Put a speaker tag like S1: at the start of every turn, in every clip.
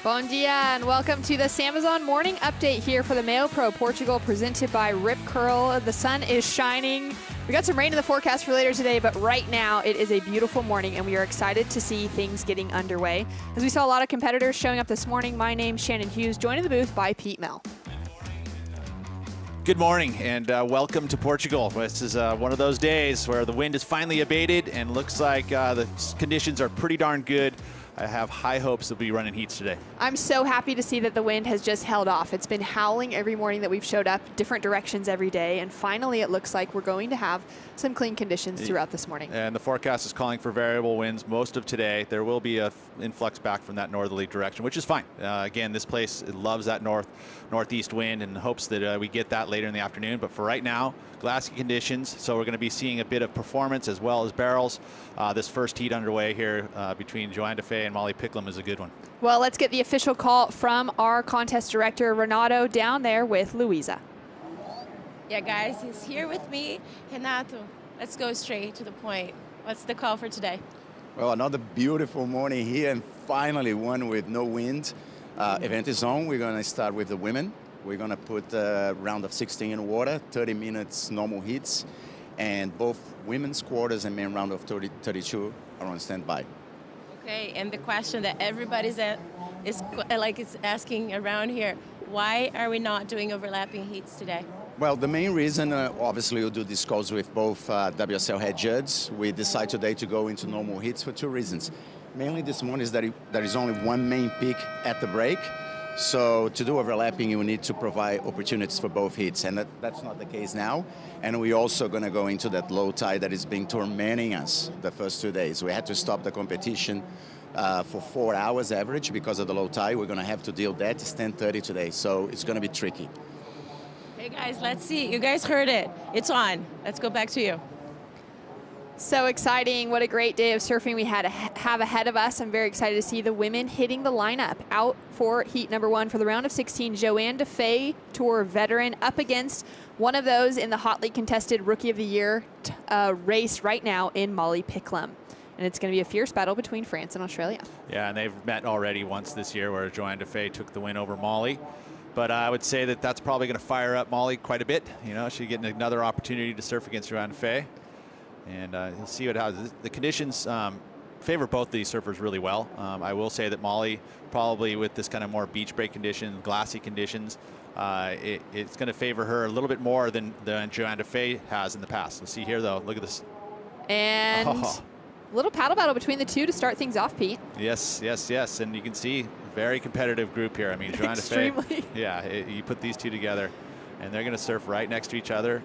S1: Bom dia and welcome to the Samazon Morning Update here for the MEO Pro Portugal presented by Rip Curl. The sun is shining. We got some rain in the forecast for later today, but right now it is a beautiful morning and we are excited to see things getting underway. As we saw a lot of competitors showing up this morning, my name's Shannon Hughes, joined in the booth by Pete Mel.
S2: Good morning and welcome to Portugal. This is one of those days where the wind is finally abated and looks like the conditions are pretty darn good. I have high hopes they'll be running heats today.
S1: I'm so happy to see that the wind has just held off. It's been howling every morning that we've showed up, different directions every day, and finally it looks like we're going to have some clean conditions throughout this morning.
S2: And the forecast is calling for variable winds most of today. There will be a influx back from that northerly direction, which is fine. Again, this place loves that northeast wind and hopes that we get that later in the afternoon. But for right now, glassy conditions, so we're going to be seeing a bit of performance as well as barrels. This first heat underway here between Joanne Defay and Molly Picklum is a good one.
S1: Well, let's get the official call from our contest director, Renato, down there with Luisa.
S3: Yeah, guys, he's here with me. Renato, let's go straight to the point. What's the call for today?
S4: Well, another beautiful morning here, and finally one with no wind. Event is on. We're going to start with the women. We're going to put a round of 16 in water, 30 minutes normal heats, and both women's quarters and men round of 32 are on standby.
S3: Okay, and the question that everybody's is asking around here, why are we not doing overlapping heats today?
S4: Well, the main reason, obviously, we'll do these calls with both WSL head judges. We decide today to go into normal heats for two reasons. Mainly this one is that there is only one main peak at the break. So to do overlapping, you need to provide opportunities for both heats, and that's not the case now. And we're also going to go into that low tide that has been tormenting us the first 2 days. We had to stop the competition for 4 hours average because of the low tide. We're going to have to deal with that. It's 10:30 today, so it's going to be tricky.
S3: Hey guys, let's see. You guys heard it. It's on. Let's go back to you.
S1: So exciting. What a great day of surfing we have ahead of us. I'm very excited to see the women hitting the lineup. Out for heat number one for the round of 16, Joanne Defay, Tour veteran, up against one of those in the hotly contested Rookie of the Year race right now in Molly Picklum. And it's going to be a fierce battle between France and Australia.
S2: Yeah, and they've met already once this year where Joanne Defay took the win over Molly. But I would say that that's probably going to fire up Molly quite a bit. You know, she's getting another opportunity to surf against Joanne Defay. And you'll see what happens. The conditions favor both of these surfers really well. I will say that Molly, probably with this kind of more beach break condition, glassy conditions, it's going to favor her a little bit more than Joanne Defay has in the past. Let's see here, though. Look at this.
S1: And a little paddle battle between the two to start things off, Pete.
S2: Yes, yes, yes. And you can see very competitive group here. I mean, Joanne Defay. Yeah, you put these two together, and they're going to surf right next to each other.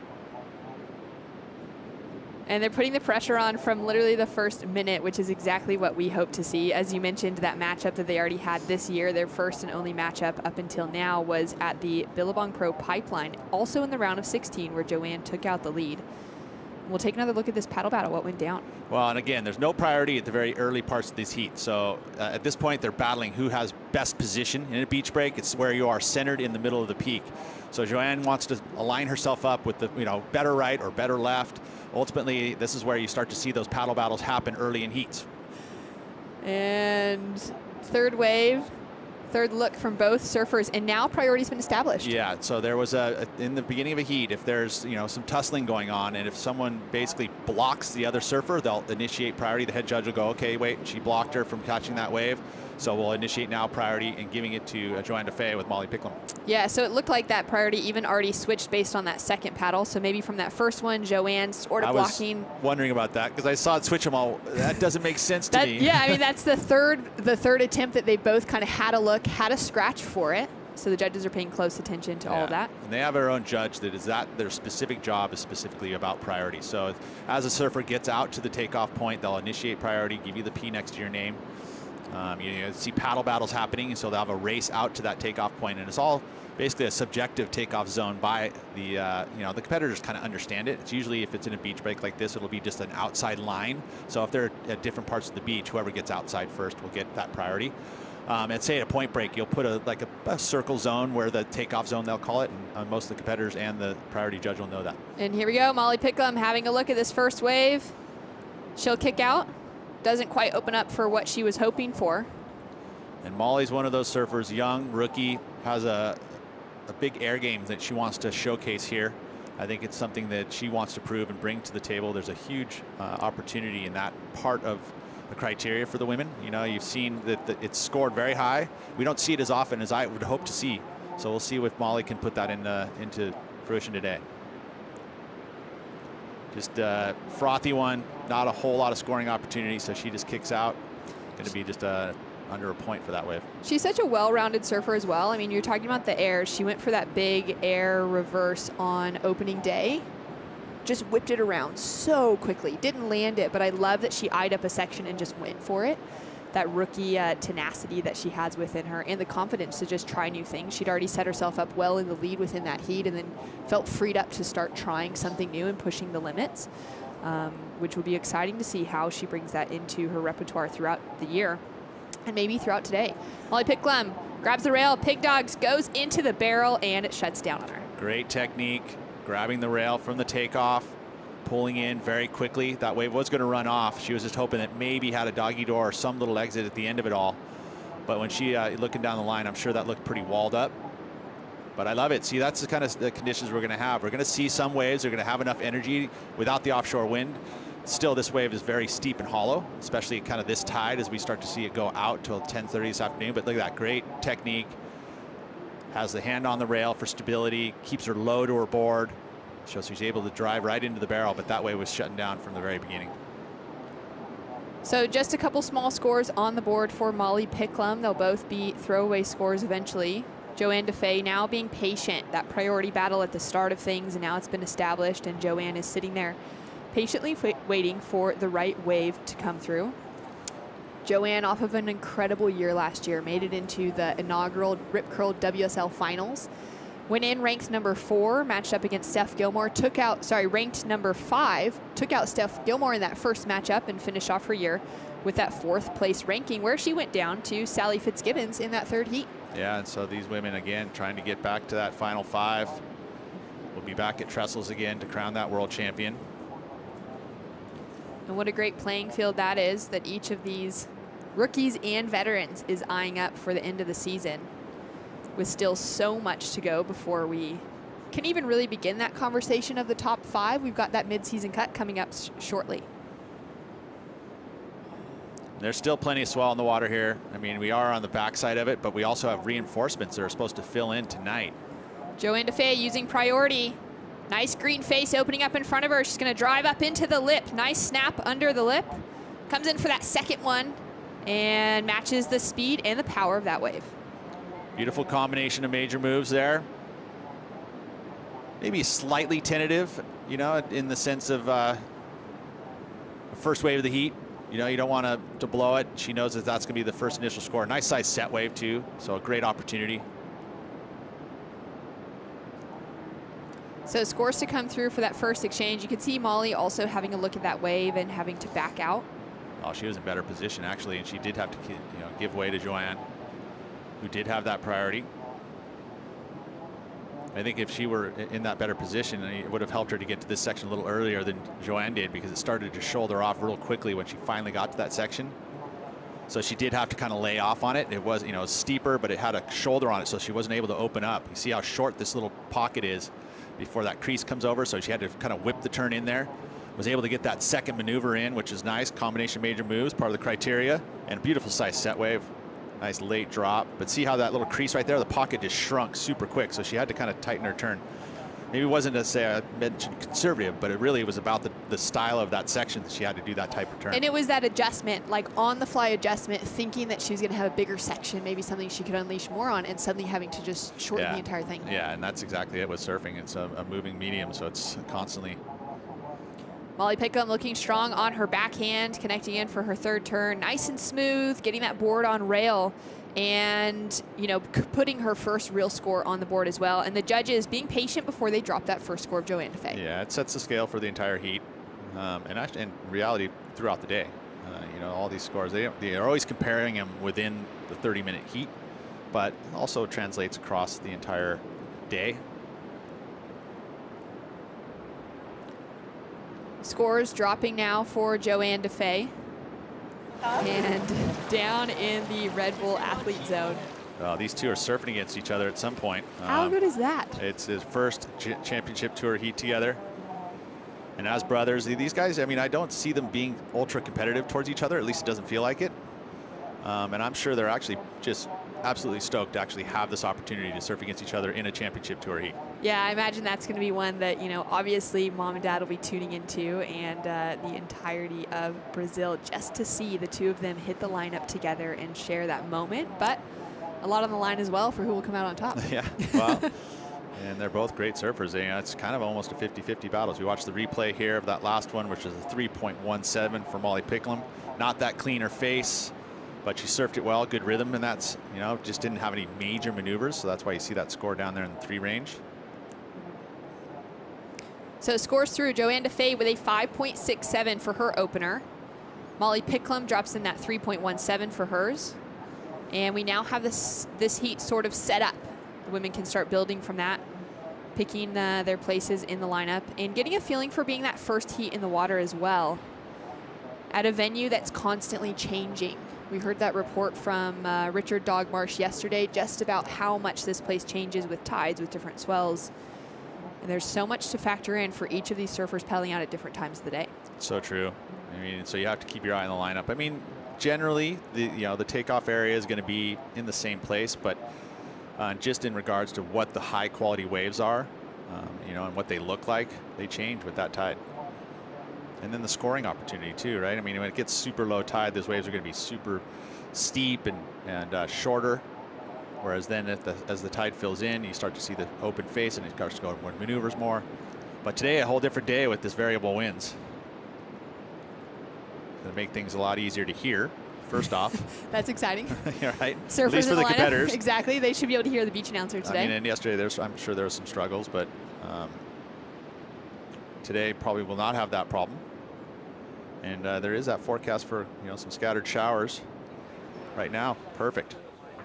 S1: And they're putting the pressure on from literally the first minute, which is exactly what we hope to see. As you mentioned, that matchup that they already had this year, their first and only matchup up until now was at the Billabong Pro Pipeline, also in the round of 16, where Joanne took out the lead. We'll take another look at this paddle battle, what went down.
S2: Well, and again, there's no priority at the very early parts of this heat. So at this point, they're battling who has best position in a beach break. It's where you are centered in the middle of the peak. So Joanne wants to align herself up with the better right or better left. Ultimately, this is where you start to see those paddle battles happen early in heats.
S1: And third wave, third look from both surfers, and now priority's been established.
S2: Yeah, so there was in the beginning of a heat, if there's some tussling going on, and if someone basically blocks the other surfer, they'll initiate priority. The head judge will go, okay, wait, she blocked her from catching that wave. So we'll initiate now priority and giving it to Joanne Defay with Molly Picklum.
S1: Yeah, so it looked like that priority even already switched based on that second paddle. So maybe from that first one, Joanne sort of blocking.
S2: I was wondering about that because I saw it switch them all. That doesn't make sense to me.
S1: Yeah, I mean, that's the third attempt that they both kind of had a look, had a scratch for it. So the judges are paying close attention to all of that.
S2: And they have their own judge their specific job is specifically about priority. So as a surfer gets out to the takeoff point, they'll initiate priority, give you the P next to your name. You see paddle battles happening, so they'll have a race out to that takeoff point, and it's all basically a subjective takeoff zone by the the competitors kind of understand it. It's usually, if it's in a beach break like this, it'll be just an outside line. So if they're at different parts of the beach, whoever gets outside first will get that priority. And say at a point break, you'll put a circle zone where the takeoff zone, they'll call it, and most of the competitors and the priority judge will know that.
S1: And here we go, Molly Picklum having a look at this first wave. She'll kick out. Doesn't quite open up for what she was hoping for.
S2: And Molly's one of those surfers, young, rookie, has a big air game that she wants to showcase here. I think it's something that she wants to prove and bring to the table. There's a huge opportunity in that part of the criteria for the women. You know, you've seen that it's scored very high. We don't see it as often as I would hope to see. So we'll see if Molly can put that into fruition today. Just a frothy one, not a whole lot of scoring opportunity, so she just kicks out. Going to be just under a point for that wave.
S1: She's such a well-rounded surfer as well. I mean, you're talking about the air. She went for that big air reverse on opening day. Just whipped it around so quickly. Didn't land it, but I love that she eyed up a section and just went for it. That rookie tenacity that she has within her and the confidence to just try new things. She'd already set herself up well in the lead within that heat and then felt freed up to start trying something new and pushing the limits, which will be exciting to see how she brings that into her repertoire throughout the year and maybe throughout today. Molly Picklum grabs the rail, pig dogs, goes into the barrel, and it shuts down on her.
S2: Great technique, grabbing the rail from the takeoff, pulling in very quickly. That wave was going to run off. She was just hoping that maybe had a doggy door or some little exit at the end of it all. But when she looking down the line, I'm sure that looked pretty walled up. But I love it. See, that's the kind of the conditions we're going to have. We're going to see some waves. They're going to have enough energy without the offshore wind. Still, this wave is very steep and hollow, especially kind of this tide as we start to see it go out till 10:30 this afternoon. But look at that, great technique. Has the hand on the rail for stability, keeps her low to her board. So she's able to drive right into the barrel, but that wave was shutting down from the very beginning.
S1: So just a couple small scores on the board for Molly Picklum. They'll both be throwaway scores eventually. Joanne DeFay now being patient. That priority battle at the start of things, and now it's been established, and Joanne is sitting there patiently waiting for the right wave to come through. Joanne, off of an incredible year last year, made it into the inaugural Rip Curl WSL Finals. Went in ranked number 4, matched up against Steph Gilmore, ranked number 5, took out Steph Gilmore in that first matchup and finished off her year with that 4th place ranking, where she went down to Sally Fitzgibbons in that 3rd heat.
S2: Yeah, and so these women, again, trying to get back to that final 5. We'll be back at Trestles again to crown that world champion.
S1: And what a great playing field that is, that each of these rookies and veterans is eyeing up for the end of the season, with still so much to go before we can even really begin that conversation of the top 5. We've got that mid-season cut coming up shortly.
S2: There's still plenty of swell in the water here. I mean, we are on the backside of it, but we also have reinforcements that are supposed to fill in tonight.
S1: Joanne DeFay using priority. Nice green face opening up in front of her. She's going to drive up into the lip. Nice snap under the lip. Comes in for that second one and matches the speed and the power of that wave.
S2: Beautiful combination of major moves there. Maybe slightly tentative, you know, in the sense of first wave of the heat. You know, you don't want to blow it. She knows that that's going to be the first initial score. Nice size set wave, too. So a great opportunity.
S1: So scores to come through for that first exchange. You can see Molly also having a look at that wave and having to back out.
S2: Oh, she was in better position, actually, and she did have to, you know, give way to Joanne, who did have that priority. I think if she were in that better position, it would have helped her to get to this section a little earlier than Joanne did, because it started to shoulder off real quickly when she finally got to that section. So she did have to kind of lay off on it. It was, you know, steeper, but it had a shoulder on it, so she wasn't able to open up. You see how short this little pocket is before that crease comes over, so she had to kind of whip the turn in there. Was able to get that second maneuver in, which is nice. Combination major moves, part of the criteria, and a beautiful size set wave. Nice late drop, but see how that little crease right there, the pocket just shrunk super quick, so she had to kind of tighten her turn. Maybe it wasn't to say I mentioned conservative, but it really was about the style of that section that she had to do that type of turn.
S1: And it was that adjustment, like on the fly adjustment, thinking that she was going to have a bigger section, maybe something she could unleash more on, and suddenly having to just shorten the entire thing.
S2: Yeah, and that's exactly it with surfing. It's a moving medium, so it's constantly.
S1: Molly Picklum looking strong on her backhand, connecting in for her 3rd turn. Nice and smooth, getting that board on rail, and, you know, putting her first real score on the board as well. And the judges being patient before they drop that first score of Joanne DeFay.
S2: Yeah, it sets the scale for the entire heat, and actually, in reality, throughout the day. You know, all these scores, they are always comparing them within the 30-minute heat, but also translates across the entire day.
S1: Scores dropping now for Joanne DeFay. And down in the Red Bull athlete zone.
S2: These two are surfing against each other at some point.
S1: How good is that?
S2: It's his first championship tour heat together. And as brothers, these guys, I mean, I don't see them being ultra competitive towards each other. At least it doesn't feel like it. And I'm sure they're actually just absolutely stoked to actually have this opportunity to surf against each other in a championship tour heat.
S1: Yeah, I imagine that's going to be one that, you know, obviously mom and dad will be tuning into, and the entirety of Brazil, just to see the two of them hit the lineup together and share that moment. But a lot on the line as well for who will come out on top.
S2: Yeah, well, and they're both great surfers. You know, it's kind of almost a 50-50 battle. We watched the replay here of that last one, which is a 3.17 for Molly Picklum. Not that clean her face, but she surfed it well, good rhythm, and that's, you know, just didn't have any major maneuvers, so that's why you see that score down there in the 3 range.
S1: So scores through Joanne DeFay with a 5.67 for her opener. Molly Picklum drops in that 3.17 for hers. And we now have this heat sort of set up. The women can start building from that, picking their places in the lineup and getting a feeling for being that first heat in the water as well, at a venue that's constantly changing. We heard that report from Richard Dogmarsh yesterday just about how much this place changes with tides, with different swells. And there's so much to factor in for each of these surfers paddling out at different times of the day.
S2: So true. I mean, so you have to keep your eye on the lineup. I mean, generally, the takeoff area is going to be in the same place, but just in regards to what the high quality waves are, you know, and what they look like, they change with that tide. And then the scoring opportunity too, right? I mean, when it gets super low tide, those waves are going to be super steep and shorter. Whereas then as the tide fills in, you start to see the open face and it starts to go more maneuvers more. But today, a whole different day with this variable winds. Going to make things a lot easier to hear, first off.
S1: That's exciting.
S2: Yeah, right?
S1: Surfers
S2: at least for
S1: in
S2: the
S1: lineup.
S2: competitors.
S1: Exactly. They should be able to hear the beach announcer today.
S2: I mean, and yesterday, I'm sure there were some struggles, but today probably will not have that problem. And there is that forecast for, you know, some scattered showers right now. Perfect.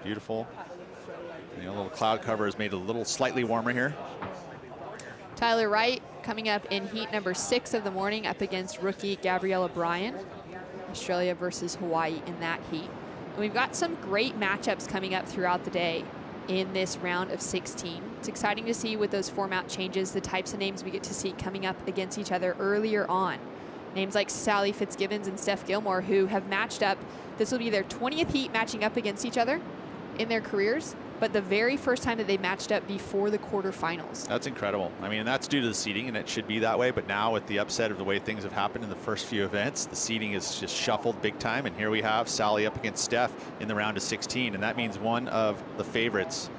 S2: Beautiful. You know, a little cloud cover has made it a little slightly warmer here.
S1: Tyler Wright coming up in heat number 6 of the morning up against rookie Gabriella Bryan. Australia versus Hawaii in that heat. And we've got some great matchups coming up throughout the day in this round of 16. It's exciting to see with those format changes, the types of names we get to see coming up against each other earlier on. Names like Sally Fitzgibbons and Steph Gilmore, who have matched up. This will be their 20th heat matching up against each other in their careers, but the very first time that they matched up before the quarterfinals.
S2: That's incredible. I mean, that's due to the seeding, and it should be that way. But now with the upset of the way things have happened in the first few events, the seeding is just shuffled big time. And here we have Sally up against Steph in the round of 16. And that means one of the favorites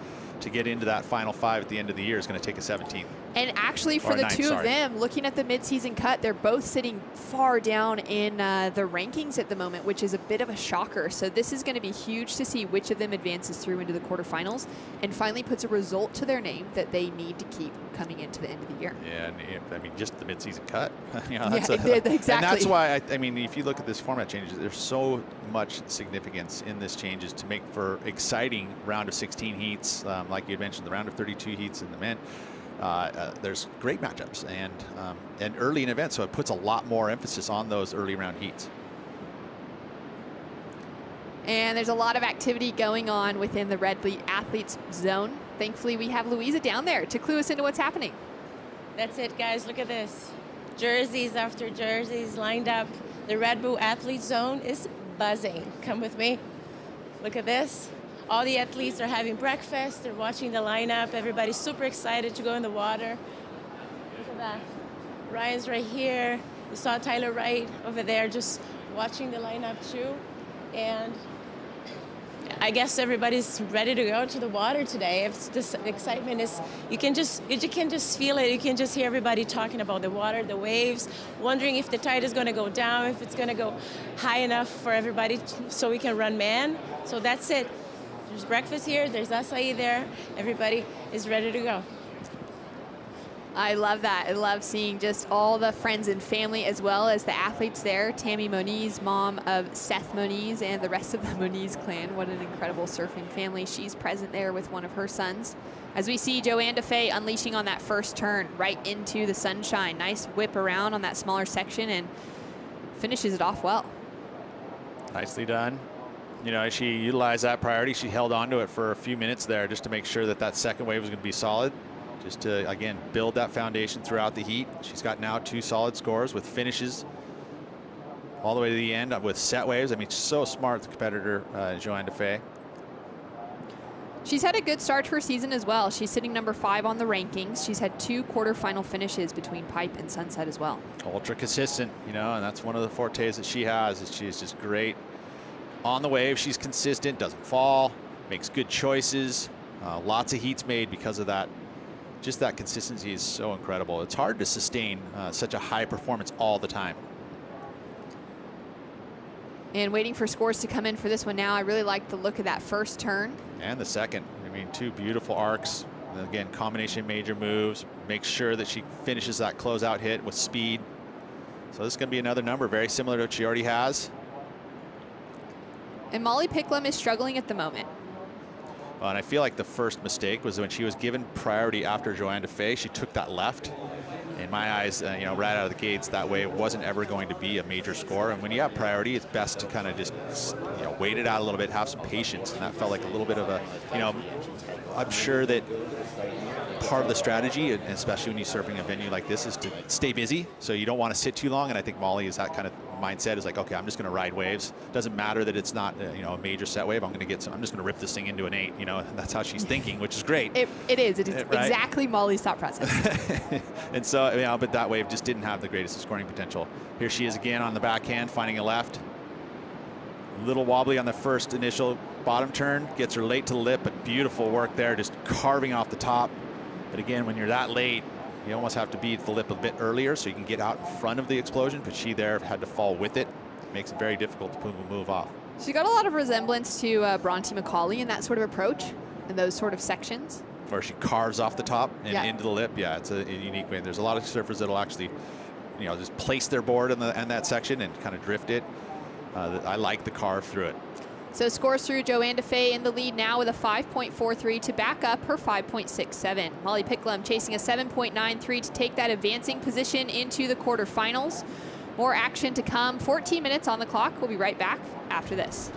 S2: to get into that final 5 at the end of the year is going to take a 17th.
S1: And actually for the two of them, looking at the midseason cut, they're both sitting far down in the rankings at the moment, which is a bit of a shocker. So this is going to be huge to see which of them advances through into the quarterfinals and finally puts a result to their name that they need to keep coming into the end of the year.
S2: Yeah, and I mean, just the midseason cut. You know,
S1: yeah, exactly.
S2: And that's why, I mean, if you look at this format changes, there's so much significance in this changes to make for exciting round of 16 heats. Like you had mentioned, the round of 32 heats in the men. There's great matchups and early in events, so it puts a lot more emphasis on those early round heats.
S1: And there's a lot of activity going on within the Red Lead Athletes zone. Thankfully, we have Louisa down there to clue us into what's happening.
S3: That's it, guys. Look at this. Jerseys after jerseys lined up. The Red Bull Athlete Zone is buzzing. Come with me. Look at this. All the athletes are having breakfast. They're watching the lineup. Everybody's super excited to go in the water. Look at that. Ryan's right here. You saw Tyler Wright over there just watching the lineup too. And I guess everybody's ready to go to the water today. If this excitement is, you can just feel it. You can just hear everybody talking about the water, the waves, wondering if the tide is going to go down, if it's going to go high enough for everybody so we can run man. So that's it. There's breakfast here. There's acai there. Everybody is ready to go.
S1: I love that. I love seeing just all the friends and family as well as the athletes there. Tammy Moniz, mom of Seth Moniz and the rest of the Moniz clan. What an incredible surfing family. She's present there with one of her sons. As we see Joanne DeFay unleashing on that first turn right into the sunshine. Nice whip around on that smaller section and finishes it off well.
S2: Nicely done. You know, she utilized that priority. She held on to it for a few minutes there just to make sure that that second wave was going to be solid. Just to, again, build that foundation throughout the heat. She's got now 2 solid scores with finishes all the way to the end with set waves. I mean, so smart, the competitor, Joanne Defay.
S1: She's had a good start to her season as well. She's sitting number 5 on the rankings. She's had 2 quarterfinal finishes between pipe and sunset as well.
S2: Ultra consistent, you know, and that's one of the fortes that she has. Is she's just great on the wave. She's consistent, doesn't fall, makes good choices. Lots of heats made because of that. Just that consistency is so incredible. It's hard to sustain such a high performance all the time.
S1: And waiting for scores to come in for this one now. I really like the look of that first turn.
S2: And the second. I mean, 2 beautiful arcs. And again, combination major moves. Make sure that she finishes that closeout hit with speed. So this is going to be another number very similar to what she already has.
S1: And Molly Picklum is struggling at the moment.
S2: Well, and I feel like the first mistake was when she was given priority after Joanne Defay, she took that left. In my eyes, you know, right out of the gates, that way it wasn't ever going to be a major score. And when you have priority, it's best to kind of just, you know, wait it out a little bit, have some patience. And that felt like a little bit of a, you know, I'm sure that part of the strategy, and especially when you're surfing a venue like this, is to stay busy. So you don't want to sit too long. And I think Molly is that kind of mindset, is like, okay, I'm just going to ride waves. Doesn't matter that it's not, you know, a major set wave. I'm going to get some, I'm just going to rip this thing into an 8. You know, that's how she's thinking, which is great.
S1: It is right? Exactly Molly's thought process.
S2: And so, you know, but that wave just didn't have the greatest scoring potential. Here she is again on the backhand, finding a left. A little wobbly on the first initial bottom turn, gets her late to the lip, but beautiful work there, just carving off the top. But again, when you're that late, you almost have to be at the lip a bit earlier so you can get out in front of the explosion, but she there had to fall with it. Makes it very difficult to move off.
S1: She got a lot of resemblance to Bronte McCauley in that sort of approach and those sort of sections.
S2: Where she carves off the top and into the lip. Yeah, it's a unique way. There's a lot of surfers that'll actually, you know, just place their board in that section and kind of drift it. I like the carve through it.
S1: So scores through Joanne Defay in the lead now with a 5.43 to back up her 5.67. Molly Picklum chasing a 7.93 to take that advancing position into the quarterfinals. More action to come. 14 minutes on the clock. We'll be right back after this.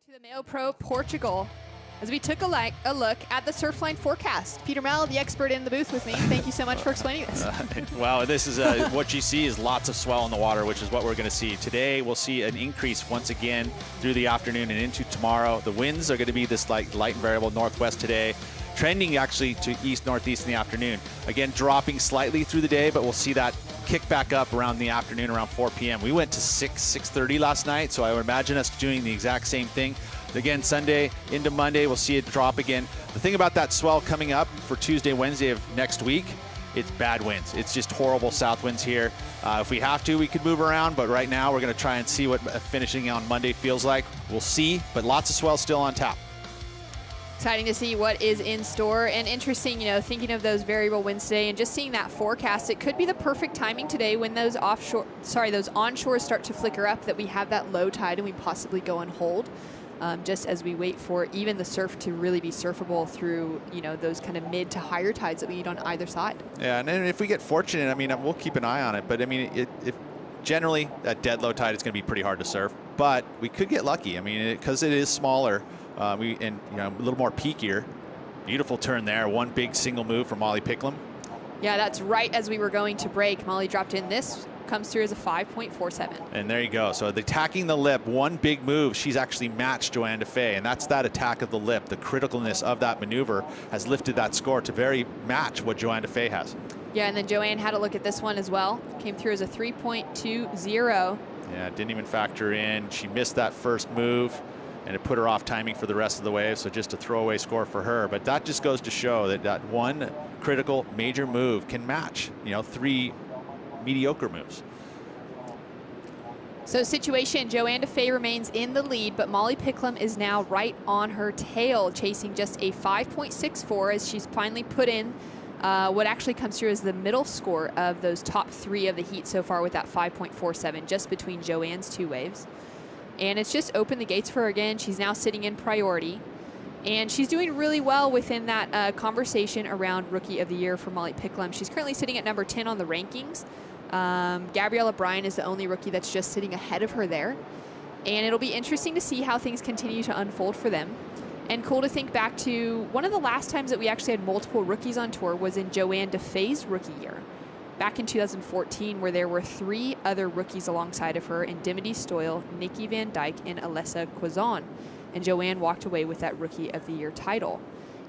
S1: To the MEO Pro Portugal, as we took a look at the Surfline forecast. Peter Mel, the expert in the booth with me, thank you so much for explaining this.
S2: Wow, this is what you see is lots of swell in the water, which is what we're going to see. Today, we'll see an increase once again through the afternoon and into tomorrow. The winds are going to be this light and variable northwest today, trending actually to east-northeast in the afternoon. Again, dropping slightly through the day, but we'll see that kick back up around the afternoon, around 4 p.m. We went to 6:30 last night, so I would imagine us doing the exact same thing. Again, Sunday into Monday, we'll see it drop again. The thing about that swell coming up for Tuesday, Wednesday of next week, it's bad winds. It's just horrible south winds here. If we have to, we could move around, but right now we're going to try and see what finishing on Monday feels like. We'll see, but lots of swell still on tap.
S1: Exciting to see what is in store, and interesting, you know, thinking of those variable winds today and just seeing that forecast. It could be the perfect timing today when those onshores start to flicker up, that we have that low tide and we possibly go on hold. just as we wait for even the surf to really be surfable through, those kind of mid to higher tides that we need on either side.
S2: Yeah, and then if we get fortunate, I mean, we'll keep an eye on it. But I mean, if generally at dead low tide, it's going to be pretty hard to surf. But we could get lucky. I mean, because it is smaller, a little more peakier. Beautiful turn there. One big single move from Molly Picklum.
S1: Yeah, that's right as we were going to break. Molly dropped in. This comes through as a 5.47.
S2: And there you go. So the attacking the lip, one big move, she's actually matched Joanne Defay, and that's that attack of the lip. The criticalness of that maneuver has lifted that score to very match what Joanne Defay has.
S1: Yeah, and then Joanne had a look at this one as well. Came through as a 3.20.
S2: Yeah, didn't even factor in. She missed that first move, and it put her off timing for the rest of the wave, so just a throwaway score for her. But that just goes to show that one critical major move can match, 3 mediocre moves.
S1: So situation, Joanne Defay remains in the lead, but Molly Picklum is now right on her tail, chasing just a 5.64 as she's finally put in what actually comes through as the middle score of those top 3 of the heat so far with that 5.47, just between Joanne's 2 waves. And it's just opened the gates for her again. She's now sitting in priority. And she's doing really well within that conversation around Rookie of the Year for Molly Picklum. She's currently sitting at number 10 on the rankings. Gabriella Bryan is the only rookie that's just sitting ahead of her there. And it'll be interesting to see how things continue to unfold for them. And cool to think back to one of the last times that we actually had multiple rookies on tour was in Joanne Defay's rookie year. Back in 2014, where there were 3 other rookies alongside of her in Dimity Stoyle, Nikki Van Dyke, and Alessa Quazon. And Joanne walked away with that Rookie of the Year title.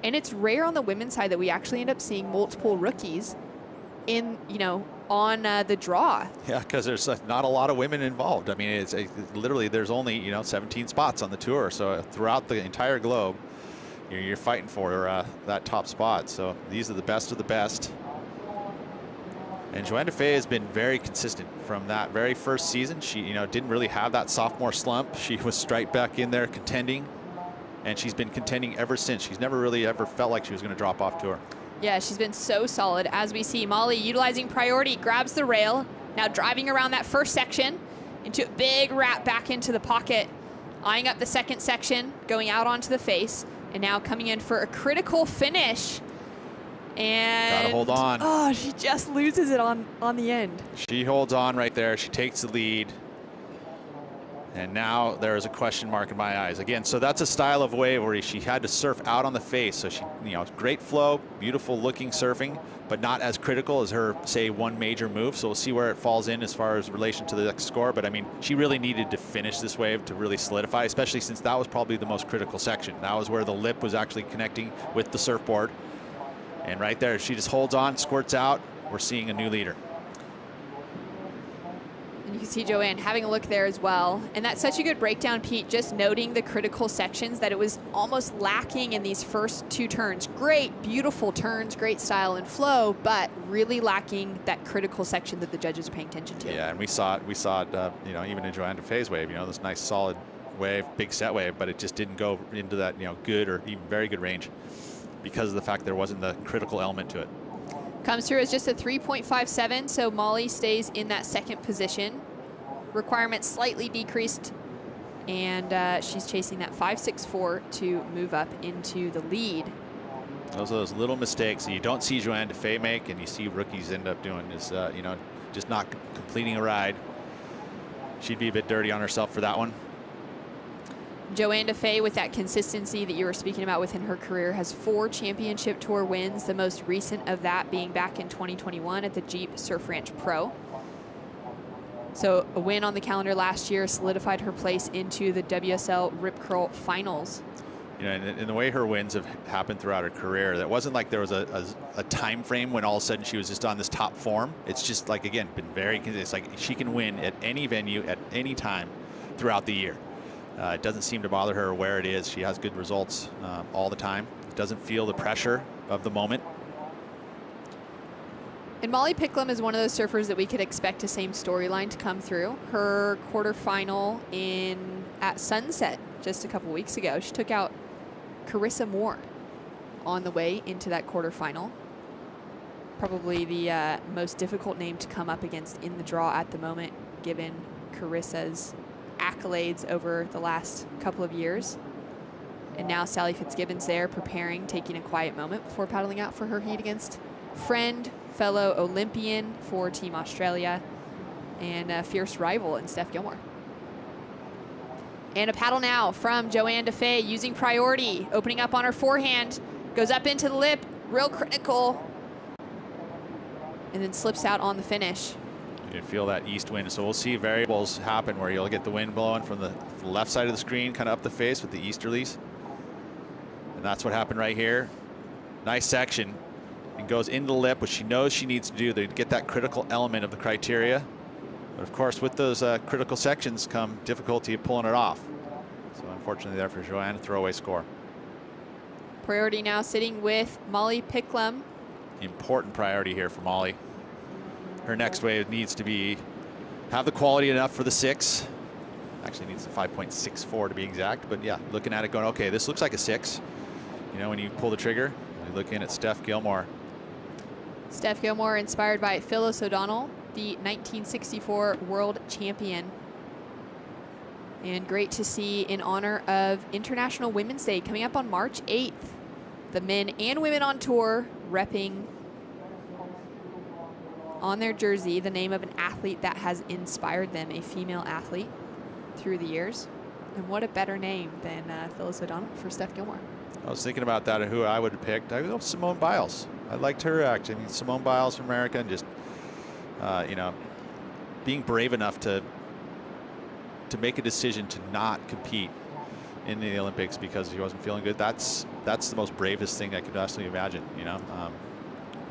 S1: And it's rare on the women's side that we actually end up seeing multiple rookies in, on the draw.
S2: Yeah, because there's not a lot of women involved. I mean, it's literally there's only 17 spots on the tour, so throughout the entire globe, you're fighting for that top spot. So these are the best of the best. And Joanne Defay has been very consistent from that very first season. She, didn't really have that sophomore slump. She was straight back in there contending, and she's been contending ever since. She's never really ever felt like she was going to drop off tour.
S1: Yeah, she's been so solid. As we see, Molly utilizing priority, grabs the rail, now driving around that first section into a big wrap back into the pocket, eyeing up the second section, going out onto the face, and now coming in for a critical finish. And
S2: gotta hold on.
S1: Oh, she just loses it on the end.
S2: She holds on right there. She takes the lead. And now there is a question mark in my eyes. Again, so that's a style of wave where she had to surf out on the face. So she, great flow, beautiful looking surfing, but not as critical as her, say, one major move. So we'll see where it falls in as far as relation to the next score. But I mean, she really needed to finish this wave to really solidify, especially since that was probably the most critical section. That was where the lip was actually connecting with the surfboard. And right there, she just holds on, squirts out. We're seeing a new leader.
S1: And you can see Joanne having a look there as well. And that's such a good breakdown, Pete, just noting the critical sections that it was almost lacking in these first 2 turns. Great, beautiful turns, great style and flow, but really lacking that critical section that the judges are paying attention to.
S2: Yeah, and we saw it, even in Joanne Defay's wave, this nice solid wave, big set wave, but it just didn't go into that, good or even very good range because of the fact there wasn't the critical element to it.
S1: Comes through as just a 3.57, so Molly stays in that second position. Requirement slightly decreased, and she's chasing that 5.64 to move up into the lead.
S2: Those are those little mistakes that you don't see Joanne Defay make, and you see rookies end up doing is, just not completing a ride. She'd be a bit dirty on herself for that one.
S1: Joanne Defay, with that consistency that you were speaking about within her career, has 4 championship tour wins, the most recent of that being back in 2021 at the Jeep Surf Ranch Pro. So a win on the calendar last year solidified her place into the WSL Rip Curl Finals.
S2: And the way her wins have happened throughout her career, that wasn't like there was a time frame when all of a sudden she was just on this top form. It's just like, again, been very consistent. It's like she can win at any venue at any time throughout the year. It doesn't seem to bother her where it is. She has good results all the time. Doesn't feel the pressure of the moment.
S1: And Molly Picklum is one of those surfers that we could expect the same storyline to come through. Her quarterfinal at Sunset just a couple weeks ago, she took out Carissa Moore on the way into that quarterfinal. Probably the most difficult name to come up against in the draw at the moment, given Carissa's accolades over the last couple of years. And now Sally Fitzgibbons there preparing, taking a quiet moment before paddling out for her heat against friend, fellow Olympian for Team Australia, and a fierce rival in Steph Gilmore. And a paddle now from Joanne Defay using priority, opening up on her forehand, goes up into the lip, real critical, and then slips out on the finish.
S2: You can feel that east wind, so we'll see variables happen where you'll get the wind blowing from the left side of the screen, kind of up the face with the easterlies. And that's what happened right here. Nice section. And goes into the lip, which she knows she needs to do to get that critical element of the criteria. But of course, with those critical sections come difficulty of pulling it off. So unfortunately there for Joanne, a throwaway score.
S1: Priority now sitting with Molly Picklum.
S2: Important priority here for Molly. Her next wave needs to have the quality enough for the 6. Actually needs a 5.64 to be exact, but yeah, looking at it going, okay, this looks like a 6. You know, when you pull the trigger, you're looking at Steph Gilmore.
S1: Steph Gilmore inspired by Phyllis O'Donnell, the 1964 world champion. And great to see in honor of International Women's Day coming up on March 8th. The men and women on tour repping on their jersey the name of an athlete that has inspired them, a female athlete through the years. And what a better name than Phyllis O'Donnell for Steph Gilmore.
S2: I was thinking about that and who I would have picked. I would go Simone Biles. I liked her act. I mean, Simone Biles from America, and just, you know, being brave enough to make a decision to not compete in the Olympics because he wasn't feeling good. That's the most bravest thing I could actually imagine, you know,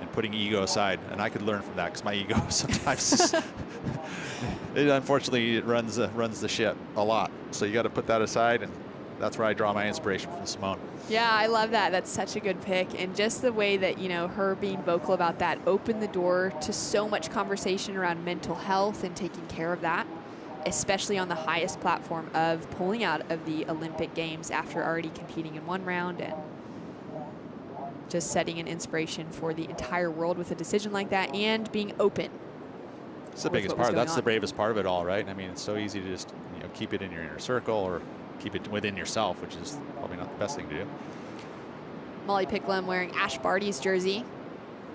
S2: and putting ego aside. And I could learn from that because my ego sometimes, unfortunately, it runs the ship a lot. So you got to put that aside, and that's where I draw my inspiration from Simone.
S1: Yeah, I love that. That's such a good pick. And just the way that, you know, her being vocal about that opened the door to so much conversation around mental health and taking care of that, especially on the highest platform of pulling out of the Olympic Games after already competing in one round, and just setting an inspiration for the entire world with a decision like that and being open.
S2: It's the biggest part. That's the bravest part of it all, right? I mean, it's so easy to just, you know, keep it in your inner circle or keep it within yourself, which is probably not the best thing to do.
S1: Molly Picklum wearing Ash Barty's jersey,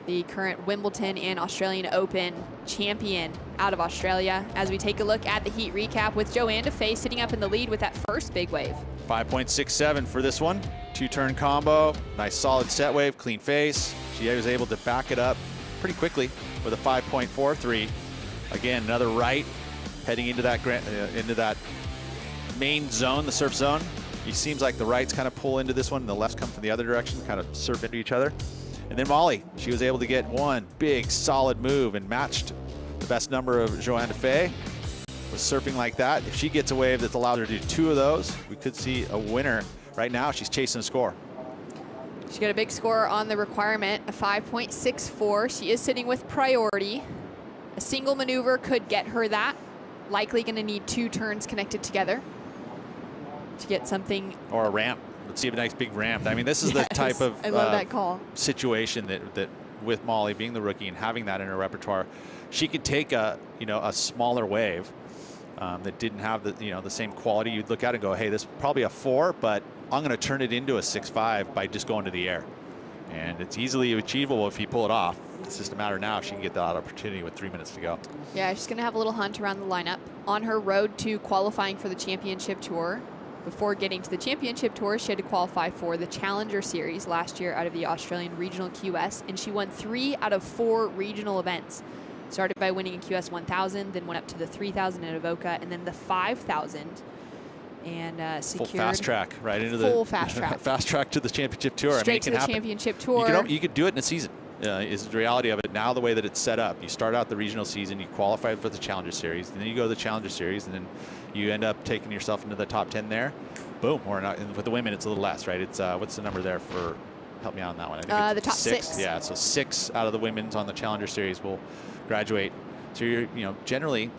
S1: the current Wimbledon and Australian Open champion out of Australia, as we take a look at the heat recap with Joanne Defay sitting up in the lead with that first big wave.
S2: 5.67 for this one. 2-turn combo, nice solid set wave, clean face. She was able to back it up pretty quickly with a 5.43. Again, another right, heading into that main zone, the surf zone. It seems like the rights kind of pull into this one and the lefts come from the other direction, kind of surf into each other. And then Molly, she was able to get one big solid move and matched the best number of Joanne Defay. Was surfing like that. If she gets a wave that's allowed her to do 2 of those, we could see a winner. Right now, she's chasing a score.
S1: She got a big score on the requirement, a 5.64. She is sitting with priority. A single maneuver could get her that. Likely going to need 2 turns connected together to get something.
S2: Or a ramp. Let's see a nice big ramp. I mean, this is the type of
S1: I love that call.
S2: Situation that with Molly being the rookie and having that in her repertoire, she could take a smaller wave that didn't have the same quality. You'd look at it and go, hey, this is probably a 4, but I'm going to turn it into a 6.5 by just going to the air. And it's easily achievable if you pull it off. It's just a matter now if she can get that opportunity with 3 minutes to go.
S1: Yeah, she's going to have a little hunt around the lineup on her road to qualifying for the championship tour. Before getting to the championship tour, she had to qualify for the Challenger Series last year out of the Australian Regional QS, and she won 3 out of 4 regional events. Started by winning a QS 1000, then went up to the 3000 at Avoca, and then the 5000, and secured
S2: full fast track right into
S1: full fast track.
S2: Fast track to the championship tour.
S1: Straight to the championship tour.
S2: You could do it in a season. Is the reality of it now. The way that it's set up, you start out the regional season, you qualify for the Challenger Series, and then you go to the Challenger Series, and then you end up taking yourself into the top 10 there. Boom. Or not. And with the women, it's a little less, right? It's what's the number there for? Help me out on that one. I think
S1: the top 6.
S2: Yeah. So 6 out of the women's on the Challenger Series will graduate. So you're generally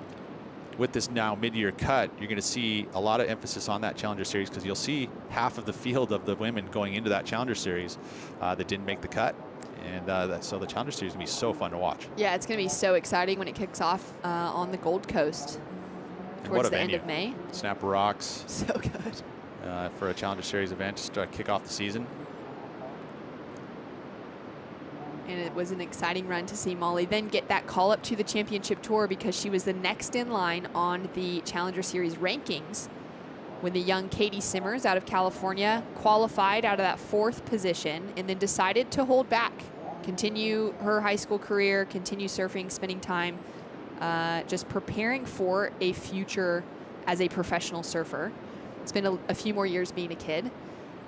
S2: with this now mid-year cut, you're going to see a lot of emphasis on that Challenger Series because you'll see half of the field of the women going into that Challenger Series that didn't make the cut. And so the Challenger Series is going to be so fun to watch.
S1: Yeah, it's going to be so exciting when it kicks off on the Gold Coast. towards the end of May.
S2: Snap Rocks.
S1: So good.
S2: For a Challenger Series event just to kick off the season.
S1: And it was an exciting run to see Molly then get that call up to the championship tour, because she was the next in line on the Challenger Series rankings when the young Katie Simmers out of California qualified out of that 4th position and then decided to hold back, continue her high school career, continue surfing, spending time just preparing for a future as a professional surfer. It's been a few more years being a kid.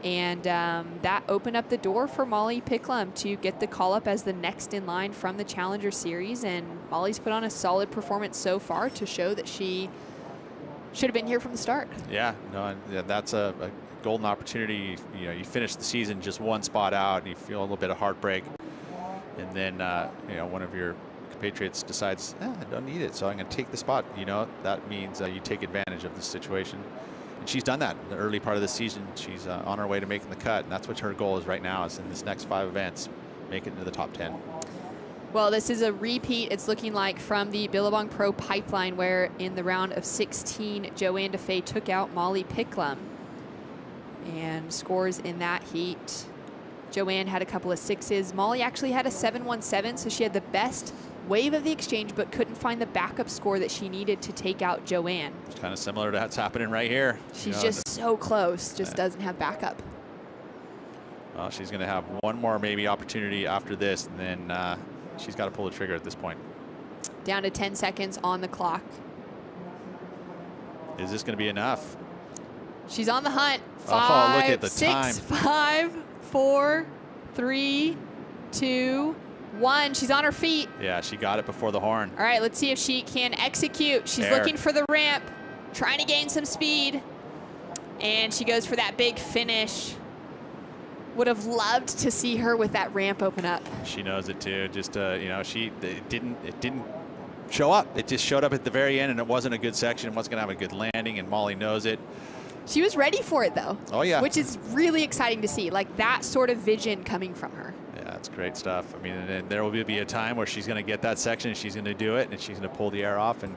S1: And that opened up the door for Molly Picklum to get the call up as the next in line from the Challenger Series. And Molly's put on a solid performance so far to show that she should have been here from the start.
S2: Yeah, no, that's a golden opportunity. You know, you finish the season just one spot out and you feel a little bit of heartbreak. And then, you know, one of your compatriots decides, I don't need it, so I'm going to take the spot. You know, that means you take advantage of the situation. And she's done that in the early part of the season. She's on her way to making the cut, and that's what her goal is right now, is in this next 5 events, make it into the top 10.
S1: Well, this is a repeat, it's looking like, from the Billabong Pro pipeline, where in the round of 16, Joanne DeFay took out Molly Picklum. And scores in that heat. Joanne had a couple of 6s. Molly actually had a 717, so she had the best wave of the exchange, but couldn't find the backup score that she needed to take out Joanne.
S2: It's kind of similar to what's happening right here.
S1: She's just so close, just doesn't have backup.
S2: Well, she's going to have one more maybe opportunity after this, and then she's got to pull the trigger at this point.
S1: Down to 10 seconds on the clock.
S2: Is this going to be enough?
S1: She's on the hunt.
S2: Look at the
S1: 6,
S2: time.
S1: 5, 4, 3, 2, 1. She's on her feet.
S2: Yeah, she got it before the horn.
S1: All right, let's see if she can execute. She's looking for the ramp, trying to gain some speed. And she goes for that big finish. Would have loved to see her with that ramp open up.
S2: She knows it too. Just you know, it didn't show up. It just showed up at the very end, and it wasn't a good section. It wasn't going to have a good landing, and Molly knows it.
S1: She was ready for it, though.
S2: Oh, yeah.
S1: Which is really exciting to see, like that sort of vision coming from her.
S2: Yeah, that's great stuff. I mean, and there will be a time where she's going to get that section, and she's going to do it, and she's going to pull the air off. And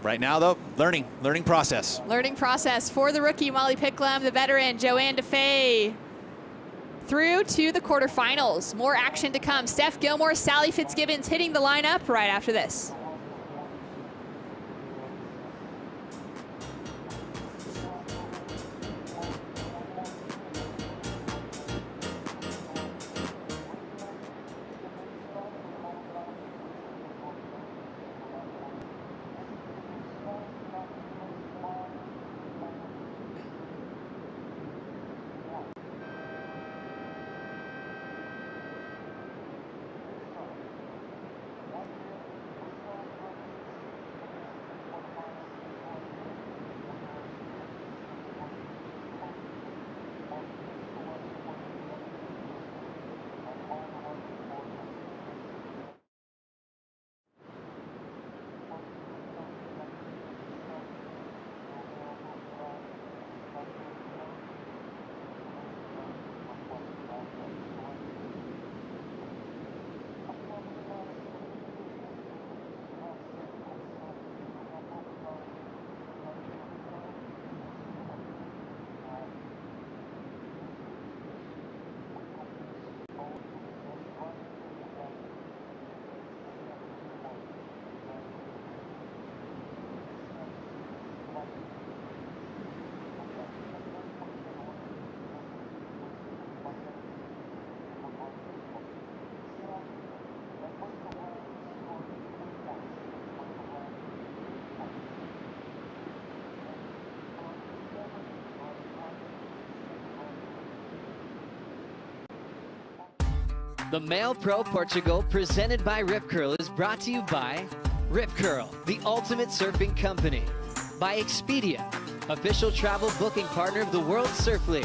S2: right now, though, learning process.
S1: Learning process for the rookie, Molly Picklum, the veteran, Joanne DeFay. Through to the quarterfinals. More action to come. Steph Gilmore, Sally Fitzgibbons hitting the lineup right after this.
S5: The MEO Pro Portugal, presented by Rip Curl, is brought to you by Rip Curl, the ultimate surfing company. By Expedia, official travel booking partner of the World Surf League.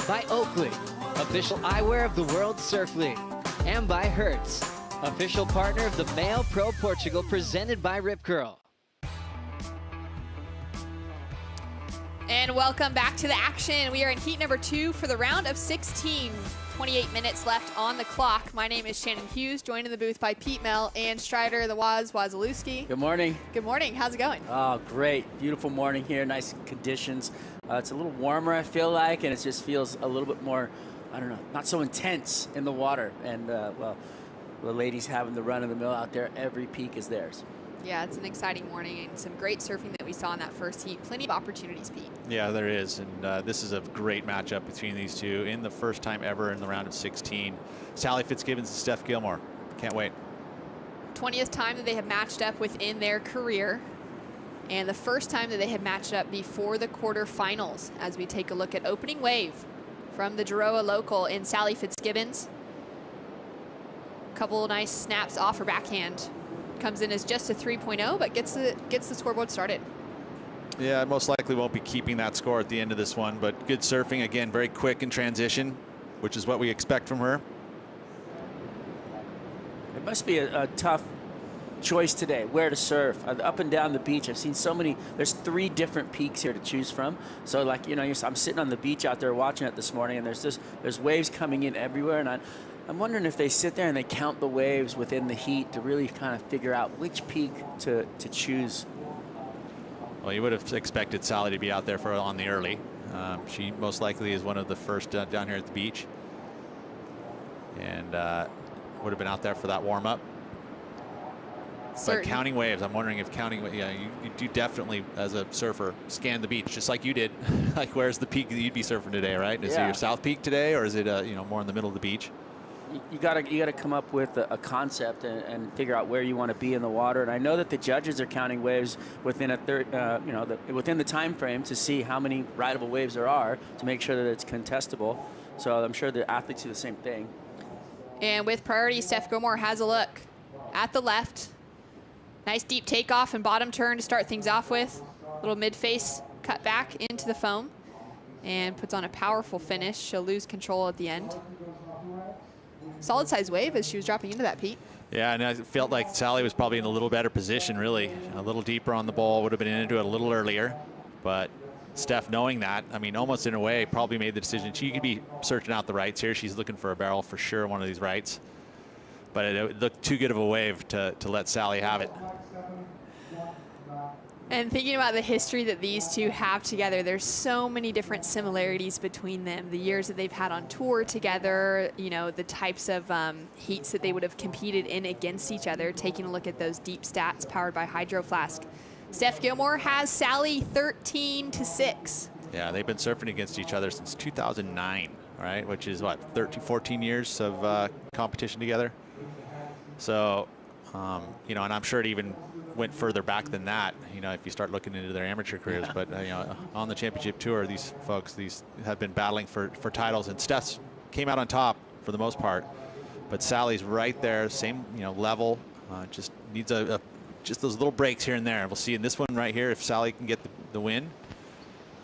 S5: By Oakley, official eyewear of the World Surf League. And by Hertz, official partner of the MEO Pro Portugal, presented by Rip Curl.
S1: And welcome back to the action. We are in heat number 2 for the round of 16. 28 minutes left on the clock. My name is Shannon Hughes, joined in the booth by Pete Mel and Strider the Wazalewski.
S6: Good morning.
S1: Good morning. How's it going?
S6: Oh, great. Beautiful morning here. Nice conditions. It's a little warmer, I feel like, and it just feels a little bit more, I don't know, not so intense in the water. And, well, the ladies having the run of the mill out there, every peak is theirs.
S1: Yeah, it's an exciting morning and some great surfing that we saw in that first heat. Plenty of opportunities, Pete.
S2: Yeah, there is, and this is a great matchup between these two in the first time ever in the round of 16. Sally Fitzgibbons and Steph Gilmore. Can't wait.
S1: 20th time that they have matched up within their career, and the first time that they have matched up before the quarterfinals. As we take a look at opening wave from the Giroa local in Sally Fitzgibbons. Couple nice snaps off her backhand. Comes in as just a 3.0, but gets the scoreboard started.
S2: Yeah, most likely won't be keeping that score at the end of this one, but good surfing. Again, very quick in transition, which is what we expect from her.
S6: It must be a tough choice today, where to surf. Up and down the beach, I've seen so many. There's 3 different peaks here to choose from. So, like, you know, I'm sitting on the beach out there watching it this morning, and there's waves coming in everywhere, and I'm wondering if they sit there and they count the waves within the heat to really kind of figure out which peak to choose.
S2: Well, you would have expected Sally to be out there on the early. She most likely is one of the first down here at the beach, and would have been out there for that warm up. But counting waves, I'm wondering if you do definitely, as a surfer, scan the beach just like you did. Like, where's the peak that you'd be surfing today, right? Is it your south peak today, or is it more in the middle of the beach?
S6: You gotta come up with a concept and figure out where you want to be in the water. And I know that the judges are counting waves within within the time frame to see how many rideable waves there are to make sure that it's contestable. So I'm sure the athletes do the same thing.
S1: And with priority, Steph Gilmore has a look at the left. Nice deep takeoff and bottom turn to start things off with. Little mid-face cut back into the foam and puts on a powerful finish. She'll lose control at the end. Solid size wave as she was dropping into that, Pete.
S2: Yeah, and I felt like Sally was probably in a little better position, really. A little deeper on the ball, would have been into it a little earlier. But Steph, knowing that, I mean, almost in a way, probably made the decision. She could be searching out the rights here. She's looking for a barrel for sure, one of these rights. But it looked too good of a wave to let Sally have it.
S1: And thinking about the history that these two have together, there's so many different similarities between them. The years that they've had on tour together, you know, the types of heats that they would have competed in against each other, taking a look at those deep stats powered by Hydro Flask. Steph Gilmore has Sally 13-6.
S2: Yeah, they've been surfing against each other since 2009, right? Which is, what, 14 years of competition together? So, and I'm sure it even went further back than that, if you start looking into their amateur careers. But, on the championship tour, these folks, have been battling for titles, and Steph came out on top for the most part. But Sally's right there, same, level, just needs just those little breaks here and there. We'll see in this one right here if Sally can get the win.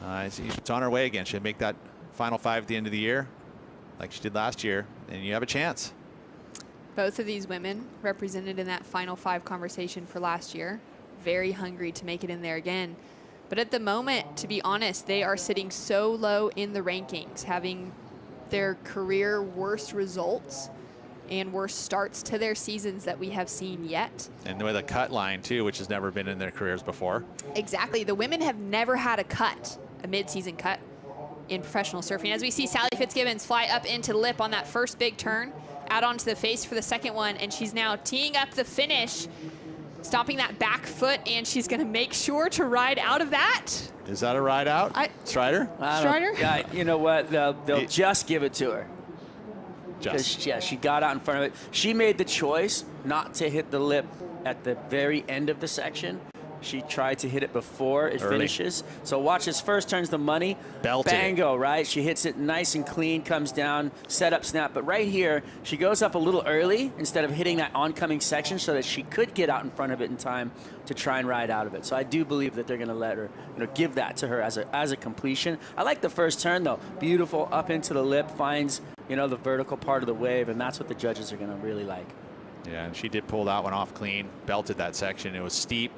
S2: It's on her way again. She'll make that final 5 at the end of the year like she did last year, and you have a chance.
S1: Both of these women represented in that final 5 conversation for last year. Very hungry to make it in there again. But at the moment, to be honest, they are sitting so low in the rankings, having their career worst results and worst starts to their seasons that we have seen yet.
S2: And with a cut line, too, which has never been in their careers before.
S1: Exactly. The women have never had a cut, a mid-season cut in professional surfing. As we see Sally Fitzgibbons fly up into the lip on that first big turn, out onto the face for the second one, and she's now teeing up the finish, stomping that back foot, and she's going to make sure to ride out of that.
S2: Is that a ride out, Strider?
S1: Strider?
S6: Yeah, you know what? They'll just give it to her.
S2: Just.
S6: Yeah, she got out in front of it. She made the choice not to hit the lip at the very end of the section. She tried to hit it before it finishes. So watch this first turns the money.
S2: Belted
S6: Bango, right? She hits it nice and clean, comes down, set up, snap. But right here, she goes up a little early instead of hitting that oncoming section so that she could get out in front of it in time to try and ride out of it. So I do believe that they're going to let her, give that to her as a completion. I like the first turn, though. Beautiful, up into the lip, finds, the vertical part of the wave, and that's what the judges are going to really like.
S2: Yeah, and she did pull that one off clean, belted that section. It was steep.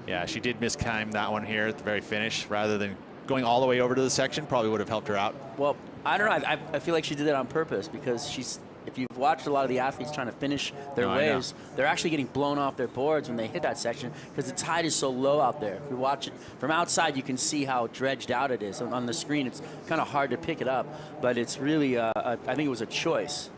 S2: Yeah, she did mistime that one here at the very finish. Rather than going all the way over to the section, probably would have helped her out.
S6: Well, I don't know. I feel like she did it on purpose because she's. If you've watched a lot of the athletes trying to finish their waves, they're actually getting blown off their boards when they hit that section because the tide is so low out there. If you watch it from outside, you can see how dredged out it is. On the screen, it's kind of hard to pick it up, but it's really, I think it was a choice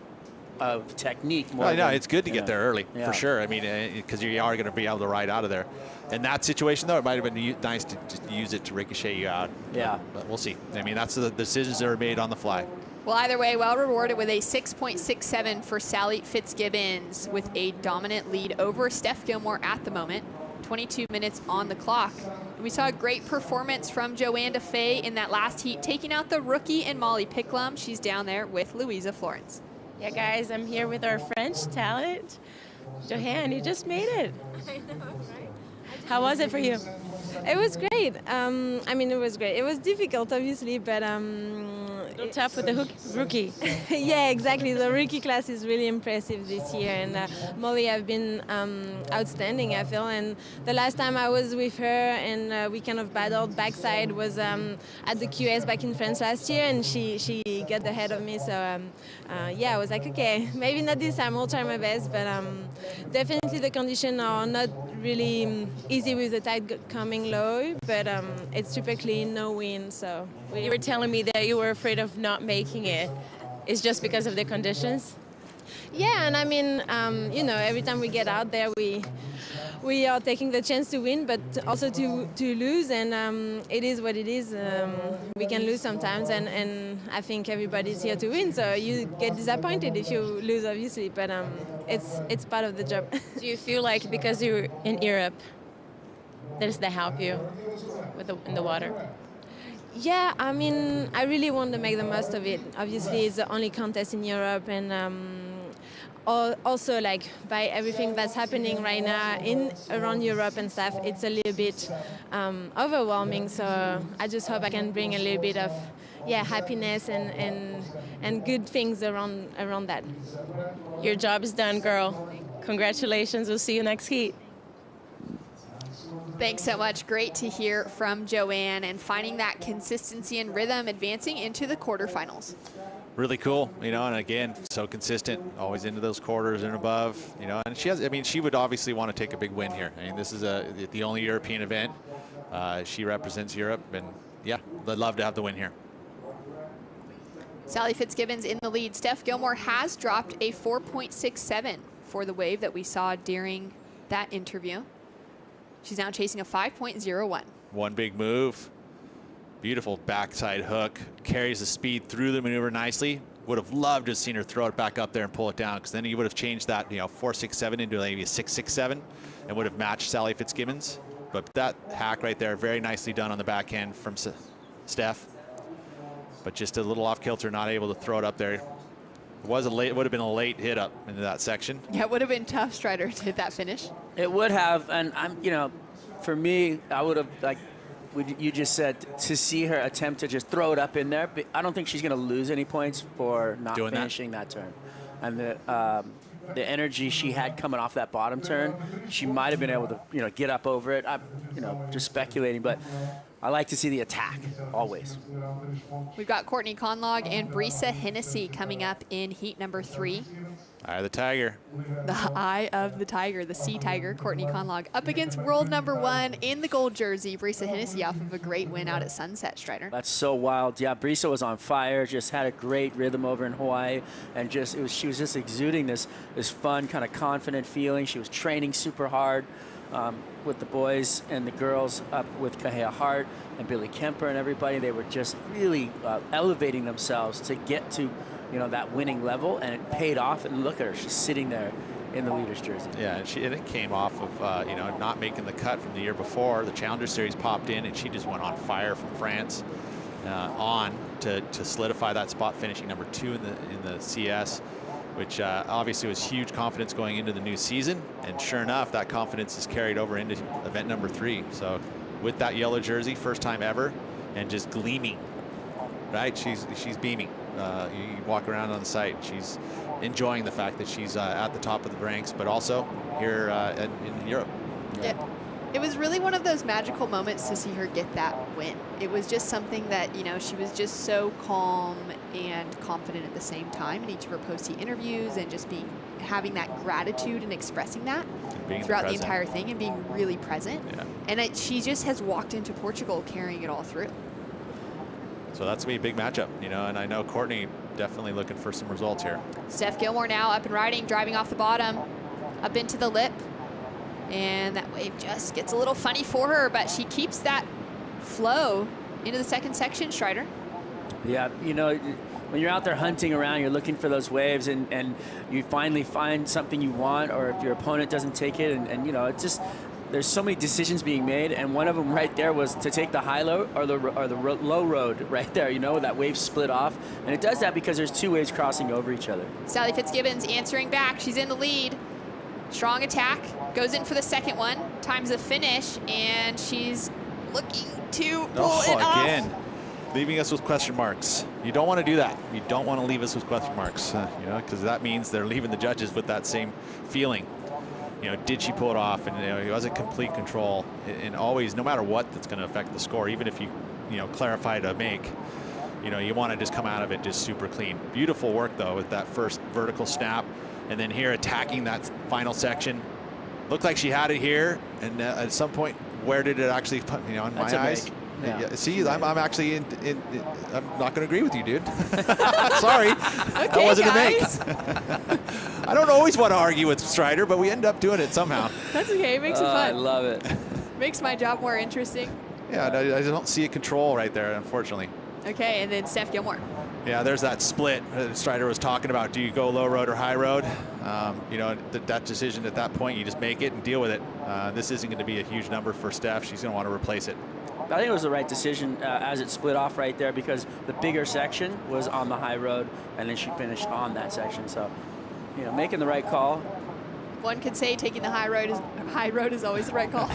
S6: of technique. More
S2: no,
S6: than,
S2: it's good to get there early,
S6: Yeah.
S2: for sure. I mean, because you are going to be able to ride out of there. In that situation, though, it might have been nice to just use it to ricochet you out.
S6: Yeah.
S2: But we'll see. I mean, that's the decisions that are made on the fly.
S1: Well, either way, well rewarded with a 6.67 for Sally Fitzgibbons with a dominant lead over Steph Gilmore at the moment. 22 minutes on the clock. And we saw a great performance from Joanne DeFay in that last heat, taking out the rookie and Molly Picklum. She's down there with Louisa Florence.
S3: Yeah, guys, I'm here with our French talent. Johanne, you just made it.
S7: I know, right?
S3: How was it for you?
S7: It was great. I mean, it was great. It was difficult, obviously, but
S3: A little tough with the rookie.
S7: yeah, exactly. The rookie class is really impressive this year, and Molly have been outstanding, I feel. And the last time I was with her and we kind of battled backside was at the QS back in France last year, and she got the head of me. So yeah, I was like, okay, maybe not this time. I'll try my best, but definitely the conditions are not really easy with the tide coming low, but it's super clean, no wind, so.
S3: You were telling me that you were afraid of not making it. It's just because of the conditions?
S7: Yeah, and I mean, you know, every time we get out there, we are taking the chance to win, but also to lose, and it is what it is. We can lose sometimes, and I think everybody's here to win, so you get disappointed if you lose, obviously, but it's part of the job.
S3: Do you feel like because you're in Europe, does that help you with in the water?
S7: Yeah, I mean, I really want to make the most of it. Obviously, it's the only contest in Europe, and also, like, by everything that's happening right now around Europe and stuff, it's a little bit overwhelming. So I just hope I can bring a little bit of, happiness and good things around that.
S3: Your job is done, girl. Congratulations. We'll see you next heat.
S1: Thanks so much. Great to hear from Joanne and finding that consistency and rhythm, advancing into the quarterfinals.
S2: Really cool, you know, and again, so consistent, always into those quarters and above, you know, and she would obviously want to take a big win here. I mean, this is the only European event. She represents Europe, and yeah, they'd love to have the win here.
S1: Sally Fitzgibbons in the lead. Steph Gilmore has dropped a 4.67 for the wave that we saw during that interview. She's now chasing a 5.01.
S2: One big move. Beautiful backside hook. Carries the speed through the maneuver nicely. Would have loved to have seen her throw it back up there and pull it down, because then you would have changed that, 4.67 into maybe a 6.67 and would have matched Sally Fitzgibbons. But that hack right there, very nicely done on the backhand from Steph. But just a little off kilter, not able to throw it up there. It would have been a late hit up into that section.
S1: Yeah, it would have been tough, Strider, to hit that finish.
S6: It would have, and for me, I would have, like you just said, to see her attempt to just throw it up in there. But I don't think she's going to lose any points for not finishing that turn. And the energy she had coming off that bottom turn, she might have been able to, get up over it. I'm, just speculating, but I like to see the attack always.
S1: We've got Courtney Conlog and Brisa Hennessy coming up in heat number 3.
S2: Eye of the Tiger.
S1: The Eye of the Tiger, the Sea Tiger, Courtney Conlog, up against world number 1 in the gold jersey, Brisa Hennessy, off of a great win out at Sunset, Strider.
S6: That's so wild. Yeah, Brisa was on fire, just had a great rhythm over in Hawaii, and she was just exuding this fun, kind of confident feeling. She was training super hard with the boys and the girls up with Kahea Hart and Billy Kemper and everybody. They were just really elevating themselves to get to that winning level, and it paid off. And look at her, she's sitting there in the leader's jersey.
S2: Yeah, and it came off of not making the cut from the year before. The Challenger Series popped in, and she just went on fire from France to solidify that spot, finishing number 2 in the CS, which obviously was huge confidence going into the new season. And sure enough, that confidence is carried over into event number 3. So with that yellow jersey, first time ever, and just gleaming, right? She's beaming. You walk around on the site, she's enjoying the fact that she's at the top of the ranks, but also here in Europe.
S1: Yeah. It was really one of those magical moments to see her get that win. It was just something that, you know, she was just so calm and confident at the same time in each of her post-heat interviews, and just having that gratitude and expressing that throughout the entire thing, and being really present.
S2: Yeah.
S1: And she just has walked into Portugal carrying it all through.
S2: So that's going to be a big matchup, you know, and I know Courtney definitely looking for some results here.
S1: Steph Gilmore now up and riding, driving off the bottom, up into the lip. And that wave just gets a little funny for her, but she keeps that flow into the second section, Strider.
S6: Yeah, you know, when you're out there hunting around, you're looking for those waves, and you finally find something you want, or if your opponent doesn't take it, and you know, it's just, there's so many decisions being made, and one of them right there was to take the high low or the low road right there, you know, that wave split off, and it does that because there's two waves crossing over each other.
S1: Sally Fitzgibbons answering back. She's in the lead. Strong attack, goes in for the second one, times a finish, and she's looking to pull it off.
S2: Again, leaving us with question marks. You don't want to do that. You don't want to leave us with question marks, you know, because that means they're leaving the judges with that same feeling. You know, did she pull it off? And you know, it wasn't complete control. And always, no matter what, that's going to affect the score. Even if you know, clarify to make, you know, you want to just come out of it just super clean. Beautiful work though with that first vertical snap. And then here attacking that final section. Looked like she had it here, and at some point, where did it actually put, you know, in my eyes? Yeah. See, I'm actually I'm not going to agree with you, dude. Sorry,
S1: Okay,
S2: that wasn't
S1: guys.
S2: a make. I don't always want to argue with Strider, but we end up doing it somehow.
S1: That's okay, it makes it fun.
S6: I love it.
S1: Makes my job more interesting.
S2: Yeah, I don't see a control right there, unfortunately.
S1: Okay, and then Steph Gilmore.
S2: Yeah, there's that split that Strider was talking about. Do you go low road or high road? You know, that decision at that point, you just make it and deal with it. This isn't going to be a huge number for Steph. She's going to want to replace it.
S6: I think it was the right decision as it split off right there, because the bigger section was on the high road, and then she finished on that section. So, you know, making the right call.
S1: One could say taking the high road is always the right call.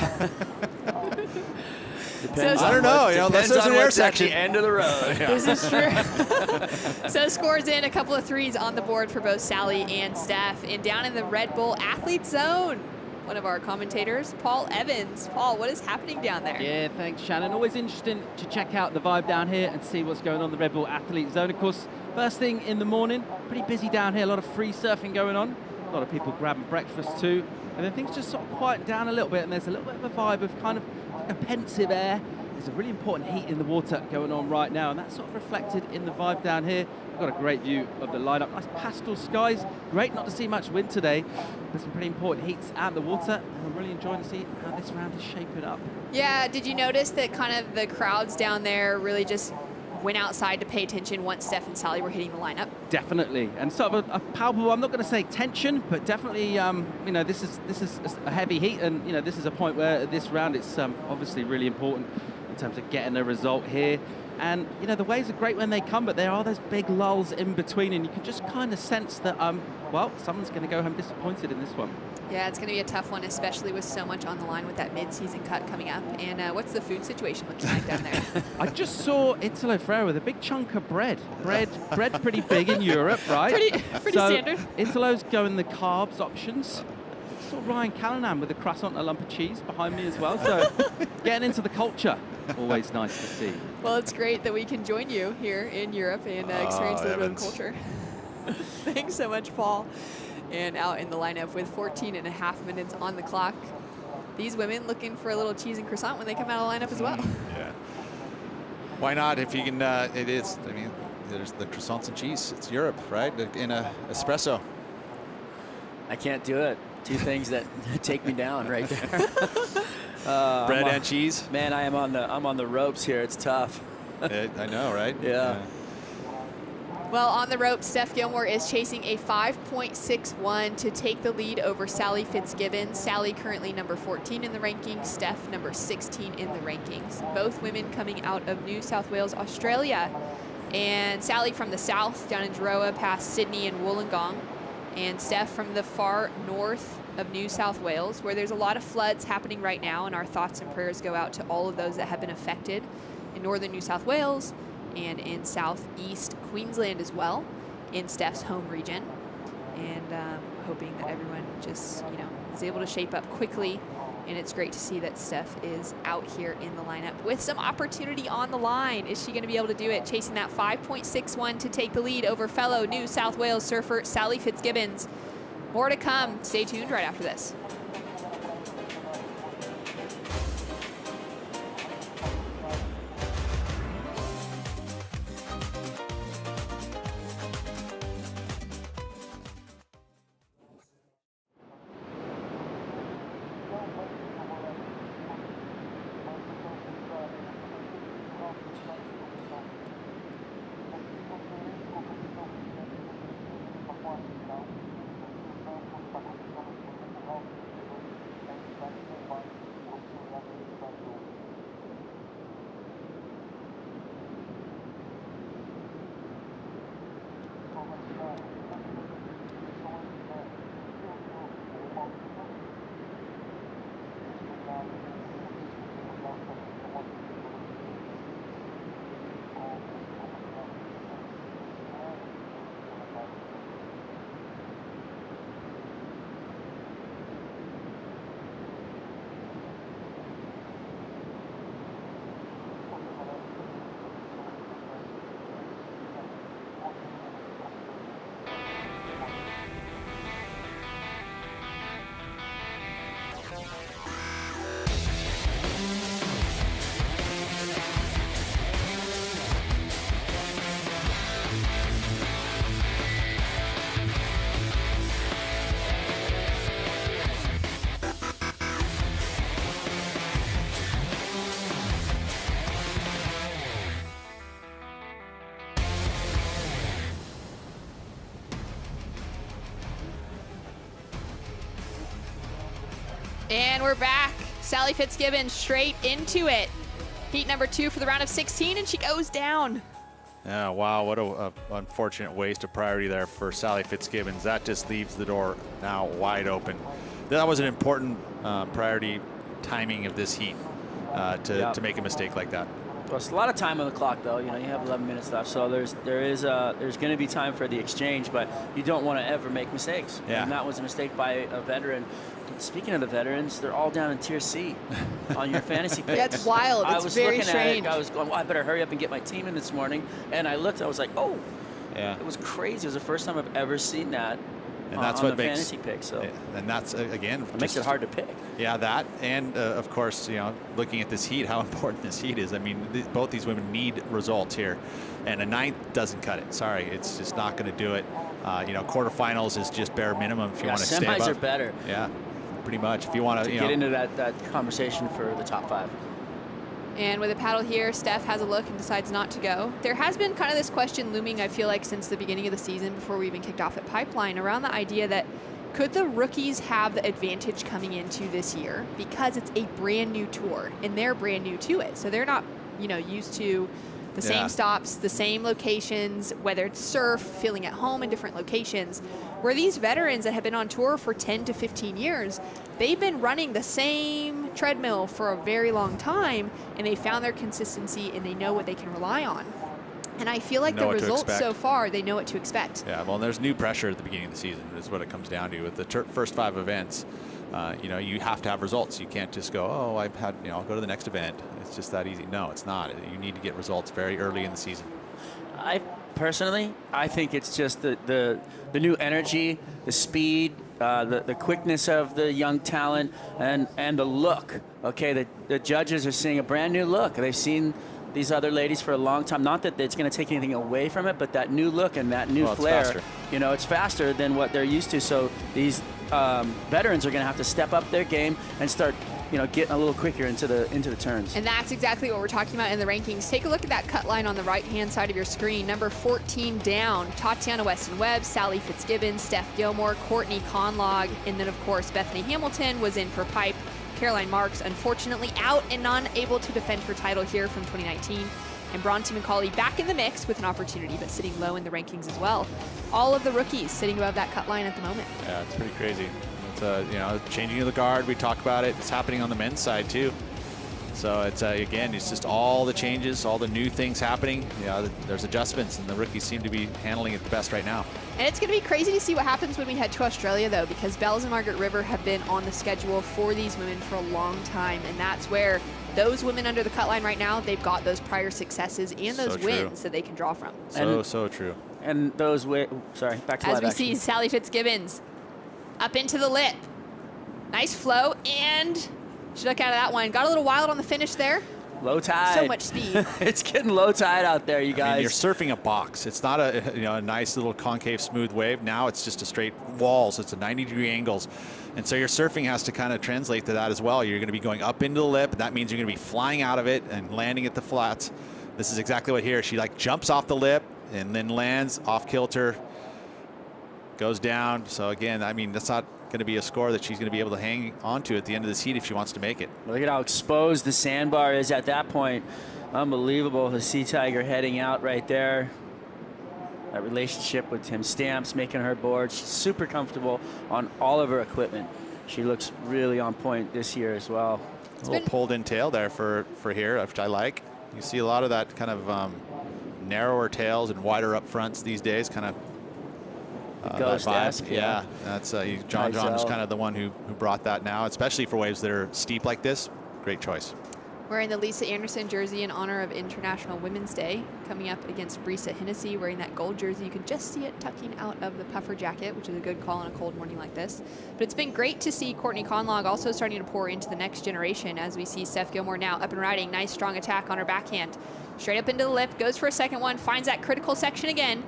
S6: Depends
S1: So-
S6: on
S2: I don't know, you know,
S6: depends
S2: there's
S6: on
S2: an
S6: what's at
S2: intersection.
S6: the end of the road.
S1: This is true. So scores in, a couple of threes on the board for both Sally and Steph. And down in the Red Bull Athlete Zone, one of our commentators, Paul Evans. Paul, what is happening down there?
S8: Yeah, thanks, Shannon. Always interesting to check out the vibe down here and see what's going on in the Red Bull Athlete Zone. Of course, first thing in the morning, pretty busy down here, a lot of free surfing going on. A lot of people grabbing breakfast too. And then things just sort of quiet down a little bit, and there's a little bit of a vibe of kind of a pensive air. There's a really important heat in the water going on right now, and that's sort of reflected in the vibe down here. We've got a great view of the lineup. Nice pastel skies. Great not to see much wind today. There's some pretty important heats out in the water, and I'm really enjoying to see how this round is shaping up.
S1: Yeah, did you notice that kind of the crowds down there really just went outside to pay attention once Steph and Sally were hitting the lineup?
S8: Definitely, and sort of a palpable, I'm not going to say tension, but definitely, you know, this is a heavy heat, and you know, this is a point where this round it's obviously really important in terms of getting a result here. And you know, the waves are great when they come, but there are those big lulls in between, and you can just kind of sense that, well, someone's going to go home disappointed in this one.
S1: Yeah, it's going to be a tough one, especially with so much on the line with that mid-season cut coming up. And what's the food situation looking like down there?
S8: I just saw Italo Ferreira with a big chunk of bread. Bread pretty big in Europe, right?
S1: Pretty
S8: so
S1: standard.
S8: Italo's going the carbs options. I saw Ryan Callanan with a croissant and a lump of cheese behind me as well. So getting into the culture, always nice to see.
S1: Well, it's great that we can join you here in Europe and experience a little bit of culture. Thanks so much, Paul. And out in the lineup with 14.5 minutes on the clock. These women looking for a little cheese and croissant when they come out of the lineup as well.
S2: Yeah. Why not? If you can, it is. I mean, there's the croissants and cheese. It's Europe, right? In a espresso.
S6: I can't do it. Two things that take me down right there.
S2: Bread and cheese.
S6: Man, I'm on the ropes here. It's tough.
S2: I know, right?
S6: Yeah.
S1: Well, on the rope, Steph Gilmore is chasing a 5.61 to take the lead over Sally Fitzgibbons. Sally currently number 14 in the rankings, Steph number 16 in the rankings. Both women coming out of New South Wales, Australia. And Sally from the south, down in Jeroa, past Sydney and Wollongong. And Steph from the far north of New South Wales, where there's a lot of floods happening right now, and our thoughts and prayers go out to all of those that have been affected in northern New South Wales and in southeast Queensland as well, in Steph's home region. And hoping that everyone just, you know, is able to shape up quickly And it's great to see that Steph is out here in the lineup with some opportunity on the line. Is she going to be able to do it? Chasing that 5.61 to take the lead over fellow New South Wales surfer Sally Fitzgibbons. More to come. Stay tuned right after this. And we're back. Sally Fitzgibbons straight into it. Heat number 2 for the round of 16, and she goes down.
S2: Yeah, wow, what a unfortunate waste of priority there for Sally Fitzgibbons. That just leaves the door now wide open. That was an important priority timing of this heat to make a mistake like that.
S6: Well, it's a lot of time on the clock, though. You know, you have 11 minutes left, so there's going to be time for the exchange, but you don't want to ever make mistakes.
S2: Yeah.
S6: And that was a mistake by a veteran. Speaking of the veterans, they're all down in Tier C on your fantasy picks.
S1: Yeah, it's wild. It's
S6: I was
S1: very
S6: looking
S1: strange.
S6: at it, I was going, well, I better hurry up and get my team in this morning. And I looked, I was like, oh,
S2: yeah,
S6: it was crazy. It was the first time I've ever seen that.
S2: And that's
S6: on
S2: what
S6: the
S2: makes
S6: fantasy pick. So,
S2: and that's again,
S6: it makes it hard to pick.
S2: Yeah, that, and of course, you know, looking at this heat, how important this heat is. I mean, both these women need results here, and a 9th doesn't cut it. Sorry, it's just not going to do it. You know, quarterfinals is just bare minimum if you want to stay above.
S6: Semis are better.
S2: Yeah, pretty much. If you want to
S6: get into that conversation for the top 5.
S1: And with a paddle here, Steph has a look and decides not to go. There has been kind of this question looming, I feel like, since the beginning of the season, before we even kicked off at Pipeline, around the idea that could the rookies have the advantage coming into this year because it's a brand new tour and they're brand new to it. So they're not, you know, used to the same stops, the same locations, whether it's surf, feeling at home in different locations. Where these veterans that have been on tour for 10 to 15 years, they've been running the same treadmill for a very long time, and they found their consistency and they know what they can rely on. And I feel like the results so far, they know what to expect.
S2: Yeah, well, there's new pressure at the beginning of the season is what it comes down to. With the first 5 events, you know, you have to have results. You can't just go, oh, I've had, you know, I'll go to the next event. It's just that easy. No, it's not. You need to get results very early in the season.
S6: Personally, I think it's just the new energy, the speed, the quickness of the young talent, and the look. Okay, the judges are seeing a brand new look. They've seen these other ladies for a long time. Not that it's going to take anything away from it, but that new look and that new flair. You know, it's faster than what they're used to. So these veterans are going to have to step up their game and start, you know, getting a little quicker into the turns.
S1: And that's exactly what we're talking about in the rankings. Take a look at that cut line on the right-hand side of your screen. Number 14 down, Tatiana Weston-Webb, Sally Fitzgibbons, Steph Gilmore, Courtney Conlog, and then, of course, Bethany Hamilton was in for Pipe. Caroline Marks, unfortunately, out and unable to defend her title here from 2019. And Bronte McCauley back in the mix with an opportunity, but sitting low in the rankings as well. All of the rookies sitting above that cut line at the moment.
S2: Yeah, it's pretty crazy. It's you know, changing of the guard. We talked about it. It's happening on the men's side too. So it's again, it's just all the changes, all the new things happening. Yeah, there's adjustments, and the rookies seem to be handling it the best right now.
S1: And it's going to be crazy to see what happens when we head to Australia, though, because Bells and Margaret River have been on the schedule for these women for a long time, and that's where those women under the cut line right now, they've got those prior successes and those wins that they can draw from.
S2: So true.
S6: And those sorry, back to
S1: as
S6: live
S1: we
S6: action.
S1: see Sally Fitzgibbons up into the lip. Nice flow, and she look out of that one. Got a little wild on the finish there.
S6: Low tide.
S1: So much speed.
S6: It's getting low tide out there, you guys.
S2: I mean, you're surfing a box. It's not a nice little concave smooth wave. Now it's just a straight wall, so it's a 90-degree angles. And so your surfing has to kind of translate to that as well. You're going to be going up into the lip. That means you're going to be flying out of it and landing at the flats. This is exactly what here. She like jumps off the lip and then lands off kilter, goes down. So again, I mean, that's not going to be a score that she's going to be able to hang on to at the end of this heat if she wants to make it.
S6: Look at how exposed the sandbar is at that point. Unbelievable. The Sea Tiger heading out right there. That relationship with Tim Stamps making her board. She's super comfortable on all of her equipment. She looks really on point this year as well.
S2: A little pulled in tail there for here, which I like. You see a lot of that kind of narrower tails and wider up fronts these days, kind of
S6: Ghost-esque,
S2: yeah. That's John is kind of the one who brought that now, especially for waves that are steep like this. Great choice.
S1: Wearing the Lisa Anderson jersey in honor of International Women's Day, coming up against Brisa Hennessy wearing that gold jersey. You can just see it tucking out of the puffer jacket, which is a good call on a cold morning like this. But it's been great to see Courtney Conlog also starting to pour into the next generation as we see Steph Gilmore now up and riding. Nice strong attack on her backhand. Straight up into the lip, goes for a second one, finds that critical section again.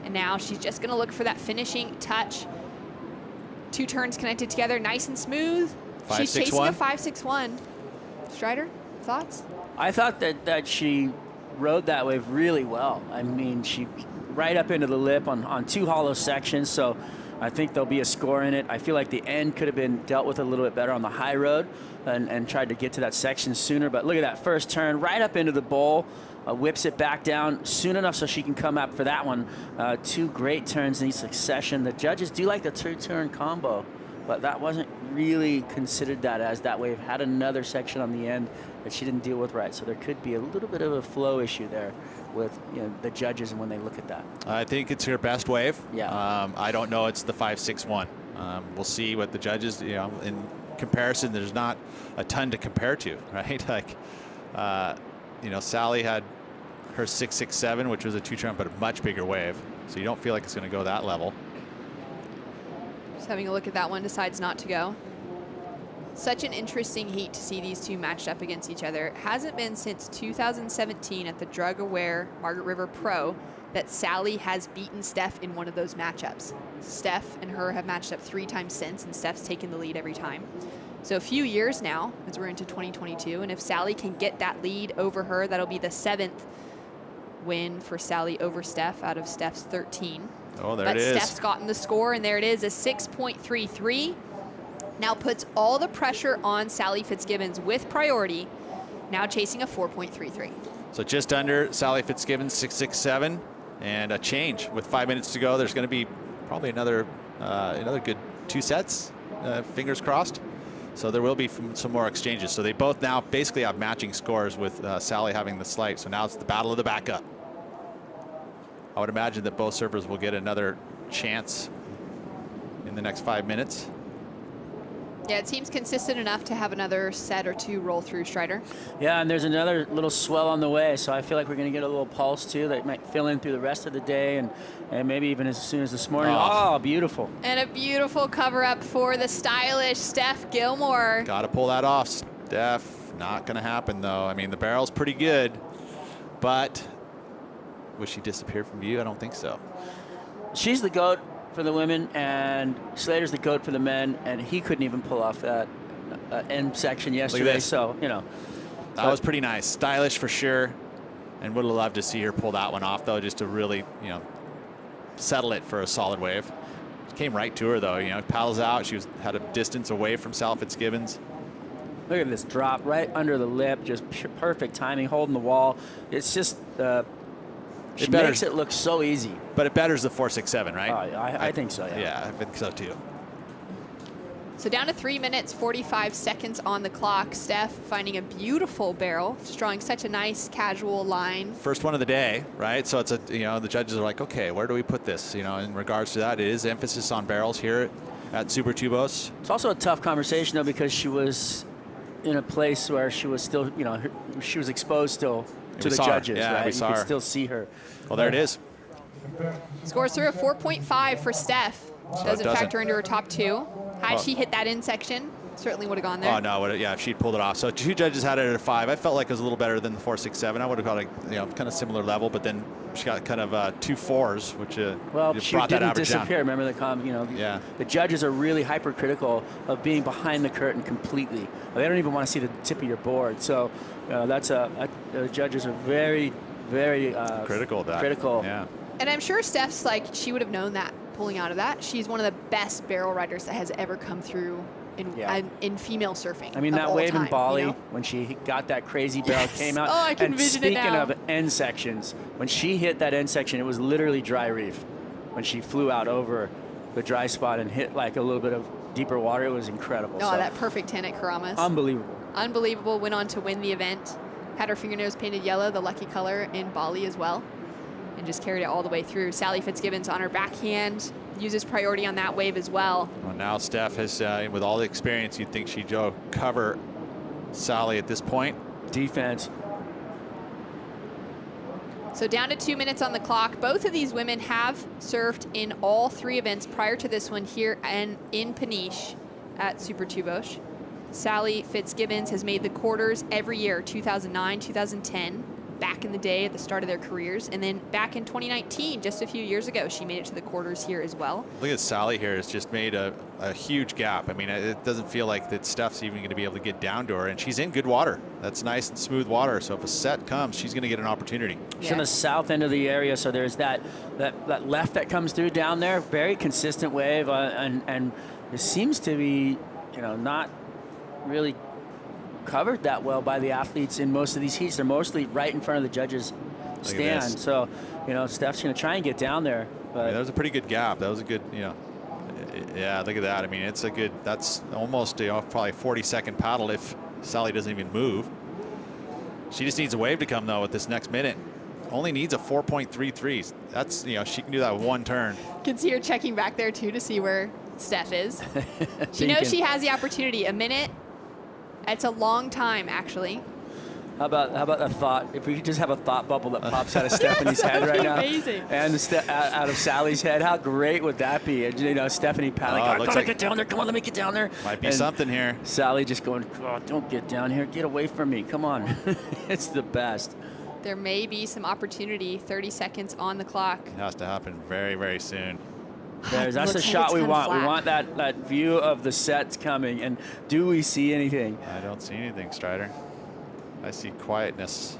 S1: And now she's just going to look for that finishing touch. Two turns connected together, nice and smooth. She's chasing a 5.61. Strider, thoughts?
S6: I thought that she rode that wave really well. I mean, she right up into the lip on two hollow sections, so I think there'll be a score in it. I feel like the end could have been dealt with a little bit better on the high road and tried to get to that section sooner. But look at that first turn, right up into the bowl. Whips it back down soon enough so she can come up for that one. Two great turns in succession. The judges do like the two-turn combo, but that wasn't really considered that, as that wave had another section on the end that she didn't deal with right. So there could be a little bit of a flow issue there with the judges and when they look at that.
S2: I think it's her best wave.
S6: Yeah.
S2: I don't know it's the 5.61. We'll see what the judges, in comparison, there's not a ton to compare to, right? Like, Sally had her 6.67, which was a two-turn, but a much bigger wave. So you don't feel like it's going to go that level.
S1: Just having a look at that one, decides not to go. Such an interesting heat to see these two matched up against each other. It hasn't been since 2017 at the Drug Aware Margaret River Pro that Sally has beaten Steph in one of those matchups. Steph and her have matched up 3 times since, and Steph's taken the lead every time. So a few years now, as we're into 2022, and if Sally can get that lead over her, that'll be the 7th win for Sally over Steph out of Steph's 13.
S2: Oh, there it is.
S1: But Steph's gotten the score, and there it is, a 6.33. Now puts all the pressure on Sally Fitzgibbons with priority, now chasing a 4.33.
S2: So just under Sally Fitzgibbons, 6.67, and a change with 5 minutes to go. There's going to be probably another good 2 sets, fingers crossed. So there will be some more exchanges. So they both now basically have matching scores with Sally having the slight. So now it's the battle of the backup. I would imagine that both surfers will get another chance in the next 5 minutes.
S1: Yeah, it seems consistent enough to have another set or 2 roll through, Strider.
S6: Yeah, and there's another little swell on the way, so I feel like we're going to get a little pulse too that might fill in through the rest of the day and maybe even as soon as this morning. Oh, beautiful.
S1: And a beautiful cover up for the stylish Steph Gilmore.
S2: Got to pull that off, Steph. Not going to happen though. I mean, the barrel's pretty good, but would she disappear from view? I don't think so.
S6: She's the GOAT for the women, and Slater's the GOAT for the men, and he couldn't even pull off that end section yesterday. So,
S2: that was pretty nice. Stylish for sure, and would have loved to see her pull that one off, though, just to really, settle it for a solid wave. It came right to her, though. Paddles out. She had a distance away from Sal Fitzgibbons.
S6: Look at this drop right under the lip, just perfect timing, holding the wall. It's just she makes it look so easy.
S2: But it betters the 4.67, right?
S6: I think so, yeah.
S2: Yeah, I think so too.
S1: So down to 3 minutes, 45 seconds on the clock. Steph finding a beautiful barrel, just drawing such a nice casual line.
S2: First one of the day, right? So it's a, the judges are like, okay, where do we put this? In regards to that, it is emphasis on barrels here at Super Tubos.
S6: It's also a tough conversation though, because she was in a place where she was still, she was exposed still to the judges,
S2: yeah,
S6: right?
S2: we saw
S6: you could
S2: her.
S6: still see her.
S2: Well, there it is.
S1: Scores through a 4.5 for Steph. Doesn't factor into her top 2. Had she hit that in section, certainly would have gone there.
S2: Oh no, yeah, if she'd pulled it off. So 2 judges had it at a 5. I felt like it was a little better than the 4.67. I would have got a kind of similar level, but then she got kind of 2 4s, which
S6: She
S2: brought that
S6: didn't
S2: average
S6: disappear.
S2: down.
S6: Remember the judges are really hypercritical of being behind the curtain completely. They don't even want to see the tip of your board. So the judges are very, very
S2: critical of that.
S6: Critical.
S2: Yeah.
S1: And I'm sure Steph's like, she would have known that pulling out of that. She's one of the best barrel riders that has ever come through in female surfing.
S6: I mean, that wave in Bali, when she got that crazy barrel, came out.
S1: Oh, I can envision it now.
S6: Speaking of end sections, when she hit that end section, it was literally dry reef. When she flew out over the dry spot and hit like a little bit of deeper water, it was incredible.
S1: Oh, that perfect 10 at Karamas.
S6: Unbelievable.
S1: Unbelievable. Went on to win the event. Had her fingernails painted yellow, the lucky color, in Bali as well. And just carried it all the way through. Sally Fitzgibbons on her backhand, uses priority on that wave as well.
S2: Well, now Steph has, with all the experience, you'd think she'd go cover Sally at this point.
S6: Defense.
S1: So down to 2 minutes on the clock. Both of these women have surfed in all 3 events prior to this one here and in Peniche at Super Tubos. Sally Fitzgibbons has made the quarters every year, 2009, 2010. Back in the day at the start of their careers, and then back in 2019, just a few years ago, she made it to the quarters here as well.
S2: Look at Sally here. It's just made a huge gap. I mean, it doesn't feel like that Steph's even going to be able to get down to her, and she's in good water. That's nice and smooth water, so if a set comes, she's going to get an opportunity.
S6: She's on the south end of the area, so there's that left that comes through down there. Very consistent wave, and it seems to be, not really covered that well by the athletes in most of these heats. They're mostly right in front of the judges' stand. So, Steph's going to try and get down there. But
S2: that was a pretty good gap. That was a good, yeah, look at that. I mean, it's a good, that's almost, probably 40-second paddle if Sally doesn't even move. She just needs a wave to come, though, with this next minute. Only needs a 4.33. That's, she can do that with 1 turn.
S1: You can see her checking back there, too, to see where Steph is. She knows she has the opportunity. A minute. It's a long time, actually.
S6: How about a thought? If we could just have a thought bubble that pops out of Stephanie's head right now, and out of Sally's head, how great would that be? And, Stephanie paddling, get down there. Come on, let me get down there.
S2: Might be something here.
S6: Sally just going, oh, don't get down here. Get away from me. Come on. It's the best.
S1: There may be some opportunity. 30 seconds on the clock.
S2: It has to happen very, very soon.
S6: That's the shot we want. We want that view of the sets coming. And do we see anything?
S2: I don't see anything, Strider. I see quietness.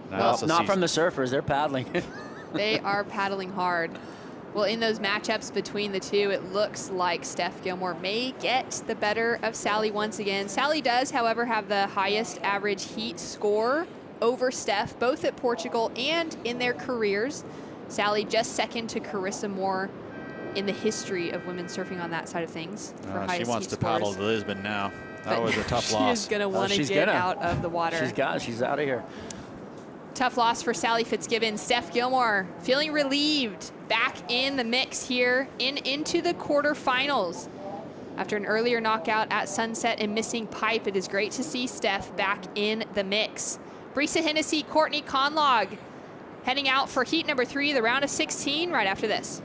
S6: Well, not from the surfers. They're paddling.
S1: They are paddling hard. Well, in those matchups between the two, it looks like Steph Gilmore may get the better of Sally once again. Sally does, however, have the highest average heat score over Steph, both at Portugal and in their careers. Sally just second to Carissa Moore in the history of women surfing on that side of things.
S2: She wants to paddle to Lisbon now. That was a tough loss.
S1: She's going to want to get out of the water.
S6: She's out of here.
S1: Tough loss for Sally Fitzgibbons. Steph Gilmore feeling relieved, back in the mix here into the quarterfinals. After an earlier knockout at Sunset and missing pipe, it is great to see Steph back in the mix. Brisa Hennessy, Courtney Conlog heading out for heat number 3, the round of 16, right after this.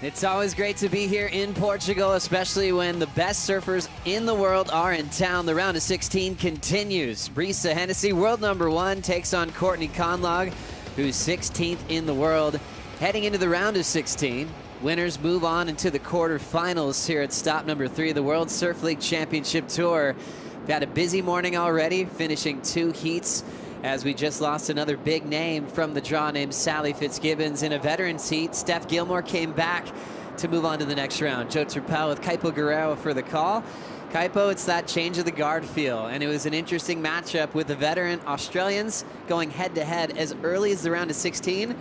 S5: It's always great to be here in Portugal, especially when the best surfers in the world are in town. The round of 16 continues. Brisa Hennessy, world number 1, takes on Courtney Conlog, who's 16th in the world. Heading into the round of 16, winners move on into the quarterfinals here at stop number 3 of the World Surf League Championship Tour. We've had a busy morning already, finishing 2 heats, as we just lost another big name from the draw named Sally Fitzgibbons in a veterans heat. Steph Gilmore came back to move on to the next round. Joe Turpel with Kaipo Guerrero for the call. Kaipo, it's that change of the guard feel, and it was an interesting matchup with the veteran Australians going head-to-head as early as the round of 16.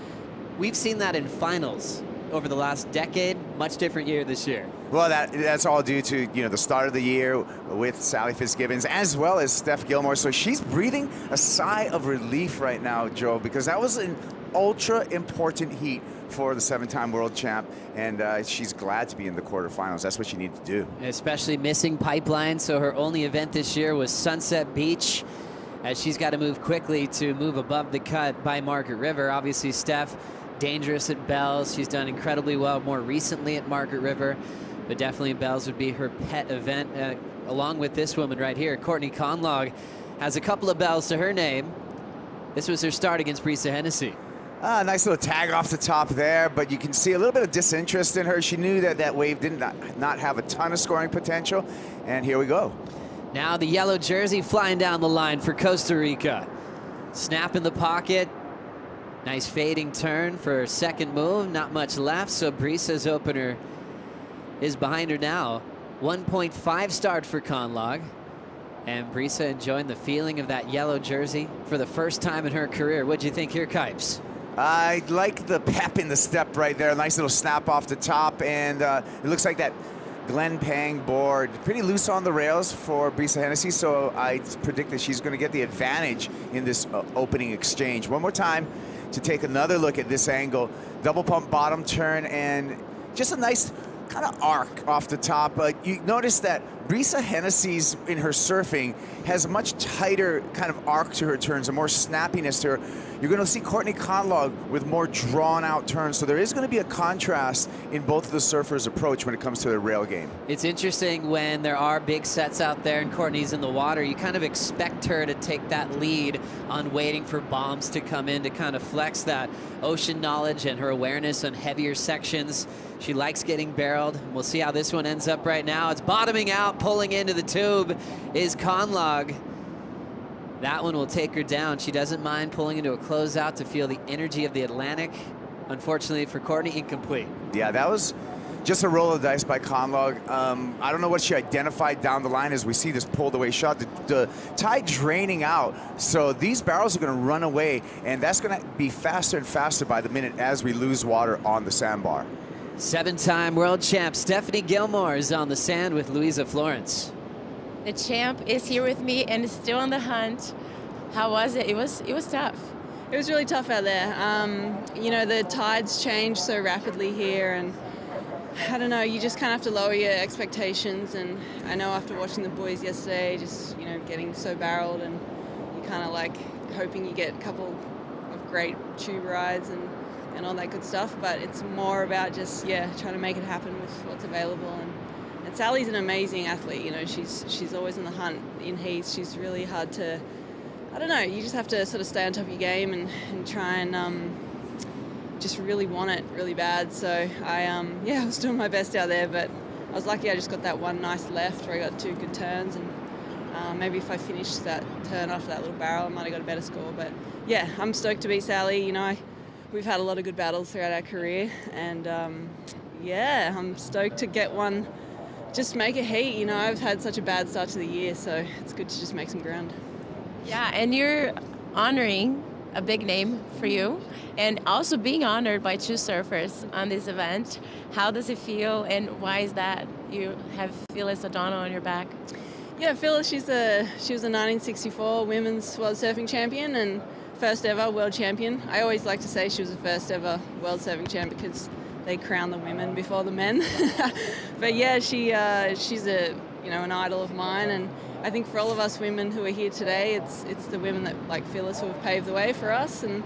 S5: We've seen that in finals over the last decade. Much different year this year.
S9: Well, that's all due to, you know, the start of the year with Sally Fitzgibbons as well as Steph Gilmore. So she's breathing a sigh of relief right now, Joe, because that was an ultra important heat for the 7-time world champ, and she's glad to be in the quarterfinals. That's what she needed to do.
S5: Especially missing Pipeline, so her only event this year was Sunset Beach, as she's got to move quickly to move above the cut by Margaret River. Obviously, Steph, dangerous at Bells. She's done incredibly well more recently at Margaret River, but definitely Bells would be her pet event, along with this woman right here. Courtney Conlog has a couple of bells to her name. This was her start against Brisa Hennessy.
S9: Nice little tag off the top there, but you can see a little bit of disinterest in her. She knew that that wave did not have a ton of scoring potential, and here we go.
S5: Now the yellow jersey flying down the line for Costa Rica. Snap in the pocket. Nice fading turn for her second move. Not much left, so Brisa's opener is behind her now. 1.5 start for Conlog. And Brisa enjoying the feeling of that yellow jersey for the first time in her career. What'd you think here, Kipes?
S9: I like the pep in the step right there. Nice little snap off the top, and it looks like that Glen Pang board pretty loose on the rails for Brisa Hennessy, so I predict that she's going to get the advantage in this opening exchange. One more time to take another look at this angle. Double pump bottom turn, and just a nice kind of arc off the top. You notice that Brisa Hennessy's in her surfing has a much tighter kind of arc to her turns, and more snappiness to her. You're going to see Courtney Conlog with more drawn out turns, so there is going to be a contrast in both of the surfers' approach when it comes to their rail game.
S5: It's interesting when there are big sets out there and Courtney's in the water, you kind of expect her to take that lead on waiting for bombs to come in to kind of flex that ocean knowledge and her awareness on heavier sections. She likes getting barreled. We'll see how this one ends up right now. It's bottoming out, pulling into the tube is Conlog. That one will take her down. She doesn't mind pulling into a closeout to feel the energy of the Atlantic. Unfortunately for Courtney, incomplete.
S9: Yeah, that was just a roll of the dice by Conlog. I don't know what she identified down the line as we see this pulled away shot. The tide draining out, so these barrels are going to run away, and that's going to be faster and faster by the minute as we lose water on the sandbar.
S5: 7-time world champ Stephanie Gilmore is on the sand with Louisa Florence.
S3: The champ is here with me and is still on the hunt. How was it? It was tough.
S10: It was really tough out there. You know, the tides change so rapidly here, and I don't know, you just kind of have to lower your expectations. And I know after watching the boys yesterday, just, you know, getting so barreled, and you kind of like hoping you get a couple of great tube rides and all that good stuff, but it's more about just, yeah, trying to make it happen with what's available. And Sally's an amazing athlete, you know, she's always in the hunt in heats. She's really hard to, I don't know, you just have to sort of stay on top of your game and try and just really want it really bad. So I was doing my best out there, but I was lucky I just got that one nice left where I got 2 good turns, and maybe if I finished that turn after that little barrel, I might have got a better score. But yeah, I'm stoked to beat Sally. You know, we've had a lot of good battles throughout our career, and yeah, I'm stoked to get one, just make a heat. You know, I've had such a bad start to the year, so it's good to just make some ground.
S3: Yeah, and you're honoring a big name for you, and also being honored by 2 surfers on this event. How does it feel, and why is that? You have Phyllis O'Donnell on your back.
S10: Yeah, Phyllis, she was a 1964 women's world surfing champion and first ever world champion. I always like to say she was the first ever world surfing champion because they crown the women before the men. But yeah, she's an idol of mine, and I think for all of us women who are here today, it's the women that like Phyllis who have paved the way for us, and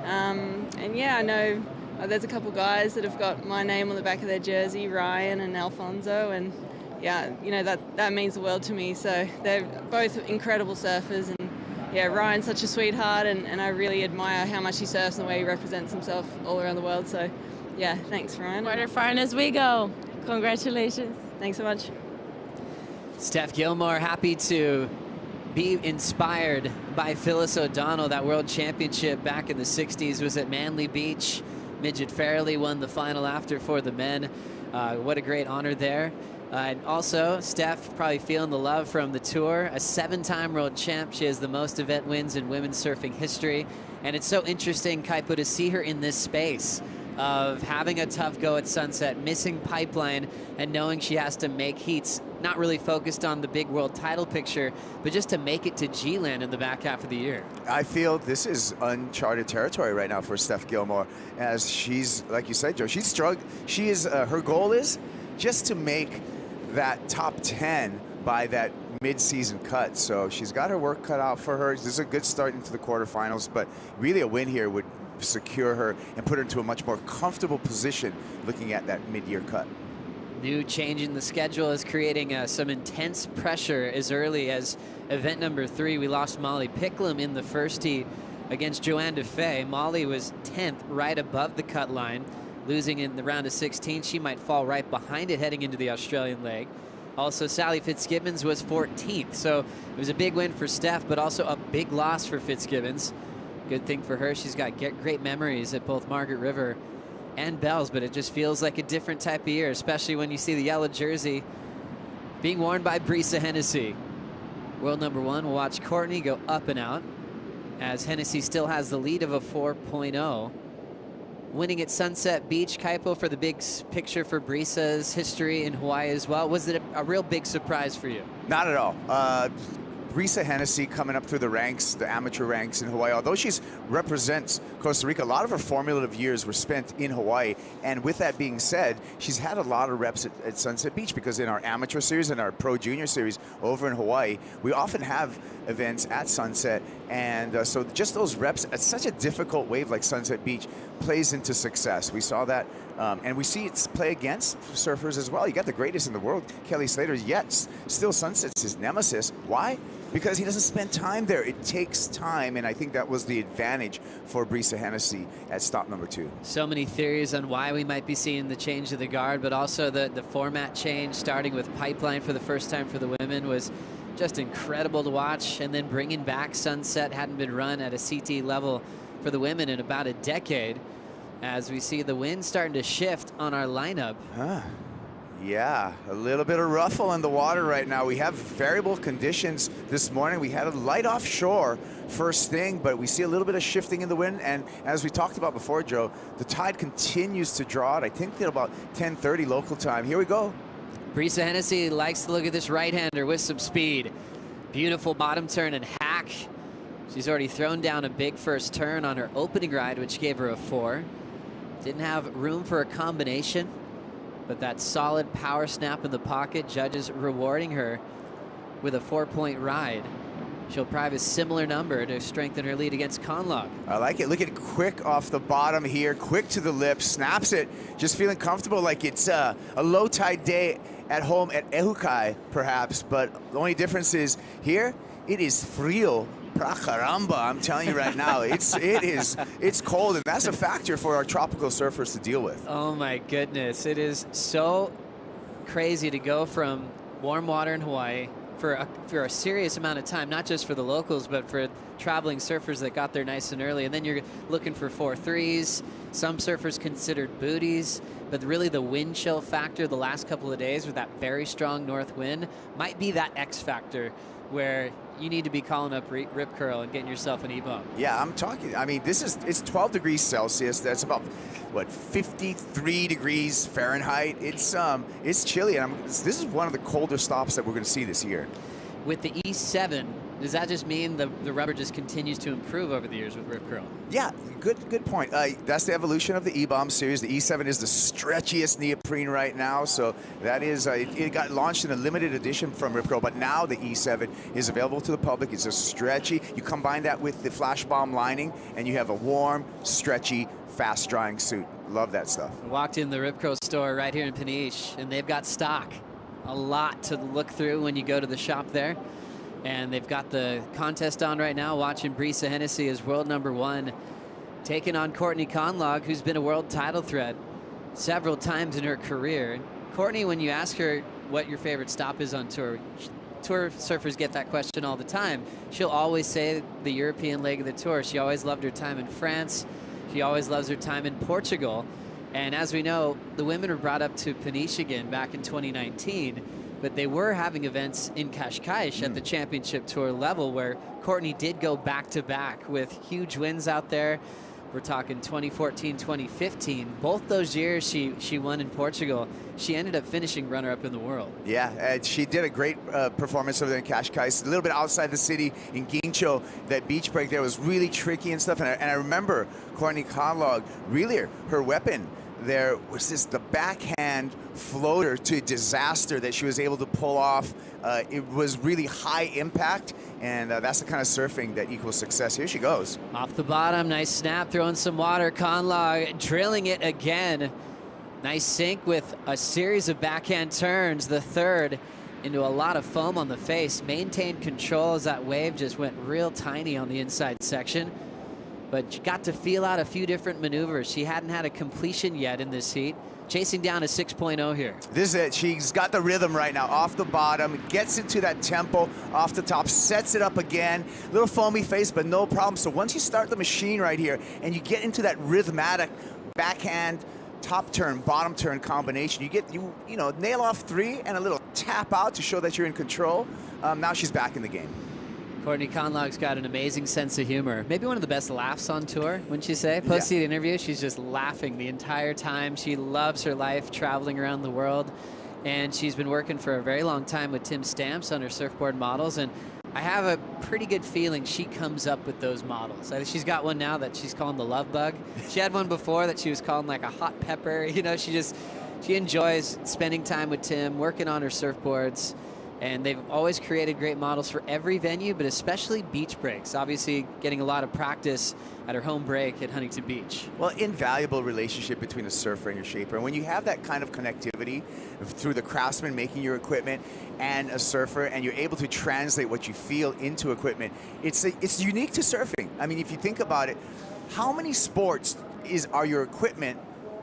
S10: yeah, I know there's a couple guys that have got my name on the back of their jersey, Ryan and Alfonso, and yeah, you know, that means the world to me. So they're both incredible surfers, and yeah, Ryan's such a sweetheart, and I really admire how much he surfs and the way he represents himself all around the world. So yeah, thanks, Ryan.
S3: Quarter far as we go. Congratulations.
S10: Thanks so much.
S5: Steph Gilmore happy to be inspired by Phyllis O'Donnell. That world championship back in the 60s was at Manly Beach. Midget Fairley won the final after for the men. What a great honor there. And also, Steph probably feeling the love from the tour. A 7-time world champ. She has the most event wins in women's surfing history. And it's so interesting, Kaipo, to see her in this space of having a tough go at Sunset, missing Pipeline, and knowing she has to make heats, not really focused on the big world title picture, but just to make it to G-Land in the back half of the year.
S9: I feel this is uncharted territory right now for Steph Gilmore, as she's, like you said, Joe, she's struggling. She is, her goal is just to make that top 10 by that mid-season cut. So she's got her work cut out for her. This is a good start into the quarterfinals, but really a win here would secure her and put her into a much more comfortable position looking at that mid-year cut.
S5: New change in the schedule is creating some intense pressure as early as event number 3. We lost Molly Picklum in the first heat against Joanne DeFay. Molly was 10th, right above the cut line, losing in the round of 16. She might fall right behind it heading into the Australian leg. Also, Sally Fitzgibbons was 14th, so it was a big win for Steph, but also a big loss for Fitzgibbons. Good thing for her. She's got great memories at both Margaret River and Bells, but it just feels like a different type of year, especially when you see the yellow jersey being worn by Brisa Hennessy. World number 1 will watch Courtney go up and out as Hennessy still has the lead of a 4.0. Winning at Sunset Beach, Kaipo, for the big picture for Brisa's history in Hawaii as well. Was it a real big surprise for you?
S9: Not at all. Brisa Hennessy coming up through the ranks, the amateur ranks in Hawaii. Although she represents Costa Rica, a lot of her formative years were spent in Hawaii. And with that being said, she's had a lot of reps at Sunset Beach, because in our amateur series and our pro junior series over in Hawaii, we often have events at Sunset. And so just those reps at such a difficult wave like Sunset Beach plays into success. We saw that, and we see it play against surfers as well. You got the greatest in the world, Kelly Slater, yet still Sunset's his nemesis. Why? Because he doesn't spend time there. It takes time, and I think that was the advantage for Brisa Hennessy at stop number 2.
S5: So many theories on why we might be seeing the change of the guard, but also the format change, starting with Pipeline for the first time for the women, was just incredible to watch. And then bringing back Sunset, hadn't been run at a CT level for the women in about a decade, as we see the wind starting to shift on our lineup.
S9: Yeah, a little bit of ruffle in the water right now. We have variable conditions this morning. We had a light offshore first thing, but we see a little bit of shifting in the wind. And as we talked about before, Joe, the tide continues to draw out. I think at about 10:30 local time. Here we go.
S5: Brisa Hennessy likes to look at this right-hander with some speed. Beautiful bottom turn and hack. She's already thrown down a big first turn on her opening ride, which gave her a 4. Didn't have room for a combination, but that solid power snap in the pocket, judges rewarding her with a 4-point ride. She'll probably have a similar number to strengthen her lead against Conlog.
S9: I like it. Look at it, quick off the bottom here, quick to the lip, snaps it, just feeling comfortable like it's a low tide day at home at Ehukai, perhaps, but the only difference is here, it is frio pra caramba. I'm telling you right now, it's cold, and that's a factor for our tropical surfers to deal with.
S5: Oh my goodness, it is so crazy to go from warm water in Hawaii for a serious amount of time, not just for the locals, but for traveling surfers that got there nice and early. And then you're looking for 4.3s. Some surfers considered booties, but really the wind chill factor the last couple of days with that very strong north wind might be that X factor where you need to be calling up Rip Curl and getting yourself an E-bump.
S9: Yeah, I'm talking, I mean, it's 12 degrees Celsius. That's about, what, 53 degrees Fahrenheit. It's chilly, and this is one of the colder stops that we're going to see this year.
S5: With the E7, does that just mean the rubber just continues to improve over the years with Rip Curl?
S9: Yeah, good point. That's the evolution of the E-Bomb series. The E7 is the stretchiest neoprene right now, so that is, it got launched in a limited edition from Rip Curl, but now the E7 is available to the public. It's a stretchy. You combine that with the Flash Bomb lining, and you have a warm, stretchy, fast-drying suit. Love that stuff.
S5: Walked in the Rip Curl store right here in Peniche, and they've got stock. A lot to look through when you go to the shop there. And they've got the contest on right now, watching Brisa Hennessy as world #1, taking on Courtney Conlogue, who's been a world title threat several times in her career. Courtney, when you ask her what your favorite stop is on tour, tour surfers get that question all the time. She'll always say the European leg of the tour. She always loved her time in France. She always loves her time in Portugal. And as we know, the women were brought up to Peniche again back in 2019, but they were having events in Cascais at the championship tour level, where Courtney did go back-to-back with huge wins out there. We're talking 2014, 2015. Both those years she won in Portugal. She ended up finishing runner-up in the world.
S9: Yeah, she did a great performance over there in Cascais. A little bit outside the city in Guincho. That beach break there was really tricky and stuff. And I remember Courtney Conlogue, really her weapon there was the backhand floater to disaster that she was able to pull off. It was really high impact, and that's the kind of surfing that equals success. Here she goes.
S5: Off the bottom, nice snap, throwing some water. Conlogue drilling it again. Nice sink with a series of backhand turns, the third into a lot of foam on the face. Maintained control as that wave just went real tiny on the inside section. But she got to feel out a few different maneuvers. She hadn't had a completion yet in this heat. Chasing down a 6.0 here.
S9: This is it. She's got the rhythm right now. Off the bottom, gets into that tempo off the top, sets it up again. Little foamy face, but no problem. So once you start the machine right here and you get into that rhythmatic backhand, top turn, bottom turn combination, you know, nail off 3 and a little tap out to show that you're in control. Now she's back in the game.
S5: Courtney Conlogue's got an amazing sense of humor. Maybe one of the best laughs on tour, wouldn't you say? Post the interview, she's just laughing the entire time. She loves her life traveling around the world. And she's been working for a very long time with Tim Stamps on her surfboard models. And I have a pretty good feeling she comes up with those models. I think she's got one now that she's calling the Love Bug. She had one before that she was calling like a hot pepper. You know, she enjoys spending time with Tim, working on her surfboards. And they've always created great models for every venue, but especially beach breaks. Obviously, getting a lot of practice at her home break at Huntington Beach.
S9: Well, invaluable relationship between a surfer and your shaper. And when you have that kind of connectivity through the craftsman making your equipment and a surfer, and you're able to translate what you feel into equipment, it's unique to surfing. I mean, if you think about it, how many sports are your equipment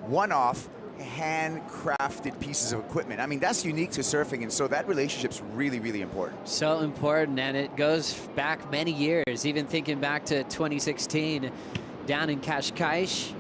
S9: one-off, handcrafted pieces of equipment? I mean, that's unique to surfing, and so that relationship's really, really important.
S5: So important, and it goes back many years, even thinking back to 2016 down in Cascais.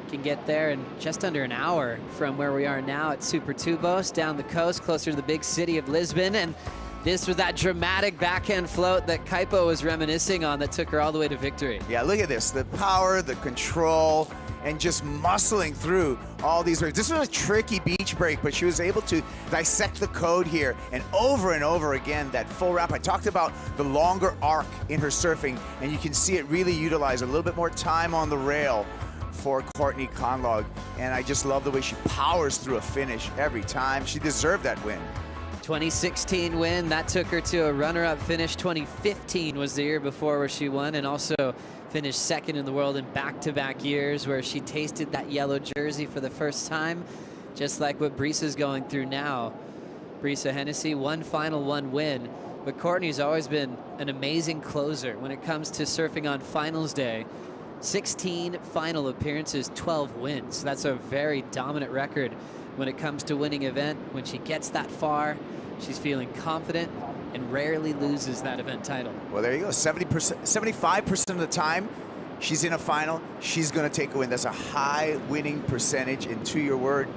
S5: Can get there in just under an hour from where we are now at Super Tubos, down the coast, closer to the big city of Lisbon. And this was that dramatic backhand float that Kaipo was reminiscing on that took her all the way to victory.
S9: Yeah, look at this, the power, the control, and just muscling through all these waves. This was a tricky beach break, but she was able to dissect the code here, and over again, that full wrap. I talked about the longer arc in her surfing, and you can see it really utilize a little bit more time on the rail for Courtney Conlogue, and I just love the way she powers through a finish every time. She deserved that win.
S5: 2016 win, that took her to a runner-up finish. 2015 was the year before where she won, and also finished second in the world in back-to-back years where she tasted that yellow jersey for the first time, just like what Brisa's going through now. Brisa Hennessy, one final, one win, but Courtney's always been an amazing closer when it comes to surfing on finals day. 16 final appearances, 12 wins. That's a very dominant record when it comes to winning event. When she gets that far, she's feeling confident and rarely loses that event title.
S9: Well, there you go. 75% of the time she's in a final, she's going to take a win. That's a high winning percentage. And to your word,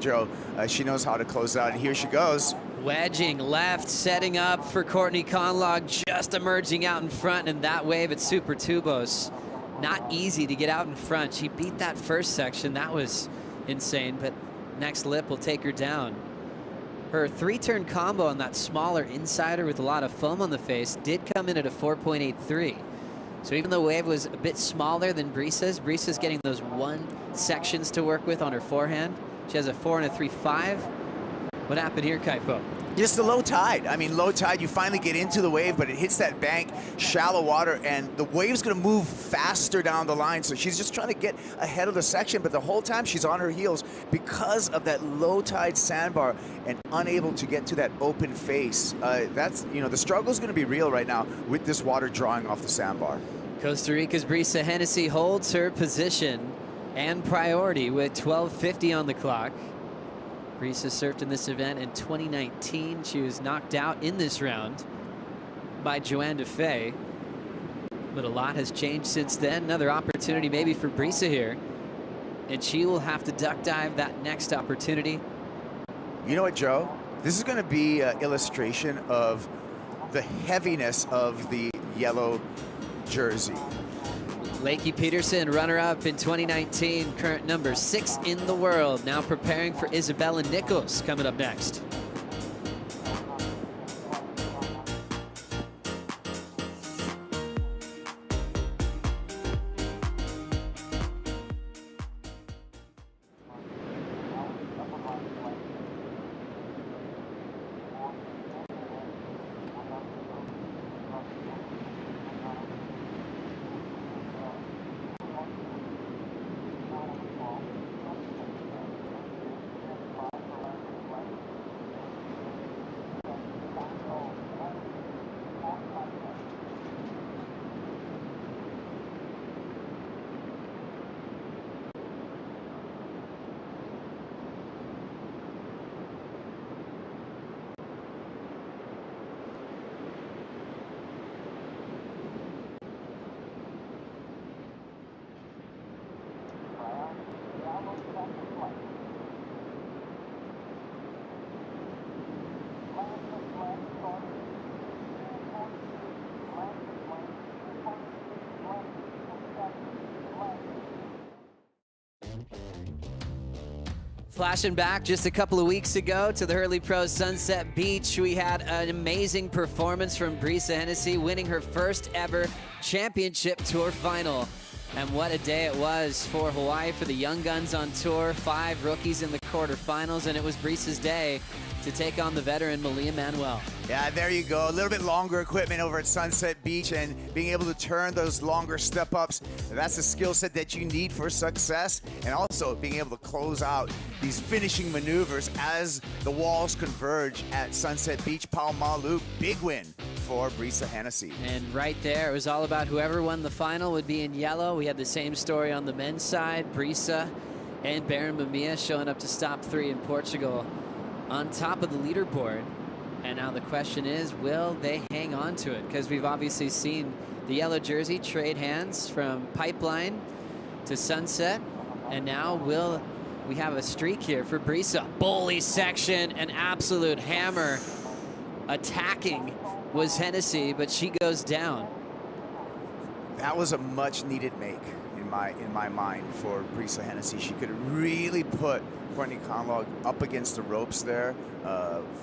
S9: Joe, she knows how to close out. And here she goes.
S5: Wedging left, setting up for Courtney Conlogue, just emerging out in front. And that wave at Super Tubos, not easy to get out in front. She beat that first section. That was insane, but next lip will take her down. Her 3-turn combo on that smaller insider with a lot of foam on the face did come in at a 4.83. So even though wave was a bit smaller than Brisa's getting those 1 sections to work with on her forehand. She has a 4 and a 3.5. What happened here, Kaipo?
S9: Just the low tide. I mean, low tide, you finally get into the wave, but it hits that bank, shallow water, and the wave's gonna move faster down the line. So she's just trying to get ahead of the section, but the whole time she's on her heels because of that low tide sandbar and unable to get to that open face. That's, you know, the struggle's gonna be real right now with this water drawing off the sandbar.
S5: Costa Rica's Brisa Hennessy holds her position and priority with 12:50 on the clock. Brisa surfed in this event in 2019. She was knocked out in this round by Joanne Defay. But a lot has changed since then. Another opportunity maybe for Brisa here. And she will have to duck dive that next opportunity.
S9: You know what, Joe? This is going to be an illustration of the heaviness of the yellow jersey.
S5: Lakey Peterson, runner-up in 2019, current number 6 in the world. Now preparing for Isabella Nichols coming up next. Flashing back just a couple of weeks ago to the Hurley Pro Sunset Beach, we had an amazing performance from Brisa Hennessy, winning her first ever championship tour final. And what a day it was for Hawaii, for the young guns on tour, 5 rookies in the quarterfinals, and it was Brisa's day to take on the veteran Malia Manuel.
S9: Yeah, there you go. A little bit longer equipment over at Sunset Beach, and being able to turn those longer step-ups, that's a skill set that you need for success, and also being able to close out these finishing maneuvers as the walls converge at Sunset Beach. Palmalu, big win for Brisa Hennessy.
S5: And right there, it was all about whoever won the final would be in yellow. We had the same story on the men's side. Brisa and Baron Mamiya showing up to stop 3 in Portugal on top of the leaderboard. And now the question is, will they hang on to it? Because we've obviously seen the yellow jersey trade hands from Pipeline to Sunset. And now will we have a streak here for Brisa? Bully section, an absolute hammer. Attacking was Hennessy, but she goes down.
S9: That was a much needed make in my mind for Brisa Hennessy. She could really put Courtney Conlog up against the ropes there,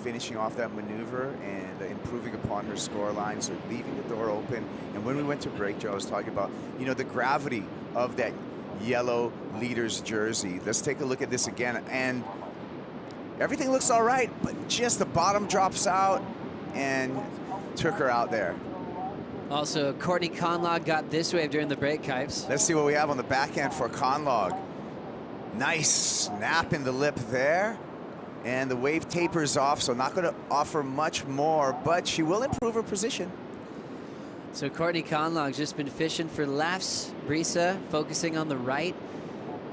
S9: finishing off that maneuver and improving upon her score line, so leaving the door open. And when we went to break, Joe, I was talking about, you know, the gravity of that yellow leader's jersey. Let's take a look at this again. And everything looks all right, but just the bottom drops out and took her out there.
S5: Also, Courtney Conlog got this wave during the break, Kipes.
S9: Let's see what we have on the backhand for Conlog. Nice snap in the lip there. And the wave tapers off, so not going to offer much more, but she will improve her position.
S5: So Courtney Conlog's just been fishing for lefts. Brisa focusing on the right.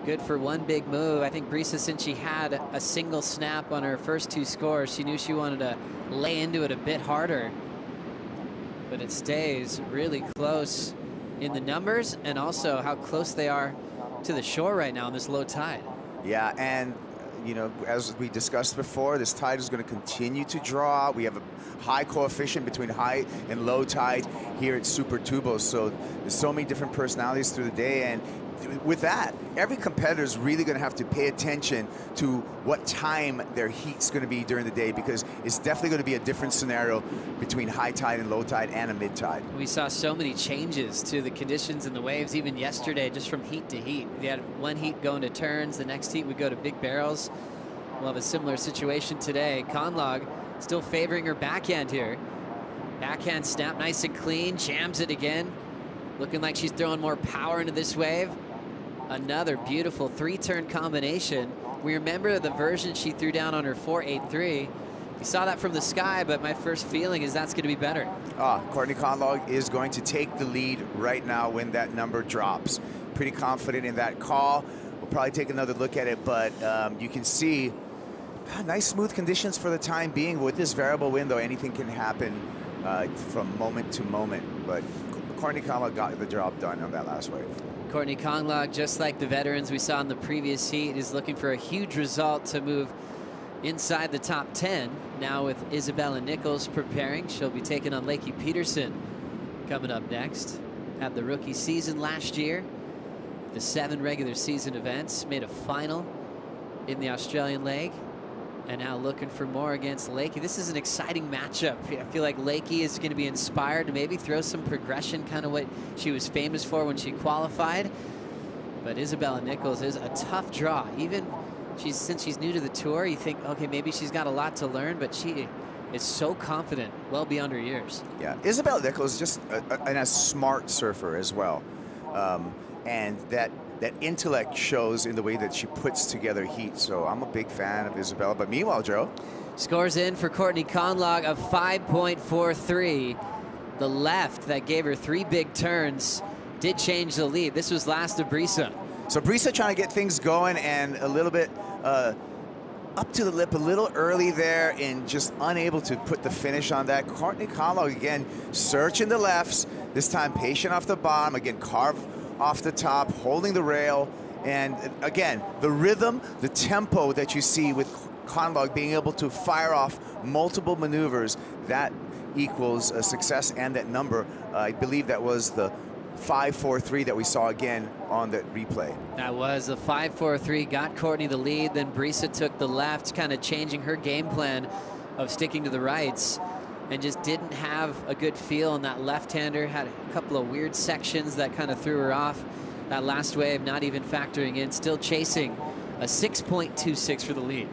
S5: Good for one big move. I think Brisa, since she had a single snap on her first 2 scores, she knew she wanted to lay into it a bit harder. But it stays really close in the numbers, and also how close they are to the shore right now on this low tide.
S9: Yeah, and you know, as we discussed before, this tide is going to continue to draw out. We have a high coefficient between high and low tide here at Super Tubos, so there's so many different personalities through the day, and with that, every competitor is really going to have to pay attention to what time their heat's going to be during the day, because it's definitely going to be a different scenario between high tide and low tide and a mid tide.
S5: We saw so many changes to the conditions and the waves even yesterday, just from heat to heat. We had one heat going to turns, the next heat would go to big barrels. We'll have a similar situation today. Conlog Still favoring her backhand here. Backhand snap, nice and clean, jams it again. Looking like she's throwing more power into this wave. Another beautiful 3-turn combination. We remember the version she threw down on her 4.83. You saw that from the sky, but my first feeling is that's going to be better.
S9: Courtney Conlogue is going to take the lead right now when that number drops. Pretty confident in that call. We'll probably take another look at it, but you can see nice smooth conditions for the time being. With this variable window, anything can happen from moment to moment, but Courtney Conlogue got the job done on that last wave.
S5: Courtney Conlogue, just like the veterans we saw in the previous heat, is looking for a huge result to move inside the top 10. Now with Isabella Nichols preparing, she'll be taking on Lakey Peterson coming up next. Had the rookie season last year, the 7 regular season events, made a final in the Australian leg, and now looking for more against Lakey. This is an exciting matchup. I feel like Lakey is going to be inspired to maybe throw some progression, kind of what she was famous for when she qualified. But Isabella Nichols is a tough draw. Even since she's new to the tour, you think, okay, maybe she's got a lot to learn, but she is so confident, well beyond her years.
S9: Yeah, Isabella Nichols is just a smart surfer as well. And that intellect shows in the way that she puts together heat. So I'm a big fan of Isabella. But meanwhile, Joe.
S5: Scores in for Courtney Conlogue of 5.43. The left that gave her 3 big turns did change the lead. This was last of Brisa.
S9: So Brisa trying to get things going and a little bit up to the lip a little early there and just unable to put the finish on that. Courtney Conlogue again searching the lefts, this time patient off the bottom, again carve off the top, holding the rail, and again the rhythm, the tempo that you see with Conlogue being able to fire off multiple maneuvers, that equals a success. And that number, I believe that was the 5.43 that we saw again on the replay.
S5: That was the 5.43, got Courtney the lead, then Brisa took the left, kind of changing her game plan of sticking to the rights, and just didn't have a good feel on that left-hander. Had a couple of weird sections that kind of threw her off. That last wave not even factoring in, still chasing a 6.26 for the lead.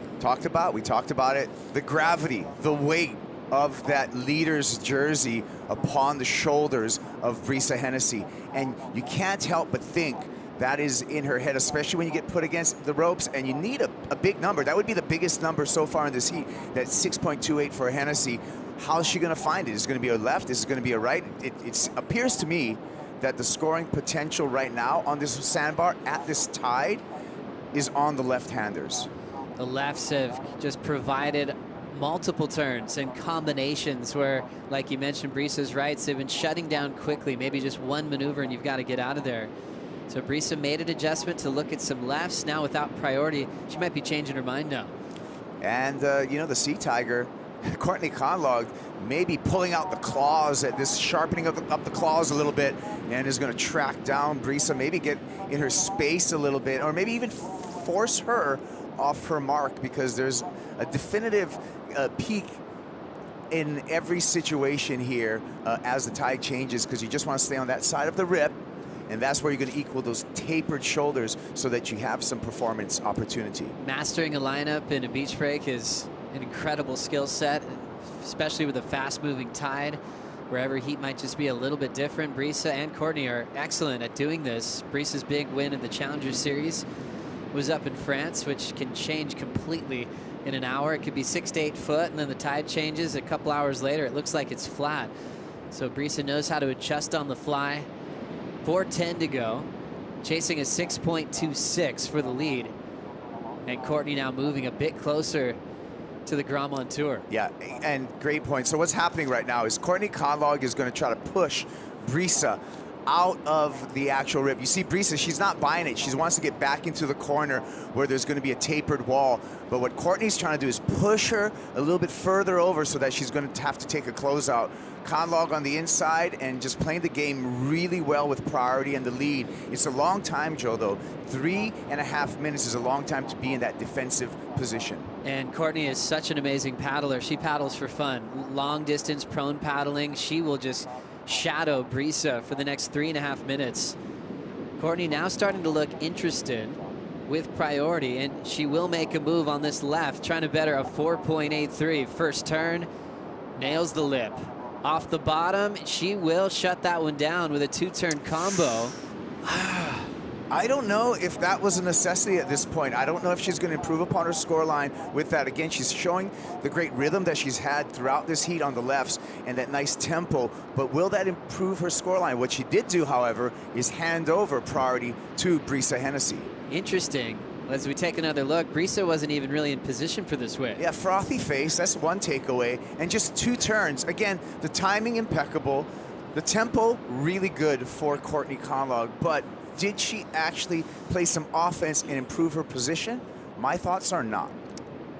S9: We talked about it, the gravity, the weight of that leader's jersey upon the shoulders of Brisa Hennessy. And you can't help but think that is in her head, especially when you get put against the ropes and you need a big number. That would be the biggest number so far in this heat, that 6.28 for Hennessy. How's she gonna find it? Is it gonna be a left? Is it gonna be a right? It appears to me that the scoring potential right now on this sandbar at this tide is on the left-handers.
S5: The lefts have just provided multiple turns and combinations where, like you mentioned, Brisa's rights, they've been shutting down quickly. Maybe just one maneuver and you've got to get out of there. So Brisa made an adjustment to look at some lefts. Now without priority, she might be changing her mind now.
S9: And, you know, the Sea Tiger, Courtney Conlogue, maybe pulling out the claws at this, sharpening up the claws a little bit, and is going to track down Brisa, maybe get in her space a little bit, or maybe even force her off her mark, because there's a definitive peak in every situation here as the tide changes, because you just want to stay on that side of the rip, and that's where you're going to equal those tapered shoulders so that you have some performance opportunity.
S5: Mastering a lineup in a beach break is an incredible skill set, especially with a fast-moving tide, wherever heat might just be a little bit different. Brisa and Courtney are excellent at doing this. Brisa's big win in the Challenger Series was up in France, which can change completely in an hour. It could be 6 to 8 foot, and then the tide changes. A couple hours later, it looks like it's flat. So Brisa knows how to adjust on the fly. 4:10 to go, chasing a 6.26 for the lead. And Courtney now moving a bit closer to the Grand Montour.
S9: Yeah, and great point. So what's happening right now is Courtney Conlogue is going to try to push Brisa out of the actual rip. You see Brisa, she's not buying it. She wants to get back into the corner where there's going to be a tapered wall. But what Courtney's trying to do is push her a little bit further over so that she's going to have to take a closeout. Conlogue on the inside and just playing the game really well with priority and the lead. It's a long time, Joe, though. 3.5 minutes is a long time to be in that defensive position.
S5: And Courtney is such an amazing paddler. She paddles for fun. Long distance prone paddling. She will just shadow Brisa for the next 3.5 minutes. Courtney now starting to look interested with priority, and she will make a move on this left, trying to better a 4.83. First turn, nails the lip. Off the bottom, she will shut that one down with a 2-turn combo.
S9: I don't know if that was a necessity at this point. I don't know if she's going to improve upon her scoreline with that. Again, she's showing the great rhythm that she's had throughout this heat on the lefts and that nice tempo, but will that improve her scoreline? What she did do, however, is hand over priority to Brisa Hennessy.
S5: Interesting. As we take another look, Brisa wasn't even really in position for this win.
S9: Yeah, frothy face, that's one takeaway. And just 2 turns. Again, the timing impeccable, the tempo really good for Courtney Conlogue, but did she actually play some offense and improve her position? My thoughts are not.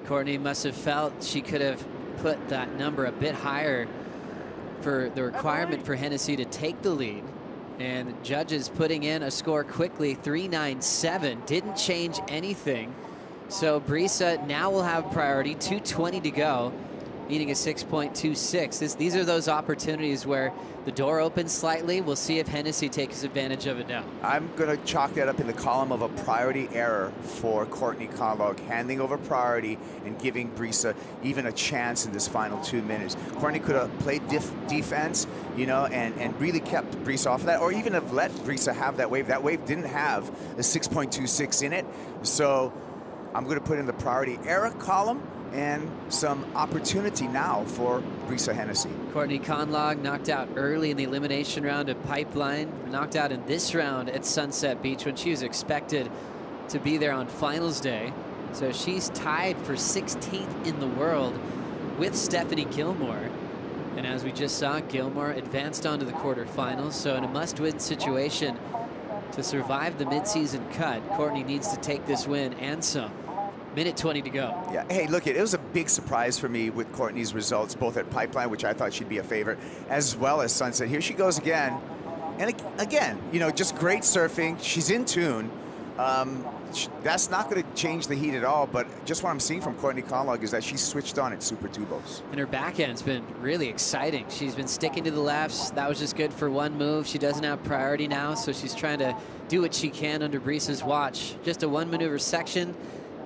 S5: Courtney must have felt she could have put that number a bit higher for the requirement for Hennessy to take the lead. And judges putting in a score quickly, 397, didn't change anything. So Brisa now will have priority, 2:20 to go, needing a 6.26. These are those opportunities where the door opens slightly. We'll see if Hennessy takes advantage of it now.
S9: I'm going to chalk that up in the column of a priority error for Courtney Conlogue, handing over priority and giving Brisa even a chance in this final 2 minutes. Courtney could have played defense, you know, and really kept Brisa off of that, or even have let Brisa have that wave. That wave didn't have a 6.26 in it. So I'm going to put in the priority error column and some opportunity now for Brisa Hennessy.
S5: Courtney Conlogue knocked out early in the elimination round at Pipeline, knocked out in this round at Sunset Beach when she was expected to be there on finals day. So she's tied for 16th in the world with Stephanie Gilmore. And as we just saw, Gilmore advanced on to the quarterfinals. So in a must-win situation to survive the midseason cut, Courtney needs to take this win and some. Minute 20 to go.
S9: Yeah, hey, look, it was a big surprise for me with Courtney's results, both at Pipeline, which I thought she'd be a favorite, as well as Sunset. Here she goes again. And again, you know, just great surfing. She's in tune. That's not going to change the heat at all, but just what I'm seeing from Courtney Conlogue is that she's switched on at Super Tubos.
S5: And her backhand's been really exciting. She's been sticking to the lefts. That was just good for one move. She doesn't have priority now, so she's trying to do what she can under Brisa's watch. Just a 1-maneuver section.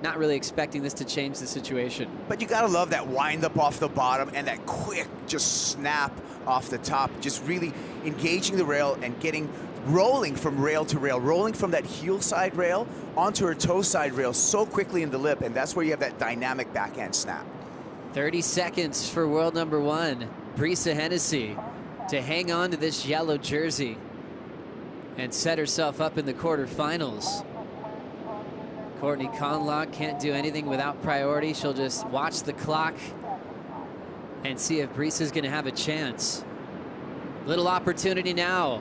S5: Not really expecting this to change the situation.
S9: But you gotta love that wind up off the bottom and that quick just snap off the top, just really engaging the rail and getting rolling from rail to rail, rolling from that heel side rail onto her toe side rail so quickly in the lip, and that's where you have that dynamic backhand snap.
S5: 30 seconds for world number 1, Brisa Hennessy, to hang on to this yellow jersey and set herself up in the quarterfinals. Courtney Conlogue can't do anything without priority. She'll just watch the clock and see if Brisa's going to have a chance. Little opportunity now.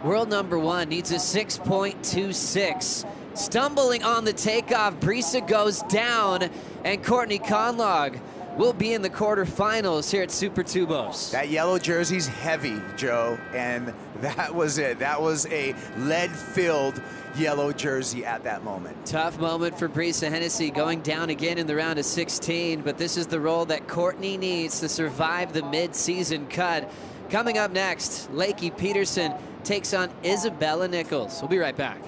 S5: World number 1 needs a 6.26. Stumbling on the takeoff, Brisa goes down, and Courtney Conlogue will be in the quarterfinals here at Super Tubos.
S9: That yellow jersey's heavy, Joe, and that was it. That was a lead-filled yellow jersey at that moment.
S5: Tough moment for Brisa Hennessy, going down again in the round of 16, but this is the role that Courtney needs to survive the mid-season cut. Coming up next, Lakey Peterson takes on Isabella Nichols. We'll be right back.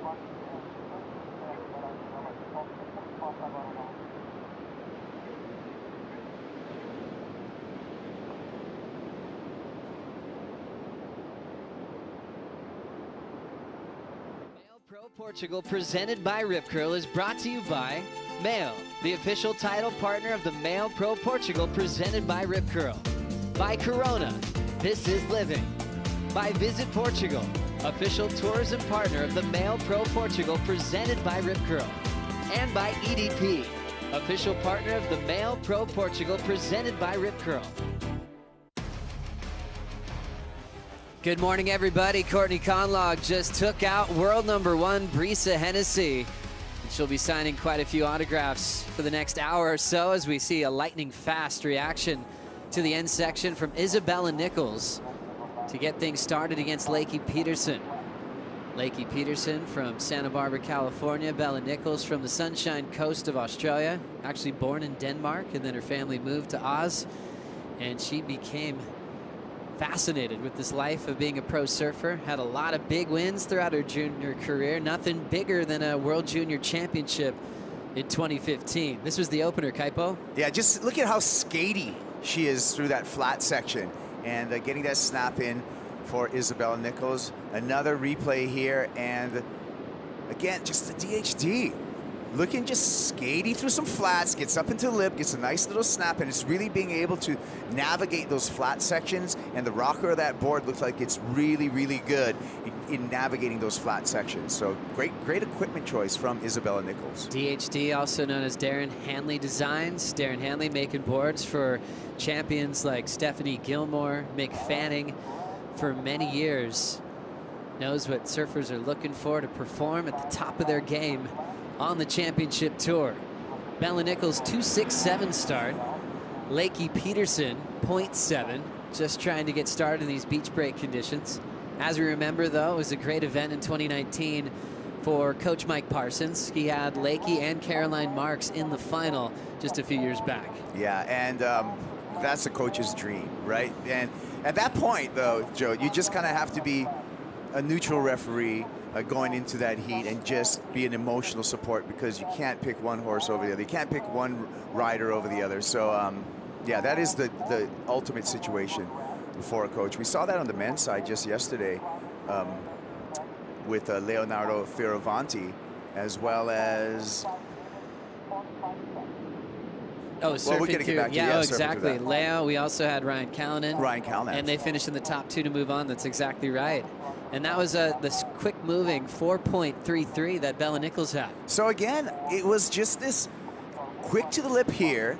S5: Pro Portugal, presented by Rip Curl, is brought to you by MEO, the official title partner of the MEO Pro Portugal, presented by Rip Curl. By Corona, this is living. By Visit Portugal, official tourism partner of the MEO Pro Portugal, presented by Rip Curl. And by EDP, official partner of the MEO Pro Portugal, presented by Rip Curl. Good morning, everybody. Courtney Conlogue just took out world number 1, Brisa Hennessy. She'll be signing quite a few autographs for the next hour or so as we see a lightning fast reaction to the end section from Isabella Nichols to get things started against Lakey Peterson. Lakey Peterson from Santa Barbara, California. Bella Nichols from the Sunshine Coast of Australia. Actually born in Denmark, and then her family moved to Oz, and she became fascinated with this life of being a pro surfer. Had a lot of big wins throughout her junior career. Nothing bigger than a World Junior Championship in 2015. This was the opener, Kaipo.
S9: Yeah, just look at how skatey she is through that flat section, and getting that snap in for Isabella Nichols. Another replay here, and again, just the DHD. Looking just skatey through some flats, gets up into the lip, gets a nice little snap, and it's really being able to navigate those flat sections, and the rocker of that board looks like it's really, really good in navigating those flat sections. So great equipment choice from Isabella Nichols.
S5: DHD, also known as Darren Hanley Designs. Darren Hanley making boards for champions like Stephanie Gilmore, Mick Fanning for many years. Knows what surfers are looking for to perform at the top of their game on the championship tour. Bella Nichols 2.67 start. Lakey Peterson 0.7, just trying to get started in these beach break conditions. As we remember, though, it was a great event in 2019 for Coach Mike Parsons. He had Lakey and Caroline Marks in the final just a few years back.
S9: Yeah, and that's a coach's dream, right? And at that point, though, Joe, you just kind of have to be a neutral referee going into that heat and just be an emotional support, because you can't pick one horse over the other. You can't pick one rider over the other. So, yeah, that is the ultimate situation for a coach. We saw that on the men's side just yesterday with Leonardo Fioravanti, as well as...
S5: Oh, surfing
S9: well, we gotta get back to
S5: yeah, exactly. Leo, we also had Ryan Callanan.
S9: Ryan Callanan.
S5: And they finished in the top 2 to move on. That's exactly right. And that was this quick moving 4.33 that Bella Nichols had.
S9: So again, it was just this quick to the lip here,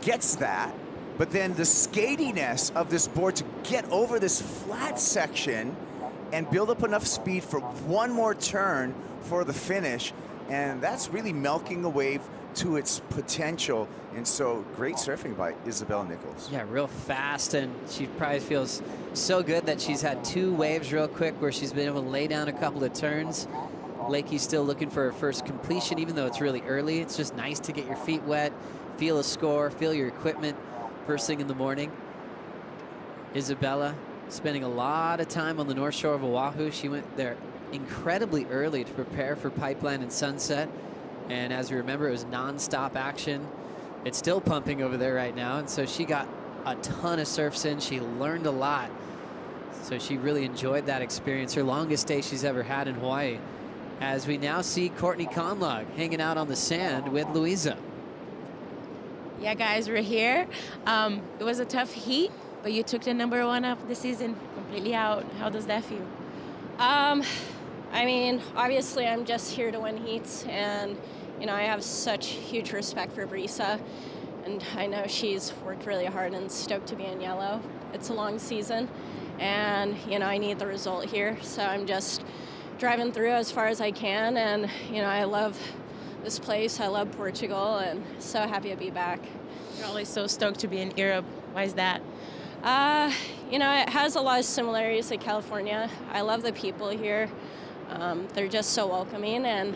S9: gets that, but then the skatiness of this board to get over this flat section and build up enough speed for one more turn for the finish. And that's really milking a wave to its potential. And so great surfing by Isabella Nichols.
S5: Yeah, real fast, and she probably feels so good that she's had 2 waves real quick where she's been able to lay down a couple of turns. Lakey's still looking for her first completion, even though it's really early. It's just nice to get your feet wet, feel a score, feel your equipment first thing in the morning. Isabella spending a lot of time on the North Shore of Oahu. She went there incredibly early to prepare for Pipeline and Sunset. And as we remember, it was non-stop action. It's still pumping over there right now. And so she got a ton of surfs in. She learned a lot. So she really enjoyed that experience. Her longest day she's ever had in Hawaii. As we now see Courtney Conlogue hanging out on the sand with Louisa.
S3: Yeah, guys, we're here. It was a tough heat, but you took the #1 of the season completely out. How does that feel?
S11: I mean, obviously I'm just here to win heats, and you know, I have such huge respect for Brisa, and I know she's worked really hard and stoked to be in yellow. It's a long season, and you know, I need the result here, so I'm just driving through as far as I can, and you know, I love this place, I love Portugal, and so happy to be back.
S3: You're always so stoked to be in Europe. Why is that?
S11: You know, it has a lot of similarities to California. I love the people here. They're just so welcoming, and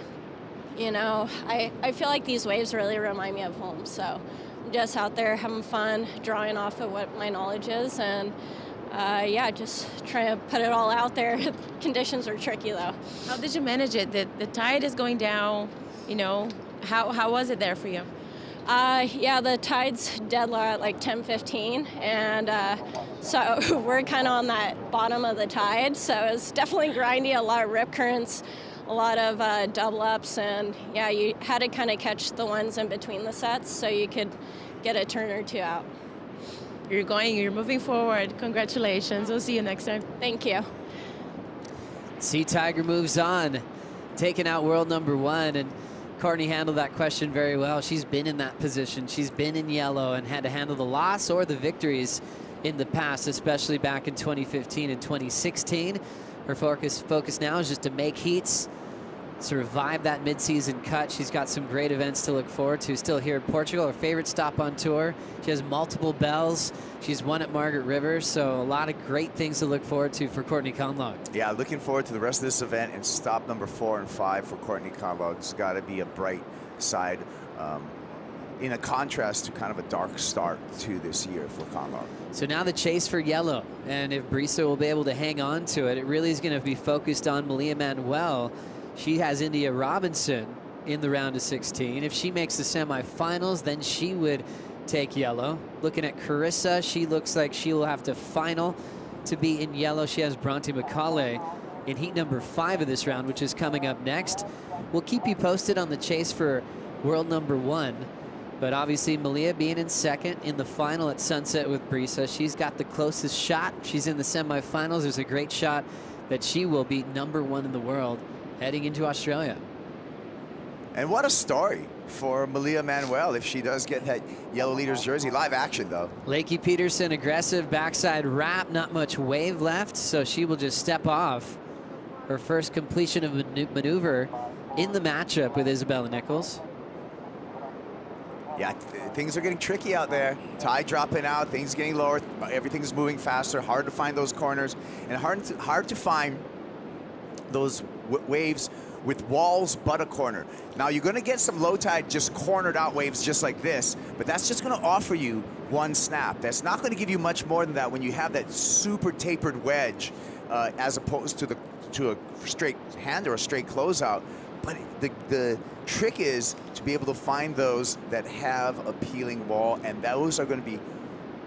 S11: you know, I feel like these waves really remind me of home. So I'm just out there having fun, drawing off of what my knowledge is, and yeah, just trying to put it all out there. Conditions are tricky though.
S3: How did you manage it? The tide is going down, you know. How was it there for you?
S11: Yeah, the tide's dead low at like 10:15, and so we're kind of on that bottom of the tide. So it's definitely grindy, a lot of rip currents, a lot of double ups, and yeah, you had to kind of catch the ones in between the sets so you could get a turn or two out.
S3: You're moving forward. Congratulations. We'll see you next time.
S11: Thank you.
S5: Sea Tiger moves on, taking out world number 1, and Courtney handled that question very well. She's been in that position. She's been in yellow and had to handle the loss or the victories in the past, especially back in 2015 and 2016. Her focus now is just to make heats, survive that midseason cut. She's got some great events to look forward to. Still here in Portugal, her favorite stop on tour. She has multiple bells. She's won at Margaret River, so a lot of great things to look forward to for Courtney Conlogue.
S9: Yeah, looking forward to the rest of this event, and stop number 4 and 5 for Courtney Conlogue. It's got to be a bright side, in a contrast to kind of a dark start to this year for Conlogue.
S5: So now the chase for yellow, and if Brisa will be able to hang on to it, it really is going to be focused on Malia Manuel. She has India Robinson in the round of 16. If she makes the semifinals, then she would take yellow. Looking at Carissa, she looks like she will have to final to be in yellow. She has Bronte McCauley in heat number 5 of this round, which is coming up next. We'll keep you posted on the chase for world number 1. But obviously, Malia being in second in the final at Sunset with Brisa, she's got the closest shot. She's in the semifinals. There's a great shot that she will be number 1 in the world heading into Australia.
S9: And what a story for Malia Manuel if she does get that yellow leader's jersey. Live action, though.
S5: Lakey Peterson, aggressive backside wrap, not much wave left, so she will just step off. Her first completion of maneuver in the matchup with Isabella Nichols.
S9: Yeah, things are getting tricky out there. Tide dropping out, things getting lower, everything's moving faster, hard to find those corners, and hard to find those waves with walls but a corner. Now you're going to get some low tide just cornered out waves just like this, but that's just going to offer you one snap. That's not going to give you much more than that when you have that super tapered wedge as opposed to a straight hand or a straight closeout. But the trick is to be able to find those that have a peeling wall, and those are going to be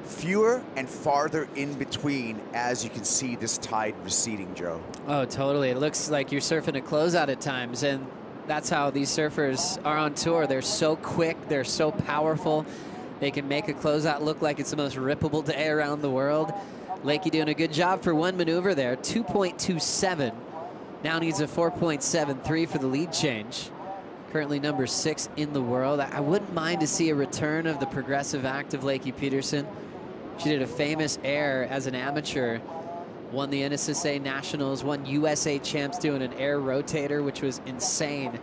S9: fewer and farther in between as you can see this tide receding, Joe.
S5: Oh, totally. It looks like you're surfing a closeout at times, and that's how these surfers are on tour. They're so quick, they're so powerful. They can make a closeout look like it's the most rippable day around the world. Lakey doing a good job for one maneuver there, 2.27. Now needs a 4.73 for the lead change. Currently number 6 in the world. I wouldn't mind to see a return of the progressive act of Lakey Peterson. She did a famous air as an amateur, won the NSSA Nationals, won USA Champs doing an air rotator, which was insane.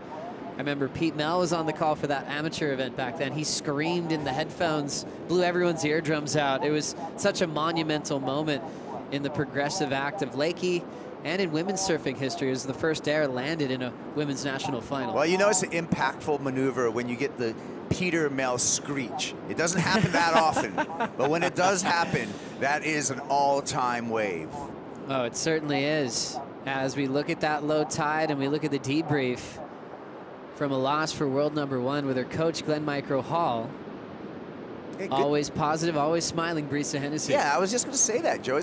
S5: I remember Pete Mel was on the call for that amateur event back then. He screamed in the headphones, blew everyone's eardrums out. It was such a monumental moment in the progressive act of Lakey and in women's surfing history. It was the first air landed in a women's national final.
S9: Well, you know it's an impactful maneuver when you get the Peter Mel screech. It doesn't happen that often, but when it does happen, that is an all-time wave.
S5: Oh, it certainly is. As we look at that low tide and we look at the debrief from a loss for world number 1 with her coach, Glenn Micro Hall.
S9: Hey,
S5: always positive, always smiling, Brisa Hennessy.
S9: Yeah, I was just going to say that, Joe.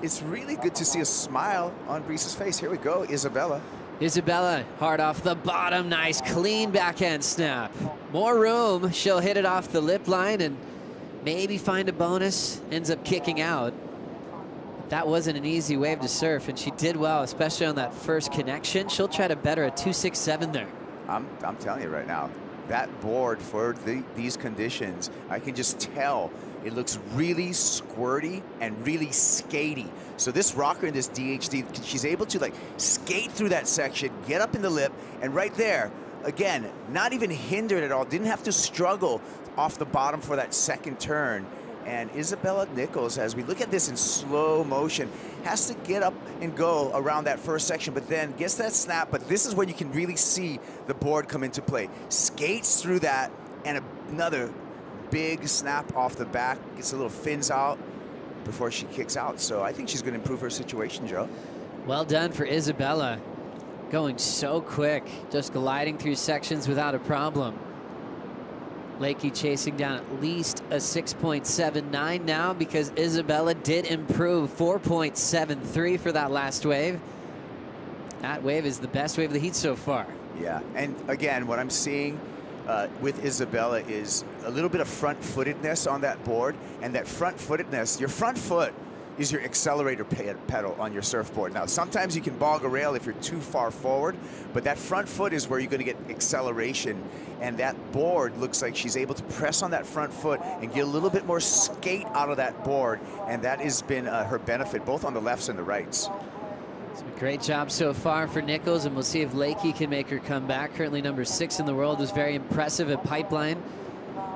S9: It's really good to see a smile on Brisa's face. Here we go, Isabella.
S5: Isabella, hard off the bottom, nice clean backhand snap. More room, she'll hit it off the lip line and maybe find a bonus, ends up kicking out. That wasn't an easy wave to surf, and she did well, especially on that first connection. She'll try to better a 2.67 there.
S9: I'm telling you right now, that board for these conditions, I can just tell it looks really squirty and really skatey. So this rocker in this DHD, she's able to like skate through that section, get up in the lip, and right there, again, not even hindered at all, didn't have to struggle off the bottom for that second turn. And Isabella Nichols, as we look at this in slow motion, has to get up and go around that first section, but then gets that snap. But this is where you can really see the board come into play. Skates through that, and another big snap off the back, gets a little fins out. before she kicks out. So I think she's going to improve her situation, Joe.
S5: Well done for Isabella. Going so quick, just gliding through sections without a problem. Lakey chasing down at least a 6.79 now because Isabella did improve 4.73 for that last wave. That wave is the best wave of the heat so far.
S9: Yeah, and again, what I'm seeing with Isabella is a little bit of front-footedness on that board, and that front-footedness, your front foot is your accelerator pedal on your surfboard. Now, sometimes you can bog a rail if you're too far forward, but that front foot is where you're going to get acceleration, and that board looks like she's able to press on that front foot and get a little bit more skate out of that board, and that has been her benefit, both on the lefts and the rights.
S5: So great job so far for Nichols, and we'll see if Lakey can make her come back. Currently number 6 in the world, was very impressive at Pipeline,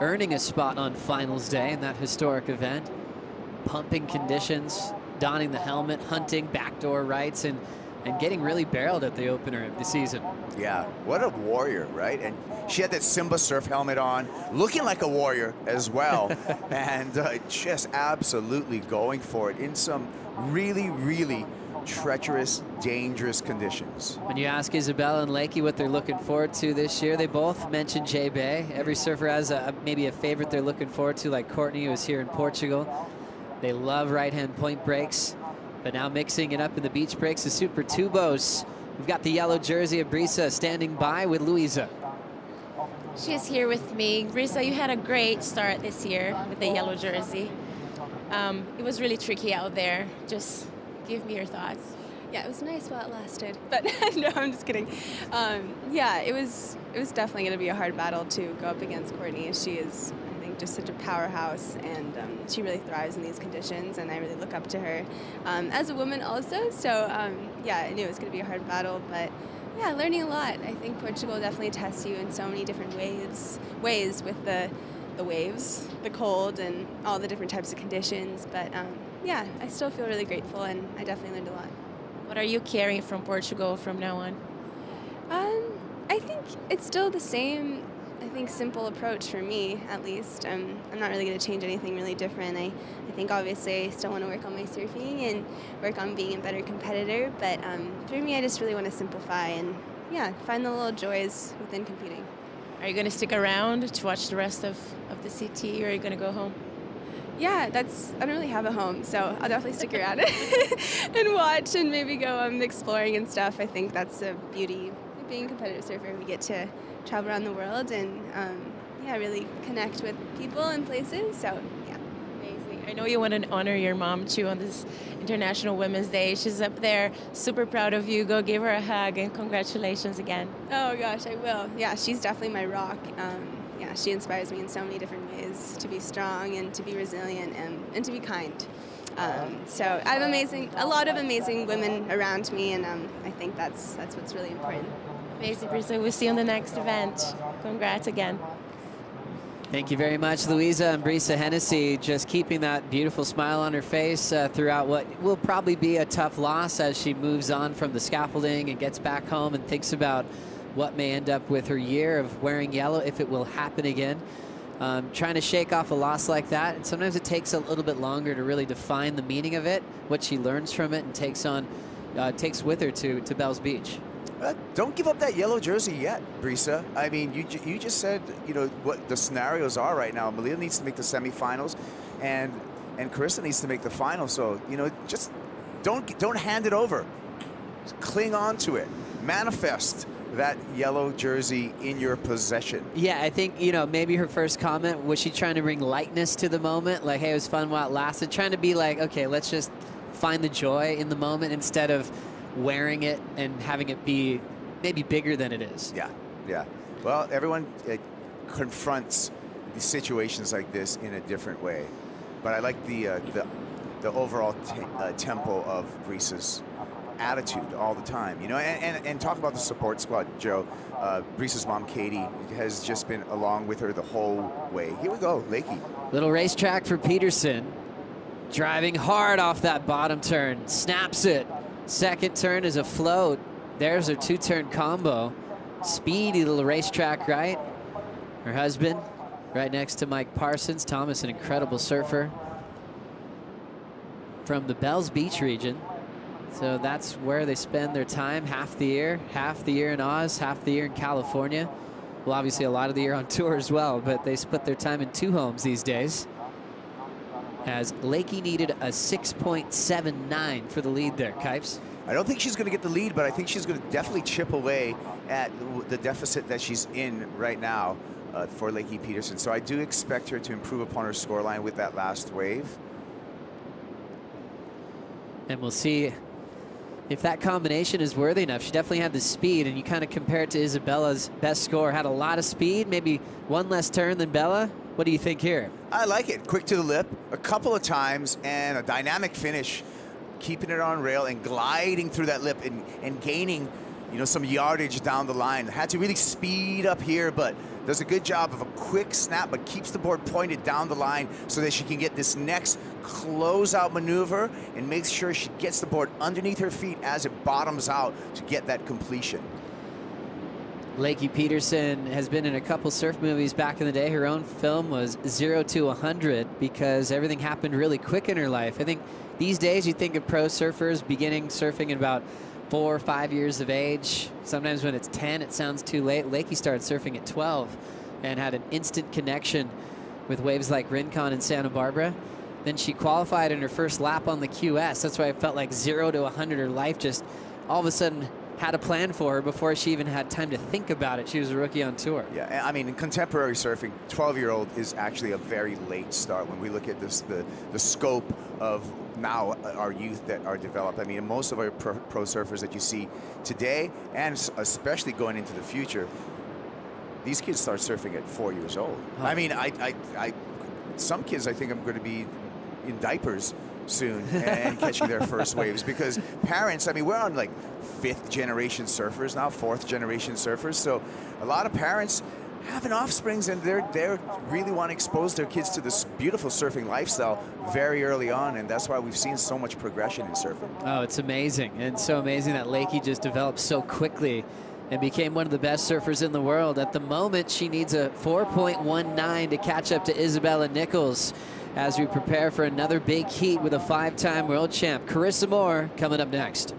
S5: earning a spot on finals day in that historic event. Pumping conditions, donning the helmet, hunting backdoor rights, and getting really barreled at the opener of the season.
S9: Yeah, what a warrior, right? And she had that Simba surf helmet on, looking like a warrior as well, and just absolutely going for it in some really, really treacherous, dangerous conditions.
S5: When you ask Isabella and Lakey what they're looking forward to this year, they both mention J-Bay. Every surfer has maybe a favorite they're looking forward to, like Courtney, who is here in Portugal. They love right-hand point breaks, but now mixing it up in the beach breaks, the Super Tubos. We've got the yellow jersey of Brisa standing by with Louisa.
S3: She's here with me. Brisa, you had a great start this year with the yellow jersey. It was really tricky out there. Just give me your thoughts.
S10: Yeah, it was nice while it lasted, but no, I'm just kidding. Yeah, it was definitely going to be a hard battle to go up against Courtney, as she is, I think, just such a powerhouse, and she really thrives in these conditions, and I really look up to her as a woman also. So yeah, I knew it was going to be a hard battle, but yeah, learning a lot. I think Portugal definitely tests you in so many different ways with the waves, the cold, and all the different types of conditions. But yeah, I still feel really grateful, and I definitely learned a lot.
S3: What are you carrying from Portugal from now on?
S10: I think it's still the same, I think, simple approach for me, at least. I'm not really going to change anything really different. I think obviously I still want to work on my surfing and work on being a better competitor, but for me, I just really want to simplify and, yeah, find the little joys within competing.
S3: Are you going to stick around to watch the rest of the CT, or are you going to go home?
S10: Yeah, I don't really have a home, so I'll definitely stick around and watch and maybe go exploring and stuff. I think that's the beauty of being a competitive surfer. We get to travel around the world and, yeah, really connect with people and places, so, yeah.
S3: Amazing. I know you want to honor your mom, too, on this International Women's Day. She's up there, super proud of you. Go give her a hug, and congratulations again.
S10: Oh, gosh, I will. Yeah, she's definitely my rock. Yeah, she inspires me in so many different ways to be strong and to be resilient and to be kind. So I have a lot of amazing women around me, and I think that's what's really important.
S3: Amazing, Brisa. We'll see you on the next event. Congrats again.
S5: Thank you very much, Louisa and Brisa Hennessy, just keeping that beautiful smile on her face throughout what will probably be a tough loss as she moves on from the scaffolding and gets back home and thinks about what may end up with her year of wearing yellow, if it will happen again. Trying to shake off a loss like that, and sometimes it takes a little bit longer to really define the meaning of it, what she learns from it and takes with her to Bells Beach.
S9: Don't give up that yellow jersey yet, Brisa. I mean, you just said, you know, what the scenarios are right now. Malia needs to make the semifinals, and Carissa needs to make the final. So, you know, just don't hand it over. Just cling on to it. Manifest that yellow jersey in your possession.
S5: Yeah, I think, you know, maybe her first comment, was she trying to bring lightness to the moment? Like, hey, it was fun while it lasted. Trying to be like, okay, let's just find the joy in the moment instead of wearing it and having it be maybe bigger than it is.
S9: Yeah, yeah. Well, everyone confronts these situations like this in a different way. But I like the overall tempo of Brisa's attitude all the time, you know, and talk about the support squad, Joe. Brisa's mom, Katie, has just been along with her the whole way. Here we go, Lakey.
S5: Little racetrack for Peterson. Driving hard off that bottom turn. Snaps it. Second turn is a float. There's her two-turn combo. Speedy little racetrack, right? Her husband, right next to Mike Parsons. Thomas, an incredible surfer. from the Bells Beach region. So that's where they spend their time half the year in Oz, half the year in California. Well, obviously a lot of the year on tour as well, but they split their time in 2 homes these days. As Lakey needed a 6.79 for the lead there, Kipes.
S9: I don't think she's going to get the lead, but I think she's going to definitely chip away at the deficit that she's in right now for Lakey Peterson. So I do expect her to improve upon her scoreline with that last wave.
S5: And we'll see if that combination is worthy enough. She definitely had the speed, and you kind of compare it to Isabella's best score. Had a lot of speed, maybe one less turn than Bella. What do you think here?
S9: I like it. Quick to the lip a couple of times, and a dynamic finish, keeping it on rail and gliding through that lip and gaining, you know, some yardage down the line. Had to really speed up here, but does a good job of a quick snap, but keeps the board pointed down the line so that she can get this next closeout maneuver and makes sure she gets the board underneath her feet as it bottoms out to get that completion.
S5: Lakey Peterson has been in a couple surf movies back in the day. Her own film was 0 to 100 because everything happened really quick in her life. I think these days you think of pro surfers beginning surfing at about 4 or 5 years of age. Sometimes when it's 10, it sounds too late. Lakey started surfing at 12 and had an instant connection with waves like Rincon and Santa Barbara. Then she qualified in her first lap on the QS. That's why I felt like 0 to 100. Her life just all of a sudden had a plan for her before she even had time to think about it. She was a rookie on tour.
S9: Yeah, I mean, in contemporary surfing, 12-year-old is actually a very late start when we look at this, the scope of now our youth that are developed. I mean, most of our pro surfers that you see today, and especially going into the future, these kids start surfing at 4 years old.
S5: Oh.
S9: I mean, some kids I think I'm going to be in diapers soon and catching their first waves, because parents, I mean, we're on like 5th generation surfers now, 4th generation surfers, so a lot of parents having offsprings, and they really want to expose their kids to this beautiful surfing lifestyle very early on, and that's why we've seen so much progression in surfing.
S5: Oh, it's amazing, and so amazing that Lakey just developed so quickly and became one of the best surfers in the world. At the moment, she needs a 4.19 to catch up to Isabella Nichols as we prepare for another big heat with a 5-time world champ. Carissa Moore coming up next.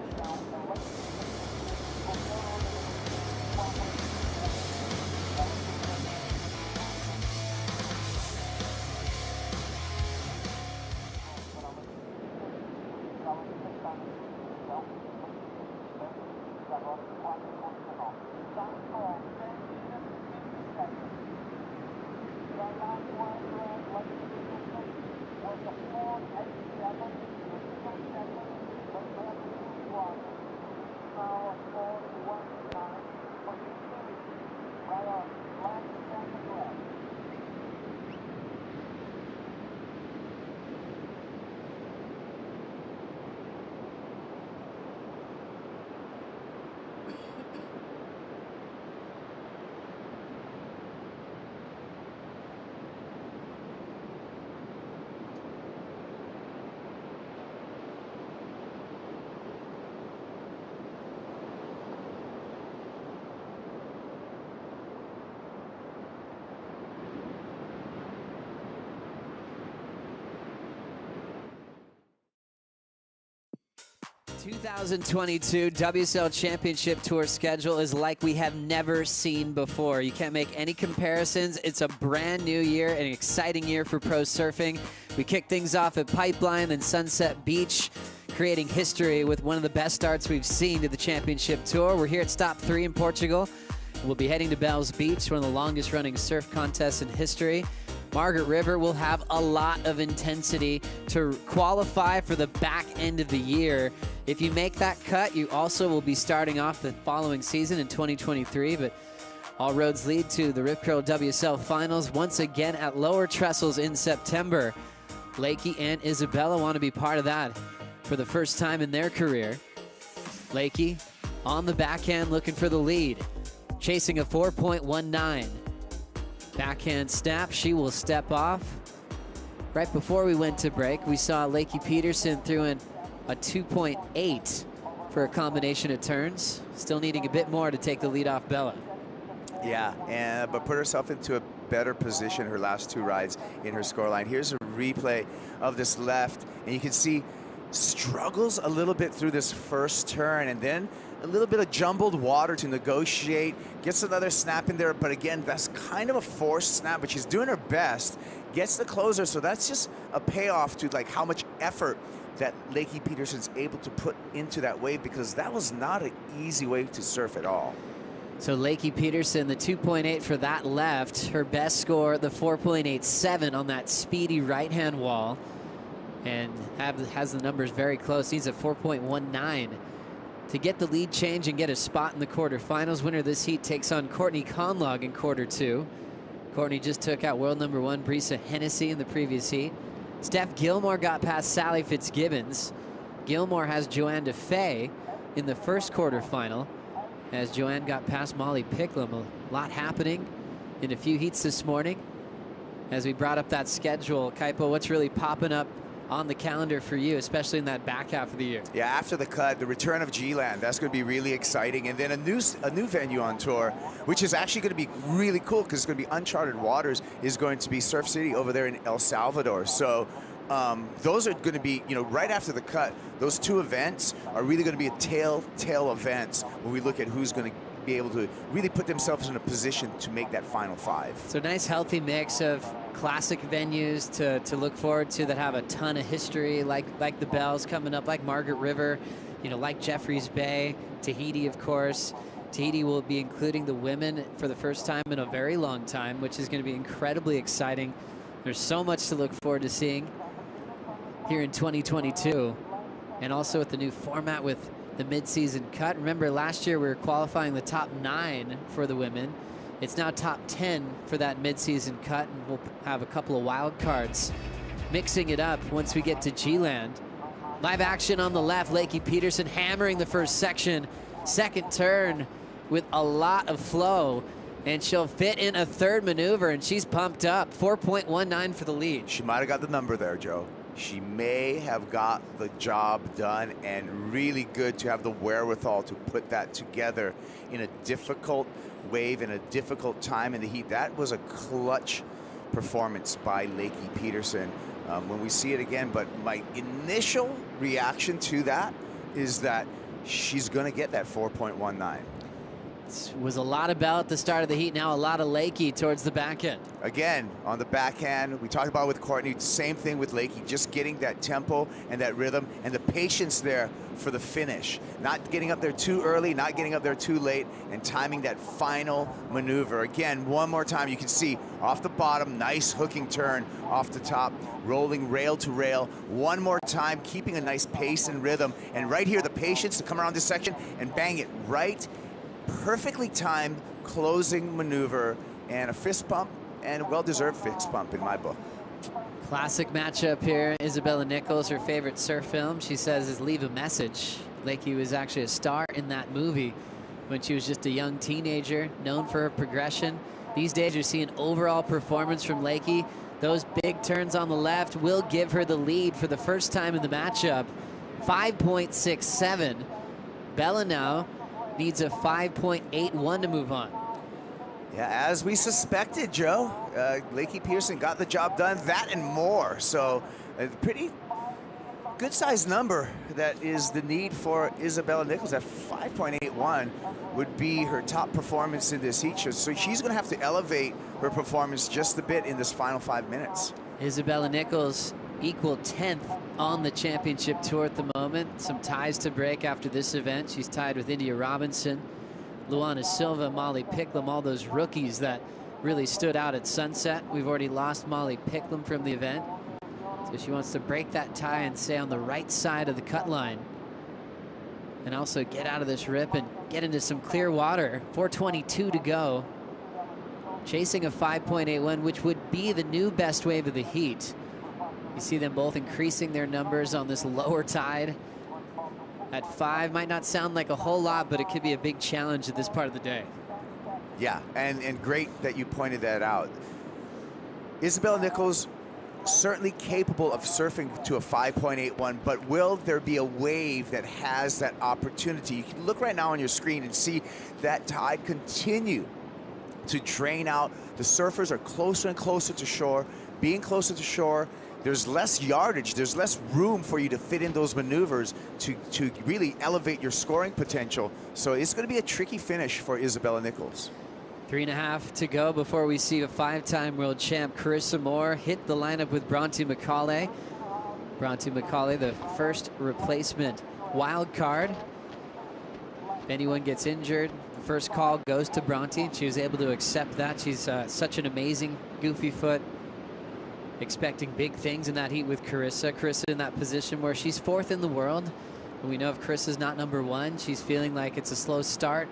S5: The 2022 WSL Championship Tour schedule is like we have never seen before. You can't make any comparisons. It's a brand new year, an exciting year for pro surfing. We kick things off at Pipeline and Sunset Beach, creating history with one of the best starts we've seen to the Championship Tour. We're here at Stop 3 in Portugal. We'll be heading to Bells Beach, one of the longest running surf contests in history. Margaret River will have a lot of intensity to qualify for the back end of the year. If you make that cut, you also will be starting off the following season in 2023, but all roads lead to the Rip Curl WSL Finals once again at Lower Trestles in September. Lakey and Isabella want to be part of that for the first time in their career. Lakey on the backhand looking for the lead, chasing a 4.19. Backhand snap, she will step off. Right before we went to break, we saw Lakey Peterson threw in a 2.8 for a combination of turns. Still needing a bit more to take the lead off Bella.
S9: Yeah, but put herself into a better position her last 2 rides in her scoreline. Here's a replay of this left, and you can see struggles a little bit through this first turn, and then a little bit of jumbled water to negotiate, gets another snap in there, but again, that's kind of a forced snap, but she's doing her best, gets the closer, so that's just a payoff to like how much effort that Lakey Peterson's able to put into that wave, because that was not an easy wave to surf at all.
S5: So Lakey Peterson, the 2.8 for that left. Her best score, the 4.87 on that speedy right-hand wall. And has the numbers very close. He's at 4.19 to get the lead change and get a spot in the quarterfinals. Winner of this heat takes on Courtney Conlog in quarter 2. Courtney just took out world number 1 Brisa Hennessy in the previous heat. Steph Gilmore got past Sally Fitzgibbons. Gilmore has Joanne DeFay in the first quarterfinal, as Joanne got past Molly Picklum. A lot happening in a few heats this morning. As we brought up that schedule, Kaipo, what's really popping up on the calendar for you, especially in that back half of the year?
S9: Yeah, after the cut, the return of G-Land, that's going to be really exciting. And then a new venue on tour, which is actually going to be really cool because it's going to be uncharted waters, is going to be Surf City over there in El Salvador. So those are going to be, you know, right after the cut, those two events are really going to be a tail events when we look at who's going to be able to really put themselves in a position to make that final 5.
S5: So nice healthy mix of classic venues to look forward to that have a ton of history, like the Bells coming up, like Margaret River, you know, like Jeffreys Bay, Tahiti, of course. Tahiti will be including the women for the first time in a very long time, which is going to be incredibly exciting. There's so much to look forward to seeing here in 2022, and also with the new format with the mid-season cut. Remember, last year we were qualifying the top 9 for the women. It's now top 10 for that mid-season cut, and we'll have a couple of wild cards mixing it up once we get to G-Land. Live action on the left, Lakey Peterson hammering the first section. Second turn with a lot of flow, and she'll fit in a third maneuver, and she's pumped up. 4.19 for the lead.
S9: She might have got the number there, Joe. She may have got the job done, and really good to have the wherewithal to put that together in a difficult wave, in a difficult time in the heat. That was a clutch performance by Lakey Peterson when we see it again. But my initial reaction to that is that she's going to get that 4.19.
S5: It was a lot of Bell at the start of the heat, now a lot of Lakey towards the back end.
S9: Again, on the backhand, we talked about with Courtney, same thing with Lakey, just getting that tempo and that rhythm and the patience there for the finish. Not getting up there too early, not getting up there too late, and timing that final maneuver. Again, one more time, you can see off the bottom, nice hooking turn off the top, rolling rail to rail. One more time, keeping a nice pace and rhythm. And right here, the patience to come around this section and bang it right. Perfectly timed closing maneuver, and a fist pump, and a well-deserved fist pump in my book.
S5: Classic matchup here. Isabella Nichols, her favorite surf film, she says, is Leave a Message. Lakey was actually a star in that movie when she was just a young teenager, known for her progression. These days you're seeing overall performance from Lakey. Those big turns on the left will give her the lead for the first time in the matchup. 5.67. Bella now needs a 5.81 to move on.
S9: Yeah, as we suspected, Joe, Lakey Peterson got the job done, that and more. So a pretty good-sized number that is the need for Isabella Nichols. At 5.81 would be her top performance in this heat show. So she's going to have to elevate her performance just a bit in this final 5 minutes.
S5: Isabella Nichols equal 10th on the championship tour at the moment. Some ties to break after this event. She's tied with India Robinson, Luana Silva, Molly Picklum, all those rookies that really stood out at Sunset. We've already lost Molly Picklum from the event. So she wants to break that tie and stay on the right side of the cut line, and also get out of this rip and get into some clear water. 4:22 to go. Chasing a 5.81, which would be the new best wave of the heat. You see them both increasing their numbers on this lower tide. At 5, might not sound like a whole lot, but it could be a big challenge at this part of the day.
S9: Yeah, and great that you pointed that out. Isabella Nichols certainly capable of surfing to a 5.81, but will there be a wave that has that opportunity? You can look right now on your screen and see that tide continue to drain out. The surfers are closer and closer to shore. Being closer to shore there's less yardage, there's less room for you to fit in those maneuvers to really elevate your scoring potential. So it's going to be a tricky finish for Isabella Nichols.
S5: 3.5 to go before we see a 5-time world champ Carissa Moore hit the lineup with Bronte McCauley. Bronte McCauley, the first replacement wild card. If anyone gets injured, the first call goes to Bronte. She was able to accept that. She's such an amazing goofy foot. Expecting big things in that heat with Carissa. Carissa in that position where she's 4th in the world. And we know if Carissa's not #1, she's feeling like it's a slow start.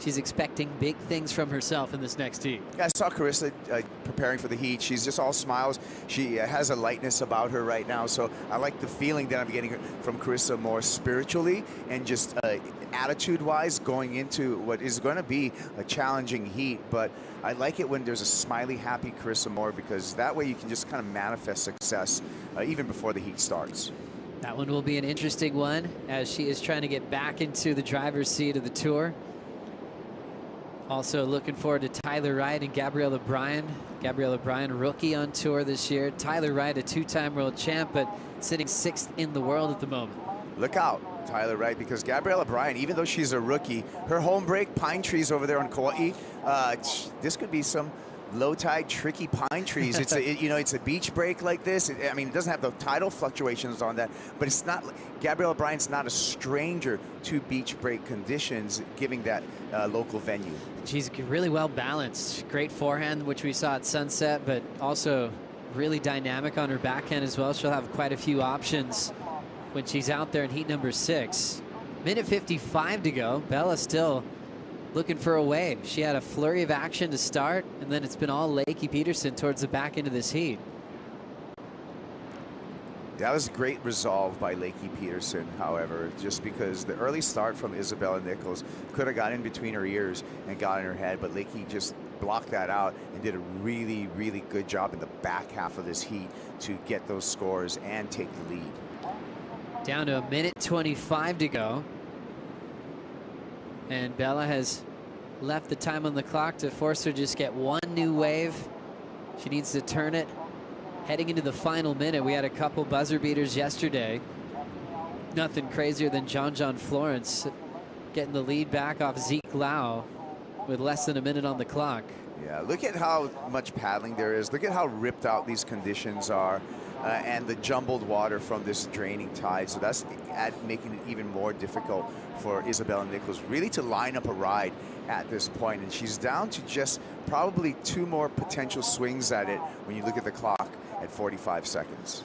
S5: She's expecting big things from herself in this next heat.
S9: Yeah, I saw Carissa preparing for the heat. She's just all smiles. She has a lightness about her right now. So I like the feeling that I'm getting from Carissa more spiritually and just attitude-wise going into what is going to be a challenging heat. But I like it when there's a smiley, happy Carissa Moore, because that way you can just kind of manifest success even before the heat starts.
S5: That one will be an interesting one as she is trying to get back into the driver's seat of the tour. Also looking forward to Tyler Wright and Gabriella Bryan. Gabriella Bryan, rookie on tour this year. Tyler Wright, a 2-time world champ, but sitting 6th in the world at the moment.
S9: Look out, Tyler Wright, because Gabriella Bryan, even though she's a rookie, her home break, pine trees over there on Kauai, this could be some low tide, tricky pine trees. It's it's a beach break like this. I mean, it doesn't have the tidal fluctuations on that, but it's not. Gabriella Bryan's not a stranger to beach break conditions, giving that local venue.
S5: She's really well balanced. Great forehand, which we saw at Sunset, but also really dynamic on her backhand as well. She'll have quite a few options when she's out there in heat number 6. Minute 55 to go. Bella still looking for a wave. She had a flurry of action to start, and then it's been all Lakey Peterson towards the back end of this heat.
S9: That was great resolve by Lakey Peterson, however, just because the early start from Isabella Nichols could have got in between her ears and got in her head, but Lakey just blocked that out and did a really, really good job in the back half of this heat to get those scores and take the lead.
S5: Down to a minute 25 to go. And Bella has left the time on the clock to force her to just get one new wave. She needs to turn it. Heading into the final minute, we had a couple buzzer beaters yesterday. Nothing crazier than John Florence getting the lead back off Zeke Lau with less than a minute on the clock.
S9: Yeah, look at how much paddling there is. Look at how ripped out these conditions are. And the jumbled water from this draining tide. So that's making it even more difficult for Isabella Nichols really to line up a ride at this point. And she's down to just probably 2 more potential swings at it when you look at the clock at 45 seconds.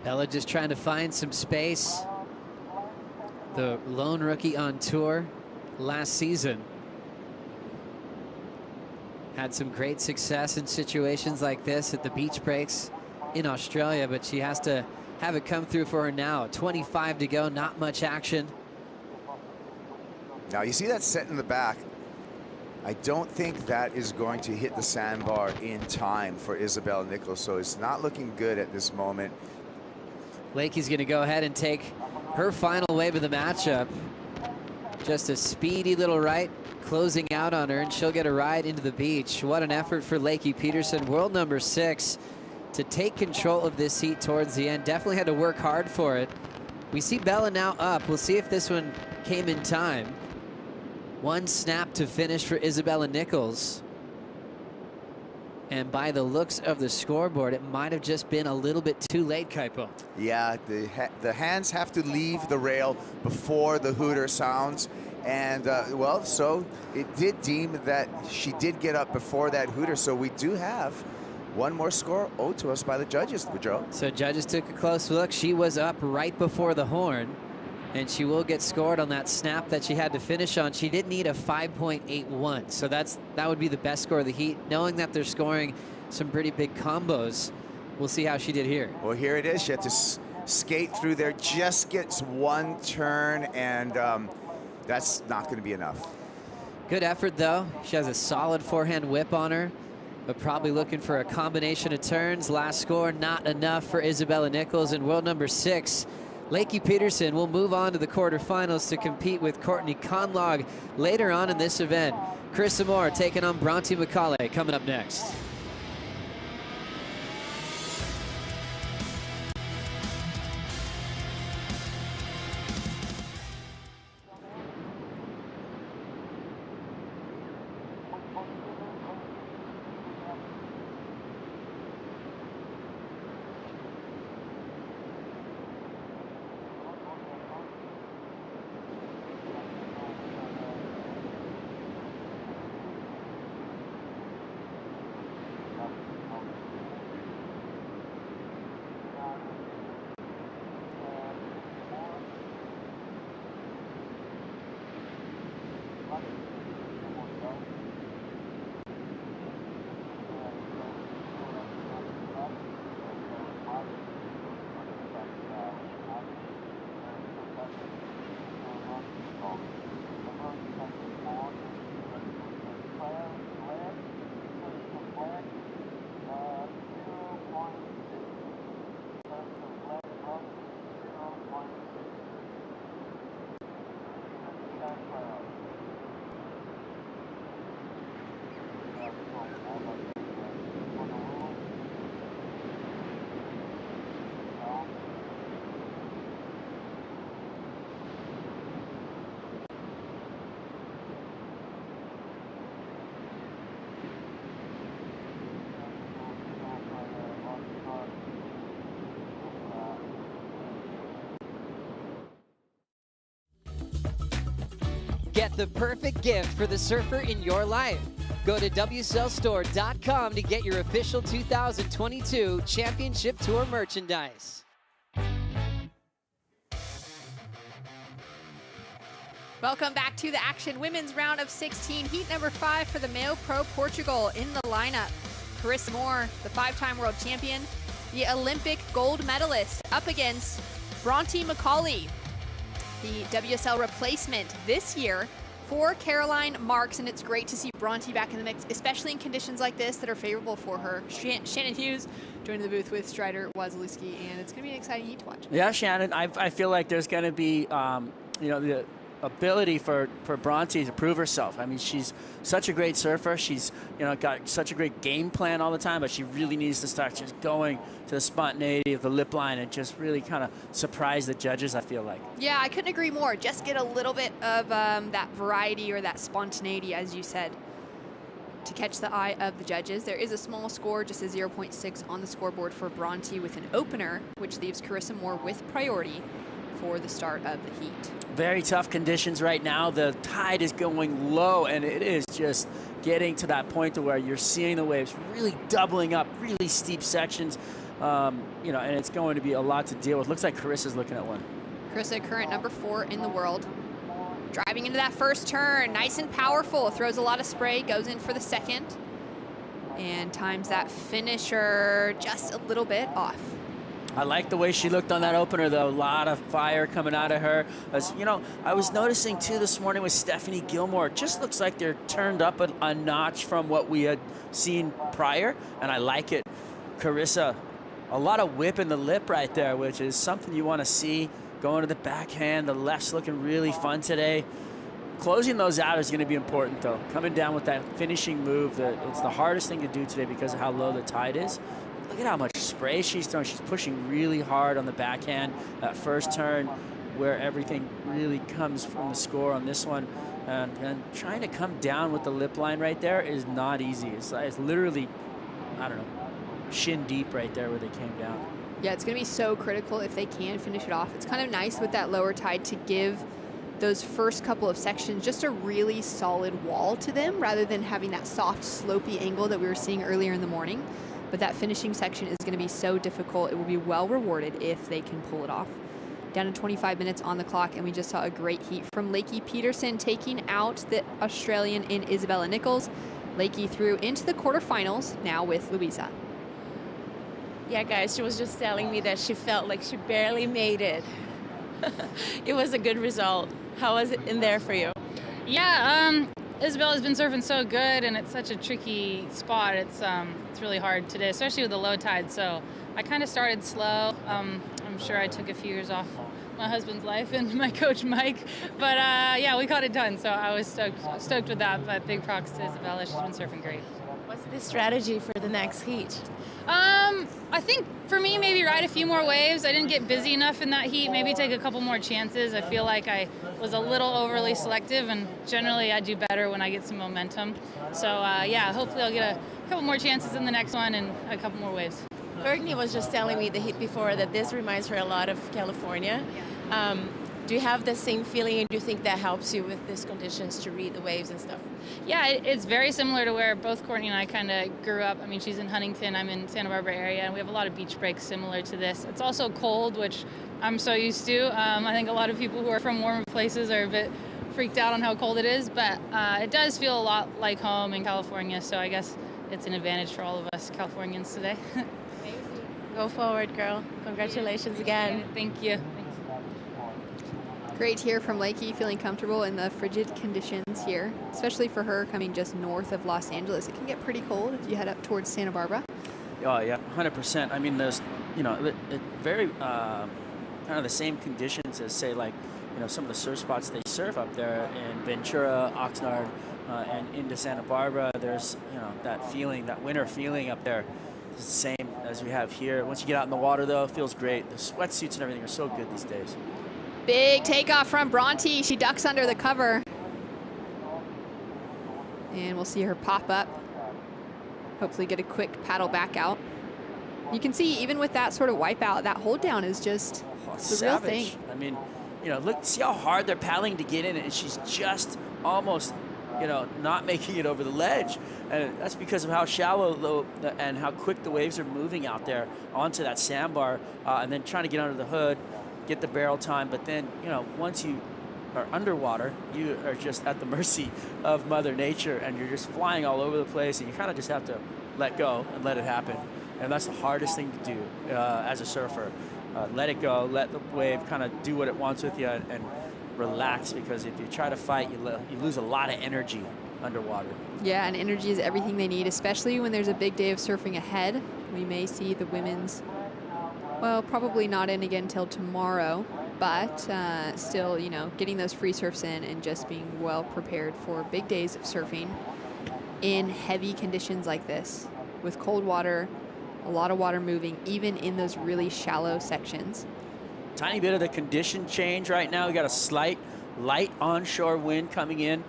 S5: Bella just trying to find some space. The lone rookie on tour last season. Had some great success in situations like this at the beach breaks in Australia, but she has to have it come through for her now. 25 to go, not much action.
S9: Now you see that set in the back. I don't think that is going to hit the sandbar in time for Isabella Nichols, so it's not looking good at this moment.
S5: Lakey's going to go ahead and take her final wave of the matchup. Just a speedy little right, closing out on her, and she'll get a ride into the beach. What an effort for Lakey Peterson, world number 6. To take control of this heat towards the end. Definitely had to work hard for it. We see Bella now up. We'll see if this one came in time. One snap to finish for Isabella Nichols. And by the looks of the scoreboard, it might have just been a little bit too late, Kaipo.
S9: Yeah, the hands have to leave the rail before the hooter sounds. And, well, so it did deem that she did get up before that hooter. So we do have one more score owed to us by the judges, Joe.
S5: So judges took a close look. She was up right before the horn, and she will get scored on that snap that she had to finish on. She did need a 5.81, so that would be the best score of the heat. Knowing that they're scoring some pretty big combos, we'll see how she did here.
S9: Well, here it is. She had to skate through there, just gets one turn, and that's not going to be enough.
S5: Good effort, though. She has a solid forehand whip on her, but probably looking for a combination of turns. Last score, not enough for Isabella Nichols. And world number 6, Lakey Peterson, will move on to the quarterfinals to compete with Courtney Conlog later on in this event. Carissa Moore taking on Bronte McCauley coming up next. Get the perfect gift for the surfer in your life. Go to WSLStore.com to get your official 2022 Championship Tour merchandise.
S1: Welcome back to the action. Women's round of 16, heat number 5 for the MEO Pro Portugal. In the lineup, Carissa Moore, the 5-time world champion, the Olympic gold medalist, up against Bronte McCauley, the WSL replacement this year for Caroline Marks. And it's great to see Bronte back in the mix, especially in conditions like this that are favorable for her. Shannon Hughes joining the booth with Strider Wazalewski, and it's going to be an exciting heat to watch.
S6: Yeah, Shannon, I feel like there's going to be, you know, the ability for Bronte to prove herself. I mean, she's such a great surfer. She's, you know, got such a great game plan all the time, but she really needs to start just going to the spontaneity of the lip line and just really kind of surprise the judges, I feel like.
S1: Yeah, I couldn't agree more. Just get a little bit of that variety or that spontaneity, as you said, to catch the eye of the judges. There is a small score, just a 0.6 on the scoreboard for Bronte with an opener, which leaves Carissa Moore with priority for the start of the heat.
S6: Very tough conditions right now. The tide is going low, and it is just getting to that point to where you're seeing the waves really doubling up, really steep sections, you know, and it's going to be a lot to deal with. Looks like Carissa's looking at one.
S1: Carissa, current number 4 in the world. Driving into that first turn, nice and powerful, throws a lot of spray, goes in for the second, and times that finisher just a little bit off.
S6: I like the way she looked on that opener, though. A lot of fire coming out of her. As you know, I was noticing too this morning with Stephanie Gilmore. It just looks like they're turned up a notch from what we had seen prior, and I like it. Carissa, a lot of whip in the lip right there, which is something you want to see. Going to the backhand, the left's looking really fun today. Closing those out is going to be important, though. Coming down with that finishing move, it's the hardest thing to do today because of how low the tide is. Look at how much spray she's throwing. She's pushing really hard on the backhand. That first turn where everything really comes from the score on this one. And trying to come down with the lip line right there is not easy. It's literally, I don't know, shin deep right there where they came down.
S1: Yeah, it's going to be so critical if they can finish it off. It's kind of nice with that lower tide to give those first couple of sections just a really solid wall to them rather than having that soft, slopey angle that we were seeing earlier in the morning. But that finishing section is going to be so difficult. It will be well rewarded if they can pull it off. Down to 25 minutes on the clock, and we just saw a great heat from Lakey Peterson taking out the Australian in Isabella Nichols. Lakey through into the quarterfinals now with Louisa.
S3: Yeah, guys, she was just telling me that she felt like she barely made it. It was a good result. How was it in there for you?
S12: Yeah, Isabella's been surfing so good, and it's such a tricky spot. It's really hard today, especially with the low tide. So I kind of started slow. I'm sure I took a few years off my husband's life and my coach Mike, but yeah, we got it done. So I was stoked with that. But big props to Isabella. She's been surfing great.
S3: What's the strategy for the next heat?
S12: I think for me, maybe ride a few more waves. I didn't get busy enough in that heat. Maybe take a couple more chances. I feel like I was a little overly selective, and generally I do better when I get some momentum. So yeah, hopefully I'll get a couple more chances in the next one and a couple more waves.
S3: Courtney was just telling me the heat before that this reminds her a lot of California. Do you have the same feeling, and do you think that helps you with these conditions to read the waves and stuff?
S12: Yeah, it's very similar to where both Courtney and I kind of grew up. I mean, she's in Huntington, I'm in Santa Barbara area, and we have a lot of beach breaks similar to this. It's also cold, which I'm so used to. I think a lot of people who are from warmer places are a bit freaked out on how cold it is, but it does feel a lot like home in California, so I guess it's an advantage for all of us Californians today.
S3: Amazing. Go forward, girl. Congratulations again.
S12: Thank you.
S1: Great to hear from Lakey, feeling comfortable in the frigid conditions here, especially for her coming just north of Los Angeles. It can get pretty cold if you head up towards Santa Barbara.
S6: Oh yeah, 100%. I mean, there's, you know, it very kind of the same conditions as, say, like, you know, some of the surf spots they surf up there in Ventura, Oxnard, and into Santa Barbara. There's, you know, that feeling, that winter feeling up there. It's the same as we have here. Once you get out in the water, though, it feels great. The sweatsuits and everything are so good these days.
S1: Big takeoff from Bronte. She ducks under the cover. And we'll see her pop up. Hopefully get a quick paddle back out. You can see even with that sort of wipeout, that hold down is just it's the real thing.
S6: I mean, you know, look, see how hard they're paddling to get in, and she's just almost, you know, not making it over the ledge. And that's because of how shallow and how quick the waves are moving out there onto that sandbar, and then trying to get under the hood, get the barrel time. But then, you know, once you are underwater, you are just at the mercy of Mother Nature, and you're just flying all over the place, and you kind of just have to let go and let it happen. And that's the hardest thing to do as a surfer. Let it go, let the wave kind of do what it wants with you, and relax, because if you try to fight, you lose a lot of energy underwater.
S1: Yeah, and energy is everything they need, especially when there's a big day of surfing ahead. We may see the women's, well, probably not in again until tomorrow, but still, you know, getting those free surfs in and just being well prepared for big days of surfing in heavy conditions like this, with cold water, a lot of water moving, even in those really shallow sections.
S6: Tiny bit of the condition change right now. We got a slight light onshore wind coming in,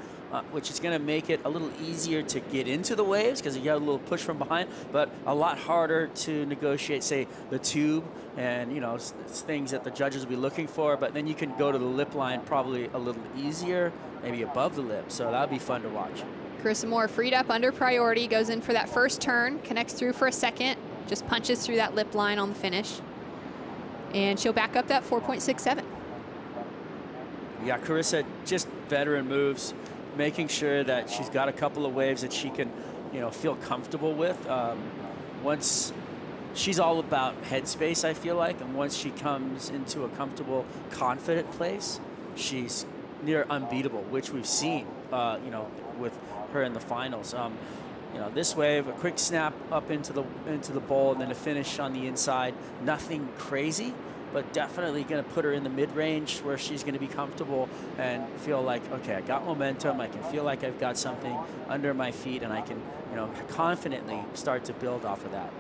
S6: which is going to make it a little easier to get into the waves because you got a little push from behind, but a lot harder to negotiate, say, the tube and, you know, it's things that the judges will be looking for. But then you can go to the lip line probably a little easier, maybe above the lip. So that'll be fun to watch.
S1: Carissa Moore freed up under priority, goes in for that first turn, connects through for a second, just punches through that lip line on the finish. And she'll back up that 4.67.
S6: Yeah, Carissa, just veteran moves, making sure that she's got a couple of waves that she can, you know, feel comfortable with. Once she's all about headspace, I feel like, and once she comes into a comfortable, confident place, she's near unbeatable, which we've seen, you know, with her in the finals. You know, this wave, a quick snap up into the bowl, and then a finish on the inside. Nothing crazy, but definitely going to put her in the mid-range where she's going to be comfortable and feel like, okay, I got momentum. I can feel like I've got something under my feet, and I can, you know, confidently start to build off of that.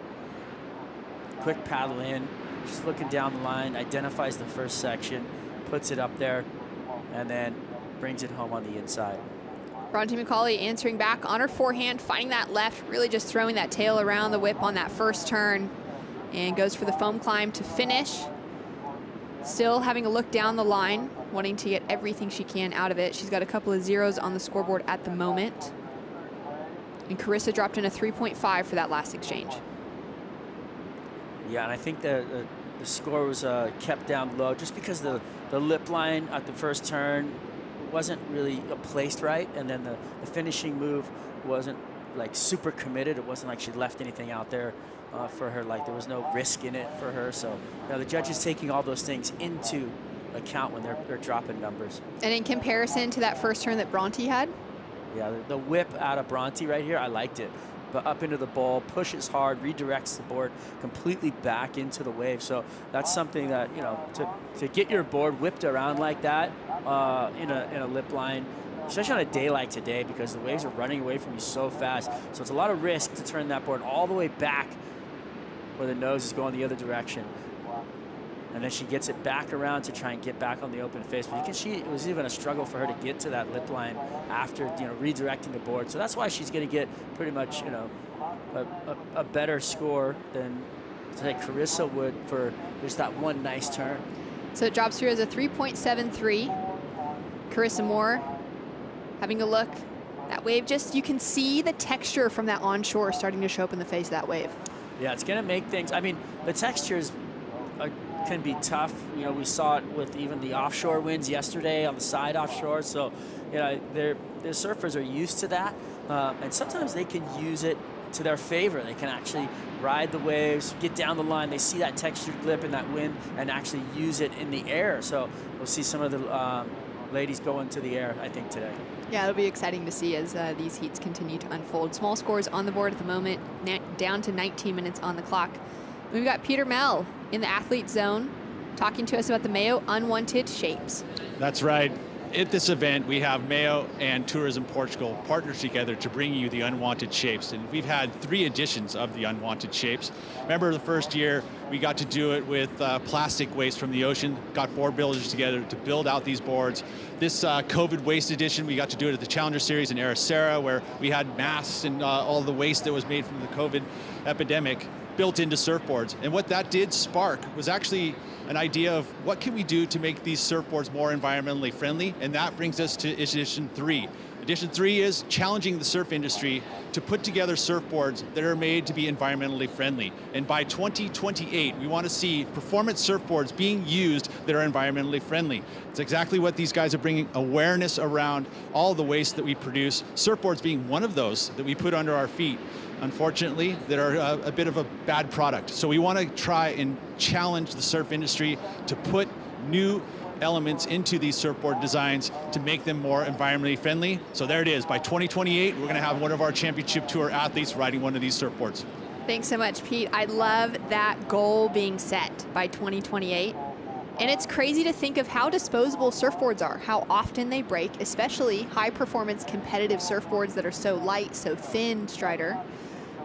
S6: Quick paddle in, just looking down the line, identifies the first section, puts it up there, and then brings it home on the inside.
S1: Bronte McCauley answering back on her forehand, finding that left, really just throwing that tail around the whip on that first turn, and goes for the foam climb to finish. Still having a look down the line, wanting to get everything she can out of it. She's got a couple of zeros on the scoreboard at the moment. And Carissa dropped in a 3.5 for that last exchange.
S6: Yeah, and I think the score was kept down low just because the lip line at the first turn wasn't really placed right, and then the finishing move wasn't like super committed. It wasn't like she left anything out there for her, like there was no risk in it for her. So, you know, the judges taking all those things into account when they're dropping numbers.
S1: And in comparison to that first turn that Bronte had?
S6: Yeah, the whip out of Bronte right here, I liked it. But up into the bowl, pushes hard, redirects the board completely back into the wave. So that's something that, you know, to get your board whipped around like that in a lip line, especially on a day like today, because the waves are running away from you so fast. So it's a lot of risk to turn that board all the way back where the nose is going the other direction. And then she gets it back around to try and get back on the open face. But you can see it was even a struggle for her to get to that lip line after, you know, redirecting the board. So that's why she's going to get pretty much, you know, a better score than, say, Carissa would for just that one nice turn.
S1: So it drops through as a 3.73. Carissa Moore having a look. That wave, just, you can see the texture from that onshore starting to show up in the face of that wave.
S6: Yeah, it's going to make things, I mean, the textures can be tough. You know, we saw it with even the offshore winds yesterday on the side offshore. So, you know, the surfers are used to that. And sometimes they can use it to their favor. They can actually ride the waves, get down the line. They see that textured lip in that wind and actually use it in the air. So we'll see some of the ladies go into the air, I think, today.
S1: Yeah, it'll be exciting to see as these heats continue to unfold. Small scores on the board at the moment, down to 19 minutes on the clock. We've got Peter Mell in the athlete zone talking to us about the MEO Unwanted Shapes.
S13: That's right. At this event, we have MEO and Tourism Portugal partnered together to bring you the Unwanted Shapes. And we've had 3 editions of the Unwanted Shapes. Remember the first year, we got to do it with plastic waste from the ocean, got board builders together to build out these boards. This COVID waste edition, we got to do it at the Challenger Series in Ericeira, where we had masks and all the waste that was made from the COVID epidemic. built into surfboards. And what that did spark was actually an idea of what can we do to make these surfboards more environmentally friendly, and that brings us to edition 3. Edition 3 is challenging the surf industry to put together surfboards that are made to be environmentally friendly. And by 2028, we want to see performance surfboards being used that are environmentally friendly. It's exactly what these guys are bringing awareness around all the waste that we produce, surfboards being one of those that we put under our feet. Unfortunately, that are a bit of a bad product. So we want to try and challenge the surf industry to put new elements into these surfboard designs to make them more environmentally friendly. So there it is. By 2028, we're going to have one of our championship tour athletes riding one of these surfboards.
S1: Thanks so much, Pete. I love that goal being set by 2028. And it's crazy to think of how disposable surfboards are, how often they break, especially high-performance competitive surfboards that are so light, so thin, Strider,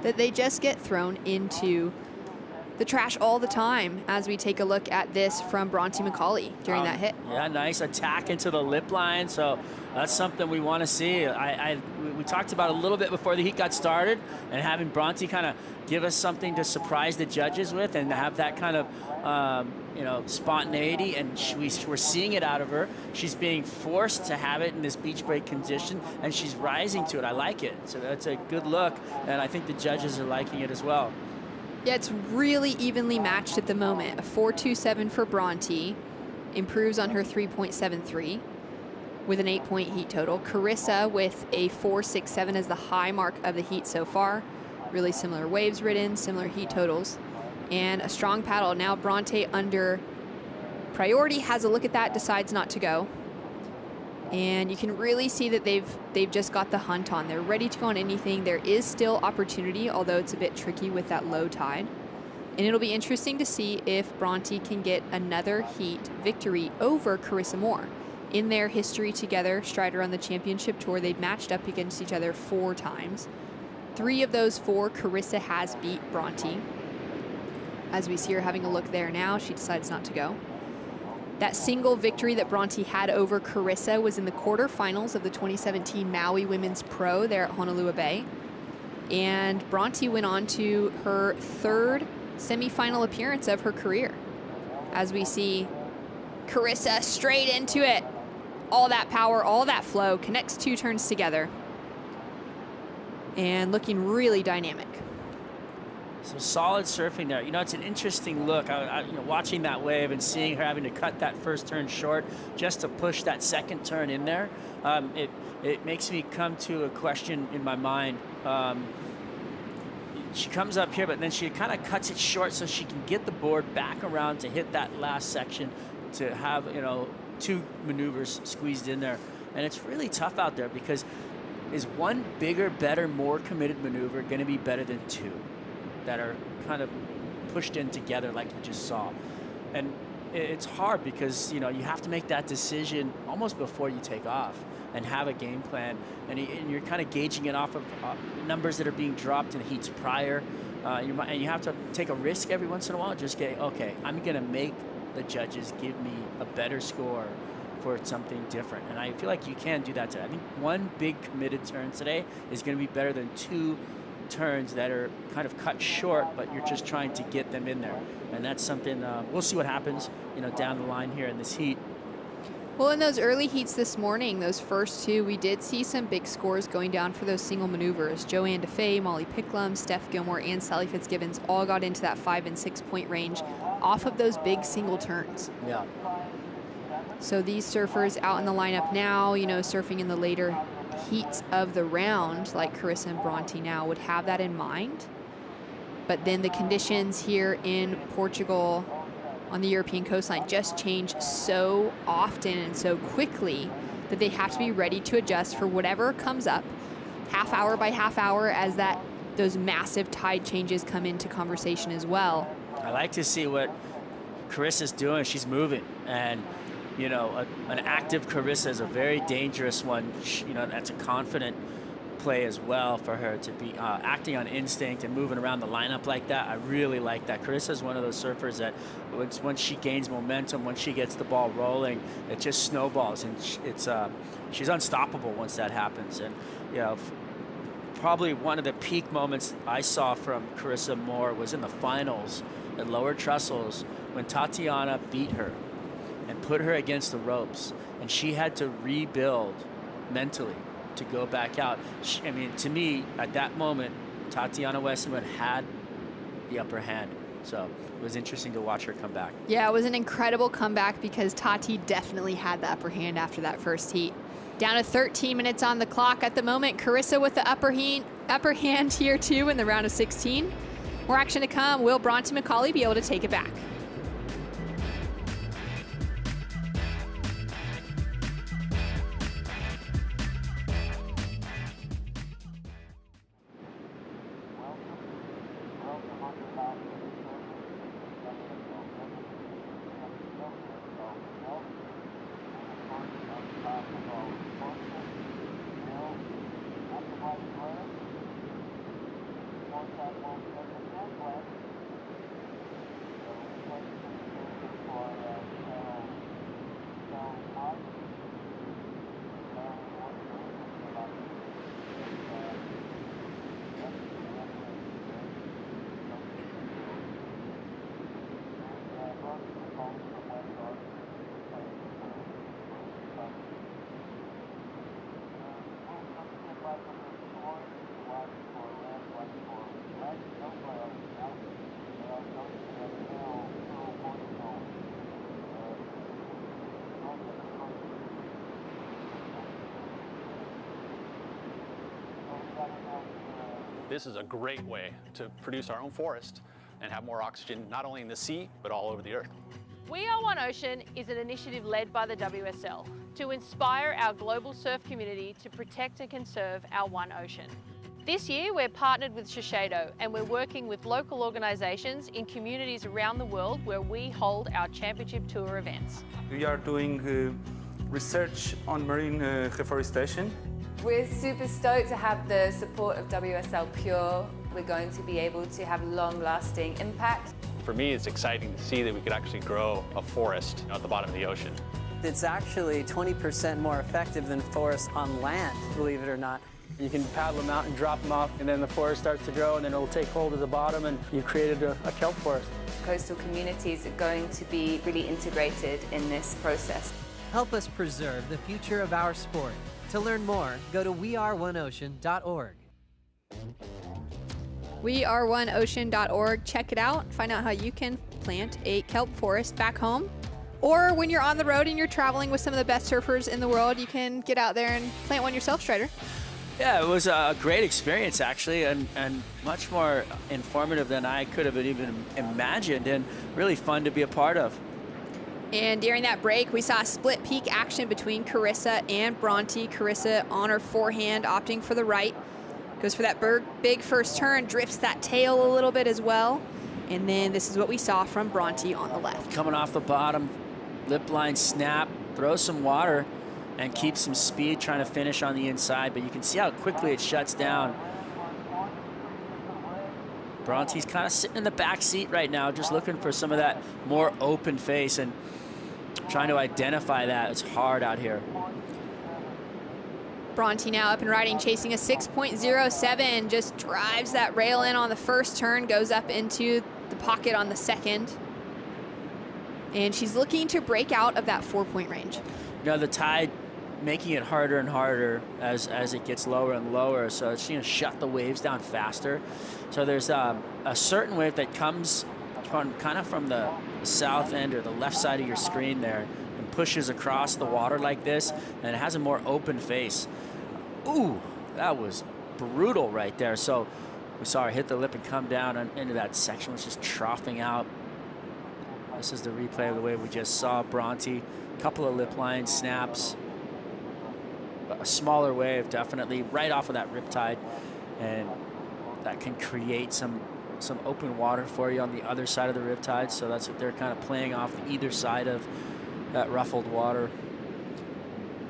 S1: that they just get thrown into the trash all the time as we take a look at this from Bronte McCauley during that hit.
S6: Yeah, nice attack into the lip line. So that's something we want to see. We talked about a little bit before the heat got started, and having Bronte kind of give us something to surprise the judges with and have that kind of spontaneity, and we're seeing it out of her. She's being forced to have it in this beach break condition, and she's rising to it. I like it. So that's a good look, and I think the judges are liking it as well.
S1: Yeah, it's really evenly matched at the moment. A 4.27 for Bronte, improves on her 3.73 with an 8-point heat total. Carissa with a 4.67 as the high mark of the heat so far. Really similar waves ridden, similar heat totals, and a strong paddle. Now Bronte under priority, has a look at that, decides not to go. And you can really see that they've just got the hunt on. They're ready to go on anything. There is still opportunity, although it's a bit tricky with that low tide. And it'll be interesting to see if Bronte can get another heat victory over Carissa Moore. In their history together, Strider on the championship tour, they've matched up against each other 4 times. 3 of those 4, Carissa has beat Bronte. As we see her having a look there now, she decides not to go. That single victory that Bronte had over Carissa was in the quarterfinals of the 2017 Maui Women's Pro there at Honolulu Bay. And Bronte went on to her 3rd semifinal appearance of her career. As we see Carissa straight into it. All that power, all that flow, connects 2 turns together. And looking really dynamic.
S6: So solid surfing there. You know, it's an interesting look. Watching that wave and seeing her having to cut that first turn short just to push that second turn in there, it makes me come to a question in my mind. She comes up here, but then she kind of cuts it short so she can get the board back around to hit that last section to have, 2 maneuvers squeezed in there. And it's really tough out there because is one bigger, better, more committed maneuver going to be better than 2 that are kind of pushed in together like you just saw? And it's hard because, you have to make that decision almost before you take off and have a game plan. And you're kind of gauging it off of numbers that are being dropped in heats prior. And you have to take a risk every once in a while. Just get, okay, I'm going to make the judges give me a better score for something different. And I feel like you can do that today. I think one big committed turn today is going to be better than 2 turns that are kind of cut short, but you're just trying to get them in there. And that's something, we'll see what happens, down the line here in this heat.
S1: Well, in those early heats this morning, those first 2, we did see some big scores going down for those single maneuvers. Joanne DeFay, Molly Picklum, Steph Gilmore, and Sally Fitzgibbons all got into that 5- and 6-point range off of those big single turns.
S6: Yeah.
S1: So these surfers out in the lineup now, surfing in the later heats of the round, like Carissa and Bronte now, would have that in mind. But then the conditions here in Portugal on the European coastline just change so often and so quickly that they have to be ready to adjust for whatever comes up, half hour by half hour, as those massive tide changes come into conversation as well.
S6: I like to see what Carissa's doing. She's moving, and an active Carissa is a very dangerous one. That's a confident play as well for her to be acting on instinct and moving around the lineup like that. I really like that. Carissa is one of those surfers that once she gains momentum, once she gets the ball rolling, it just snowballs, and she's unstoppable once that happens. And probably one of the peak moments I saw from Carissa Moore was in the finals at Lower Trussels when Tatiana beat her and put her against the ropes, and she had to rebuild mentally to go back out. I mean, to me, at that moment, Tatiana Weston-Webb had the upper hand. So it was interesting to watch her come back.
S1: Yeah, it was an incredible comeback because Tati definitely had the upper hand after that first heat. Down to 13 minutes on the clock at the moment. Carissa with the upper hand here too in the round of 16. More action to come. Will Bronte McCauley be able to take it back?
S14: This is a great way to produce our own forest and have more oxygen, not only in the sea, but all over the earth.
S15: We Are One Ocean is an initiative led by the WSL to inspire our global surf community to protect and conserve our one ocean. This year, we're partnered with Shiseido and we're working with local organisations in communities around the world where we hold our championship tour events.
S16: We are doing research on marine reforestation.
S17: We're super stoked to have the support of WSL Pure. We're going to be able to have long-lasting impact.
S14: For me, it's exciting to see that we could actually grow a forest at the bottom of the ocean.
S18: It's actually 20% more effective than forests on land, believe it or not.
S19: You can paddle them out and drop them off, and then the forest starts to grow, and then it'll take hold of the bottom, and you've created a kelp forest.
S17: Coastal communities are going to be really integrated in this process.
S5: Help us preserve the future of our sport. To learn more, go to weareoneocean.org.
S1: Weareoneocean.org. Check it out. Find out how you can plant a kelp forest back home. Or when you're on the road and you're traveling with some of the best surfers in the world, you can get out there and plant one yourself, Strider.
S6: Yeah, it was a great experience, actually, and much more informative than I could have even imagined, and really fun to be a part of.
S1: And during that break, we saw split peak action between Carissa and Bronte. Carissa on her forehand, opting for the right. Goes for that big first turn, drifts that tail a little bit as well. And then this is what we saw from Bronte on the left.
S6: Coming off the bottom, lip line snap, throws some water, and keeps some speed trying to finish on the inside. But you can see how quickly it shuts down. Bronte's kind of sitting in the back seat right now, just looking for some of that more open face and trying to identify that. It's hard out here.
S1: Bronte now up and riding, chasing a 6.07, just drives that rail in on the first turn, goes up into the pocket on the second. And she's looking to break out of that 4-point range.
S6: You know, the tide making it harder and harder as it gets lower and lower, so it's going to shut the waves down faster. So there's a certain wave that comes kind of from the south end or the left side of your screen there and pushes across the water like this, and it has a more open face. Ooh, that was brutal right there. So we saw her hit the lip and come down into that section, which is troughing out. This is the replay of the wave we just saw. Bronte, a couple of lip line snaps, a smaller wave definitely right off of that riptide, and that can create some open water for you on the other side of the riptide. So that's what they're kind of playing off either side of that ruffled water.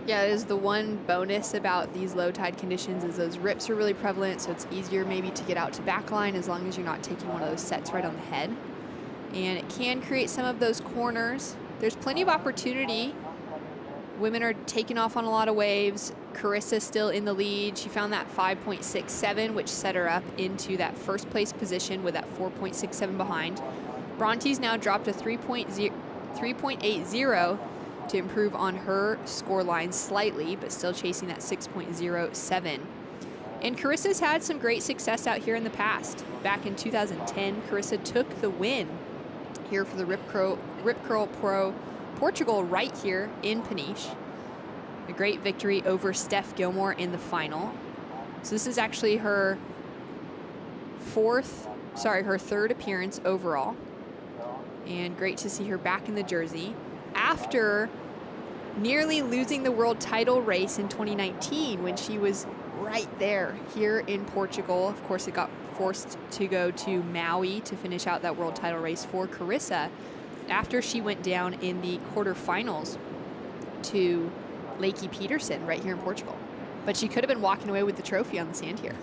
S1: Yeah, it is the one bonus about these low tide conditions is those rips are really prevalent, so it's easier maybe to get out to backline as long as you're not taking one of those sets right on the head. And it can create some of those corners. There's plenty of opportunity Women are taking off on a lot of waves. Carissa still in the lead. She found that 5.67, which set her up into that first place position with that 4.67 behind. Bronte's now dropped to 3.80 to improve on her score line slightly, but still chasing that 6.07. And Carissa's had some great success out here in the past. Back in 2010, Carissa took the win here for the Rip Curl Pro Portugal right here in Peniche. A great victory over Steph Gilmore in the final. So this is actually her third appearance overall. And great to see her back in the jersey after nearly losing the world title race in 2019 when she was right there here in Portugal. Of course, it got forced to go to Maui to finish out that world title race for Carissa after she went down in the quarterfinals to Lakey Peterson right here in Portugal. But she could have been walking away with the trophy on the sand here.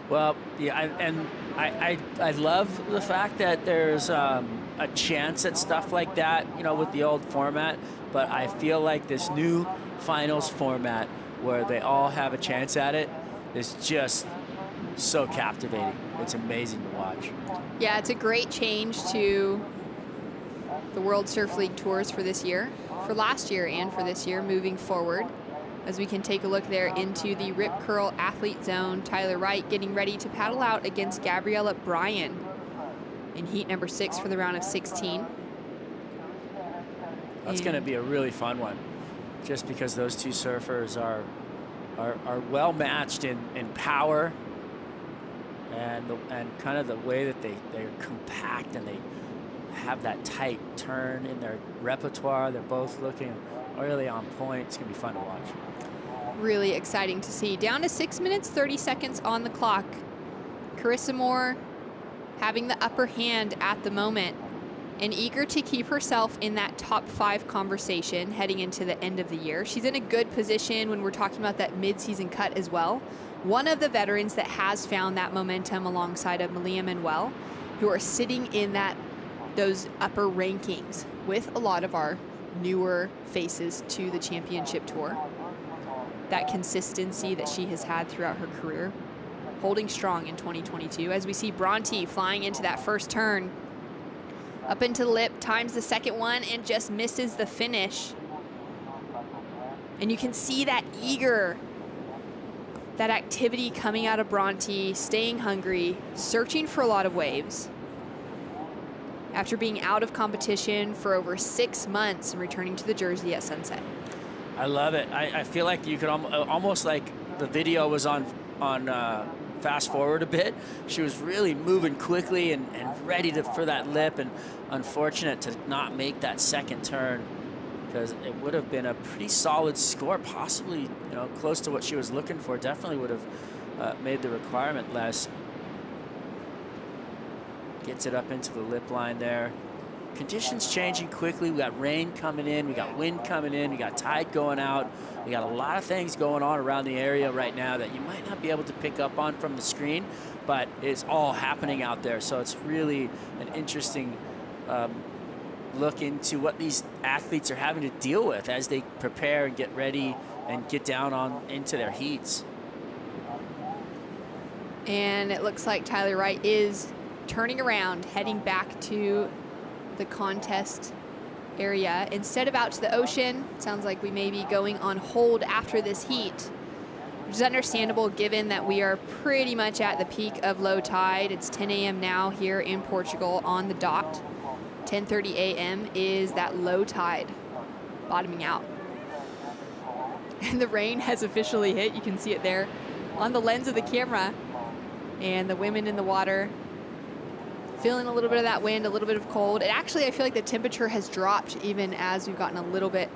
S6: Well, yeah, I love the fact that there's a chance at stuff like that, you know, with the old format. But I feel like this new finals format where they all have a chance at it is just so captivating. It's amazing to watch.
S1: Yeah, it's a great change to the World Surf League tours for this year, for last year and for this year moving forward. As we can take a look there into the Rip Curl athlete zone, Tyler Wright getting ready to paddle out against Gabriella Bryan in heat number 6 for the round of 16.
S6: That's going to be a really fun one, just because those two surfers are well matched in power and kind of the way that they're compact and they have that tight turn in their repertoire. They're both looking really on point. It's going to be fun to watch.
S1: Really exciting to see. Down to 6 minutes, 30 seconds on the clock. Carissa Moore having the upper hand at the moment and eager to keep herself in that top 5 conversation heading into the end of the year. She's in a good position when we're talking about that mid-season cut as well. One of the veterans that has found that momentum alongside of Malia Manuel, who are sitting in those upper rankings with a lot of our newer faces to the championship tour. That consistency that she has had throughout her career, holding strong in 2022. As we see Bronte flying into that first turn, up into the lip, times the second one, and just misses the finish. And you can see that that activity coming out of Bronte, staying hungry, searching for a lot of waves. After being out of competition for over 6 months and returning to the jersey at sunset.
S6: I love it. I feel like you could almost like the video was on fast forward a bit. She was really moving quickly and ready for that lip, and unfortunate to not make that second turn because it would have been a pretty solid score, possibly close to what she was looking for. Definitely would have made the requirement less. Gets it up into the lip line there. Conditions changing quickly. We got rain coming in, we got wind coming in, we got tide going out. We got a lot of things going on around the area right now that you might not be able to pick up on from the screen, but it's all happening out there. So it's really an interesting look into what these athletes are having to deal with as they prepare and get ready and get down into their heats.
S1: And it looks like Tyler Wright is turning around, heading back to the contest area instead of out to the ocean. Sounds like we may be going on hold after this heat, which is understandable given that we are pretty much at the peak of low tide. It's 10 a.m. now here in Portugal on the dot. 10:30 a.m. is that low tide bottoming out. And the rain has officially hit. You can see it there on the lens of the camera. And the women in the water feeling a little bit of that wind, a little bit of cold. And actually, I feel like the temperature has dropped even as we've gotten a little bit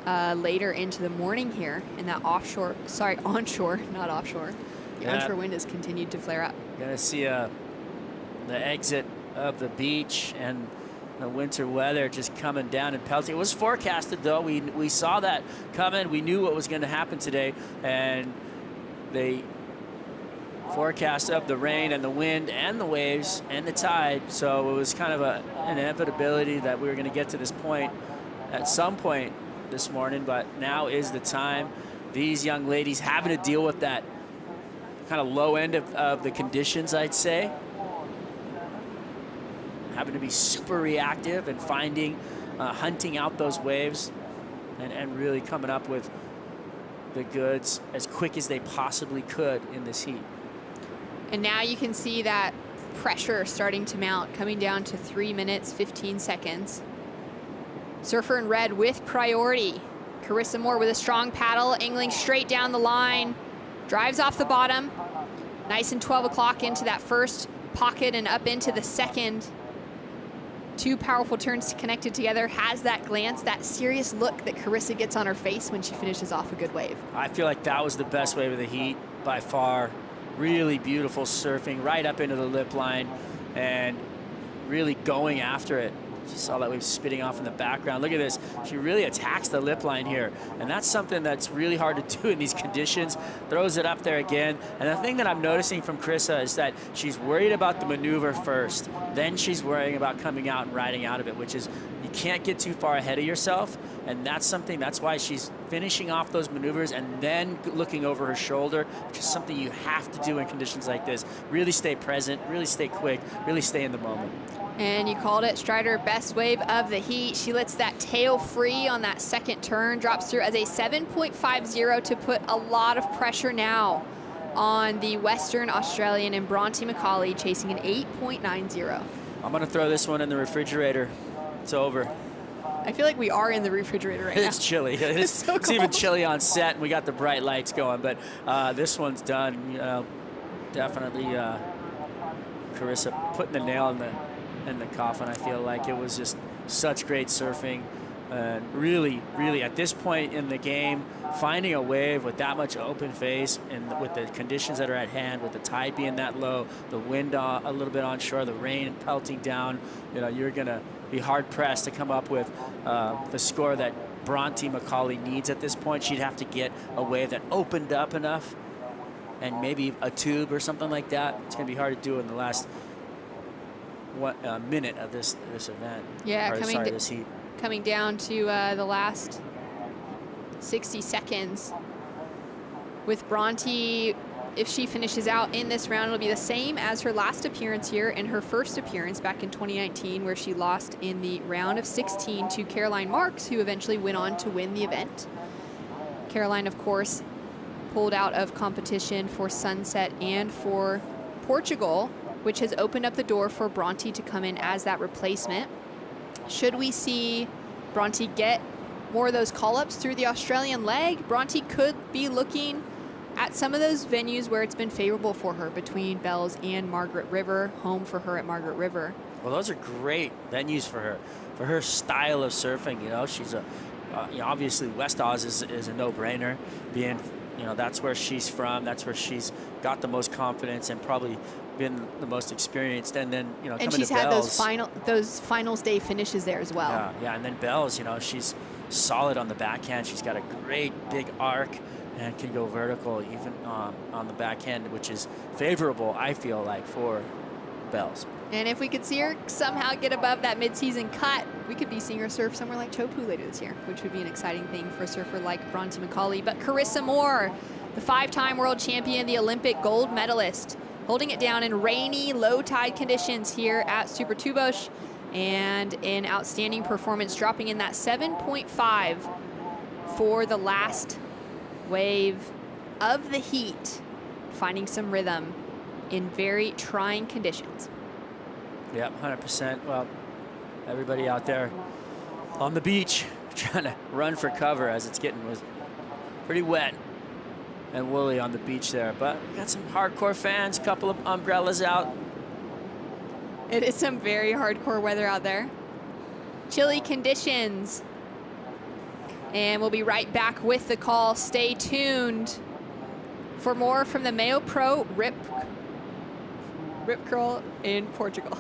S1: later into the morning here. And that onshore, not offshore. The onshore wind has continued to flare up.
S6: You're gonna see the exit of the beach and the winter weather just coming down and pelting. It was forecasted though. We saw that coming. We knew what was going to happen today, and they forecast of the rain and the wind and the waves and the tide. So it was kind of an inevitability that we were going to get to this point at some point this morning, but now is the time. These young ladies having to deal with that kind of low end of the conditions, I'd say. Having to be super reactive and finding, hunting out those waves and really coming up with the goods as quick as they possibly could in this heat.
S1: And now you can see that pressure starting to mount, coming down to 3 minutes, 15 seconds. Surfer in red with priority. Carissa Moore with a strong paddle, angling straight down the line. Drives off the bottom. Nice and 12 o'clock into that first pocket and up into the second. 2 powerful turns connected together. Has that glance, that serious look that Carissa gets on her face when she finishes off a good wave.
S6: I feel like that was the best wave of the heat by far. Really beautiful surfing right up into the lip line and really going after it. You saw that wave spitting off in the background. Look at this. She really attacks the lip line here. And that's something that's really hard to do in these conditions. Throws it up there again. And the thing that I'm noticing from Carissa is that she's worried about the maneuver first. Then she's worrying about coming out and riding out of it, which is you can't get too far ahead of yourself. And that's something, that's why she's finishing off those maneuvers and then looking over her shoulder, which is something you have to do in conditions like this. Really stay present, really stay quick, really stay in the moment.
S1: And you called it, Strider, best wave of the heat. She lets that tail free on that second turn, drops through as a 7.50 to put a lot of pressure now on the Western Australian and Bronte McCauley, chasing an 8.90.
S6: I'm gonna throw this one in the refrigerator. It's over.
S1: I feel like we are in the refrigerator right now.
S6: It's chilly. It's even chilly on set, and we got the bright lights going, but this one's done. You know, definitely Carissa putting the nail in the coffin. I feel like it was just such great surfing, and really at this point in the game, finding a wave with that much open face and with the conditions that are at hand, with the tide being that low, the wind a little bit onshore, the rain pelting down, you know, you're gonna be hard pressed to come up with the score that Bronte McCauley needs at this point. She'd have to get a wave that opened up enough and maybe a tube or something like that. It's gonna be hard to do in the last minute of this event.
S1: Yeah,
S6: this heat.
S1: Coming down to the last 60 seconds. With Bronte, if she finishes out in this round, it'll be the same as her last appearance here and her first appearance back in 2019, where she lost in the round of 16 to Caroline Marks, who eventually went on to win the event. Caroline, of course, pulled out of competition for Sunset and for Portugal, which has opened up the door for Bronte to come in as that replacement. Should we see Bronte get more of those call-ups through the Australian leg, Bronte could be looking at some of those venues where it's been favorable for her, between Bells and Margaret River, home for her at Margaret River.
S6: Well, those are great venues for her style of surfing. You know, she's you know, obviously West Oz is a no-brainer, being, you know, that's where she's from, that's where she's got the most confidence and probably been the most experienced. And then, you know,
S1: and
S6: coming
S1: she's
S6: to
S1: had
S6: Bells,
S1: those finals day finishes there as well.
S6: Yeah, and then Bells, you know, she's solid on the backhand. She's got a great big arc and can go vertical even on the backhand, which is favorable, I feel like, for Bells.
S1: And if we could see her somehow get above that mid-season cut, we could be seeing her surf somewhere like Chopu later this year, which would be an exciting thing for a surfer like Bronte McCauley. But Carissa Moore, the 5-time world champion, the Olympic gold medalist, holding it down in rainy, low tide conditions here at Super Tubos, and an outstanding performance, dropping in that 7.5 for the last wave of the heat, finding some rhythm in very trying conditions.
S6: Yeah, 100%. Well, everybody out there on the beach trying to run for cover as it's was pretty wet and woolly on the beach there. But we got some hardcore fans, a couple of umbrellas out.
S1: It is some very hardcore weather out there. Chilly conditions. And we'll be right back with the call. Stay tuned for more from the MEO Pro Rip Curl in Portugal.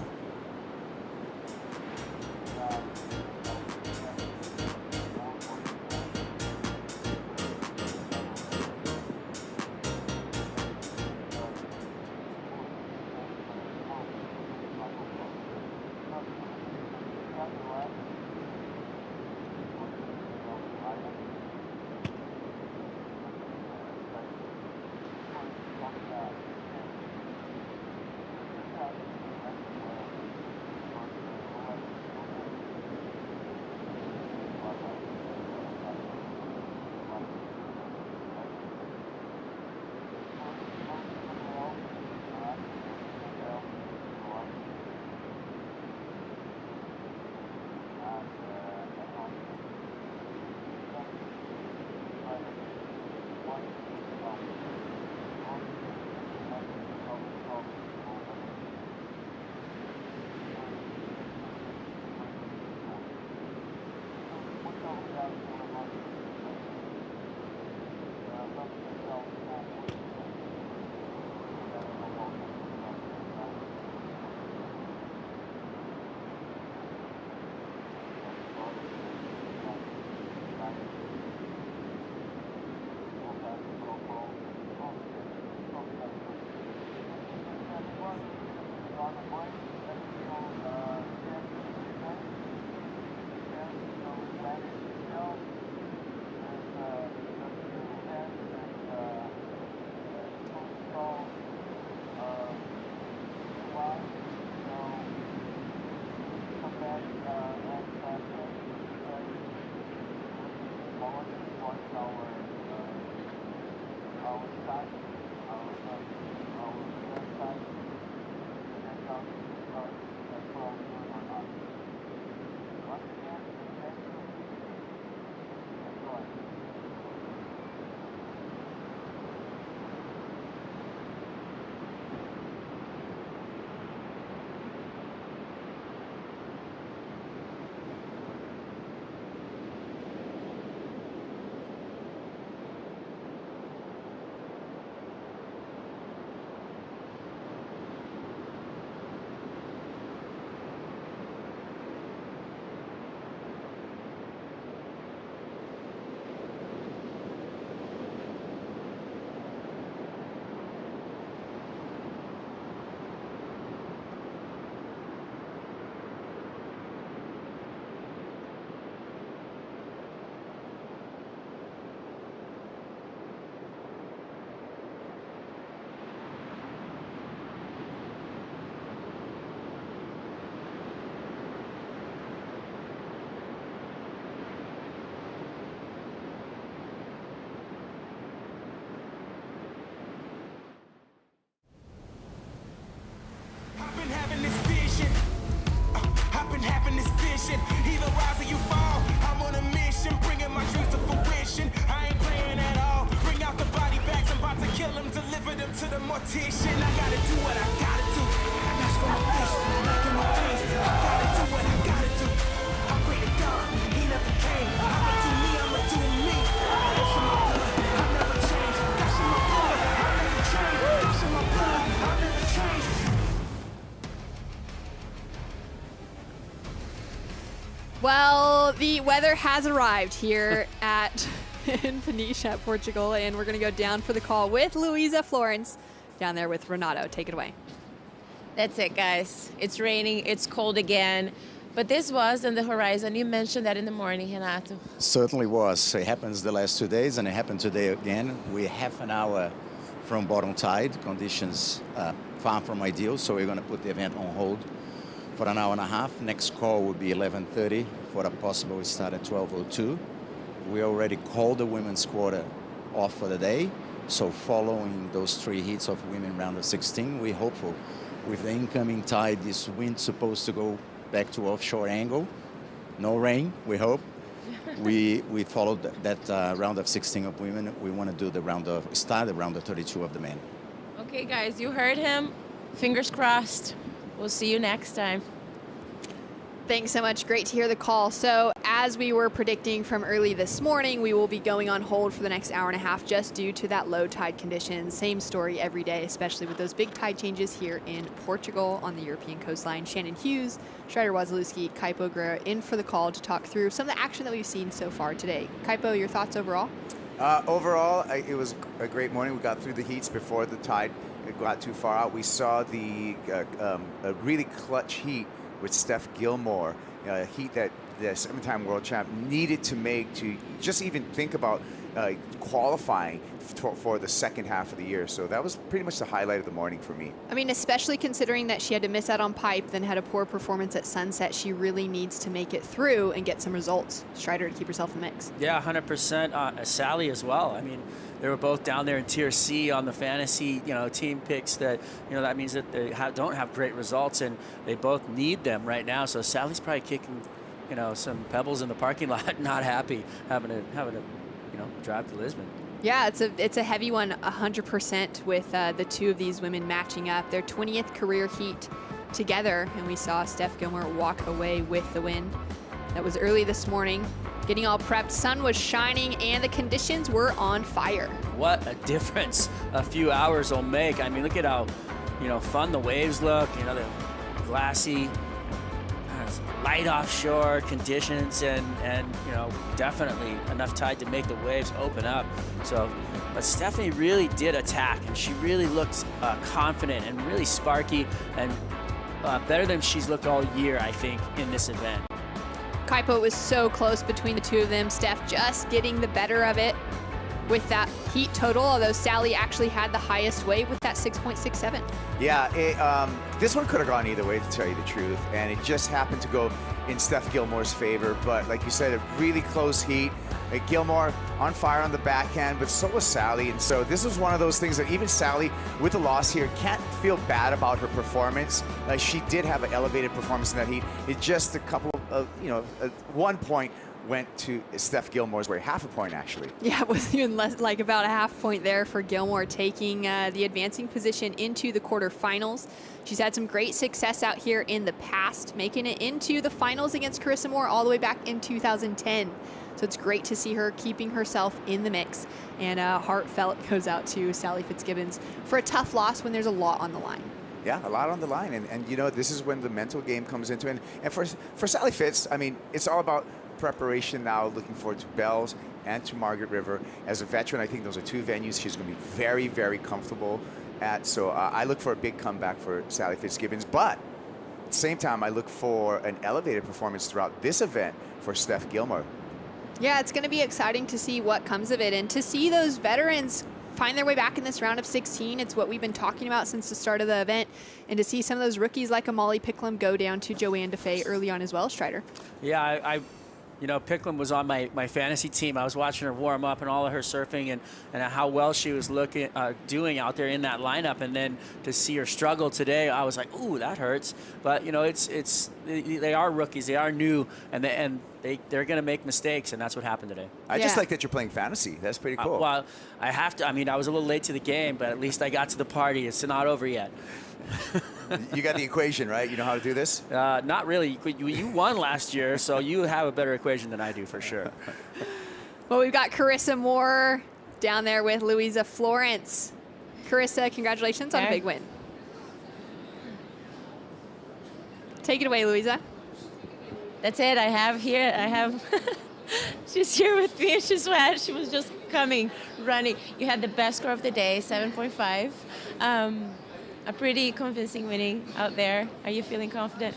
S20: having this vision. Either rise or you fall. I'm on a mission, bringing my dreams to fruition. I ain't playing at all. Bring out the body bags, I'm about to kill them, deliver them to the mortician. I gotta do what I gotta do. That's for my fish, making my face. I gotta do what I gotta do. I pray to God, he never came. I'ma do me, I'ma do me. That's in my blood, I never change. That's in my blood, I never change. That's in my blood, I never change.
S1: Well, the weather has arrived here in Peniche, Portugal, and we're going to go down for the call with Luisa Florence down there with Renato. Take it away.
S3: That's it, guys. It's raining, it's cold again, but this was on the horizon. You mentioned that in the morning, Renato.
S4: Certainly was. It happens the last 2 days, and it happened today again. We're half an hour from bottom tide. Conditions far from ideal, so we're going to put the event on hold for an hour and a half. Next call will be 11:30 for a possible start at 12:02. We already called the women's quarter off for the day, so following those 3 heats of women round of 16, we're hopeful with the incoming tide, this wind's supposed to go back to offshore angle. No rain, we hope. we followed that round of 16 of women. We want to do the round of 32 of the men.
S3: Okay, guys, you heard him. Fingers crossed. We'll see you next time.
S1: Thanks so much. Great to hear the call. So as we were predicting from early this morning, we will be going on hold for the next hour and a half just due to that low tide condition. Same story every day, especially with those big tide changes here in Portugal on the European coastline. Shannon Hughes, Strider Wazalewski, Kaipo Guerra in for the call to talk through some of the action that we've seen so far today. Kaipo, your thoughts overall?
S9: Overall, it was a great morning. We got through the heats before the tide got too far out. We saw a really clutch heat with Steph Gilmore, a heat that the 7-time world champ needed to make to just even think about qualifying for the second half of the year. So that was pretty much the highlight of the morning for me.
S1: I mean, especially considering that she had to miss out on pipe, then had a poor performance at Sunset. She really needs to make it through and get some results. Strider to keep herself in the mix.
S6: Yeah, 100%. Sally as well. I mean, they were both down there in Tier C on the fantasy, team picks that, that means that they don't have great results, and they both need them right now. So Sally's probably kicking, some pebbles in the parking lot, not happy having to drive to Lisbon.
S1: Yeah, it's a heavy one, 100% with the two of these women matching up. Their 20th career heat together, and we saw Steph Gilmore walk away with the win. That was early this morning. Getting all prepped, sun was shining, and the conditions were on fire.
S6: What a difference a few hours will make. I mean, look at how, fun the waves look. The glassy, light offshore conditions, and definitely enough tide to make the waves open up. So, but Stephanie really did attack, and she really looked confident and really sparky, and better than she's looked all year, I think, in this event.
S1: Kaipo was so close between the two of them. Steph just getting the better of it with that heat total, although Sally actually had the highest wave with that 6.67.
S9: Yeah, this one could have gone either way, to tell you the truth, and it just happened to go in Steph Gilmore's favor. But like you said, a really close heat. Gilmore on fire on the backhand, but so was Sally. And so this was one of those things that even Sally, with the loss here, can't feel bad about her performance. She did have an elevated performance in that heat. It just a couple of, 1 point went to Steph Gilmore's way, half a point actually.
S1: Yeah, it was even less, like about a half point there for Gilmore, taking the advancing position into the quarterfinals. She's had some great success out here in the past, making it into the finals against Carissa Moore all the way back in 2010. So it's great to see her keeping herself in the mix. And heartfelt goes out to Sally Fitzgibbons for a tough loss when there's a lot on the line.
S9: Yeah, a lot on the line. And this is when the mental game comes into it. And for Sally Fitz, I mean, it's all about preparation now, looking forward to Bells and to Margaret River. As a veteran, I think those are two venues she's going to be very, very comfortable at. So I look for a big comeback for Sally Fitzgibbons. But at the same time, I look for an elevated performance throughout this event for Steph Gilmore.
S1: Yeah, it's going to be exciting to see what comes of it, and to see those veterans find their way back in this round of 16. It's what we've been talking about since the start of the event, and to see some of those rookies like Amali Picklum go down to Joanne Defay early on as well, Strider.
S6: Yeah, You know, Picklum was on my fantasy team. I was watching her warm up and all of her surfing and how well she was doing out there in that lineup. And then to see her struggle today, I was like, ooh, that hurts. But, you know, they are rookies. They are new, and they're going to make mistakes, and that's what happened today.
S9: I just like that you're playing fantasy. That's pretty cool.
S6: Well, I have to. I mean, I was a little late to the game, but at least I got to the party. It's not over yet.
S9: You got the equation, right? You know how to do this?
S6: Not really. You won last year, so you have a better equation than I do for sure.
S1: Well, we've got Carissa Moore down there with Louisa Florence. Carissa, congratulations on a big win. Take it away, Louisa.
S3: That's it. I have she's here with me. She was just coming, running. You had the best score of the day, 7.5. A pretty convincing winning out there. Are you feeling confident?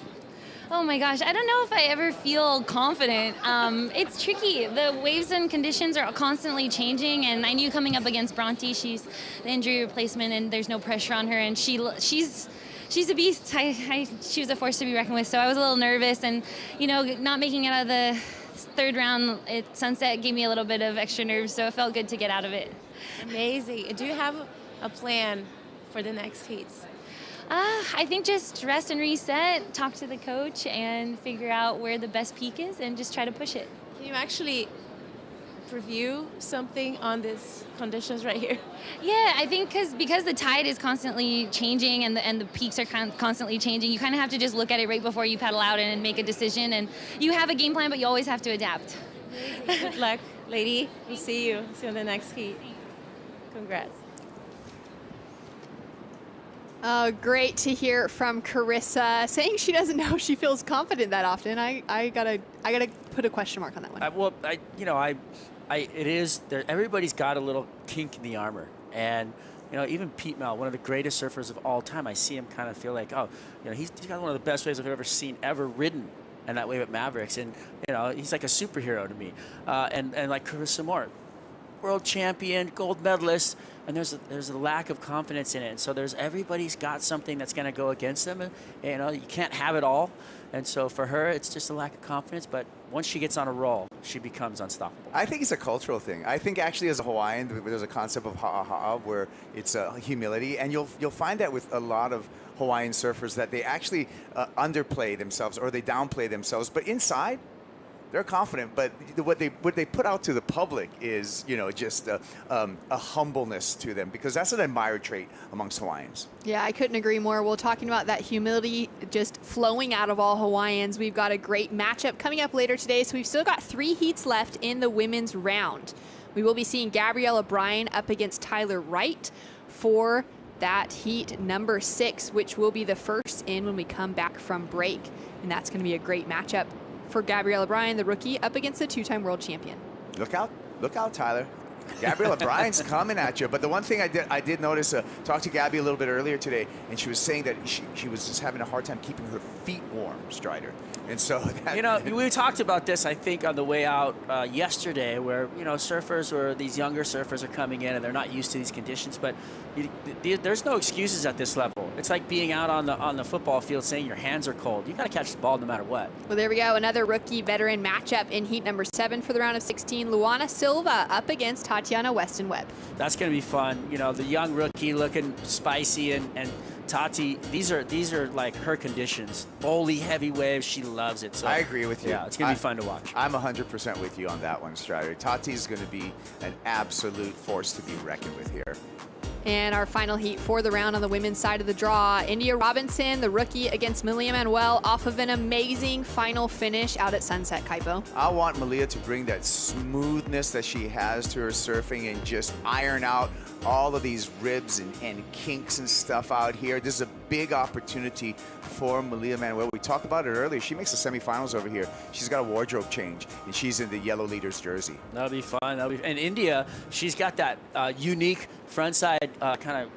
S12: Oh my gosh, I don't know if I ever feel confident. It's tricky. The waves and conditions are constantly changing, and I knew coming up against Bronte, she's the injury replacement, and there's no pressure on her, and she's a beast. She was a force to be reckoned with, so I was a little nervous, and you know, not making it out of the third round at Sunset gave me a little bit of extra nerves, so it felt good to get out of it.
S3: Amazing. Do you have a plan for the next heats?
S12: I think just rest and reset, talk to the coach, and figure out where the best peak is, and just try to push it.
S3: Can you actually preview something on these conditions right here?
S12: Yeah, I think because the tide is constantly changing and the peaks are constantly changing, you kind of have to just look at it right before you paddle out and make a decision. And you have a game plan, but you always have to adapt.
S3: Good luck, lady. We'll see you on the next heat. Congrats.
S1: Great to hear from Carissa saying she doesn't know she feels confident that often. I gotta put a question mark on that one.
S6: It is there. Everybody's got a little kink in the armor, and you know, even Pete Mel, one of the greatest surfers of all time, I see him kind of feel like, oh, you know, he's got one of the best waves I've ever seen, ever ridden, and that wave at Mavericks, and you know, he's like a superhero to me, and like Carissa Moore, world champion, gold medalist. And there's a lack of confidence in it, and so everybody's got something that's going to go against them, and you know, you can't have it all, and so for her it's just a lack of confidence. But once she gets on a roll, she becomes unstoppable.
S9: I think it's a cultural thing. I think actually as a Hawaiian, there's a concept of ha'a where it's humility, and you'll find that with a lot of Hawaiian surfers that they actually underplay themselves or they downplay themselves, but inside they're confident, but what they put out to the public is, you know, just a humbleness to them, because that's an admired trait amongst Hawaiians.
S1: Yeah, I couldn't agree more. We're talking about that humility just flowing out of all Hawaiians. We've got a great matchup coming up later today, so we've still got 3 heats left in the women's round. We will be seeing Gabriella Bryan up against Tyler Wright for that heat number 6, which will be the first in when we come back from break, and that's going to be a great matchup for Gabriella Bryan, the rookie, up against the 2-time world champion.
S9: Look out, Tyler. Gabriella Bryan's coming at you. But the one thing I did notice, talked to Gabby a little bit earlier today, and she was saying that she was just having a hard time keeping her feet warm, Strider. And so
S6: you know, we talked about this, I think, on the way out yesterday, where, you know, surfers or these younger surfers are coming in and they're not used to these conditions, but there's no excuses at this level. It's like being out on the football field saying your hands are cold. You got to catch the ball no matter what.
S1: Well, there we go. Another rookie veteran matchup in heat number 7 for the round of 16. Luana Silva up against Tatiana Weston-Webb.
S6: That's going to be fun. You know, the young rookie looking spicy, and Tati, these are like her conditions. Bowly, heavy waves, she loves it. So
S9: I agree with you.
S6: Yeah, it's going to be fun to watch.
S9: I'm 100% with you on that one, Strider. Tati's going to be an absolute force to be reckoned with here.
S1: And our final heat for the round on the women's side of the draw, India Robinson, the rookie, against Malia Manuel off of an amazing final finish out at Sunset, Kaipo.
S9: I want Malia to bring that smoothness that she has to her surfing and just iron out all of these ribs and kinks and stuff out here. This is a big opportunity for Malia Manuel. We talked about it earlier. She makes the semifinals over here. She's got a wardrobe change, and she's in the yellow leaders jersey.
S6: That'll be fun. And India, she's got that unique front side kind of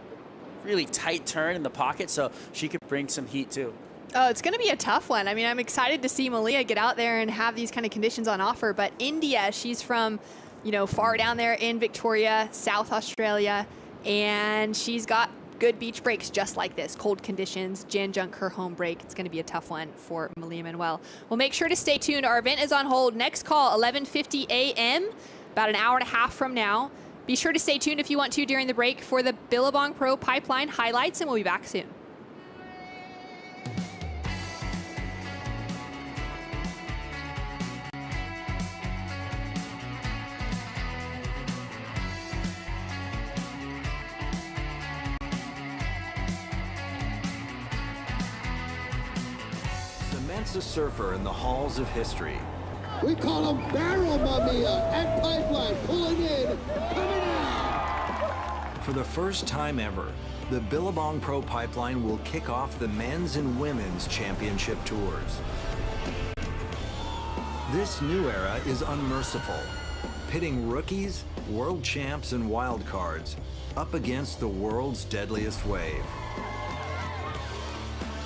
S6: really tight turn in the pocket, so she could bring some heat too.
S1: Oh, it's going to be a tough one. I mean, I'm excited to see Malia get out there and have these kind of conditions on offer, but India, she's from, you know, far down there in Victoria, South Australia, and she's got good beach breaks just like this. Cold conditions, Jan Junk her home break. It's going to be a tough one for Malia Manuel. Well, make sure to stay tuned. Our event is on hold. Next call, 11:50 a.m., about an hour and a half from now. Be sure to stay tuned if you want to during the break for the Billabong Pro Pipeline highlights, and we'll be back soon.
S21: Cements a surfer in the halls of history.
S22: We call them barrel mumia and pipeline pulling in, coming out.
S21: For the first time ever, the Billabong Pro Pipeline will kick off the men's and women's championship tours. This new era is unmerciful, pitting rookies, world champs, and wildcards up against the world's deadliest wave.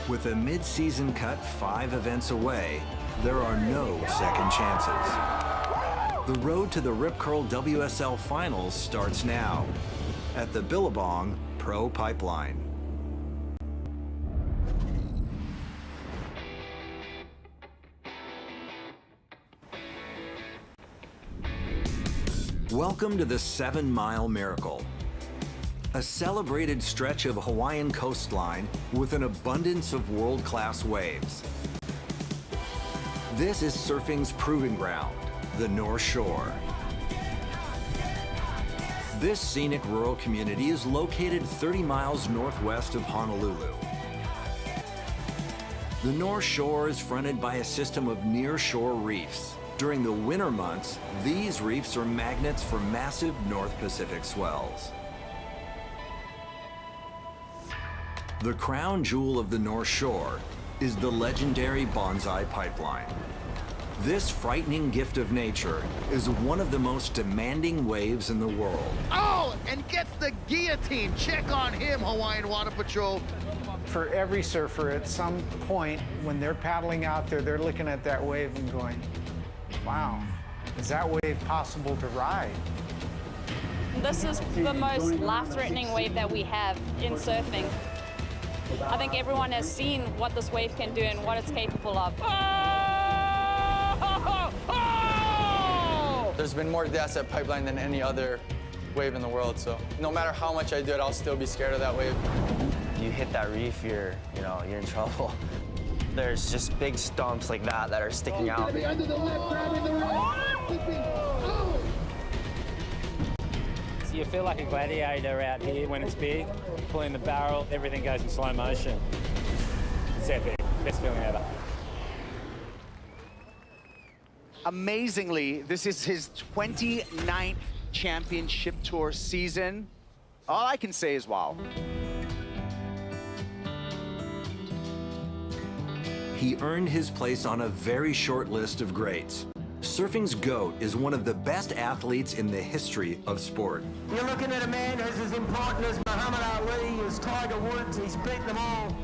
S21: With a mid-season cut 5 events away, there are no second chances. The road to the Rip Curl WSL Finals starts now at the Billabong Pro Pipeline. Welcome to the 7 Mile Miracle, a celebrated stretch of Hawaiian coastline with an abundance of world-class waves. This is surfing's proving ground, the North Shore. This scenic rural community is located 30 miles northwest of Honolulu. The North Shore is fronted by a system of near-shore reefs. During the winter months, these reefs are magnets for massive North Pacific swells. The crown jewel of the North Shore is the legendary Bonsai Pipeline. This frightening gift of nature is one of the most demanding waves in the world.
S22: Oh, and gets the guillotine. Check on him, Hawaiian Water Patrol.
S23: For every surfer, at some point when they're paddling out there, they're looking at that wave and going, wow, is that wave possible to ride?
S24: This is the most life-threatening wave that we have in surfing. I think everyone has seen what this wave can do and what it's capable of.
S25: There's been more deaths at Pipeline than any other wave in the world, so no matter how much I do it, I'll still be scared of that wave.
S26: You hit that reef, you're in trouble. There's just big stumps like that are sticking out.
S22: Under the left, grabbing the right, flipping. Oh!
S27: So you feel like a gladiator out here when it's big, pulling the barrel, everything goes in slow motion. It's epic, best feeling ever.
S28: Amazingly, this is his 29th championship tour season. All I can say is wow.
S21: He earned his place on a very short list of greats. Surfing's GOAT is one of the best athletes in the history of sport.
S22: You're looking at a man who's as important as Muhammad Ali, as Tiger Woods. He's beaten them all.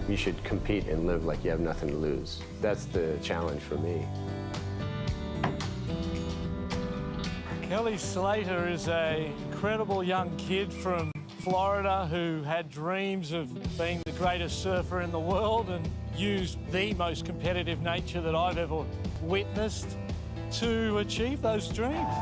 S29: You should compete and live like you have nothing to lose. That's the challenge for me.
S23: Kelly Slater is an incredible young kid from Florida who had dreams of being the greatest surfer in the world and used the most competitive nature that I've ever witnessed to achieve those dreams.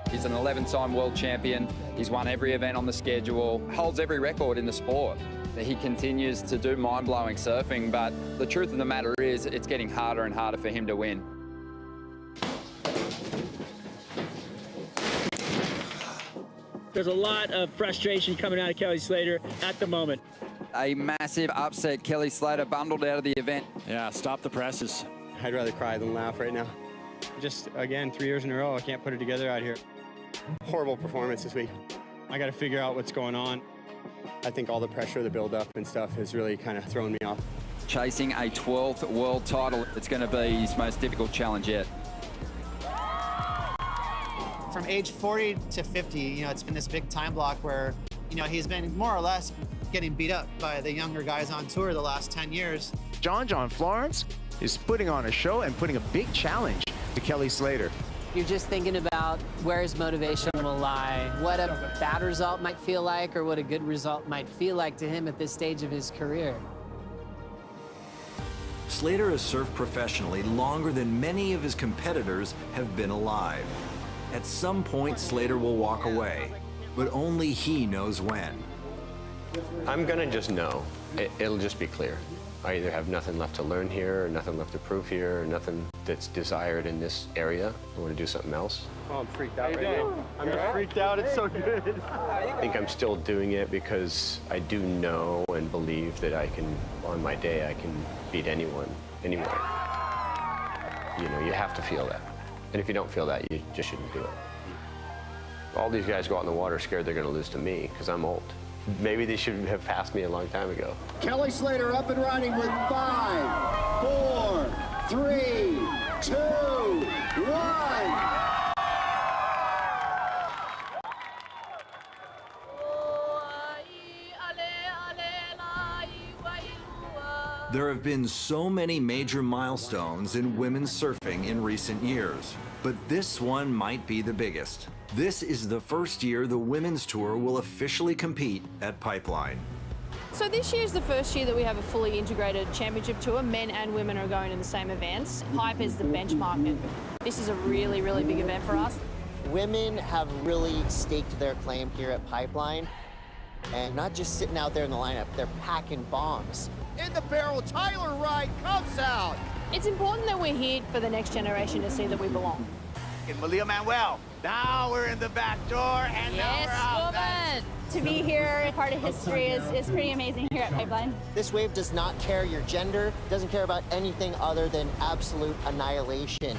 S30: He's an 11-time world champion. He's won every event on the schedule, holds every record in the sport. He continues to do mind-blowing surfing, but the truth of the matter is it's getting harder and harder for him to win.
S31: There's a lot of frustration coming out of Kelly Slater at the moment.
S30: A massive upset. Kelly Slater bundled out of the event.
S32: Yeah, stop the presses.
S33: I'd rather cry than laugh right now. Just, again, 3 years in a row, I can't put it together out here. Horrible performance this week. I got to figure out what's going on. I think all the pressure, the build-up and stuff has really kind of thrown me off.
S30: Chasing a 12th world title, it's going to be his most difficult challenge yet.
S34: From age 40 to 50, it's been this big time block where, he's been more or less getting beat up by the younger guys on tour the last 10 years.
S28: John Florence is putting on a show and putting a big challenge to Kelly Slater.
S2: You're just thinking about where his motivation will lie, what a bad result might feel like, or what a good result might feel like to him at this stage of his career.
S21: Slater has surfed professionally longer than many of his competitors have been alive. At some point, Slater will walk away, but only he knows when.
S29: I'm gonna just know. It'll just be clear. I either have nothing left to learn here, or nothing left to prove here, or nothing that's desired in this area. I want to do something else.
S33: Oh, I'm freaked out right now. I'm just freaked out. It's so good.
S29: I think I'm still doing it because I do know and believe that I can, on my day, I can beat anyone, anywhere. You know, you have to feel that. And if you don't feel that, you just shouldn't do it. All these guys go out in the water scared they're going to lose to me because I'm old. Maybe they should have passed me a long time ago.
S22: Kelly Slater up and running with 5, 4, 3, 2, 1.
S21: There have been so many major milestones in women's surfing in recent years, but this one might be the biggest. This is the first year the women's tour will officially compete at Pipeline.
S24: So this year is the first year that we have a fully integrated championship tour. Men and women are going to the same events. Pipe is the benchmark, and this is a really, really big event for us.
S5: Women have really staked their claim here at Pipeline, and not just sitting out there in the lineup, they're packing bombs.
S22: In the barrel, Tyler Wright comes out.
S24: It's important that we're here for the next generation to see that we belong.
S28: And Malia Manuel. Now we're in the back door, and now we're out.
S24: Woman!
S7: To be here, part of history, is pretty amazing here at Pipeline.
S5: This wave does not care your gender, doesn't care about anything other than absolute annihilation.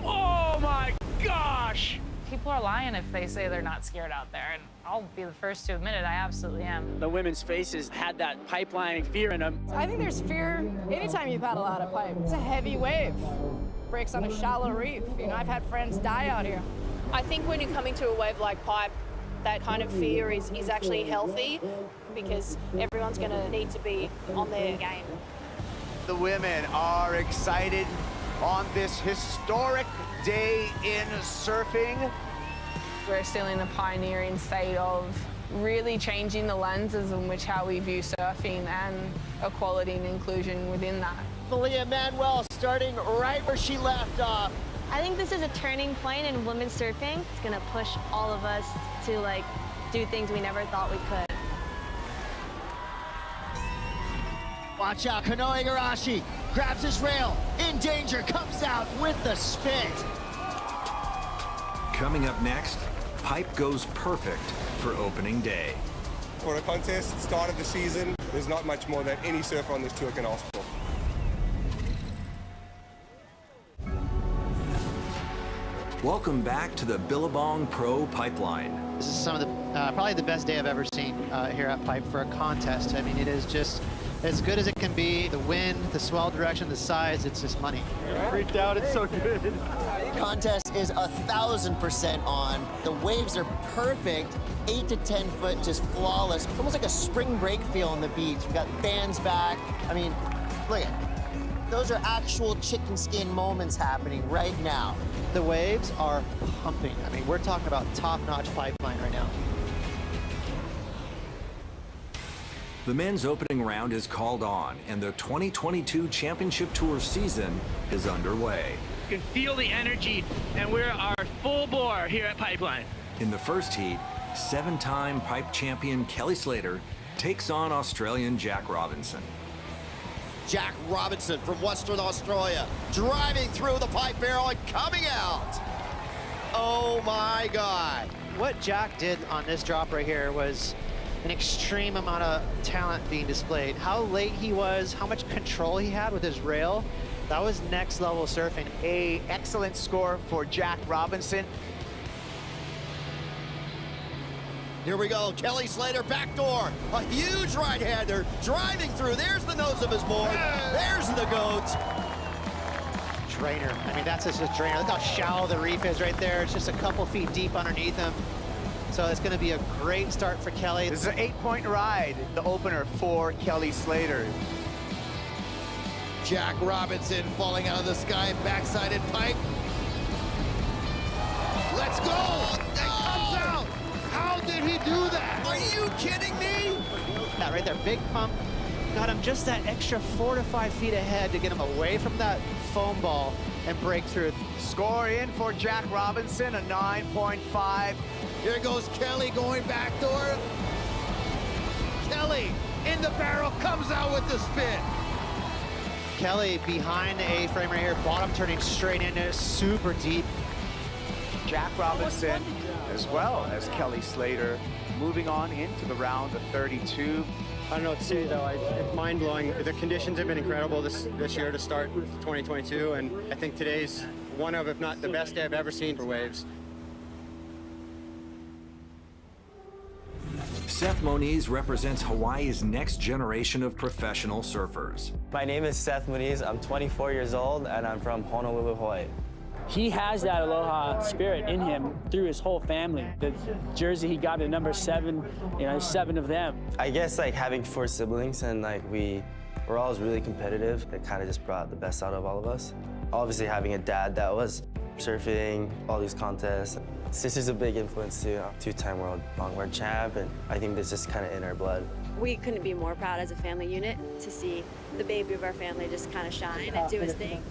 S31: Oh my gosh!
S12: People are lying if they say they're not scared out there, and I'll be the first to admit it, I absolutely am.
S31: The women's faces had that pipeline fear in them.
S24: I think there's fear anytime you paddle out a pipe. It's a heavy wave. Breaks on a shallow reef. You know, I've had friends die out here. I think when you're coming to a wave like pipe, that kind of fear is actually healthy because everyone's going to need to be on their game.
S28: The women are excited on this historic day in surfing.
S8: We're still in a pioneering state of really changing the lenses in which how we view surfing and equality and inclusion within that.
S5: Malia Manuel starting right where she left off.
S10: I think this is a turning point in women's surfing. It's gonna push all of us to do things we never thought we could.
S22: Watch out, Kanoe Igarashi grabs his rail, in danger, comes out with the spit.
S21: Coming up next, pipe goes perfect for opening day.
S11: For a contest, start of the season, there's not much more that any surfer on this tour can ask for.
S21: Welcome back to the Billabong Pro Pipeline.
S34: This is some of the, probably the best day I've ever seen here at Pipe for a contest. I mean, it is just as good as it can be. The wind, the swell direction, the size, it's just money.
S33: Freaked out, it's so good.
S5: Contest is 1,000% on. The waves are perfect, 8 to 10 foot, just flawless. It's almost like a spring break feel on the beach. We've got fans back. I mean, look at it. Those are actual chicken skin moments happening right now.
S34: The waves are pumping. I mean, we're talking about top-notch Pipeline right now.
S21: The men's opening round is called on, and the 2022 Championship Tour season is underway.
S31: You can feel the energy, and we're our full bore here at Pipeline.
S21: In the first heat, 7-time pipe champion Kelly Slater takes on Australian Jack Robinson.
S22: Jack Robinson from Western Australia, driving through the pipe barrel and coming out. Oh my God.
S34: What Jack did on this drop right here was an extreme amount of talent being displayed. How late he was, how much control he had with his rail, that was next level surfing.
S28: An excellent score for Jack Robinson.
S22: Here we go, Kelly Slater backdoor, a huge right-hander driving through. There's the nose of his board. There's the goat.
S34: Drainer. I mean, that's just a drainer. Look how shallow the reef is right there. It's just a couple feet deep underneath him. So it's going to be a great start for Kelly.
S28: This is an 8-point ride, the opener for Kelly Slater.
S22: Jack Robinson falling out of the sky, backsided pipe. Let's go! That comes out! How did he do that? Are you kidding me?
S34: That right there, big pump. Got him just that extra 4 to 5 feet ahead to get him away from that foam ball and break through.
S28: Score in for Jack Robinson, a 9.5.
S22: Here goes Kelly going backdoor. Kelly in the barrel, comes out with the spin.
S34: Kelly behind the A-frame right here, bottom turning straight in, it's super deep.
S28: Jack Robinson, as well as Kelly Slater, moving on into the round of 32.
S33: I don't know what to say though. It's mind-blowing. The conditions have been incredible this year to start 2022, and I think today's one of, if not the best day I've ever seen for waves.
S21: Seth Moniz represents Hawaii's next generation of professional surfers.
S26: My name is Seth Moniz. I'm 24 years old, and I'm from Honolulu, Hawaii.
S31: He has that aloha spirit in him through his whole family. The jersey he got at number 7, you know, 7 of them.
S26: I guess like having 4 siblings and like we're always really competitive. It kind of just brought the best out of all of us. Obviously having a dad that was surfing, all these contests. Sister's a big influence too. 2-time world longboard champ, and I think this is kind of in our blood.
S10: We couldn't be more proud as a family unit to see the baby of our family just kind of shine and do his thing.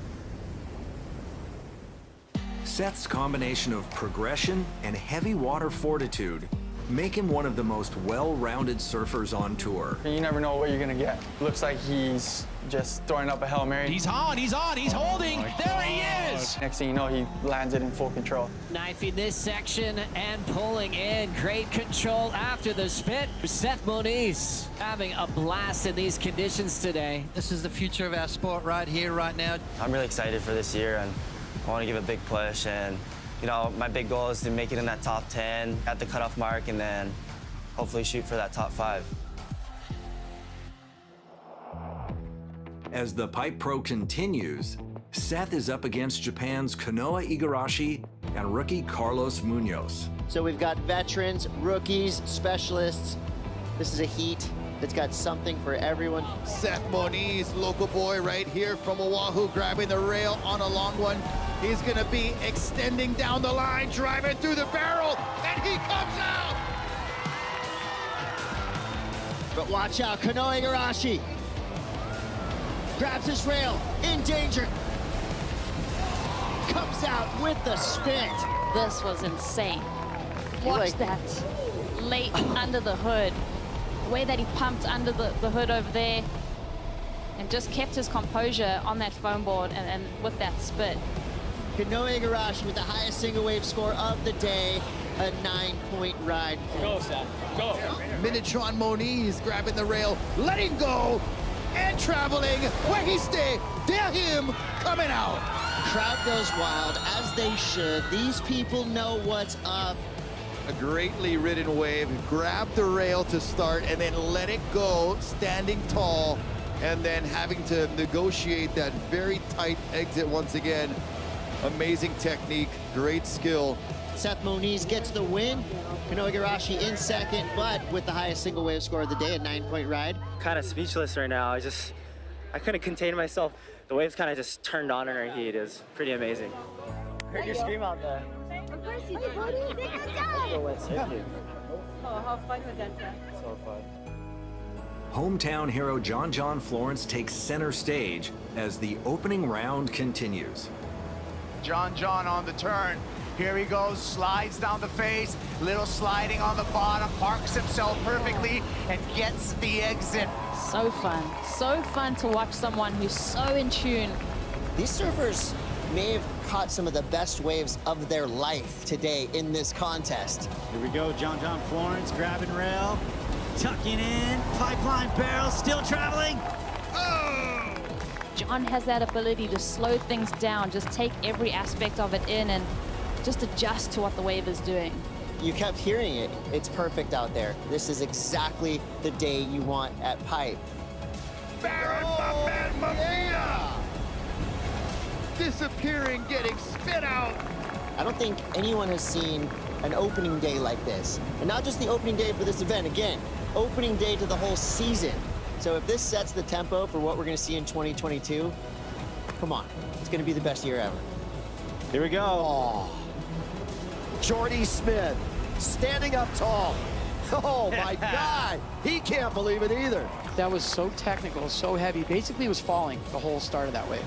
S21: Seth's combination of progression and heavy water fortitude make him one of the most well-rounded surfers on tour.
S25: You never know what you're gonna get. Looks like he's just throwing up a Hail Mary.
S1: He's on, he's holding. There he is.
S25: Next thing you know, he lands it in full control.
S2: Knifing this section and pulling in. Great control after the spit. Seth Moniz having a blast in these conditions today.
S3: This is the future of our sport right here, right now.
S26: I'm really excited for this year, and I want to give a big push, and you know, my big goal is to make it in that top 10 at the cutoff mark, and then hopefully shoot for that top 5.
S21: As the Pipe Pro continues, Seth is up against Japan's Kanoa Igarashi and rookie Carlos Munoz.
S5: So we've got veterans, rookies, specialists. This is a heat that's got something for everyone.
S22: Seth Moniz, local boy right here from Oahu, grabbing the rail on a long one. He's gonna be extending down the line, driving through the barrel, and he comes out!
S5: But watch out, Kanoa Igarashi grabs his rail, in danger. Comes out with the spit.
S4: This was insane. Watch that. Late under the hood. The way that he pumped under the hood over there and just kept his composure on that foam board and with that spit.
S5: Kanoa Igarashi with the highest single wave score of the day, a 9-point ride.
S31: Go, Seth, go.
S22: Minitron Moniz grabbing the rail, letting go, and traveling. Where he stay, dare him, coming out.
S5: Crowd goes wild, as they should. These people know what's up.
S22: A greatly ridden wave, grabbed the rail to start and then let it go, standing tall, and then having to negotiate that very tight exit once again. Amazing technique, great skill.
S5: Seth Moniz gets the win. Kanoa Igarashi in second, but with the highest single wave score of the day, a 9-point ride.
S6: Kind of speechless right now. I couldn't contain myself. The waves kind of just turned on in our heat. It was pretty amazing. Heard your scream out there.
S10: Of course you did. Oh, how fun was that?
S6: So fun.
S21: Hometown hero John Florence takes center stage as the opening round continues.
S28: John on the turn. Here he goes, slides down the face, little sliding on the bottom, parks himself perfectly, and gets the exit.
S4: So fun to watch someone who's so in tune.
S5: These surfers may have caught some of the best waves of their life today in this contest.
S9: Here we go, John Florence grabbing rail, tucking in, pipeline barrel, still traveling.
S4: John has that ability to slow things down, just take every aspect of it in and just adjust to what the wave is doing.
S5: You kept hearing it. It's perfect out there. This is exactly the day you want at Pipe.
S22: Baron Mamia! Disappearing, getting spit out.
S5: I don't think anyone has seen an opening day like this. And not just the opening day for this event, again, opening day to the whole season. So if this sets the tempo for what we're gonna see in 2022, come on, it's gonna be the best year ever.
S9: Here we go.
S5: Oh.
S7: Jordy Smith, standing up tall. Oh my God, he can't believe it either.
S13: That was so technical, so heavy. Basically, it was falling the whole start of that wave.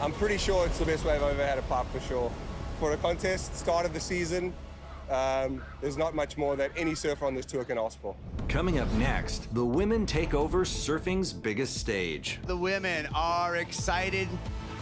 S11: I'm pretty sure it's the best wave I've ever had a pipe for sure. For a contest, start of the season, there's not much more that any surfer on this tour can ask for.
S21: Coming up next, the women take over surfing's biggest stage.
S28: The women are excited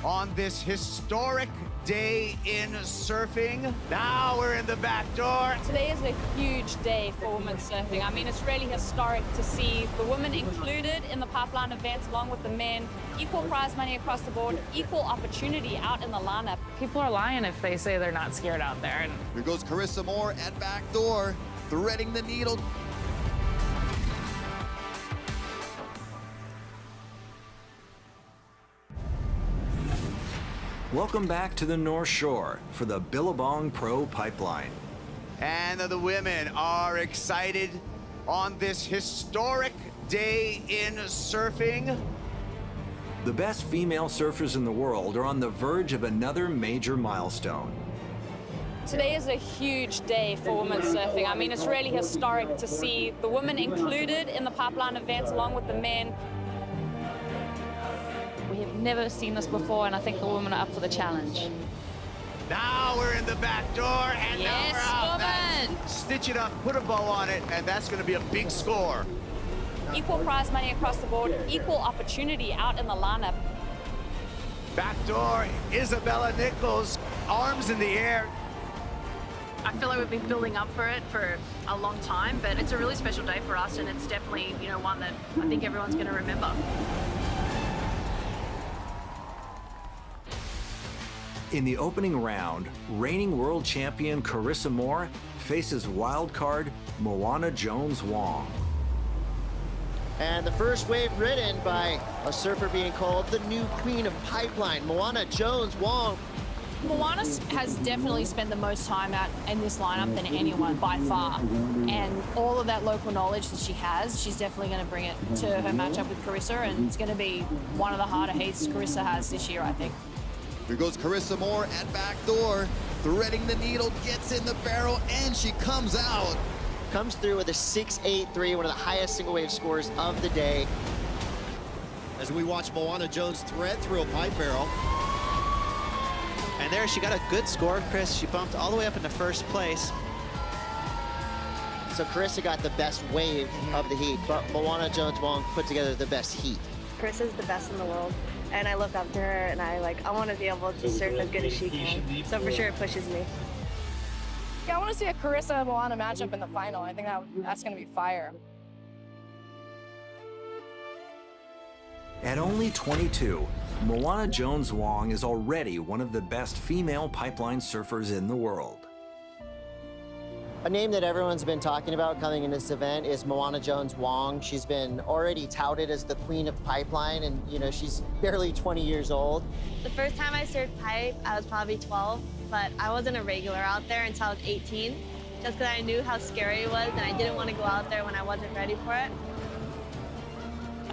S28: on this historic day in surfing. Now we're in the back door.
S24: Today is a huge day for women's surfing. I mean, it's really historic to see the women included in the pipeline events along with the men. Equal prize money across the board, equal opportunity out in the lineup.
S14: People are lying if they say they're not scared out there.
S22: Here goes Carissa Moore at back door, threading the needle.
S21: Welcome back to the North Shore for the Billabong Pro Pipeline.
S28: And the women are excited on this historic day in surfing.
S21: The best female surfers in the world are on the verge of another major milestone.
S24: Today is a huge day for women's surfing. I mean, it's really historic to see the women included in the pipeline events along with the men.
S4: We have never seen this before, and I think the women are up for the challenge.
S28: Now we're in the back door, and now we're out.
S4: Woman!
S28: Stitch it up, put a bow on it, and that's going to be a big score.
S24: Equal prize money across the board, equal opportunity out in the lineup.
S28: Back door, Isabella Nichols, arms in the air.
S15: I feel like we've been building up for it for a long time, but it's a really special day for us, and it's definitely, one that I think everyone's going to remember.
S21: In the opening round, reigning world champion Carissa Moore faces wildcard Moana Jones-Wong.
S5: And the first wave ridden by a surfer being called the new queen of pipeline, Moana Jones-Wong.
S24: Moana has definitely spent the most time out in this lineup than anyone by far. And all of that local knowledge that she has, she's definitely going to bring it to her matchup with Carissa, and it's going to be one of the harder heats Carissa has this year, I think.
S22: Here goes Carissa Moore at back door, threading the needle, gets in the barrel, and she comes out.
S5: Comes through with a 6.83, one of the highest single wave scores of the day.
S7: As we watch Moana Jones thread through a pipe barrel.
S34: And there she got a good score, Chris. She bumped all the way up into first place.
S5: So Carissa got the best wave of the heat, but Moana Jones-Wong put together the best heat.
S10: Carissa's the best in the world, and I look up to her, and I want to be able to surf as good as she can. So for sure it pushes me.
S24: Yeah, I want to see a Carissa-Moana matchup in the final. I think that's going to be fire.
S21: At only 22, Moana Jones-Wong is already one of the best female pipeline surfers in the world.
S5: A name that everyone's been talking about coming in this event is Moana Jones-Wong. She's been already touted as the queen of pipeline, and she's barely 20 years old.
S10: The first time I surfed pipe, I was probably 12, but I wasn't a regular out there until I was 18, just because I knew how scary it was, and I didn't want to go out there when I wasn't ready for it.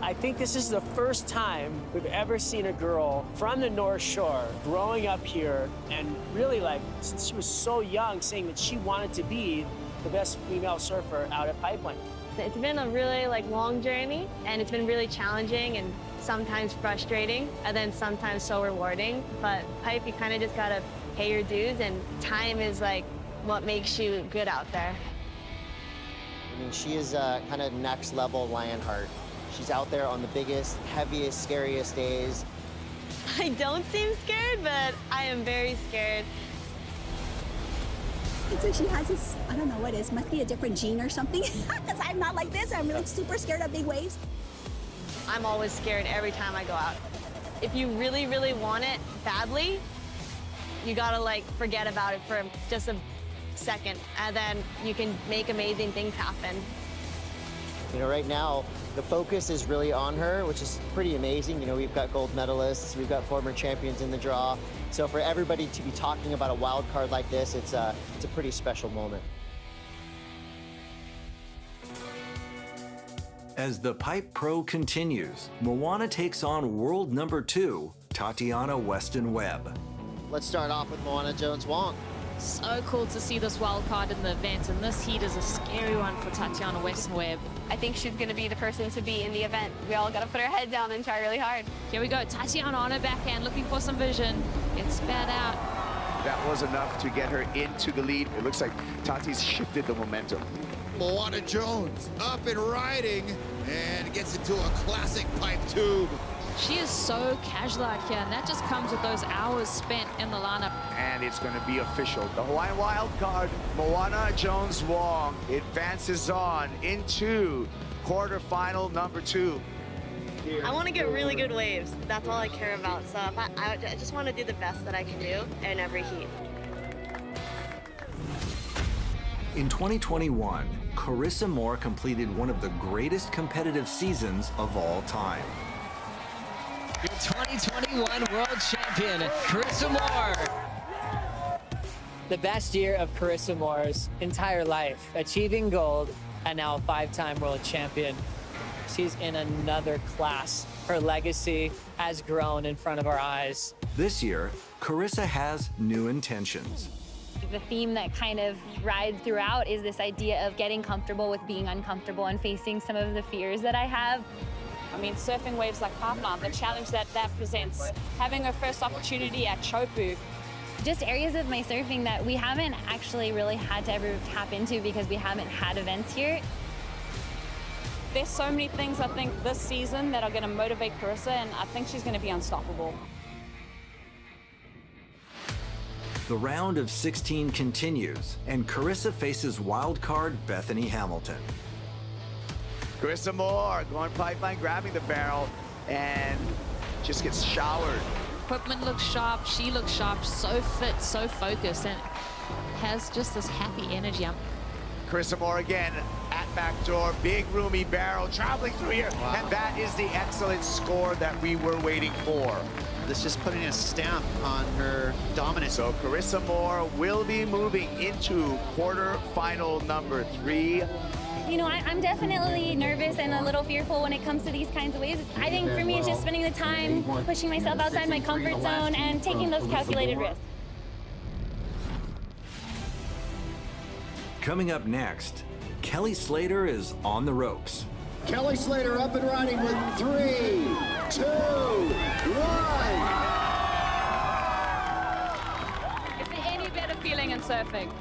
S31: I think this is the first time we've ever seen a girl from the North Shore growing up here and really, since she was so young, saying that she wanted to be the best female surfer out at Pipeline.
S10: It's been a really long journey, and it's been really challenging and sometimes frustrating, and then sometimes so rewarding. But pipe, you kind of just gotta pay your dues, and time is what makes you good out there.
S5: I mean, she is kind of next level Lionheart. She's out there on the biggest, heaviest, scariest days.
S10: I don't seem scared, but I am very scared.
S16: So she has this, I don't know what it is, must be a different gene or something, because I'm not like this. I'm super scared of big waves.
S10: I'm always scared every time I go out. If you really, really want it badly, you gotta forget about it for just a second, and then you can make amazing things happen.
S5: Right now, the focus is really on her, which is pretty amazing. We've got gold medalists, we've got former champions in the draw. So for everybody to be talking about a wild card like this, it's a pretty special moment.
S21: As the Pipe Pro continues, Moana takes on world number 2, Tatiana Weston-Webb.
S5: Let's start off with Moana Jones-Wong.
S4: So cool to see this wild card in the event, and this heat is a scary one for Tatiana Weston-Webb.
S10: I think she's going to be the person to beat in the event. We all got to put our head down and try really hard.
S4: Here we go, Tatiana on her backhand, looking for some vision. Gets spat out.
S28: That was enough to get her into the lead. It looks like Tati's shifted the momentum.
S22: Moana Jones up and riding and gets into a classic pipe tube.
S4: She is so casual out here, and that just comes with those hours spent in the lineup.
S28: And it's going to be official. The Hawaiian wild card, Moana Jones Wong, advances on into quarterfinal number 2.
S10: I want to get really good waves. That's all I care about. So I just want to do the best that I can do in every heat.
S21: In 2021, Carissa Moore completed one of the greatest competitive seasons of all time.
S2: Your 2021 world champion, Carissa Moore. The best year of Carissa Moore's entire life, achieving gold and now a 5-time world champion. She's in another class. Her legacy has grown in front of our eyes.
S21: This year, Carissa has new intentions.
S1: The theme that kind of rides throughout is this idea of getting comfortable with being uncomfortable and facing some of the fears that I have.
S4: I mean, surfing waves like Pipeline, the challenge that presents, having her first opportunity at Chopu.
S1: Just areas of my surfing that we haven't actually really had to ever tap into because we haven't had events here.
S4: There's so many things, I think, this season that are going to motivate Carissa, and I think she's going to be unstoppable.
S21: The round of 16 continues, and Carissa faces wildcard Bethany Hamilton.
S28: Carissa Moore going pipeline, grabbing the barrel, and just gets showered.
S4: Equipment looks sharp, she looks sharp, so fit, so focused, and has just this happy energy.
S28: Carissa Moore again at backdoor, big roomy barrel, traveling through here, and that is the excellent score that we were waiting for.
S34: This just putting a stamp on her dominance.
S28: So Carissa Moore will be moving into quarterfinal number 3.
S1: You know, I'm definitely nervous and a little fearful when it comes to these kinds of waves. I think for me, it's just spending the time pushing myself outside my comfort zone and taking those calculated risks.
S21: Coming up next, Kelly Slater is on the ropes.
S7: Kelly Slater up and riding with 3, 2, 1.
S4: Is there any better feeling in surfing?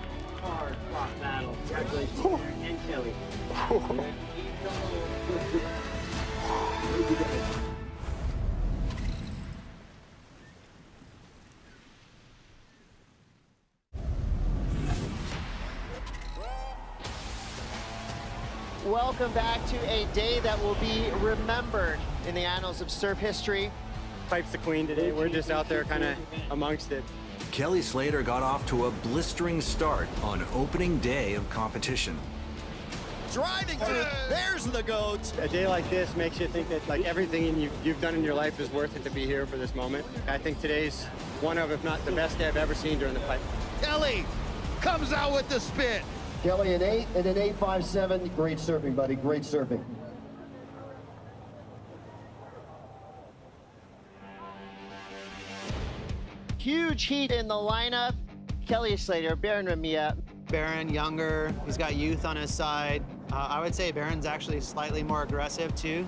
S2: Hard rock battle. Congratulations, and Kelly.
S5: Welcome back to a day that will be remembered in the annals of surf history.
S6: Pipe's the queen today. We're just out there kind of amongst it.
S21: Kelly Slater got off to a blistering start on opening day of competition.
S7: Driving through, there's the goat.
S6: A day like this makes you think that like everything you've done in your life is worth it to be here for this moment. I think today's one of, if not the best day I've ever seen during the pipe.
S22: Kelly comes out with the spin.
S7: Kelly an 8 and an 8.57. Great surfing, buddy. Great surfing.
S5: Huge heat in the lineup. Kelly Slater, Baron Ramia.
S34: Baron younger, he's got youth on his side. I would say Baron's actually slightly more aggressive too.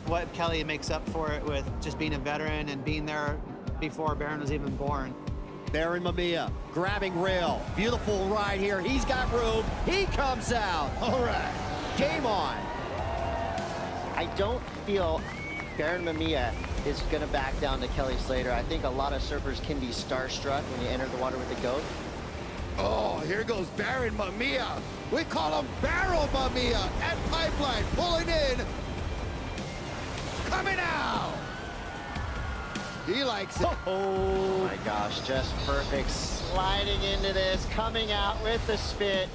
S34: What Kelly makes up for it with just being a veteran and being there before Baron was even born.
S7: Baron Mamiya grabbing rail. Beautiful ride here. He's got room. He comes out. All right. Game on.
S5: I don't feel Baron Mamiya is going to back down to Kelly Slater. I think a lot of surfers can be starstruck when you enter the water with the goat.
S22: Oh, here goes Baron Mamiya. We call him Barrel Mamiya at pipeline, pulling in. Coming out. He likes it.
S5: Oh my gosh, just perfect. Sliding into this, coming out with the spit.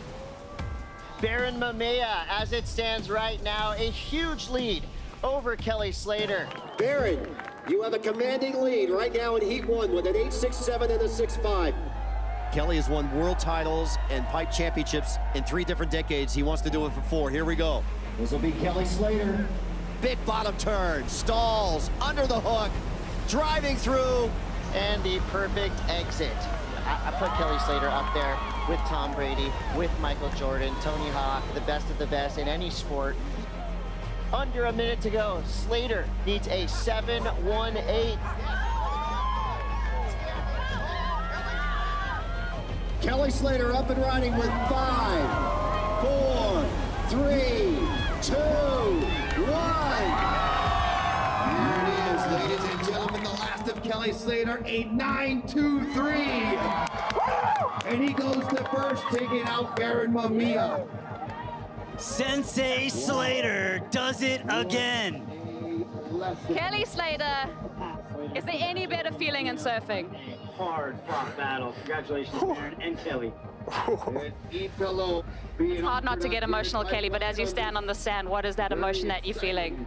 S5: Baron Mamiya, as it stands right now, a huge lead over Kelly Slater.
S7: Baron, you have a commanding lead right now in Heat 1 with an 8.67 and a 6.5. Kelly has won world titles and pipe championships in 3 different decades. He wants to do it for 4. Here we go. This will be Kelly Slater. Big bottom turn, stalls, under the hook, driving through.
S5: And the perfect exit. I put Kelly Slater up there with Tom Brady, with Michael Jordan, Tony Hawk, the best of the best in any sport. Under a minute to go. Slater needs a 7-1-8.
S7: Kelly Slater up and running with 5, 4, 3, 2, 1.
S22: Here it is, ladies and gentlemen, the last of Kelly Slater, a 9-2-3. And he goes to first, taking out Baron Mamiya.
S9: Sensei Slater does it again.
S4: Kelly Slater, is there any better feeling in surfing?
S3: Hard fought battle. Congratulations, Aaron and Kelly.
S4: It's hard not to get emotional, Kelly, but as you stand on the sand, what is that emotion that you're feeling?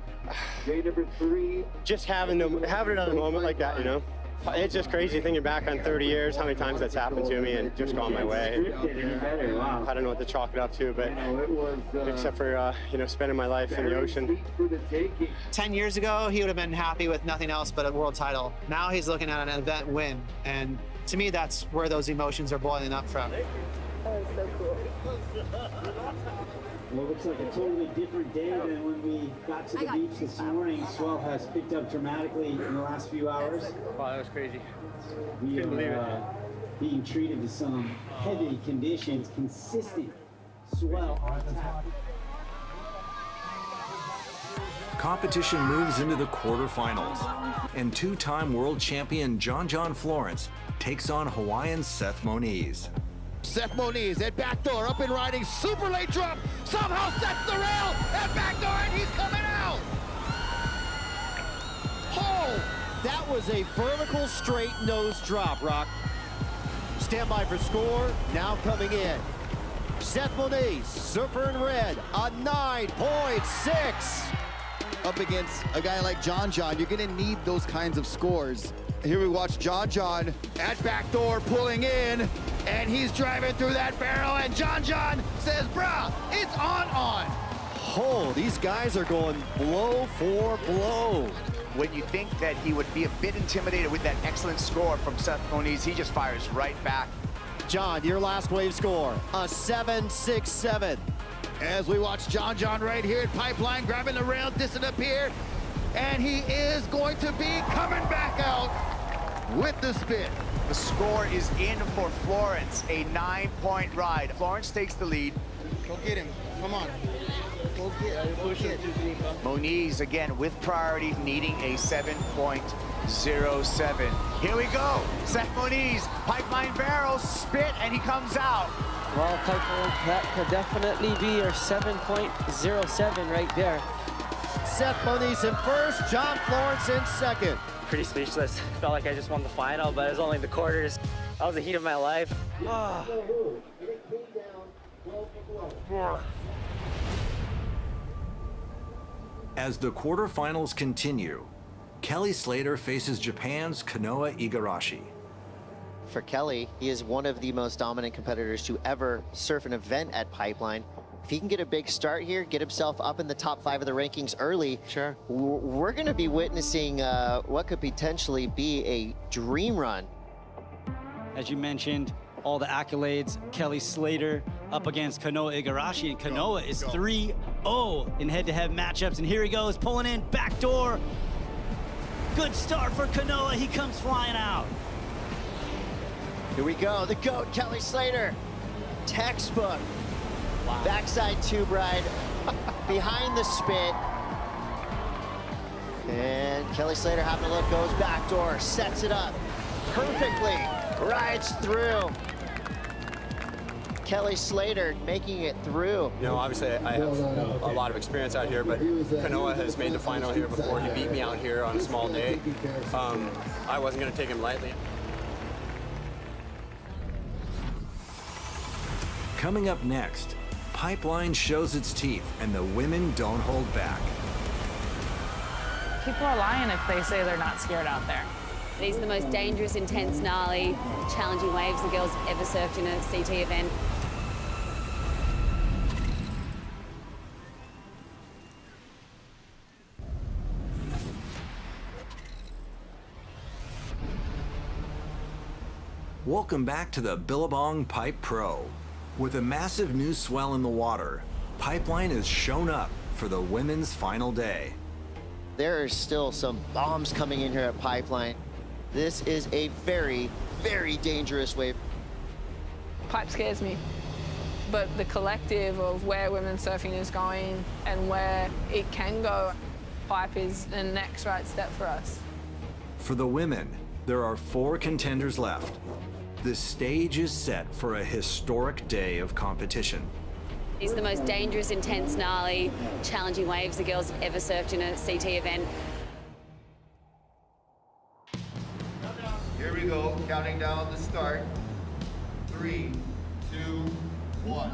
S6: Just having another moment like that, you know? It's just crazy thinking back on 30 years, how many times that's happened to me and just gone my way. I don't know what to chalk it up to, but except for, you know, spending my life in the ocean.
S34: 10 years ago, he would have been happy with nothing else but a world title. Now he's looking at an event win. And to me, that's where those emotions are boiling up from.
S3: That was so cool. Well, it looks like a totally different day than when we got to the beach this morning. Swell has picked up dramatically in the last few hours.
S6: Wow, that was crazy.
S3: We are being treated to some heavy conditions, consistent swell on tap.
S21: Competition moves into the quarterfinals, and two-time world champion John Florence takes on Hawaiian Seth Moniz.
S22: Seth Moniz at backdoor, up and riding, super late drop, somehow sets the rail, at backdoor, and he's coming out!
S7: Oh, that was a vertical straight nose drop, Rock. Stand by for score, now coming in. Seth Moniz, surfer in red, a 9.6.
S22: Up against a guy like John, you're gonna need those kinds of scores. Here we watch John at backdoor pulling in, and he's driving through that barrel, and John says, bruh, it's on.
S7: Oh, these guys are going blow for blow.
S28: When you think that he would be a bit intimidated with that excellent score from Seth Moniz, he just fires right back.
S7: John, your last wave score, a 7.67.
S22: As we watch John right here at Pipeline, grabbing the rail, distant up here, and he is going to be coming back out with the spin.
S28: The score is in for Florence, a 9-point ride. Florence takes the lead.
S22: Go get him, come on. Go get him.
S28: Moniz, again, with priority, needing a 7.07. Here we go, Seth Moniz, pipeline barrel, spit, and he comes out.
S2: Well, Piper, that could definitely be your 7.07 right there.
S7: Seth Moniz in first, John Florence in second.
S6: Pretty speechless. Felt like I just won the final, but it was only the quarters. That was the heat of my life.
S21: As the quarterfinals continue, Kelly Slater faces Japan's Kanoa Igarashi.
S5: For Kelly, he is one of the most dominant competitors to ever surf an event at Pipeline. If he can get a big start here, get himself up in the top 5 of the rankings early,
S31: sure,
S5: we're going to be witnessing what could potentially be a dream run.
S9: As you mentioned, all the accolades, Kelly Slater up against Kanoa Igarashi, and Kanoa is 3-0 in head-to-head matchups, and here he goes, pulling in, backdoor. Good start for Kanoa, he comes flying out.
S5: Here we go, the GOAT, Kelly Slater. Textbook. Wow. Backside tube ride, behind the spit. And Kelly Slater having a look, goes backdoor, sets it up perfectly, rides through. Kelly Slater making it through.
S6: You know, obviously I have a lot of experience out here, but Kanoa has made the final here before. He beat me out here on a small day. I wasn't going to take him lightly.
S21: Coming up next, Pipeline shows its teeth and the women don't hold back.
S14: People are lying if they say they're not scared out there.
S8: These are the most dangerous, intense, gnarly, challenging waves the girls have ever surfed in a CT event.
S21: Welcome back to the Billabong Pipe Pro. With a massive new swell in the water, Pipeline has shown up for the women's final day.
S5: There are still some bombs coming in here at Pipeline. This is a very, very dangerous wave.
S14: Pipe scares me, but the collective of where women's surfing is going and where it can go, Pipe is the next right step for us.
S21: For the women, there are 4 contenders left. The stage is set for a historic day of competition.
S8: It's the most dangerous, intense, gnarly, challenging waves the girls have ever surfed in a CT event.
S22: Here we go, counting down the start. 3, 2, 1.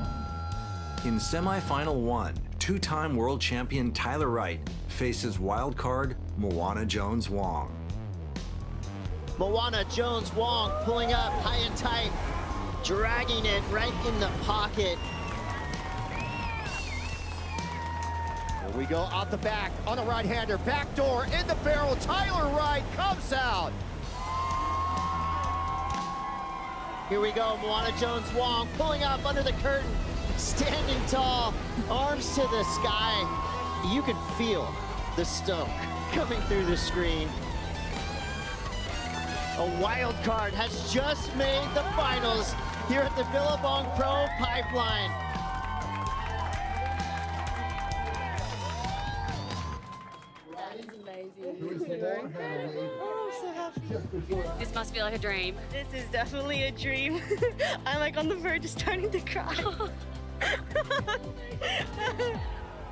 S21: In semi-final 1, 2-time world champion Tyler Wright faces wildcard Moana Jones-Wong.
S5: Moana Jones-Wong pulling up high and tight, dragging it right in the pocket. Here we go out the back on the right-hander, backdoor in the barrel. Tyler Wright comes out. Here we go, Moana Jones-Wong pulling up under the curtain, standing tall, arms to the sky. You can feel the stoke coming through the screen. A wild card has just made the finals here at the Billabong Pro Pipeline.
S8: This must feel like a dream.
S10: This is definitely a dream. I'm like on the verge of starting to cry.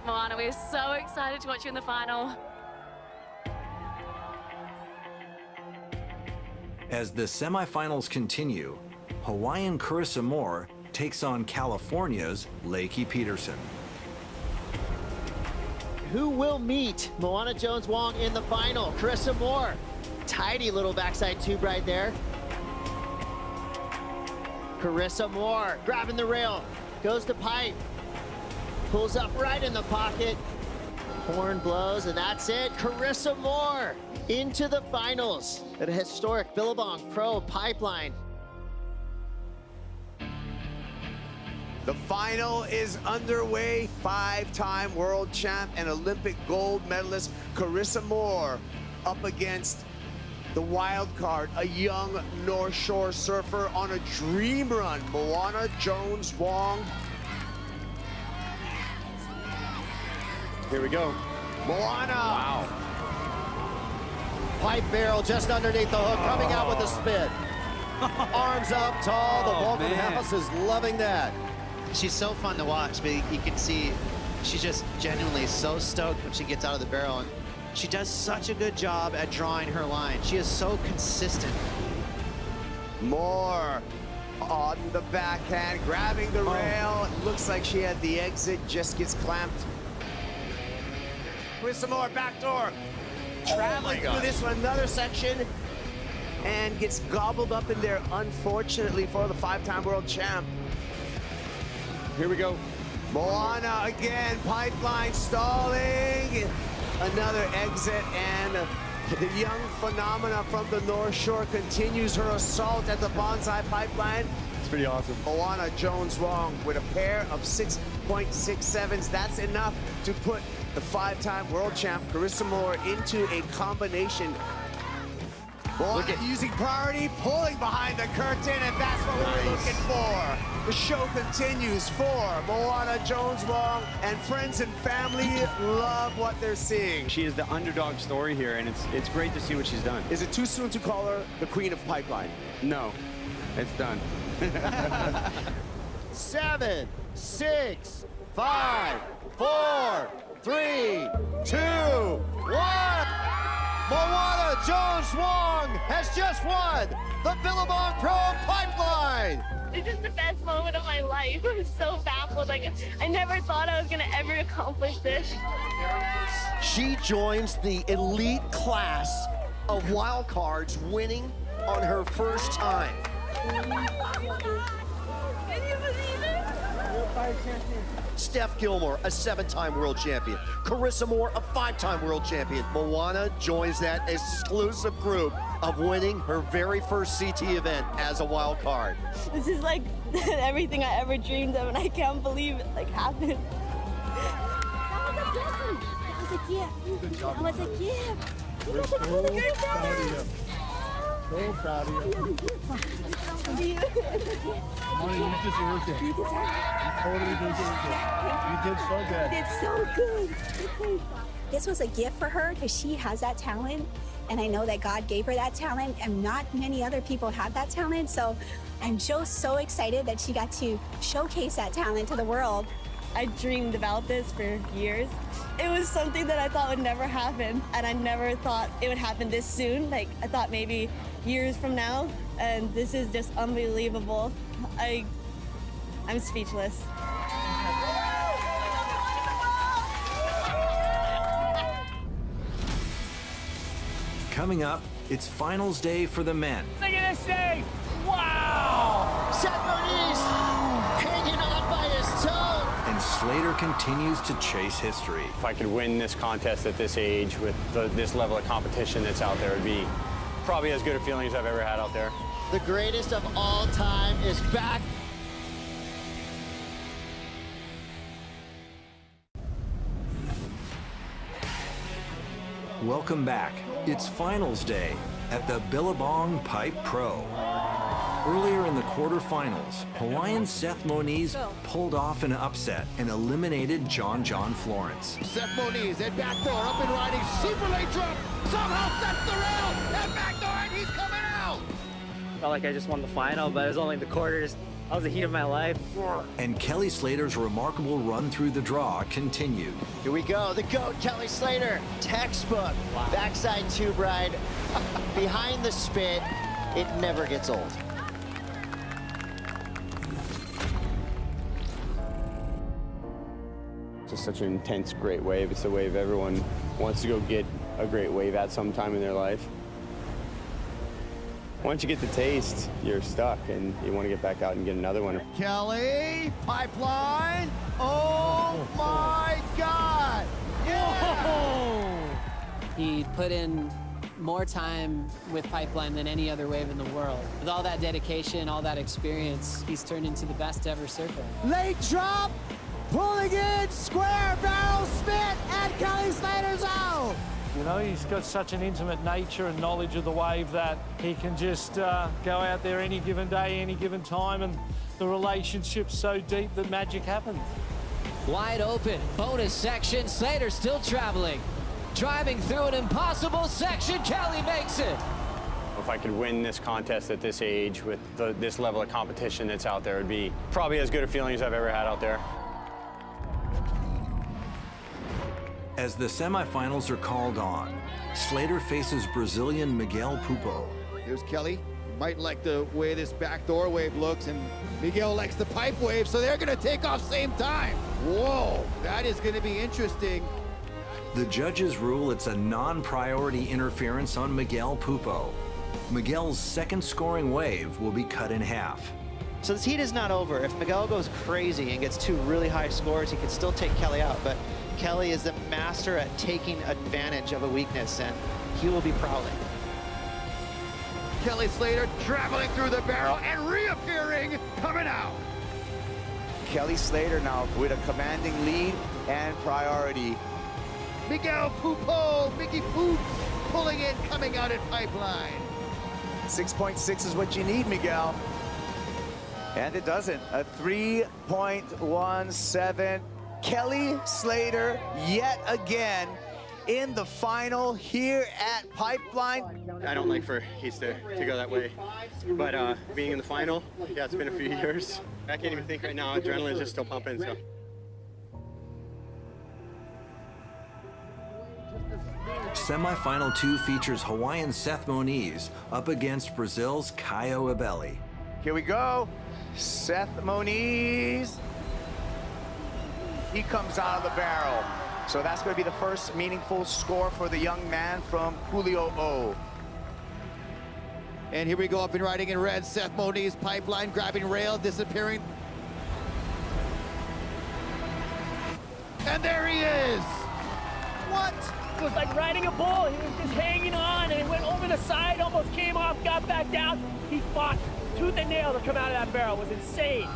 S8: Moana, we're so excited to watch you in the final.
S21: As the semifinals continue, Hawaiian Carissa Moore takes on California's Lakey Peterson.
S5: Who will meet Moana Jones-Wong in the final? Carissa Moore. Tidy little backside tube right there. Carissa Moore grabbing the rail, goes to pipe, pulls up right in the pocket. Horn blows, and that's it. Carissa Moore into the finals at a historic Billabong Pro Pipeline.
S28: The final is underway. 5-time world champ and Olympic gold medalist Carissa Moore up against the wild card, a young North Shore surfer on a dream run, Moana Jones-Wong.
S7: Here we go.
S28: Moana.
S7: Wow. Pipe barrel just underneath the hook, coming out with a spin. Arms up tall, the Vulcan House is loving that.
S34: She's so fun to watch, but you can see she's just genuinely so stoked when she gets out of the barrel. And she does such a good job at drawing her line. She is so consistent.
S28: Moore on the backhand, grabbing the rail. It looks like she had the exit, just gets clamped. With some more backdoor. Traveling through this one, another section, and gets gobbled up in there, unfortunately, for the 5-time world champ.
S7: Here we go.
S28: Moana again, pipeline stalling. Another exit, and the young phenomena from the North Shore continues her assault at the Bonsai Pipeline.
S7: It's pretty awesome.
S28: Moana Jones-Wong with a pair of 6.67s. That's enough to put the 5-time world champ Carissa Moore into a combination. Moana using priority, pulling behind the curtain, and that's what we're looking for. The show continues for Moana Jones-Wong, and friends and family love what they're seeing.
S6: She is the underdog story here, and it's great to see what she's done.
S28: Is it too soon to call her the Queen of Pipeline?
S6: No, it's done.
S7: 7, 6, 5, 4, 3, 2, 1. Moana Jones-Wong has just won the Billabong Pro Pipeline.
S10: This is the best moment of my life. I'm so baffled. Like, I never thought I was gonna ever accomplish this.
S7: She joins the elite class of wildcards, winning on her first time.
S10: Can you believe it?
S7: Steph Gilmore, a 7-time world champion. Carissa Moore, a 5-time world champion. Moana joins that exclusive group of winning her very first CT event as a wild card.
S12: This is like everything I ever dreamed of, and I can't believe it like happened.
S16: That was a gift. That was a gift.
S22: We're so proud of you. So proud of you. Money, you deserved it.
S16: You deserved it.
S22: You totally deserved it. You did so good.
S16: You did so good. This was a gift for her because she has that talent, and I know that God gave her that talent, and not many other people have that talent. So I'm just so excited that she got to showcase that talent to the world.
S12: I dreamed about this for years. It was something that I thought would never happen, and I never thought it would happen this soon. Like, I thought maybe years from now, and this is just unbelievable. I'm speechless.
S21: Coming up, it's finals day for the men.
S13: Look at this thing! Wow!
S5: Seth Moniz hanging on by his toe.
S21: And Slater continues to chase history.
S6: If I could win this contest at this age with this level of competition that's out there, it would be probably as good a feeling as I've ever had out there.
S5: The greatest of all time is back.
S21: Welcome back. It's finals day at the Billabong Pipe Pro. Earlier in the quarterfinals, Hawaiian Seth Moniz pulled off an upset and eliminated John Florence.
S22: Seth Moniz, that back door, up and riding, super late drop, somehow sets the rail, that back door, and he's coming out!
S17: Felt like I just won the final, but it was only the quarters. That was the heat of my life.
S21: And Kelly Slater's remarkable run through the draw continued.
S5: Here we go, the GOAT, Kelly Slater. Textbook, backside tube ride, behind the spit. It never gets old.
S6: It's just such an intense, great wave. It's a wave everyone wants to go get a great wave at some time in their life. Once you get the taste, you're stuck, and you want to get back out and get another one.
S22: Kelly, pipeline, oh my God!
S2: Whoa! He put in more time with Pipeline than any other wave in the world. With all that dedication, all that experience, he's turned into the best ever surfer.
S22: Late drop, pulling in, square barrel spit, and Kelly Slater's out!
S18: You know, he's got such an intimate nature and knowledge of the wave that he can just go out there any given day, any given time, and the relationship's so deep that magic happens.
S2: Wide open, bonus section, Slater still traveling. Driving through an impossible section, Kelly makes it.
S6: If I could win this contest at this age with this level of competition that's out there, it would be probably as good a feeling as I've ever had out there.
S21: As the semifinals are called on, Slater faces Brazilian Miguel Pupo.
S22: Here's Kelly. Might like the way this backdoor wave looks, and Miguel likes the pipe wave, so they're gonna take off same time. Whoa, that is gonna be interesting.
S21: The judges rule it's a non-priority interference on Miguel Pupo. Miguel's second scoring wave will be cut in half.
S34: So this heat is not over. If Miguel goes crazy and gets two really high scores, he can still take Kelly out, but Kelly is the master at taking advantage of a weakness, and he will be prowling.
S22: Kelly Slater traveling through the barrel and reappearing, coming out.
S28: Kelly Slater now with a commanding lead and priority.
S22: Miguel Pupo, Mickey Poops, pulling in, coming out at Pipeline.
S28: 6.6 is what you need, Miguel. And it doesn't. A 3.17. Kelly Slater yet again in the final here at Pipeline.
S6: I don't like for heats to go that way, but being in the final, yeah, it's been a few years. I can't even think right now. Adrenaline's just still pumping, so.
S21: Semifinal 2 features Hawaiian Seth Moniz up against Brazil's Caio Abelli.
S28: Here we go. Seth Moniz. He comes out of the barrel. So that's going to be the first meaningful score for the young man from Julio O.
S22: And here we go, up and riding in red. Seth Moniz, Pipeline, grabbing rail, disappearing. And there he is. What?
S13: It was like riding a bull. He was just hanging on, and he went over the side, almost came off, got back down. He fought tooth and nail to come out of that barrel. It was insane.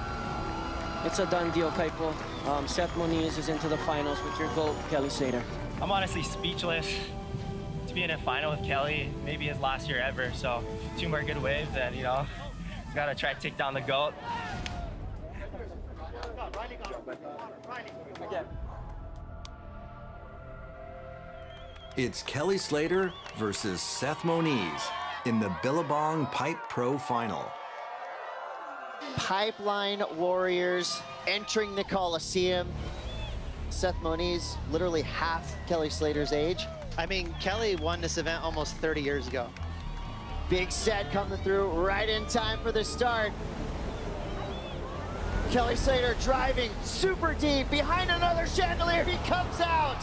S1: It's a done deal, Kaipo. Seth Moniz is into the finals with your GOAT, Kelly Slater.
S11: I'm honestly speechless to be in a final with Kelly, maybe his last year ever. So 2 more good waves, and you know, gotta try to take down the GOAT.
S21: It's Kelly Slater versus Seth Moniz in the Billabong Pipe Pro Final.
S5: Pipeline warriors entering the Coliseum. Seth Moniz, literally half Kelly Slater's age.
S34: I mean, Kelly won this event almost 30 years ago.
S5: Big set coming through right in time for the start. Kelly Slater driving super deep behind another chandelier. He comes out.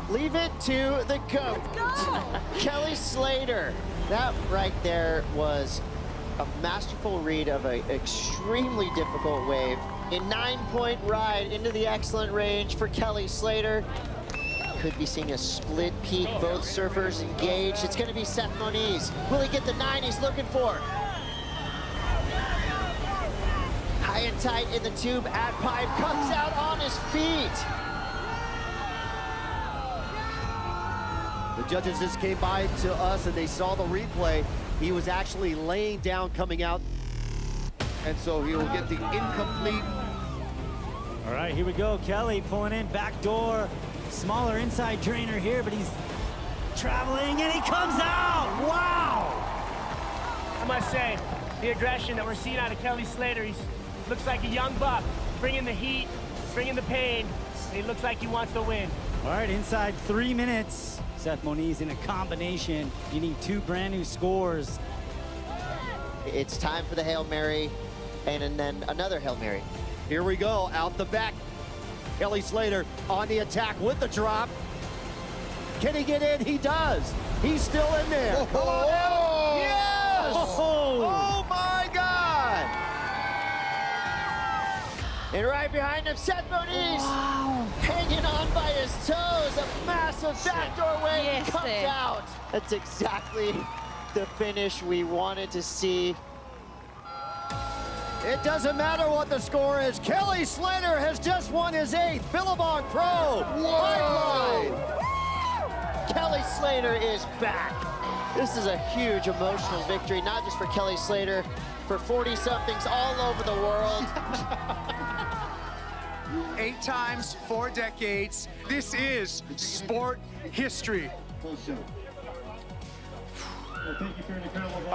S5: Leave it to the GOAT. Kelly Slater. That right there was a masterful read of an extremely difficult wave. A 9-point ride into the excellent range for Kelly Slater. Could be seeing a split peak, both surfers engaged. It's gonna be Seth Moniz. Will he get the 9 he's looking for? High and tight in the tube at pipe, comes out on his feet.
S7: The judges just came by to us and they saw the replay. He was actually laying down coming out.
S22: And so he will get the incomplete.
S9: All right, here we go. Kelly pulling in back door. Smaller inside drainer here, but he's traveling and he comes out. Wow!
S13: I must say, the aggression that we're seeing out of Kelly Slater, he looks like a young buck, bringing the heat, bringing the pain, and he looks like he wants to win.
S9: All right, inside 3 minutes. Seth Moniz in a combination. You need 2 brand new scores.
S5: It's time for the Hail Mary, and then another Hail Mary.
S7: Here we go, out the back. Kelly Slater on the attack with the drop. Can he get in? He does. He's still in there.
S22: Oh,
S7: Come on out. Yes!
S22: Oh my God!
S5: And right behind him, Seth Moniz, hanging on by his toes. A massive backdoor wave comes out. That's exactly the finish we wanted to see.
S7: It doesn't matter what the score is. Kelly Slater has just won his 8th Billabong Pro Pipeline.
S5: Kelly Slater is back. This is a huge emotional victory, not just for Kelly Slater, for 40-somethings all over the world.
S15: 8 times, 4 decades. This is sport history.
S6: I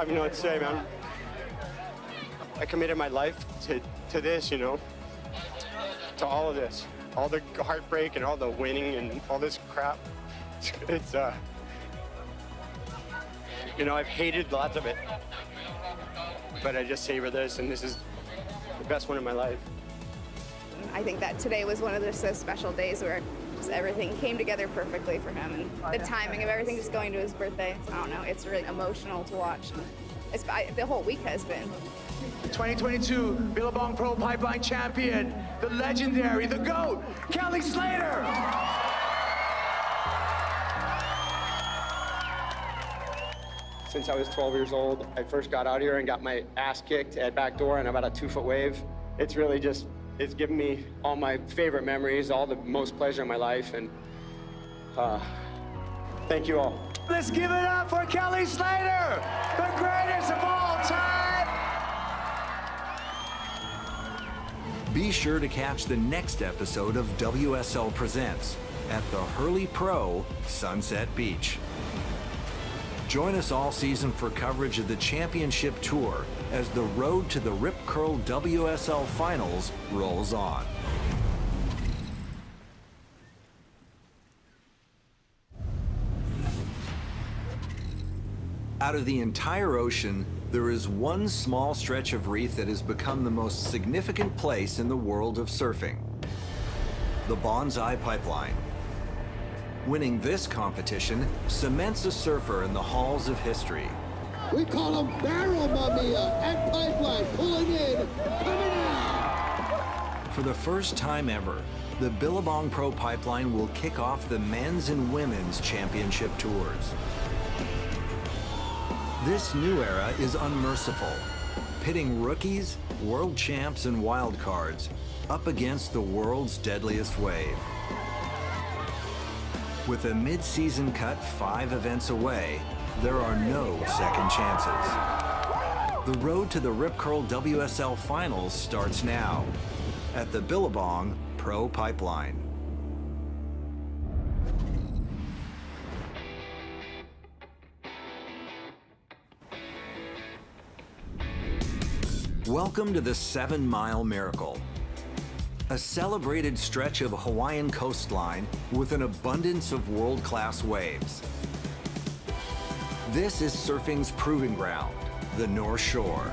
S6: don't know what to say, man. I committed my life to this, you know, to all of this, all the heartbreak and all the winning and all this crap. It's you know, I've hated lots of it, but I just savor this, and this is the best one in my life.
S19: I think that today was one of those special days where just everything came together perfectly for him, and the timing of everything just going to his birthday. I don't know, it's really emotional to watch. The whole week has been.
S15: 2022 Billabong Pro Pipeline champion, the legendary, the GOAT, Kelly Slater.
S6: Since I was 12 years old, I first got out here and got my ass kicked at backdoor and about a 2-foot wave. It's really just, it's given me all my favorite memories, all the most pleasure in my life, and thank you all.
S15: Let's give it up for Kelly Slater, the greatest of all time.
S21: Be sure to catch the next episode of WSL Presents at the Hurley Pro Sunset Beach. Join us all season for coverage of the championship tour as the road to the Rip Curl WSL Finals rolls on. Out of the entire ocean, there is one small stretch of reef that has become the most significant place in the world of surfing: the Bonsai Pipeline. Winning this competition cements a surfer in the halls of history.
S22: We call him Barrel Mamiya and Pipeline, pulling in, coming out.
S21: For the first time ever, the Billabong Pro Pipeline will kick off the men's and women's championship tours. This new era is unmerciful, pitting rookies, world champs, and wildcards up against the world's deadliest wave. With a mid-season cut 5 events away, there are no second chances. The road to the Rip Curl WSL Finals starts now at the Billabong Pro Pipeline. Welcome to the 7 Mile Miracle, a celebrated stretch of Hawaiian coastline with an abundance of world-class waves. This is surfing's proving ground, the North Shore.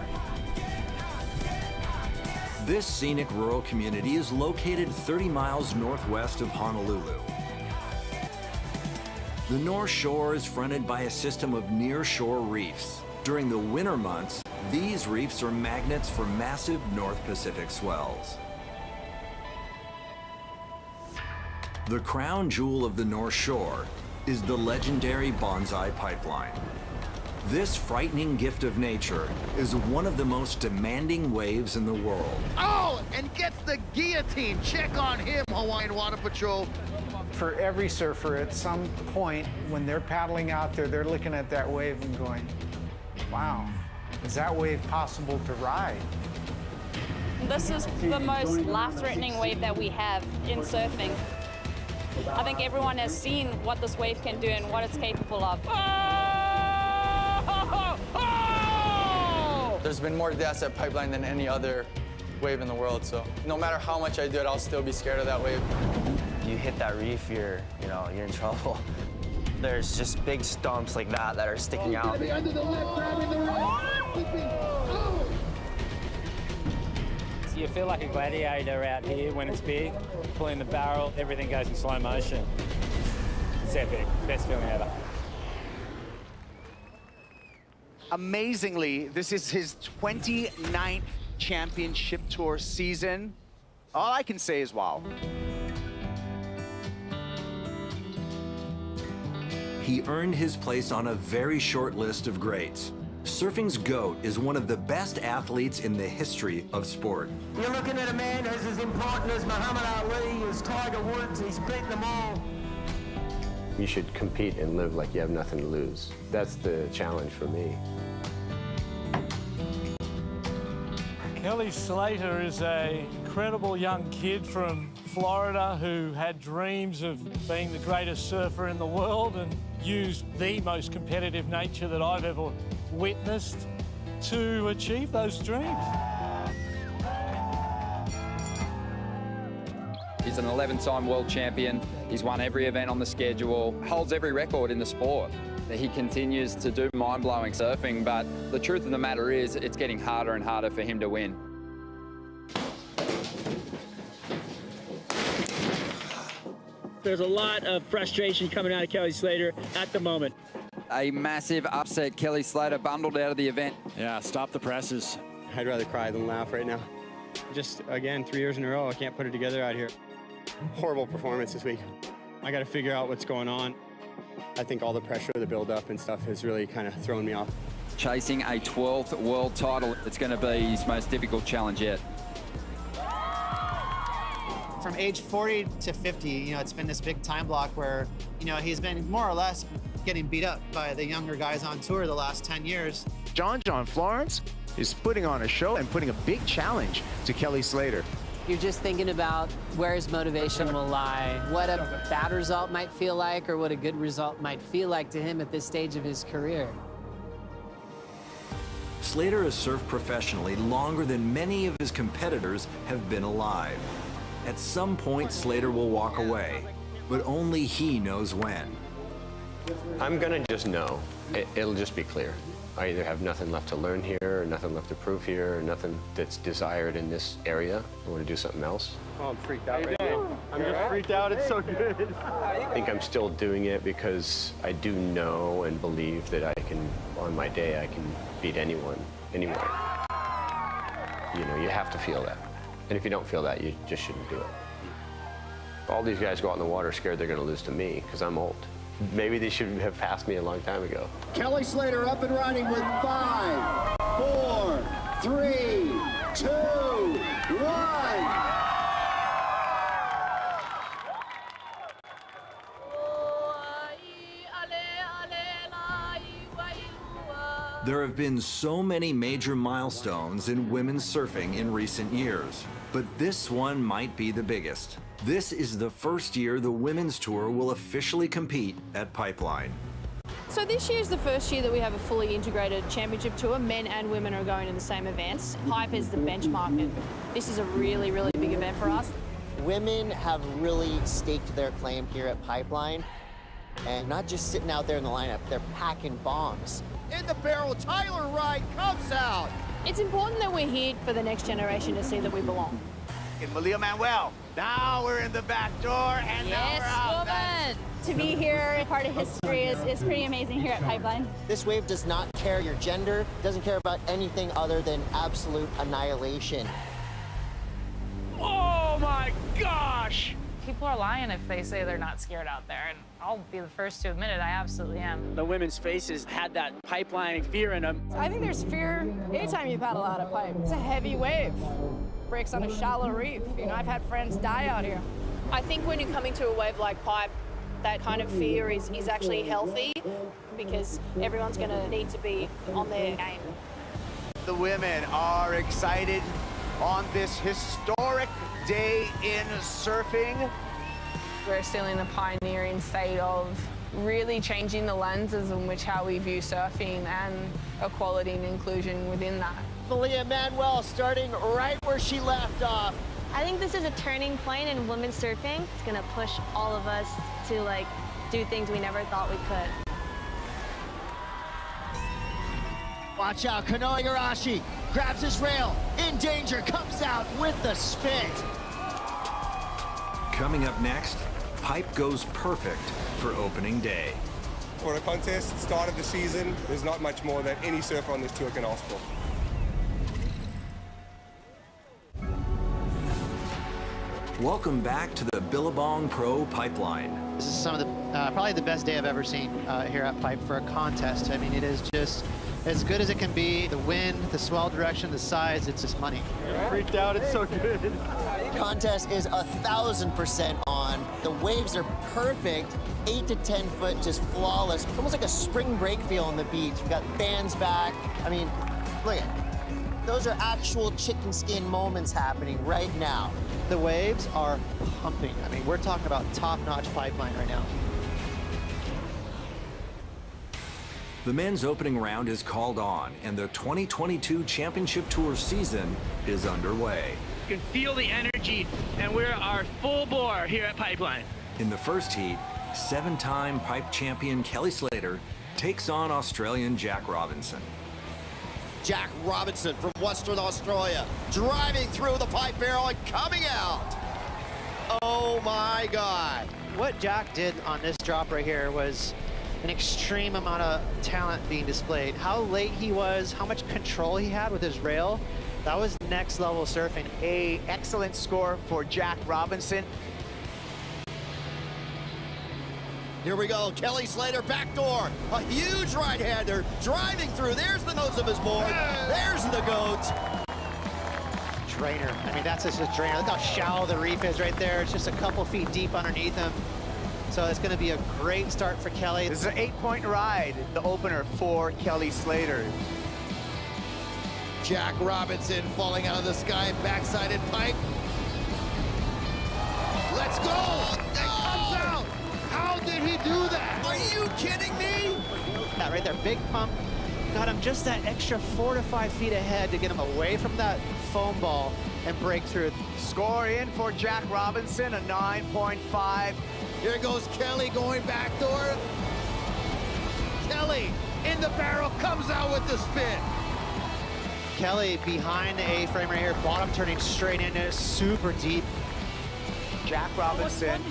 S21: This scenic rural community is located 30 miles northwest of Honolulu. The North Shore is fronted by a system of near-shore reefs. During the winter months, these reefs are magnets for massive North Pacific swells. The crown jewel of the North Shore is the legendary Bonsai Pipeline. This frightening gift of nature is one of the most demanding waves in the world.
S22: Oh, and gets the guillotine. Check on him, Hawaiian Water Patrol.
S3: For every surfer, at some point when they're paddling out there, they're looking at that wave and going, wow, is that wave possible to ride?
S4: This is the most life-threatening wave that we have in surfing. I think everyone has seen what this wave can do and what it's capable of.
S14: There's been more deaths at Pipeline than any other wave in the world, so no matter how much I do it, I'll still be scared of that wave.
S20: You hit that reef, you're in trouble. There's just big stumps like that are sticking out.
S22: Under the lip, grabbing the right.
S23: You feel like a gladiator out here when it's big, pulling the barrel, everything goes in slow motion. It's epic, best feeling ever.
S28: Amazingly, this is his 29th championship tour season. All I can say is wow.
S21: He earned his place on a very short list of greats. Surfing's GOAT is one of the best athletes in the history of sport.
S24: You're looking at a man who's as important as Muhammad Ali, as Tiger Woods. He's beaten them all.
S25: You should compete and live like you have nothing to lose. That's the challenge for me.
S18: Kelly Slater is an incredible young kid from Florida who had dreams of being the greatest surfer in the world and used the most competitive nature that I've ever witnessed to achieve those dreams.
S26: He's an 11-time world champion. He's won every event on the schedule, holds every record in the sport. He continues to do mind-blowing surfing, but the truth of the matter is it's getting harder and harder for him to win.
S27: There's a lot of frustration coming out of Kelly Slater at the moment.
S26: A massive upset. Kelly Slater bundled out of the event.
S6: Yeah, stop the presses. I'd rather cry than laugh right now. Just, again, 3 years in a row, I can't put it together out here. Horrible performance this week. I got to figure out what's going on. I think all the pressure, the build-up and stuff has really kind of thrown me off.
S26: Chasing a 12th world title. It's going to be his most difficult challenge yet.
S34: From age 40 to 50, it's been this big time block where, he's been more or less getting beat up by the younger guys on tour the last 10 years.
S28: John Florence is putting on a show and putting a big challenge to Kelly Slater.
S2: You're just thinking about where his motivation will lie, what a bad result might feel like, or what a good result might feel like to him at this stage of his career.
S21: Slater has surfed professionally longer than many of his competitors have been alive. At some point, Slater will walk away, but only he knows when.
S25: I'm gonna just know. It'll just be clear. I either have nothing left to learn here, or nothing left to prove here, or nothing that's desired in this area. I want to do something else.
S6: Oh, I'm freaked out right now. I'm just freaked out. It's so good.
S25: I think I'm still doing it because I do know and believe that I can, on my day, I can beat anyone, anywhere. You have to feel that. And if you don't feel that, you just shouldn't do it. All these guys go out in the water scared they're going to lose to me because I'm old. Maybe they should have passed me a long time ago.
S7: Kelly Slater up and riding with 5, 4, 3, 2, 1.
S21: There have been so many major milestones in women's surfing in recent years, but this one might be the biggest. This is the first year the women's tour will officially compete at Pipeline.
S4: So this year is the first year that we have a fully integrated championship tour. Men and women are going to the same events. Pipe is the benchmark, and this is a really, really big event for us.
S5: Women have really staked their claim here at Pipeline, and not just sitting out there in the lineup, they're packing bombs.
S7: In the barrel, Tyler Wright comes out.
S4: It's important that we're here for the next generation to see that we belong.
S28: And Malia Manuel, now we're in the back door, and now we're out.
S4: Yes, woman!
S1: To be here, part of history, is pretty amazing here at Pipeline.
S5: This wave does not care your gender, doesn't care about anything other than absolute annihilation.
S27: Oh my gosh!
S8: People are lying if they say they're not scared out there, and I'll be the first to admit it, I absolutely am.
S27: The women's faces had that pipeline fear in them.
S19: I think there's fear anytime you paddle out a pipe. It's a heavy wave. Breaks on a shallow reef. You know, I've had friends die out here.
S4: I think when you're coming to a wave like Pipe, that kind of fear is actually healthy because everyone's going to need to be on their game.
S28: The women are excited on this historic day in surfing.
S9: We're still in the pioneering state of really changing the lenses in which how we view surfing and equality and inclusion within that.
S5: Malia Manuel starting right where she left off.
S10: I think this is a turning point in women's surfing. It's gonna push all of us to do things we never thought we could.
S5: Watch out, Kanoa Igarashi grabs his rail, in danger, comes out with the spit.
S21: Coming up next, Pipe goes perfect for opening day.
S11: For a contest, start of the season, there's not much more that any surfer on this tour can ask for.
S21: Welcome back to the Billabong Pro Pipeline.
S34: This is some of the, probably the best day I've ever seen here at Pipe for a contest. I mean, it is just as good as it can be. The wind, the swell direction, the size, it's just money.
S28: Freaked out, it's so good.
S5: Contest is 1,000% on. The waves are perfect, 8 to 10 foot, just flawless. Almost like a spring break feel on the beach. We've got fans back. I mean, look at it. Those are actual chicken skin moments happening right now.
S34: The waves are pumping. I mean, we're talking about top-notch Pipeline right now.
S21: The men's opening round is called on, and the 2022 Championship Tour season is underway.
S27: You can feel the energy, and we are full bore here at Pipeline.
S21: In the first heat, 7-time Pipe champion Kelly Slater takes on Australian Jack Robinson.
S7: Jack Robinson from Western Australia, driving through the pipe barrel and coming out. Oh my God.
S34: What Jack did on this drop right here was an extreme amount of talent being displayed. How late he was, how much control he had with his rail, that was next level surfing.
S28: An excellent score for Jack Robinson.
S7: Here we go, Kelly Slater backdoor, a huge right-hander driving through. There's the nose of his board. There's the goat.
S34: Drainer. I mean, that's just a drainer. Look how shallow the reef is right there. It's just a couple feet deep underneath him. So it's going to be a great start for Kelly.
S28: This is an 8-point ride, the opener for Kelly Slater.
S22: Jack Robinson falling out of the sky, backsided pipe. Let's go! It comes out! How did he do that? Are you kidding me?
S34: Yeah, right there, big pump. Got him just that extra 4 to 5 feet ahead to get him away from that foam ball and break through.
S28: Score in for Jack Robinson, a 9.5.
S22: Here goes Kelly going backdoor. Kelly in the barrel, comes out with the spin.
S34: Kelly behind the A-frame right here, bottom turning straight in it, super deep.
S28: Jack Robinson,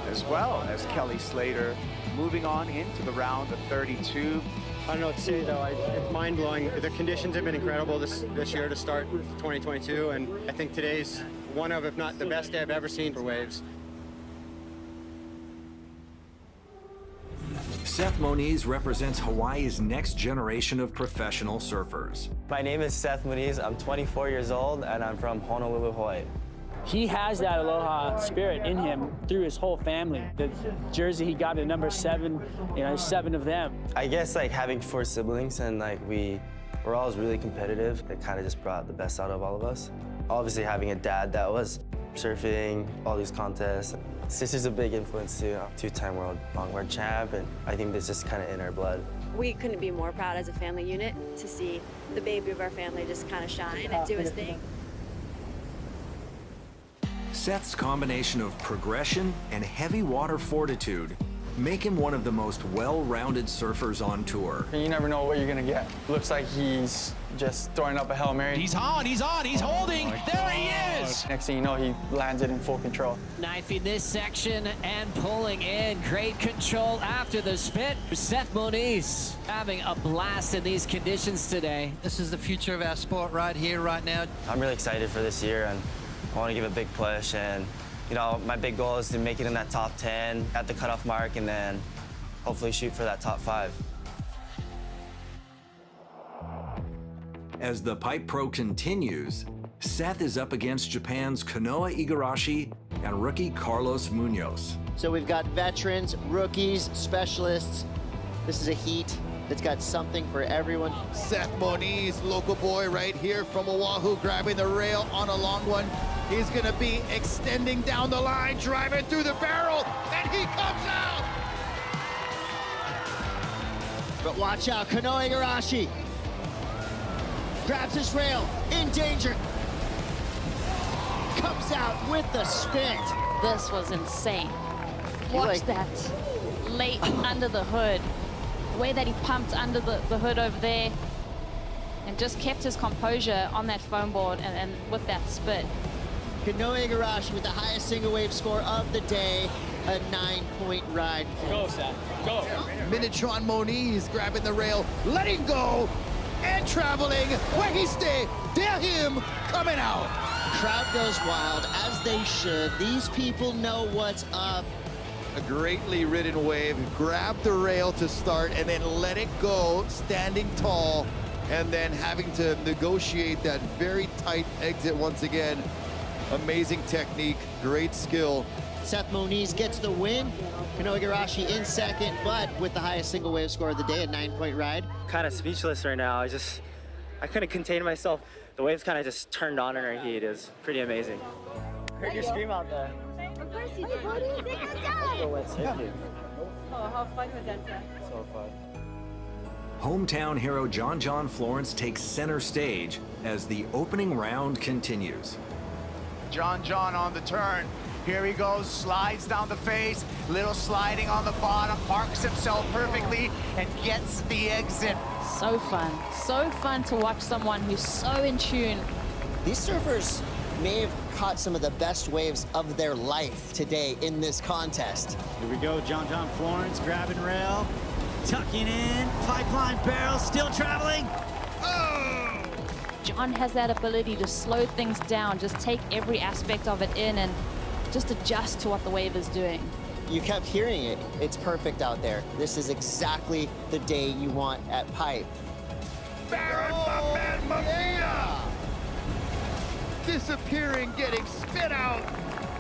S28: as well as Kelly Slater, moving on into the round of 32.
S6: I don't know what to say though. It's mind-blowing. The conditions have been incredible this year to start 2022, and I think today's one of, if not the best day I've ever seen for waves.
S21: Seth Moniz represents Hawaii's next generation of professional surfers.
S3: My name is Seth Moniz. I'm 24 years old, and I'm from Honolulu, Hawaii.
S27: He has that aloha spirit in him through his whole family. The jersey he got at number 7, you know, 7 of them.
S3: I guess like having 4 siblings and like we're always really competitive. It kind of just brought the best out of all of us. Obviously having a dad that was surfing, all these contests. Sister's a big influence too. 2-time world longboard champ, and I think this is kind of in our blood.
S10: We couldn't be more proud as a family unit to see the baby of our family just kind of shine and do his thing.
S21: Seth's combination of progression and heavy water fortitude make him one of the most well-rounded surfers on tour.
S12: You never know what you're gonna get. Looks like he's just throwing up a Hail Mary.
S13: He's on, he's holding. There he is.
S12: Next thing you know, he lands it in full control.
S2: Knifing this section and pulling in. Great control after the spit. Seth Moniz having a blast in these conditions today.
S13: This is the future of our sport right here, right now.
S3: I'm really excited for this year, and I want to give a big push, and you know, my big goal is to make it in that top 10 at the cutoff mark, and then hopefully shoot for that top 5.
S21: As the Pipe Pro continues, Seth is up against Japan's Kanoa Igarashi and rookie Carlos Munoz.
S5: So we've got veterans, rookies, specialists. This is a heat that's got something for everyone.
S22: Seth Moniz, local boy right here from Oahu, grabbing the rail on a long one. He's gonna be extending down the line, driving through the barrel, and he comes out!
S5: But watch out, Kanoa Igarashi grabs his rail, in danger. Comes out with the spit.
S4: This was insane. Watch that late under the hood. The way that he pumped under the hood over there and just kept his composure on that foam board and with that spit.
S5: Kanoa Igarashi with the highest single wave score of the day, a 9-point ride.
S13: Go, Seth, go.
S22: Minitron Moniz grabbing the rail, letting go, and traveling. Where he stay, dare him coming out.
S5: Crowd goes wild, as they should. These people know what's up.
S22: A greatly ridden wave, grabbed the rail to start and then let it go, standing tall, and then having to negotiate that very tight exit once again. Amazing technique, great skill.
S5: Seth Moniz gets the win. Kanoa Igarashi in second, but with the highest single wave score of the day, a 9-point ride.
S14: Kind of speechless right now. I couldn't contain myself. The waves kind of just turned on in our heat. It was pretty amazing.
S2: Heard your scream out there.
S10: Of course you did.
S4: Oh, how fun was that, Seth?
S14: So fun.
S21: Hometown hero John Florence takes center stage as the opening round continues.
S28: John on the turn. Here he goes, slides down the face, little sliding on the bottom, parks himself perfectly, and gets the exit.
S4: So fun to watch someone who's so in tune.
S5: These surfers may have caught some of the best waves of their life today in this contest.
S13: Here we go, John Florence grabbing rail, tucking in, pipeline barrel, still traveling.
S4: Oh! John has that ability to slow things down, just take every aspect of it in and just adjust to what the wave is doing.
S5: You kept hearing it. It's perfect out there. This is exactly the day you want at Pipe.
S22: Baron, my man, Mamia! Disappearing, getting spit out.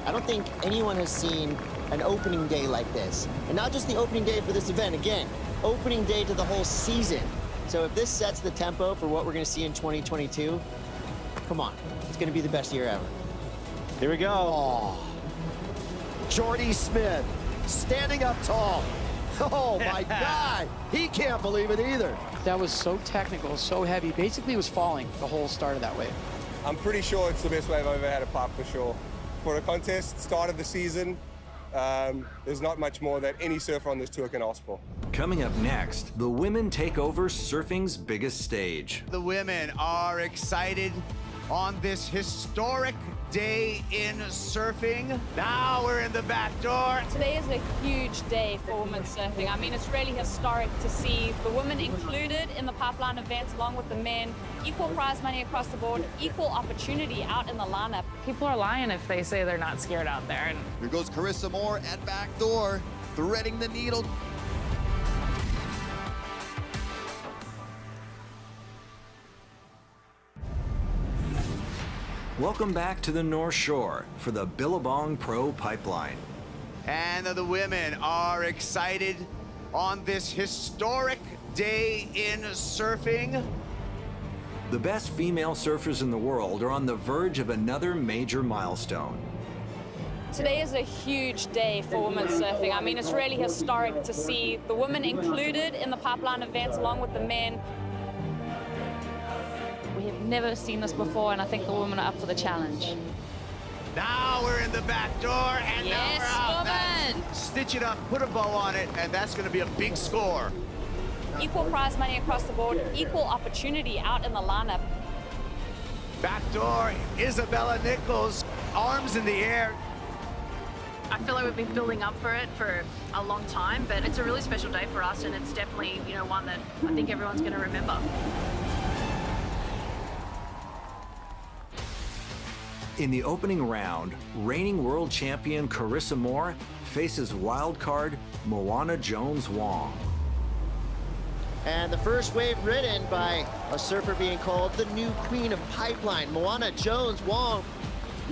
S5: I don't think anyone has seen an opening day like this. And not just the opening day for this event, again, opening day to the whole season. So if this sets the tempo for what we're gonna see in 2022, come on, it's gonna be the best year ever.
S13: Here we go.
S22: Oh. Jordy Smith, standing up tall. Oh my God, he can't believe it either.
S15: That was so technical, so heavy. Basically, it was falling the whole start of that wave.
S11: I'm pretty sure it's the best wave I've ever had a pipe, for sure. For a contest, start of the season, there's not much more that any surfer on this tour can ask for.
S21: Coming up next, the women take over surfing's biggest stage.
S28: The women are excited on this historic day in surfing. Now we're in the back door.
S4: Today is a huge day for women's surfing. I mean, it's really historic to see the women included in the pipeline events along with the men. Equal prize money across the board, equal opportunity out in the lineup.
S8: People are lying if they say they're not scared out there.
S22: Here goes Carissa Moore at back door, threading the needle.
S21: Welcome back to the North Shore for the Billabong Pro Pipeline.
S28: And the women are excited on this historic day in surfing.
S21: The best female surfers in the world are on the verge of another major milestone.
S1: Today is a huge day for women's surfing. I mean, it's really historic to see the women included in the pipeline events along with the men.
S4: We have never seen this before, and I think the women are up for the challenge.
S28: Now we're in the back door, and
S4: Yes,
S28: now we're out.
S4: woman!
S28: Stitch it up, put a bow on it, and that's going to be a big score.
S1: Equal prize money across the board, equal opportunity out in the lineup.
S28: Back door, Isabella Nichols, arms in the air.
S16: I feel like we've been building up for it for a long time, but it's a really special day for us, and it's definitely, one that I think everyone's going to remember.
S21: In the opening round, reigning world champion Carissa Moore faces wildcard Moana Jones-Wong.
S5: And the first wave ridden by a surfer being called the new queen of pipeline, Moana Jones-Wong.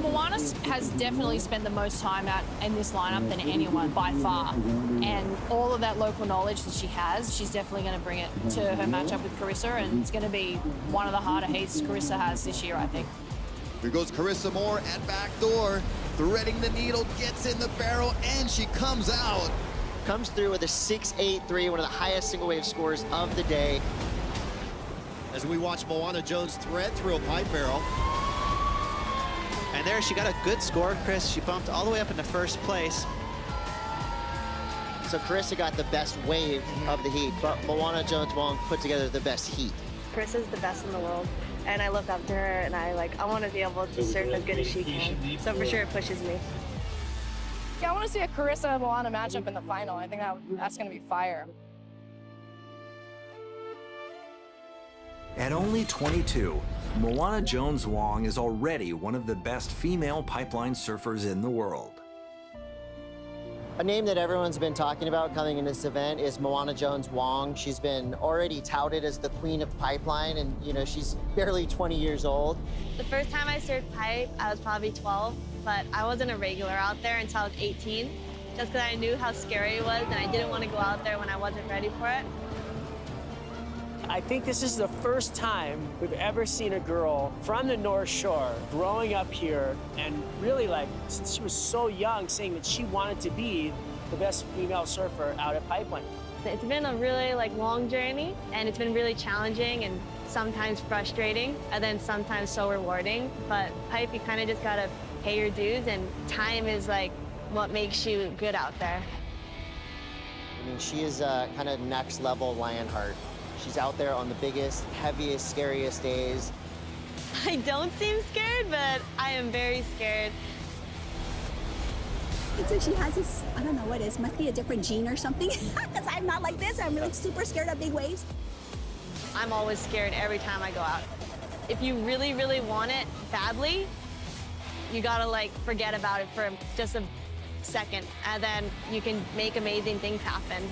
S1: Moana has definitely spent the most time out in this lineup than anyone by far. And all of that local knowledge that she has, she's definitely going to bring it to her matchup with Carissa, and it's going to be one of the harder heats Carissa has this year, I think.
S22: Here goes Carissa Moore at back door, threading the needle, gets in the barrel, and she comes out.
S5: Comes through with a 6.83, one of the highest single wave scores of the day. As we watch Moana Jones thread through a pipe barrel.
S34: And there she got a good score, Chris. She bumped all the way up into first place.
S5: So Carissa got the best wave of the heat, but Moana Jones-Wong put together the best heat.
S10: Carissa's the best in the world, and I look up to her, and I want to be able to surf as good as she can. So for sure it pushes me.
S1: Yeah, I want to see a Carissa and Moana matchup in the final. I think that's going to be fire.
S21: At only 22, Moana Jones-Wong is already one of the best female pipeline surfers in the world.
S5: A name that everyone's been talking about coming into this event is Moana Jones-Wong. She's been already touted as the queen of pipeline, and she's barely 20 years old.
S10: The first time I surfed pipe, I was probably 12, but I wasn't a regular out there until I was 18, just because I knew how scary it was, and I didn't want to go out there when I wasn't ready for it.
S27: I think this is the first time we've ever seen a girl from the North Shore growing up here and really, since she was so young, saying that she wanted to be the best female surfer out at Pipeline.
S10: It's been a really long journey, and it's been really challenging and sometimes frustrating, and then sometimes so rewarding. But pipe, you kind of just gotta pay your dues, and time is what makes you good out there.
S5: I mean, she is kind of next level Lionheart. She's out there on the biggest, heaviest, scariest days.
S10: I don't seem scared, but I am very scared.
S17: It's like she has this, I don't know what it is, must be a different gene or something, because I'm not like this. I'm super scared of big waves.
S10: I'm always scared every time I go out. If you really, really want it badly, you gotta forget about it for just a second, and then you can make amazing things happen.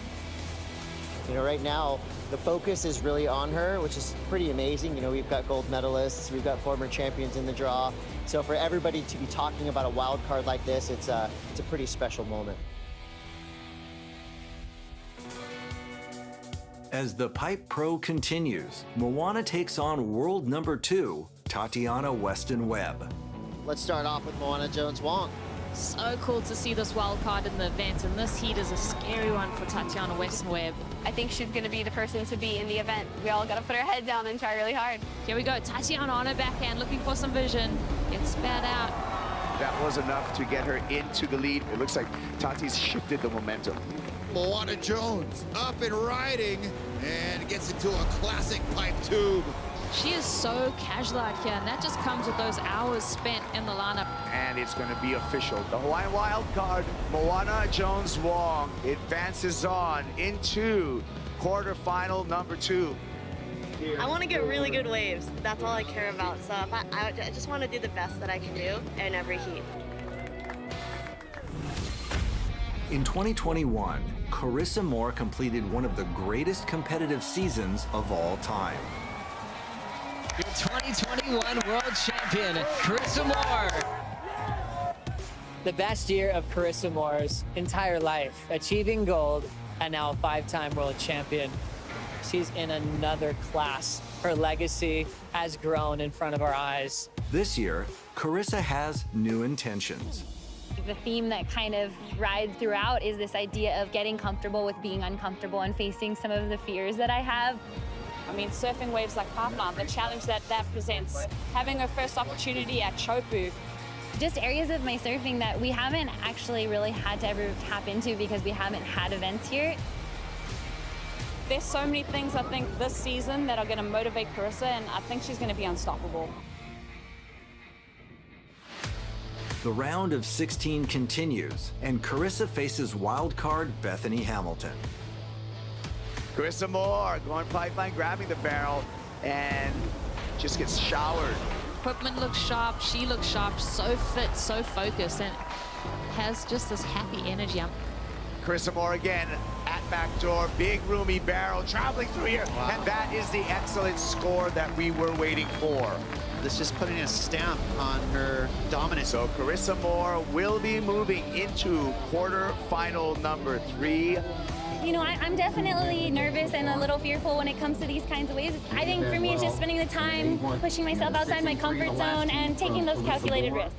S5: Right now, the focus is really on her, which is pretty amazing. We've got gold medalists, we've got former champions in the draw. So for everybody to be talking about a wild card like this, it's a pretty special moment.
S21: As the Pipe Pro continues, Moana takes on world number 2, Tatiana Weston-Webb.
S5: Let's start off with Moana Jones-Wong.
S4: So cool to see this wild card in the event, and this heat is a scary one for Tatiana Weston-Webb.
S10: I think she's going to be the person to be in the event. We all got to put our head down and try really hard.
S4: Here we go, Tatiana on her backhand, looking for some vision. Gets spat out.
S28: That was enough to get her into the lead. It looks like Tati's shifted the momentum.
S22: Moana Jones up and riding and gets into a classic pipe tube.
S4: She is so casual out here, and that just comes with those hours spent in the lineup.
S28: And it's going to be official. The Hawaiian wild card, Moana Jones-Wong, advances on into quarterfinal number 2.
S10: I want to get really good waves. That's all I care about. So I just want to do the best that I can do in every heat.
S21: In 2021, Carissa Moore completed one of the greatest competitive seasons of all time.
S2: Your 2021 world champion, Carissa Carissa Moore. The best year of Carissa Moore's entire life, achieving gold and now a 5-time world champion. She's in another class. Her legacy has grown in front of our eyes.
S21: This year, Carissa has new intentions.
S7: The theme that kind of rides throughout is this idea of getting comfortable with being uncomfortable and facing some of the fears that I have.
S9: I mean, surfing waves like Pipeline, the challenge that presents, having her first opportunity at Chopu.
S7: Just areas of my surfing that we haven't actually really had to ever tap into because we haven't had events here.
S9: There's so many things, I think, this season that are going to motivate Carissa, and I think she's going to be unstoppable.
S21: The round of 16 continues, and Carissa faces wildcard Bethany Hamilton.
S28: Carissa Moore going pipeline, grabbing the barrel, and just gets showered.
S4: Equipment looks sharp, she looks sharp, so fit, so focused, and has just this happy energy.
S28: Carissa Moore again at backdoor, big roomy barrel traveling through here, and that is the excellent score that we were waiting for.
S34: This is putting a stamp on her dominance.
S28: So Carissa Moore will be moving into quarterfinal number 3.
S7: You know, I'm definitely nervous and a little fearful when it comes to these kinds of waves. I think for me, it's just spending the time, pushing myself outside my comfort zone and taking those calculated risks.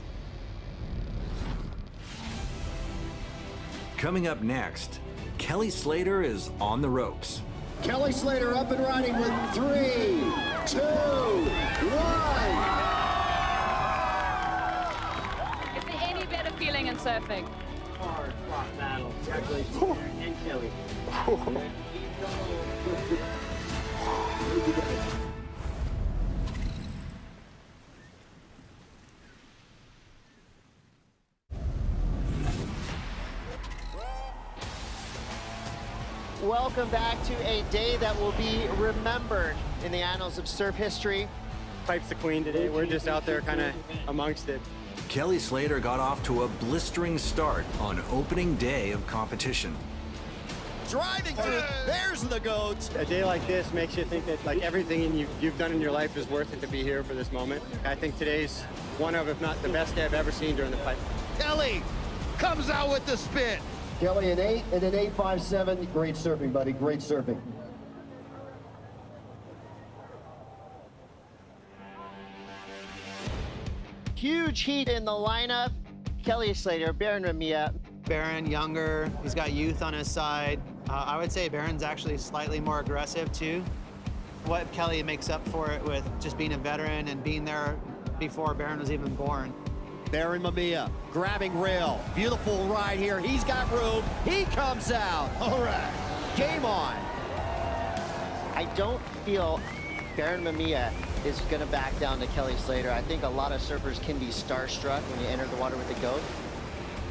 S21: Coming up next, Kelly Slater is on the ropes.
S22: Kelly Slater up and running with 3, 2, 1.
S9: Is there any better feeling in surfing?
S14: Hard fought battle. Congratulations, Aaron and Kelly.
S5: Welcome back to a day that will be remembered in the annals of surf history.
S6: Pipe's the queen today. We're just out there kind of amongst it.
S21: Kelly Slater got off to a blistering start on opening day of competition.
S22: Driving through, there's the goat.
S6: A day like this makes you think that like everything you've done in your life is worth it to be here for this moment. I think today's one of, if not the best day I've ever seen during the pipe.
S22: Kelly comes out with the spin.
S18: Kelly, an 8 and an 8.57. Great surfing, buddy. Great surfing.
S5: Huge heat in the lineup. Kelly Slater, Baron Ramia.
S34: Baron, younger, he's got youth on his side. I would say Baron's actually slightly more aggressive too. What Kelly makes up for it with just being a veteran and being there before Baron was even born.
S22: Baron Mamiya grabbing rail. Beautiful ride here. He's got room. He comes out. All right. Game on.
S5: I don't feel Baron Mamiya is going to back down to Kelly Slater. I think a lot of surfers can be starstruck when you enter the water with the goat.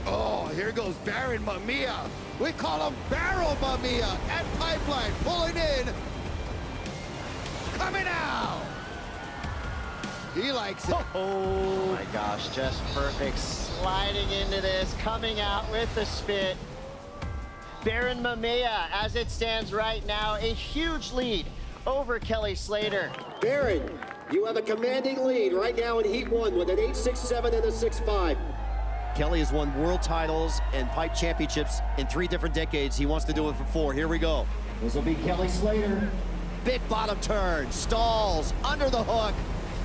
S22: Oh, here goes Baron Mamiya. We call him Barrel Mamiya at pipeline. Pulling in. Coming out. He likes it.
S5: Oh my gosh, just perfect. Sliding into this, coming out with the spit. Baron Mamiya, as it stands right now, a huge lead over Kelly Slater.
S18: Baron, you have a commanding lead right now in Heat 1 with an 8.67 and a 6.5.
S22: Kelly has won world titles and pipe championships in 3 different decades. He wants to do it for 4. Here we go.
S18: This will be Kelly Slater.
S22: Big bottom turn, stalls, under the hook,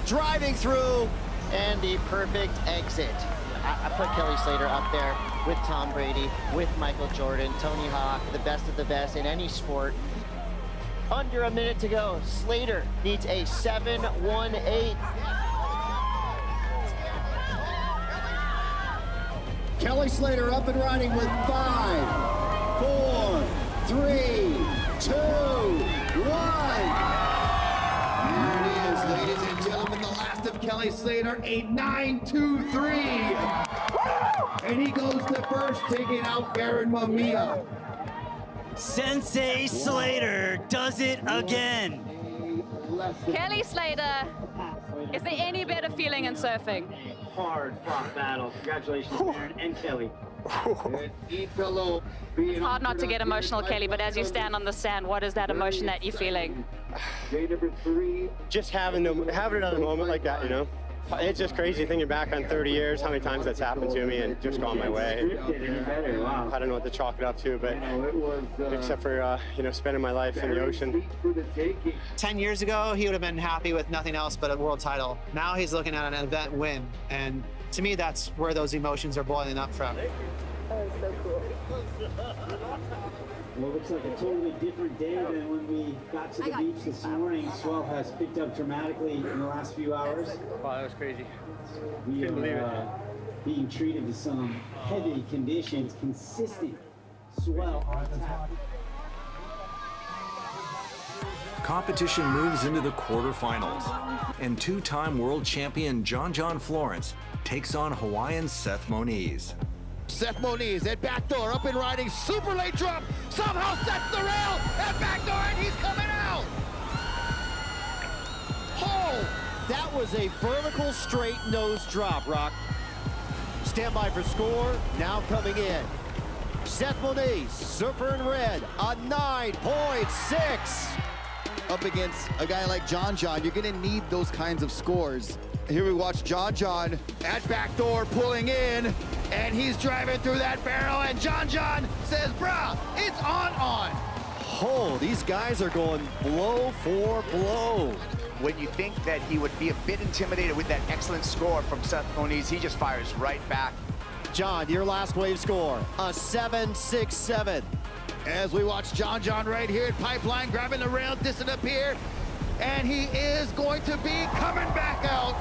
S22: driving through.
S5: And the perfect exit. I put Kelly Slater up there with Tom Brady, with Michael Jordan, Tony Hawk, the best of the best in any sport. Under a minute to go. Slater needs a 7.18.
S18: Kelly Slater up and running with 5, 4, 3, 2, 1.
S22: Here it is, ladies and gentlemen, the last of Kelly Slater, a 9.23. And he goes to first, taking out Baron Mamiya.
S13: Sensei Slater does it again.
S9: Kelly Slater, is there any better feeling in surfing?
S14: Hard fought battle. Congratulations, Aaron and Kelly.
S9: It's hard not to get emotional, Kelly, but as you stand on the sand, what is that emotion that you're feeling?
S6: Just having another moment like that, you know? It's just crazy thinking back on 30 years, how many times that's happened to me and just gone my way. I don't know what to chalk it up to, but except for, you know, spending my life in the ocean.
S34: 10 years ago, he would have been happy with nothing else but a world title. Now he's looking at an event win, and to me, that's where those emotions are boiling up from.
S7: Oh, so cool.
S13: Well, it looks like a totally different day than when we got to the beach this morning. Swell has picked up dramatically in the last few hours.
S14: Wow, that was crazy.
S13: We are being treated to some heavy conditions, consistent swell.
S21: Competition moves into the quarterfinals, and two-time world champion John Florence takes on Hawaiian Seth Moniz.
S22: Seth Moniz at backdoor, up and riding, super late drop, somehow sets the rail, at backdoor, and he's coming out!
S18: Oh, that was a vertical straight nose drop, Rock. Stand by for score, now coming in. Seth Moniz, surfer in red, a 9.6.
S22: Up against a guy like John, you're gonna need those kinds of scores. Here we watch John at backdoor pulling in, and he's driving through that barrel, and John says, bruh, it's on.
S18: Oh, these guys are going blow for blow.
S3: When you think that he would be a bit intimidated with that excellent score from Seth Moniz, he just fires right back.
S18: John, your last wave score, a 7.67.
S22: As we watch John right here at Pipeline, grabbing the rail, distant up here, and he is going to be coming back out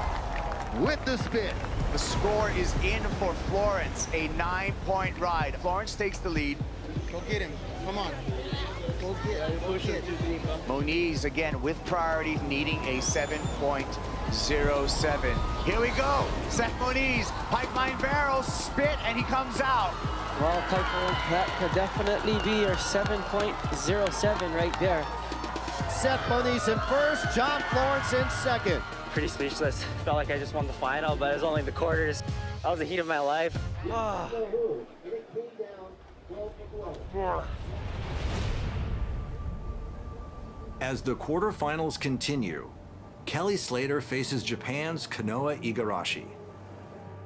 S22: with the spin.
S3: The score is in for Florence, a 9-point ride. Florence takes the lead.
S22: Go get him, come on. Go get him.
S3: Moniz, again, with priority, needing a 7.07. Here we go, Seth Moniz, pipeline barrel, spit, and he comes out.
S2: Well, pipeline, that could definitely be your 7.07 right there.
S18: Seth Moniz in first, John Florence in second.
S14: Pretty speechless. Felt like I just won the final, but it was only the quarters. That was the heat of my life.
S21: As the quarterfinals continue, Kelly Slater faces Japan's Kanoa Igarashi.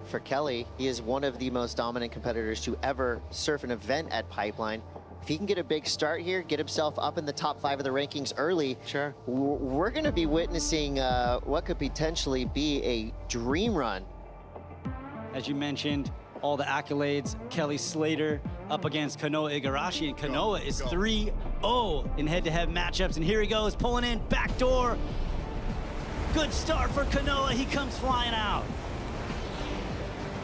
S5: For Kelly, he is one of the most dominant competitors to ever surf an event at Pipeline. If he can get a big start here, get himself up in the top 5 of the rankings early,
S34: sure,
S5: we're going to be witnessing what could potentially be a dream run.
S12: As you mentioned, all the accolades, Kelly Slater up against Kanoa Igarashi, and Kanoa is 3-0 in head-to-head matchups, and here he goes, pulling in, backdoor. Good start for Kanoa, he comes flying out.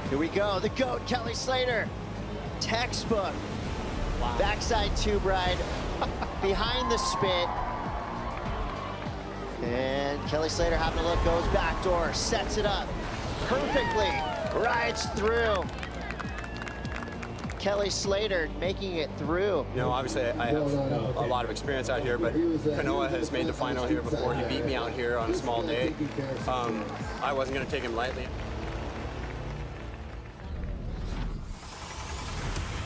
S5: Here we go, the GOAT, Kelly Slater. Textbook. Wow. Backside tube ride, behind the spit. And Kelly Slater having a look, goes backdoor, sets it up perfectly, rides through. Kelly Slater making it through.
S6: You know, obviously I have a lot of experience out here, but Kanoa has made the final here before. He beat me out here on a small day. I wasn't going to take him lightly.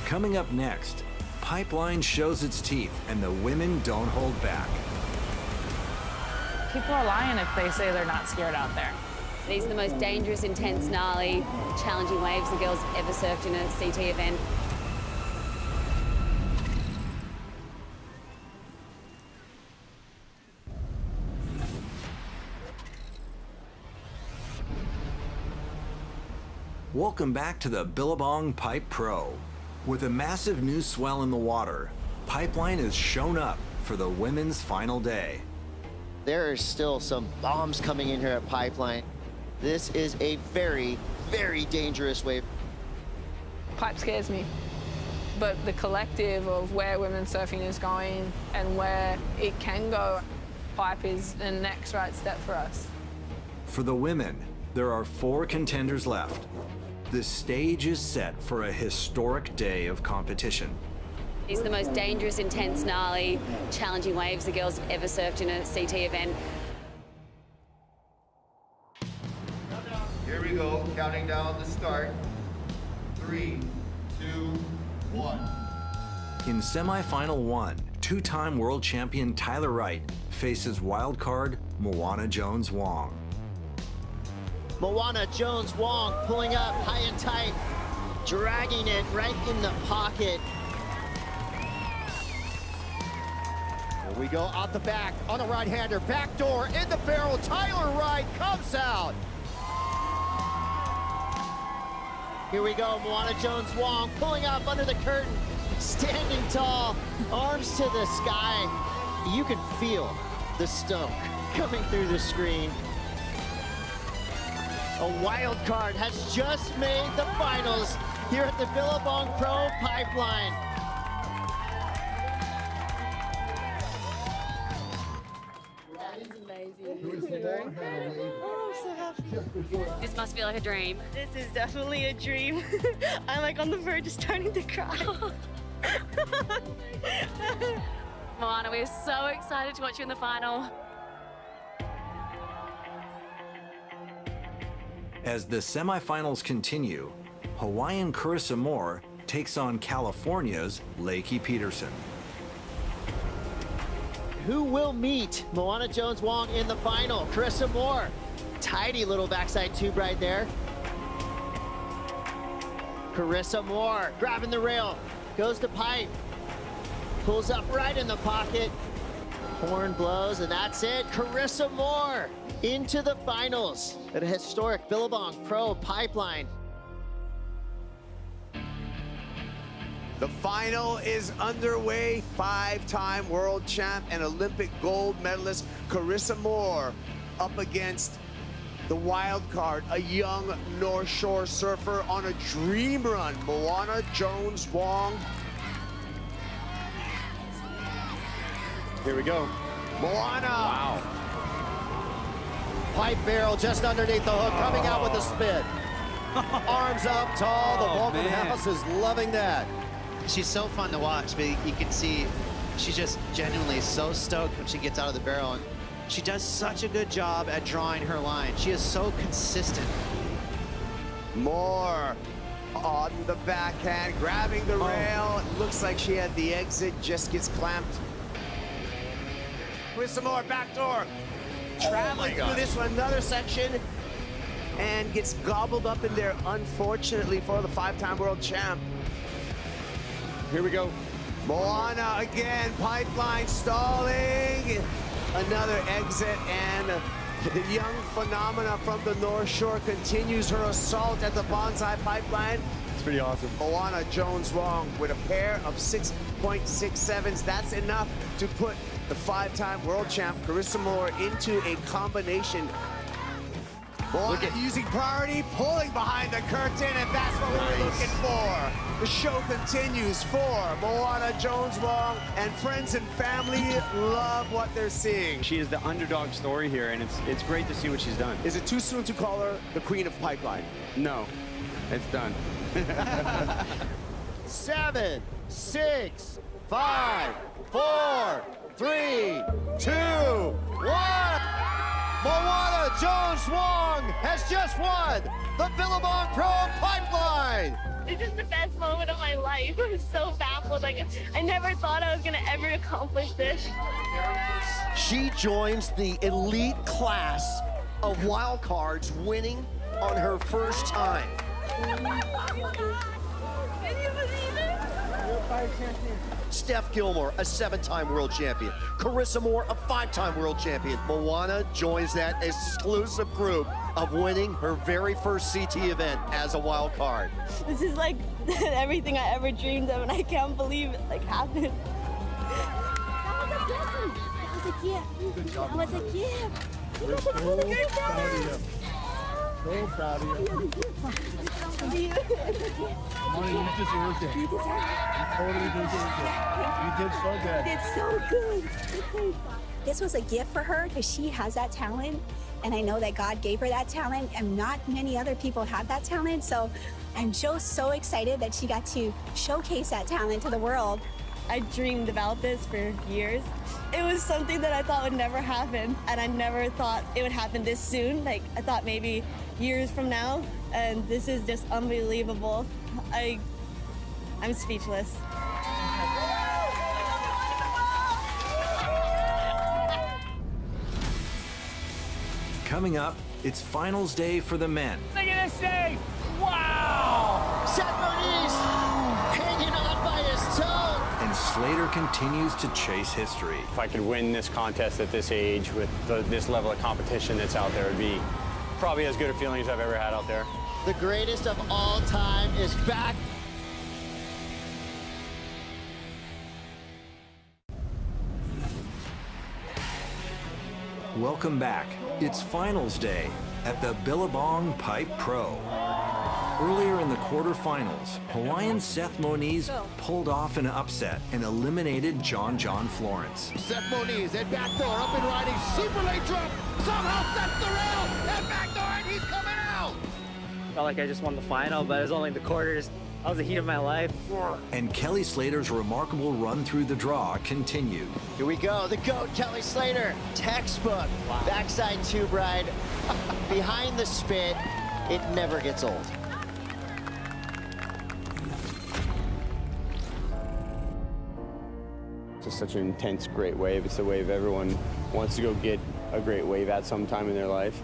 S21: Coming up next, Pipeline shows its teeth and the women don't hold back.
S8: People are lying if they say they're not scared out there.
S15: These are the most dangerous, intense, gnarly, challenging waves the girls ever surfed in a CT event.
S21: Welcome back to the Billabong Pipe Pro. With a massive new swell in the water, Pipeline has shown up for the women's final day.
S5: There are still some bombs coming in here at Pipeline. This is a very, very dangerous wave.
S19: Pipe scares me, but the collective of where women's surfing is going and where it can go, Pipe is the next right step for us.
S21: For the women, there are 4 contenders left. The stage is set for a historic day of competition.
S15: These are the most dangerous, intense, gnarly, challenging waves the girls have ever surfed in a CT event.
S22: Here we go, counting down the start. 3, 2, 1.
S21: In semifinal 1, 2-time world champion Tyler Wright faces wildcard Moana Jones Wong.
S5: Moana Jones-Wong pulling up high and tight, dragging it right in the pocket.
S18: Here we go out the back on the right-hander, backdoor in the barrel. Tyler Wright comes out.
S5: Here we go, Moana Jones-Wong pulling up under the curtain, standing tall, arms to the sky. You can feel the stoke coming through the screen. A wild card has just made the finals here at the Billabong Pro Pipeline.
S15: That is amazing. Oh, I'm so happy. This must feel like a dream.
S10: This is definitely a dream. I'm like on the verge of starting to cry.
S15: Moana, we're so excited to watch you in the final.
S21: As the semifinals continue, Hawaiian Carissa Moore takes on California's Lakey Peterson.
S5: Who will meet Moana Jones-Wong in the final? Carissa Moore. Tidy little backside tube right there. Carissa Moore grabbing the rail, goes to pipe, pulls up right in the pocket. Horn blows, and that's it. Carissa Moore into the finals at a historic Billabong Pro Pipeline.
S28: The final is underway. Five-time world champ and Olympic gold medalist Carissa Moore up against the wild card, a young North Shore surfer on a dream run, Moana Jones-Wong.
S18: Here we go.
S28: Moana.
S18: Wow. Pipe barrel just underneath the hook, coming out with a spin. Arms up tall, the Vulcan House is loving that.
S34: She's so fun to watch, but you can see she's just genuinely so stoked when she gets out of the barrel. And she does such a good job at drawing her line. She is so consistent.
S28: Moore on the backhand, grabbing the rail. It looks like she had the exit, just gets clamped. With some more backdoor. Traveling through this one, another section, and gets gobbled up in there, unfortunately, for the five-time world champ.
S18: Here we go.
S28: Moana again, pipeline stalling. Another exit, and the young phenomena from the North Shore continues her assault at the Bonsai Pipeline.
S18: It's pretty awesome.
S28: Moana Jones-Wong with a pair of 6.67s. That's enough to put the five-time world champ Carissa Moore into a combination. Moana using priority, pulling behind the curtain, and that's what we're looking for. The show continues for Moana Jones-Wong, and friends and family love what they're seeing.
S6: She is the underdog story here, and it's great to see what she's done.
S28: Is it too soon to call her the Queen of Pipeline?
S6: No, it's done.
S18: 7, 6, 5, 4, 3, 2, 1. Moana Jones-Wong has just won the Billabong Pro Pipeline.
S10: This is the best moment of my life. I'm so baffled. Like, I never thought I was gonna ever accomplish this.
S18: She joins the elite class of wildcards, winning on her first time. Steph Gilmore, a 7-time world champion. Carissa Moore, a 5-time world champion. Moana joins that exclusive group of winning her very first CT event as a wild card.
S10: This is like everything I ever dreamed of, and I can't believe it like happened.
S17: That was a blessing. That was a gift.
S18: Good job.
S17: That was a gift.
S18: We're so proud of you. So proud of you. Moana, you deserved it.
S17: You deserved it.
S18: You totally deserved it. You did so good.
S17: You did so good. This was a gift for her because she has that talent, and I know that God gave her that talent, and not many other people have that talent. So I'm so excited that she got to showcase that talent to the world.
S10: I dreamed about this for years. It was something that I thought would never happen, and I never thought it would happen this soon. Like, I thought maybe years from now, and this is just unbelievable. I'm speechless.
S21: Coming up, It's finals day for the men.
S1: Look at this save! Wow!
S5: Seth Moniz hanging on by his toe.
S21: And Slater continues to chase history.
S6: If I could win this contest at this age with this level of competition that's out there, it would be probably as good a feeling as I've ever had out there.
S5: The greatest of all time is back.
S21: Welcome back. It's finals day at the Billabong Pipe Pro. Earlier in the quarterfinals, Hawaiian Seth Moniz pulled off an upset and eliminated John Florence.
S18: Seth Moniz at backdoor, up and riding, super late drop, somehow sets the rail, and backdoor, and he's coming out!
S14: Felt like I just won the final, but it was only the quarters. That was the heat of my life.
S21: And Kelly Slater's remarkable run through the draw continued.
S5: Here we go, the GOAT, Kelly Slater. Textbook, backside tube ride, behind the spit. It never gets old.
S6: It's just such an intense, great wave. It's a wave everyone wants to go get a great wave at some time in their life.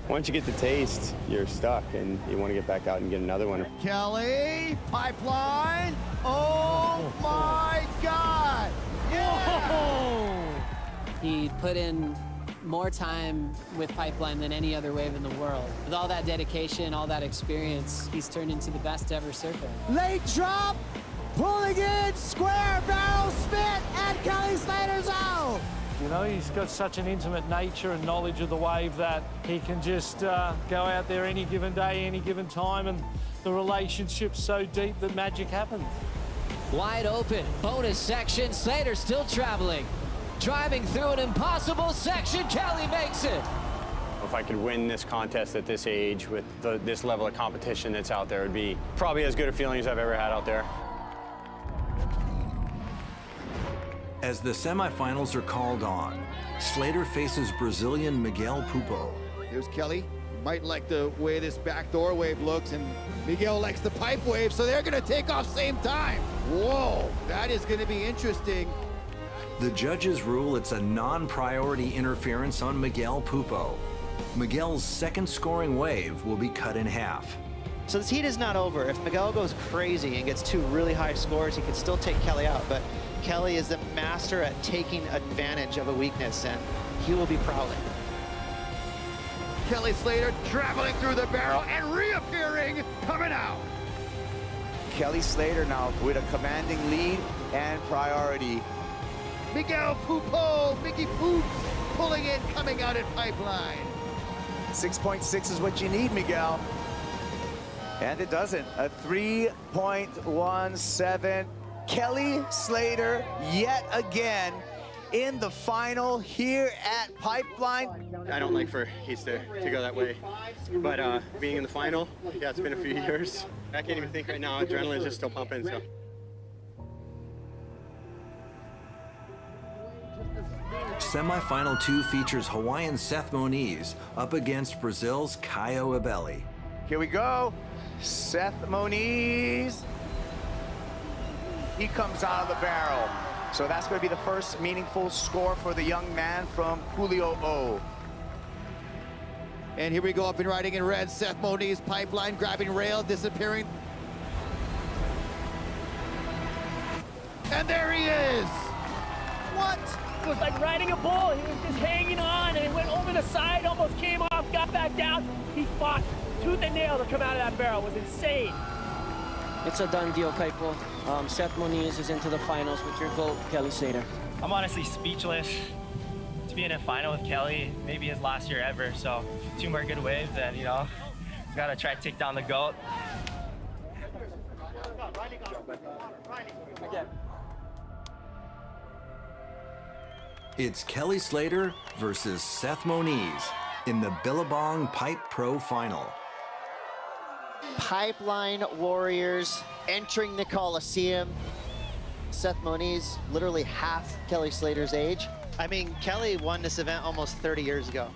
S6: Once you get the taste, you're stuck, and you want to get back out and get another one.
S18: Kelly, pipeline. Oh my God! Yeah!
S2: He put in more time with Pipeline than any other wave in the world. With all that dedication, all that experience, he's turned into the best ever surfer.
S18: Late drop, pulling in, square barrel spit, and Kelly Slater's out.
S1: You know, he's got such an intimate nature and knowledge of the wave that he can just go out there any given day, any given time, and the relationship's so deep that magic happens.
S2: Wide open, bonus section, Slater still traveling. Driving through an impossible section, Kelly makes it.
S6: If I could win this contest at this age with this level of competition that's out there, it would be probably as good a feeling as I've ever had out there.
S21: As the semifinals are called on, Slater faces Brazilian Miguel Pupo.
S18: Here's Kelly. Might like the way this backdoor wave looks, and Miguel likes the pipe wave, so they're gonna take off same time. Whoa, that is gonna be interesting.
S21: The judges rule it's a non-priority interference on Miguel Pupo. Miguel's second scoring wave will be cut in half.
S34: So this heat is not over. If Miguel goes crazy and gets two really high scores, he can still take Kelly out, but Kelly is the master at taking advantage of a weakness, and he will be prowling.
S18: Kelly Slater traveling through the barrel and reappearing, coming out.
S3: Kelly Slater now with a commanding lead and priority.
S18: Miguel Pupo, Mickey Poops, pulling in, coming out at Pipeline.
S3: 6.6 is what you need, Miguel. And it doesn't. A 3.17. Kelly Slater yet again in the final here at Pipeline.
S6: I don't like for heats to go that way, but being in the final, yeah, it's been a few years. I can't even think right now. Adrenaline's just still pumping, so.
S21: Semifinal 2 features Hawaiian Seth Moniz up against Brazil's Caio Abelli.
S3: Here we go. Seth Moniz. He comes out of the barrel. So that's going to be the first meaningful score for the young man from Julio O.
S18: And here we go, up and riding in red. Seth Moniz, Pipeline, grabbing rail, disappearing. And there he is.
S1: What? It was like riding a bull. He was just hanging on, and it went over the side, almost came off, got back down. He fought tooth and nail to come out of that barrel. It was insane.
S11: It's a done deal, Kaipo. Seth Moniz is into the finals with your GOAT, Kelly Slater.
S16: I'm honestly speechless to be in a final with Kelly, maybe his last year ever. So 2 more good waves, and you know, gotta try to take down the GOAT.
S21: It's Kelly Slater versus Seth Moniz in the Billabong Pipe Pro Final.
S5: Pipeline warriors entering the Coliseum. Seth Moniz, literally half Kelly Slater's age.
S34: I mean, Kelly won this event almost 30 years ago.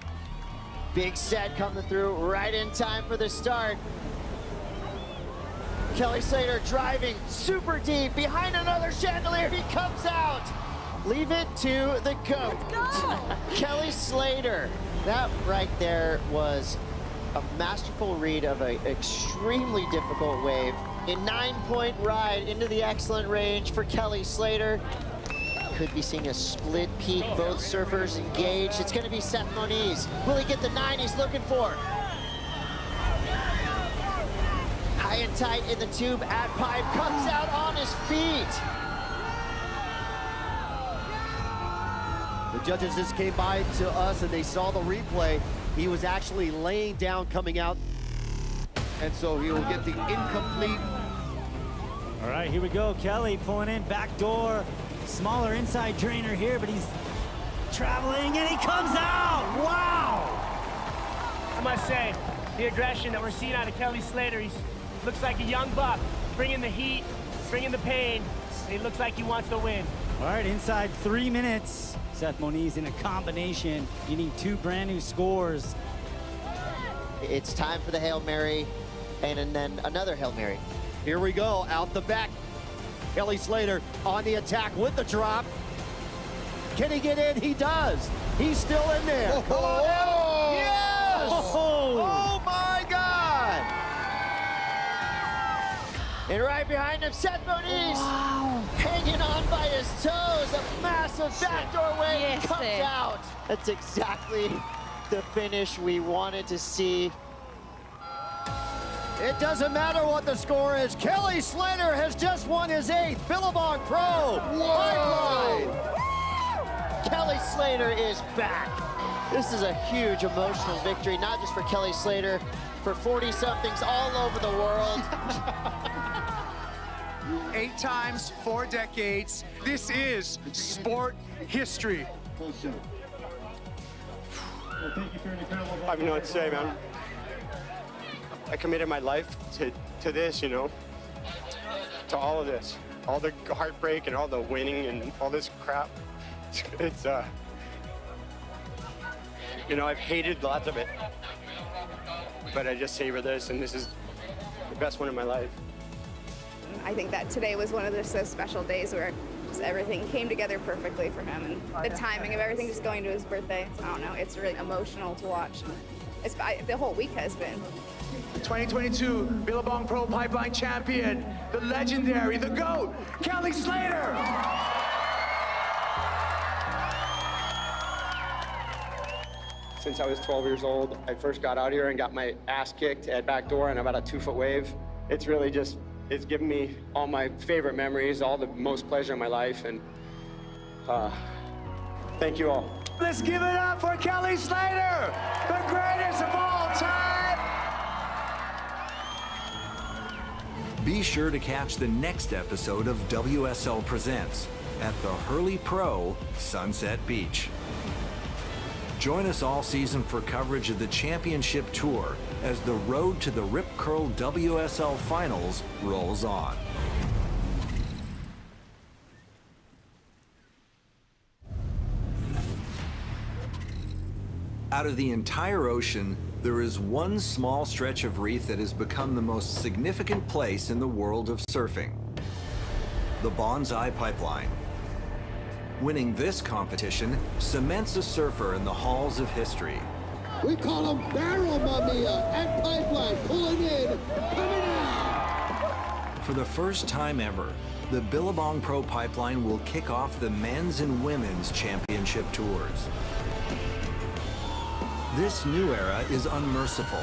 S5: Big set coming through right in time for the start. Kelly Slater driving super deep behind another chandelier. He comes out.
S18: Leave it to the GOAT, Kelly Slater.
S5: That right there was a masterful read of an extremely difficult wave. A 9-point ride into the excellent range for Kelly Slater. Could be seeing a split peak, both surfers engaged. It's gonna be Seth Moniz. Will he get the 9 he's looking for? High and tight in the tube at pipe, comes out on his feet.
S18: The judges just came by to us and they saw the replay. He was actually laying down coming out.
S22: And so he will get the incomplete.
S12: All right, here we go. Kelly pulling in back door. Smaller inside drainer here, but he's traveling and he comes out. Wow!
S16: I must say, the aggression that we're seeing out of Kelly Slater, he looks like a young buck, bringing the heat, bringing the pain, and he looks like he wants to win.
S12: All right, inside 3 minutes. Seth Moniz in a combination. You need 2 brand new scores.
S5: It's time for the Hail Mary, and then another Hail Mary.
S18: Here we go, out the back. Kelly Slater on the attack with the drop. Can he get in? He does. He's still in there.
S22: Oh,
S18: Come on out. Yes!
S12: Oh
S18: my God!
S5: And right behind him, Seth Moniz, hanging on by his toes. A massive backdoor wave comes out. That's exactly the finish we wanted to see.
S18: It doesn't matter what the score is. Kelly Slater has just won his 8th Billabong Pro Pipeline.
S5: Kelly Slater is back. This is a huge emotional victory, not just for Kelly Slater, for 40-somethings all over the world.
S4: 8 times, 4 decades. This is sport history.
S6: I have no what to say, man. I committed my life to this, you know, to all of this, all the heartbreak and all the winning and all this crap. It's you know, I've hated lots of it, but I just savor this, and this is the best one in my life.
S7: I think that today was one of those special days where just everything came together perfectly for him, and the timing of everything just going to his birthday. I don't know, it's really emotional to watch. The whole week has been.
S28: 2022 Billabong Pro Pipeline champion, the legendary, the GOAT, Kelly Slater.
S6: Since I was 12 years old, I first got out here and got my ass kicked at backdoor and about a 2-foot wave. It's really just, it's given me all my favorite memories, all the most pleasure in my life, and thank you all.
S28: Let's give it up for Kelly Slater, the greatest of all time.
S21: Be sure to catch the next episode of WSL Presents at the Hurley Pro Sunset Beach. Join us all season for coverage of the championship tour as the road to the Rip Curl WSL Finals rolls on. Out of the entire ocean, there is one small stretch of reef that has become the most significant place in the world of surfing: the Bonsai Pipeline. Winning this competition cements a surfer in the halls of history.
S9: We call them barrel mamiya and pipeline, pulling in, coming out.
S21: For the first time ever, the Billabong Pro Pipeline will kick off the men's and women's championship tours. This new era is unmerciful,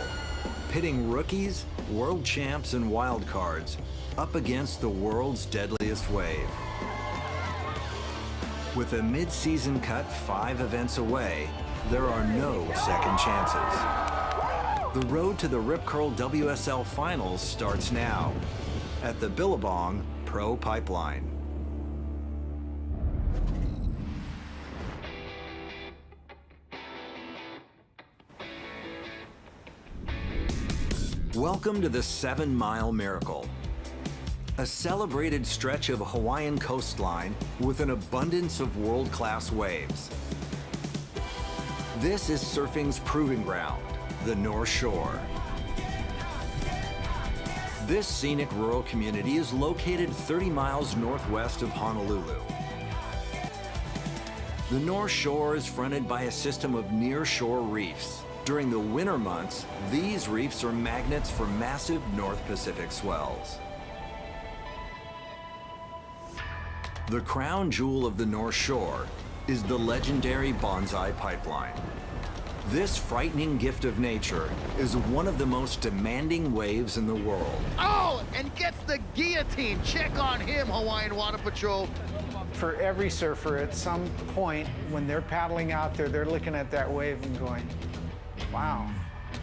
S21: pitting rookies, world champs, and wildcards up against the world's deadliest wave. With a mid-season cut 5 events away, there are no second chances. The road to the Rip Curl WSL Finals starts now at the Billabong Pro Pipeline. Welcome to the 7 Mile Miracle, a celebrated stretch of Hawaiian coastline with an abundance of world-class waves. This is surfing's proving ground, the North Shore. This scenic rural community is located 30 miles northwest of Honolulu. The North Shore is fronted by a system of near-shore reefs. During the winter months, these reefs are magnets for massive North Pacific swells. The crown jewel of the North Shore is the legendary Bonsai Pipeline. This frightening gift of nature is one of the most demanding waves in the world.
S18: Oh, and gets the guillotine. Check on him, Hawaiian Water Patrol.
S8: For every surfer, at some point when they're paddling out there, they're looking at that wave and going, wow,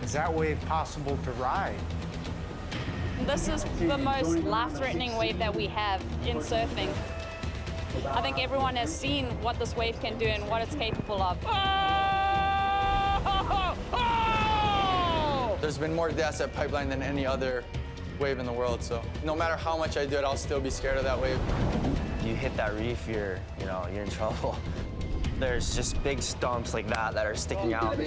S8: is that wave possible to ride?
S15: This is the most life-threatening wave that we have in surfing. I think everyone has seen what this wave can do and what it's capable of.
S13: There's been more deaths at Pipeline than any other wave in the world, so no matter how much I do it, I'll still be scared of that wave.
S14: You hit that reef, you're in trouble. There's just big stumps like that are sticking out.
S19: So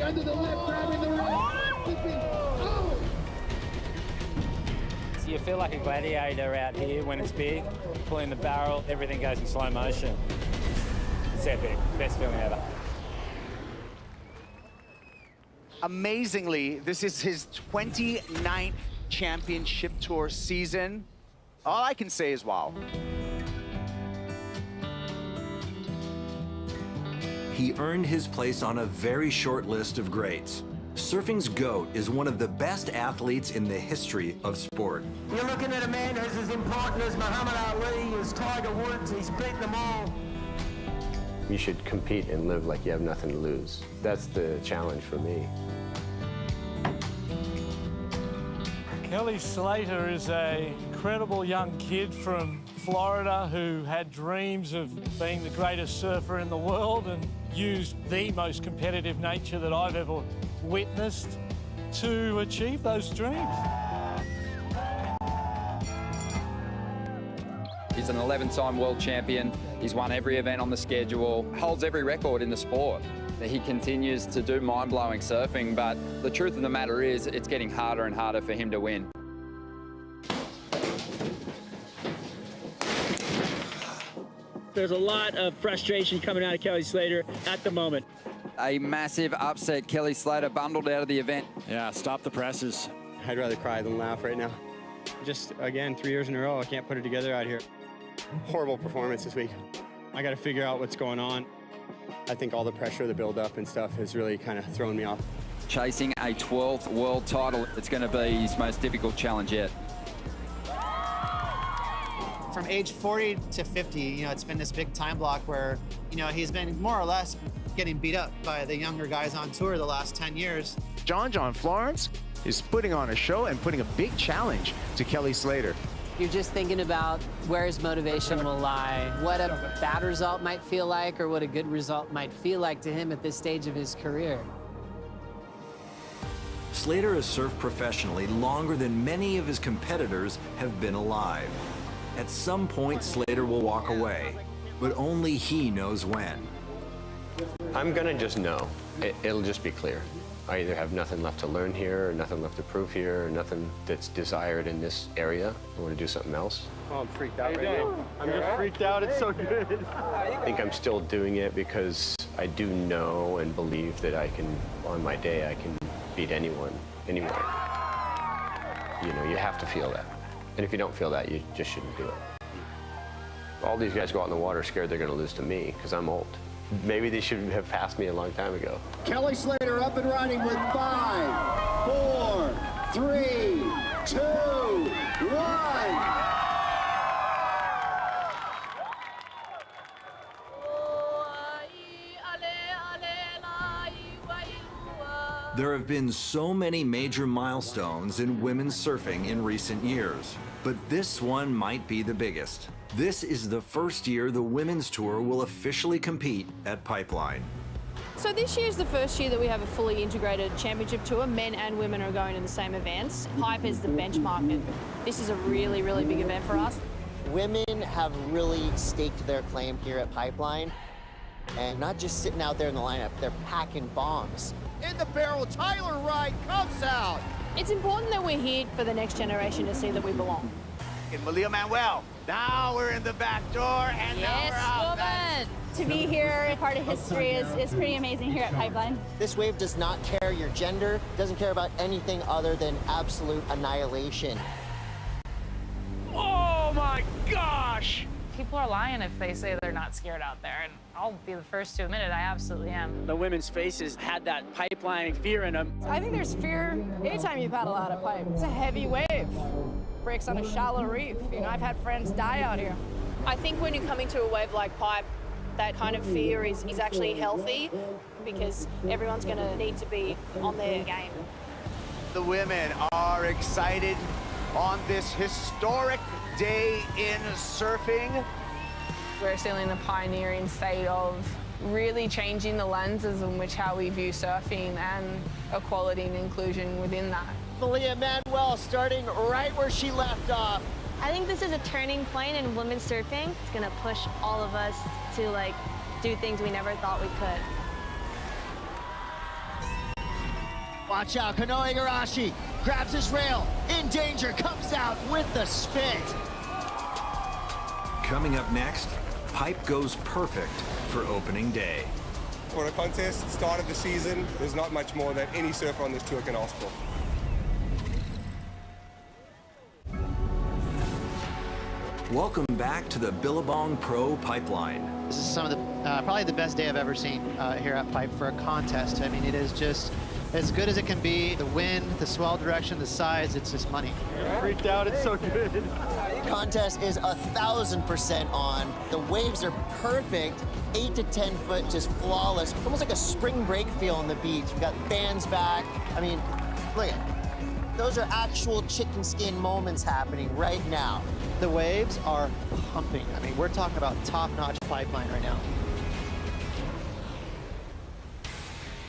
S19: you feel like a gladiator out here when it's big, pulling the barrel, everything goes in slow motion. It's epic, best feeling ever.
S3: Amazingly, this is his 29th championship tour season. All I can say is wow.
S21: He earned his place on a very short list of greats. Surfing's GOAT is one of the best athletes in the history of sport.
S20: You're looking at a man who's as important as Muhammad Ali, as Tiger Woods. He's beaten them all.
S6: You should compete and live like you have nothing to lose. That's the challenge for me.
S1: Kelly Slater is an incredible young kid from Florida who had dreams of being the greatest surfer in the world and used the most competitive nature that I've ever witnessed to achieve those dreams.
S23: He's an 11-time world champion. He's won every event on the schedule, holds every record in the sport. He continues to do mind-blowing surfing, but the truth of the matter is it's getting harder and harder for him to win.
S24: There's a lot of frustration coming out of Kelly Slater at the moment.
S23: A massive upset. Kelly Slater bundled out of the event.
S25: Yeah, stop the presses.
S6: I'd rather cry than laugh right now.
S25: Just, again, 3 years in a row, I can't put it together out here.
S6: Horrible performance this week.
S25: I got to figure out what's going on.
S6: I think all the pressure, the build-up and stuff has really kind of thrown me off.
S23: Chasing a 12th world title, it's going to be his most difficult challenge yet.
S34: From age 40 to 50, it's been this big time block where, he's been more or less getting beat up by the younger guys on tour the last 10 years.
S28: John Florence is putting on a show and putting a big challenge to Kelly Slater.
S2: You're just thinking about where his motivation will lie, what a bad result might feel like, or what a good result might feel like to him at this stage of his career.
S21: Slater has surfed professionally longer than many of his competitors have been alive. At some point, Slater will walk away, but only he knows when.
S6: I'm gonna just know. It'll just be clear. I either have nothing left to learn here, or nothing left to prove here, or nothing that's desired in this area. I want to do something else.
S25: Oh, I'm freaked out right now. I'm just freaked out. It's so good.
S6: I think I'm still doing it because I do know and believe that I can, on my day, I can beat anyone, anywhere. You have to feel that. And if you don't feel that, you just shouldn't do it. All these guys go out in the water scared they're going to lose to me because I'm old. Maybe they should have passed me a long time ago.
S9: Kelly Slater up and running with 5, 4, 3, 2, 1.
S21: There have been so many major milestones in women's surfing in recent years, but this one might be the biggest. This is the first year the women's tour will officially compete at Pipeline.
S26: So this year is the first year that we have a fully integrated championship tour. Men and women are going to the same events. Pipe is the benchmark, and this is a really, really big event for us.
S5: Women have really staked their claim here at Pipeline, and not just sitting out there in the lineup, they're packing bombs.
S18: In the barrel, Tyler Wright comes out.
S26: It's important that we're here for the next generation to see that we belong.
S3: And Malia Manuel, now we're in the back door, and now we're out.
S15: To be here, part of history is pretty amazing here at Pipeline.
S5: This wave does not care your gender, doesn't care about anything other than absolute annihilation.
S24: Oh my gosh!
S4: People are lying if they say they're not scared out there, and I'll be the first to admit it, I absolutely am.
S24: The women's faces had that pipeline fear in them.
S26: I think there's fear anytime you paddle out a pipe. It's a heavy wave. Breaks on a shallow reef. You know, I've had friends die out here. I think when you're coming to a wave like pipe, that kind of fear is actually healthy because everyone's going to need to be on their game.
S3: The women are excited on this historic day in surfing.
S7: We're still in the pioneering state of really changing the lenses in which how we view surfing and equality and inclusion within that.
S18: Malia Manuel starting right where she left off.
S10: I think this is a turning point in women's surfing. It's gonna push all of us to like do things we never thought we could.
S18: Watch out, Kano Igarashi grabs his rail, in danger, comes out with the spit.
S21: Coming up next, pipe goes perfect for opening day.
S11: For a contest, start of the season, there's not much more that any surfer on this tour can ask for.
S21: Welcome back to the Billabong Pro Pipeline.
S34: This is some of the, probably the best day I've ever seen here at Pipe for a contest. I mean, it is just as good as it can be. The wind, the swell direction, the size, it's just money.
S25: Freaked out, it's so good.
S5: Contest is 1,000% on. The waves are perfect, 8 to 10 foot, just flawless. Almost like a spring break feel on the beach. We've got fans back. I mean, look at it. Those are actual chicken skin moments happening right now.
S34: The waves are pumping. I mean, we're talking about top-notch pipeline right now.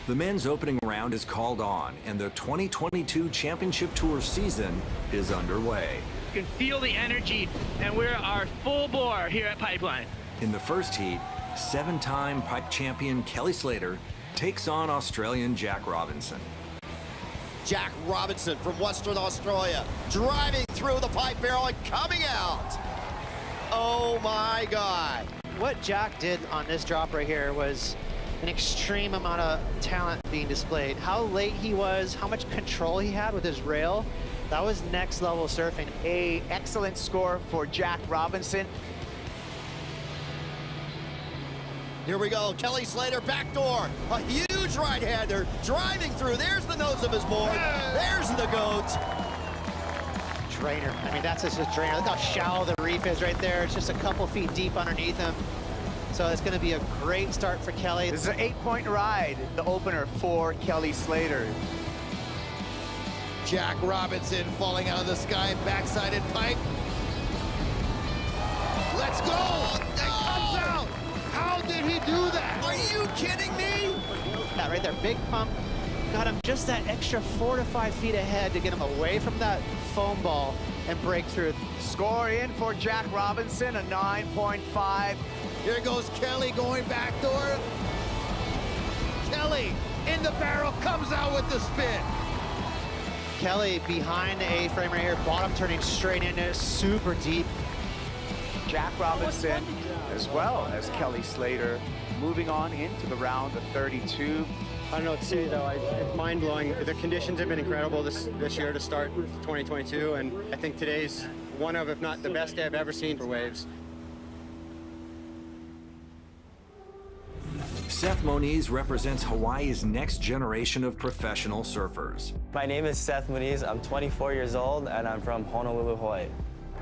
S21: The men's opening round is called on, and the 2022 Championship Tour season is underway.
S24: You can feel the energy, and we're our full bore here at Pipeline.
S21: In the first heat, 7-time pipe champion Kelly Slater takes on Australian Jack Robinson.
S18: Jack Robinson from Western Australia, driving through the pipe barrel and coming out. Oh my God.
S34: What Jack did on this drop right here was an extreme amount of talent being displayed. How late he was, how much control he had with his rail, that was next level surfing.
S3: An excellent score for Jack Robinson.
S18: Here we go, Kelly Slater backdoor, a huge right-hander driving through. There's the nose of his board. There's the goat.
S34: Drainer. I mean, that's just a drainer. Look how shallow the reef is right there. It's just a couple feet deep underneath him. So it's going to be a great start for Kelly.
S3: This is an 8-point ride, the opener for Kelly Slater.
S18: Jack Robinson falling out of the sky, backside and pipe. Let's go! It comes out! How did he do that? Are you kidding me?
S34: That right there, big pump. Got him just that extra 4 to 5 feet ahead to get him away from that foam ball and break through.
S3: Score in for Jack Robinson, a 9.5.
S18: Here goes Kelly going backdoor. Kelly in the barrel, comes out with the spin.
S34: Kelly behind the A-frame right here, bottom turning straight into it, super deep.
S3: Jack Robinson, as well as Kelly Slater, moving on into the round of 32.
S6: I don't know what to say, though. It's mind-blowing. The conditions have been incredible this year to start 2022, and I think today's one of, if not the best day I've ever seen for waves.
S21: Seth Moniz represents Hawaii's next generation of professional surfers.
S12: My name is Seth Moniz. I'm 24 years old, and I'm from Honolulu, Hawaii.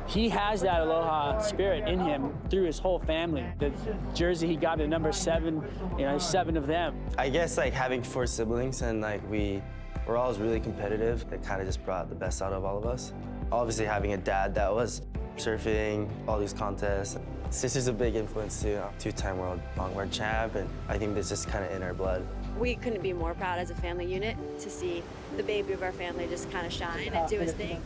S24: He has that aloha spirit in him through his whole family. The jersey he got at number 7, you know, 7 of them.
S12: I guess like having 4 siblings and like we're always really competitive. It kind of just brought the best out of all of us. Obviously having a dad that was surfing, all these contests. Sister's a big influence too. 2-time world longboard champ, and I think that's just kind of in our blood.
S10: We couldn't be more proud as a family unit to see the baby of our family just kind of shine and do his thing.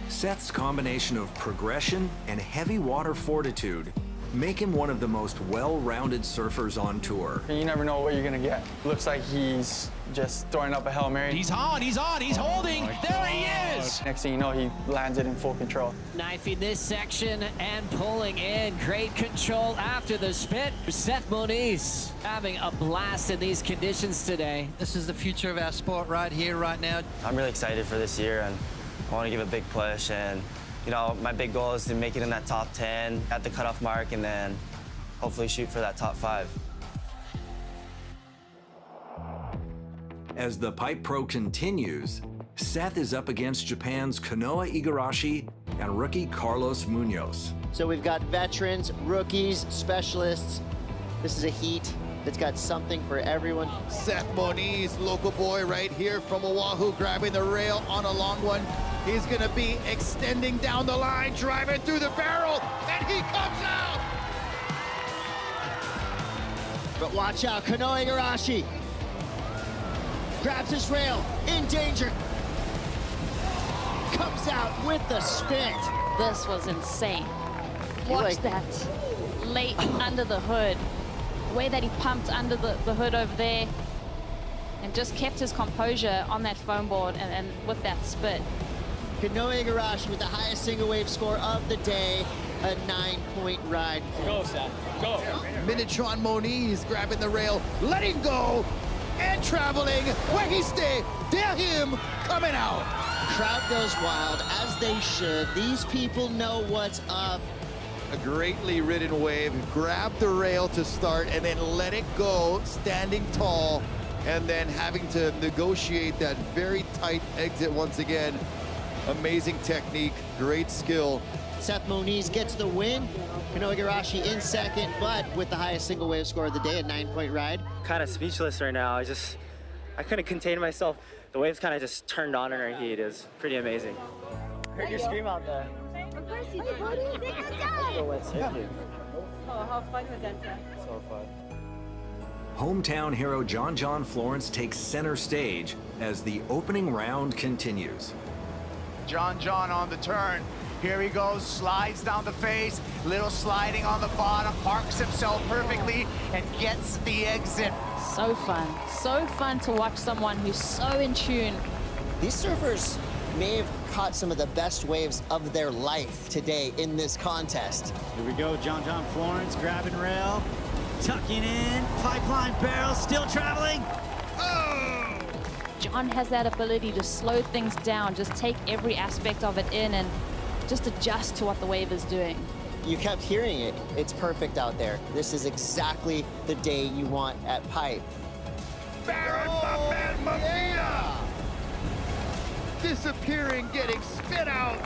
S21: Seth's combination of progression and heavy water fortitude make him one of the most well-rounded surfers on tour.
S8: You never know what you're gonna get. Looks like he's just throwing up a Hail Mary.
S13: He's on, he's holding. There he is.
S8: Next thing you know, he lands it in full control.
S2: Knifing this section and pulling in. Great control after the spit. Seth Moniz having a blast in these conditions today.
S14: This is the future of our sport right here, right now.
S12: I'm really excited for this year, and I want to give a big push. And you know, my big goal is to make it in that top 10 at the cutoff mark, and then hopefully shoot for that top 5.
S21: As the Pipe Pro continues, Seth is up against Japan's Kanoa Igarashi and rookie Carlos Munoz.
S5: So we've got veterans, rookies, specialists. This is a heat that's got something for everyone.
S18: Seth Moniz, local boy right here from Oahu, grabbing the rail on a long one. He's gonna be extending down the line, driving through the barrel, and he comes out!
S5: But watch out, Kanoa Igarashi grabs his rail, in danger. Comes out with the spit.
S15: This was insane. Watch that late under the hood. The way that he pumped under the hood over there and just kept his composure on that foam board and with that spit.
S5: Kanoa Igarashi with the highest single wave score of the day, a 9-point ride.
S24: Go, Seth, go.
S18: Minitron Moniz grabbing the rail, letting go, and traveling where he stay. Dare him coming out.
S5: Crowd goes wild, as they should. These people know what's up.
S18: A greatly ridden wave, grab the rail to start and then let it go, standing tall, and then having to negotiate that very tight exit once again. Amazing technique, great skill.
S5: Seth Moniz gets the win. Kanoa Igarashi in second, but with the highest single wave score of the day, a 9-point ride.
S12: Kind of speechless right now. I couldn't contain myself. The waves kind of just turned on in our heat. It was pretty amazing.
S2: Heard your scream out there.
S10: Of course you did.
S14: Oh, how fun was that?
S12: So fun.
S21: Hometown hero John Florence takes center stage as the opening round continues.
S28: John on the turn. Here he goes, slides down the face, little sliding on the bottom, parks himself perfectly, and gets the exit.
S15: So fun to watch someone who's so in tune.
S5: These surfers may have caught some of the best waves of their life today in this contest.
S14: Here we go, John Florence grabbing rail, tucking in, pipeline barrel, still traveling.
S15: Oh! John has that ability to slow things down, just take every aspect of it in and just adjust to what the wave is doing.
S5: You kept hearing it. It's perfect out there. This is exactly the day you want at Pipe.
S18: Baron, my man, Mamia! Disappearing, getting spit out.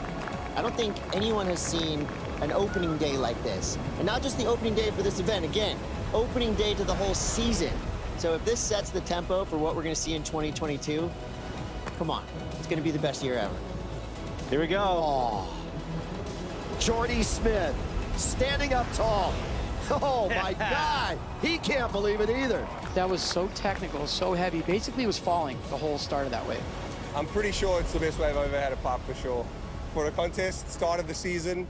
S5: I don't think anyone has seen an opening day like this. And not just the opening day for this event, again, opening day to the whole season. So if this sets the tempo for what we're gonna see in 2022, come on, it's gonna be the best year ever.
S18: Here we go.
S5: Oh.
S18: Jordy Smith, standing up tall. Oh my God, he can't believe it either.
S24: That was so technical, so heavy. Basically, it was falling the whole start of that wave.
S11: I'm pretty sure it's the best wave I've ever had a pipe for sure. For a contest, start of the season,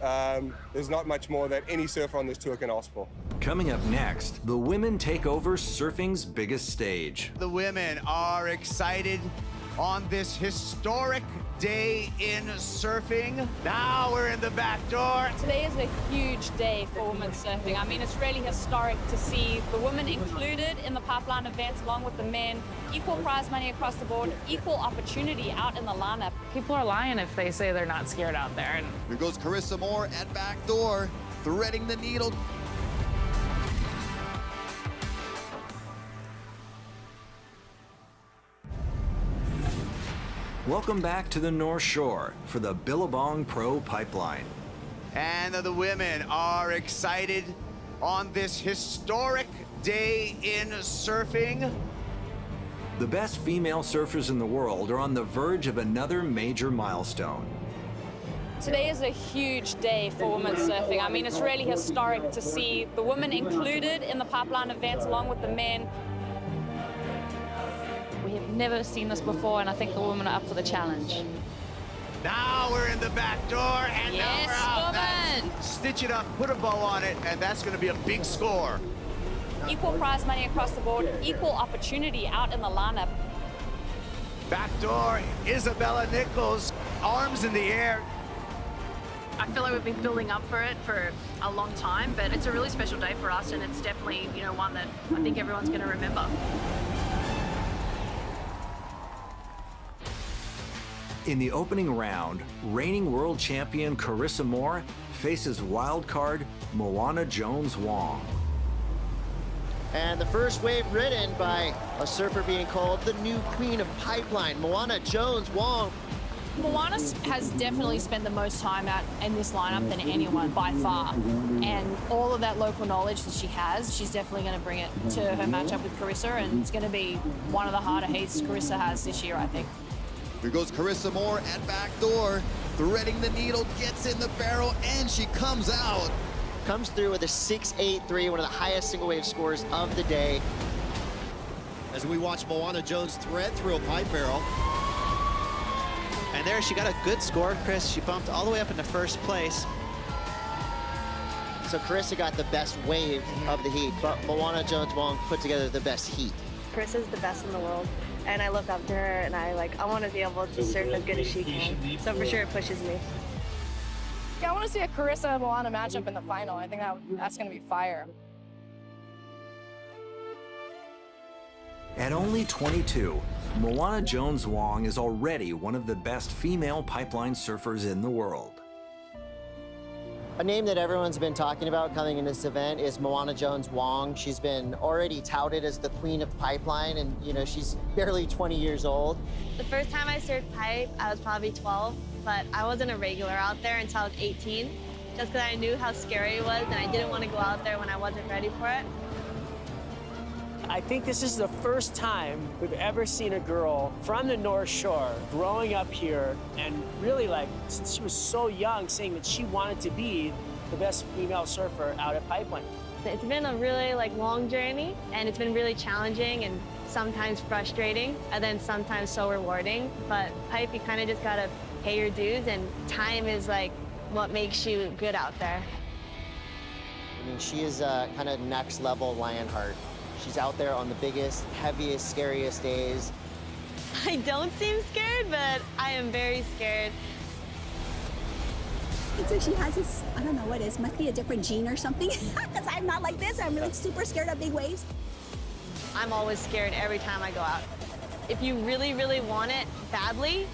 S11: there's not much more that any surfer on this tour can ask for.
S21: Coming up next, the women take over surfing's biggest stage.
S28: The women are excited on this historic day in surfing. Now we're in the back door.
S15: Today is a huge day for women's surfing. I mean, it's really historic to see the women included in the pipeline events along with the men. Equal prize money across the board, equal opportunity out in the lineup.
S4: People are lying if they say they're not scared out there. And
S18: Here goes Carissa Moore at back door, threading the needle.
S21: Welcome back to the North Shore for the Billabong Pro Pipeline.
S28: And the women are excited on this historic day in surfing.
S21: The best female surfers in the world are on the verge of another major milestone.
S15: Today is a huge day for women's surfing. I mean, it's really historic to see the women included in the pipeline events along with the men. We have never seen this before, and I think the women are up for the challenge.
S3: Now we're in the back door, and now
S15: Yes,
S3: we're out.
S15: woman.
S3: Stitch it up, put a bow on it, and that's going to be a big score.
S1: Equal prize money across the board, equal opportunity out in the lineup.
S3: Backdoor, Isabella Nichols, arms in the air.
S9: I feel like we've been building up for it for a long time, but it's a really special day for us, and it's definitely, you know, one that I think everyone's going to remember.
S21: In the opening round, reigning world champion Carissa Moore faces wildcard Moana Jones-Wong.
S5: And the first wave ridden by a surfer being called the new queen of pipeline, Moana Jones-Wong.
S26: Moana has definitely spent the most time out in this lineup than anyone by far. And all of that local knowledge that she has, she's definitely going to bring it to her matchup with Carissa, and it's going to be one of the harder heats Carissa has this year, I think.
S16: Here goes Carissa Moore at backdoor, threading the needle, gets in the barrel, and she comes out.
S5: Comes through with a 6.83, one of the highest single wave scores of the day.
S18: As we watch Moana Jones thread through a pipe barrel.
S34: And there she got a good score, Chris. She bumped all the way up into first place.
S5: So Carissa got the best wave of the heat, but Moana Jones-Wong put together the best heat.
S10: Carissa's the best in the world, and I look up to her, and I want to be able to surf as good as she can. So for sure it pushes me.
S26: Yeah, I want to see a Carissa and Moana matchup in the final. I think that's going to be fire.
S21: At only 22, Moana Jones-Wong is already one of the best female pipeline surfers in the world.
S5: A name that everyone's been talking about coming in this event is Moana Jones-Wong. She's been already touted as the queen of pipeline, and you know, she's barely 20 years old.
S10: The first time I surfed pipe, I was probably 12, but I wasn't a regular out there until I was 18, just because I knew how scary it was, and I didn't want to go out there when I wasn't ready for it.
S24: I think this is the first time we've ever seen a girl from the North Shore growing up here and really, like, since she was so young, saying that she wanted to be the best female surfer out at Pipeline.
S10: It's been a really long journey, and it's been really challenging and sometimes frustrating, and then sometimes so rewarding. But pipe, you kind of just gotta pay your dues, and time is what makes you good out there.
S5: I mean, she is kind of next level Lionheart. She's out there on the biggest, heaviest, scariest days.
S10: I don't seem scared, but I am very scared.
S17: So she has this, I don't know what it is, must be a different gene or something, because I'm not like this. I'm really super scared of big waves.
S10: I'm always scared every time I go out. If you really, really want it badly,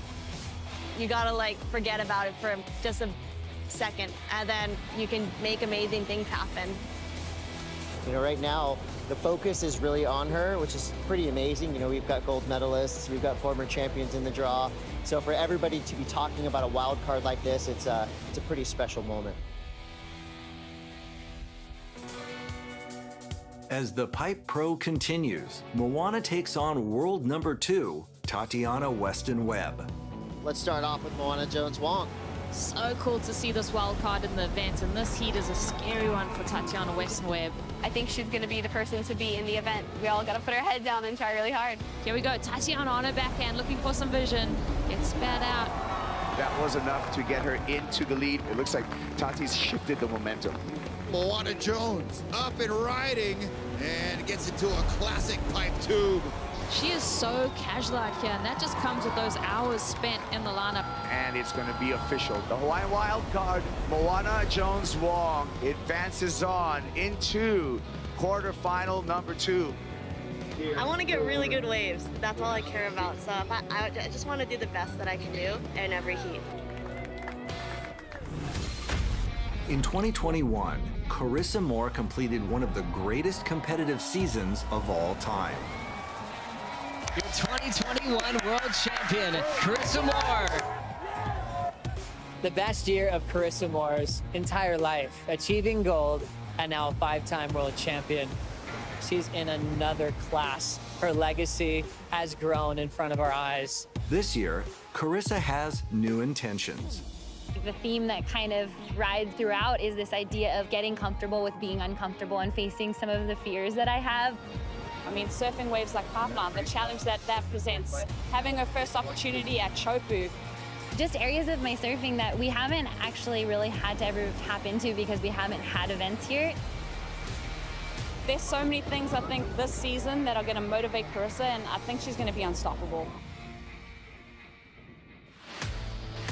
S10: you gotta forget about it for just a second, and then you can make amazing things happen.
S5: You know, right now, the focus is really on her, which is pretty amazing. You know, we've got gold medalists, we've got former champions in the draw. So for everybody to be talking about a wild card like this, it's a pretty special moment.
S21: As the Pipe Pro continues, Moana takes on world number 2, Tatiana Weston-Webb.
S5: Let's start off with Moana Jones-Wong.
S15: So cool to see this wild card in the event, and this heat is a scary one for Tatiana Weston-Webb.
S19: I think she's going to be the person to be in the event. We all got to put our head down and try really hard.
S15: Here we go, Tatiana on her backhand, looking for some vision. Gets spat out.
S3: That was enough to get her into the lead. It looks like Tati's shifted the momentum.
S16: Moana Jones up and riding and gets into a classic pipe tube.
S15: She is so casual out here, and that just comes with those hours spent in the lineup.
S3: And it's going to be official. The Hawaiian wild card, Moana Jones-Wong, advances on into quarterfinal number 2.
S10: I want to get really good waves. That's all I care about. So I just want to do the best that I can do in every heat.
S21: In 2021, Carissa Moore completed one of the greatest competitive seasons of all time.
S2: Your 2021 world champion, Carissa Moore. The best year of Carissa Moore's entire life, achieving gold and now a 5-time world champion. She's in another class. Her legacy has grown in front of our eyes.
S21: This year, Carissa has new intentions.
S20: The theme that kind of rides throughout is this idea of getting comfortable with being uncomfortable and facing some of the fears that I have.
S1: I mean, surfing waves like Pipeline, the challenge that presents, having her first opportunity at Chopu,
S20: just areas of my surfing that we haven't actually really had to ever tap into because we haven't had events here.
S1: There's so many things I think this season that are going to motivate Carissa, and I think she's going to be unstoppable.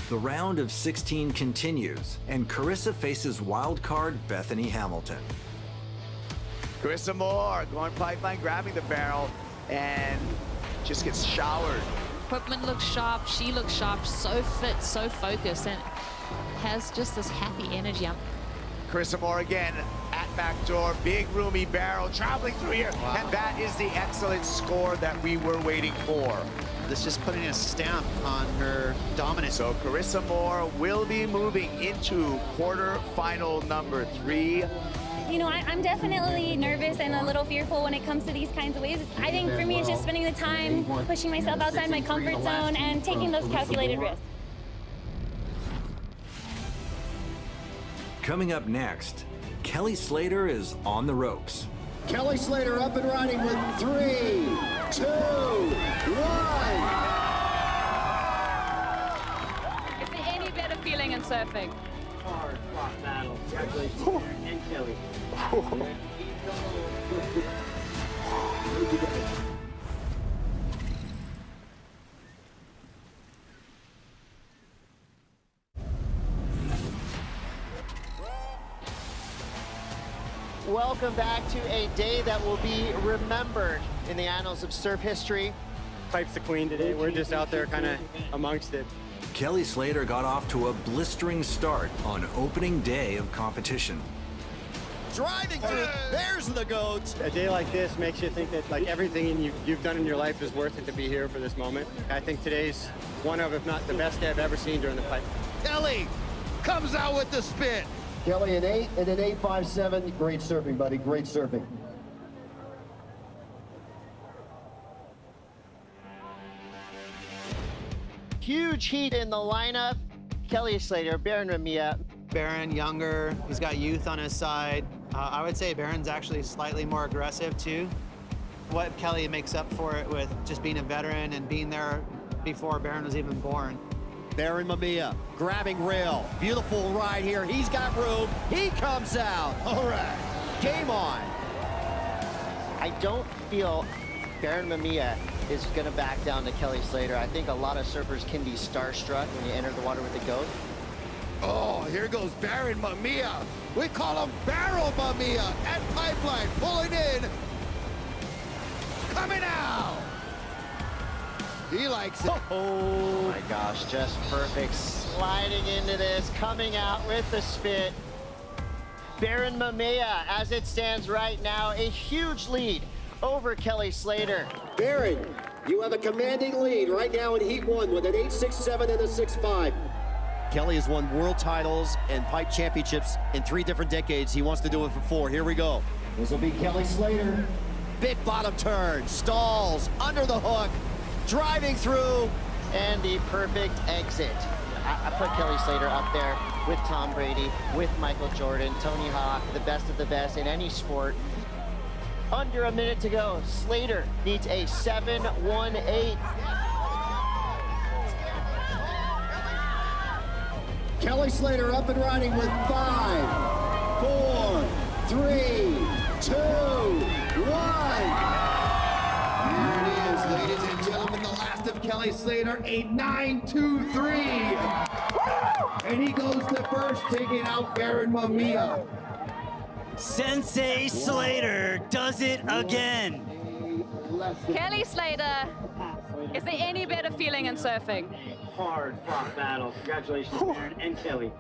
S21: The round of 16 continues, and Carissa faces wildcard Bethany Hamilton.
S3: Carissa Moore going pipeline, grabbing the barrel, and just gets showered.
S15: Equipment looks sharp, she looks sharp, so fit, so focused, and has just this happy energy.
S3: Carissa Moore again at backdoor, big roomy barrel traveling through here, and that is the excellent score that we were waiting for.
S34: This just putting a stamp on her dominance.
S3: So Carissa Moore will be moving into quarterfinal number 3.
S20: You know, I'm definitely nervous and a little fearful when it comes to these kinds of waves. I think for me, it's just spending the time, pushing myself outside my comfort zone and taking those calculated risks.
S21: Coming up next, Kelly Slater is on the ropes.
S18: Kelly Slater up and riding with 3, 2, 1.
S1: Is there any better feeling in surfing?
S14: Hard fought battle. Congratulations, Aaron and Kelly.
S5: Welcome back to a day that will be remembered in the annals of surf history.
S6: Pipe's the queen today. We're just out there kind of amongst it.
S21: Kelly Slater got off to a blistering start on opening day of competition.
S18: Driving through, there's the goat.
S6: A day like this makes you think that like everything you've done in your life is worth it to be here for this moment. I think today's one of, if not the best day I've ever seen during the pipe.
S16: Kelly comes out with the spin.
S18: Kelly, an 8 and an 8.57. Great surfing, buddy, great surfing.
S5: Huge heat in the lineup. Kelly Slater, Baron Ramia.
S34: Baron, younger, he's got youth on his side. I would say Baron's actually slightly more aggressive too. What Kelly makes up for it with just being a veteran and being there before Baron was even born.
S18: Baron Mamiya grabbing rail. Beautiful ride here. He's got room. He comes out. All right. Game on.
S5: I don't feel Baron Mamiya is going to back down to Kelly Slater. I think a lot of surfers can be starstruck when you enter the water with the goat.
S16: Oh, here goes Baron Mamiya. We call him Barrel Mamiya at pipeline, pulling in. Coming out. He likes it.
S5: Oh my gosh, just perfect. Sliding into this, coming out with the spit. Baron Mamiya, as it stands right now, a huge lead over Kelly Slater.
S18: Baron, you have a commanding lead right now in Heat 1 with an 8.67 and a 6.5. Kelly has won world titles and pipe championships in 3 different decades. He wants to do it for 4. Here we go. This will be Kelly Slater. Big bottom turn, stalls, under the hook, driving through.
S5: And the perfect exit. I put Kelly Slater up there with Tom Brady, with Michael Jordan, Tony Hawk, the best of the best in any sport. Under a minute to go. Slater needs a 7.18.
S18: Kelly Slater up and riding with 5, 4, 3, 2, 1.
S16: Here it is, ladies and gentlemen, the last of Kelly Slater, a 9.23. And he goes to first, taking out Baron Mamiya.
S14: Sensei Slater does it again.
S1: Kelly Slater, is there any better feeling in surfing?
S14: Hard fought battle. Congratulations, Aaron and Kelly.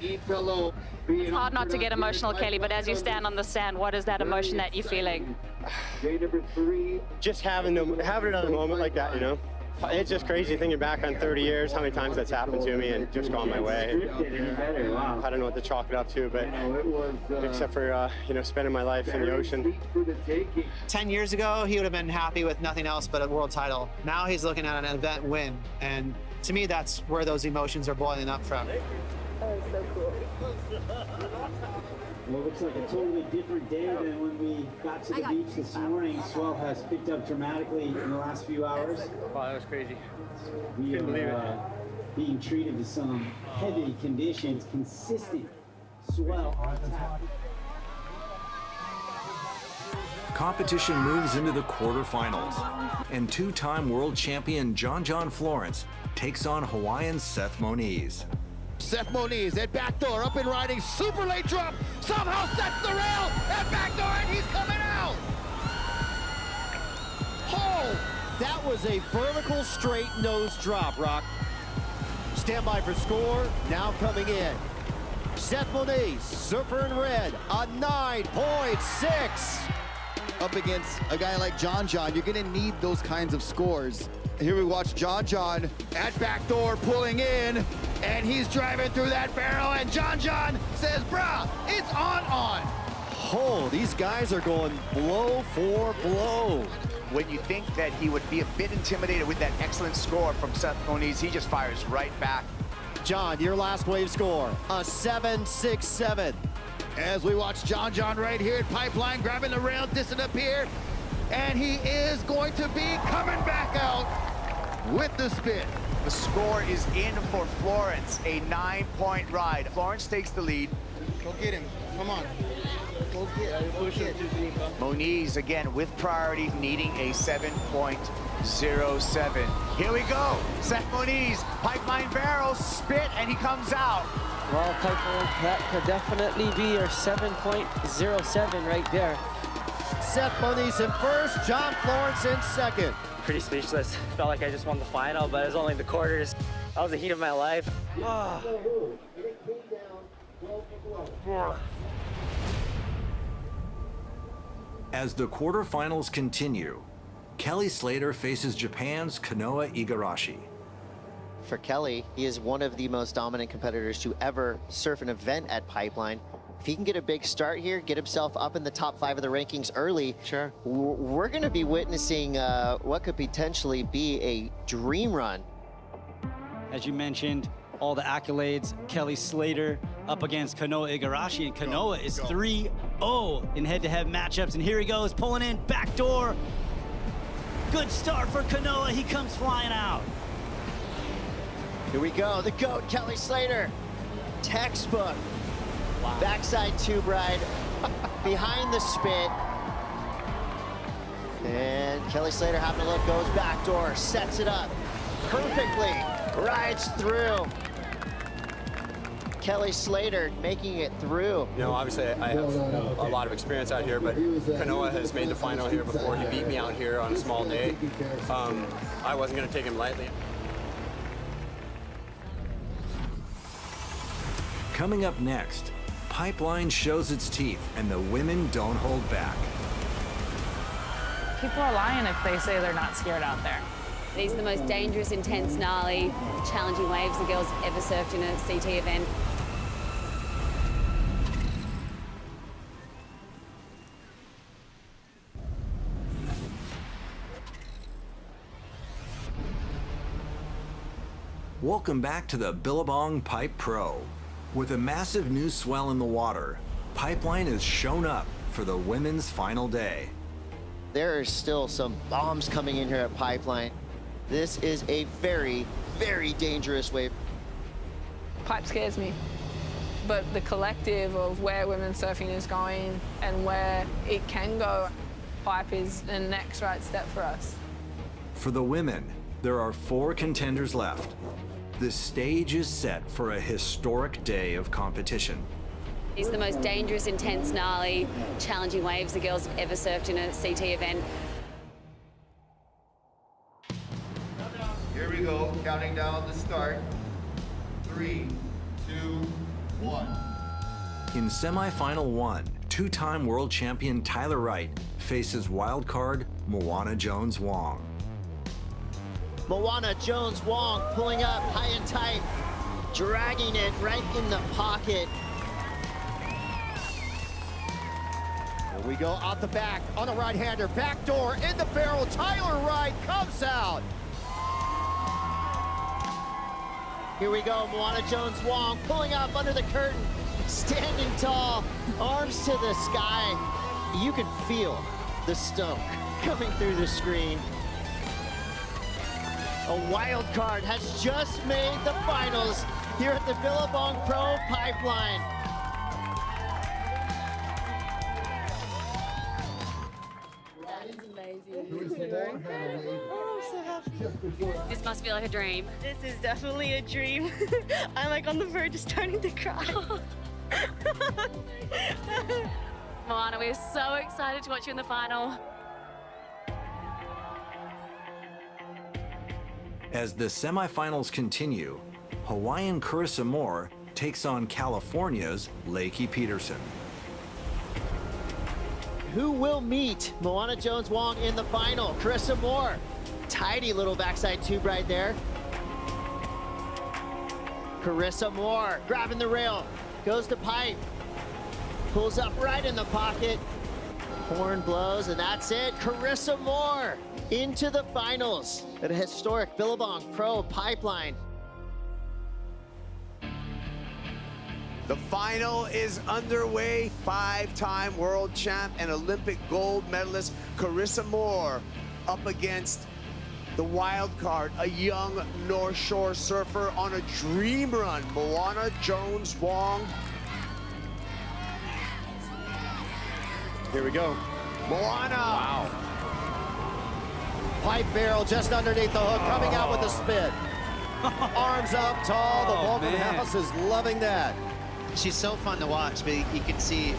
S1: It's hard not to get emotional, Kelly, but as you stand on the sand, what is that emotion that you're feeling?
S6: Just having it on a moment like that, you know? It's just crazy thinking back on 30 years, how many times that's happened to me and just gone my way. I don't know what to chalk it up to, but except for, you know, spending my life in the ocean.
S34: 10 years ago, he would have been happy with nothing else but a world title. Now he's looking at an event win, and to me, that's where those emotions are boiling up from.
S19: Oh, so cool.
S14: Well, it looks like a totally different day than when we got to the beach this morning. Swell has picked up dramatically in the last few hours.
S6: Wow, that was crazy.
S14: We
S6: Couldn't believe it.
S14: being treated to some heavy conditions, consistent swell on top.
S21: Competition moves into the quarterfinals, and two-time world champion John Florence takes on Hawaiian Seth Moniz.
S16: Seth Moniz at backdoor, up and riding, super late drop, somehow sets the rail, at backdoor, and he's coming out!
S18: Oh, that was a vertical straight nose drop, Rock. Stand by for score, now coming in. Seth Moniz, surfer in red, a 9.6.
S16: Up against a guy like John, you're gonna need those kinds of scores. Here we watch John at backdoor pulling in, and he's driving through that barrel, and John says, bruh, it's on.
S18: Oh, these guys are going blow for blow.
S3: When you think that he would be a bit intimidated with that excellent score from Seth Moniz, he just fires right back.
S18: John, your last wave score, a 7.67.
S16: As we watch John right here at Pipeline, grabbing the rail, dissing up here, and he is going to be coming back out with the spin.
S3: The score is in for Florence, a 9-point ride. Florence takes the lead.
S16: Go get him, come on. Go get him.
S3: Moniz, again, with priority, needing a 7.07. Here we go, Seth Moniz, pipeline barrel, spit, and he comes out.
S7: Well, Piper, that could definitely be your 7.07 right there.
S18: Seth Moniz in first, John Florence in second.
S7: Pretty speechless. Felt like I just won the final, but it was only the quarters. That was the heat of my life. Oh.
S21: As the quarterfinals continue, Kelly Slater faces Japan's Kanoa Igarashi.
S5: For Kelly, he is one of the most dominant competitors to ever surf an event at Pipeline. If he can get a big start here, get himself up in the top 5 of the rankings early,
S7: sure,
S5: we're going to be witnessing what could potentially be a dream run.
S14: As you mentioned, all the accolades, Kelly Slater up against Kanoa Igarashi, and Kanoa is 3-0 in head-to-head matchups, and here he goes, pulling in, backdoor. Good start for Kanoa, he comes flying out.
S5: Here we go, the GOAT, Kelly Slater. Textbook. Wow. Backside tube ride, behind the spit. And Kelly Slater having a look, goes backdoor, sets it up perfectly, rides through. Kelly Slater making it through.
S6: You know, obviously I have a lot of experience out here, but Kanoa has made the final here before. He beat me out here on a small day. I wasn't going to take him lightly.
S21: Coming up next, Pipeline shows its teeth and the women don't hold back.
S4: People are lying if they say they're not scared out there.
S1: These are the most dangerous, intense, gnarly, challenging waves the girls ever surfed in a CT event.
S21: Welcome back to the Billabong Pipe Pro. With a massive new swell in the water, Pipeline has shown up for the women's final day.
S5: There are still some bombs coming in here at Pipeline. This is a very, very dangerous wave.
S9: Pipe scares me, but the collective of where women's surfing is going and where it can go, Pipe is the next right step for us.
S21: For the women, there are 4 contenders left. The stage is set for a historic day of competition.
S1: These are the most dangerous, intense, gnarly, challenging waves the girls have ever surfed in a CT event.
S16: Here we go, counting down the start. 3, 2, 1.
S21: In semifinal 1, two-time world champion Tyler Wright faces wildcard Moana Jones-Wong.
S5: Moana Jones-Wong pulling up high and tight, dragging it right in the pocket.
S18: Here we go out the back on a right-hander, backdoor in the barrel. Tyler Wright comes out.
S5: Here we go, Moana Jones-Wong pulling up under the curtain, standing tall, arms to the sky. You can feel the stoke coming through the screen.
S18: A wild card has just made the finals here at the Billabong Pro Pipeline.
S8: This must be like a dream.
S11: This is definitely a dream. I'm like on the verge of starting to cry.
S8: Moana, we're so excited to watch you in the final.
S21: As the semifinals continue, Hawaiian Carissa Moore takes on California's Lakey Peterson.
S18: Who will meet Moana Jones-Wong in the final? Carissa Moore. Tidy little backside tube right there. Carissa Moore grabbing the rail, goes to pipe, pulls up right in the pocket. Horn blows, and that's it. Carissa Moore into the finals at a historic Billabong Pro Pipeline.
S3: The final is underway. Five-time world champ and Olympic gold medalist Carissa Moore up against the wild card, a young North Shore surfer on a dream run, Moana Jones-Wong.
S18: Here we go.
S3: Moana.
S18: Wow. Pipe barrel just underneath the hook, coming out with a spin. Arms up tall, the Vulcan House is loving that.
S34: She's so fun to watch, but you can see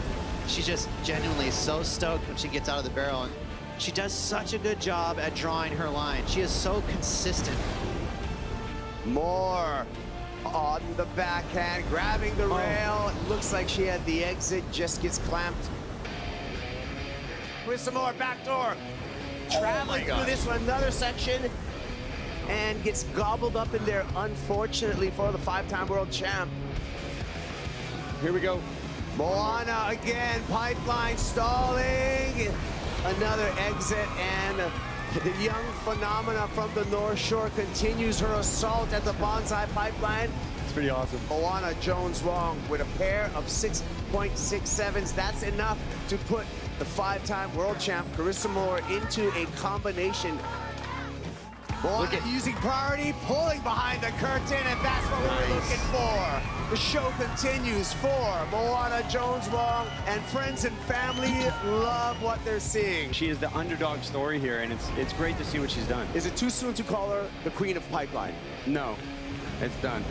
S34: she's just genuinely so stoked when she gets out of the barrel. And she does such a good job at drawing her line. She is so consistent.
S3: Moore on the backhand, grabbing the rail. It looks like she had the exit, just gets clamped. With some more backdoor. Traveling through this one, another section, and gets gobbled up in there, unfortunately, for the five-time world champ. Here we go. Moana again, pipeline stalling. Another exit, and the young phenomena from the North Shore continues her assault at the Bonsai Pipeline.
S18: It's pretty awesome.
S3: Moana Jones-Wong with a pair of 6.67s. That's enough to put the five-time world champ Carissa Moore into a combination. Moana using priority, pulling behind the curtain, and that's what we were looking for. The show continues for Moana Jones-Wong, and friends and family love what they're seeing.
S6: She is the underdog story here, and it's great to see what she's done.
S3: Is it too soon to call her the Queen of Pipeline?
S6: No, it's done.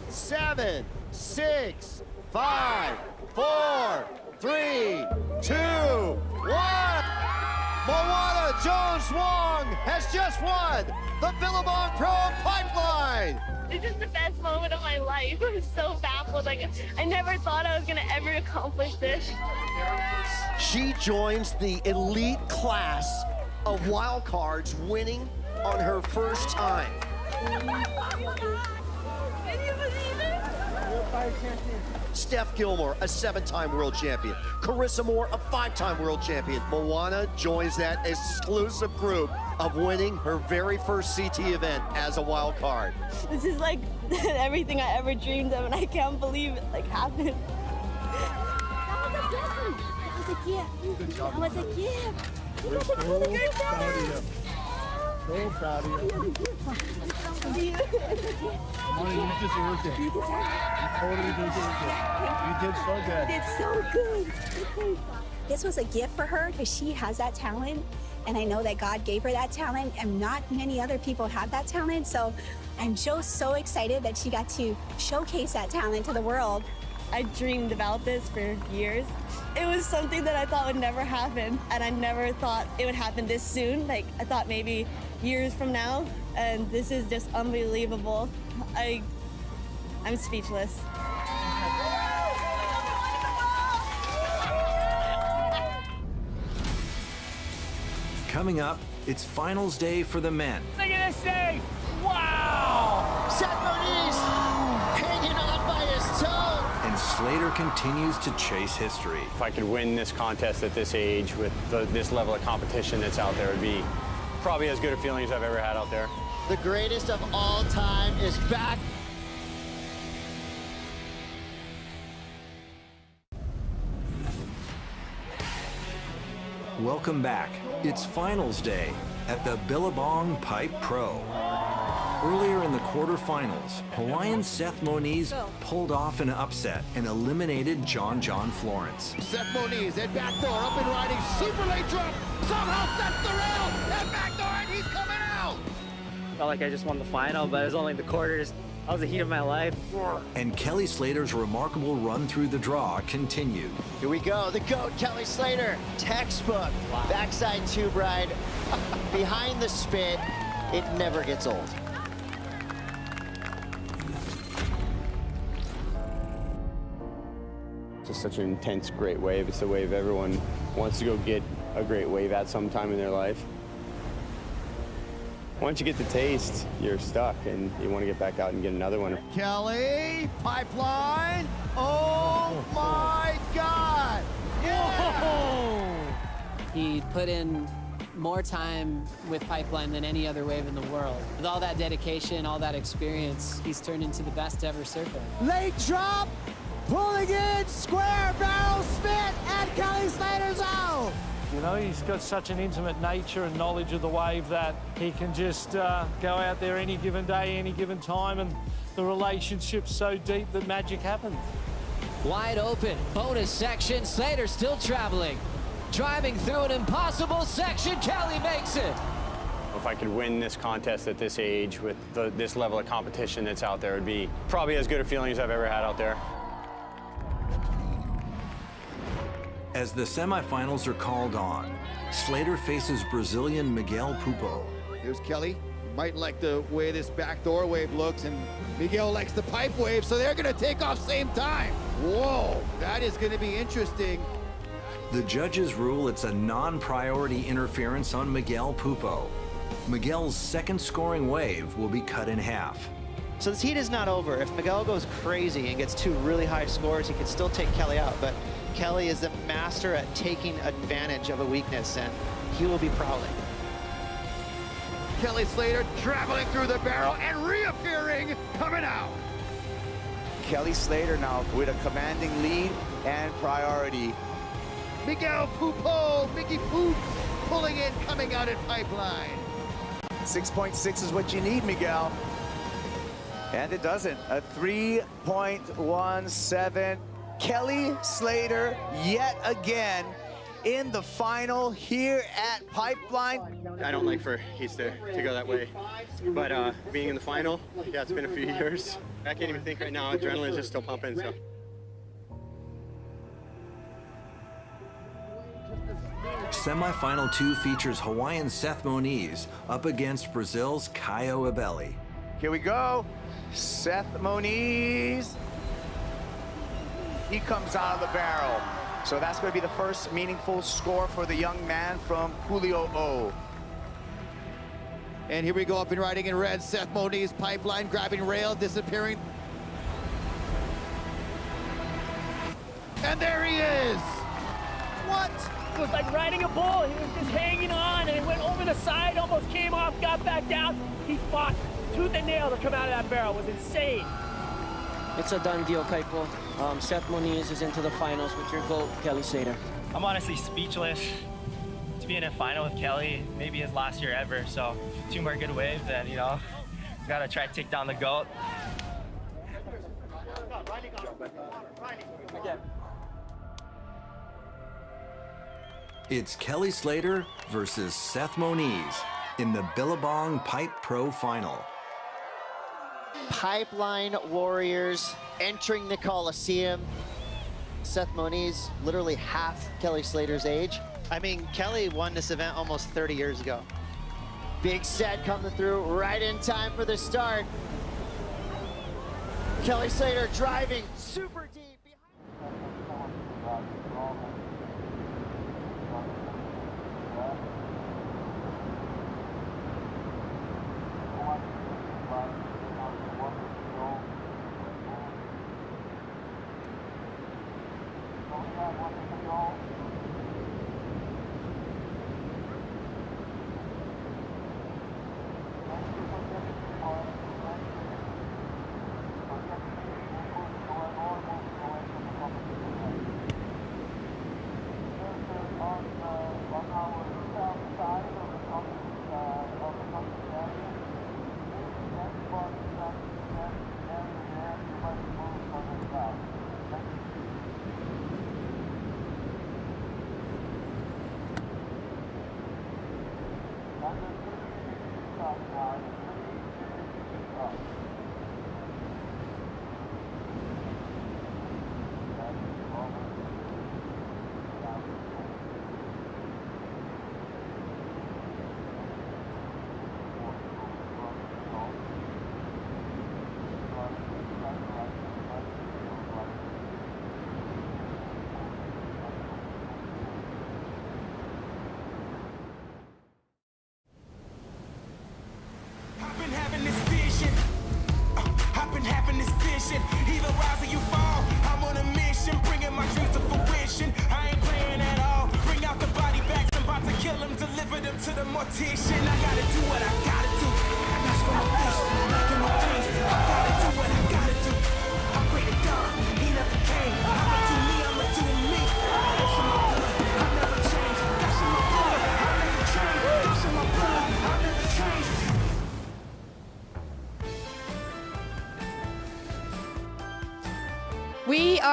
S18: 7, 6, 5, 4, 3, 2, 1. Moana Jones-Wong has just won the Billabong Pro Pipeline.
S11: This is the best moment of my life. I'm so baffled. Like, I never thought I was gonna ever accomplish this.
S18: She joins the elite class of wild cards, winning on her first time.
S11: Can you believe it?
S18: Steph Gilmore, a 7-time world champion. Carissa Moore, a 5-time world champion. Moana joins that exclusive group of winning her very first CT event as a wild card.
S11: This is like everything I ever dreamed of, and I can't believe it like happened.
S17: That was a blessing. That was a gift.
S18: Good job.
S17: That was a gift.
S18: We're so proud of you. So proud of you.
S17: You
S18: deserved it.
S17: You deserved it.
S18: You totally deserved it. You did so good.
S17: You did so good. This was a gift for her because she has that talent, and I know that God gave her that talent, and not many other people have that talent. So I'm so excited that she got to showcase that talent to the world.
S11: I dreamed about this for years. It was something that I thought would never happen, and I never thought it would happen this soon. Like, I thought maybe years from now, and this is just unbelievable. I'm speechless.
S21: Coming up, it's finals day for the men.
S24: Look at this thing! Wow!
S18: Seth Moniz hanging on by his toe.
S21: And Slater continues to chase history.
S6: If I could win this contest at this age with this level of competition that's out there, it would be probably as good a feeling as I've ever had out there.
S18: The greatest of all time is back.
S21: Welcome back. It's finals day. at the Billabong Pipe Pro. Earlier in the quarterfinals, Hawaiian Seth Moniz pulled off an upset and eliminated John Florence.
S16: Seth Moniz at backdoor, up and riding, super late drop, somehow sets the rail, at backdoor, and he's coming out!
S7: Felt like I just won the final, but it was only the quarters. That was the heat of my life.
S21: And Kelly Slater's remarkable run through the draw continued.
S5: Here we go, the GOAT, Kelly Slater. Textbook, backside tube ride, behind the spit. It never gets old.
S6: It's just such an intense, great wave. It's a wave everyone wants to go get a great wave at some time in their life. Once you get the taste, you're stuck, and you want to get back out and get another one.
S16: Kelly, pipeline. Oh my God! Yeah!
S2: He put in more time with Pipeline than any other wave in the world. With all that dedication, all that experience, he's turned into the best ever surfer.
S18: Late drop, pulling in, square barrel spit, and Kelly Slater's out.
S10: You know, he's got such an intimate nature and knowledge of the wave that he can just go out there any given day, any given time, and the relationship's so deep that magic happens.
S2: Wide open, bonus section, Slater still traveling. Driving through an impossible section, Kelly makes it.
S6: If I could win this contest at this age with this level of competition that's out there, it would be probably as good a feeling as I've ever had out there.
S21: As the semifinals are called on, Slater faces Brazilian Miguel Pupo.
S16: Here's Kelly. Might like the way this backdoor wave looks, and Miguel likes the pipe wave, so they're gonna take off same time. Whoa, that is gonna be interesting.
S21: The judges rule it's a non-priority interference on Miguel Pupo. Miguel's second scoring wave will be cut in half.
S34: So this heat is not over. If Miguel goes crazy and gets two really high scores, he can still take Kelly out, but Kelly is the master at taking advantage of a weakness, and he will be prowling.
S16: Kelly Slater traveling through the barrel and reappearing, coming out.
S12: Kelly Slater now with a commanding lead and priority.
S16: Miguel Pupo, Mickey Poops, pulling in, coming out at Pipeline.
S12: 6.6 is what you need, Miguel. And it doesn't. A 3.17. Kelly Slater yet again in the final here at Pipeline.
S6: I don't like for heats to go that way, but being in the final, yeah, it's been a few years. I can't even think right now. Adrenaline's just still pumping, so.
S21: Semifinal 2 features Hawaiian Seth Moniz up against Brazil's Caio Abelli.
S12: Here we go. Seth Moniz. He comes out of the barrel. So that's going to be the first meaningful score for the young man from Puli'o'o.
S16: And here we go, up and riding in red. Seth Moniz, Pipeline, grabbing rail, disappearing. And there he is. What?
S24: It was like riding a bull. He was just hanging on, and it went over the side, almost came off, got back down. He fought tooth and nail to come out of that barrel. It was insane.
S13: It's a done deal, Kaipo. Seth Moniz is into the finals with your GOAT, Kelly Slater.
S22: I'm honestly speechless to be in a final with Kelly, maybe his last year ever. So 2 more good waves, and you know, gotta try to take down the GOAT.
S21: It's Kelly Slater versus Seth Moniz in the Billabong Pipe Pro Final.
S5: Pipeline warriors entering the Coliseum. Seth Moniz, literally half Kelly Slater's age.
S34: I mean, Kelly won this event almost 30 years ago.
S5: Big set coming through right in time for the start. Kelly Slater driving super deep.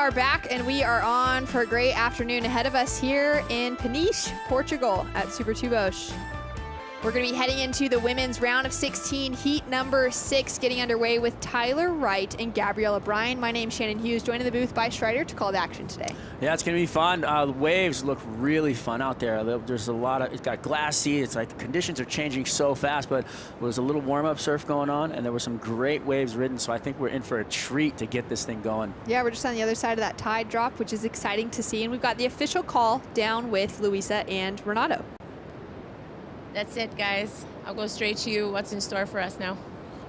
S14: are back, and we are on for a great afternoon ahead of us here in Peniche, Portugal at Super Tubos. We're going to be heading into the women's round of 16, heat number 6, getting underway with Tyler Wright and Gabriella Bryan. My name's Shannon Hughes, joined in the booth by Strider to call to action today.
S24: Yeah, it's going to be fun. The waves look really fun out there. There's a lot of, it's got glassy. It's like the conditions are changing so fast, but there was a little warm-up surf going on, and there were some great waves ridden, so I think we're in for a treat to get this thing going.
S14: Yeah, we're just on the other side of that tide drop, which is exciting to see, and we've got the official call down with Luisa and Renato.
S15: That's it, guys. I'll go straight to you. What's in store for us now?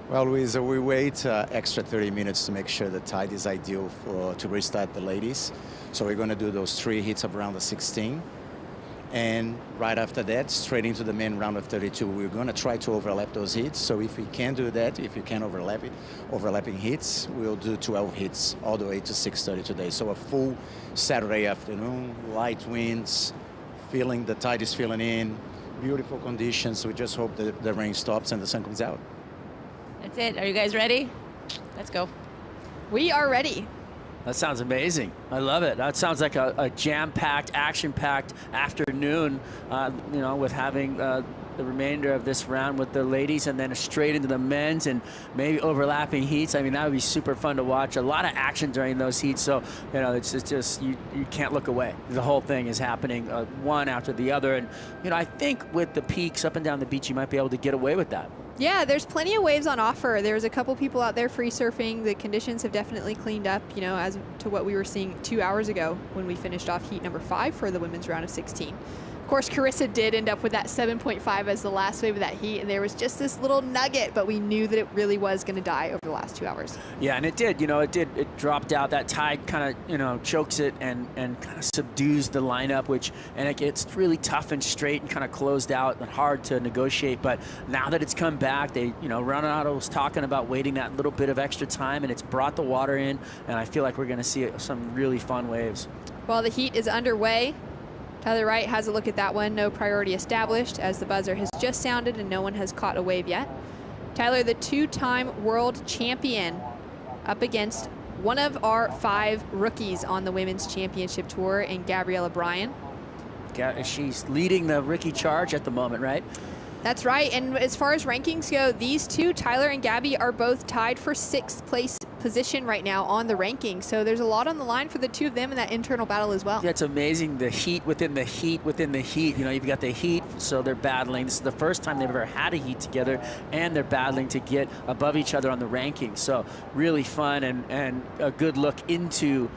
S19: Well, Luisa, we wait extra 30 minutes to make sure the tide is ideal to restart the ladies. So we're going to do those 3 heats of round of 16. And right after that, straight into the main round of 32. We're going to try to overlap those heats. So if we can do that, if you can overlap it, overlapping heats, we'll do 12 heats all the way to 6:30 today. So a full Saturday afternoon, light winds, feeling the tide is filling in. Beautiful conditions. We just hope that the rain stops and the sun comes out.
S15: That's it. Are you guys ready? Let's go.
S14: We are ready.
S24: That sounds amazing. I love it. That sounds like a jam-packed, action-packed afternoon, you know, with having the remainder of this round with the ladies and then straight into the men's and maybe overlapping heats. I mean, that would be super fun to watch. A lot of action during those heats. So, you know, it's just, you can't look away. The whole thing is happening one after the other. And, you know, I think with the peaks up and down the beach, you might be able to get away with that.
S14: Yeah, there's plenty of waves on offer. There's a couple people out there free surfing. The conditions have definitely cleaned up, you know, as to what we were seeing 2 hours ago when we finished off heat number 5 for the women's round of 16. Of course, Carissa did end up with that 7.5 as the last wave of that heat, and there was just this little nugget, but we knew that it really was going to die over the last 2 hours.
S24: Yeah, and it did. You know, it dropped out. That tide kind of, you know, chokes it and kind of subdues the lineup, and it gets really tough and straight and kind of closed out and hard to negotiate. But now that it's come back, they, you know, Renato was talking about waiting that little bit of extra time, and it's brought the water in, and I feel like we're going to see some really fun waves.
S14: Well, the heat is underway. Tyler Wright has a look at that one. No priority established as the buzzer has just sounded and no one has caught a wave yet. Tyler, the 2-time world champion, up against one of our 5 rookies on the Women's Championship Tour in Gabriella Bryan.
S24: She's leading the rookie charge at the moment, right?
S14: That's right. And as far as rankings go, these two, Tyler and Gabby, are both tied for 6th place position right now on the rankings. So there's a lot on the line for the two of them in that internal battle as well.
S24: Yeah, it's amazing, the heat within the heat within the heat. You know, you've got the heat, so they're battling. This is the first time they've ever had a heat together, and they're battling to get above each other on the rankings. So really fun and a good look into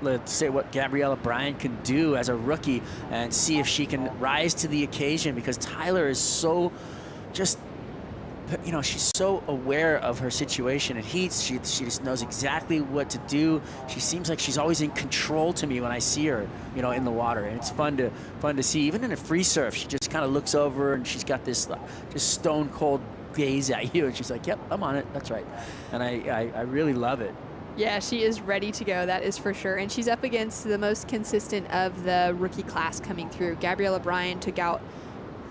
S24: let's say what Gabriella Bryan can do as a rookie and see if she can rise to the occasion, because Tyler is so just, you know, she's so aware of her situation in heats. She just knows exactly what to do. She seems like she's always in control to me when I see her, you know, in the water. And it's fun to see. Even in a free surf, she just kind of looks over and she's got this just stone cold gaze at you, and she's like, "Yep, I'm on it. That's right." And I really love it.
S14: Yeah, she is ready to go, that is for sure. And she's up against the most consistent of the rookie class coming through. Gabriella Bryan took out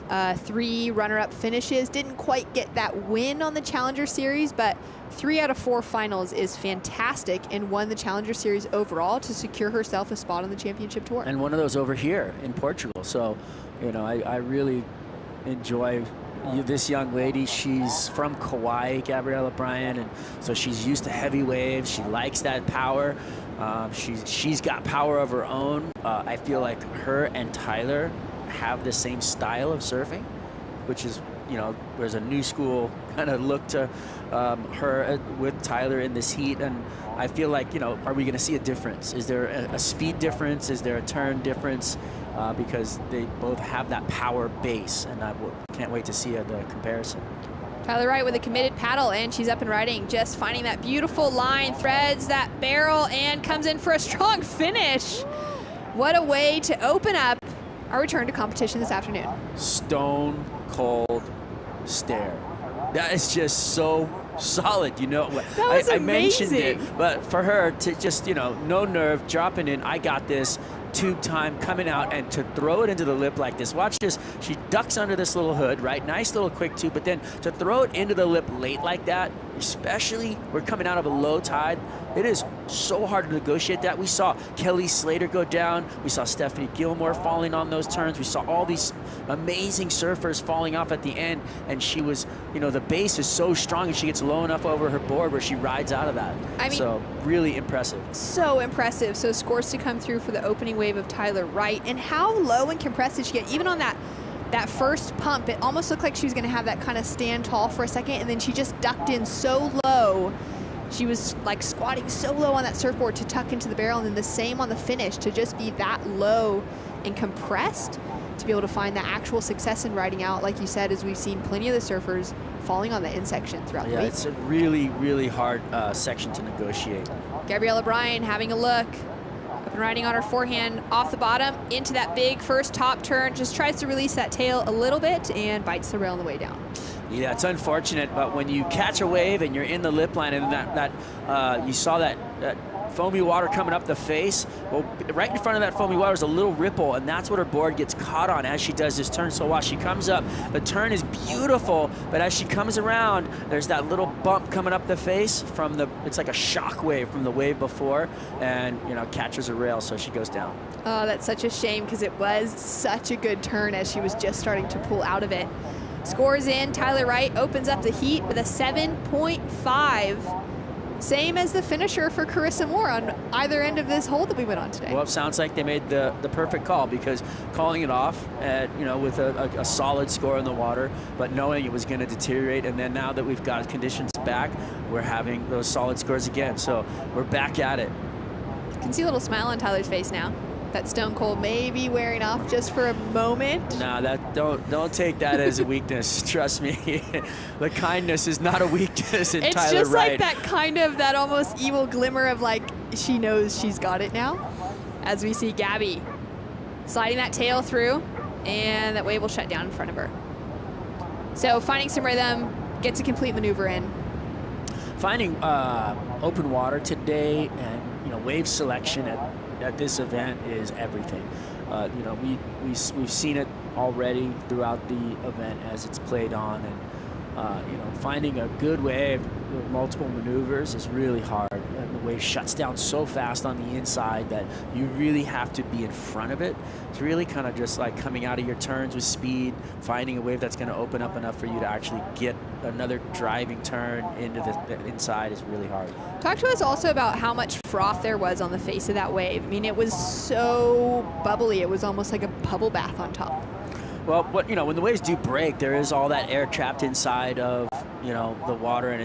S14: 3 runner-up finishes. Didn't quite get that win on the Challenger Series, but 3 out of 4 finals is fantastic, and won the Challenger Series overall to secure herself a spot on the Championship Tour.
S24: And one of those over here in Portugal. So, you know, I really enjoy this young lady. She's from Kauai, Gabriella Bryan, and so she's used to heavy waves. She likes that power. She's got power of her own. I feel like her and Tyler have the same style of surfing, which is, you know, there's a new school kind of look to her with Tyler in this heat, and I feel like, you know, are we going to see a difference? Is there a speed difference? Is there a turn difference? Because they both have that power base, and I can't wait to see the comparison.
S14: Tyler Wright with a committed paddle, and she's up and riding, just finding that beautiful line, threads that barrel, and comes in for a strong finish. What a way to open up our return to competition this afternoon.
S24: Stone cold stare. That is just so solid, you know.
S14: That was
S24: I mentioned it, but for her to just, you know, no nerve, dropping in, I got this, tube time, coming out, and to throw it into the lip like this. Watch this. She ducks under this little hood, right? Nice little quick tube, but then to throw it into the lip late like that, especially we're coming out of a low tide, it is
S1: so hard to negotiate that. We saw Kelly Slater go down. We saw Stephanie Gilmore falling on those turns. We saw all these amazing surfers falling off at the end, and she was, you know, the base is so strong and she gets low enough over her board where she rides out of that.
S14: I mean,
S1: so really impressive.
S14: So impressive. So scores to come through for the opening wave of Tyler Wright. And how low and compressed did she get? Even on that first pump, it almost looked like she was going to have that kind of stand tall for a second, and then she just ducked in so low. She was like squatting so low on that surfboard to tuck into the barrel, and then the same on the finish to just be that low and compressed to be able to find that actual success in riding out, like you said, as we've seen plenty of the surfers falling on the end section throughout the week.
S1: It's a really, really hard section to negotiate.
S14: Gabriella Bryan having a look. Up and riding on her forehand off the bottom into that big first top turn. Just tries to release that tail a little bit and bites the rail on the way down.
S1: Yeah, it's unfortunate, but when you catch a wave and you're in the lip line and you saw that foamy water coming up the face, well, right in front of that foamy water is a little ripple, and that's what her board gets caught on as she does this turn. So while she comes up, the turn is beautiful, but as she comes around, there's that little bump coming up the face from it's like a shock wave from the wave before, and, you know, catches a rail, so she goes down.
S14: Oh, that's such a shame, because it was such a good turn as she was just starting to pull out of it. Scores in, Tyler Wright opens up the heat with a 7.5. Same as the finisher for Carissa Moore on either end of this hole that we went on today.
S1: Well, it sounds like they made the perfect call, because calling it off at, you know, with a solid score in the water, but knowing it was going to deteriorate, and then now that we've got conditions back, we're having those solid scores again. So we're back at it.
S14: You can see a little smile on Tyler's face now. That stone cold may be wearing off just for a moment.
S1: No, don't take that as a weakness. Trust me, the kindness is not a weakness in Tyler Wright.
S14: It's just like that almost evil glimmer of like she knows she's got it now. As we see Gabby sliding that tail through, and that wave will shut down in front of her. So finding some rhythm, gets a complete maneuver in.
S1: Finding open water today, and, you know, wave selection at this event is everything. You know, we've seen it already throughout the event as it's played on, and you know, finding a good wave with multiple maneuvers is really hard. And the wave shuts down so fast on the inside that you really have to be in front of it. It's really kind of just like coming out of your turns with speed, finding a wave that's going to open up enough for you to actually get another driving turn into the inside is really hard.
S14: Talk to us also about how much froth there was on the face of that wave. I mean, it was so bubbly. It was almost like a bubble bath on top.
S1: Well, you know, when the waves do break, there is all that air trapped inside of, you know, the water, and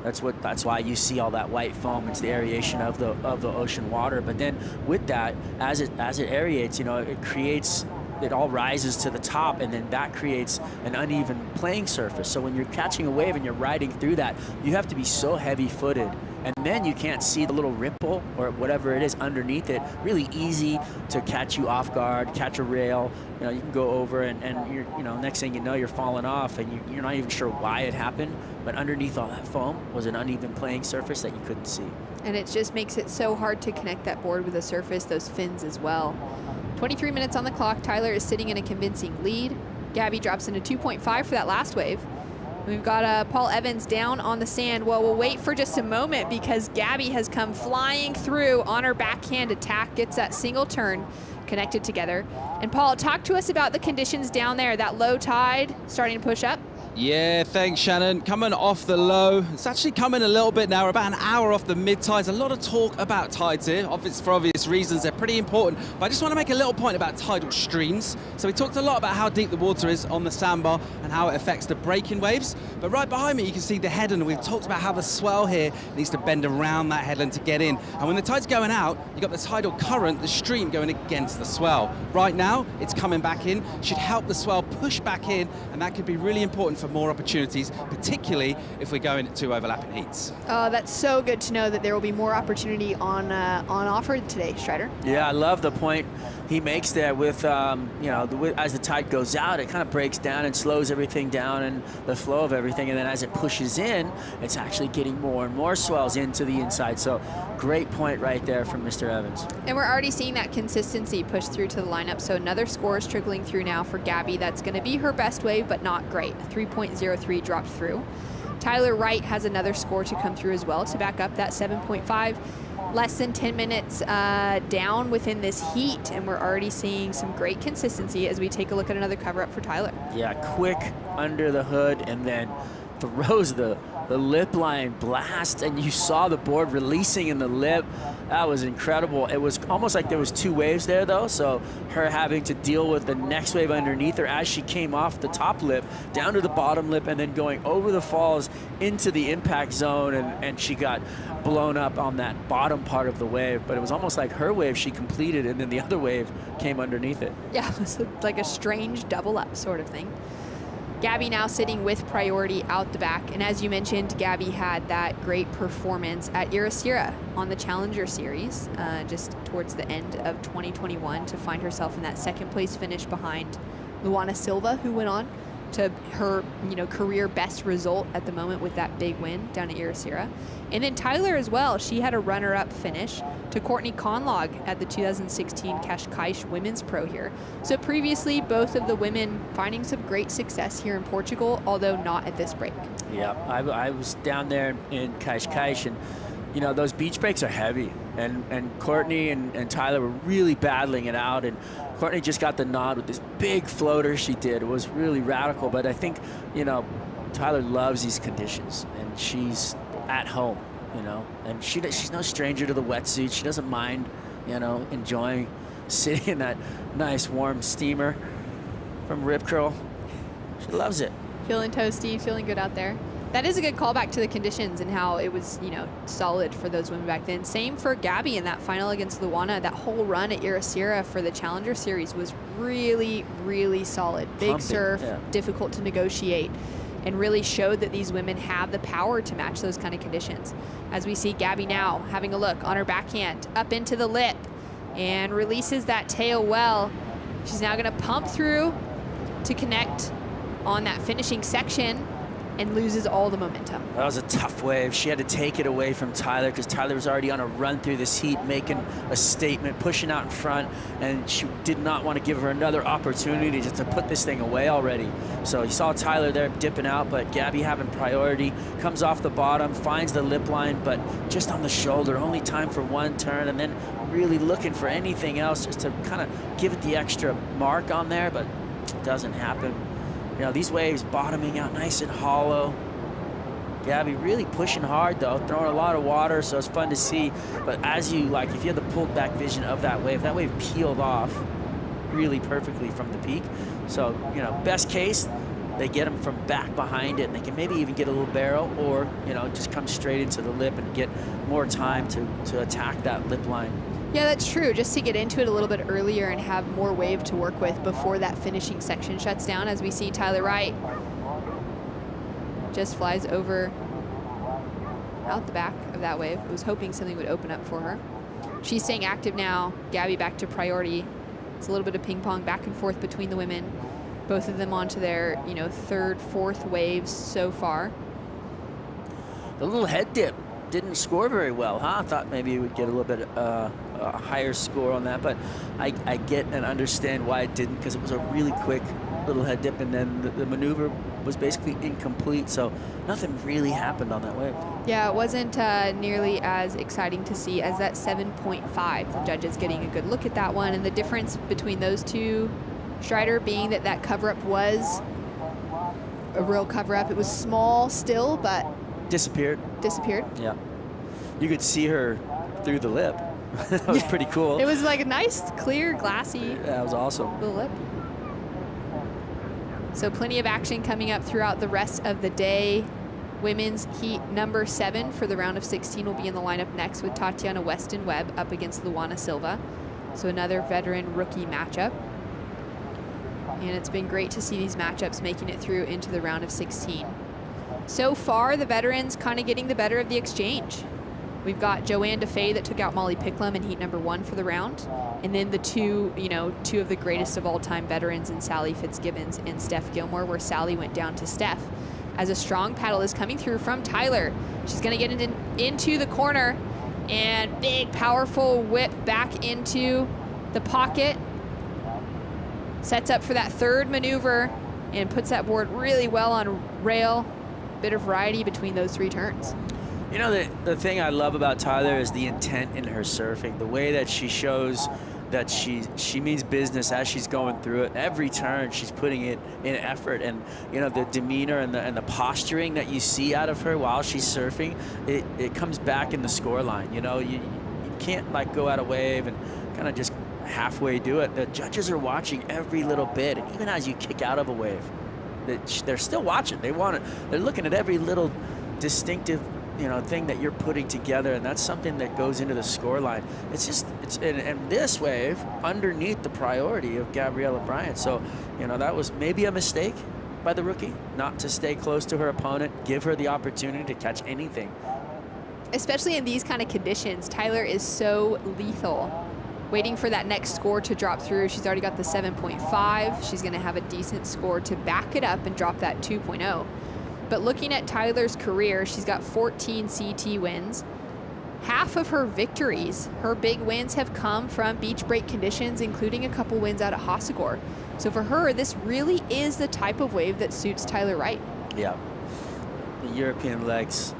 S1: that's why you see all that white foam. It's the aeration of the ocean water. But then with that, as it aerates, you know, it all rises to the top, and then that creates an uneven playing surface. So when you're catching a wave and you're riding through that, you have to be so heavy-footed, and then you can't see the little ripple or whatever it is underneath it. Really easy to catch you off guard, catch a rail. You know, you can go over and you're, you know, next thing you know, you're falling off, and you're not even sure why it happened, but underneath all that foam was an uneven playing surface that you couldn't see.
S14: And it just makes it so hard to connect that board with the surface, those fins as well. 23 minutes on the clock. Tyler is sitting in a convincing lead. Gabby drops into 2.5 for that last wave. And we've got Paul Evans down on the sand. Well, we'll wait for just a moment, because Gabby has come flying through on her backhand attack, gets that single turn connected together. And Paul, talk to us about the conditions down there. That low tide starting to push up.
S4: Yeah, thanks, Shannon. Coming off the low. It's actually coming a little bit now. We're about an hour off the mid-tides. A lot of talk about tides here. For obvious reasons, they're pretty important. But I just want to make a little point about tidal streams. So we talked a lot about how deep the water is on the sandbar and how it affects the breaking waves. But right behind me, you can see the headland. We've talked about how the swell here needs to bend around that headland to get in. And when the tide's going out, you've got the tidal current, the stream, going against the swell. Right now, it's coming back in. Should help the swell push back in, and that could be really important for more opportunities, particularly if we're going to overlapping heats.
S14: Oh, that's so good to know that there will be more opportunity on offer today, Strider.
S1: Yeah, I love the point he makes there with, you know, as the tide goes out, it kind of breaks down and slows everything down and the flow of everything. And then as it pushes in, it's actually getting more and more swells into the inside. So great point right there from Mr. Evans.
S14: And we're already seeing that consistency push through to the lineup. So another score is trickling through now for Gabby. That's going to be her best wave, but not great. 3.03 dropped through. Tyler Wright has another score to come through as well to back up that 7.5. Less than 10 minutes down within this heat, and we're already seeing some great consistency as we take a look at another cover-up for Tyler.
S1: Yeah, quick under the hood, and then throws the lip line blast, and you saw the board releasing in the lip. That was incredible. It was almost like there was 2 waves there, though, so her having to deal with the next wave underneath her as she came off the top lip down to the bottom lip and then going over the falls into the impact zone, and she got blown up on that bottom part of the wave. But it was almost like her wave she completed, and then the other wave came underneath it.
S14: Yeah, it was like a strange double up sort of thing. Gabby now sitting with priority out the back. And as you mentioned, Gabby had that great performance at Irasira on the Challenger Series just towards the end of 2021 to find herself in that 2nd place finish behind Luana Silva, who went on to her career best result at the moment with that big win down at Irasira. And then Tyler as well, she had a runner-up finish to Courtney Conlog at the 2016 Cascais Women's Pro here. So previously, both of the women finding some great success here in Portugal, although not at this break.
S1: Yeah, I was down there in Cascais, and those beach breaks are heavy, and Courtney and Tyler were really battling it out, and Courtney just got the nod with this big floater she did. It was really radical, but I think Tyler loves these conditions, and she's at home, and she's no stranger to the wetsuit. She doesn't mind enjoying sitting in that nice warm steamer from Rip Curl. She loves it.
S14: Feeling toasty, feeling good out there. That is a good callback to the conditions and how it was, solid for those women back then. Same for Gabby in that final against Luana. That whole run at Irasira for the Challenger Series was really, really solid. Big
S1: Pumping,
S14: surf,
S1: yeah.
S14: difficult to negotiate, and really showed that these women have the power to match those kind of conditions. As we see Gabby now having a look on her backhand, up into the lip, and releases that tail well. She's now gonna pump through to connect on that finishing section, and loses all the momentum.
S1: That was a tough wave. She had to take it away from Tyler because Tyler was already on a run through this heat, making a statement, pushing out in front, and she did not want to give her another opportunity just to put this thing away already. So you saw Tyler there dipping out, but Gabby having priority, comes off the bottom, finds the lip line, but just on the shoulder, only time for 1 turn, and then really looking for anything else just to kind of give it the extra mark on there, but it doesn't happen. These waves bottoming out nice and hollow. Gabby really pushing hard though, throwing a lot of water, so it's fun to see. But as you if you had the pulled back vision of that wave peeled off really perfectly from the peak. So, best case, they get them from back behind it, and they can maybe even get a little barrel, or, just come straight into the lip and get more time to attack that lip line.
S14: Yeah, that's true. Just to get into it a little bit earlier and have more wave to work with before that finishing section shuts down. As we see Tyler Wright just flies over out the back of that wave. I was hoping something would open up for her. She's staying active now. Gabby back to priority. It's a little bit of ping pong back and forth between the women. Both of them onto their, 3rd, 4th waves so far.
S1: The little head dip didn't score very well, huh? I thought maybe it would get a little bit a higher score on that, but I get and understand why it didn't, because it was a really quick little head dip, and then the maneuver was basically incomplete, so nothing really happened on that wave.
S14: Yeah, it wasn't nearly as exciting to see as that 7.5. The judges getting a good look at that one, and the difference between those two, Strider, being that cover-up was a real cover-up. It was small still, but
S1: disappeared. Yeah, you could see her through the lip. That was pretty cool.
S14: It was like a nice, clear, glassy.
S1: That was awesome.
S14: The lip. So plenty of action coming up throughout the rest of the day. Women's heat number 7 for the round of 16 will be in the lineup next with Tatiana Weston-Webb up against Luana Silva. So another veteran rookie matchup. And it's been great to see these matchups making it through into the round of 16. So far, the veterans kind of getting the better of the exchange. We've got Joanne DeFay that took out Molly Picklum in heat number 1 for the round. And then the two of the greatest of all time veterans in Sally Fitzgibbons and Steph Gilmore, where Sally went down to Steph. As a strong paddle is coming through from Tyler. She's gonna get into the corner, and big, powerful whip back into the pocket. Sets up for that 3rd maneuver and puts that board really well on rail. bit of variety between those 3 turns.
S1: You know, the thing I love about Tyler is the intent in her surfing, the way that she shows that she means business as she's going through it. Every turn she's putting it in effort, and you know, the demeanor and the posturing that you see out of her while she's surfing, it comes back in the score line. You know, you can't like go out a wave and kind of just halfway do it. The judges are watching every little bit, and even as you kick out of a wave, they're still watching. They're looking at every little distinctive, you know, thing that you're putting together, and that's something that goes into the score line. And this wave underneath the priority of Gabriela Bryant. So, you know, that was maybe a mistake by the rookie not to stay close to her opponent, give her the opportunity to catch anything.
S14: Especially in these kind of conditions, Tyler is so lethal. Waiting for that next score to drop through. She's already got the 7.5. She's going to have a decent score to back it up and drop that 2.0. But looking at Tyler's career, she's got 14 CT wins. Half of her victories, her big wins, have come from beach break conditions, including a couple wins out at Hossegor. So for her, this really is the type of wave that suits Tyler Wright.
S1: Yeah, the European legs,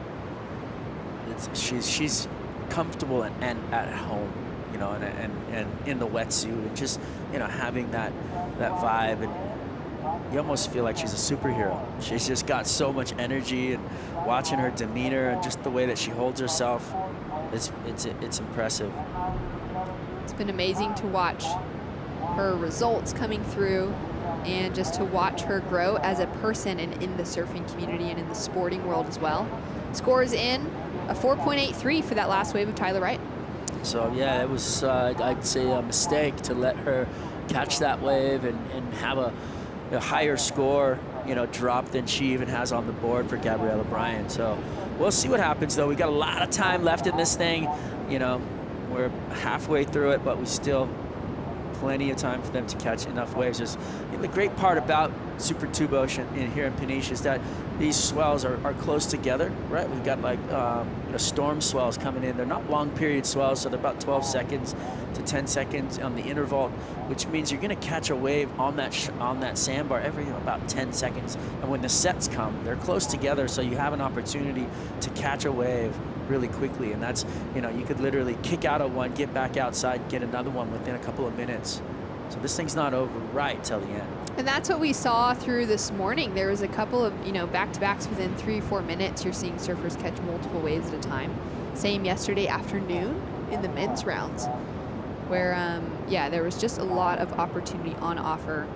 S1: she's comfortable and at home, you know, and in the wetsuit, and just, you know, having that vibe, and you almost feel like she's a superhero. She's just got so much energy, and watching her demeanor and just the way that she holds herself, it's impressive.
S14: It's been amazing to watch her results coming through, and just to watch her grow as a person and in the surfing community and in the sporting world as well. Scores in a 4.83 for that last wave of Tyler Wright.
S1: So yeah, it was I'd say a mistake to let her catch that wave and have a higher score, you know, drop than she even has on the board for Gabriela Bryant. So we'll see what happens, though. We got a lot of time left in this thing. You know, we're halfway through it, but we still plenty of time for them to catch enough waves. Just, you know, the great part about Super Tube Ocean here in Peniche is that these swells are close together, right? We've got like you know, storm swells coming in. They're not long period swells, so they're about 12 seconds to 10 seconds on the interval, which means you're going to catch a wave on that sandbar every about 10 seconds. And when the sets come, they're close together, so you have an opportunity to catch a wave really quickly. And that's, you know, you could literally kick out of one, get back outside, get another one within a couple of minutes. So this thing's not over right till the end.
S14: And that's what we saw through this morning. There was a couple of, you know, back-to-backs within 3-4 minutes. You're seeing surfers catch multiple waves at a time. Same yesterday afternoon in the men's rounds, where, yeah, there was just a lot of opportunity on offer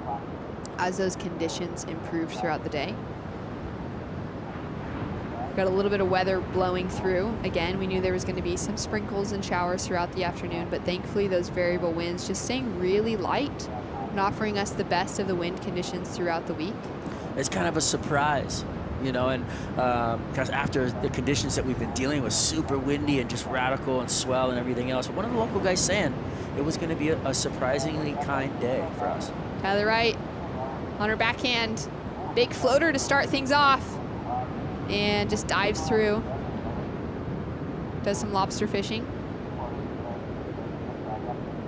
S14: as those conditions improved throughout the day. Got a little bit of weather blowing through. Again, we knew there was going to be some sprinkles and showers throughout the afternoon, but thankfully those variable winds just staying really light and offering us the best of the wind conditions throughout the week.
S1: It's kind of a surprise, you know, and because after the conditions that we've been dealing with, super windy and just radical and swell and everything else, but one of the local guys saying it was going to be a surprisingly kind day for us.
S14: Tyler Wright on her backhand, big floater to start things off, and just dives through, does some lobster fishing.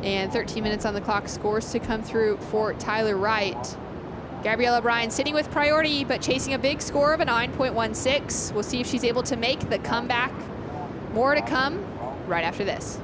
S14: And 13 minutes on the clock, scores to come through for Tyler Wright. Gabriela Bryant sitting with priority, but chasing a big score of a 9.16. We'll see if she's able to make the comeback. More to come right after this.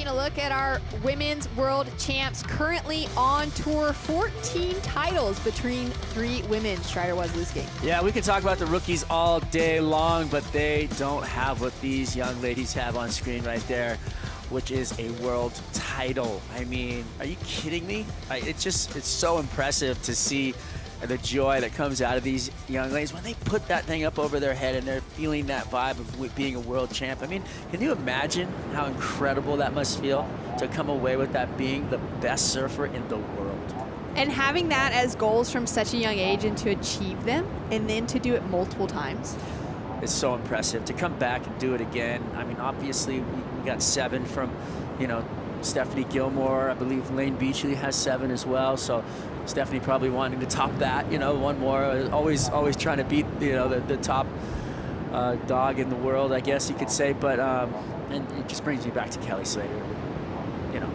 S14: taking a look at our women's world champs currently on tour. 14 titles between 3 women. Strider Wazlewski.
S1: Yeah, we can talk about the rookies all day long, but they don't have what these young ladies have on screen right there, which is a world title. I mean, are you kidding me? It's so impressive to see the joy that comes out of these young ladies when they put that thing up over their head and they're feeling that vibe of being a world champ. I mean, can you imagine how incredible that must feel to come away with that, being the best surfer in the world?
S14: And having that as goals from such a young age and to achieve them and then to do it multiple times.
S1: It's so impressive to come back and do it again. I mean, obviously we got 7 from, you know, Stephanie Gilmore. I believe Lane Beachley has 7 as well. So Stephanie probably wanting to top that, you know, one more. Always trying to beat, you know, the top dog in the world, I guess you could say. But and it just brings me back to Kelly Slater with, you know,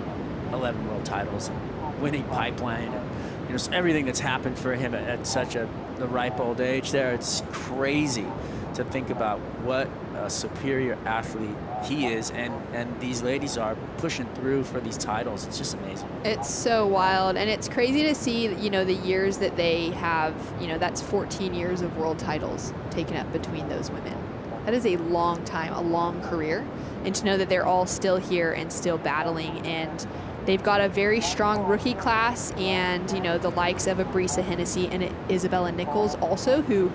S1: 11 world titles and winning Pipeline, and you know, everything that's happened for him at such the ripe old age there. It's crazy to think about what a superior athlete he is, and these ladies are pushing through for these titles. It's just amazing.
S14: It's so wild, and it's crazy to see, you know, the years that they have. You know, that's 14 years of world titles taken up between those women. That is a long time, a long career, and to know that they're all still here and still battling, and they've got a very strong rookie class, and you know, the likes of a Brisa Hennessy and Isabella Nichols also, who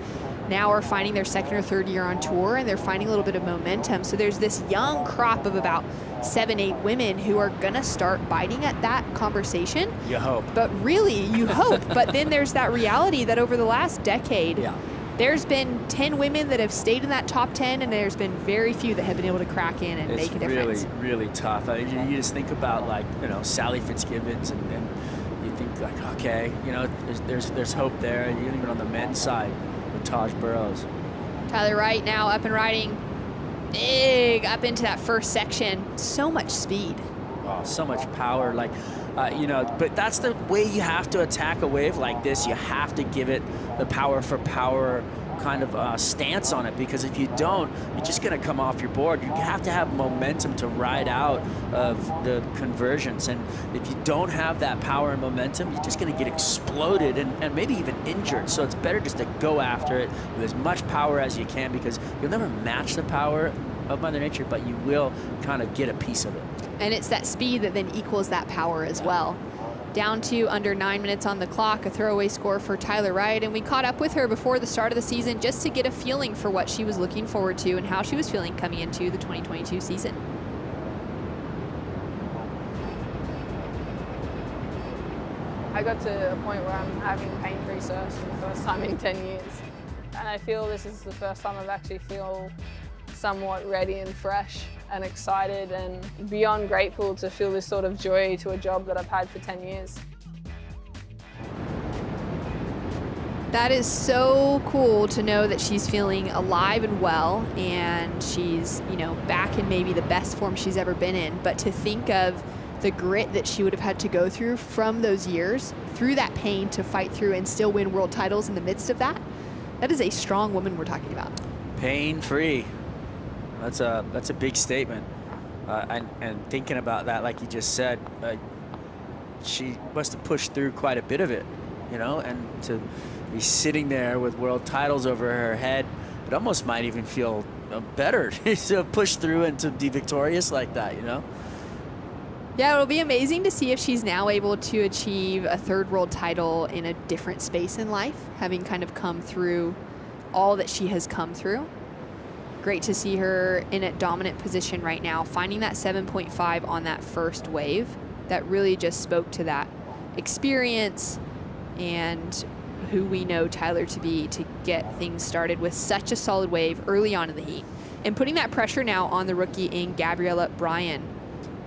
S14: now are finding their 2nd or 3rd year on tour, and they're finding a little bit of momentum. So there's this young crop of about 7-8 women who are gonna start biting at that conversation.
S1: You hope.
S14: But really, you hope. But then there's that reality that over the last decade, there's been 10 women that have stayed in that top 10, and there's been very few that have been able to crack in and make a difference.
S1: It's really, really tough. I mean, you just think about, like, you know, Sally Fitzgibbons, and you think, like, okay, you know, there's hope there, even on the men's side. Taj Burrows.
S14: Tyler Wright now up and riding big up into that first section. So much speed.
S1: Oh, so much power. Like, you know, but that's the way you have to attack a wave like this. You have to give it the power for power kind of stance on it, because if you don't, you're just going to come off your board. You have to have momentum to ride out of the conversions, and if you don't have that power and momentum, you're just going to get exploded and maybe even injured. So it's better just to go after it with as much power as you can, because you'll never match the power of Mother Nature, but you will kind of get a piece of it.
S14: And it's that speed that then equals that power as well. Down to under 9 minutes on the clock, a throwaway score for Tyler Wright, and we caught up with her before the start of the season just to get a feeling for what she was looking forward to and how she was feeling coming into the 2022 season.
S3: I got to a point where I'm having pain-free surfs for the first time in 10 years, and I feel this is the first time I've actually feel somewhat ready and fresh and excited and beyond grateful to feel this sort of joy to a job that I've had for 10 years.
S14: That is so cool to know that she's feeling alive and well, and she's, you know, back in maybe the best form she's ever been in. But to think of the grit that she would have had to go through from those years, through that pain, to fight through and still win world titles in the midst of that, that is a strong woman we're talking about.
S1: Pain-free. That's a big statement, and thinking about that, like you just said, she must have pushed through quite a bit of it, you know, and to be sitting there with world titles over her head, it almost might even feel better to push through and to be victorious like that, you know.
S14: Yeah, it'll be amazing to see if she's now able to achieve a 3rd world title in a different space in life, having kind of come through all that she has come through. Great to see her in a dominant position right now, finding that 7.5 on that first wave. That really just spoke to that experience and who we know Tyler to be, to get things started with such a solid wave early on in the heat. And putting that pressure now on the rookie in Gabriella Bryan,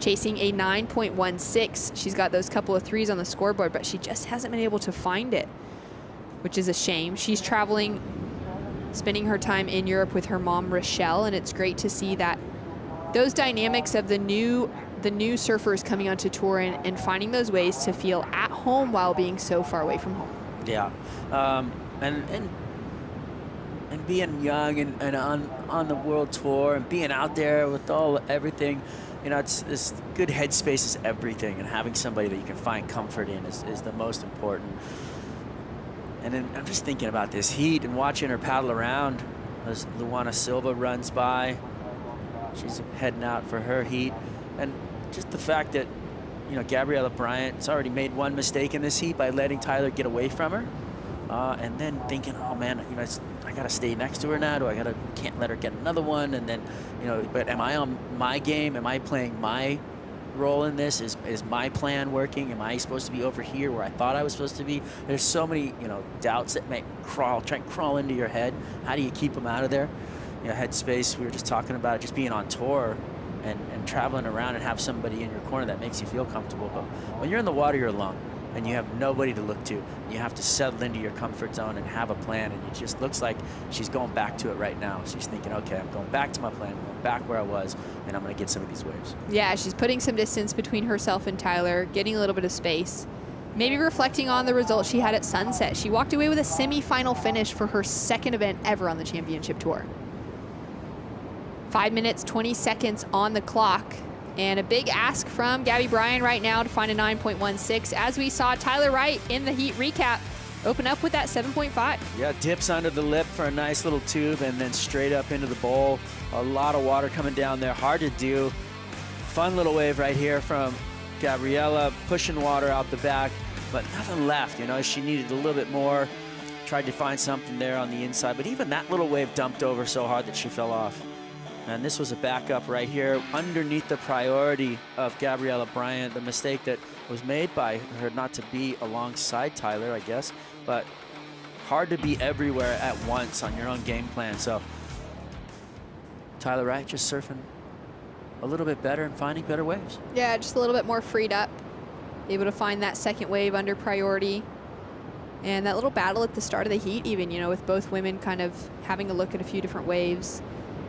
S14: chasing a 9.16. She's got those couple of 3s on the scoreboard, but she just hasn't been able to find it, which is a shame. She's traveling, spending her time in Europe with her mom, Rochelle, and it's great to see that those dynamics of the new surfers coming onto tour and finding those ways to feel at home while being so far away from home.
S1: Yeah, and being young and on the world tour and being out there with everything, you know, it's good headspace is everything, and having somebody that you can find comfort in is the most important. And then I'm just thinking about this heat and watching her paddle around as Luana Silva runs by. She's heading out for her heat. And just the fact that, you know, Gabriella Bryant's already made one mistake in this heat by letting Tyler get away from her. And then thinking, oh man, you know, I gotta stay next to her now. Can't let her get another one. And then, you know, but am I on my game? Am I playing my role in this? Is my plan working? Am I supposed to be over here where I thought I was supposed to be? There's so many, you know, doubts that may try and crawl into your head. How do you keep them out of there? You know, headspace, we were just talking about it, just being on tour and traveling around and have somebody in your corner that makes you feel comfortable. But when you're in the water, you're alone and you have nobody to look to. You have to settle into your comfort zone and have a plan, and it just looks like she's going back to it right now. She's thinking, okay, I'm going back to my plan, I'm going back where I was, and I'm gonna get some of these waves.
S14: Yeah, she's putting some distance between herself and Tyler, getting a little bit of space. Maybe reflecting on the result she had at Sunset. She walked away with a semi-final finish for her second event ever on the championship tour. 5 minutes, 20 seconds on the clock. And a big ask from Gabby Bryan right now to find a 9.16, as we saw Tyler Wright in the heat recap open up with that 7.5.
S1: Yeah, dips under the lip for a nice little tube and then straight up into the bowl. A lot of water coming down there, hard to do. Fun little wave right here from Gabriella, pushing water out the back, but nothing left. You know, she needed a little bit more. Tried to find something there on the inside, but even that little wave dumped over so hard that she fell off. And this was a backup right here underneath the priority of Gabriella Bryant, the mistake that was made by her not to be alongside Tyler, I guess. But hard to be everywhere at once on your own game plan. So Tyler Wright just surfing a little bit better and finding better waves.
S14: Yeah, just a little bit more freed up. Able to find that second wave under priority. And that little battle at the start of the heat even, you know, with both women kind of having a look at a few different waves.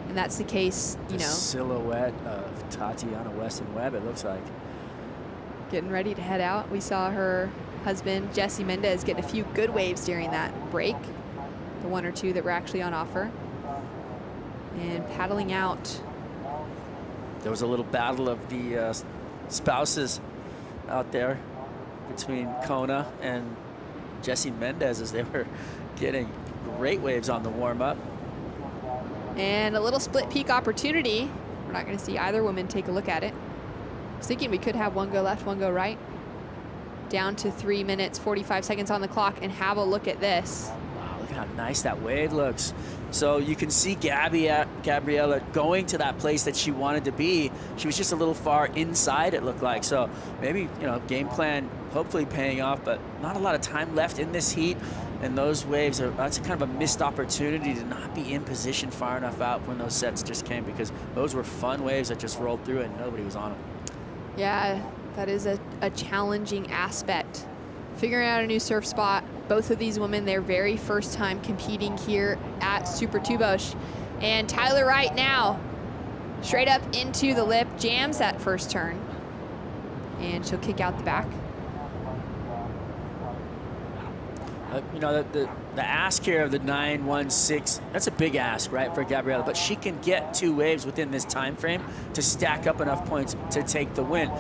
S14: And that's the case, you know.
S1: Silhouette of Tatiana Weston-Webb, it looks like.
S14: Getting ready to head out. We saw her husband, Jesse Mendez, getting a few good waves during that break. The one or two that were actually on offer. And paddling out.
S1: There was a little battle of the spouses out there between Kona and Jesse Mendez as they were getting great waves on the warm-up.
S14: And a little split peak opportunity. We're not going to see either woman take a look at it. I was thinking we could have one go left, one go right. Down to 3 minutes, 45 seconds on the clock, and have a look at this.
S1: Wow, look at how nice that wave looks. So you can see Gabriella going to that place that she wanted to be. She was just a little far inside, it looked like. So maybe, you know, game plan hopefully paying off, but not a lot of time left in this heat. And those waves that's kind of a missed opportunity to not be in position far enough out when those sets just came, because those were fun waves that just rolled through it and nobody was on them.
S14: Yeah, that is a challenging aspect. Figuring out a new surf spot. Both of these women, their very first time competing here at Super Tubos. And Tyler Wright now, straight up into the lip, jams that first turn. And she'll kick out the back.
S1: You know, the ask here of the 9.16, that's a big ask, right, for Gabriella, but she can get two waves within this time frame to stack up enough points to take the win.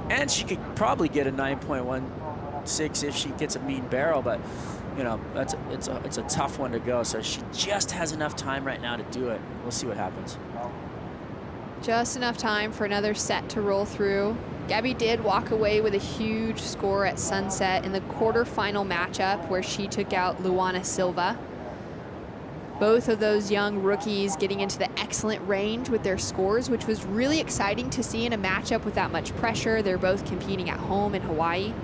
S1: And she could probably get a 9.16 if she gets a mean barrel, but, you know, it's a tough one to go. So she just has enough time right now to do it. We'll see what happens.
S14: Just enough time for another set to roll through. Gabby did walk away with a huge score at Sunset in the quarterfinal matchup where she took out Luana Silva. Both of those young rookies getting into the excellent range with their scores, which was really exciting to see in a matchup with that much pressure. They're both competing at home in Hawaii.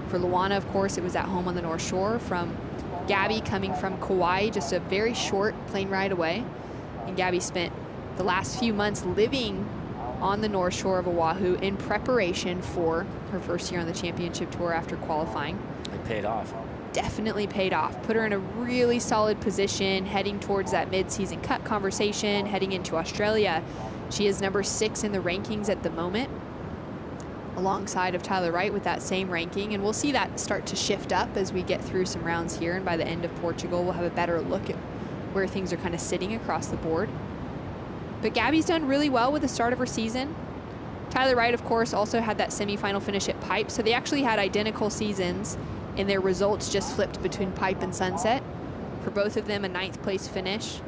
S14: For Luana, of course, it was at home on the North Shore. From Gabby coming from Kauai, just a very short plane ride away. And Gabby spent the last few months living on the North Shore of Oahu in preparation for her first year on the championship tour after qualifying.
S1: It paid off.
S14: Definitely paid off. Put her in a really solid position heading towards that mid-season cut conversation, heading into Australia. She is number 6 in the rankings at the moment, alongside of Tyler Wright with that same ranking. And we'll see that start to shift up as we get through some rounds here. And by the end of Portugal, we'll have a better look at where things are kind of sitting across the board. But Gabby's done really well with the start of her season. Tyler Wright, of course, also had that semifinal finish at Pipe, so they actually had identical seasons, and their results just flipped between Pipe and Sunset. For both of them, a 9th place finish,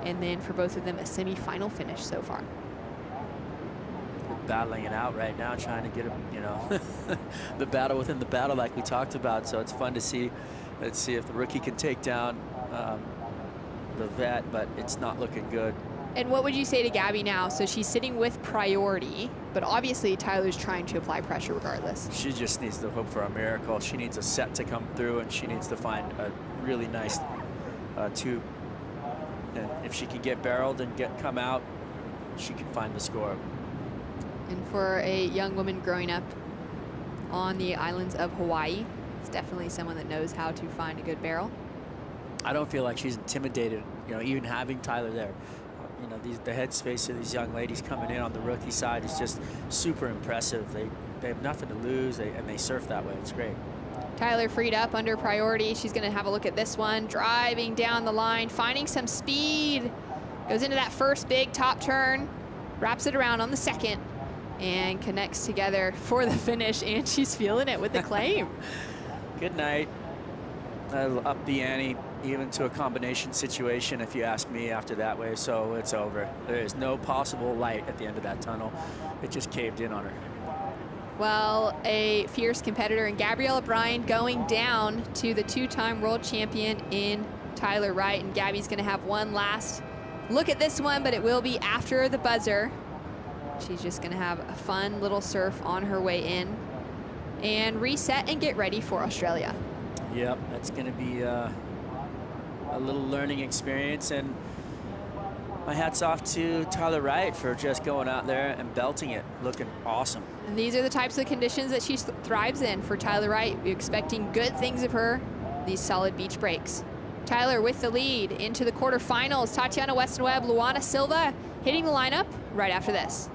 S14: and then for both of them, a semifinal finish so far.
S1: They're battling it out right now, trying to get, you know, the battle within the battle like we talked about, so it's fun to see. Let's see if the rookie can take down the vet, but it's not looking good.
S14: And what would you say to Gabby now? So she's sitting with priority, but obviously Tyler's trying to apply pressure regardless.
S1: She just needs to hope for a miracle. She needs a set to come through, and she needs to find a really nice tube. And if she can get barreled and come out, she can find the score.
S14: And for a young woman growing up on the islands of Hawaii, it's definitely someone that knows how to find a good barrel.
S1: I don't feel like she's intimidated, you know, even having Tyler there. You know, the headspace of these young ladies coming in on the rookie side is just super impressive. They have nothing to lose, and they surf that way. It's great.
S14: Tyler freed up under priority. She's going to have a look at this one, driving down the line, finding some speed. Goes into that first big top turn, wraps it around on the second, and connects together for the finish, and she's feeling it with the claim.
S1: Good night. That'll up the ante even to a combination situation, if you ask me, after that wave, so it's over. There is no possible light at the end of that tunnel. It just caved in on her.
S14: Well, a fierce competitor in Gabriella Bryan going down to the 2-time world champion in Tyler Wright, and Gabby's gonna have one last look at this one, but it will be after the buzzer. She's just gonna have a fun little surf on her way in and reset and get ready for Australia.
S1: Yep, that's going to be a little learning experience, and my hat's off to Tyler Wright for just going out there and belting it, looking awesome.
S14: And these are the types of conditions that she thrives in. For Tyler Wright, we're expecting good things of her, these solid beach breaks. Tyler with the lead into the quarterfinals. Tatiana Weston-Webb, Luana Silva hitting the lineup right after this.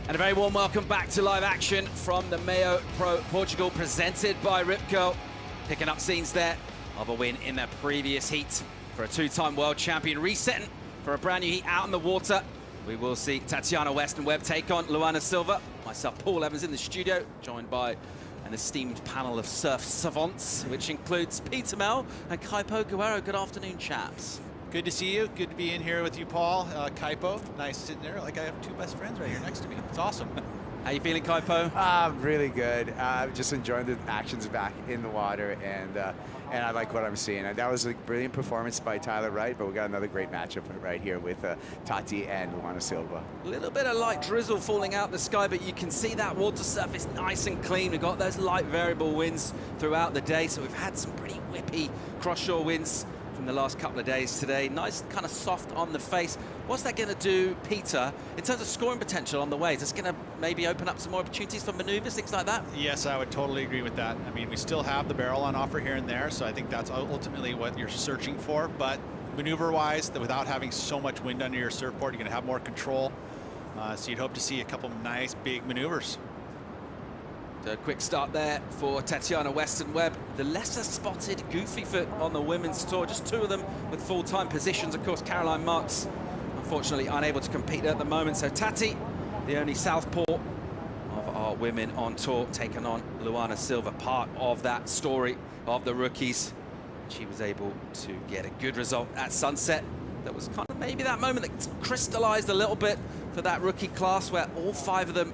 S4: And a very warm welcome back to live action from the MEO Pro Portugal, presented by Rip Curl. Picking up scenes there of a win in the previous heat for a 2-time world champion, resetting for a brand new heat out in the water. We will see Tatiana Weston-Webb take on Luana Silva. Myself, Paul Evans, in the studio, joined by an esteemed panel of surf savants, which includes Peter Mel and Kaipo Guerrero. Good afternoon, chaps.
S8: Good to see you. Good to be in here with you, Paul. Kaipo, nice sitting there. Like I have two best friends right here next to me. It's awesome.
S4: How you feeling, Kaipo?
S12: Really good. Just enjoying the actions back in the water, and I like what I'm seeing. And that was a brilliant performance by Tyler Wright, but we got another great matchup right here with Tati and Luana Silva.
S4: A little bit of light drizzle falling out the sky, but you can see that water surface nice and clean. We've got those light variable winds throughout the day, so we've had some pretty whippy cross-shore winds from the last couple of days today. Nice, kind of soft on the face. What's that going to do, Peter, in terms of scoring potential on the waves? It's going to maybe open up some more opportunities for maneuvers, things like that?
S8: Yes, I would totally agree with that. I mean, we still have the barrel on offer here and there, so I think that's ultimately what you're searching for. But maneuver-wise, without having so much wind under your surfboard, you're going to have more control. So you'd hope to see a couple nice big maneuvers.
S4: So a quick start there for Tatiana Weston-Webb. The lesser spotted Goofy Foot on the women's tour. Just 2 of them with full-time positions. Of course, Caroline Marks, unfortunately unable to compete at the moment. So Tati, the only southpaw of our women on tour, taking on Luana Silva, part of that story of the rookies. She was able to get a good result at Sunset. That was kind of maybe that moment that crystallized a little bit for that rookie class, where all 5 of them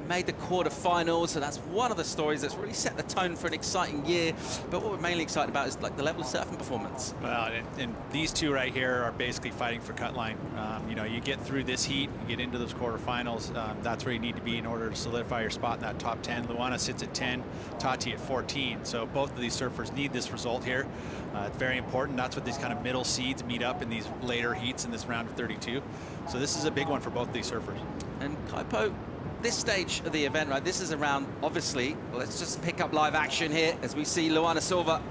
S4: made the quarterfinals, and that's one of the stories that's really set the tone for an exciting year. But what we're mainly excited about is like the level of surfing performance.
S8: Well, and these 2 right here are basically fighting for cut line. You know, you get through this heat, you get into those quarterfinals. That's where you need to be in order to solidify your spot in that top 10. Luana sits at 10, Tati at 14. So both of these surfers need this result here. It's very important. That's what these kind of middle seeds meet up in these later heats in this round of 32. So this is a big one for both these surfers.
S4: And Kaipo, this stage of the event, right, this is around, obviously, let's just pick up live action here as we see Luana Silva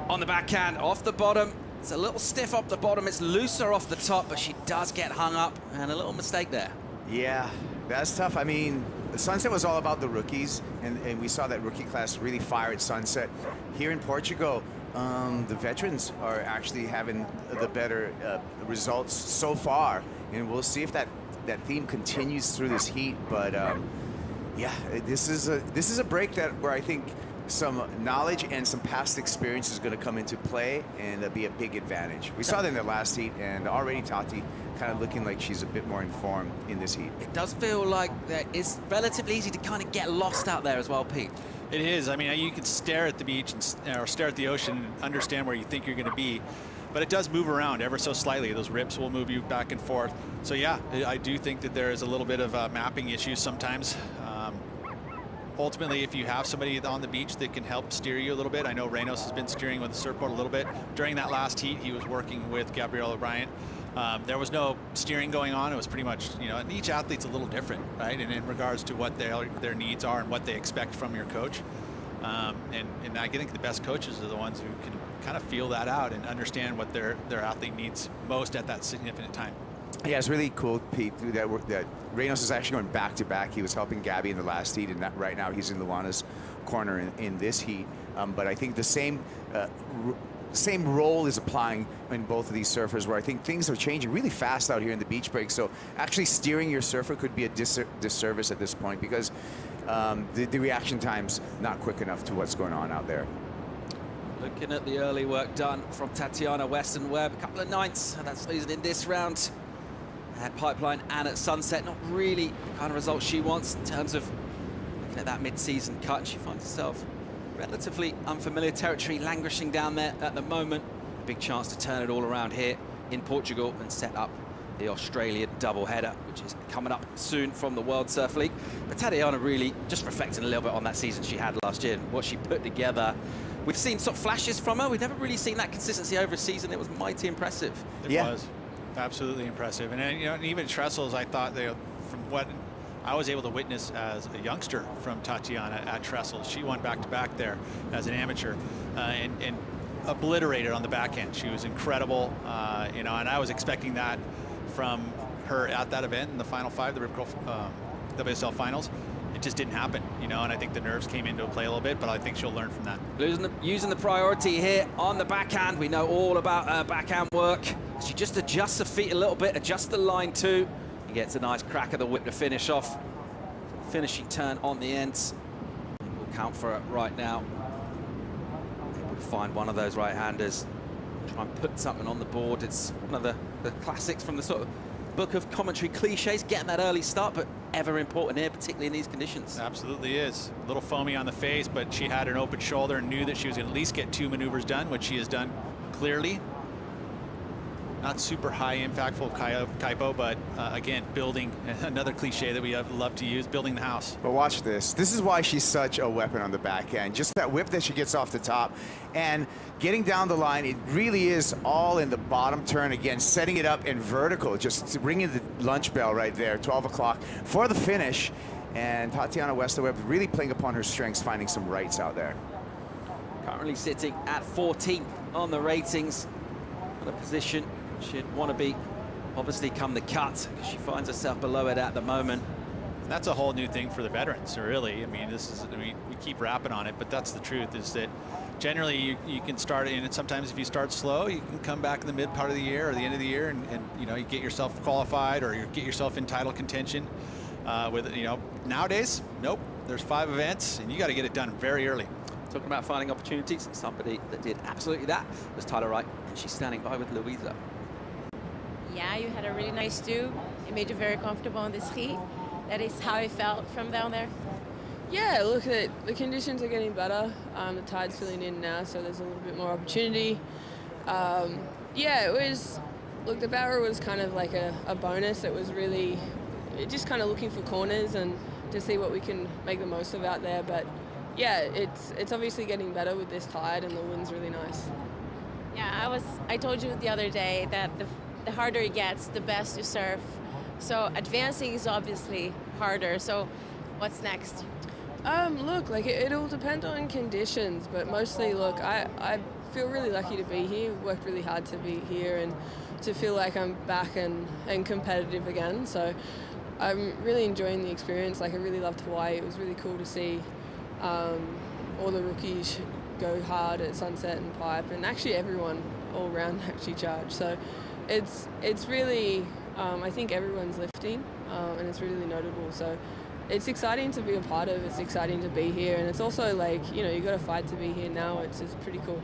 S4: on the backhand, off the bottom. It's a little stiff off the bottom, it's looser off the top, but she does get hung up, and a little mistake there.
S12: Yeah, that's tough. I mean, Sunset was all about the rookies, and we saw that rookie class really fire at Sunset. Here in Portugal, the veterans are actually having the better results so far, and we'll see if that theme continues through this heat. But yeah, this is a break where I think some knowledge and some past experience is going to come into play and be a big advantage. We saw that in the last heat, and already Tati kind of looking like she's a bit more informed in this heat.
S4: It does feel like it's relatively easy to kind of get lost out there as well, Pete.
S8: It is. I mean, you can stare at the beach or stare at the ocean and understand where you think you're going to be, but it does move around ever so slightly. Those rips will move you back and forth. So yeah, I do think that there is a little bit of mapping issues sometimes. Ultimately, if you have somebody on the beach that can help steer you a little bit, I know Reynos has been steering with the surfboard a little bit. During that last heat, he was working with Gabriela Bryant. There was no steering going on. It was pretty much, you know, and each athlete's a little different, right? And in regards to what their needs are and what they expect from your coach. And I think the best coaches are the ones who can kind of feel that out and understand what their athlete needs most at that significant time.
S12: Yeah, it's really cool, Pete, that Reynos is actually going back-to-back. He was helping Gabby in the last heat, and right now he's in Luana's corner in this heat. But I think the same role is applying in both of these surfers, where I think things are changing really fast out here in the beach break. So actually steering your surfer could be a disservice at this point, because the reaction time's not quick enough to what's going on out there.
S4: Looking at the early work done from Tatiana Weston-Webb, a couple of ninths, and that's losing in this round. At Pipeline and at Sunset, not really the kind of results she wants in terms of looking at that mid-season cut. She finds herself relatively unfamiliar territory, languishing down there at the moment. A big chance to turn it all around here in Portugal and set up the Australian doubleheader, which is coming up soon from the World Surf League. But Tatiana really just reflecting a little bit on that season she had last year and what she put together. We've seen sort of flashes from her. We've never really seen that consistency over a season. It was mighty impressive.
S8: It was absolutely impressive. And you know, even Trestles, I thought from what I was able to witness as a youngster from Tatiana at Trestles, she won back-to-back there as an amateur and obliterated on the backhand. She was incredible, you know, and I was expecting that from her at that event in the Final Five, the Rip Curl WSL Finals. It just didn't happen, you know, and I think the nerves came into play a little bit, but I think she'll learn from that.
S4: Using the priority here on the backhand. We know all about her backhand work. She just adjusts her feet a little bit, adjusts the line too. He gets a nice crack of the whip to finish off. Finishing turn on the ends. We'll count for it right now. Able to find one of those right-handers. Try and put something on the board. It's one of the classics from the sort of book of commentary cliches, getting that early start, but ever important here, particularly in these conditions.
S8: Absolutely is. A little foamy on the face, but she had an open shoulder and knew that she was going to at least get 2 maneuvers done, which she has done clearly. Not super high impactful Kaipo, but again, building, another cliche that we have loved to use, building the house.
S12: But watch this. This is why she's such a weapon on the back end. Just that whip that she gets off the top and getting down the line, it really is all in the bottom turn. Again, setting it up in vertical, just ringing the lunch bell right there, 12 o'clock for the finish. And Tatiana Weston-Webb really playing upon her strengths, finding some rights out there.
S4: Currently sitting at 14th on the ratings. The position she'd want to be, obviously, come the cut, because she finds herself below it at the moment.
S8: That's a whole new thing for the veterans, really. I mean, we keep rapping on it, but that's the truth, is that generally you can start in it. Sometimes if you start slow, you can come back in the mid part of the year or the end of the year and you know, you get yourself qualified or you get yourself in title contention. With, you know, nowadays, nope, there's 5 events and you got to get it done very early.
S4: Talking about finding opportunities, somebody that did absolutely that was Tyler Wright, and she's standing by with Louisa.
S15: Yeah, you had a really nice do. It made you very comfortable in this heat. That is how I felt from down there.
S3: Yeah, look, the conditions are getting better. The tide's filling in now, so there's a little bit more opportunity. Yeah, it was, look, the barrel was kind of like a bonus. It was really just kind of looking for corners and to see what we can make the most of out there. But yeah, it's obviously getting better with this tide, and the wind's really nice.
S15: Yeah, I told you the other day that the harder it gets, the best you surf. So advancing is obviously harder. So what's next?
S3: Look, like it'll depend on conditions, but mostly, look, I feel really lucky to be here. Worked really hard to be here and to feel like I'm back and competitive again. So I'm really enjoying the experience. Like, I really loved Hawaii. It was really cool to see all the rookies go hard at Sunset and Pipe, and actually everyone all around actually charged. So it's really, I think everyone's lifting, and it's really notable. So it's exciting to be a part of. It's exciting to be here, and it's also like, you know, you got to fight to be here now. It's pretty cool.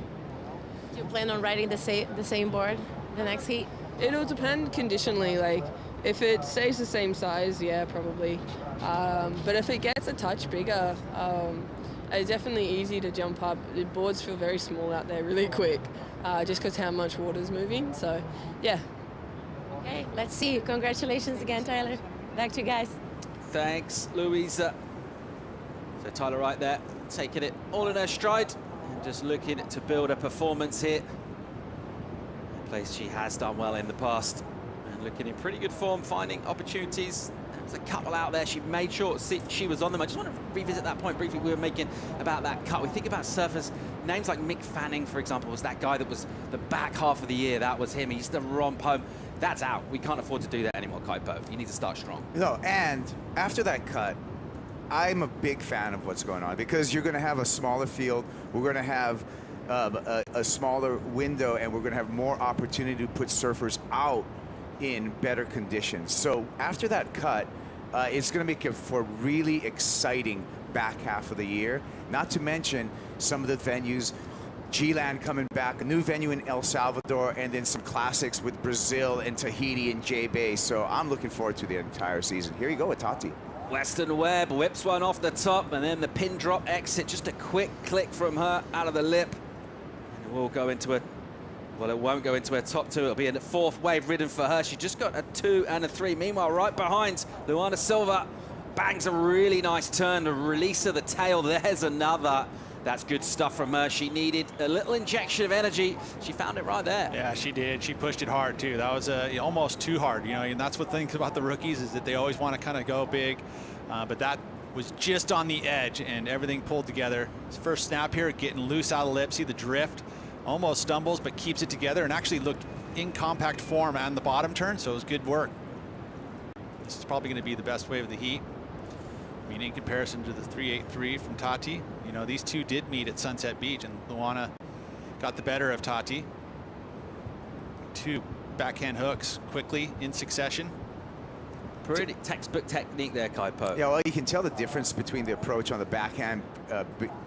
S15: Do you plan on riding the same board the next heat?
S3: It'll depend conditionally. Like, if it stays the same size, yeah, probably. But if it gets a touch bigger, it's definitely easy to jump up. The boards feel very small out there really quick, just because how much water's moving. So, yeah.
S15: Okay, let's see. Congratulations again, Tyler. Back to you guys.
S4: Thanks, Louisa. So Tyler right there, taking it all in her stride and just looking to build a performance here. A place she has done well in the past and looking in pretty good form, finding opportunities. There was a couple out there. She made sure she was on them. I just want to revisit that point briefly we were making about that cut. We think about surfers, names like Mick Fanning, for example, was that guy that was the back half of the year. That was him. He used to romp home. That's out. We can't afford to do that anymore, Kaipo. You need to start strong.
S12: No, and after that cut, I'm a big fan of what's going on, because you're going to have a smaller field. We're going to have a smaller window, and we're going to have more opportunity to put surfers out in better conditions. So after that cut, it's going to make it for a really exciting back half of the year. Not to mention some of the venues, G-Land coming back, a new venue in El Salvador, and then some classics with Brazil and Tahiti and J-Bay. So I'm looking forward to the entire season. Here you go with Tati.
S4: Weston-Webb whips one off the top, and then the pin drop exit. Just a quick click from her out of the lip. And it will go into a, well, it won't go into a top 2. It'll be a 4th wave ridden for her. She just got a 2 and a 3. Meanwhile, right behind, Luana Silva bangs a really nice turn. The release of the tail, there's another. That's good stuff from her. She needed a little injection of energy. She found it right there.
S8: Yeah, she did. She pushed it hard, too. That was almost too hard, you know, and that's what things about the rookies is that they always want to kind of go big. But that was just on the edge, and everything pulled together. His first snap here, getting loose out of the lip. See the drift. Almost stumbles, but keeps it together, and actually looked in compact form on the bottom turn, so it was good work. This is probably going to be the best wave of the heat. I mean, in comparison to the 383 from Tati, you know, these two did meet at Sunset Beach, and Luana got the better of Tati. 2 backhand hooks quickly in succession.
S4: Pretty textbook technique there, Kaipo.
S12: Yeah, well, you can tell the difference between the approach on the backhand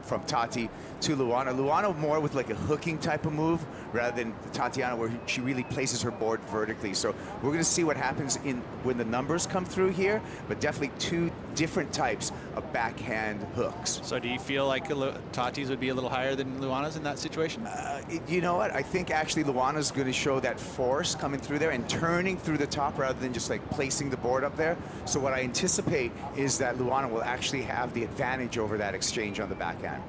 S12: from Tati to Luana. Luana more with like a hooking type of move rather than Tatiana where she really places her board vertically. So we're going to see what happens when the numbers come through here, but definitely two different types of backhand hooks.
S8: So do you feel like Tati's would be a little higher than Luana's in that situation?
S12: You know what? I think actually Luana's going to show that force coming through there and turning through the top rather than just like placing the board up there. So what I anticipate is that Luana will actually have the advantage over that exchange on the backhand.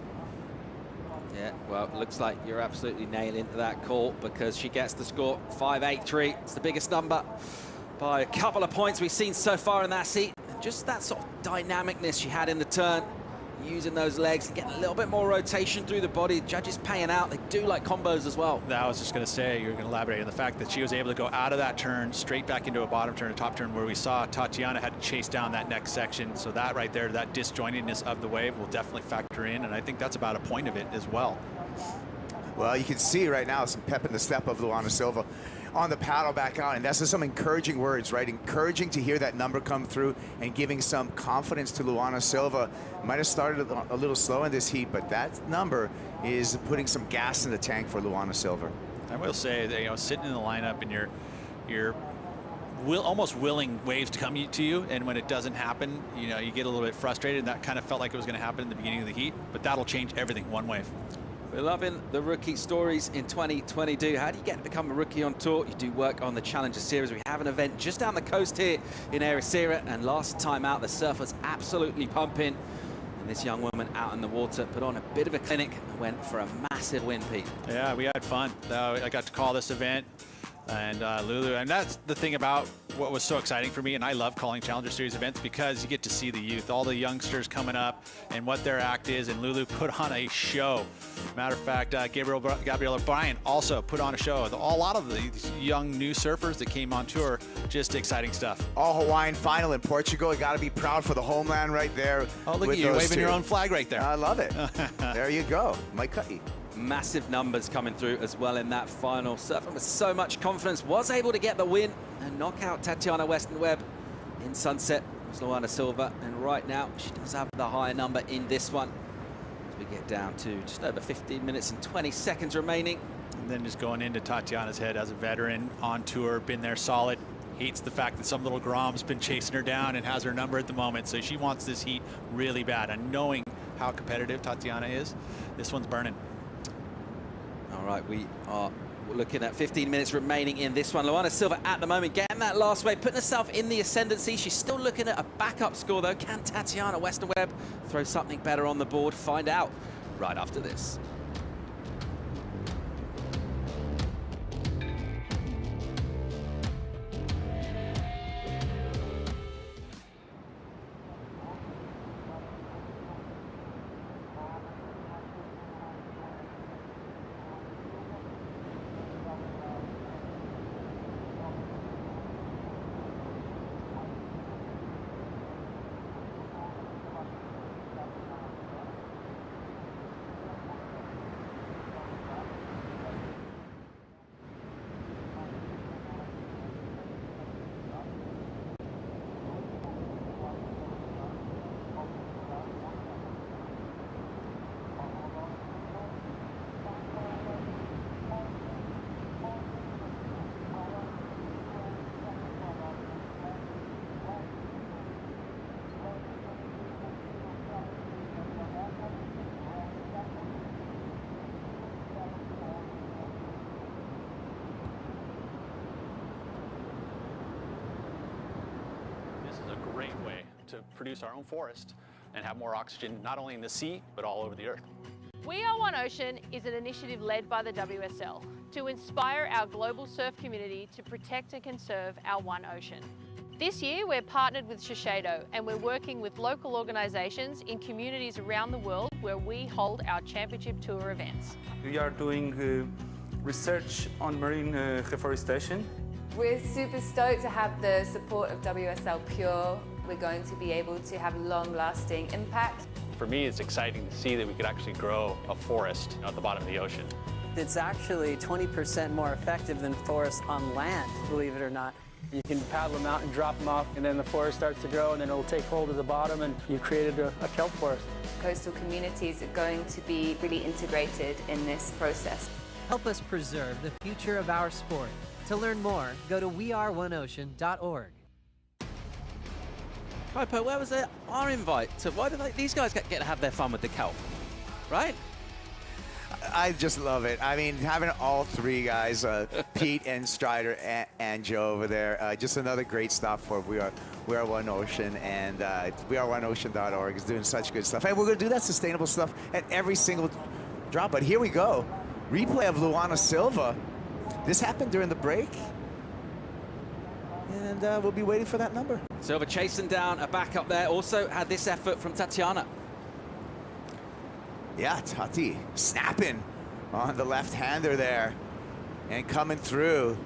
S4: Yeah, well, it looks like you're absolutely nailing that call because she gets the score 5-8-3. It's the biggest number by a couple of points we've seen so far in that seat. And just that sort of dynamicness she had in the turn, using those legs and getting a little bit more rotation through the body. Judges paying out. They do like combos as well.
S8: I was just going to say, you're going to elaborate on the fact that she was able to go out of that turn straight back into a bottom turn, a top turn, where we saw Tatiana had to chase down that next section. So that right there, that disjointedness of the wave will definitely factor in, and I think that's about a point of it as well.
S12: Well, you can see right now some pep in the step of Luana Silva on the paddle back out, and that's just some encouraging words, right? Encouraging to hear that number come through and giving some confidence to Luana Silva. Might have started a little slow in this heat, but that number is putting some gas in the tank for Luana Silva.
S8: I will say that, you know, sitting in the lineup and you're almost willing waves to come to you, and when it doesn't happen, you know, you get a little bit frustrated, and that kind of felt like it was going to happen in the beginning of the heat, but that'll change everything one wave.
S4: We're loving the rookie stories in 2022. How do you get to become a rookie on tour? You do work on the Challenger Series. We have an event just down the coast here in Ericeira, and last time out, the surf was absolutely pumping. And this young woman out in the water put on a bit of a clinic and went for a massive win, Pete.
S8: Yeah, we had fun. I got to call this event, and Lulu, and that's the thing about what was so exciting for me, and I love calling Challenger Series events because you get to see the youth, all the youngsters coming up and what their act is, and Lulu put on a show. Matter of fact, Gabriela Bryan also put on a show. A lot of these young new surfers that came on tour, just exciting stuff.
S12: All Hawaiian final in Portugal. You got to be proud for the homeland right there.
S8: Oh, look at you, waving your own flag right there.
S12: I love it. There you go. Mike Cutty.
S4: Massive numbers coming through as well in that final. Surfing with so much confidence, was able to get the win and knock out Tatiana Weston-Webb in Sunset. It was Luana Silva, and right now she does have the higher number in this one. As we get down to just over 15 minutes and 20 seconds remaining.
S8: And then just going into Tatiana's head as a veteran on tour, been there solid. Hates the fact that some little Grom's been chasing her down and has her number at the moment. So she wants this heat really bad. And knowing how competitive Tatiana is, this one's burning.
S4: All right, we are looking at 15 minutes remaining in this one. Luana Silva at the moment getting that last wave, putting herself in the ascendancy. She's still looking at a backup score though. Can Tatiana Weston-Webb throw something better on the board? Find out right after this.
S8: To produce our own forest and have more oxygen, not only in the sea, but all over the earth.
S9: We Are One Ocean is an initiative led by the WSL to inspire our global surf community to protect and conserve our one ocean. This year, we're partnered with Shiseido, and we're working with local organisations in communities around the world where we hold our championship tour events.
S11: We are doing research on marine reforestation.
S17: We're super stoked to have the support of WSL Pure. We're going to be able to have long-lasting impact.
S8: For me, it's exciting to see that we could actually grow a forest at the bottom of the ocean.
S2: It's actually 20% more effective than forests on land, believe it or not.
S24: You can paddle them out and drop them off, and then the forest starts to grow, and then it'll take hold of the bottom, and you created a kelp forest.
S17: Coastal communities are going to be really integrated in this process.
S2: Help us preserve the future of our sport. To learn more, go to weareoneocean.org.
S4: Kaipo, where was our invite to? Why do these guys get to have their fun with the kelp, right?
S12: I just love it. I mean, having all three guys, Pete and Strider and Joe over there, just another great stop for We Are One Ocean, and weareoneocean.org is doing such good stuff. Hey, we're going to do that sustainable stuff at every single drop. But here we go. Replay of Luana Silva. This happened during the break. And we'll be waiting for that number.
S4: Silva chasing down a backup there. Also had this effort from Tatiana.
S12: Yeah, Tati snapping on the left-hander there and coming through.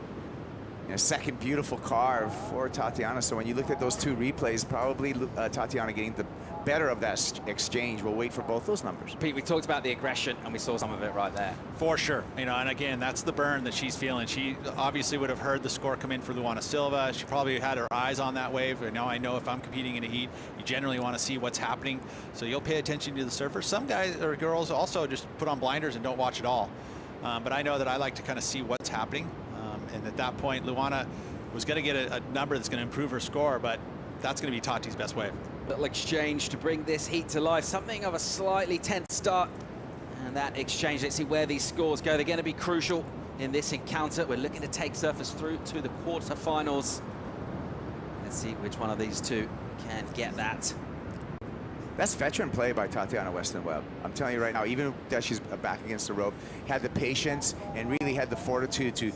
S12: A second beautiful carve for Tatiana. So when you look at those two replays, probably Tatiana getting the better of that exchange. We'll wait for both those numbers.
S4: Pete, we talked about the aggression, and we saw some of it right there.
S8: For sure. You know, and again, that's the burn that she's feeling. She obviously would have heard the score come in for Luana Silva. She probably had her eyes on that wave. And now I know if I'm competing in a heat, you generally want to see what's happening. So you'll pay attention to the surfers. Some guys or girls also just put on blinders and don't watch at all. But I know that I like to kind of see what's happening. And at that point, Luana was going to get a number that's going to improve her score, but that's going to be Tati's best wave.
S4: Little exchange to bring this heat to life. Something of a slightly tense start. And that exchange, let's see where these scores go. They're going to be crucial in this encounter. We're looking to take surfers through to the quarterfinals. Let's see which one of these two can get that.
S12: That's veteran play by Tatiana Weston-Webb. I'm telling you right now, even that she's back against the rope, had the patience and really had the fortitude to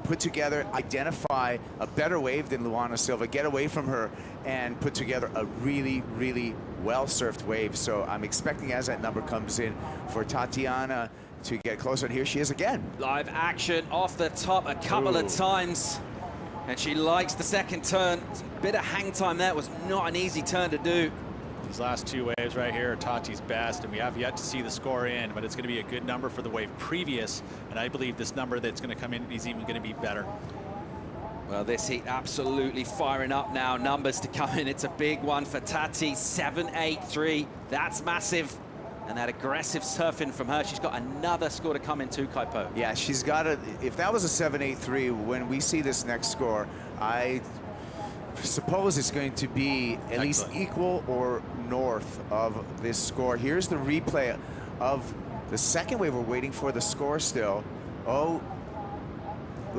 S12: put together, identify a better wave than Luana Silva, get away from her, and put together a really, really well-surfed wave. So I'm expecting as that number comes in for Tatiana to get closer. And here she is again.
S4: Live action off the top a couple of times. And she likes the second turn. A bit of hang time there. It was not an easy turn to do.
S8: These last two waves right here are Tati's best, and we have yet to see the score in, but it's going to be a good number for the wave previous, and I believe this number that's going to come in is even going to be better.
S4: Well, this heat absolutely firing up now. Numbers to come in. It's a big one for Tati. 7.83. That's massive. And that aggressive surfing from her. She's got another score to come in too, Kaipo.
S12: Yeah, she's got a, if that was a 7.83, when we see this next score, I suppose it's going to be at least equal or north of this score. Here's the replay of the second wave. We're waiting for the score still. Oh,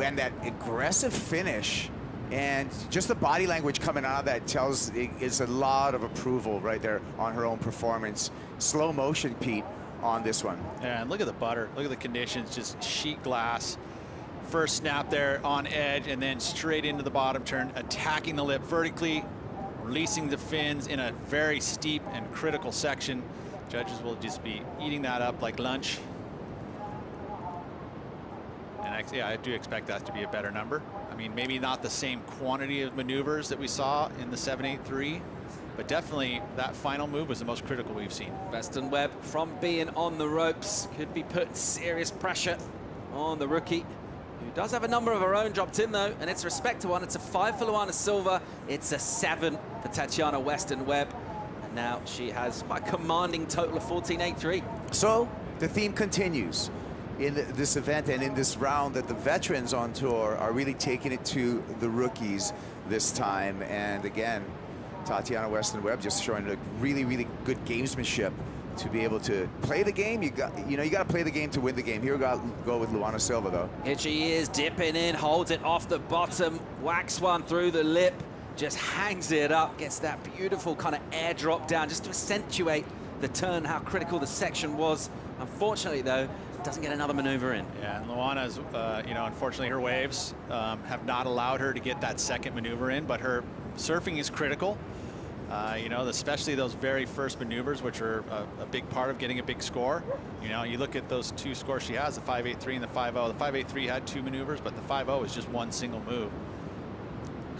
S12: and that aggressive finish and just the body language coming out of that tells it's a lot of approval right there on her own performance. Slow motion, Pete, on this one.
S8: Yeah, and look at the butter. Look at the conditions, just sheet glass. First snap there on edge and then straight into the bottom turn, attacking the lip vertically, releasing the fins in a very steep and critical section. Judges will just be eating that up like lunch. And actually, yeah, I do expect that to be a better number. I mean, maybe not the same quantity of maneuvers that we saw in the 7.83, but definitely that final move was the most critical we've seen.
S4: Weston-Webb, from being on the ropes, could be putting serious pressure on the rookie, who does have a number of her own dropped in though, and it's a respectable one. It's a 5 for Luana Silva. It's a 7 for Tatiana Weston-Webb. And now she has quite a commanding total of 14.83.
S12: So the theme continues in this event and in this round that the veterans on tour are really taking it to the rookies this time. And again, Tatiana Weston-Webb just showing a really, really good gamesmanship to be able to play the game. You got to play the game to win the game. Here we go with Luana Silva though.
S4: Here she is, dipping in, holds it off the bottom, whacks one through the lip, just hangs it up, gets that beautiful kind of air drop down just to accentuate the turn, how critical the section was. Unfortunately though, doesn't get another maneuver in.
S8: Yeah, and Luana's, unfortunately her waves have not allowed her to get that second maneuver in, but her surfing is critical. Especially those very first maneuvers, which are a big part of getting a big score. You look at those two scores she has, the 5.83 and the 5.0. The 5.83 had 2 maneuvers, but the 5.0 is just one single move.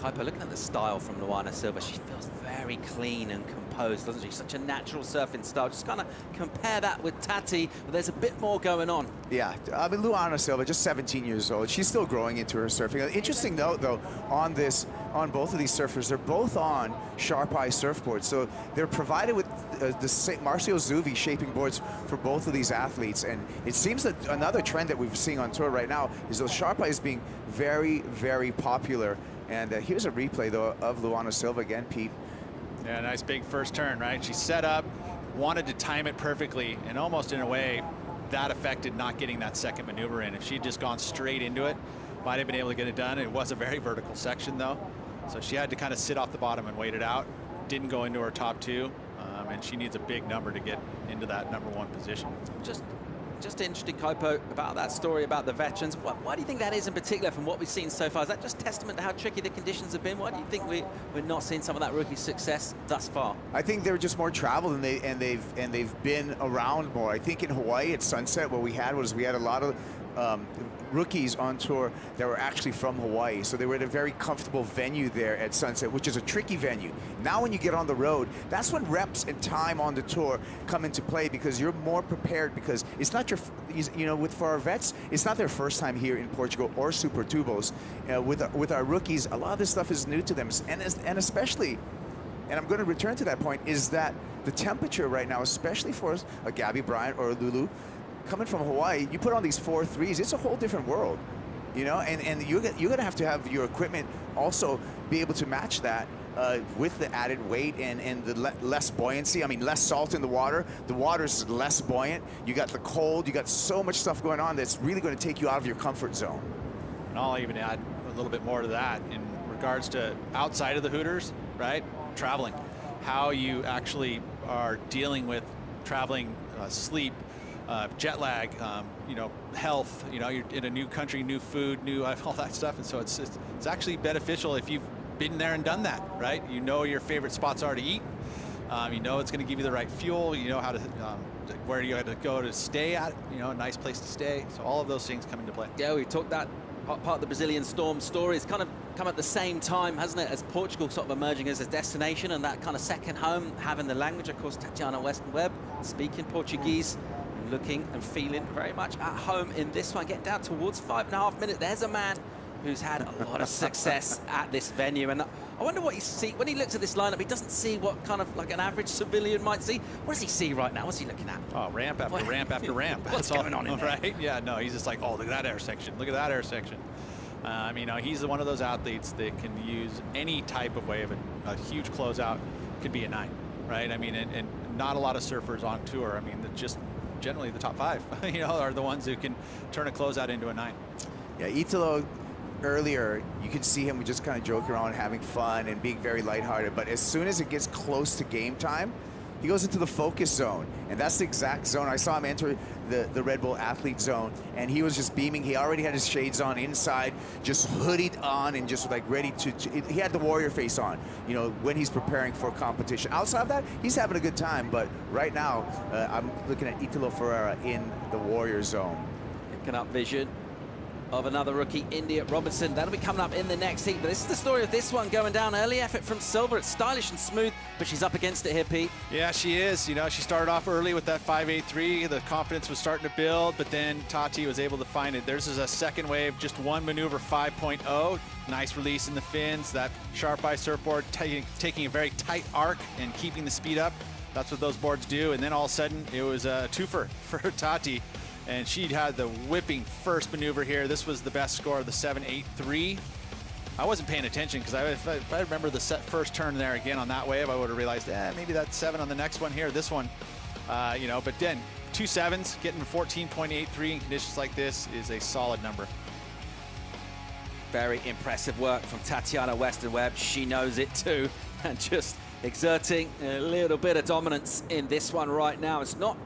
S4: Kaipo, looking at the style from Luana Silva, she feels very clean and composed, doesn't she? Such a natural surfing style. Just kind of compare that with Tati, but there's a bit more going on.
S12: Yeah, I mean, Luana Silva, just 17 years old. She's still growing into her surfing. Interesting note, though, on both of these surfers, they're both on Sharp Eye surfboards. So they're provided with the Marcio Zuvi shaping boards for both of these athletes. And it seems that another trend that we're seeing on tour right now is those Sharp Eyes being very, very popular. And here's a replay, though, of Luana Silva again, Pete.
S8: Yeah, nice big first turn, right? She set up, wanted to time it perfectly, and almost in a way that affected not getting that second maneuver in. If she'd just gone straight into it, might have been able to get it done. It was a very vertical section, though, so she had to kind of sit off the bottom and wait it out. Didn't go into her top two, and she needs a big number to get into that #1 position.
S4: Just interesting, Kaipo, about that story about the veterans. Why do you think that is in particular from what we've seen so far? Is that just testament to how tricky the conditions have been? Why do you think we're not seeing some of that rookie success thus far?
S12: I think they're just more traveled and they've been around more. I think in Hawaii at Sunset, what we had a lot of rookies on tour that were actually from Hawaii. So they were at a very comfortable venue there at Sunset, which is a tricky venue. Now when you get on the road, that's when reps and time on the tour come into play, because you're more prepared, because it's not for our vets, it's not their first time here in Portugal or Super Tubos. With our rookies, a lot of this stuff is new to them. And especially, and I'm going to return to that point, is that the temperature right now, especially for a Gabby Bryant or a Lulu, coming from Hawaii, you put on these 4.3s, it's a whole different world, and you're going to have your equipment also be able to match that with the added weight and the less buoyancy. I mean, less salt in the water. The water is less buoyant. You got the cold. You got so much stuff going on that's really going to take you out of your comfort zone.
S8: And I'll even add a little bit more to that in regards to outside of the Hooters, right? Traveling, how you actually are dealing with traveling, sleep, jet lag, health, you're in a new country, new food, new all that stuff. And so it's actually beneficial if you've been there and done that, right? You know your favorite spots are to eat. You know it's going to give you the right fuel. You know how to, where you have to go to stay at, a nice place to stay. So all of those things come into play.
S4: Yeah, we talked that part of the Brazilian Storm story. It's kind of come at the same time, hasn't it, as Portugal sort of emerging as a destination and that kind of second home, having the language. Of course, Tatiana Weston-Webb speaking Portuguese, looking and feeling very much at home in this one. Getting down towards 5.5 minutes. There's a man who's had a lot of success at this venue, and I wonder what he sees when he looks at this lineup. He doesn't see what kind of like an average civilian might see. What does he see right now? What's he looking at?
S8: Oh, ramp after ramp after ramp.
S4: What's going on in there?
S8: Right? Yeah, no, he's just like, oh, look at that air section. Look at that air section. He's one of those athletes that can use any type of wave. A huge closeout could be a 9, right? And not a lot of surfers on tour. Just generally the top 5, are the ones who can turn a closeout into a 9.
S12: Yeah, Italo, earlier, you could see him just kind of joking around, having fun and being very lighthearted. But as soon as it gets close to game time, he goes into the focus zone. And that's the exact zone. I saw him enter the Red Bull athlete zone, and he was just beaming. He already had his shades on inside, just hoodied on and just like ready to he had the warrior face on, when he's preparing for competition. Outside of that, he's having a good time. But right now, I'm looking at Italo Ferreira in the warrior zone.
S4: Picking up vision of another rookie, India Robertson. That'll be coming up in the next heat. But this is the story of this one going down. Early effort from Silva. It's stylish and smooth, but she's up against it here, Pete.
S8: Yeah, she is. She started off early with that 5.83. The confidence was starting to build, but then Tati was able to find it. There's a second wave, just one maneuver, 5.0. Nice release in the fins. That Sharp Eye surfboard taking a very tight arc and keeping the speed up. That's what those boards do. And then all of a sudden, it was a twofer for Tati. And she had the whipping first maneuver here. This was the best score of the 7.83. I wasn't paying attention because if I remember the first turn there again on that wave, I would have realized, maybe that's 7 on the next one here. This one, but then 2 7s, getting 14.83 in conditions like this is a solid number.
S4: Very impressive work from Tatiana Weston-Webb. She knows it too, and just exerting a little bit of dominance in this one right now. It's not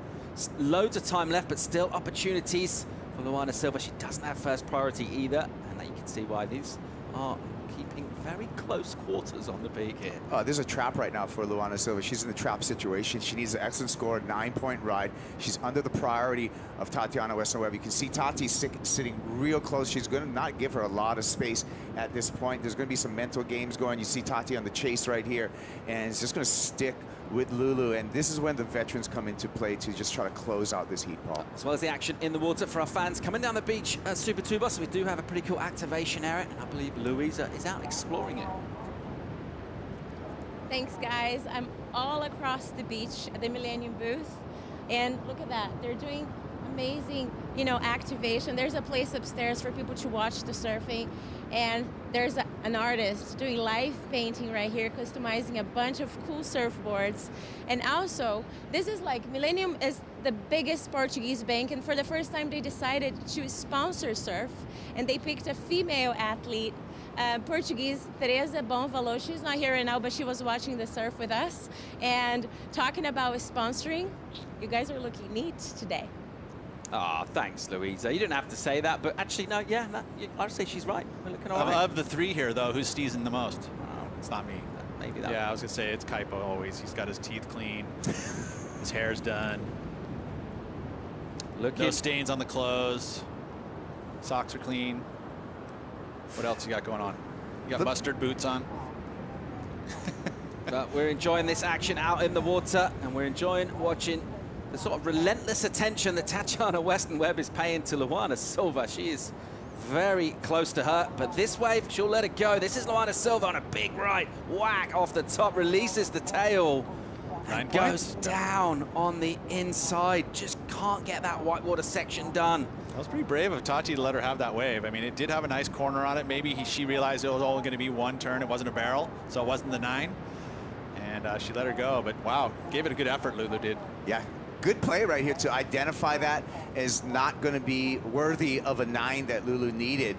S4: loads of time left, but still opportunities for Luana Silva. She doesn't have first priority either, and you can see why. These are keeping very close quarters on the beak here.
S12: There's a trap right now for Luana Silva. She's in the trap situation. She needs an excellent score, 9-point ride. She's under the priority of Tatiana Weston-Webb. You can see Tati sitting real close. She's going to not give her a lot of space at this point. There's going to be some mental games going. You see Tati on the chase right here, and it's just going to stick with Lulu, and this is when the veterans come into play to just try to close out this heat, Paul.
S4: As well as the action in the water for our fans coming down the beach at Super Tubos, we do have a pretty cool activation area, and I believe Louisa is out exploring it.
S15: Thanks, guys. I'm all across the beach at the Millennium booth, and look at that. They're doing amazing, you know, activation. There's a place upstairs for people to watch the surfing, and there's an artist doing live painting right here, customizing a bunch of cool surfboards. And also, this is like, Millennium is the biggest Portuguese bank, and for the first time they decided to sponsor surf, and they picked a female athlete, Portuguese, Teresa Bonvalor. She's not here right now, but she was watching the surf with us. And talking about sponsoring, you guys are looking neat today.
S4: Ah, thanks, Louisa. You didn't have to say that, but actually, no, yeah, no, I'd say she's right. We're looking all right.
S8: Of the three here, though, who's steezing the most? Oh, it's not me.
S4: Maybe that.
S8: Yeah, I was going to say it's Kaipo always. He's got his teeth clean. His hair's done. No stains on the clothes. Socks are clean. What else you got going on? You got mustard boots on.
S4: But we're enjoying this action out in the water, and we're enjoying watching the sort of relentless attention that Tatiana Weston-Webb is paying to Luana Silva. She is very close to her, but this wave, she'll let it go. This is Luana Silva on a big right. Whack off the top, releases the tail, and goes down on the inside. Just can't get that whitewater section done.
S8: That was pretty brave of Tati to let her have that wave. I mean, it did have a nice corner on it. Maybe she realized it was only going to be one turn. It wasn't a barrel, so it wasn't the 9. And she let her go, but wow, gave it a good effort, Lulu did.
S12: Yeah. Good play right here to identify that as not going to be worthy of a 9 that Lulu needed.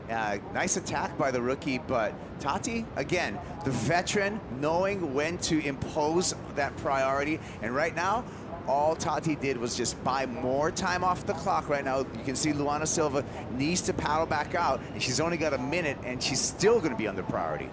S12: Nice attack by the rookie, but Tati, again, the veteran, knowing when to impose that priority. And right now, all Tati did was just buy more time off the clock right now. You can see Luana Silva needs to paddle back out, and she's only got a minute, and she's still going to be under priority.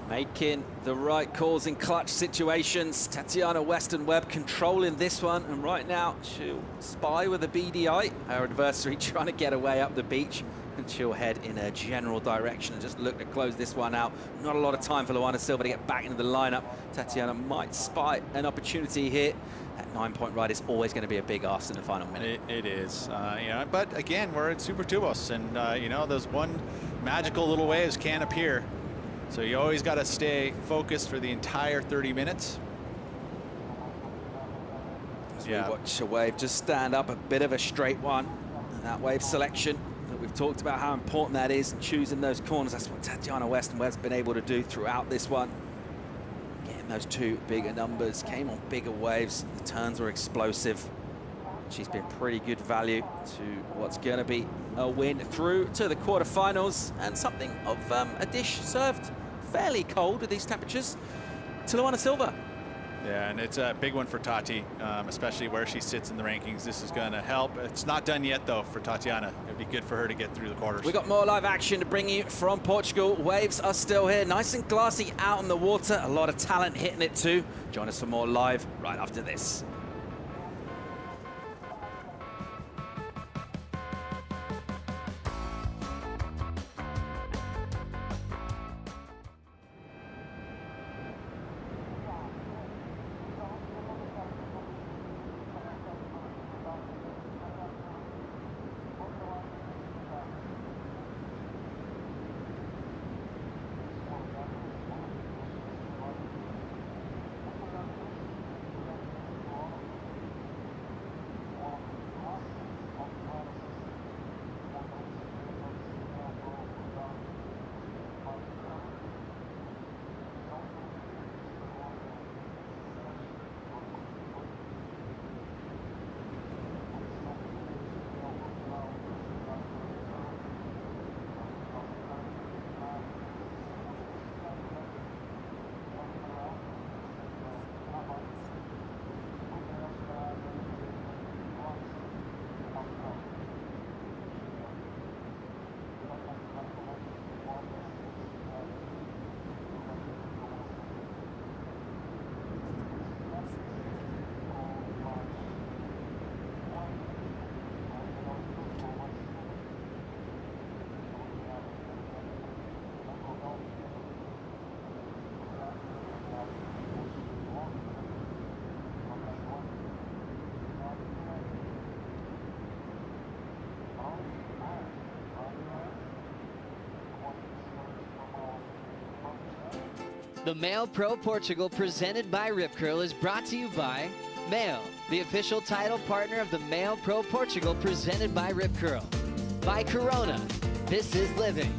S4: Making the right calls in clutch situations. Tatiana Weston-Webb controlling this one, and right now she'll spy with a BDI. Her adversary trying to get away up the beach, and she'll head in a general direction and just look to close this one out. Not a lot of time for Luana Silva to get back into the lineup. Tatiana might spy an opportunity here. That 9-point ride is always going to be a big ask in the final minute.
S8: It is, you know, but again, we're at Super Tubos, and you know, those one magical little waves can appear. So you always got to stay focused for the entire 30 minutes.
S4: As we watch a wave just stand up, a bit of a straight one. And that wave selection that we've talked about how important that is, choosing those corners. That's what Tatiana Weston-Webb's been able to do throughout this one. Getting those 2 bigger numbers, came on bigger waves. The turns were explosive. She's been pretty good value to what's going to be a win through to the quarterfinals, and something of a dish served fairly cold with these temperatures to Luana Silva.
S8: Yeah, and it's a big one for Tati, especially where she sits in the rankings. This is going to help. It's not done yet, though, for Tatiana. It'd be good for her to get through the quarters.
S4: We got more live action to bring you from Portugal. Waves are still here, nice and glassy out in the water. A lot of talent hitting it too. Join us for more live right after this.
S2: The MEO Pro Portugal presented by Rip Curl is brought to you by MEO, the official title partner of the MEO Pro Portugal presented by Rip Curl. By Corona, this is living.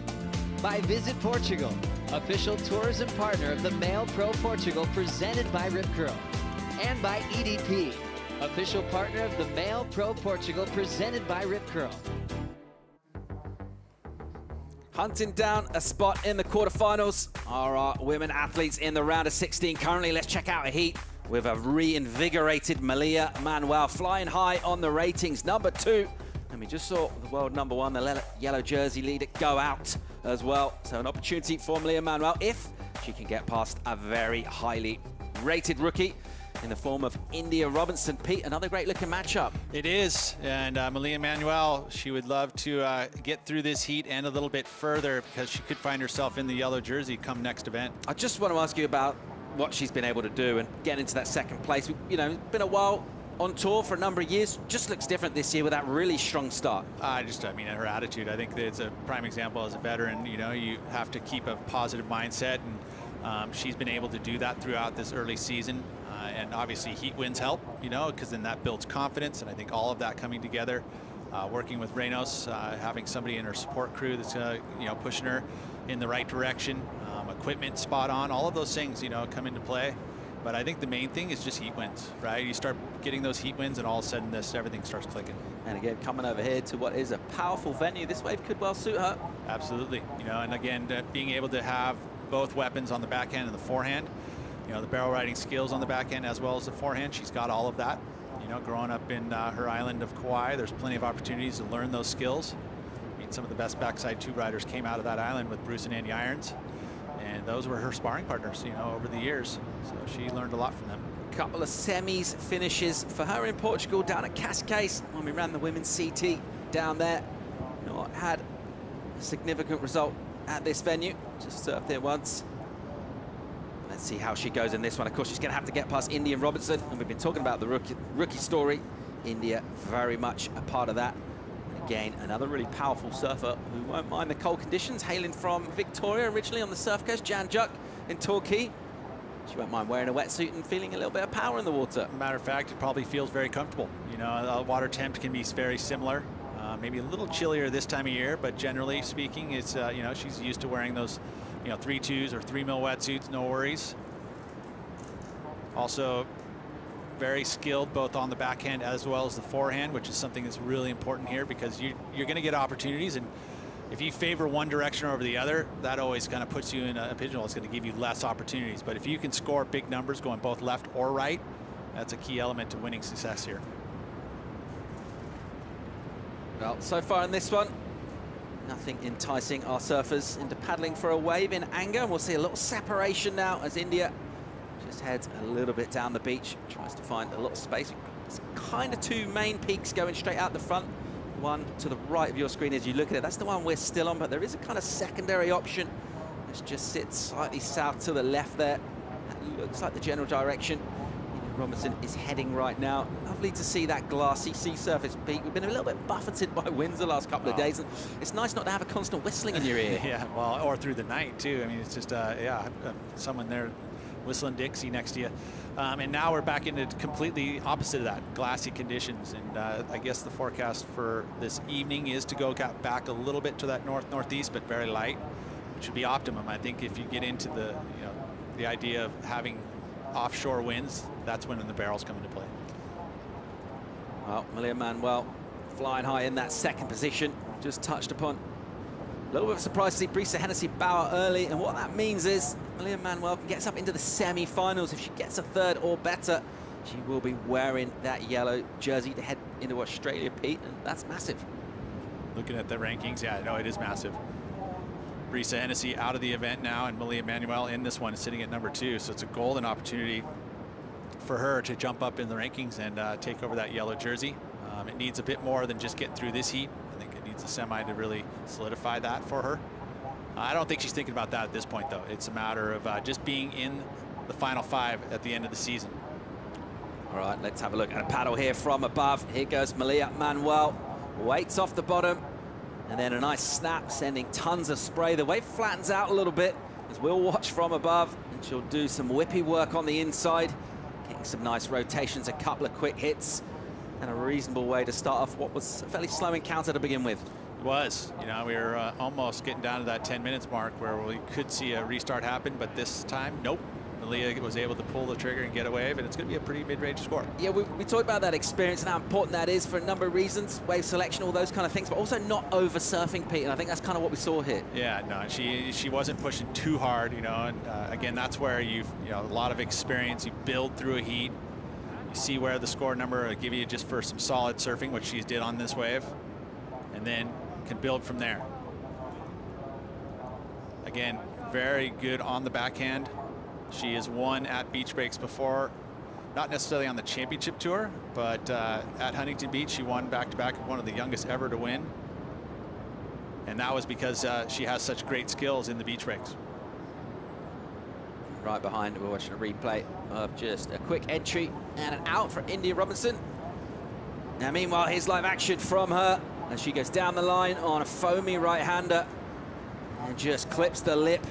S2: By Visit Portugal, official tourism partner of the MEO Pro Portugal presented by Rip Curl. And by EDP, official partner of the MEO Pro Portugal presented by Rip Curl.
S4: Hunting down a spot in the quarterfinals are our women athletes in the round of 16 currently. Let's check out a heat with a reinvigorated Malia Manuel flying high on the ratings. Number 2, and we just saw the world number 1, the yellow jersey leader, go out as well. So an opportunity for Malia Manuel if she can get past a very highly rated rookie in the form of India Robinson. Pete, another great looking matchup.
S8: It is, and Malia Manuel, she would love to get through this heat and a little bit further because she could find herself in the yellow jersey come next event.
S4: I just want to ask you about what she's been able to do and get into that second place. You know, it's been a while on tour for a number of years. Just looks different this year with that really strong start. I mean, her attitude, I think that it's a prime example as a veteran. You know, you have to keep a positive mindset, and she's been able to do that throughout this early season. And obviously heat wins help, you know, because then that builds confidence. And I think all of that coming together, working with Reynos, having somebody in her support crew that's, you know, pushing her in the right direction, equipment spot on, all of those things, you know, come into play. But I think the main thing is just heat wins, right? You start getting those heat wins and all of a sudden everything starts clicking. And again, coming over here to what is a powerful venue, this wave could well suit her.
S8: Absolutely, you know, and again, being able to have both weapons on the backhand and the forehand, you know, the barrel riding skills on the backhand as well as the forehand, she's got all of that. You know, growing up in her island of Kauai, there's plenty of opportunities to learn those skills. I mean, some of the best backside 2 riders came out of that island with Bruce and Andy Irons, and those were her sparring partners, you know, over the years. So she learned a lot from them.
S4: Couple of semis finishes for her in Portugal down at Cascais when we ran the women's CT down there. Not had a significant result at this venue, just served there once. Let's see how she goes in this one. Of course, she's going to have to get past India Robinson, and we've been talking about the rookie story. India very much a part of that. And again, another really powerful surfer who won't mind the cold conditions, hailing from Victoria originally on the surf coast, Jan Juk in Torquay. She won't mind wearing a wetsuit and feeling a little bit of power in the water.
S8: Matter of fact, it probably feels very comfortable. You know, the water temp can be very similar. Maybe a little chillier this time of year, but generally speaking, it's, you know, she's used to wearing those, you know, 3.2s or 3 mil wetsuits, no worries. Also very skilled both on the backhand as well as the forehand, which is something that's really important here because you're going to get opportunities, and if you favor one direction over the other, that always kind of puts you in a pigeonhole. It's going to give you less opportunities, but if you can score big numbers going both left or right, that's a key element to winning success here.
S4: Well, so far in this one, nothing enticing our surfers into paddling for a wave in anger. And we'll see a little separation now as India just heads a little bit down the beach, tries to find a little space. It's kind of 2 main peaks going straight out the front. One to the right of your screen as you look at it. That's the one we're still on, but there is a kind of secondary option. This just sits slightly south to the left there. That looks like the general direction Robinson is heading right now. Lovely to see that glassy sea surface, Pete. We've been a little bit buffeted by winds the last couple of days, and it's nice not to have a constant whistling in your ear.
S8: Yeah, well, or through the night too. I mean, it's just yeah, someone there whistling Dixie next to you. And now we're back into completely opposite of that, glassy conditions. And I guess the forecast for this evening is to go back a little bit to that northeast, but very light, which would be optimum. I think if you get into the, you know, the idea of having offshore winds, that's when the barrels come into play.
S4: Well, Malia Manuel flying high in that second position, just touched upon. A little bit of a surprise to see Brisa Hennessy bow out early, and what that means is Malia Manuel gets up into the semi-finals. If she gets a 3rd or better, she will be wearing that yellow jersey to head into Australia, Pete, and that's massive.
S8: Looking at the rankings, yeah, no, it is massive. Brisa Hennessy out of the event now, and Malia Manuel in this one is sitting at number 2, so it's a golden opportunity for her to jump up in the rankings and take over that yellow jersey. It needs a bit more than just getting through this heat. I think it needs a semi to really solidify that for her. I don't think she's thinking about that at this point, though. It's a matter of just being in the final 5 at the end of the season.
S4: All right, let's have a look at a paddle here from above. Here goes Malia Manuel. Weights off the bottom, and then a nice snap, sending tons of spray. The wave flattens out a little bit, as we'll watch from above, and she'll do some whippy work on the inside, getting some nice rotations, a couple of quick hits, and a reasonable way to start off what was a fairly slow encounter to begin with.
S8: It was. You know, we were almost getting down to that 10 minutes mark where we could see a restart happen, but this time, nope. Malia was able to pull the trigger and get a wave, and it's going to be a pretty mid-range score.
S4: Yeah, we talked about that experience and how important that is for a number of reasons, wave selection, all those kind of things, but also not over surfing, Pete, and I think that's kind of what we saw here.
S8: Yeah, no, she wasn't pushing too hard, you know, and again, that's where you know, a lot of experience, you build through a heat, you see where the score number will give you just for some solid surfing, which she did on this wave, and then can build from there. Again, very good on the backhand. She has won at beach breaks before, not necessarily on the championship tour, but at Huntington Beach, she won back-to-back, one of the youngest ever to win. And that was because she has such great skills in the beach breaks.
S4: Right behind, we're watching a replay of just a quick entry and an out for India Robinson. Now, meanwhile, here's live action from her as she goes down the line on a foamy right-hander and just clips the lip.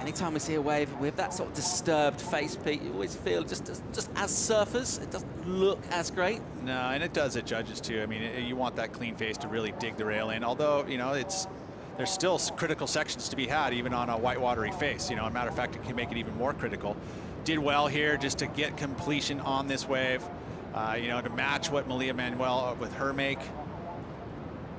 S4: Anytime we see a wave with that sort of disturbed face, Pete, you always feel just as surfers, it doesn't look as great.
S8: No, and it does at judges too. I mean, you want that clean face to really dig the rail in, although, you know, there's still critical sections to be had even on a whitewatery face. You know, as a matter of fact, it can make it even more critical. Did well here just to get completion on this wave, you know, to match what Malia Manuel with her make.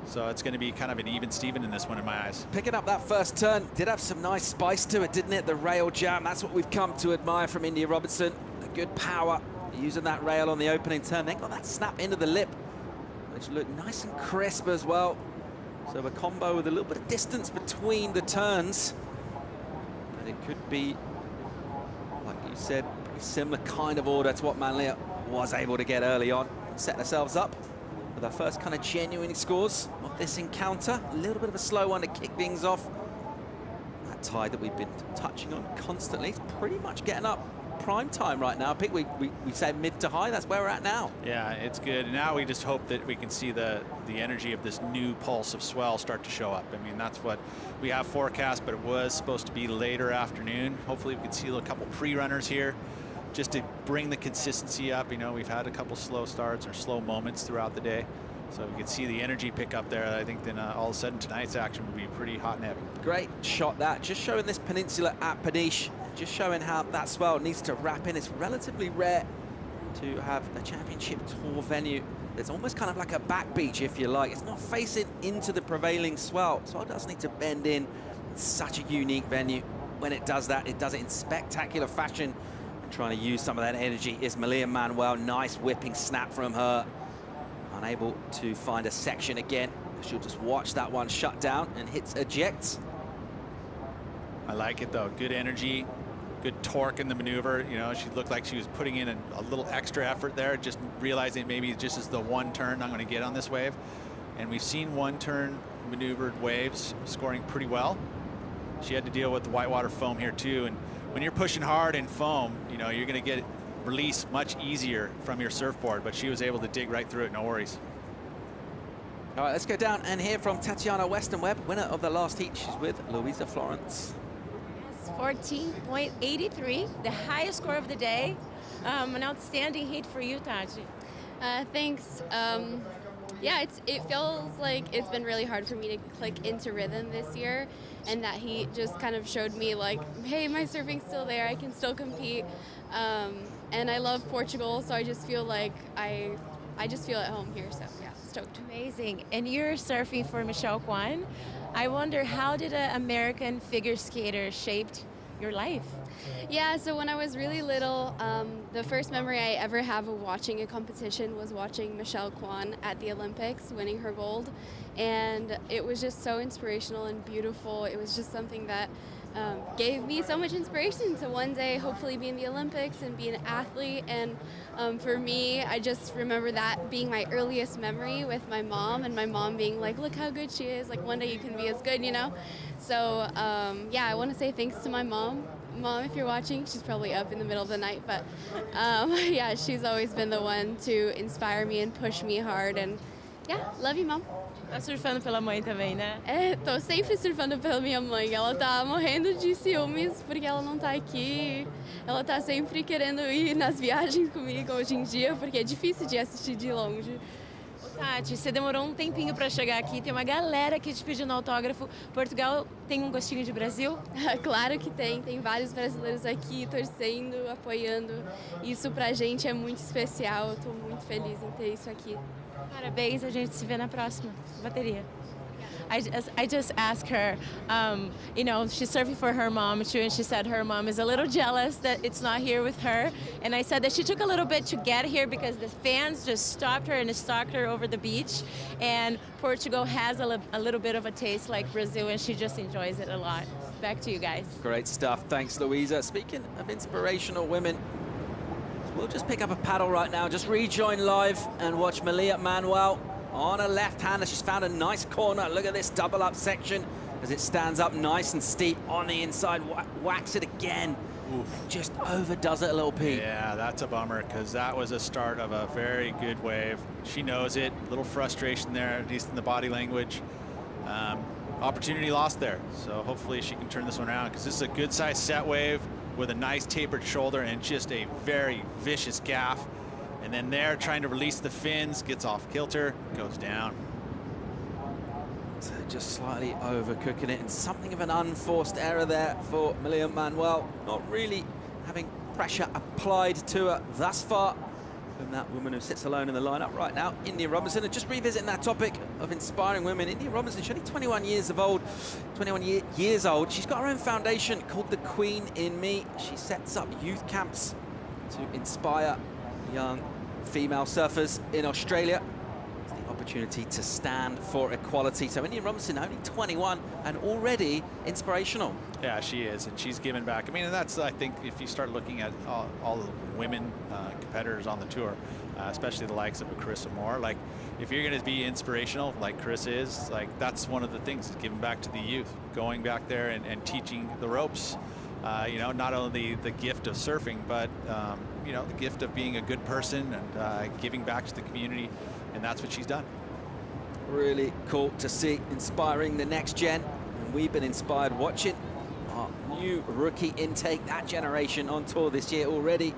S8: So it's going to be kind of an even Steven in this one in my eyes.
S4: Picking up that first turn, did have some nice spice to it, didn't it? The rail jam, that's what we've come to admire from India Robinson. The good power, using that rail on the opening turn. Then got that snap into the lip, which looked nice and crisp as well. So a combo with a little bit of distance between the turns. But it could be, like you said, a similar kind of order to what Malia was able to get early on. Set ourselves up with our first kind of genuine scores of this encounter. A little bit of a slow one to kick things off. That tide that we've been touching on constantly is pretty much getting up prime time right now. I think we said mid to high, that's where we're at now.
S8: Yeah, it's good. And now we just hope that we can see the energy of this new pulse of swell start to show up. I mean, that's what we have forecast, but it was supposed to be later afternoon. Hopefully we can see a couple pre-runners here just to bring the consistency up. You know, we've had a couple slow starts or slow moments throughout the day. So we can see the energy pick up there. I think then all of a sudden tonight's action will be pretty hot and heavy.
S4: Great shot that. Just showing this peninsula at Peniche, just showing how that swell needs to wrap in. It's relatively rare to have a championship tour venue. It's almost kind of like a back beach, if you like. It's not facing into the prevailing swell. Swell does need to bend in. It's such a unique venue. When it does that, it does it in spectacular fashion. Trying to use some of that energy is Malia Manuel. Nice whipping snap from her. Unable to find a section again. She'll just watch that one shut down and hits eject.
S8: I like it though. Good energy, good torque in the maneuver. You know, she looked like she was putting in a little extra effort there, just realizing maybe just as the one turn I'm going to get on this wave. And we've seen one turn maneuvered waves scoring pretty well. She had to deal with the whitewater foam here too. And when you're pushing hard in foam, you know, you're going to get release much easier from your surfboard, but she was able to dig right through it, no worries.
S4: All right, let's go down and hear from Tatiana Weston-Webb, winner of the last heat. She's with Louisa Florence.
S15: 14.83, the highest score of the day. An outstanding heat for you, Tati.
S7: Thanks. Yeah, it feels like it's been really hard for me to click into rhythm this year, and that heat just kind of showed me like, hey, my surfing's still there, I can still compete. And I love Portugal, so I just feel like I just feel at home here, so yeah, stoked.
S15: Amazing. And you're surfing for Michelle Kwan. I wonder, how did an American figure skater shaped your life?
S7: Yeah, so when I was really little, the first memory I ever have of watching a competition was watching Michelle Kwan at the Olympics, winning her gold. And it was just so inspirational and beautiful. It was just something that gave me so much inspiration to one day hopefully be in the Olympics and be an athlete. And for me, I just remember that being my earliest memory with my mom, and my mom being like, look how good she is, like one day you can be as good, you know? So yeah, I want to say thanks to my mom. Mom, if you're watching, she's probably up in the middle of the night, but yeah, she's always been the one to inspire me and push me hard, and yeah, love you, Mom.
S15: Tá surfando pela mãe também, né?
S7: É, tô sempre surfando pela minha mãe. Ela tá morrendo de ciúmes porque ela não tá aqui. Ela tá sempre querendo ir nas viagens comigo hoje em dia, porque é difícil de assistir de longe.
S15: Ô, Tati, você demorou um tempinho para chegar aqui. Tem uma galera aqui te pedindo autógrafo. Portugal tem um gostinho de Brasil?
S7: Claro que tem. Tem vários brasileiros aqui torcendo, apoiando. Isso pra gente é muito especial. Eu tô muito feliz em ter isso aqui.
S15: Parabéns, a gente se vê na próxima bateria. I just asked her, you know, she's surfing for her mom too, and she said her mom is a little jealous that it's not here with her. And I said that she took a little bit to get here because the fans just stopped her and stalked her over the beach. And Portugal has a little bit of a taste like Brazil, and she just enjoys it a lot. Back to you guys.
S4: Great stuff. Thanks, Louisa. Speaking of inspirational women, we'll just pick up a paddle right now. Just rejoin live and watch Malia Manuel on her left-hander. She's found a nice corner. Look at this double-up section as it stands up nice and steep on the inside. Whacks it again. Oof. Just overdoes it a little, Pete.
S8: Yeah, that's a bummer because that was a start of a very good wave. She knows it. A little frustration there, at least in the body language. Opportunity lost there. So hopefully she can turn this one around because this is a good-sized set wave with a nice tapered shoulder and just a very vicious gaff. And then there, trying to release the fins, gets off kilter, goes down.
S4: So just slightly overcooking it, and something of an unforced error there for Malia Manuel. Not really having pressure applied to her thus far from that woman who sits alone in the lineup right now, India Robinson. And just revisiting that topic of inspiring women, India Robinson, she's only 21 years old. She's got her own foundation called The Queen in Me. She sets up youth camps to inspire young female surfers in Australia. It's the opportunity to stand for equality. So India Robinson, only 21 and already inspirational.
S8: Yeah, she is, and she's giving back. I mean, and that's, I think, if you start looking at all the women competitors on the tour, especially the likes of a Carissa Moore, like, if you're going to be inspirational like Chris is, like, that's one of the things, is giving back to the youth, going back there and teaching the ropes. You know, not only the gift of surfing, but you know, the gift of being a good person and giving back to the community, and that's what she's done.
S4: Really cool to see, inspiring the next gen, and we've been inspired watching our new rookie intake, that generation on tour this year already.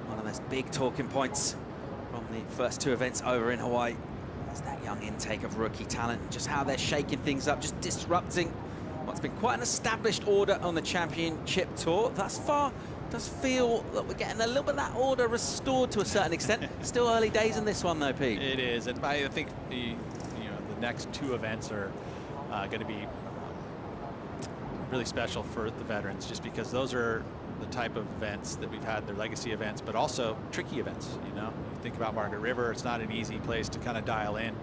S4: One of those big talking points from the first two events over in Hawaii is that young intake of rookie talent, just how they're shaking things up, just disrupting what's been quite an established order on the championship tour. Thus far, does feel that we're getting a little bit of that order restored to a certain extent. Still early days in this one though, Pete.
S8: It is, and I think the next two events are going to be really special for the veterans, just because those are the type of events that we've had, their legacy events, but also tricky events. You know, you think about Margaret River, it's not an easy place to kind of dial in.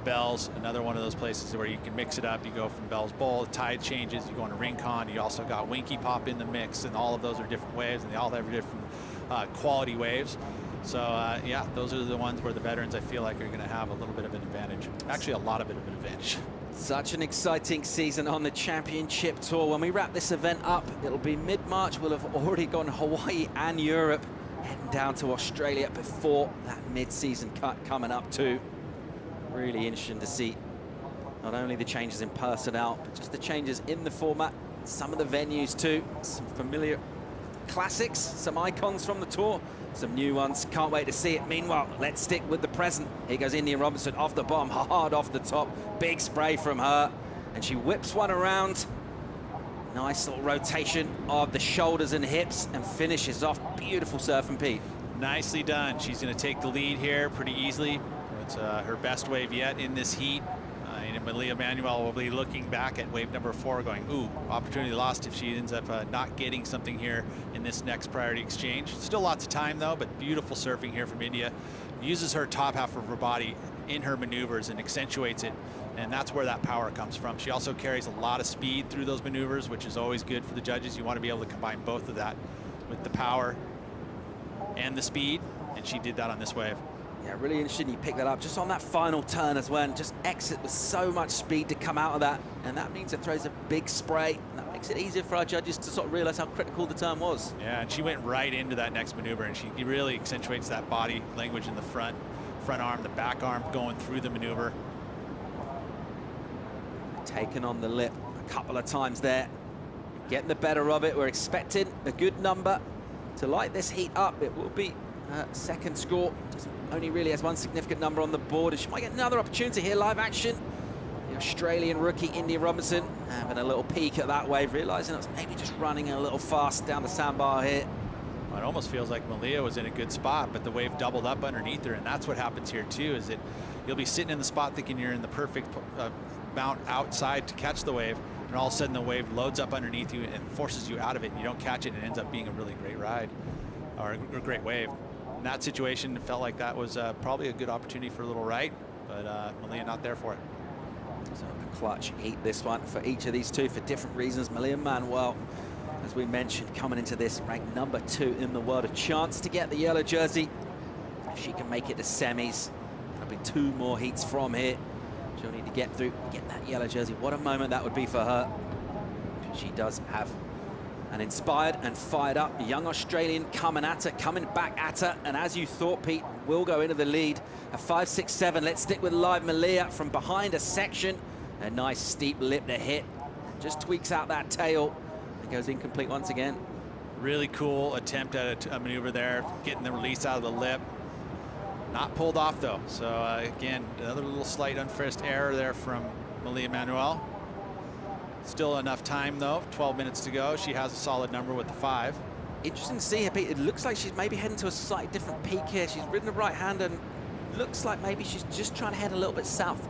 S8: Bells, another one of those places where you can mix it up. You go from Bell's Bowl, the tide changes, you go into Rincon, you also got Winky Pop in the mix, and all of those are different waves, and they all have different quality waves. So yeah, those are the ones where the veterans, I feel like, are going to have a little bit of an advantage. Actually, a lot of bit of an advantage.
S4: Such an exciting season on the championship tour. When we wrap this event up, it'll be mid-March. We'll have already gone Hawaii and Europe, heading down to Australia before that mid-season cut coming up too. Really interesting to see not only the changes in personnel, but just the changes in the format, some of the venues too, some familiar classics, some icons from the tour, some new ones. Can't wait to see it. Meanwhile, let's stick with the present. Here goes India Robinson off the bomb, hard off the top. Big spray from her, and she whips one around. Nice little rotation of the shoulders and hips and finishes off. Beautiful surf and Pete.
S8: Nicely done. She's going to take the lead here pretty easily. It's her best wave yet in this heat. And Malia Manuel will be looking back at wave number 4 going, ooh, opportunity lost if she ends up not getting something here in this next priority exchange. Still lots of time though, but beautiful surfing here from India. Uses her top half of her body in her maneuvers and accentuates it, and that's where that power comes from. She also carries a lot of speed through those maneuvers, which is always good for the judges. You want to be able to combine both of that with the power and the speed, and she did that on this wave.
S4: Yeah, really interesting you pick that up just on that final turn as well, and just exit with so much speed to come out of that, and that means it throws a big spray, and that makes it easier for our judges to sort of realize how critical the turn was.
S8: Yeah, and she went right into that next maneuver, and she really accentuates that body language in the front arm, the back arm going through the maneuver.
S4: Taken on the lip a couple of times there. Getting the better of it. We're expecting a good number to light this heat up. It will be second score. Only really has one significant number on the board, and she might get another opportunity here. Live action. The Australian rookie India Robinson having a little peek at that wave, realizing it's maybe just running a little fast down the sandbar here.
S8: Well, it almost feels like Malia was in a good spot, but the wave doubled up underneath her, and that's what happens here too, is that you'll be sitting in the spot thinking you're in the perfect mount outside to catch the wave, and all of a sudden the wave loads up underneath you and forces you out of it, and you don't catch it, and it ends up being a really great ride, or a great wave. In that situation, it felt like that was probably a good opportunity for a little right, but Malia not there for it.
S4: So a clutch heat this one for each of these two for different reasons. Malia Manuel, as we mentioned, coming into this ranked number 2 in the world. A chance to get the yellow jersey. If she can make it to semis, there'll be 2 more heats from here. She'll need to get through, get that yellow jersey. What a moment that would be for her. She does have an inspired and fired up young Australian coming at her, coming back at her. And as you thought, Pete, will go into the lead. A 5.67. Let's stick with live Malia from behind a section. A nice steep lip to hit. Just tweaks out that tail. It goes incomplete once again.
S8: Really cool attempt at a maneuver there, getting the release out of the lip. Not pulled off though. So again, another little slight unforced error there from Malia Manuel. Still enough time though, 12 minutes to go. She has a solid number with the 5.
S4: Interesting to see her, Pete. It looks like she's maybe heading to a slightly different peak here. She's ridden the right hand and looks like maybe she's just trying to head a little bit south.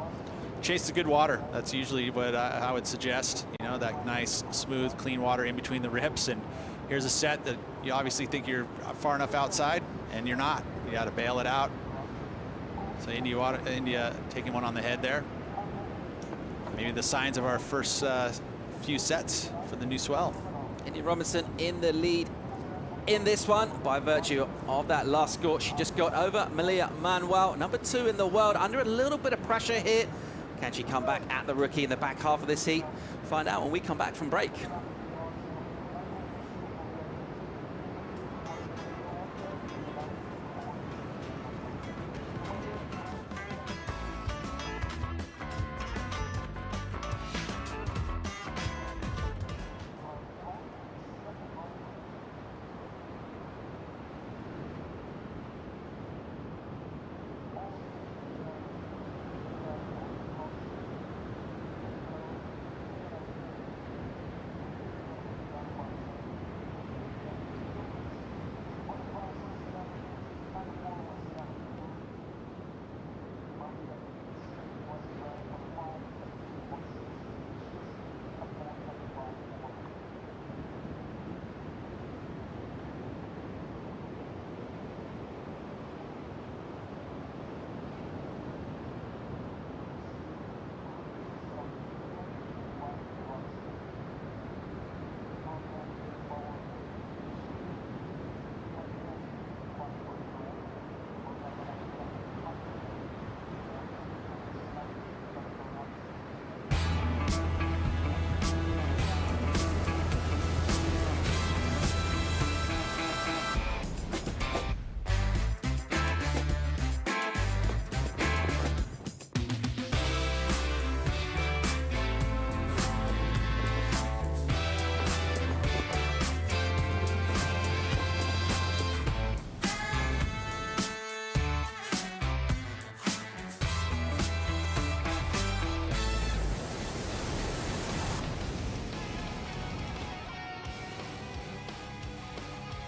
S8: Chase the good water. That's usually what I would suggest. You know, that nice, smooth, clean water in between the rips. And here's a set that you obviously think you're far enough outside, and you're not. You got to bail it out. So India taking one on the head there. Maybe the signs of our first few sets for the new swell.
S4: India Robinson in the lead in this one by virtue of that last score she just got over Malia Manuel, number 2 in the world, under a little bit of pressure here. Can she come back at the rookie in the back half of this heat? Find out when we come back from break.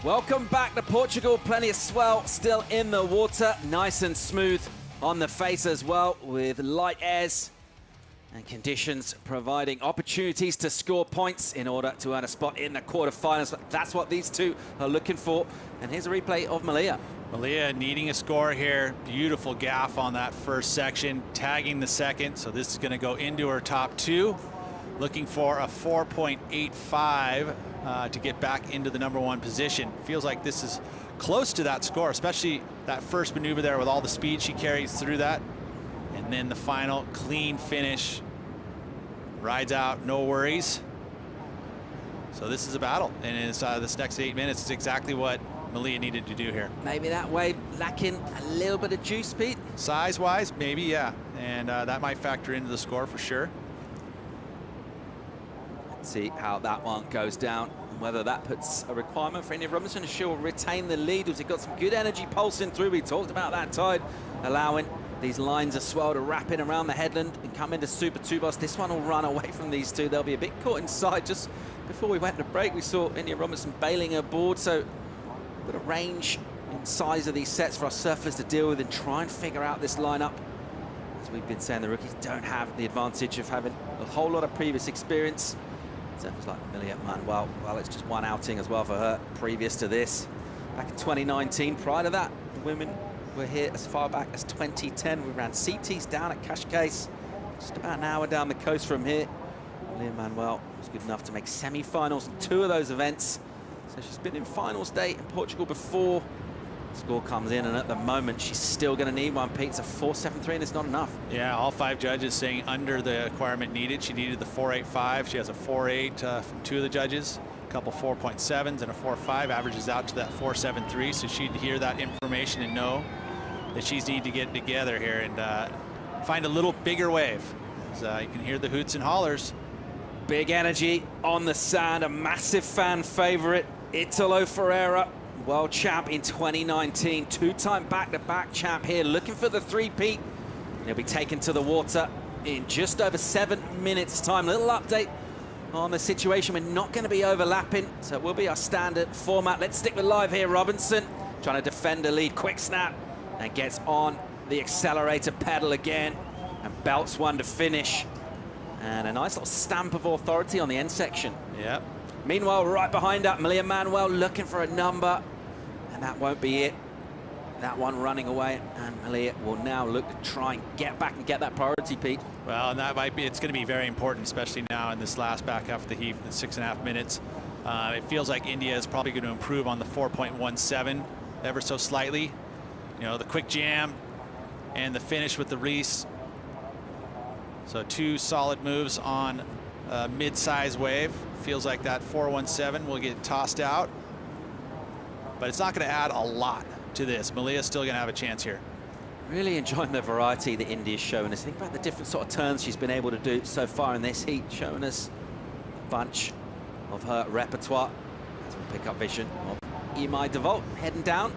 S4: Welcome back to Portugal. Plenty of swell still in the water. Nice and smooth on the face as well, with light airs and conditions providing opportunities to score points in order to earn a spot in the quarterfinals. That's what these two are looking for. And here's a replay of Malia.
S8: Malia needing a score here. Beautiful gaff on that first section, tagging the second. So this is going to go into her top 2. Looking for a 4.85 to get back into the number 1 position. Feels like this is close to that score, especially that first maneuver there with all the speed she carries through that. And then the final clean finish. Rides out, no worries. So this is a battle. And it's, this next 8 minutes is exactly what Malia needed to do here.
S4: Maybe that wave lacking a little bit of juice, Pete?
S8: Size-wise, maybe, yeah. And that might factor into the score for sure.
S4: see how that one goes down, and whether that puts a requirement for India Robinson. She'll retain the lead. Has got some good energy pulsing through. We talked about that tide, allowing these lines of swell to wrap in around the headland and come into Super 2 bus. This one will run away from these two. They'll be a bit caught inside. Just before we went to break, we saw India Robinson bailing her board, so a bit of range in size of these sets for our surfers to deal with and try and figure out this lineup. As we've been saying, the rookies don't have the advantage of having a whole lot of previous experience. Surfers like Amelia Manuel, well, it's just one outing as well for her previous to this. Back in 2019, prior to that, the women were here as far back as 2010. We ran CTs down at Cascais, just about an hour down the coast from here. Amelia Manuel was good enough to make semi-finals in 2 of those events. So she's been in finals day in Portugal before. Score comes in, and at the moment she's still going to need one, Pete. It's a 4.73 and it's not enough.
S8: Yeah, all 5 judges saying under the requirement needed. She needed the 4.85. She has a 4.8 from 2 of the judges, a couple 4.7s and a 4.5, averages out to that 4.73. So she'd hear that information and know that she's need to get together here and find a little bigger wave. As, you can hear the hoots and hollers.
S4: Big energy on the sand, a massive fan favorite, Italo Ferreira. World champ in 2019, 2-time back-to-back champ here, looking for the 3-peat. He'll be taken to the water in just over 7 minutes' time. Little update on the situation. We're not going to be overlapping, so it will be our standard format. Let's stick with live here. Robinson trying to defend a lead. Quick snap and gets on the accelerator pedal again and belts one to finish. And a nice little stamp of authority on the end section.
S8: Yep.
S4: Meanwhile, right behind that, Malia Manuel looking for a number, and that won't be it. That one running away, and Malia will now look to try and get back and get that priority, Pete.
S8: Well, and that might be, it's going to be very important, especially now in this last back half of the heat, the 6.5 minutes. It feels like India is probably going to improve on the 4.17 ever so slightly. You know, the quick jam and the finish with the Reese. So 2 solid moves on a mid-size wave. Feels like that 4.17 will get tossed out, but it's not going to add a lot to this. Malia's still going to have a chance here.
S4: Really enjoying the variety that India's showing us. Think about the different sort of turns she's been able to do so far in this heat, showing us a bunch of her repertoire. As we pick up vision of Imai DeVault heading down,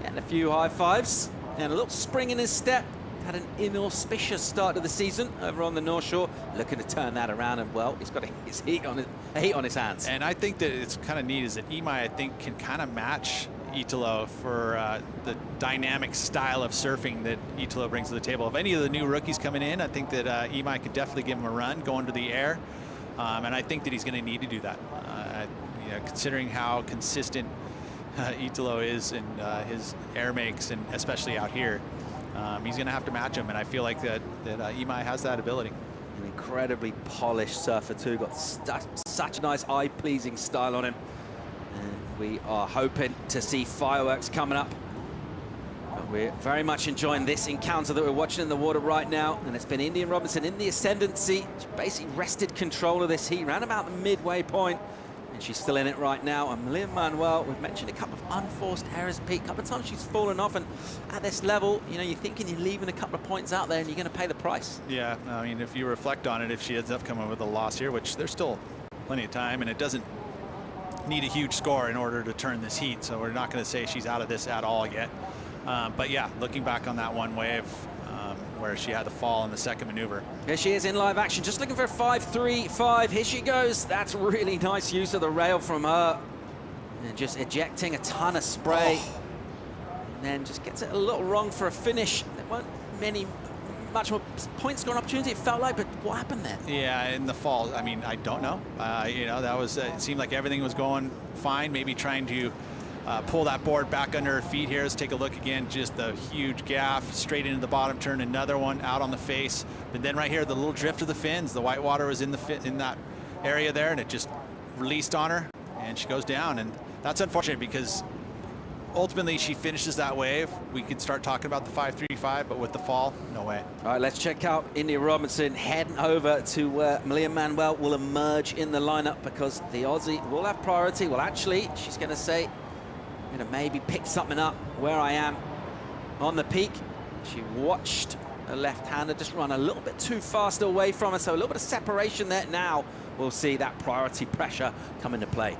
S4: getting a few high fives and a little spring in his step. Had an inauspicious start to the season over on the North Shore, looking to turn that around, and well, he's got a heat on his hands.
S8: And I think that it's kind of neat is that Imai, I think, can kind of match Italo for the dynamic style of surfing that Italo brings to the table. If any of the new rookies coming in, I think that Imai could definitely give him a run going to the air, and I think that he's going to need to do that. You know, considering how consistent Italo is in his air makes, and especially out here. He's going to have to match him, and I feel like that Imai has that ability.
S4: An incredibly polished surfer too, got such a nice eye-pleasing style on him. And we are hoping to see fireworks coming up. But we're very much enjoying this encounter that we're watching in the water right now, and it's been India Robinson in the ascendancy. She basically wrested control of this heat, ran about the midway point, and she's still in it right now. And Malia Manuel, we've mentioned a couple of unforced errors, Pete. A couple of times she's fallen off, and at this level, you know, you're thinking you're leaving a couple of points out there and you're going to pay the price.
S8: Yeah, I mean, if you reflect on it, if she ends up coming with a loss here, which there's still plenty of time, and it doesn't need a huge score in order to turn this heat, so we're not going to say she's out of this at all yet. But yeah, looking back on that one wave where she had to fall in the second maneuver.
S4: Here she is in live action, just looking for a 5.35. Here she goes. That's really nice use of the rail from her. And just ejecting a ton of spray. Oh. And then just gets it a little wrong for a finish. There weren't much more point scoring opportunity, it felt like, but what happened there?
S8: Yeah, in the fall, I mean, I don't know. You know, that was, it seemed like everything was going fine, maybe trying to pull that board back under her feet here. Let's take a look again, just the huge gaff straight into the bottom turn, another one out on the face. But then right here, the little drift of the fins, the white water was in that area there, and it just released on her, and she goes down. And that's unfortunate because ultimately she finishes that wave. We could start talking about the 5.35, but with the fall, no way.
S4: All right, let's check out India Robinson heading over to where Malia Manuel will emerge in the lineup, because the Aussie will have priority. Well, actually, she's going to say, I'm going to maybe pick something up where I am on the peak. She watched her left-hander just run a little bit too fast away from her, so a little bit of separation there now we'll see that priority pressure come into play.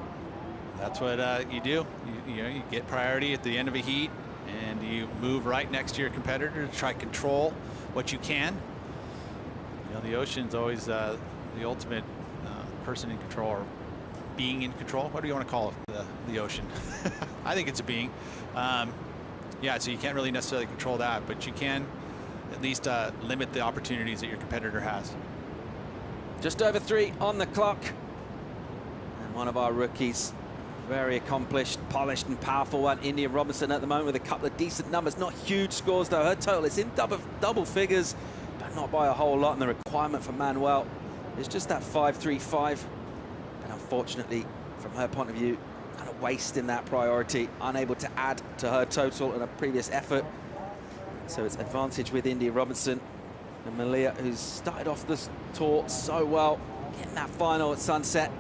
S8: That's what you do. You get priority at the end of a heat, and you move right next to your competitor to try to control what you can. You know, the ocean's always the ultimate person in control, or being in control. What do you want to call it? The ocean. I think it's a being. Yeah, so you can't really necessarily control that, but you can at least limit the opportunities that your competitor has.
S4: Just over 3 on the clock. And one of our rookies, very accomplished, polished and powerful one, India Robinson at the moment with a couple of decent numbers. Not huge scores though. Her total is in double figures, but not by a whole lot. And the requirement for Manuel is just that 5.35. And unfortunately, from her point of view, kind of wasting that priority, unable to add to her total in a previous effort. So it's advantage with India Robinson. And Malia, who's started off this tour so well, getting that final at Sunset.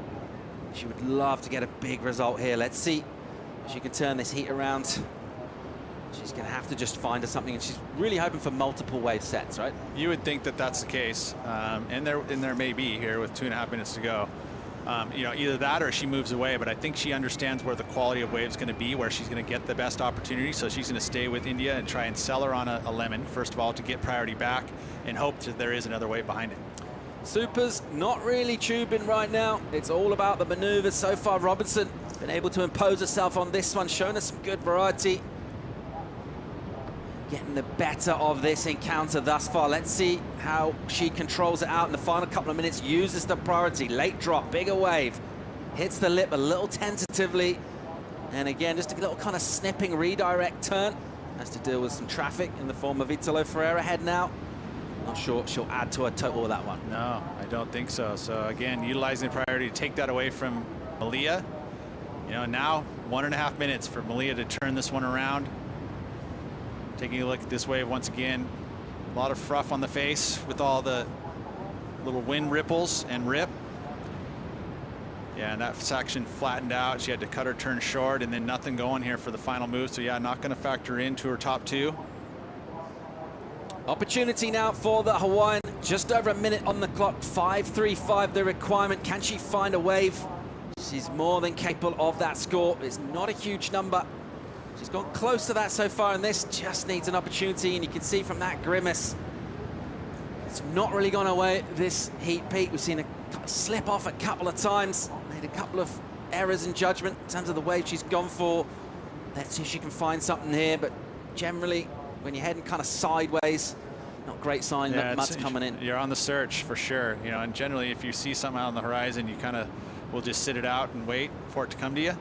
S4: She would love to get a big result here. Let's see if she can turn this heat around. She's going to have to just find her something, and she's really hoping for multiple wave sets, right?
S8: You would think that that's the case, and there may be here with 2.5 minutes to go. You know, either that or she moves away, but I think she understands where the quality of wave is going to be, where she's going to get the best opportunity. So she's going to stay with India and try and sell her on a lemon, first of all, to get priority back, and hope that there is another wave behind it.
S4: Supers not really tubing right now. It's all about the maneuvers. So far, Robinson has been able to impose herself on this one, showing us some good variety. Getting the better of this encounter thus far. Let's see how she controls it out in the final couple of minutes. Uses the priority. Late drop, bigger wave. Hits the lip a little tentatively. And again, just a little kind of snipping redirect turn. Has to deal with some traffic in the form of Italo Ferreira heading out. Not sure she'll add to her total with that one.
S8: No, I don't think so. So again, utilizing the priority to take that away from Malia. You know, now 1.5 minutes for Malia to turn this one around. Taking a look at this wave once again, a lot of froth on the face with all the little wind ripples and rip. Yeah, and that section flattened out. She had to cut her turn short, and then nothing going here for the final move. So yeah, not going to factor into her top 2.
S4: Opportunity now for the Hawaiian. Just over a minute on the clock. 5.35 the requirement. Can she find a wave? She's more than capable of that score. It's not a huge number. She's gone close to that so far, and this just needs an opportunity, and you can see from that grimace, it's not really gone away this heat, Pete. We've seen her slip off a couple of times, made a couple of errors in judgment in terms of the wave she's gone for. Let's see if she can find something here, but generally, when you're heading kind of sideways, not great sign that mud's coming in.
S8: You're on the search for sure, you know, and generally if you see something out on the horizon, you kind of will just sit it out and wait for it to come to you.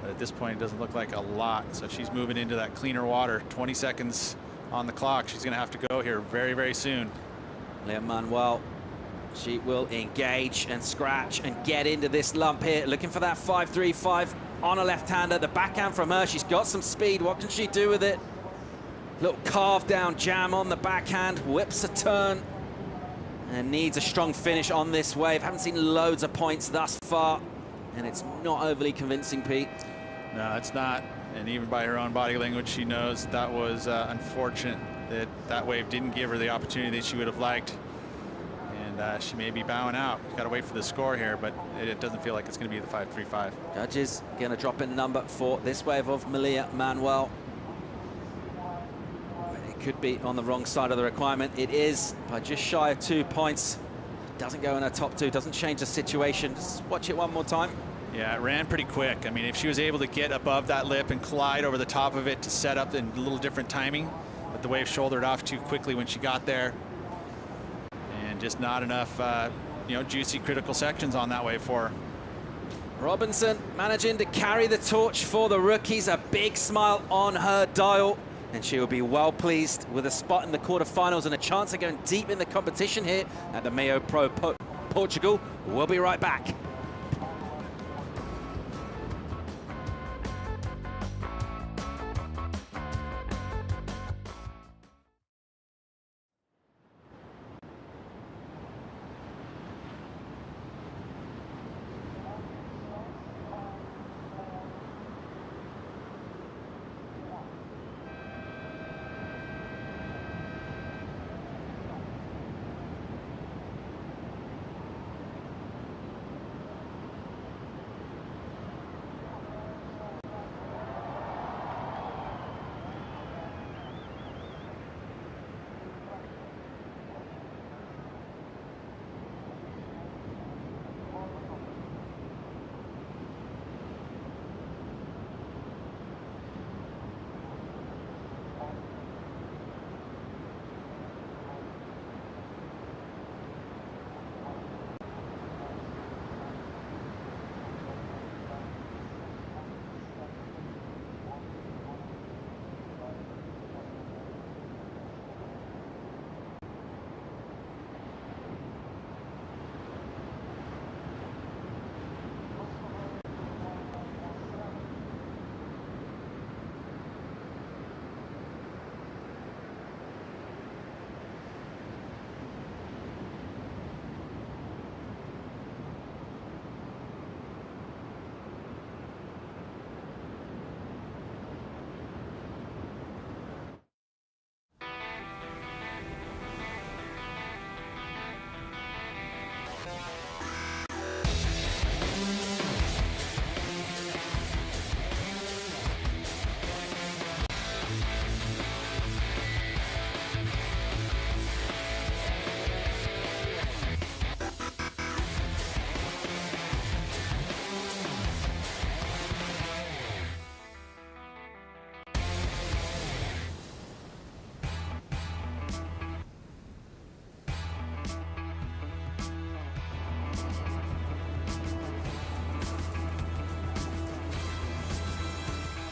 S8: But at this point, it doesn't look like a lot. So she's moving into that cleaner water. 20 seconds on the clock. She's going to have to go here very, very soon.
S4: Leah Manuel, she will engage and scratch and get into this lump here. Looking for that 5.35 on a left-hander. The backhand from her. She's got some speed. What can she do with it? Little carve down jam on the backhand. Whips a turn. And needs a strong finish on this wave. Haven't seen loads of points thus far. And it's not overly convincing, Pete.
S8: No, it's not. And even by her own body language, she knows that was unfortunate that that wave didn't give her the opportunity that she would have liked. And she may be bowing out. Got to wait for the score here, but it doesn't feel like it's going to be the 5.35.
S4: Judges going to drop in a number for this wave of Malia Manuel. It could be on the wrong side of the requirement. It is by just shy of 2 points. Doesn't go in her top 2, doesn't change the situation. Just watch it one more time.
S8: Yeah, it ran pretty quick. I mean, if she was able to get above that lip and collide over the top of it to set up in a little different timing, but the wave shouldered off too quickly when she got there. And just not enough, you know, juicy critical sections on that wave for her.
S4: Robinson managing to carry the torch for the rookies. A big smile on her dial. And she will be well pleased with a spot in the quarterfinals and a chance of going deep in the competition here at the MEO Pro Portugal. We'll be right back.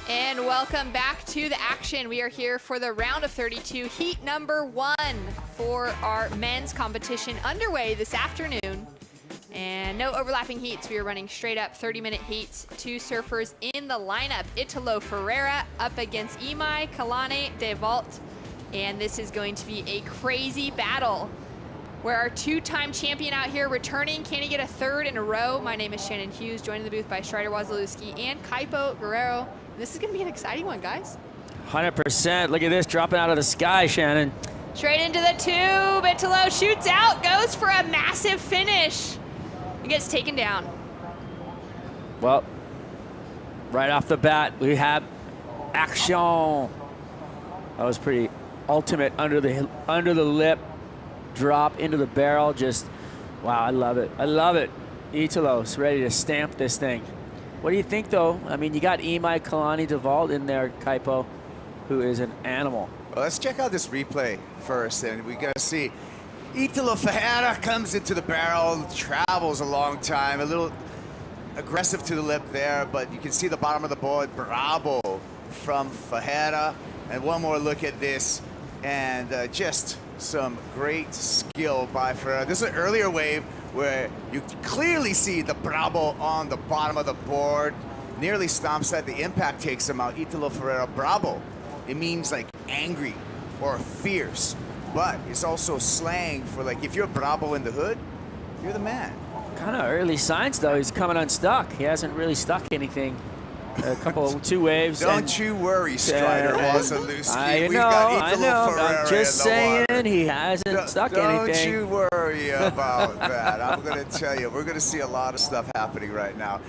S14: And welcome back to the action. We are here for the round of 32, heat number 1 for our men's competition underway this afternoon. And no overlapping heats. We are running straight up 30-minute heats. 2 surfers in the lineup. Italo Ferreira up against Imai Kalani de Vault. And this is going to be a crazy battle where our 2-time champion out here returning. Can he get a 3rd in a row? My name is Shannon Hughes, joined in the booth by Strider Wazalewski and Kaipo Guerrero. This is going to be an exciting one, guys.
S1: 100%. Look at this dropping out of the sky, Shannon.
S14: Straight into the tube. Italo shoots out, goes for a massive finish. He gets taken down.
S1: Well, right off the bat, we have action. That was pretty ultimate under the lip, drop into the barrel. Just, wow, I love it. I love it. Italo's ready to stamp this thing. What do you think, though? I mean, you got Imai Kalani de Vault in there, Kaipo, who is an animal.
S12: Well, let's check out this replay first, and we got to see Italo Ferreira comes into the barrel, travels a long time, a little aggressive to the lip there, but you can see the bottom of the board, bravo from Ferreira. And one more look at this, and just some great skill by Ferreira. This is an earlier wave where you clearly see the bravo on the bottom of the board. Nearly stomps that. The impact takes him out. Italo Ferreira, bravo. It means like angry or fierce, but it's also slang for like if you're bravo in the hood, you're the man.
S1: Kind of early signs though. He's coming unstuck. He hasn't really stuck anything. A couple, 2 waves.
S12: Don't you worry, Strider Wazalewski.
S1: I know. I'm just saying he hasn't stuck anything.
S12: Don't you worry about that. I'm going to tell you, we're going to see a lot of stuff happening right now.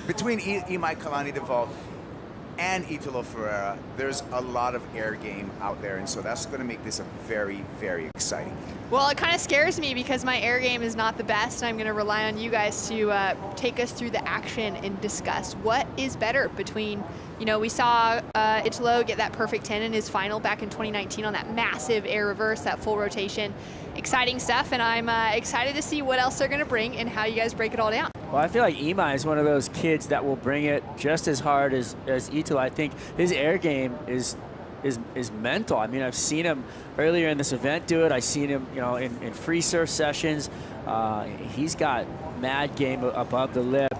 S12: Between Imai Kalani de Vault and Italo Ferreira, there's a lot of air game out there, and so that's going to make this a very, very exciting.
S14: Well, it kind of scares me because my air game is not the best, and I'm going to rely on you guys to take us through the action and discuss what is better between, you know, we saw Italo get that perfect 10 in his final back in 2019 on that massive air reverse, that full rotation. Exciting stuff, and I'm excited to see what else they're going to bring and how you guys break it all down.
S1: Well, I feel like Imai is one of those kids that will bring it just as hard as Italo. I think his air game is mental. I mean, I've seen him earlier in this event do it. I've seen him, you know, in free surf sessions. He's got mad game above the lip.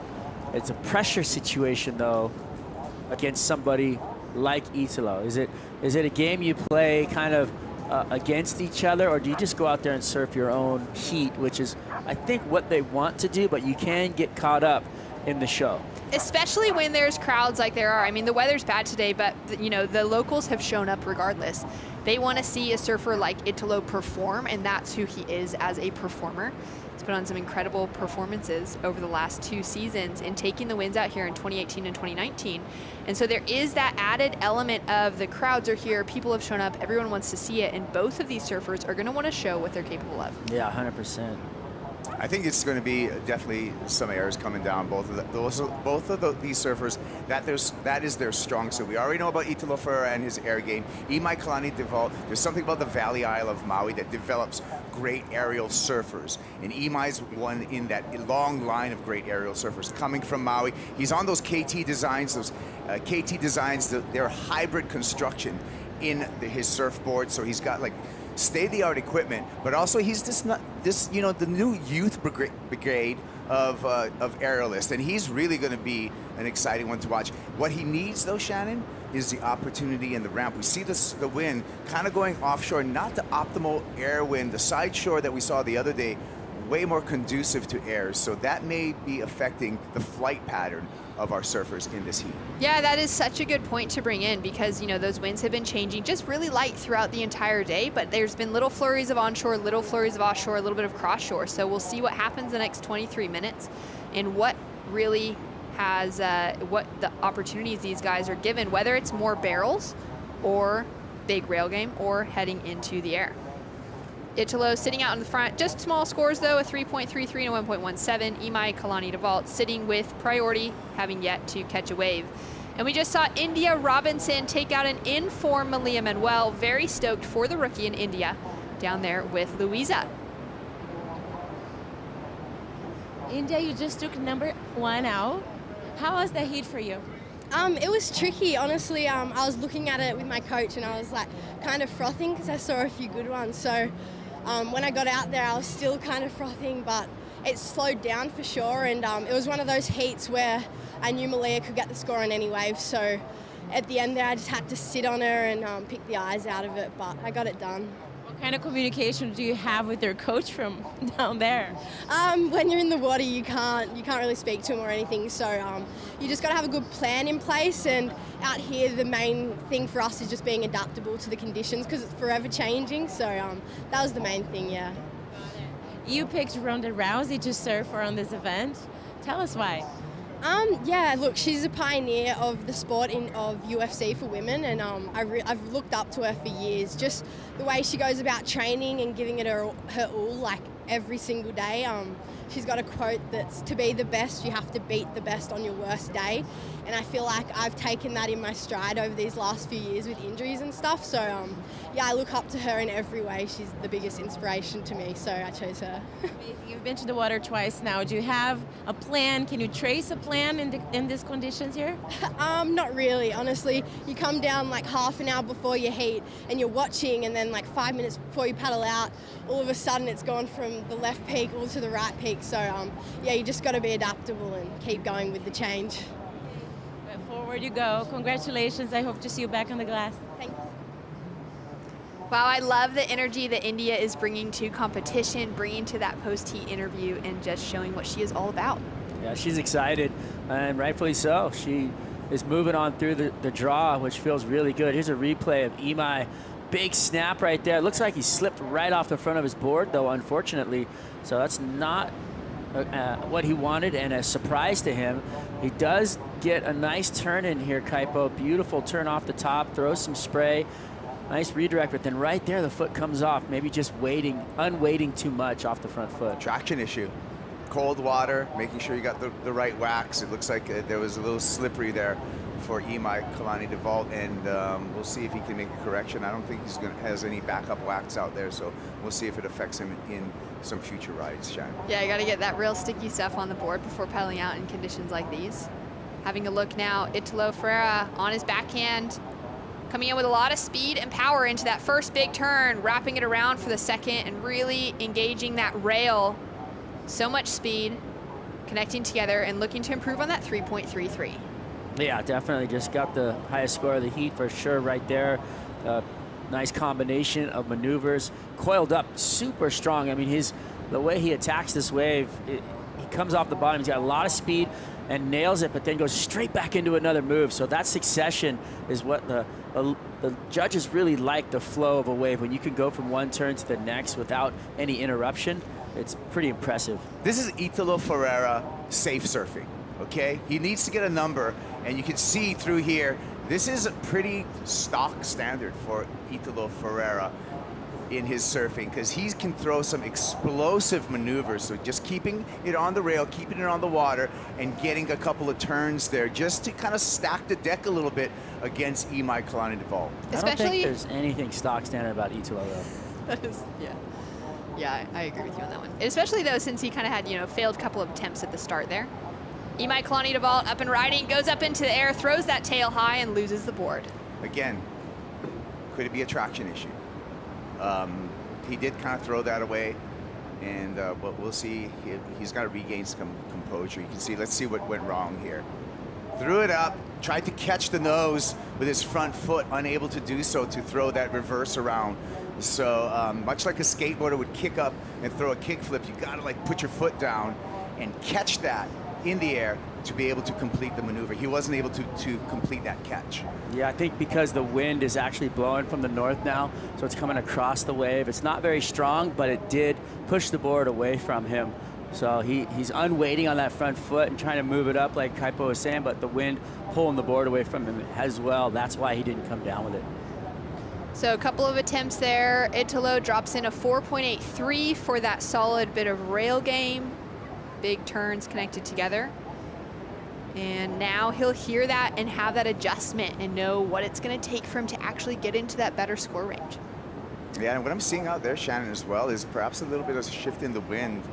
S1: It's a pressure situation though against somebody like Italo. Is it a game you play kind of against each other, or do you just go out there and surf your own heat, which is, I think, what they want to do, but you can get caught up in the show?
S14: Especially when there's crowds like there are. I mean, the weather's bad today, but you know, the locals have shown up regardless. They want to see a surfer like Italo perform, and that's who he is as a performer. He's put on some incredible performances over the last 2 seasons in taking the wins out here in 2018 and 2019. And so there is that added element of the crowds are here, people have shown up, everyone wants to see it, and both of these surfers are going to want to show what they're capable of.
S1: Yeah, 100%.
S12: I think it's going to be definitely some airs coming down. Both of these surfers, that is their strong suit. We already know about Italo Ferreira and his air game. Imai Kalani de Vault, there's something about the Valley Isle of Maui that develops great aerial surfers. And Imai's one in that long line of great aerial surfers coming from Maui. He's on those KT designs. Those KT designs, they're hybrid construction in his surfboard. So he's got like state-of-the-art equipment, but also he's this you know, the new youth brigade of aerialists, and he's really going to be an exciting one to watch. What he needs though, Shannon, is the opportunity in the ramp. We see the wind kind of going offshore, not the optimal air wind. The side shore that we saw the other day, way more conducive to airs, so that may be affecting the flight pattern of our surfers in this heat.
S14: Yeah, that is such a good point to bring in because, you know, those winds have been changing just really light throughout the entire day, but there's been little flurries of onshore, little flurries of offshore, a little bit of cross shore. So we'll see what happens the next 23 minutes and what really has, what the opportunities these guys are given, whether it's more barrels or big rail game or heading into the air. Italo sitting out in the front, just small scores though, a 3.33 and a 1.17. Imai Kalani de Vault sitting with priority, having yet to catch a wave. And we just saw India Robinson take out an in-form Malia Manuel. Very stoked for the rookie in India down there with Louisa.
S15: India, you just took number 1 out. How was the heat for you?
S6: It was tricky, honestly. I was looking at it with my coach and I was like kind of frothing because I saw a few good ones. So when I got out there, I was still kind of frothing, but it slowed down for sure. And it was one of those heats where I knew Malia could get the score on any wave. So at the end there, I just had to sit on her and pick the eyes out of it, but I got it done.
S15: What kind of communication do you have with your coach from down there?
S6: When you're in the water, you can't really speak to him or anything. So you just got to have a good plan in place. And out here, the main thing for us is just being adaptable to the conditions because it's forever changing. So that was the main thing, yeah.
S15: You picked Ronda Rousey to serve for on this event. Tell us why.
S6: Yeah, look, she's a pioneer of the sport of UFC for women, and I've looked up to her for years. Just the way she goes about training and giving it her all, like every single day. She's got a quote that's, to be the best, you have to beat the best on your worst day. And I feel like I've taken that in my stride over these last few years with injuries and stuff. So yeah, I look up to her in every way. She's the biggest inspiration to me, so I chose her.
S15: You've been to the water twice now. Do you have a plan? Can you trace a plan in these conditions here?
S6: Not really, honestly. You come down like half an hour before your heat and you're watching, and then like 5 minutes before you paddle out, all of a sudden it's gone from the left peak all to the right peak. So yeah, you just got to be adaptable and keep going with the change.
S15: Forward you go. Congratulations. I hope to see you back on the glass.
S6: Thank you.
S14: Wow, I love the energy that India is bringing to competition, bringing to that post-heat interview, and just showing what she is all about.
S1: Yeah, she's excited, and rightfully so. She is moving on through the draw, which feels really good. Here's a replay of Imai. Big snap right there. It looks like he slipped right off the front of his board, though, unfortunately. So that's not what he wanted, and a surprise to him. He does get a nice turn in here, Kaipo. Beautiful turn off the top, throws some spray. Nice redirect, but then right there the foot comes off. Maybe just unweighting too much off the front foot.
S12: Traction issue. Cold water, making sure you got the right wax. It looks like there was a little slippery there for Imai Kalani DeVault, and we'll see if he can make a correction. I don't think has any backup wax out there, so we'll see if it affects him in some future rides, Shannon.
S14: Yeah, you got to get that real sticky stuff on the board before pedaling out in conditions like these. Having a look now, Italo Ferreira on his backhand, coming in with a lot of speed and power into that first big turn, wrapping it around for the second and really engaging that rail. So much speed, connecting together and looking to improve on that 3.33.
S1: Yeah, definitely just got the highest score of the heat for sure right there. Nice combination of maneuvers, coiled up super strong. I mean, the way he attacks this wave, he comes off the bottom, he's got a lot of speed and nails it, but then goes straight back into another move. So that succession is what the judges really like, the flow of a wave. When you can go from one turn to the next without any interruption, it's pretty impressive.
S12: This is Italo Ferreira safe surfing, okay? He needs to get a number, and you can see through here, this is a pretty stock standard for Italo Ferreira in his surfing, because he can throw some explosive maneuvers. So just keeping it on the rail, keeping it on the water, and getting a couple of turns there just to kind of stack the deck a little bit against Imai Kalani DeVault.
S1: I don't think there's anything stock standard about Italo, though.
S14: That is, yeah. Yeah, I agree with you on that one. Especially, though, since he kind of had, failed couple of attempts at the start there. Imai Kalani DeVault up and riding, goes up into the air, throws that tail high, and loses the board.
S12: Again, could it be a traction issue? He did kind of throw that away, and but we'll see. He's got to regain some composure. You can see, let's see what went wrong here. Threw it up, tried to catch the nose with his front foot, unable to do so to throw that reverse around. So much like a skateboarder would kick up and throw a kickflip, you got to like put your foot down and catch that in the air to be able to complete the maneuver. He wasn't able to complete that catch.
S1: Yeah, I think because the wind is actually blowing from the north now, so it's coming across the wave. It's not very strong, but it did push the board away from him. So he's unweighting on that front foot and trying to move it up like Kaipo was saying, but the wind pulling the board away from him as well. That's why he didn't come down with it.
S14: So a couple of attempts there. Italo drops in a 4.83 for that solid bit of rail game. Big turns connected together. And now he'll hear that and have that adjustment and know what it's going to take for him to actually get into that better score range.
S12: Yeah, and what I'm seeing out there, Shannon, as well, is perhaps a little bit of a shift in the wind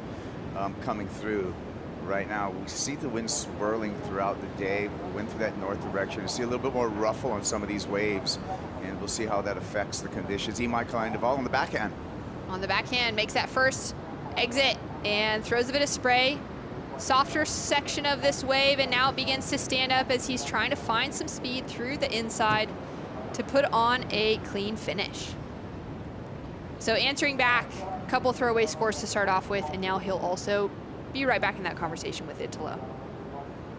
S12: coming through. right now. We see the wind swirling throughout the day. We went through that north direction. We see a little bit more ruffle on some of these waves, and we'll see how that affects the conditions. Imai Klein-Duval on the backhand.
S14: On the backhand, makes that first exit and throws a bit of spray. Softer section of this wave, and now it begins to stand up as he's trying to find some speed through the inside to put on a clean finish. So answering back, a couple throwaway scores to start off with, and now he'll also be right back in that conversation with Italo.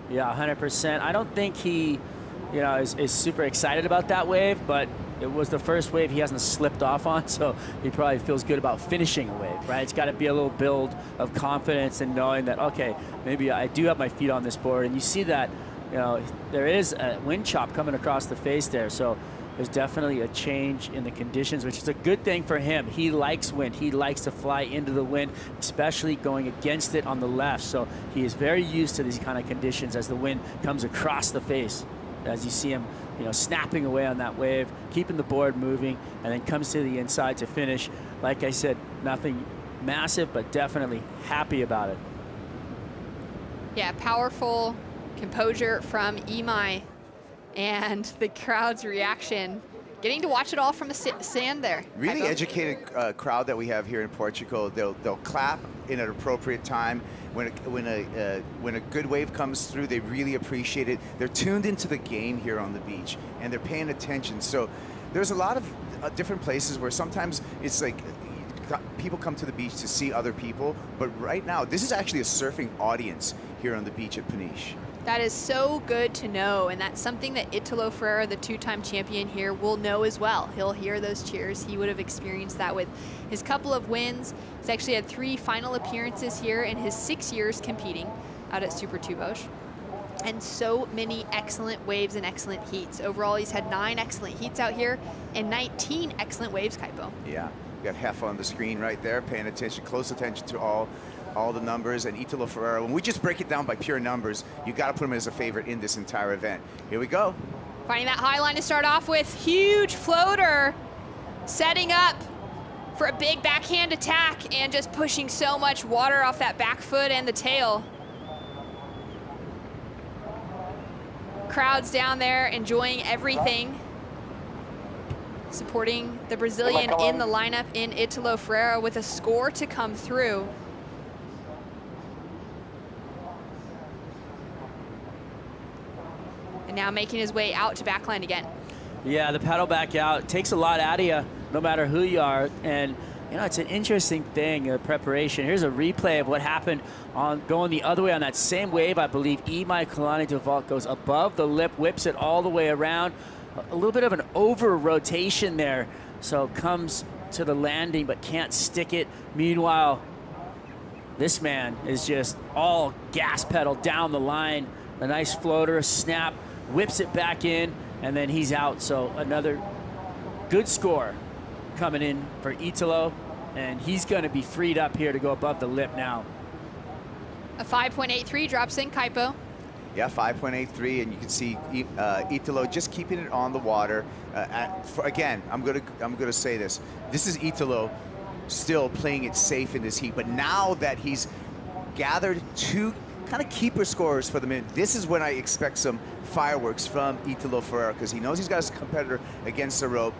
S1: Yeah, 100%. I don't think he, is super excited about that wave, but it was the first wave he hasn't slipped off on, so he probably feels good about finishing a wave, right? It's got to be a little build of confidence and knowing that, okay, maybe I do have my feet on this board. And you see that, there is a wind chop coming across the face there, so there's definitely a change in the conditions, which is a good thing for him. He likes wind. He likes to fly into the wind, especially going against it on the left. So he is very used to these kind of conditions as the wind comes across the face. As you see him, snapping away on that wave, keeping the board moving, and then comes to the inside to finish. Like I said, nothing massive, but definitely happy about it.
S14: Yeah, powerful composure from Imai, and the crowd's reaction. Getting to watch it all from the sand there.
S12: Really educated crowd that we have here in Portugal. They'll clap in an appropriate time. When a good wave comes through, they really appreciate it. They're tuned into the game here on the beach, and they're paying attention. So there's a lot of different places where sometimes it's like people come to the beach to see other people, but right now this is actually a surfing audience here on the beach at Peniche.
S14: That is so good to know, and that's something that Italo Ferreira, the two-time champion here, will know as well. He'll hear those cheers. He would have experienced that with his couple of wins. He's actually had 3 final appearances here in his 6 years competing out at Super Tubos. And so many excellent waves and excellent heats. Overall, he's had 9 excellent heats out here and 19 excellent waves, Kaipo.
S12: Yeah, we got Hef on the screen right there, paying attention, close attention to all the numbers. And Italo Ferreira, when we just break it down by pure numbers, you got to put him as a favorite in this entire event. Here we go.
S14: Finding that high line to start off with. Huge floater, setting up for a big backhand attack and just pushing so much water off that back foot and the tail. Crowds down there enjoying everything. Supporting the Brazilian in the lineup in Italo Ferreira with a score to come through. And now making his way out to backline again.
S1: Yeah, the paddle back out takes a lot out of you, no matter who you are. And it's an interesting thing, preparation. Here's a replay of what happened on going the other way on that same wave. I believe Imai Klein-Duval goes above the lip, whips it all the way around. A little bit of an over rotation there, so comes to the landing but can't stick it. Meanwhile, this man is just all gas pedal down the line. A nice floater, snap, whips it back in, and then he's out. So another good score coming in for Italo, and he's going to be freed up here to go above the lip now.
S14: A 5.83 drops in, Kaipo.
S12: Yeah, 5.83, and you can see Italo just keeping it on the water. Again, I'm gonna say this. This is Italo still playing it safe in this heat, but now that he's gathered 2 kind of keeper scores for the minute, this is when I expect some fireworks from Italo Ferreira, because he knows he's got a competitor against the rope.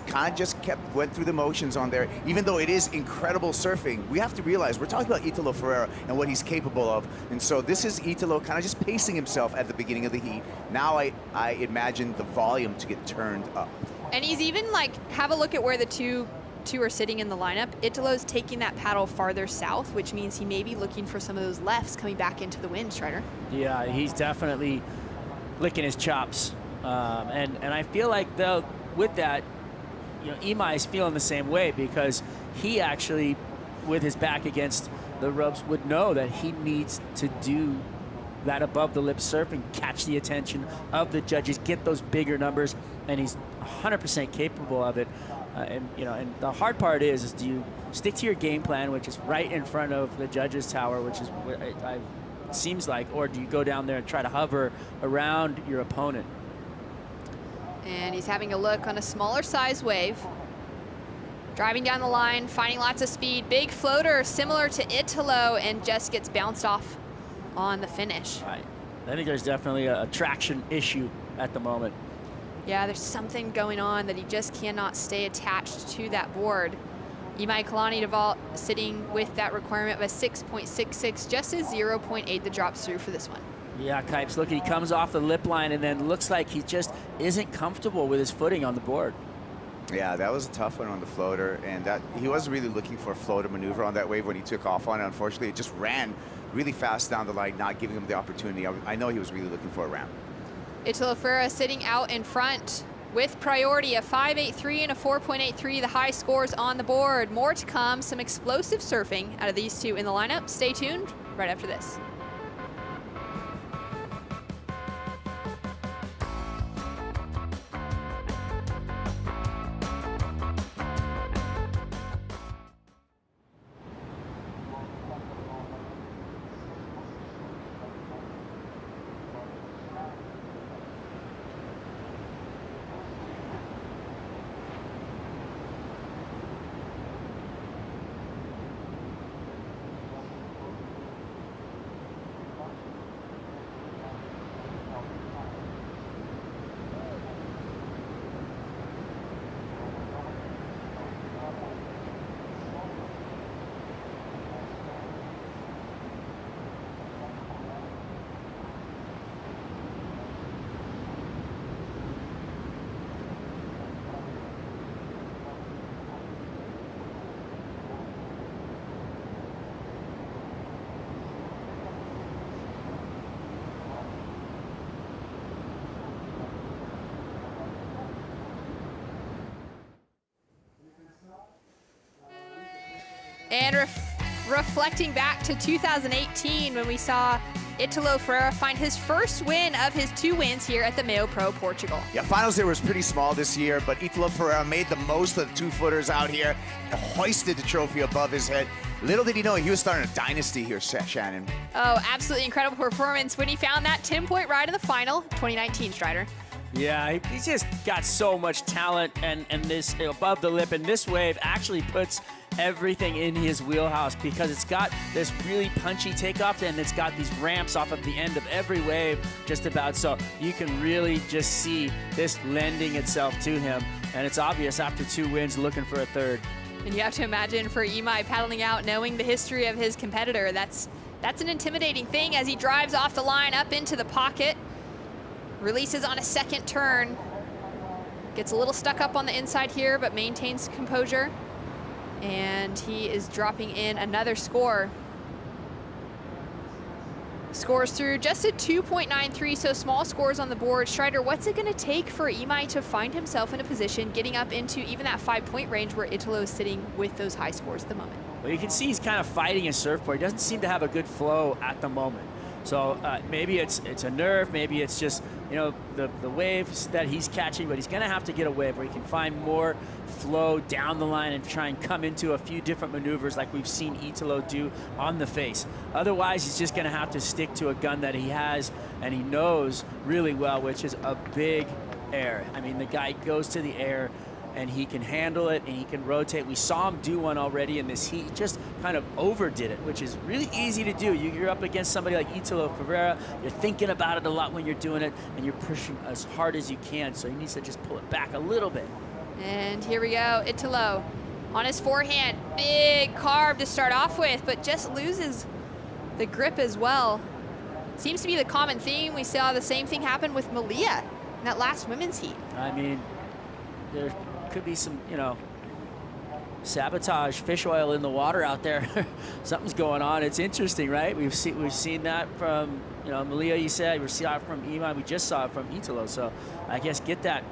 S12: Kind of just went through the motions on there. Even though it is incredible surfing, we have to realize we're talking about Italo Ferreira and what he's capable of. And so this is Italo kind of just pacing himself at the beginning of the heat. Now I imagine the volume to get turned up.
S14: And he's even have a look at where the two are sitting in the lineup. Italo's taking that paddle farther south, which means he may be looking for some of those lefts coming back into the wind, Strider.
S1: Yeah, he's definitely licking his chops. And I feel like, though, with that, Imai is feeling the same way, because he actually, with his back against the ropes, would know that he needs to do that above the lip surf and catch the attention of the judges, get those bigger numbers, and he's 100% capable of it. And the hard part is do you stick to your game plan, which is right in front of the judges' tower, which is what it seems like, or do you go down there and try to hover around your opponent?
S14: And he's having a look on a smaller size wave. Driving down the line, finding lots of speed. Big floater similar to Italo, and just gets bounced off on the finish.
S1: Right. I think there's definitely a traction issue at the moment.
S14: Yeah, there's something going on that he just cannot stay attached to that board. Imai Kalani-Deval sitting with that requirement of a 6.66, just a 0.8 that drops through for this one.
S1: Yeah, Kipes, look, he comes off the lip line and then looks like he just isn't comfortable with his footing on the board.
S12: Yeah, that was a tough one on the floater, and that he wasn't really looking for a floater maneuver on that wave when he took off on it. Unfortunately, it just ran really fast down the line, not giving him the opportunity. I know he was really looking for a ramp.
S14: Italo Ferreira sitting out in front with priority, a 5.83 and a 4.83, the high scores on the board. More to come, some explosive surfing out of these two in the lineup. Stay tuned right after this. And reflecting back to 2018 when we saw Italo Ferreira find his first win of his 2 wins here at the MEO Pro Portugal.
S12: Yeah, finals there was pretty small this year, but Italo Ferreira made the most of the 2-footers out here and hoisted the trophy above his head. Little did he know he was starting a dynasty here, Shannon.
S14: Oh, absolutely incredible performance when he found that 10-point ride in the final, 2019 Strider.
S1: Yeah, he's just got so much talent, and this above the lip, and this wave actually puts everything in his wheelhouse because it's got this really punchy takeoff and it's got these ramps off of the end of every wave just about, so you can really just see this lending itself to him, and it's obvious after 2 wins looking for a 3rd.
S14: And you have to imagine for Imai paddling out, knowing the history of his competitor, that's an intimidating thing as he drives off the line up into the pocket, releases on a 2nd turn, gets a little stuck up on the inside here but maintains composure. And he is dropping in another score. Scores through just a 2.93, so small scores on the board. Strider, what's it going to take for Imai to find himself in a position getting up into even that 5-point range where Italo is sitting with those high scores at the moment?
S1: Well, you can see he's kind of fighting his surfboard. He doesn't seem to have a good flow at the moment. So maybe it's a nerve, maybe it's just, you know, the waves that he's catching, but he's gonna have to get a wave where he can find more flow down the line and try and come into a few different maneuvers like we've seen Italo do on the face. Otherwise, he's just gonna have to stick to a gun that he has and he knows really well, which is a big air. I mean, the guy goes to the air and he can handle it and he can rotate. We saw him do one already in this heat. He just kind of overdid it, which is really easy to do. You're up against somebody like Italo Ferreira. You're thinking about it a lot when you're doing it, and you're pushing as hard as you can, so he needs to just pull it back a little bit.
S14: And here we go, Italo on his forehand. Big carve to start off with, but just loses the grip as well. Seems to be the common theme. We saw the same thing happen with Malia in that last women's heat.
S1: I mean, there could be some, you know, sabotage, fish oil in the water out there. Something's going on. It's interesting, right? We've seen that from, you know, Malia, you said. We saw it from Imai. We just saw it from Italo. So I guess get that.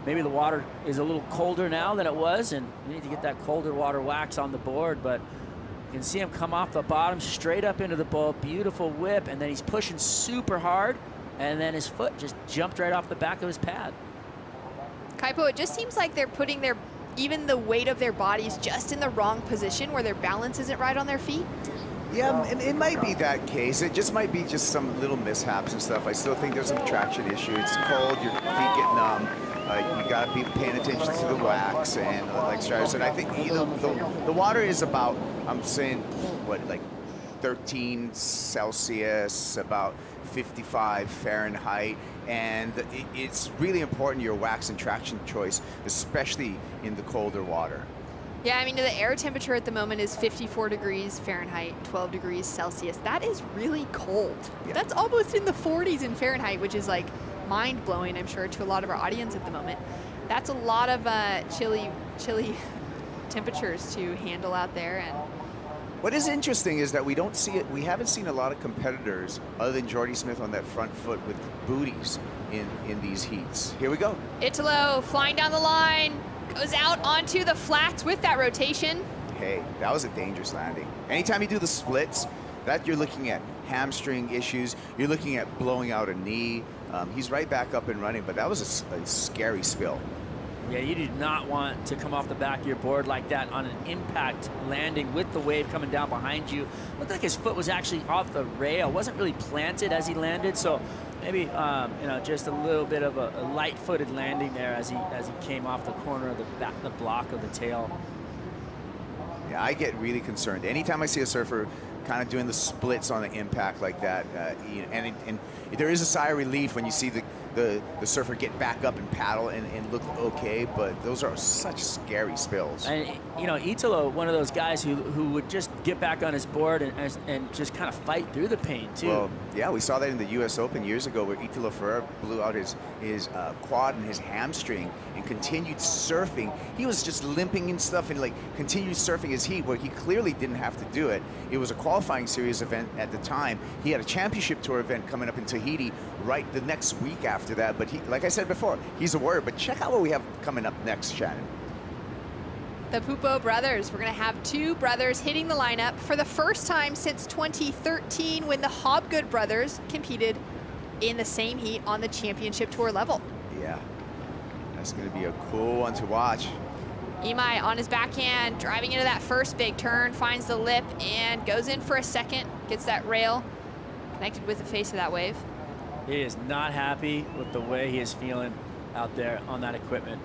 S1: Maybe the water is a little colder now than it was, and you need to get that colder water wax on the board. But you can see him come off the bottom, straight up into the bowl. Beautiful whip, and then he's pushing super hard, and then his foot just jumped right off the back of his pad.
S14: Kaipo, it just seems like they're putting even the weight of their bodies just in the wrong position where their balance isn't right on their feet.
S12: Yeah, it might be that case. It just might be just some little mishaps and stuff. I still think there's some traction issue. It's cold, your feet get numb. You got to be paying attention to the wax, and like Strider said, I think, you know, the water is about, I'm saying, what, like 13 Celsius, about 55 Fahrenheit, and it's really important your wax and traction choice, especially in the colder water.
S14: Yeah, I mean, the air temperature at the moment is 54 degrees Fahrenheit, 12 degrees Celsius. That is really cold.
S12: Yeah.
S14: That's almost in the 40s in Fahrenheit, which is like mind-blowing, I'm sure, to a lot of our audience at the moment. That's a lot of chilly temperatures to handle out there. And
S12: what is interesting is that we haven't seen a lot of competitors other than Jordy Smith on that front foot with booties in these heats. Here we go.
S14: Italo flying down the line, goes out onto the flats with that rotation.
S12: Hey, that was a dangerous landing. Anytime you do the splits, that you're looking at hamstring issues, you're looking at blowing out a knee. He's right back up and running, but that was a scary spill.
S1: Yeah, you do not want to come off the back of your board like that on an impact landing with the wave coming down behind you. Looked like his foot was actually off the rail, wasn't really planted as he landed, so maybe you know, just a little bit of a light-footed landing there as he came off the corner of the block of the tail.
S12: Yeah, I get really concerned anytime I see a surfer kind of doing the splits on the impact like that, and there is a sigh of relief when you see the surfer get back up and paddle and look okay, but those are such scary spills.
S1: And you know, Italo, one of those guys who would just get back on his board and just kind of fight through the pain too.
S12: Well, yeah, we saw that in the U.S. Open years ago where Italo Ferreira blew out his quad and his hamstring and continued surfing. He was just limping and stuff and like continued surfing his heat where he clearly didn't have to do it. It was a qualifying series event at the time. He had a championship tour event coming up in Tahiti right the next week after that. But he, like I said before, he's a warrior. But check out what we have coming up next, Shannon.
S14: The Pupo brothers. We're going to have two brothers hitting the lineup for the first time since 2013 when the Hobgood brothers competed in the same heat on the championship tour level.
S12: Yeah, that's going to be a cool one to watch.
S14: Imai on his backhand, driving into that first big turn, finds the lip and goes in for a second, gets that rail connected with the face of that wave.
S1: He is not happy with the way he is feeling out there on that equipment.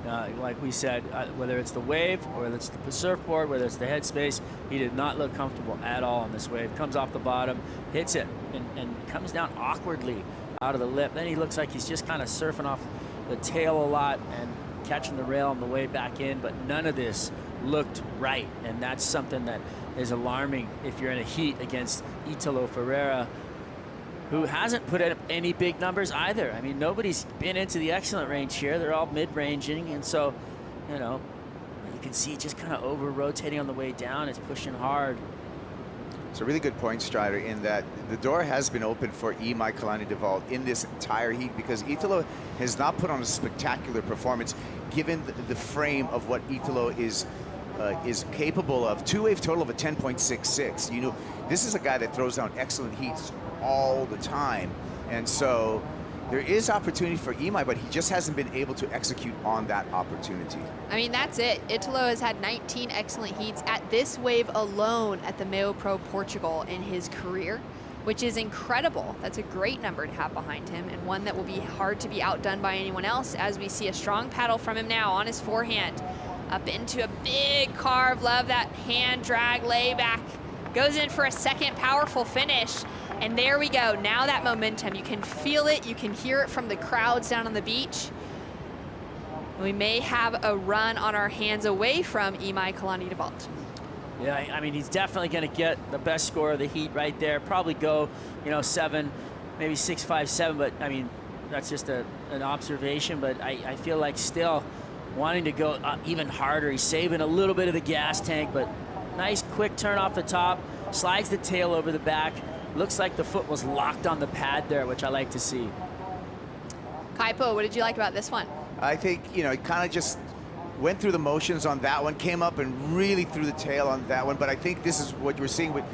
S1: Like we said, whether it's the wave, or whether it's the surfboard, whether it's the headspace, he did not look comfortable at all on this wave. Comes off the bottom, hits it, and comes down awkwardly out of the lip. Then he looks like he's just kind of surfing off the tail a lot and catching the rail on the way back in, but none of this looked right, and that's something that is alarming if you're in a heat against Italo Ferreira, who hasn't put up any big numbers either. I mean, nobody's been into the excellent range here. They're all mid-ranging, and so, you know, you can see just kind of over-rotating on the way down. It's pushing hard.
S12: It's a really good point, Strider, in that the door has been open for Imai Kalani-Duvall in this entire heat because Italo has not put on a spectacular performance given the frame of what Italo is capable of. Two-wave total of a 10.66. You know, this is a guy that throws down excellent heats all the time, and so there is opportunity for Imai, but he just hasn't been able to execute on that opportunity.
S14: I mean, that's it. Italo has had 19 excellent heats at this wave alone at the MEO Pro Portugal in his career, which is incredible. That's a great number to have behind him, and one that will be hard to be outdone by anyone else, as we see a strong paddle from him now on his forehand. Up into a big carve. Love that hand drag layback. Goes in for a second powerful finish. And there we go. Now that momentum, you can feel it. You can hear it from the crowds down on the beach. We may have a run on our hands away from Imai Kalani-Duvall.
S1: Yeah, I mean, he's definitely going to get the best score of the heat right there. Probably go, you know, 7, maybe 6, 5, 7. But, I mean, that's just an observation. But I feel like still wanting to go even harder. He's saving a little bit of the gas tank, but nice quick turn off the top. Slides the tail over the back. Looks like the foot was locked on the pad there, which I like to see.
S14: Kaipo, what did you like about this one?
S12: I think, you know, he kind of just went through the motions on that one, came up and really threw the tail on that one. But I think this is what we're seeing with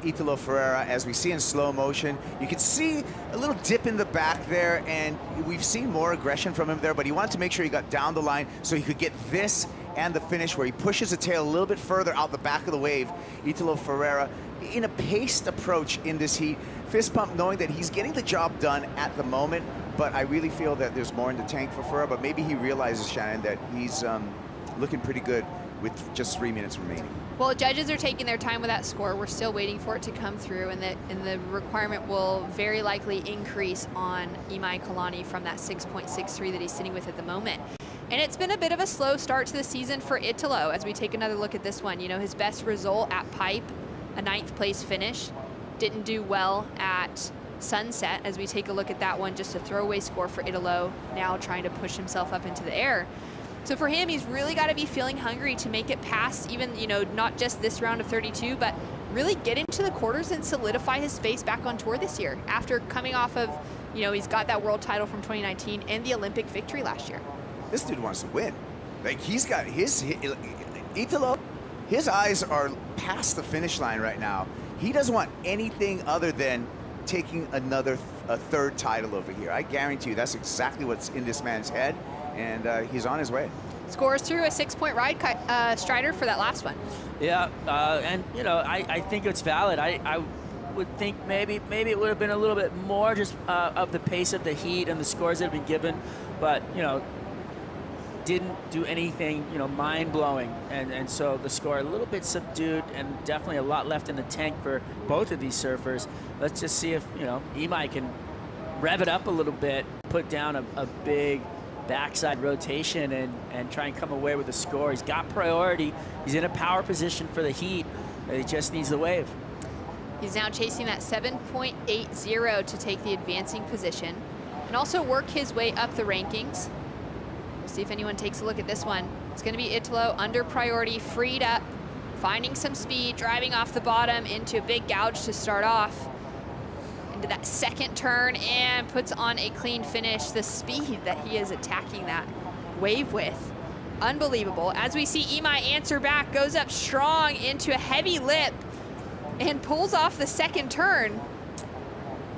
S12: Italo Ferreira, as we see in slow motion. You can see a little dip in the back there, and we've seen more aggression from him there, but he wanted to make sure he got down the line so he could get this and the finish where he pushes the tail a little bit further out the back of the wave. Italo Ferreira in a paced approach in this heat. Fist pump knowing that he's getting the job done at the moment, but I really feel that there's more in the tank for Ferreira, but maybe he realizes, Shannon, that he's looking pretty good with just 3 minutes remaining.
S14: Well, judges are taking their time with that score. We're still waiting for it to come through, and the requirement will very likely increase on Imai Kalani from that 6.63 that he's sitting with at the moment. And it's been a bit of a slow start to the season for Italo as we take another look at this one. You know, his best result at Pipe, a 9th place finish. Didn't do well at Sunset as we take a look at that one, just a throwaway score for Italo, now trying to push himself up into the air. So for him, he's really got to be feeling hungry to make it past even, you know, not just this round of 32, but really get into the quarters and solidify his space back on tour this year after coming off of, you know, he's got that world title from 2019 and the Olympic victory last year.
S12: This dude wants to win. Like, he's got Italo, his eyes are past the finish line right now. He doesn't want anything other than taking a third title over here. I guarantee you that's exactly what's in this man's head, and he's on his way.
S14: Scores through a 6-point ride, Strider, for that last one.
S1: Yeah, and you know, I think it's valid. I would think maybe it would have been a little bit more just of the pace of the heat and the scores that have been given, but you know, didn't do anything, you know, mind-blowing, and so the score a little bit subdued, and definitely a lot left in the tank for both of these surfers. Let's just see if, you know, Imai can rev it up a little bit, put down a big backside rotation, and try and come away with a score. He's got priority. He's in a power position for the heat. He just needs the wave.
S14: He's now chasing that 7.80 to take the advancing position and also work his way up the rankings. We'll see if anyone takes a look at this one. It's going to be Italo under priority, freed up, finding some speed, driving off the bottom into a big gouge to start off. Into that second turn and puts on a clean finish. The speed that he is attacking that wave with, unbelievable. As we see Imai answer back, goes up strong into a heavy lip and pulls off the second turn.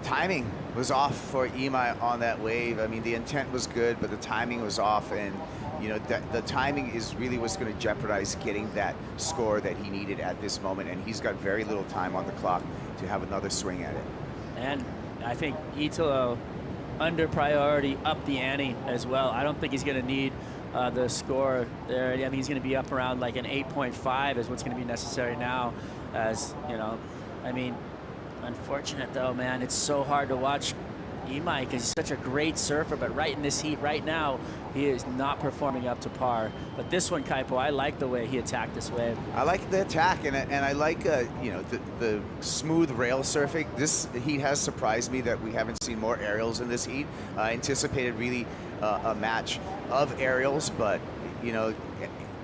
S12: Timing was off for Imai on that wave. I mean, the intent was good, but the timing was off, and you know, the timing is really what's going to jeopardize getting that score that he needed at this moment, and he's got very little time on the clock to have another swing at it. And
S1: I think Italo under priority, up the ante as well. I don't think he's going to need the score there. I mean, he's going to be up around like an 8.5 is what's going to be necessary now, as you know. I mean, unfortunate though, man. It's so hard to watch Imai because he's such a great surfer, but right in this heat right now, he is not performing up to par. But this one, Kaipo, I like the way he attacked this wave.
S12: I like the attack, and I like you know, the smooth rail surfing. This heat has surprised me that we haven't seen more aerials in this heat. I anticipated really a match of aerials, but you know,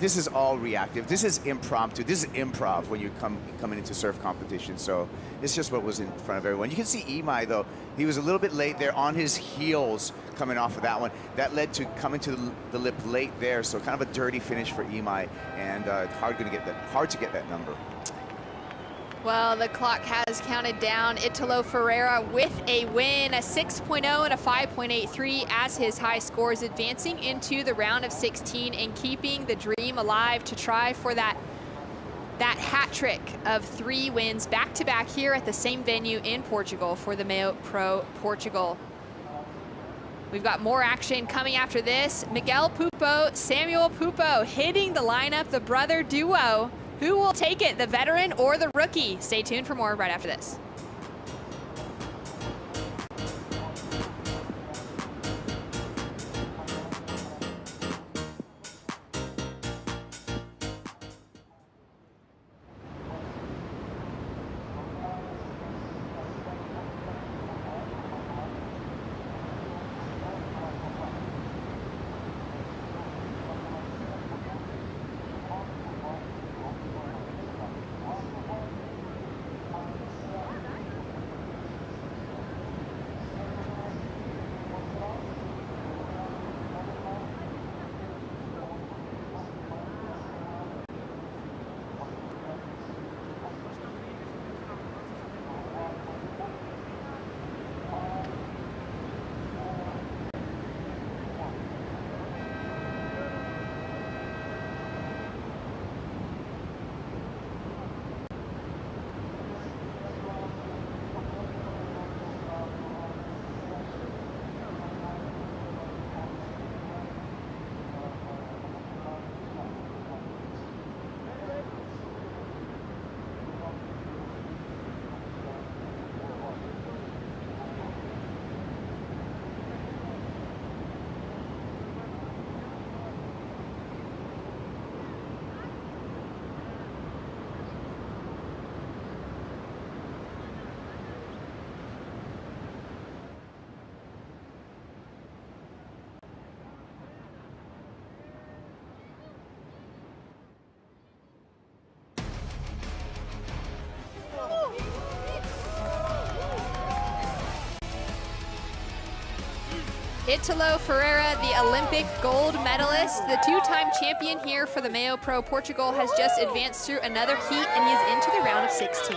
S12: this is all reactive. This is impromptu. This is improv when you're coming into surf competition. So it's just what was in front of everyone. You can see Imai though. He was a little bit late there on his heels coming off of that one. That led to coming to the lip late there. So kind of a dirty finish for Imai, and hard to get that number.
S14: Well, the clock has counted down Italo Ferreira with a win, a 6.0 and a 5.83 as his high scores, advancing into the round of 16 and keeping the dream alive to try for that hat trick of 3 wins back-to-back here at the same venue in Portugal for the MEO Pro Portugal. We've got more action coming after this. Miguel Pupo, Samuel Pupo hitting the lineup, the brother duo. Who will take it, the veteran or the rookie? Stay tuned for more right after this. Italo Ferreira, the Olympic gold medalist, the two-time champion here for the MEO Pro Portugal, has just advanced through another heat, and he is into the round of 16.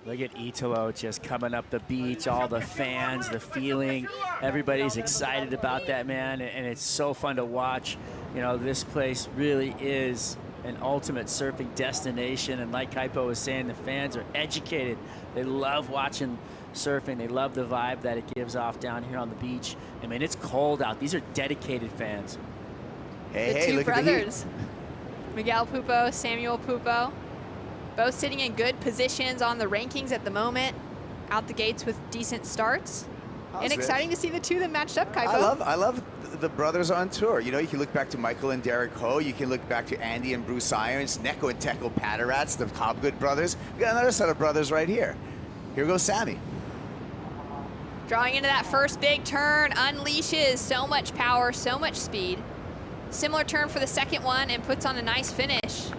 S1: Look at Italo just coming up the beach, all the fans, the feeling. Everybody's excited about that, man, and it's so fun to watch. You know, this place really is an ultimate surfing destination, and like Kaipo was saying, the fans are educated. They love watching surfing. They love the vibe that it gives off down here on the beach. I mean, it's cold out. These are dedicated fans.
S14: The two brothers, Miguel Pupo, Samuel Pupo, both sitting in good positions on the rankings at the moment, out the gates with decent starts. And exciting to see the two of them matched up, Kaipo.
S12: I love the brothers on tour. You know, you can look back to Michael and Derek Ho. You can look back to Andy and Bruce Irons, Neko and Teko Patarats, the Cobgood brothers. We got another set of brothers right here. Here goes Sammy.
S14: Drawing into that first big turn, unleashes so much power, so much speed. Similar turn for the second one and puts on a nice finish.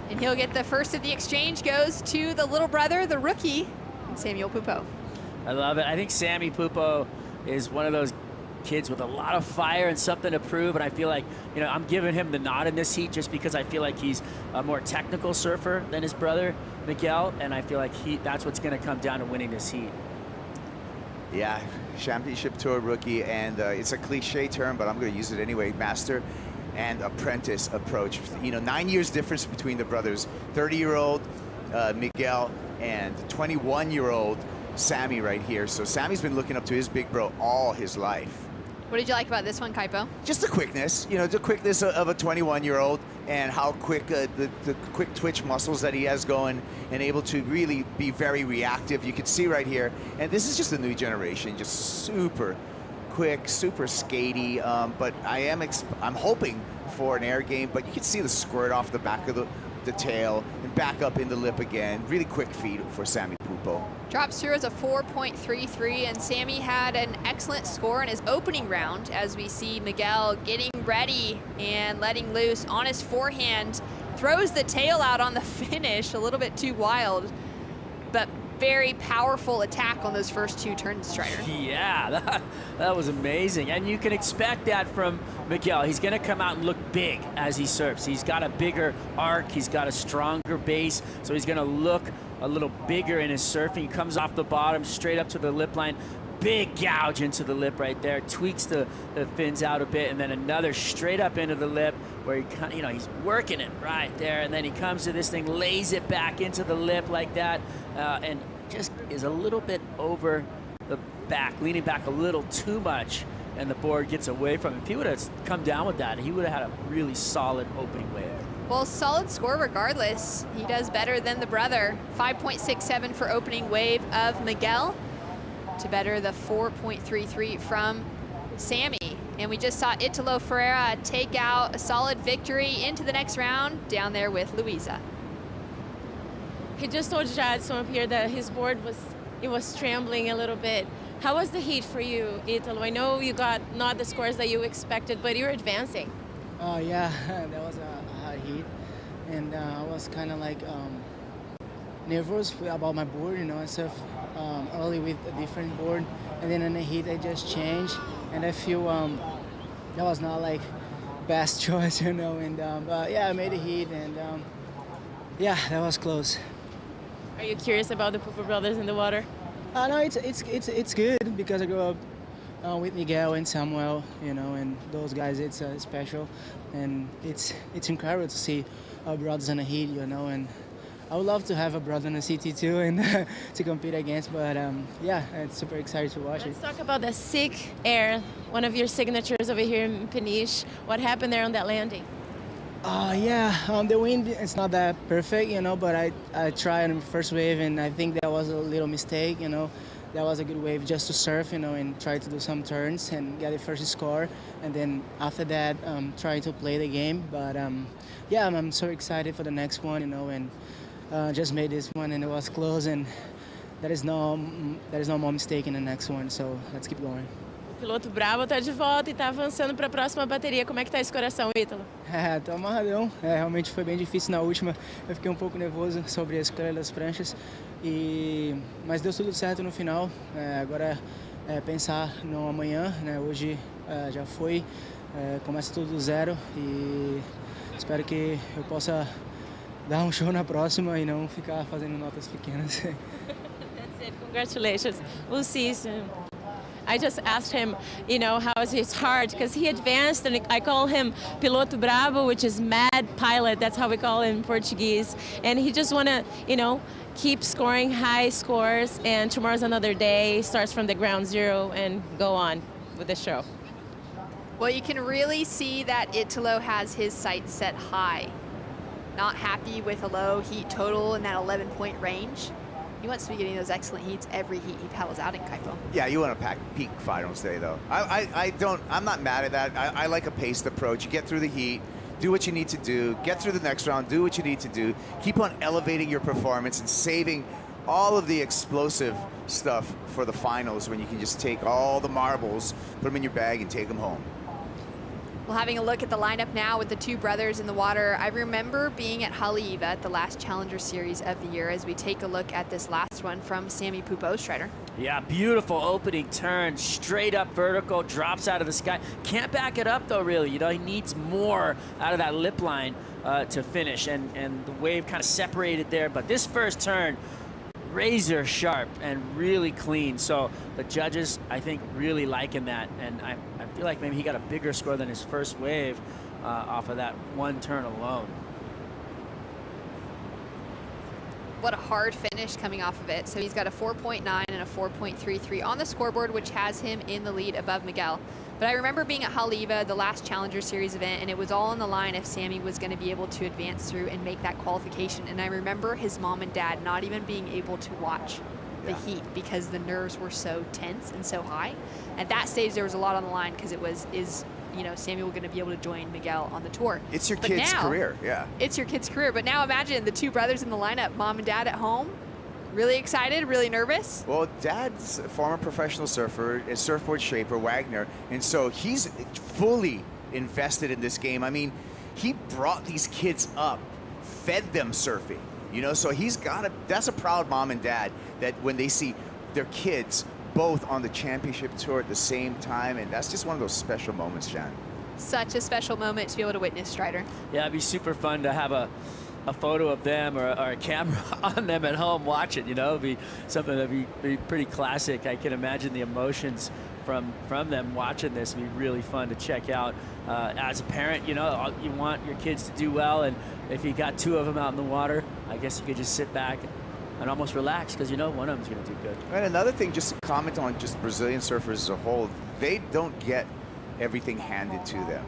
S14: And he'll get the first of the exchange, goes to the little brother, the rookie, Samuel Pupo.
S1: I love it. I think Sammy Pupo is one of those kids with a lot of fire and something to prove, and I feel like, you know, I'm giving him the nod in this heat just because I feel like he's a more technical surfer than his brother, Miguel, and I feel like that's what's going to come down to winning this heat.
S12: Yeah, championship tour rookie, and it's a cliche term, but I'm going to use it anyway, master and apprentice approach. You know, 9 years difference between the brothers, 30-year-old Miguel and 21-year-old Sammy right here. So Sammy's been looking up to his big bro all his life.
S14: What did you like about this one, Kaipo?
S12: Just the quickness, you know, the quickness of a 21-year-old and how quick, the quick twitch muscles that he has going and able to really be very reactive. You can see right here, and this is just a new generation, just super quick, super skatey, but I'm hoping for an air game, but you can see the squirt off the back of the tail and back up in the lip again. Really quick feed for Sammy Pupo.
S14: Drops through as a 4.33, and Sammy had an excellent score in his opening round as we see Miguel getting ready and letting loose on his forehand. Throws the tail out on the finish, a little bit too wild, but very powerful attack on those first two turns, Strider.
S1: Yeah, that was amazing. And you can expect that from Miguel. He's going to come out and look big as he surfs. He's got a bigger arc. He's got a stronger base. So he's going to look a little bigger in his surfing. He comes off the bottom straight up to the lip line. Big gouge into the lip right there. Tweaks the fins out a bit, and then another straight up into the lip where he kind of, you know, he's working it right there, and then he comes to this thing, lays it back into the lip like that, and just is a little bit over the back, leaning back a little too much, and the board gets away from him. If he would have come down with that, he would have had a really solid opening wave.
S14: Well, solid score regardless. He does better than the brother. 5.67 for opening wave of Miguel to better the 4.33 from Sammy. And we just saw Italo Ferreira take out a solid victory into the next round down there with Luisa.
S15: He just told Jadson up here that his board was trembling a little bit. How was the heat for you, Italo? I know you got not the scores that you expected, but you're advancing.
S10: Yeah, that was a hot heat, and I was kind of like nervous about my board. You know, I surfed early with a different board, and then in the heat I just changed, and I feel that was not like best choice, you know. And but yeah, I made a heat, and yeah, that was close.
S15: Are you curious about the Pupo brothers in the water?
S10: No, it's good because I grew up with Miguel and Samuel, you know, and those guys. It's special, and it's incredible to see our brothers in the heat, you know. And I would love to have a brother in the city too, and to compete against. But yeah, it's super excited to watch
S15: Let's talk about the sick air, one of your signatures over here in Peniche. What happened there on that landing?
S10: Yeah, the wind is not that perfect, you know, but I tried on the first wave, and I think that was a little mistake, you know. That was a good wave just to surf, you know, and try to do some turns and get the first score. And then after that, try to play the game. But yeah, I'm so excited for the next one, you know, and just made this one, and it was close, and there is no more mistake in the next one, so let's keep going.
S15: piloto bravo tá de volta e tá avançando para a próxima bateria. Como é que tá esse coração, Ítalo?
S10: Tô amarradão. Realmente foi bem difícil na última. Eu fiquei um pouco nervoso sobre a escolha das pranchas, mas deu tudo certo no final. Agora pensar no amanhã, né? Hoje já foi, começa tudo do zero e espero que eu possa dar um show na próxima e não ficar fazendo notas pequenas.
S15: That's it. Congratulations. We'll see you soon. I just asked him, you know, how is his heart? Because he advanced, and I call him Piloto Bravo, which is mad pilot. That's how we call him in Portuguese. And he just want to, you know, keep scoring high scores. And tomorrow's another day. Starts from the ground zero and go on with the show.
S14: Well, you can really see that Italo has his sights set high. Not happy with a low heat total in that 11-point range. He wants to be getting those excellent heats every heat he paddles out in Kaipo.
S12: Yeah, you want to peak finals day though. I'm not mad at that. I like a paced approach. You get through the heat, do what you need to do, get through the next round, do what you need to do, keep on elevating your performance and saving all of the explosive stuff for the finals when you can just take all the marbles, put them in your bag and take them home.
S14: Well, having a look at the lineup now with the two brothers in the water, I remember being at Haleiwa at the last Challenger Series of the year as we take a look at this last one from Sammy Pupo, Strider.
S1: Yeah, beautiful opening turn, straight up vertical, drops out of the sky. Can't back it up though, really. You know, he needs more out of that lip line to finish, and the wave kind of separated there. But this first turn, razor sharp and really clean. So the judges, I think, really liking that, and I feel like maybe he got a bigger score than his first wave off of that one turn alone.
S14: What a hard finish coming off of it. So he's got a 4.9 and a 4.33 on the scoreboard, which has him in the lead above Miguel. But I remember being at Haleiwa, the last Challenger Series event, and it was all on the line if Sammy was going to be able to advance through and make that qualification. And I remember his mom and dad not even being able to watch the heat because the nerves were so tense and so high. At that stage, there was a lot on the line because is Samuel going to be able to join Miguel on the tour?
S12: It's your kid's career, yeah.
S14: It's your kid's career. But now imagine the two brothers in the lineup, mom and dad at home, really excited, really nervous.
S12: Well, dad's a former professional surfer, a surfboard shaper, Wagner, and so he's fully invested in this game. I mean, he brought these kids up, fed them surfing, you know, so that's a proud mom and dad that when they see their kids both on the championship tour at the same time, and that's just one of those special moments, Jan.
S14: Such a special moment to be able to witness, Strider.
S1: Yeah, it'd be super fun to have a photo of them or a camera on them at home watching, you know. It'd be something that'd be pretty classic. I can imagine the emotions from them watching this. It'd be really fun to check out. As a parent, you know, you want your kids to do well, and if you got two of them out in the water, I guess you could just sit back and almost relax because you know one of them's going to do good.
S12: And another thing, just to comment on just Brazilian surfers as a whole, they don't get everything handed to them.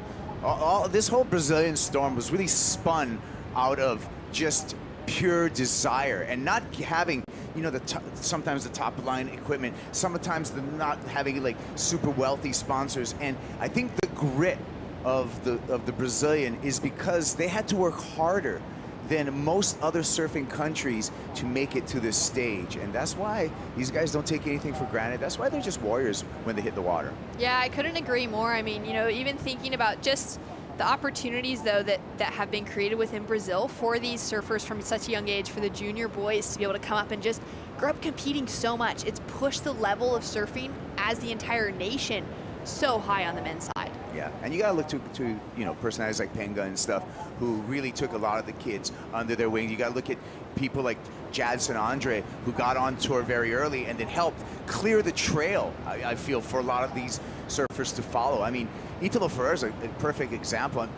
S12: This whole Brazilian storm was really spun out of just pure desire and not having, you know, sometimes the top line equipment, sometimes the not having like super wealthy sponsors. And I think the grit of the Brazilian is because they had to work harder than most other surfing countries to make it to this stage. And that's why these guys don't take anything for granted. That's why they're just warriors when they hit the water.
S14: Yeah, I couldn't agree more. I mean, you know, even thinking about just the opportunities, though, that have been created within Brazil for these surfers from such a young age, for the junior boys to be able to come up and just grow up competing so much. It's pushed the level of surfing as the entire nation so high on the men's side.
S12: Yeah, and you gotta look to you know, personalities like Penga and stuff who really took a lot of the kids under their wing. You gotta look at people like Jadson Andre, who got on tour very early and then helped clear the trail, I feel, for a lot of these surfers to follow. I mean, Italo Ferreira is a perfect example.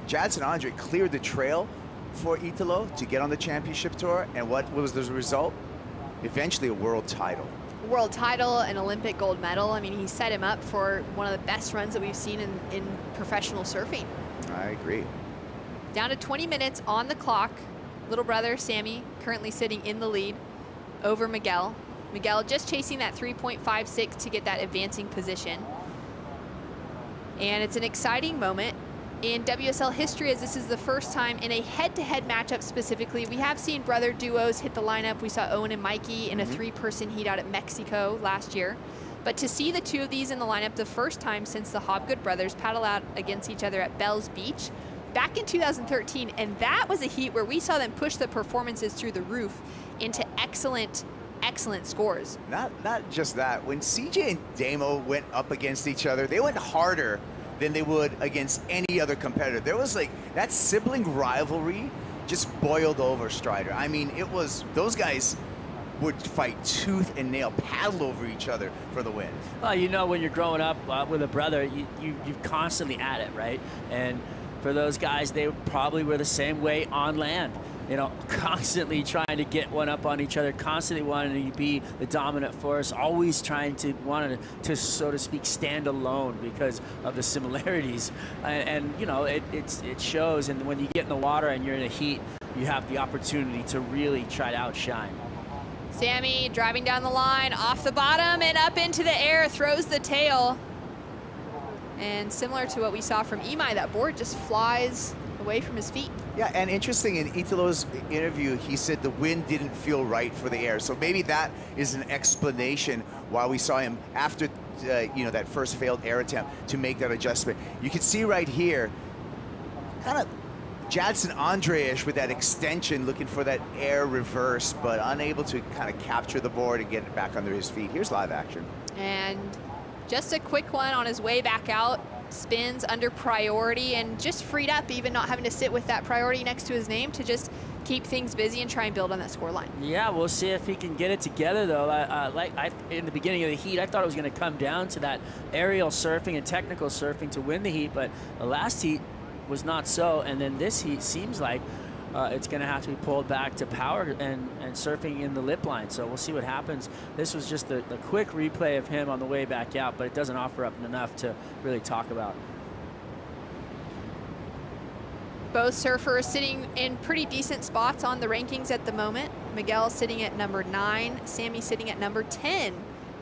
S12: Jadson Andre cleared the trail for Italo to get on the championship tour, and what was the result? Eventually a world title.
S14: World title, an Olympic gold medal. I mean, he set him up for one of the best runs that we've seen in professional surfing.
S12: I agree.
S14: Down to 20 minutes on the clock. Little brother Sammy currently sitting in the lead over Miguel. Miguel just chasing that 3.56 to get that advancing position. And it's an exciting moment in WSL history, as this is the first time in a head-to-head matchup specifically. We have seen brother duos hit the lineup. We saw Owen and Mikey in a three-person heat out at Mexico last year. But to see the two of these in the lineup the first time since the Hobgood brothers paddle out against each other at Bells Beach back in 2013, and that was a heat where we saw them push the performances through the roof into excellent scores.
S12: Not just that. When CJ and Damo went up against each other, they went harder than they would against any other competitor. There was like that sibling rivalry just boiled over Strider. I mean, it was, those guys would fight tooth and nail, paddle over each other for the win.
S1: Well, you know, when you're growing up with a brother, you're constantly at it, right? And for those guys, they probably were the same way on land. You know, constantly trying to get one up on each other, constantly wanting to be the dominant force, always trying to want to so to speak, stand alone because of the similarities. And you know, it shows. And when you get in the water and you're in a heat, you have the opportunity to really try to outshine.
S14: Sammy driving down the line, off the bottom and up into the air, throws the tail. And similar to what we saw from Imai, that board just flies away from his feet.
S12: Yeah, and interesting, in Italo's interview, he said the wind didn't feel right for the air. So maybe that is an explanation why we saw him after, you know, that first failed air attempt to make that adjustment. You can see right here, kind of Jadson Andre-ish with that extension, looking for that air reverse, but unable to kind of capture the board and get it back under his feet. Here's live action.
S14: And just a quick one on his way back out. Spins under priority and just freed up, even not having to sit with that priority next to his name, to just keep things busy and try and build on that score line.
S1: Yeah, we'll see if he can get it together, though. In the beginning of the heat, I thought it was going to come down to that aerial surfing and technical surfing to win the heat, but the last heat was not so, and then this heat seems like it's going to have to be pulled back to power and surfing in the lip line. So we'll see what happens. This was just the quick replay of him on the way back out, but it doesn't offer up enough to really talk about.
S14: Both surfers sitting in pretty decent spots on the rankings at the moment. Miguel sitting at number 9, Sammy sitting at number 10.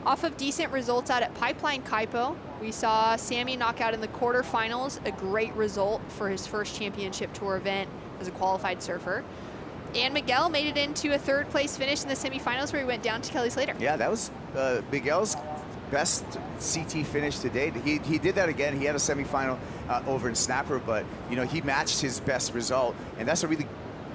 S14: Off of decent results out at Pipeline Kaipo, we saw Sammy knock out in the quarterfinals, a great result for his first championship tour event as a qualified surfer. And Miguel made it into a 3rd place finish in the semifinals where he went down to Kelly Slater.
S12: Yeah, that was Miguel's best CT finish to date. He did that again. He had a semifinal over in Snapper, but you know, he matched his best result, and that's a really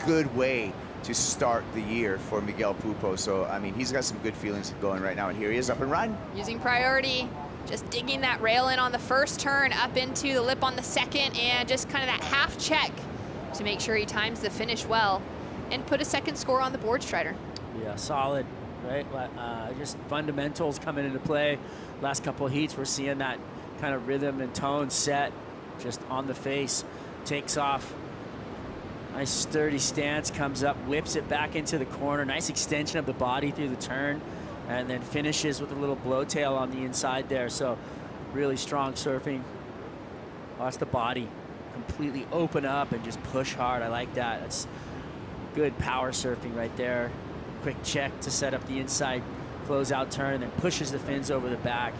S12: good way to start the year for Miguel Pupo. So I mean, he's got some good feelings going right now, and here he is up and running.
S14: Using priority, just digging that rail in on the first turn, up into the lip on the second, and just kind of that half check to make sure he times the finish well and put a 2nd score on the board, Strider.
S1: Yeah, solid, right? Just fundamentals coming into play. Last couple of heats, we're seeing that kind of rhythm and tone set just on the face. Takes off. Nice sturdy stance, comes up, whips it back into the corner. Nice extension of the body through the turn, and then finishes with a little blowtail on the inside there. So really strong surfing. Watch the body completely open up and just push hard. I like that. That's good power surfing right there. Quick check to set up the inside closeout turn, and then pushes the fins over the back,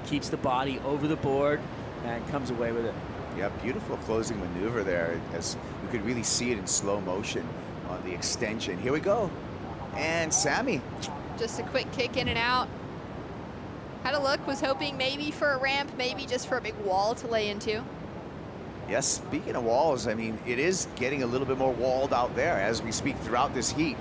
S1: keeps the body over the board, and comes away with it.
S12: Yeah, beautiful closing maneuver there, as you could really see it in slow motion on the extension. Here we go. And Sammy.
S14: Just a quick kick in and out. Had a look, was hoping maybe for a ramp, maybe just for a big wall to lay into.
S12: Yes, speaking of walls, I mean, it is getting a little bit more walled out there as we speak throughout this heat.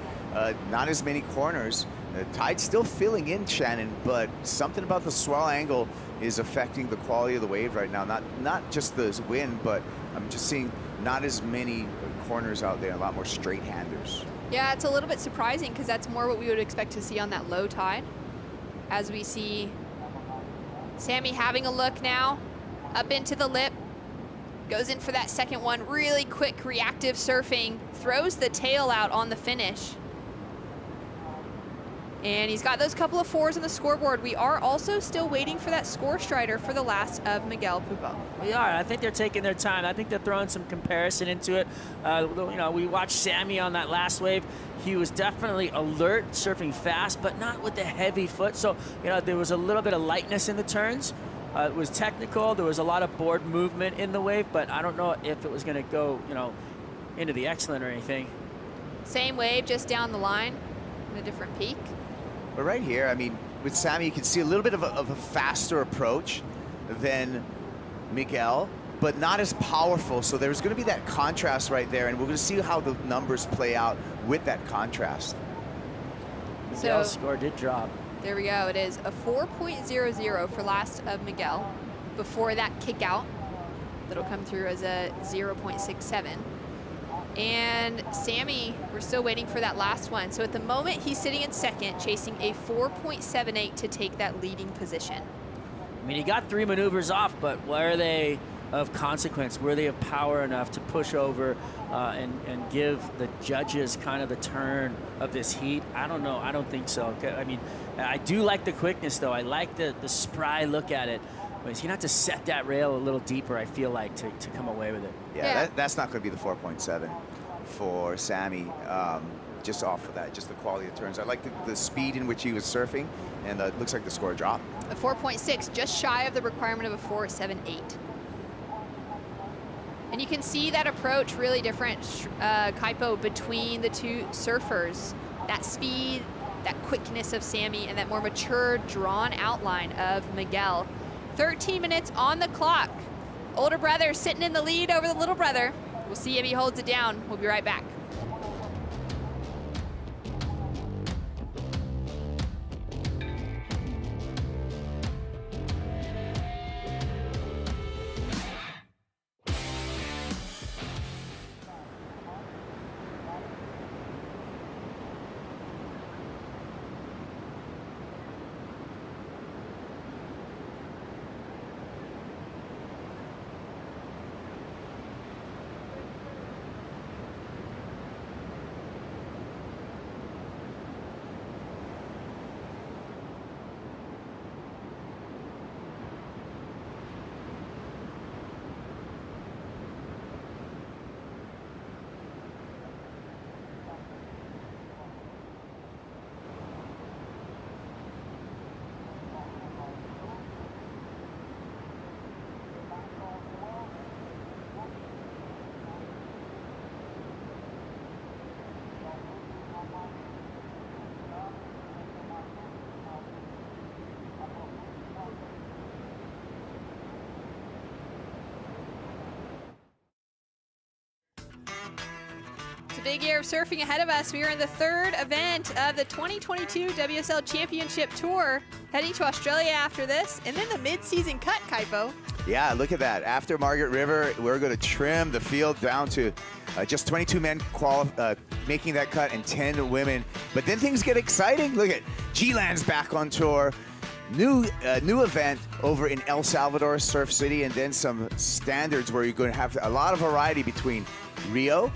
S12: Not as many corners. The tide's still filling in, Shannon, but something about the swell angle is affecting the quality of the wave right now. Not just the wind, but I'm just seeing not as many corners out there, a lot more straight-handers.
S14: Yeah, it's a little bit surprising because that's more what we would expect to see on that low tide. As we see Sammy having a look now, up into the lip, goes in for that second one, really quick reactive surfing, throws the tail out on the finish. And he's got those couple of 4s on the scoreboard. We are also still waiting for that score, Strider, for the last of Miguel Pupo.
S1: We are. I think they're taking their time. I think they're throwing some comparison into it. You know, we watched Sammy on that last wave. He was definitely alert, surfing fast, but not with the heavy foot. So, you know, there was a little bit of lightness in the turns. It was technical. There was a lot of board movement in the wave, but I don't know if it was going to go, you know, into the excellent or anything.
S14: Same wave, just down the line in a different peak.
S12: But right here, I mean, with Sammy, you can see a little bit of a faster approach than Miguel, but not as powerful. So there's going to be that contrast right there, and we're going to see how the numbers play out with that contrast.
S1: Miguel's score did drop.
S14: There we go. It is a 4.00 for last of Miguel. Before that kick out, that'll come through as a 0.67. And Sammy, we're still waiting for that last one. So at the moment, he's sitting in second, chasing a 4.78 to take that leading position.
S1: I mean, he got 3 maneuvers off, but were they of consequence? Were they of power enough to push over and give the judges kind of the turn of this heat? I don't know. I don't think so. I mean, I do like the quickness, though. I like the spry look at it. But he's going to have to set that rail a little deeper, I feel like, to come away with it.
S12: Yeah, that's not going to be the 4.7 for Sammy, just off of that, just the quality of turns. I like the speed in which he was surfing, and it looks like the score dropped.
S14: A 4.6, just shy of the requirement of a 4.78. And you can see that approach really different, Kaipo, between the two surfers. That speed, that quickness of Sammy, and that more mature, drawn outline of Miguel. 13 minutes on the clock. Older brother sitting in the lead over the little brother. We'll see if he holds it down. We'll be right back. It's a big year of surfing ahead of us. We are in the third event of the 2022 WSL Championship Tour, heading to Australia after this, and then the mid-season cut, Kaipo.
S12: Yeah, look at that. After Margaret River, we're going to trim the field down to just 22 men making that cut and 10 women. But then things get exciting. Look at G-Land's back on tour. New event over in El Salvador, Surf City, and then some standards where you're going to have a lot of variety between Rio,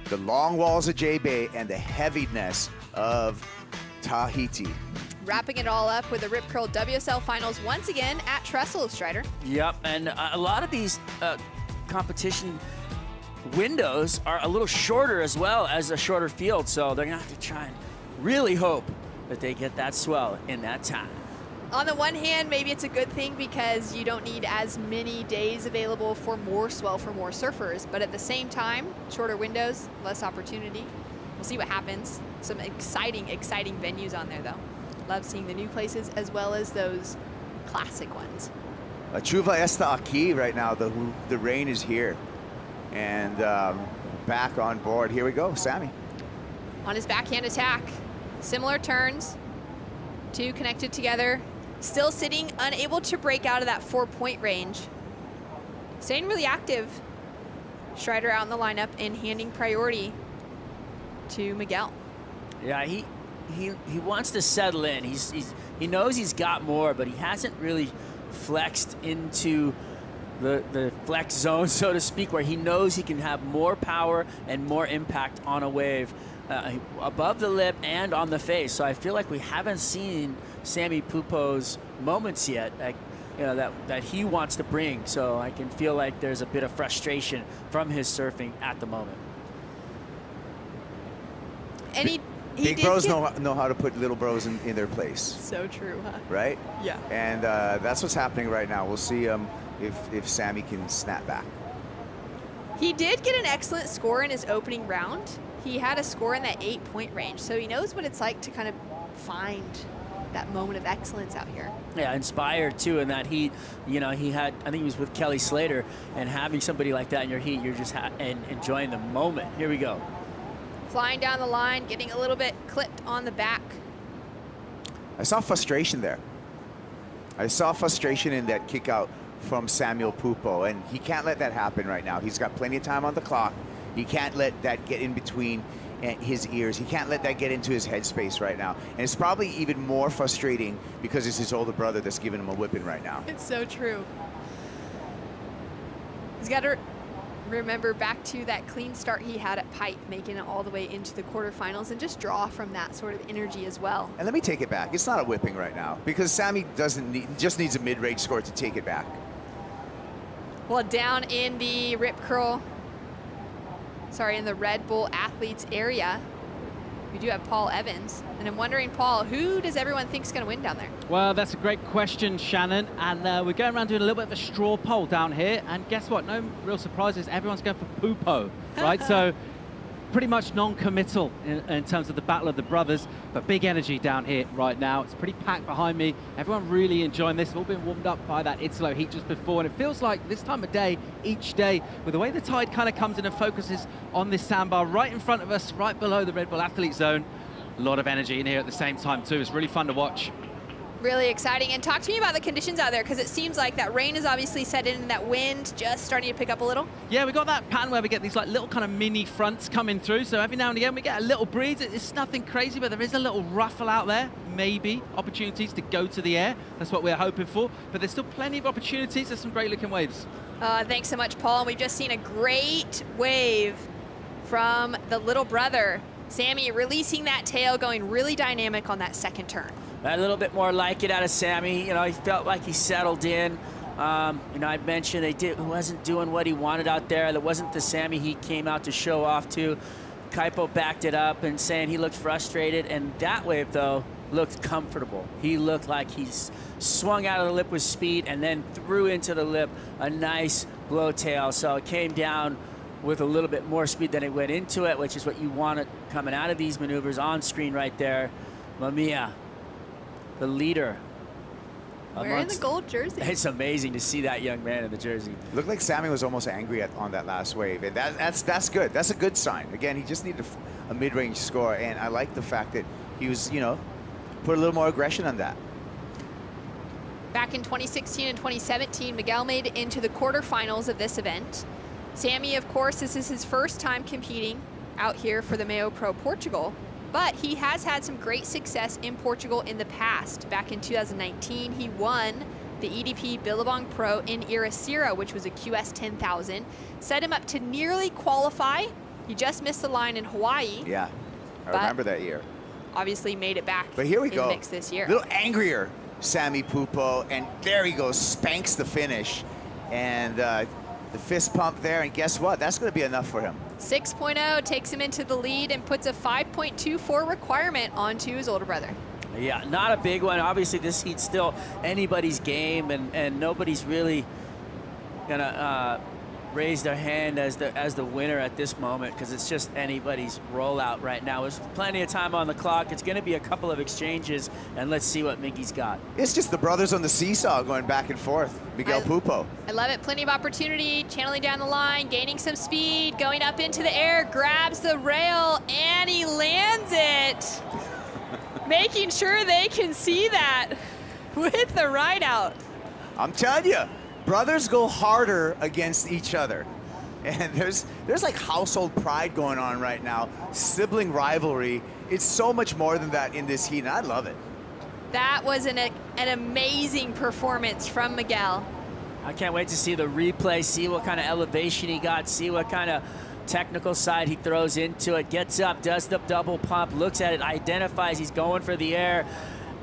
S12: the long walls of J-Bay, and the heaviness of Tahiti.
S14: Wrapping it all up with the Rip Curl WSL Finals once again at Trestle, Strider.
S1: Yep, and a lot of these competition windows are a little shorter as well as a shorter field, so they're going to have to try and really hope that they get that swell in that time.
S14: On the one hand, maybe it's a good thing because you don't need as many days available for more swell for more surfers, but at the same time, shorter windows, less opportunity. We'll see what happens. Some exciting venues on there, though. Love seeing the new places as well as those classic ones.
S12: Chuva está aquí right now. The rain is here. And back on board. Here we go, Sammy.
S14: On his backhand attack. Similar turns. Two connected together. Still sitting, unable to break out of that 4-point range. Staying really active. Strider out in the lineup and handing priority to Miguel.
S1: Yeah, he wants to settle in. He knows he's got more, but he hasn't really flexed into the flex zone, so to speak, where he knows he can have more power and more impact on a wave above the lip and on the face. So I feel like we haven't seen Sammy Pupo's moments yet, that he wants to bring. So I can feel like there's a bit of frustration from his surfing at the moment.
S14: And
S12: Big bros know how to put little bros in their place.
S14: So true, huh?
S12: Right?
S14: Yeah.
S12: And that's what's happening right now. We'll see if Sammy can snap back.
S14: He did get an excellent score in his opening round. He had a score in that 8-point range, so he knows what it's like to kind of find that moment of excellence out here.
S1: Yeah, inspired too in that heat. You know, he had, I think he was with Kelly Slater, and having somebody like that in your heat, you're just and enjoying the moment. Here we go.
S14: Flying down the line, getting a little bit clipped on the back.
S12: I saw frustration there. I saw frustration in that kick out from Samuel Pupo, and he can't let that happen right now. He's got plenty of time on the clock. He can't let that get in between his ears. He can't let that get into his headspace right now. And it's probably even more frustrating because it's his older brother that's giving him a whipping right now.
S14: It's so true. He's got to remember back to that clean start he had at Pipe, making it all the way into the quarterfinals, and just draw from that sort of energy as well.
S12: And let me take it back. It's not a whipping right now because Sammy just needs a mid-range score to take it back.
S14: Well, down in the Rip Curl, in the Red Bull athletes area, we do have Paul Evans. And I'm wondering, Paul, who does everyone think is going to win down there?
S4: Well, that's a great question, Shannon. And we're going around doing a little bit of a straw poll down here. And guess what? No real surprises. Everyone's going for Pupo, right? So pretty much non-committal in terms of the battle of the brothers, but big energy down here right now. It's pretty packed behind me. Everyone really enjoying this. We've all been warmed up by that Italo heat just before, and it feels like this time of day, each day, with the way the tide kind of comes in and focuses on this sandbar right in front of us, right below the Red Bull Athlete Zone. A lot of energy in here at the same time too. It's really fun to watch.
S14: Really exciting. And talk to me about the conditions out there, because it seems like that rain is obviously set in and that wind just starting to pick up a little.
S4: Yeah, we got that pattern where we get these like little kind of mini fronts coming through. So every now and again we get a little breeze. It's nothing crazy, but there is a little ruffle out there. Maybe opportunities to go to the air. That's what we're hoping for. But there's still plenty of opportunities. There's some great looking waves.
S14: Thanks so much, Paul. And we've just seen a great wave from the little brother. Sammy releasing that tail, going really dynamic on that second turn.
S1: A little bit more like it out of Sammy. You know, he felt like he settled in. You know, I mentioned he wasn't doing what he wanted out there. That wasn't the Sammy he came out to show off to. Kaipo backed it up and saying he looked frustrated. And that wave, though, looked comfortable. He looked like he's swung out of the lip with speed and then threw into the lip a nice blow tail. So it came down with a little bit more speed than it went into it, which is what you want coming out of these maneuvers. On screen right there, Mamiya, the leader.
S14: Wearing the gold jersey.
S1: It's amazing to see that young man in the jersey.
S12: Looked like Sammy was almost angry on that last wave, and that's good. That's a good sign. Again, he just needed a mid-range score, and I like the fact that he was, you know, put a little more aggression on that.
S14: Back in 2016 and 2017, Miguel made it into the quarterfinals of this event. Sammy, of course, this is his first time competing out here for the MEO Pro Portugal. But he has had some great success in Portugal in the past. Back in 2019, he won the EDP Billabong Pro in Iracira, which was a QS 10,000. Set him up to nearly qualify. He just missed the line in Hawaii.
S12: Yeah, I remember that year.
S14: Obviously made it back
S12: but here we
S14: in
S12: go.
S14: the mix this year.
S12: A little angrier, Sammy Pupo, and there he goes, spanks the finish. And the fist pump there, and guess what? That's going to be enough for him.
S14: 6.0 takes him into the lead and puts a 5.24 requirement onto his older brother.
S1: Yeah, not a big one. Obviously, this heat's still anybody's game, and nobody's really gonna raise their hand as the winner at this moment, because it's just anybody's rollout right now. There's plenty of time on the clock. It's going to be a couple of exchanges, and let's see what Miggy's got.
S12: It's just the brothers on the seesaw going back and forth. Miguel Pupo.
S14: I love it. Plenty of opportunity, channeling down the line, gaining some speed, going up into the air, grabs the rail, and he lands it. Making sure they can see that with the ride out.
S12: I'm telling you, brothers go harder against each other. And there's like household pride going on right now, sibling rivalry. It's so much more than that in this heat, and I love it.
S14: That was an amazing performance from Miguel.
S1: I can't wait to see the replay, see what kind of elevation he got, see what kind of technical side he throws into it. Gets up, does the double pump, looks at it, identifies he's going for the air,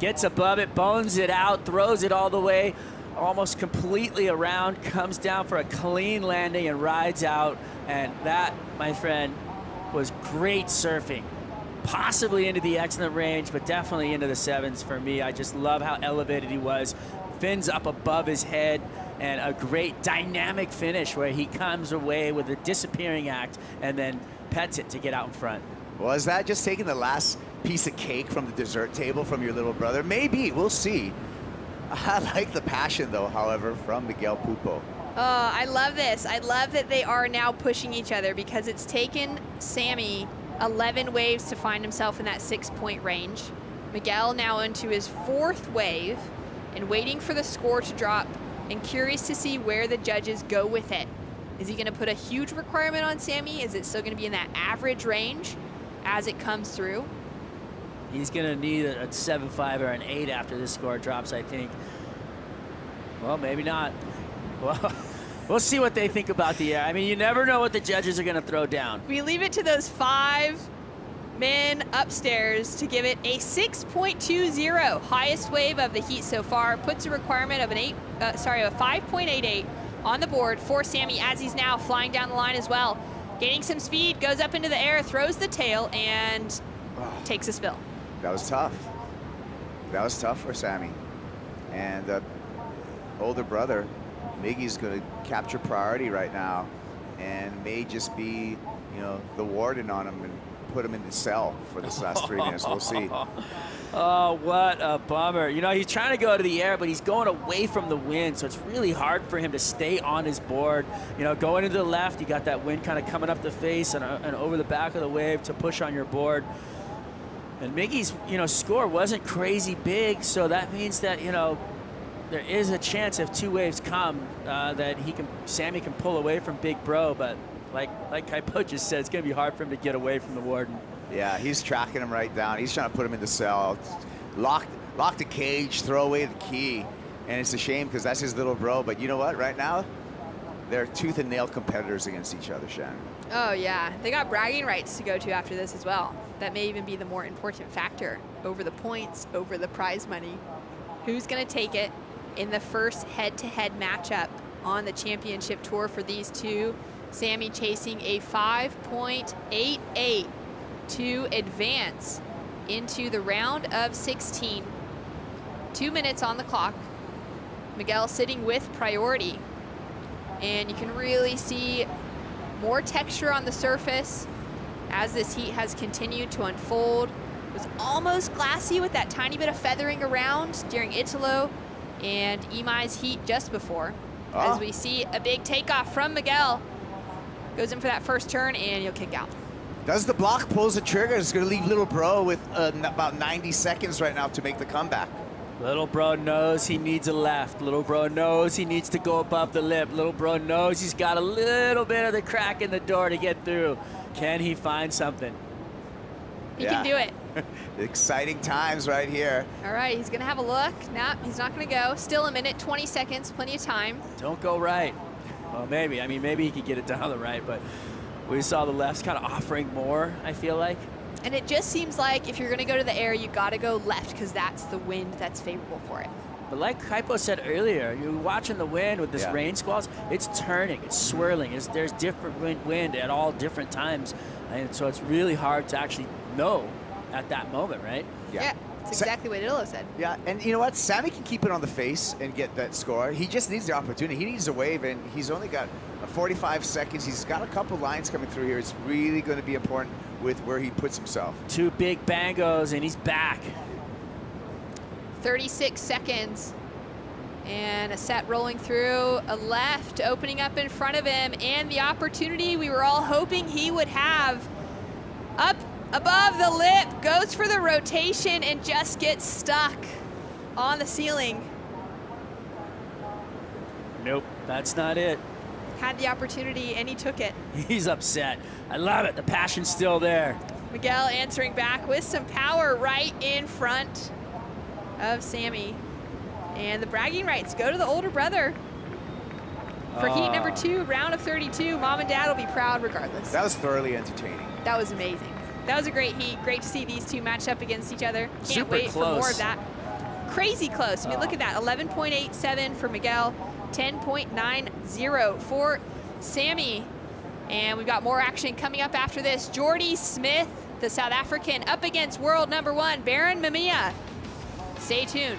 S1: gets above it, bones it out, throws it all the way, almost completely around, comes down for a clean landing and rides out. And that, my friend, was great surfing. Possibly into the excellent range, but definitely into the sevens for me. I just love how elevated he was. Fins up above his head, and a great dynamic finish where he comes away with a disappearing act and then pets it to get out in front.
S12: Was that just taking the last piece of cake from the dessert table from your little brother? Maybe, we'll see. I like the passion, though, however, from Miguel Pupo.
S14: Oh, I love this. I love that they are now pushing each other because it's taken Sammy 11 waves to find himself in that 6-point range. Miguel now into his 4th wave and waiting for the score to drop and curious to see where the judges go with it. Is he going to put a huge requirement on Sammy? Is it still going to be in that average range as it comes through?
S1: He's going to need a 7.5 or an 8 after this score drops, I think. Well, maybe not. Well, we'll see what they think about the air. I mean, you never know what the judges are going to throw down.
S14: We leave it to those 5 men upstairs to give it a 6.20, highest wave of the heat so far. Puts a requirement of a 5.88 on the board for Sammy as he's now flying down the line as well. Gaining some speed, goes up into the air, throws the tail, and takes a spill.
S12: That was tough. That was tough for Sammy. And older brother, Miggy's going to capture priority right now and may just be, you know, the warden on him and put him in the cell for this last 3 minutes. We'll see.
S1: Oh, what a bummer. You know, he's trying to go to the air, but he's going away from the wind, so it's really hard for him to stay on his board. You know, going to the left, you got that wind kind of coming up the face and over the back of the wave to push on your board. And Miggy's, you know, score wasn't crazy big, so that means that, you know, there is a chance if 2 waves come that Sammy can pull away from Big Bro, but like Kaipo just said, it's going to be hard for him to get away from the warden.
S12: Yeah, he's tracking him right down. He's trying to put him in the cell, lock the cage, throw away the key, and it's a shame because that's his little bro. But you know what? Right now, they're tooth and nail competitors against each other, Shannon.
S14: Oh yeah, they got bragging rights to go to after this as well. That may even be the more important factor over the points, over the prize money. Who's going to take it in the first head-to-head matchup on the championship tour for these two? Sammy chasing a 5.88 to advance into the round of 16. 2 minutes on the clock. Miguel sitting with priority. And you can really see more texture on the surface as this heat has continued to unfold. It was almost glassy with that tiny bit of feathering around during Italo and Imai's heat just before. As we see a big takeoff from Miguel. Goes in for that first turn and he'll kick out.
S12: Does the block, pulls the trigger. It's going to leave little bro with about 90 seconds right now to make the comeback.
S1: Little bro knows he needs a left. Little bro knows he needs to go above the lip. Little bro knows he's got a little bit of the crack in the door to get through. Can he find something?
S14: He can do it.
S12: Exciting times right here.
S14: All right, he's gonna have a look. Nah, he's not gonna go. Still a minute, 20 seconds, plenty of time.
S1: Don't go right. Well, maybe. I mean, maybe he could get it down the right, but we saw the left's kind of offering more, I feel like.
S14: And it just seems like if you're gonna go to the air, you gotta go left because that's the wind that's favorable for it.
S1: But like Kaipo said earlier, you're watching the wind with this rain squalls, it's turning, it's swirling. There's different wind at all different times. And so it's really hard to actually know at that moment, right?
S14: Yeah, it's exactly what Italo said.
S12: Yeah, and you know what? Sammy can keep it on the face and get that score. He just needs the opportunity. He needs a wave, and he's only got 45 seconds. He's got a couple lines coming through here. It's really going to be important with where he puts himself.
S1: 2 big bangos, and he's back.
S14: 36 seconds. And a set rolling through, a left opening up in front of him, and the opportunity we were all hoping he would have. Up above the lip, goes for the rotation and just gets stuck on the ceiling.
S1: Nope, that's not it.
S14: Had the opportunity and he took it.
S1: He's upset. I love it, the passion's still there.
S14: Miguel answering back with some power right in front of Sammy. And the bragging rights go to the older brother. For heat number 2, round of 32, mom and dad will be proud regardless.
S12: That was thoroughly entertaining.
S14: That was amazing. That was a great heat. Great to see these two match up against each other. Can't
S1: Super
S14: wait
S1: close.
S14: for more of that. Crazy close. I mean, look at that. 11.87 for Miguel, 10.90 for Sammy. And we've got more action coming up after this. Jordy Smith, the South African, up against world number 1, Baron Mamiya. Stay tuned.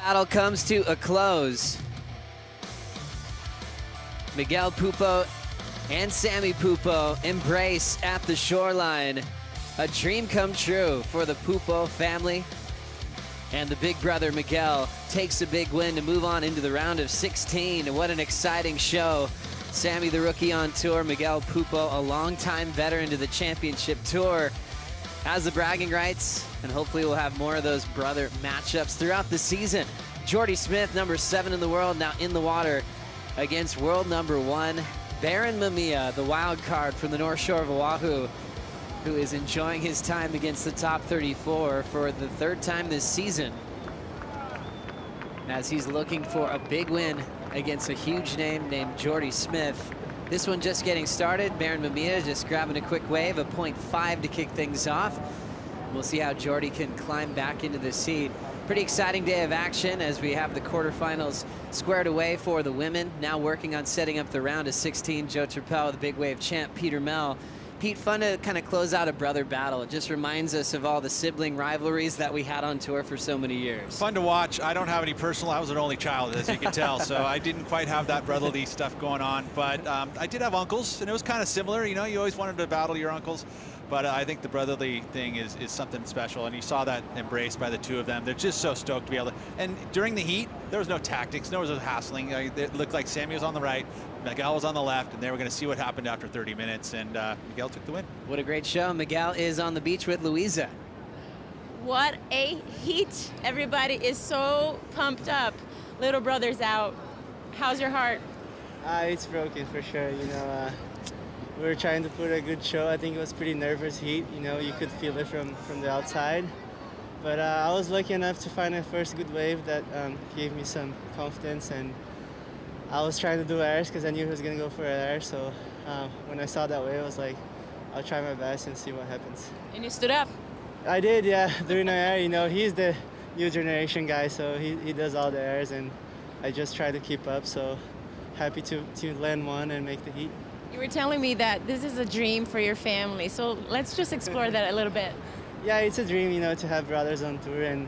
S2: Battle comes to a close. Miguel Pupo and Sammy Pupo embrace at the shoreline. A dream come true for the Pupo family. And the big brother Miguel takes a big win to move on into the round of 16. What an exciting show. Sammy, the rookie on tour, Miguel Pupo, a longtime veteran to the championship tour, has the bragging rights, and hopefully we'll have more of those brother matchups throughout the season. Jordy Smith, number 7 in the world, now in the water against world number 1, Baron Mamiya, the wild card from the North Shore of Oahu, who is enjoying his time against the top 34 for the 3rd time this season, as he's looking for a big win against a huge name named Jordy Smith. This one just getting started. Baron Mamiya just grabbing a quick wave, a 0.5 to kick things off. We'll see how Jordy can climb back into the seat. Pretty exciting day of action as we have the quarterfinals squared away for the women. Now working on setting up the round of 16. Joe Turpel, the big wave champ, Peter Mel. Pete, fun to kind of close out a brother battle. It just reminds us of all the sibling rivalries that we had on tour for so many years.
S8: Fun to watch. I don't have any personal. I was an only child, as you can tell, so I didn't quite have that brotherly stuff going on. But I did have uncles, and it was kind of similar. You know, you always wanted to battle your uncles. But I think the brotherly thing is something special, and you saw that embraced by the two of them. They're just so stoked to be able to. And during the heat, there was no tactics, there was no hassling. It looked like Sammy was on the right, Miguel was on the left, and they were going to see what happened after 30 minutes, and Miguel took the win.
S2: What a great show. Miguel is on the beach with Louisa.
S15: What a heat. Everybody is so pumped up. Little brother's out. How's your heart?
S10: It's broken for sure. You know, we were trying to put a good show. I think it was pretty nervous heat. You know, you could feel it from the outside. But I was lucky enough to find a first good wave that gave me some confidence. And I was trying to do airs because I knew he was going to go for an air. So when I saw that wave, I was like, I'll try my best and see what happens.
S15: And you stood up?
S10: I did, yeah, during the air. You know, he's the new generation guy, so he does all the airs. And I just try to keep up. So happy to land one and make the heat.
S15: You were telling me that this is a dream for your family, so let's just explore that a little bit.
S10: Yeah, it's a dream, you know, to have brothers on tour, and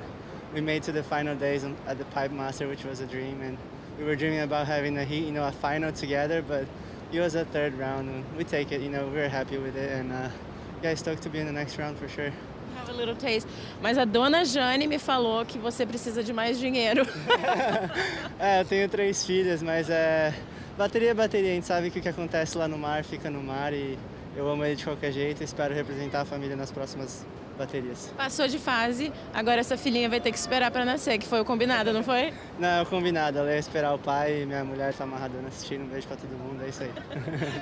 S10: we made to the final days at the Pipe Master, which was a dream, and we were dreaming about having a heat, you know, a final together, but it was a 3rd round, and we take it, you know, we're happy with it, and yeah, stoked to be in the next round for sure.
S15: Have a little taste. Mas a dona Jane me falou que você precisa de mais dinheiro.
S10: Eu tenho 3 filhas, mas bateria é bateria, a gente sabe que o que acontece lá no mar fica no mar, e eu amo ele de qualquer jeito, espero representar a família nas próximas baterias.
S15: Passou de fase, agora essa filhinha vai ter que esperar para nascer, que foi o combinado, não foi?
S10: Não, é o combinado, ela ia esperar o pai, e minha mulher tá amarrada assistindo, um beijo para todo mundo, é isso aí.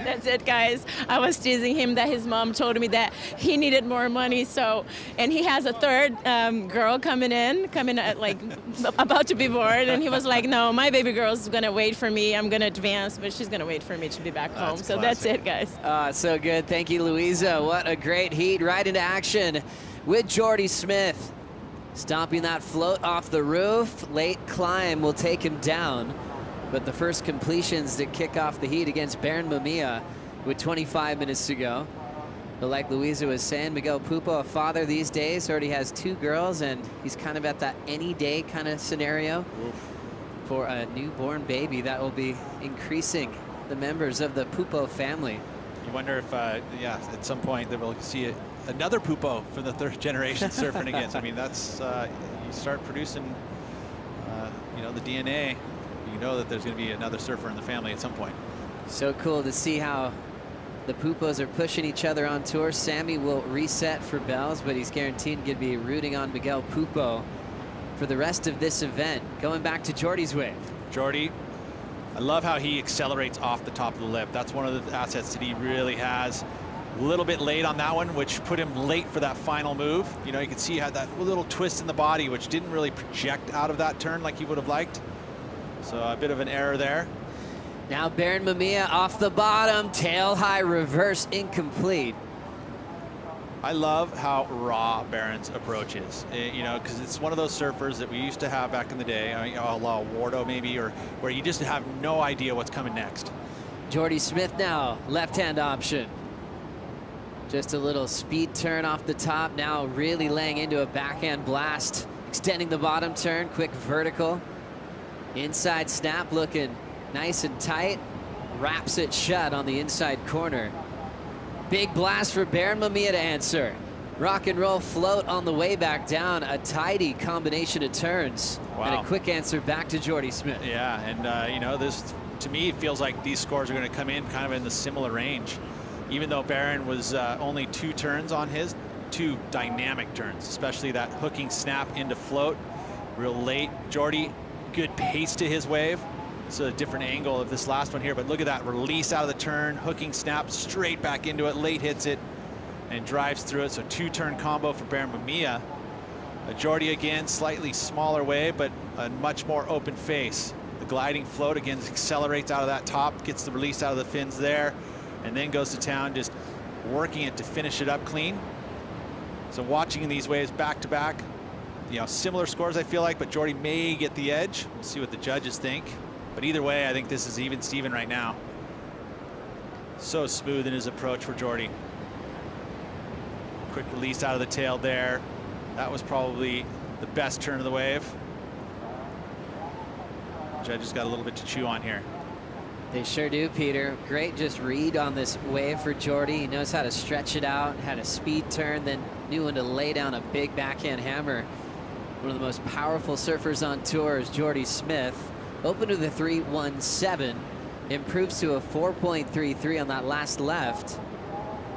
S15: That's it, guys. I was teasing him that his mom told me that he needed more money, so, and he has a 3rd girl coming like about to be born, and he was like, no, my baby girl's gonna wait for me, I'm gonna advance, but she's gonna wait for me to be back home. So that's it, guys.
S2: So good. Thank you, Louisa. What a great heat, right into action with Jordy Smith. Stomping that float off the roof. Late climb will take him down. But the first completions to kick off the heat against Baron Mamiya with 25 minutes to go. But like Louisa was saying, Miguel Pupo, a father these days, already has 2 girls, and he's kind of at that any day kind of scenario. Oof. For a newborn baby that will be increasing the members of the Pupo family.
S8: You wonder if, yeah, at some point that we'll see another Pupo from the 3rd generation surfing against. I mean, that's, you start producing, you know, the DNA, you know that there's going to be another surfer in the family at some point.
S2: So cool to see how the Pupos are pushing each other on tour. Sammy will reset for bells, but he's guaranteed to be rooting on Miguel Pupo for the rest of this event. Going back to Jordy's wave.
S8: Jordy, I love how he accelerates off the top of the lip. That's one of the assets that he really has. A little bit late on that one, which put him late for that final move. You know, you can see he had that little twist in the body, which didn't really project out of that turn like he would have liked. So a bit of an error there.
S2: Now Baron Mamiya off the bottom, tail high reverse, incomplete.
S8: I love how raw Baron's approach is, you know, because it's one of those surfers that we used to have back in the day, a la Wardo maybe, or where you just have no idea what's coming next.
S2: Jordy Smith now, left-hand option. Just a little speed turn off the top, now really laying into a backhand blast. extending the bottom turn, quick vertical. Inside snap looking nice and tight. Wraps it shut on the inside corner. Big blast for Baron Mamiya to answer. Rock and roll float on the way back down. A tidy combination of turns.
S8: Wow.
S2: And a quick answer back to Jordy Smith.
S8: Yeah, and you know, this, to me, feels like these scores are going to come in kind of in the similar range. Even though Baron was only 2 turns on his, 2 dynamic turns, especially that hooking snap into float real late. Jordy, good pace to his wave. It's a different angle of this last one here, but look at that release out of the turn, hooking snap straight back into it, late hits it and drives through it. So 2-turn combo for Baron Mamiya. Jordy again, slightly smaller wave, but a much more open face. The gliding float again accelerates out of that top, gets the release out of the fins there, and then goes to town, just working it to finish it up clean. So watching these waves back to back, you know, similar scores I feel like, but Jordy may get the edge. We'll see what the judges think. But either way, I think this is even Steven right now. So smooth in his approach for Jordy. Quick release out of the tail there. That was probably the best turn of the wave. Judges got a little bit to chew on here.
S2: They sure do, Peter. Great just read on this wave for Jordy. He knows how to stretch it out, had a speed turn, then knew when to lay down a big backhand hammer. One of the most powerful surfers on tour is Jordy Smith. Opened with a 3.17, improves to a 4.33 on that last left.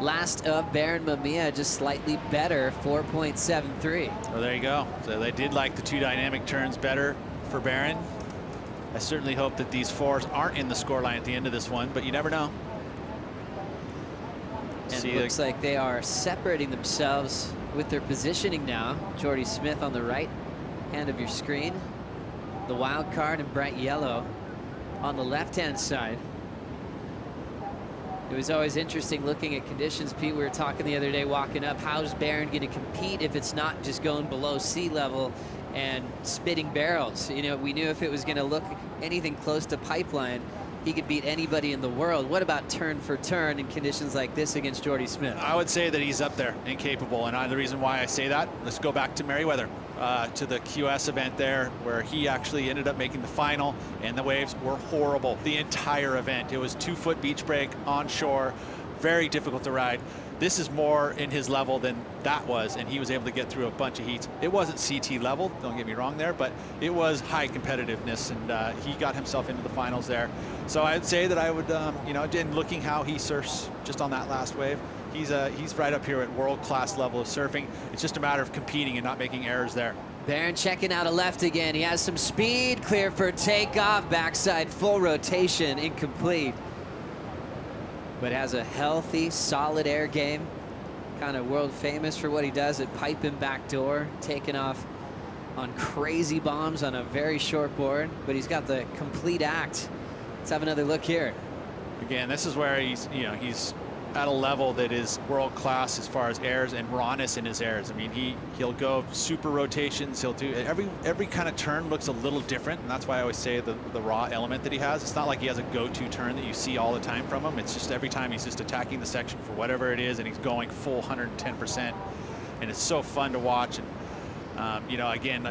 S2: Last of Baron Mamiya, just slightly better, 4.73.
S8: Well, there you go. So they did like the 2 dynamic turns better for Baron. I certainly hope that these 4s aren't in the scoreline at the end of this one, but you never know.
S2: And it looks like they are separating themselves with their positioning now. Jordy Smith on the right hand of your screen. The wild card in bright yellow on the left-hand side. It was always interesting looking at conditions. Pete, we were talking the other day walking up, how's Baron going to compete if it's not just going below sea level and spitting barrels? You know, we knew if it was going to look anything close to pipeline, he could beat anybody in the world. What about turn for turn in conditions like this against Jordy Smith?
S8: I would say that he's up there and capable, and the reason why I say that, let's go back to Merriweather, to the QS event there, where he actually ended up making the final, and the waves were horrible the entire event. It was 2-foot beach break on shore, very difficult to ride. This is more in his level than that was, and he was able to get through a bunch of heats. It wasn't CT level, don't get me wrong there, but it was high competitiveness, and he got himself into the finals there. So I'd say that I would, you know, in looking how he surfs just on that last wave, he's right up here at world-class level of surfing. It's just a matter of competing and not making errors there.
S2: Baron checking out a left again. He has some speed, clear for takeoff, backside full rotation, incomplete. But has a healthy, solid air game. Kind of world famous for what he does at pipe and backdoor, taking off on crazy bombs on a very short board, but he's got the complete act. Let's have another look here.
S8: Again, this is where he's, you know, he's at a level that is world class as far as airs and rawness in his airs. I mean, he'll go super rotations. He'll do every kind of turn looks a little different, and that's why I always say the raw element that he has. It's not like he has a go-to turn that you see all the time from him. It's just every time he's just attacking the section for whatever it is, and he's going full 110%, and it's so fun to watch. And you know, again,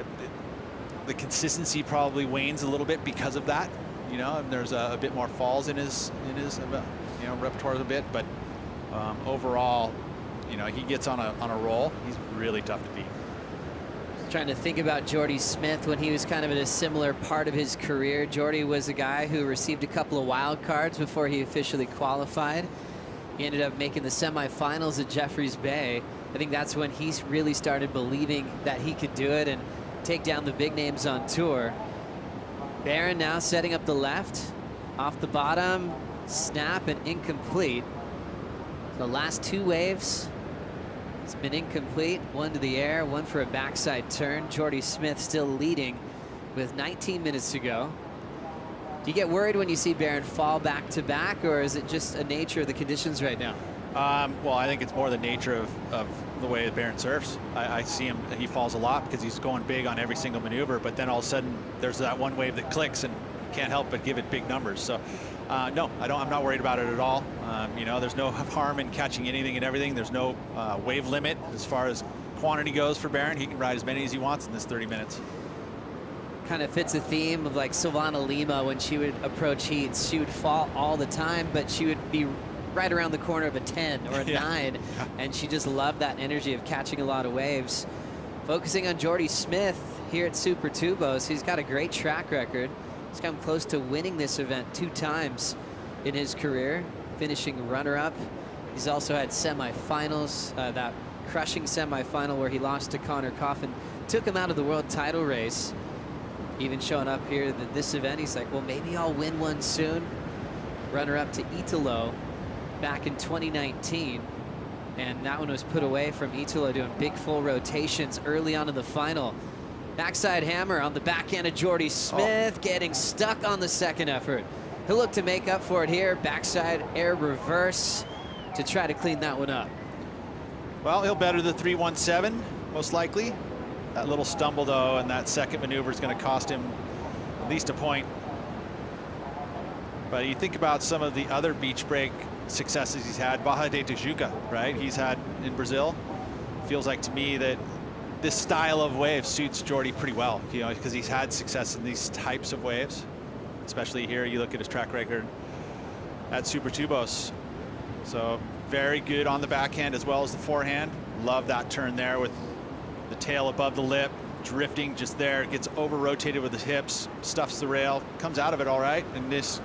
S8: the consistency probably wanes a little bit because of that. You know, and there's a bit more falls in his you know, repertoire a bit, but overall, you know, he gets on a roll. He's really tough to beat.
S2: Trying to think about Jordy Smith when he was kind of in a similar part of his career. Jordy was a guy who received a couple of wild cards before he officially qualified. He ended up making the semifinals at Jeffreys Bay. I think that's when he really started believing that he could do it and take down the big names on tour. Baron now setting up the left, off the bottom, snap and incomplete. The last 2 waves, it's been incomplete. One to the air, one for a backside turn. Jordy Smith still leading with 19 minutes to go. Do you get worried when you see Baron fall back to back, or is it just a nature of the conditions right now?
S8: Well, I think it's more the nature of the way that Baron surfs. I see him, he falls a lot because he's going big on every single maneuver, but then all of a sudden there's that one wave that clicks and can't help but give it big numbers. So no, I'm not worried about it at all. You know, there's no harm in catching anything and everything. There's no wave limit as far as quantity goes for Barron, he can ride as many as he wants in this 30 minutes.
S2: Kind of fits a theme of like Silvana Lima when she would approach heats. She would fall all the time, but she would be right around the corner of a 10 or a 9, and she just loved that energy of catching a lot of waves. Focusing on Jordy Smith here at Super Tubos, he's got a great track record. He's come close to winning this event 2 times in his career, finishing runner-up. He's also had semifinals, that crushing semifinal where he lost to Connor Coffin, took him out of the world title race. Even showing up here at this event, he's like, well, maybe I'll win one soon. Runner-up to Italo back in 2019. And that one was put away from Italo doing big full rotations early on in the final. Backside hammer on the backhand of Jordy Smith, getting stuck on the second effort. He'll look to make up for it here. Backside air reverse to try to clean that one up.
S8: Well, he'll better the 317, most likely. That little stumble, though, and that second maneuver is going to cost him at least a point. But you think about some of the other beach break successes he's had. Barra de Tijuca, right? He's had in Brazil. Feels like to me that this style of wave suits Jordy pretty well, you know, because he's had success in these types of waves. Especially here, you look at his track record at Super Tubos. So very good on the backhand as well as the forehand. Love that turn there with the tail above the lip, drifting just there, gets over rotated with his hips, stuffs the rail, comes out of it all right, and this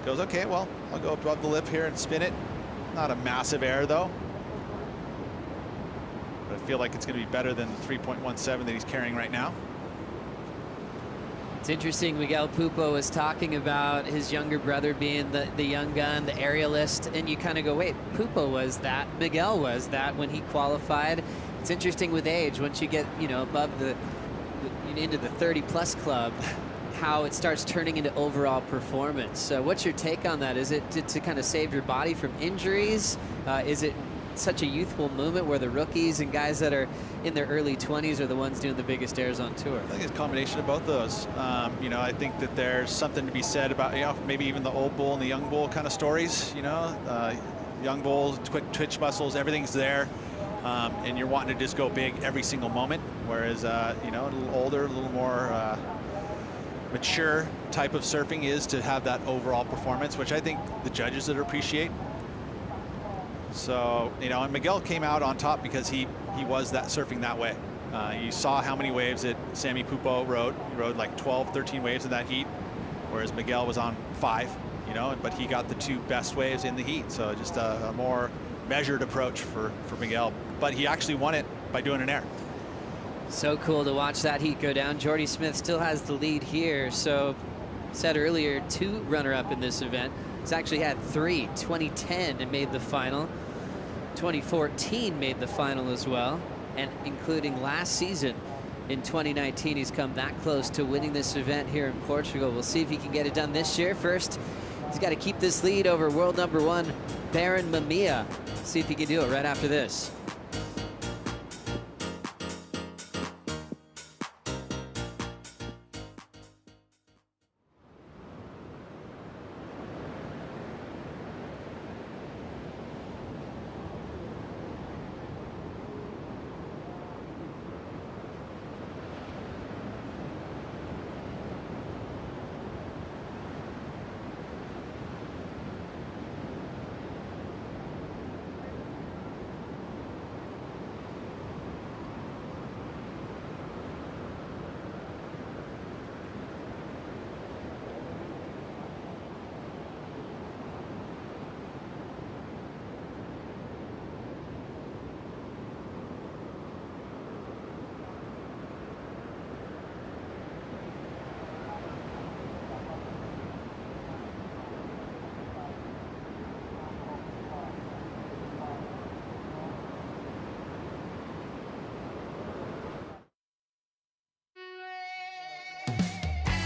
S8: goes, okay, well, I'll go above the lip here and spin it. Not a massive error though. But I feel like it's going to be better than the 3.17 that he's carrying right now.
S2: It's interesting, Miguel Pupo was talking about his younger brother being the young gun, the aerialist, and you kind of go, wait, Pupo was that, Miguel was that when he qualified. It's interesting with age, once you get, you know, above into the 30+ club, how it starts turning into overall performance. So what's your take on that? Is it to kind of save your body from injuries? Is it such a youthful movement where the rookies and guys that are in their early 20s are the ones doing the biggest airs on tour?
S8: I think it's a combination of both of those. You know, I think that there's something to be said about, you know, maybe even the old bull and the young bull kind of stories, you know, young bull, quick twitch muscles, everything's there. And you're wanting to just go big every single moment, whereas, you know, a little older, a little more mature type of surfing is to have that overall performance, which I think the judges would appreciate. So, you know, and Miguel came out on top because he was that surfing that way. You saw how many waves that Sammy Pupo rode. He rode like 12, 13 waves in that heat, whereas Miguel was on 5, you know, but he got the 2 best waves in the heat. So just a more measured approach for Miguel, but he actually won it by doing an air.
S2: So cool to watch that heat go down. Jordy Smith still has the lead here. So said earlier, 2 runner-up in this event. He's actually had 3. 2010 and made the final. 2014 made the final as well, and including last season in 2019, he's come that close to winning this event here in Portugal. We'll see if he can get it done this year. First, he's got to keep this lead over world #1 Barron Mamiya. See if he can do it right after this.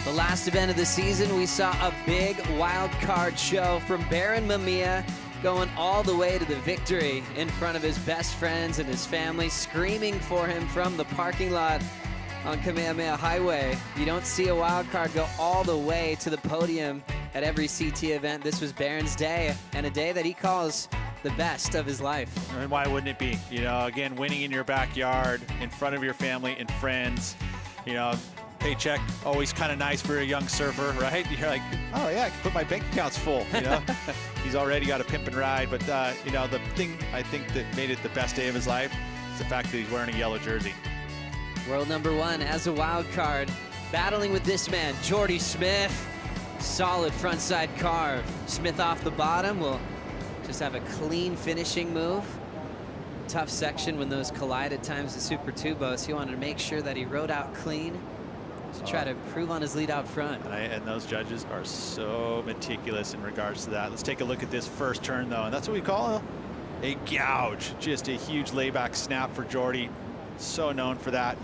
S2: The last event of the season, we saw a big wild card show from Barron Mamiya, going all the way to the victory in front of his best friends and his family, screaming for him from the parking lot on Kamehameha Highway. You don't see a wild card go all the way to the podium at every CT event. This was Barron's day, and a day that he calls the best of his life.
S8: And why wouldn't it be? You know, again, winning in your backyard, in front of your family and friends, you know, paycheck always kind of nice for a young surfer, right? You're like, oh yeah, I can put my bank accounts full, you know? He's already got a pimp and ride, but you know, the thing I think that made it the best day of his life is the fact that he's wearing a yellow jersey.
S2: World #1 as a wild card, battling with this man, Jordy Smith. Solid frontside carve. Smith off the bottom will just have a clean finishing move. Tough section when those collide at times at Super Tubos. He wanted to make sure that he rode out clean to try to improve on his lead out front.
S8: And those judges are so meticulous in regards to that. Let's take a look at this first turn though, and that's what we call a gouge. Just a huge layback snap for Jordy. So known for that.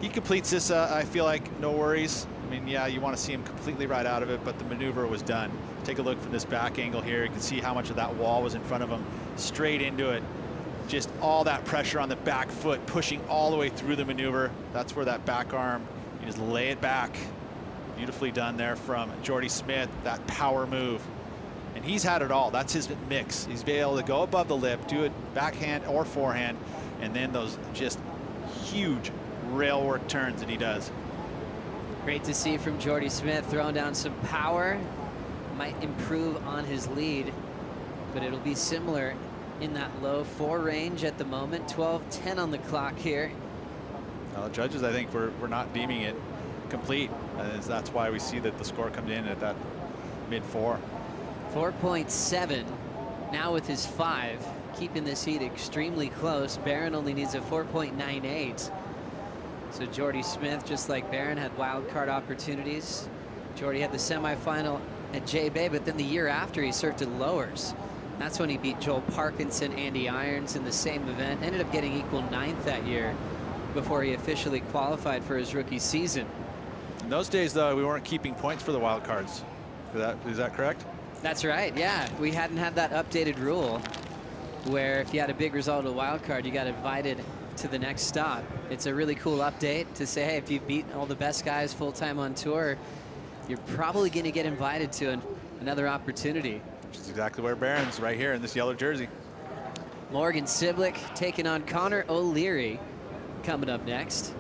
S8: He completes this, I feel like, no worries. I mean, yeah, you want to see him completely right out of it, but the maneuver was done. Take a look from this back angle here. You can see how much of that wall was in front of him. Straight into it. Just all that pressure on the back foot, pushing all the way through the maneuver. That's where that back arm, you just lay it back. Beautifully done there from Jordy Smith, that power move. And he's had it all. That's his mix. He's been able to go above the lip, do it backhand or forehand, and then those just huge rail work turns that he does.
S2: Great to see from Jordy Smith, throwing down some power. Might improve on his lead, but it'll be similar in that low 4 range at the moment. 12:10 on the clock here.
S8: Well, judges, I think we're not deeming it complete. That's why we see that the score comes in at that mid-4.
S2: 4.7 now with his 5, keeping this heat extremely close. Barron only needs a 4.98. So Jordy Smith, just like Barron, had wild card opportunities. Jordy had the semifinal at J-Bay, but then the year after he surfed at lowers. That's when he beat Joel Parkinson, Andy Irons in the same event. Ended up getting equal 9th that year before he officially qualified for his rookie season.
S8: In those days, though, we weren't keeping points for the wild cards. Is that correct?
S2: That's right, yeah. We hadn't had that updated rule where if you had a big result of a wild card, you got invited to the next stop. It's a really cool update to say, hey, if you beat all the best guys full-time on tour, you're probably going to get invited to another opportunity.
S8: Which is exactly where Barron's, right here in this yellow jersey.
S2: Morgan Siblick taking on Connor O'Leary coming up next.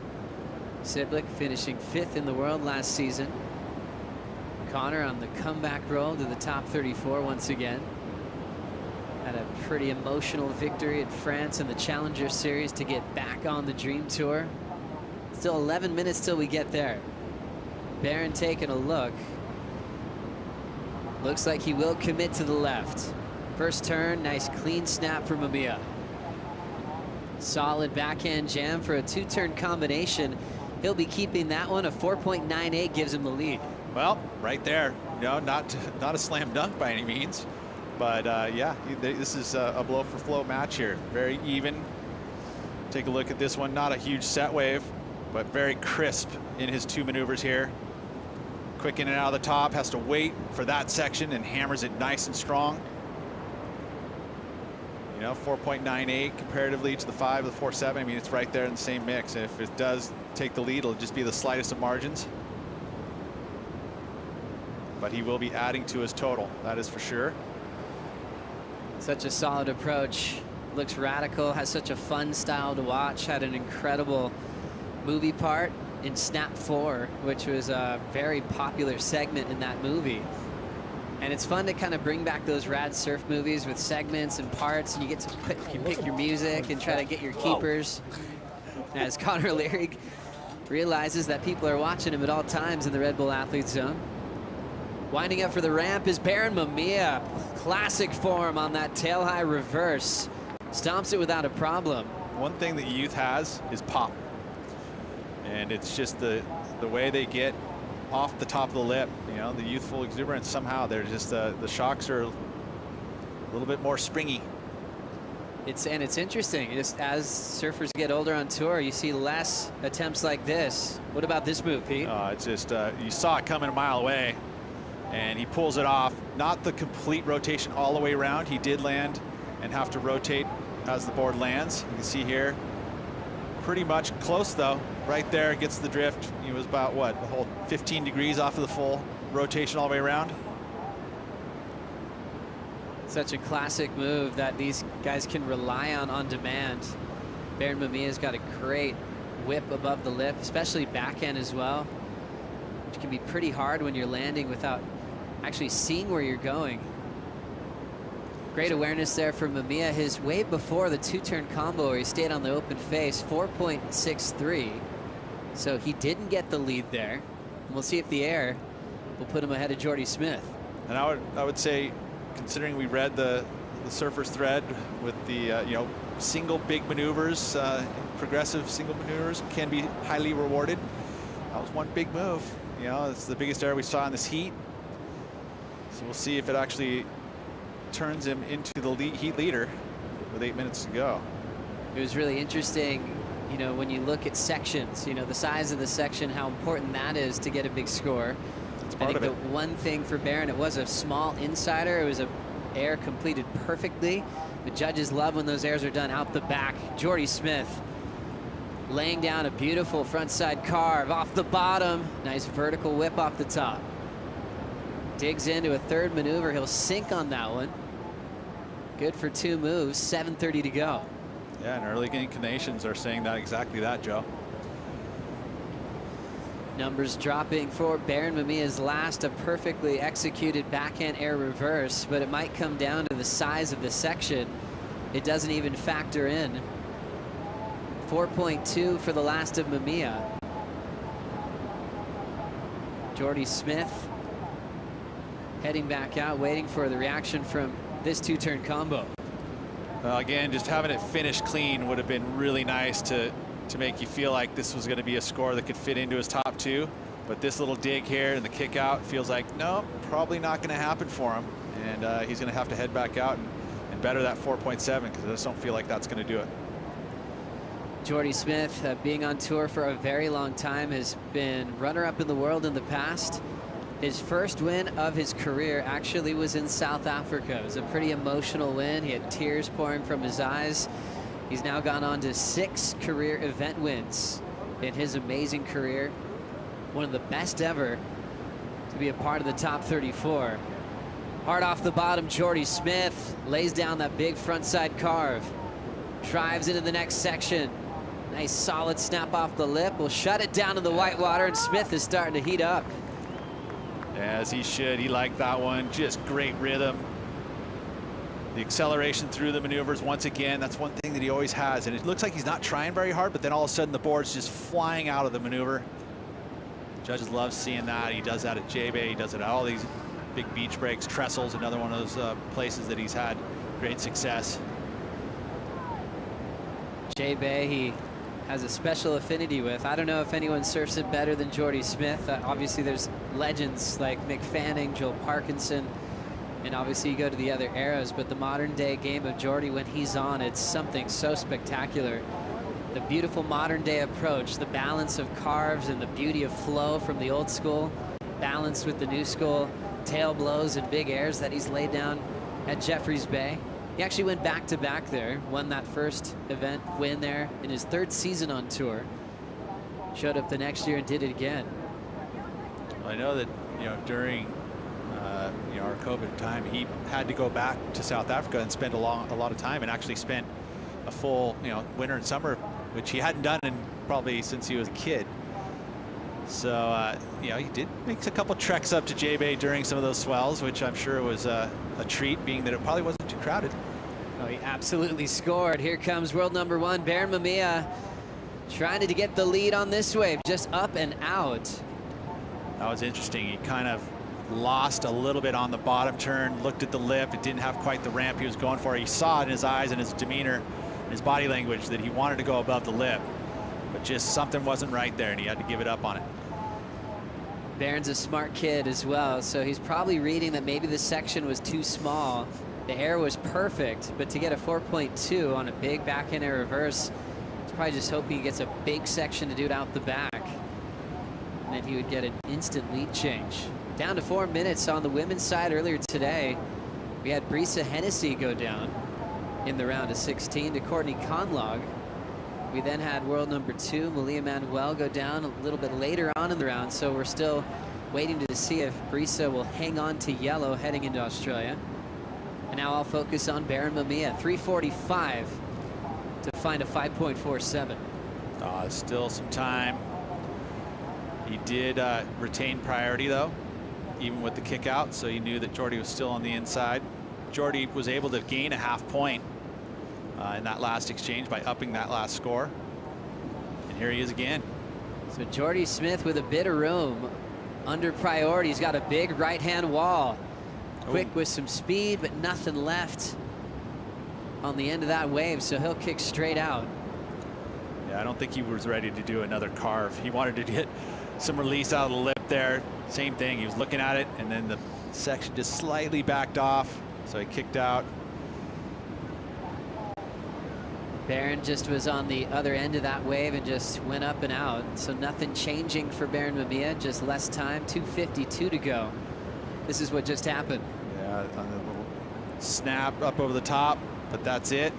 S2: Siblick finishing 5th in the world last season. Connor on the comeback roll to the top 34 once again. Had a pretty emotional victory at France in the Challenger Series to get back on the Dream Tour. Still 11 minutes till we get there. Barron taking a look. Looks like he will commit to the left. First turn, nice clean snap from MEO. Solid backhand jam for a 2-turn combination. He'll be keeping that one. A 4.98 gives him the lead.
S8: Well, right there. You know, not a slam dunk by any means. But yeah, this is a blow for flow match here. Very even. Take a look at this one. Not a huge set wave, but very crisp in his 2 maneuvers here. Quick in and out of the top, has to wait for that section and hammers it nice and strong. You know, 4.98 comparatively to the 5, the 4.7. I mean, it's right there in the same mix. And if it does take the lead, it'll just be the slightest of margins. But he will be adding to his total, that is for sure.
S2: Such a solid approach. Looks radical, has such a fun style to watch. Had an incredible movie part in Snap 4, which was a very popular segment in that movie. And it's fun to kind of bring back those rad surf movies with segments and parts, and you get to pick your music and try to get your keepers. As Connor O'Leary realizes that people are watching him at all times in the Red Bull Athlete Zone. Winding up for the ramp is Barron Mamiya. Classic form on that tail high reverse. Stomps it without a problem.
S8: One thing that youth has is pop. And it's just the way they get off the top of the lip, you know, the youthful exuberance. Somehow they're just the shocks are a little bit more springy.
S2: It's interesting. Just as surfers get older on tour, you see less attempts like this. What about this move, Pete?
S8: It's just you saw it coming a mile away, and he pulls it off. Not the complete rotation all the way around. He did land and have to rotate as the board lands. You can see here, pretty much close though. Right there, gets the drift. He was about, what, a whole 15 degrees off of the full rotation all the way around.
S2: Such a classic move that these guys can rely on demand. Baron Mamia's got a great whip above the lip, especially backhand as well, which can be pretty hard when you're landing without actually seeing where you're going. Great awareness there for Mamiya. His wave before the two-turn combo where he stayed on the open face, 4.63. So he didn't get the lead there. And we'll see if the air will put him ahead of Jordy Smith.
S8: And I would say, considering we read the surfer's thread with the you know, single big maneuvers, progressive single maneuvers can be highly rewarded. That was one big move. You know, it's the biggest error we saw in this heat. So we'll see if it actually turns him into the heat leader with 8 minutes to go.
S2: It was really interesting, you know, when you look at sections, you know, the size of the section, how important that is to get a big score. I think the one thing for Baron, it was a small insider. It was a air completed perfectly. The judges love when those airs are done out the back. Jordy Smith laying down a beautiful frontside carve off the bottom. Nice vertical whip off the top. Digs into a third maneuver. He'll sink on that one. Good for 2 moves, 7:30 to go.
S8: Yeah, and early inclinations are saying that exactly that, Joe.
S2: Numbers dropping for Baron Mamiya's last, a perfectly executed backhand air reverse, but it might come down to the size of the section. It doesn't even factor in. 4.2 for the last of Mamiya. Jordy Smith heading back out, waiting for the reaction from this two-turn combo.
S8: Again, just having it finished clean would have been really nice to make you feel like this was going to be a score that could fit into his top 2. But this little dig here and the kick out feels like, no, probably not going to happen for him. And he's going to have to head back out and better that 4.7, because I just don't feel like that's going to do it.
S2: Jordy Smith, being on tour for a very long time, has been runner-up in the world in the past. His first win of his career actually was in South Africa. It was a pretty emotional win. He had tears pouring from his eyes. He's now gone on to 6 career event wins in his amazing career. One of the best ever to be a part of the top 34. Hard off the bottom, Jordy Smith lays down that big frontside carve. Drives into the next section. Nice solid snap off the lip. Will shut it down in the white water, and Smith is starting to heat up.
S8: As he should. He liked that one. Just great rhythm. The acceleration through the maneuvers, once again, that's one thing that he always has. And it looks like he's not trying very hard, but then all of a sudden the board's just flying out of the maneuver. Judges love seeing that. He does that at J-Bay. He does it at all these big beach breaks. Trestle's another one of those places that he's had great success.
S2: J-Bay, he has a special affinity with. I don't know if anyone surfs it better than Jordy Smith. Obviously, there's legends like Mick Fanning, Joel Parkinson, and obviously you go to the other eras, but the modern day game of Jordy, when he's on, it's something so spectacular. The beautiful modern day approach, the balance of carves and the beauty of flow from the old school, balanced with the new school, tail blows and big airs that he's laid down at Jeffreys Bay. He actually went back-to-back there, won that first event win there in his 3rd season on tour. Showed up the next year and did it again.
S8: Well, I know that, you know, during you know, our COVID time, he had to go back to South Africa and spend a lot of time, and actually spent a full, you know, winter and summer, which he hadn't done in probably since he was a kid. So you know, he did make a couple treks up to J-Bay during some of those swells, which I'm sure was a treat, being that it probably wasn't too crowded.
S2: Oh, he absolutely scored. Here comes world number 1, Baron Mamiya, trying to get the lead on this wave, just up and out.
S8: That was interesting. He kind of lost a little bit on the bottom turn, looked at the lip. It didn't have quite the ramp he was going for. He saw it in his eyes and his demeanor, and his body language, that he wanted to go above the lip, but just something wasn't right there, and he had to give it up on it.
S2: Baron's a smart kid as well, so he's probably reading that maybe the section was too small. The air was perfect, but to get a 4.2 on a big backhand air reverse, he's probably just hoping he gets a big section to do it out the back, and then he would get an instant lead change. Down to 4 minutes on the women's side earlier today. We had Brisa Hennessy go down in the round of 16 to Courtney Conlog. We then had world number 2, Malia Manuel, go down a little bit later on in the round, so we're still waiting to see if Brisa will hang on to yellow heading into Australia. And now I'll focus on Baron Mamiya, 3:45 to find a 5.47.
S8: Still some time. He did retain priority though, even with the kick out, so he knew that Jordy was still on the inside. Jordy was able to gain a half point in that last exchange by upping that last score. And here he is again.
S2: So Jordy Smith with a bit of room under priority. He's got a big right-hand wall. Quick with some speed, but nothing left on the end of that wave, so he'll kick straight out.
S8: Yeah, I don't think he was ready to do another carve. He wanted to get some release out of the lip there. Same thing, he was looking at it, and then the section just slightly backed off, so he kicked out.
S2: Baron just was on the other end of that wave and just went up and out. So nothing changing for Baron Mamiya, just less time, 2:52 to go. This is what just happened.
S8: Yeah, on the little snap up over the top, but that's it.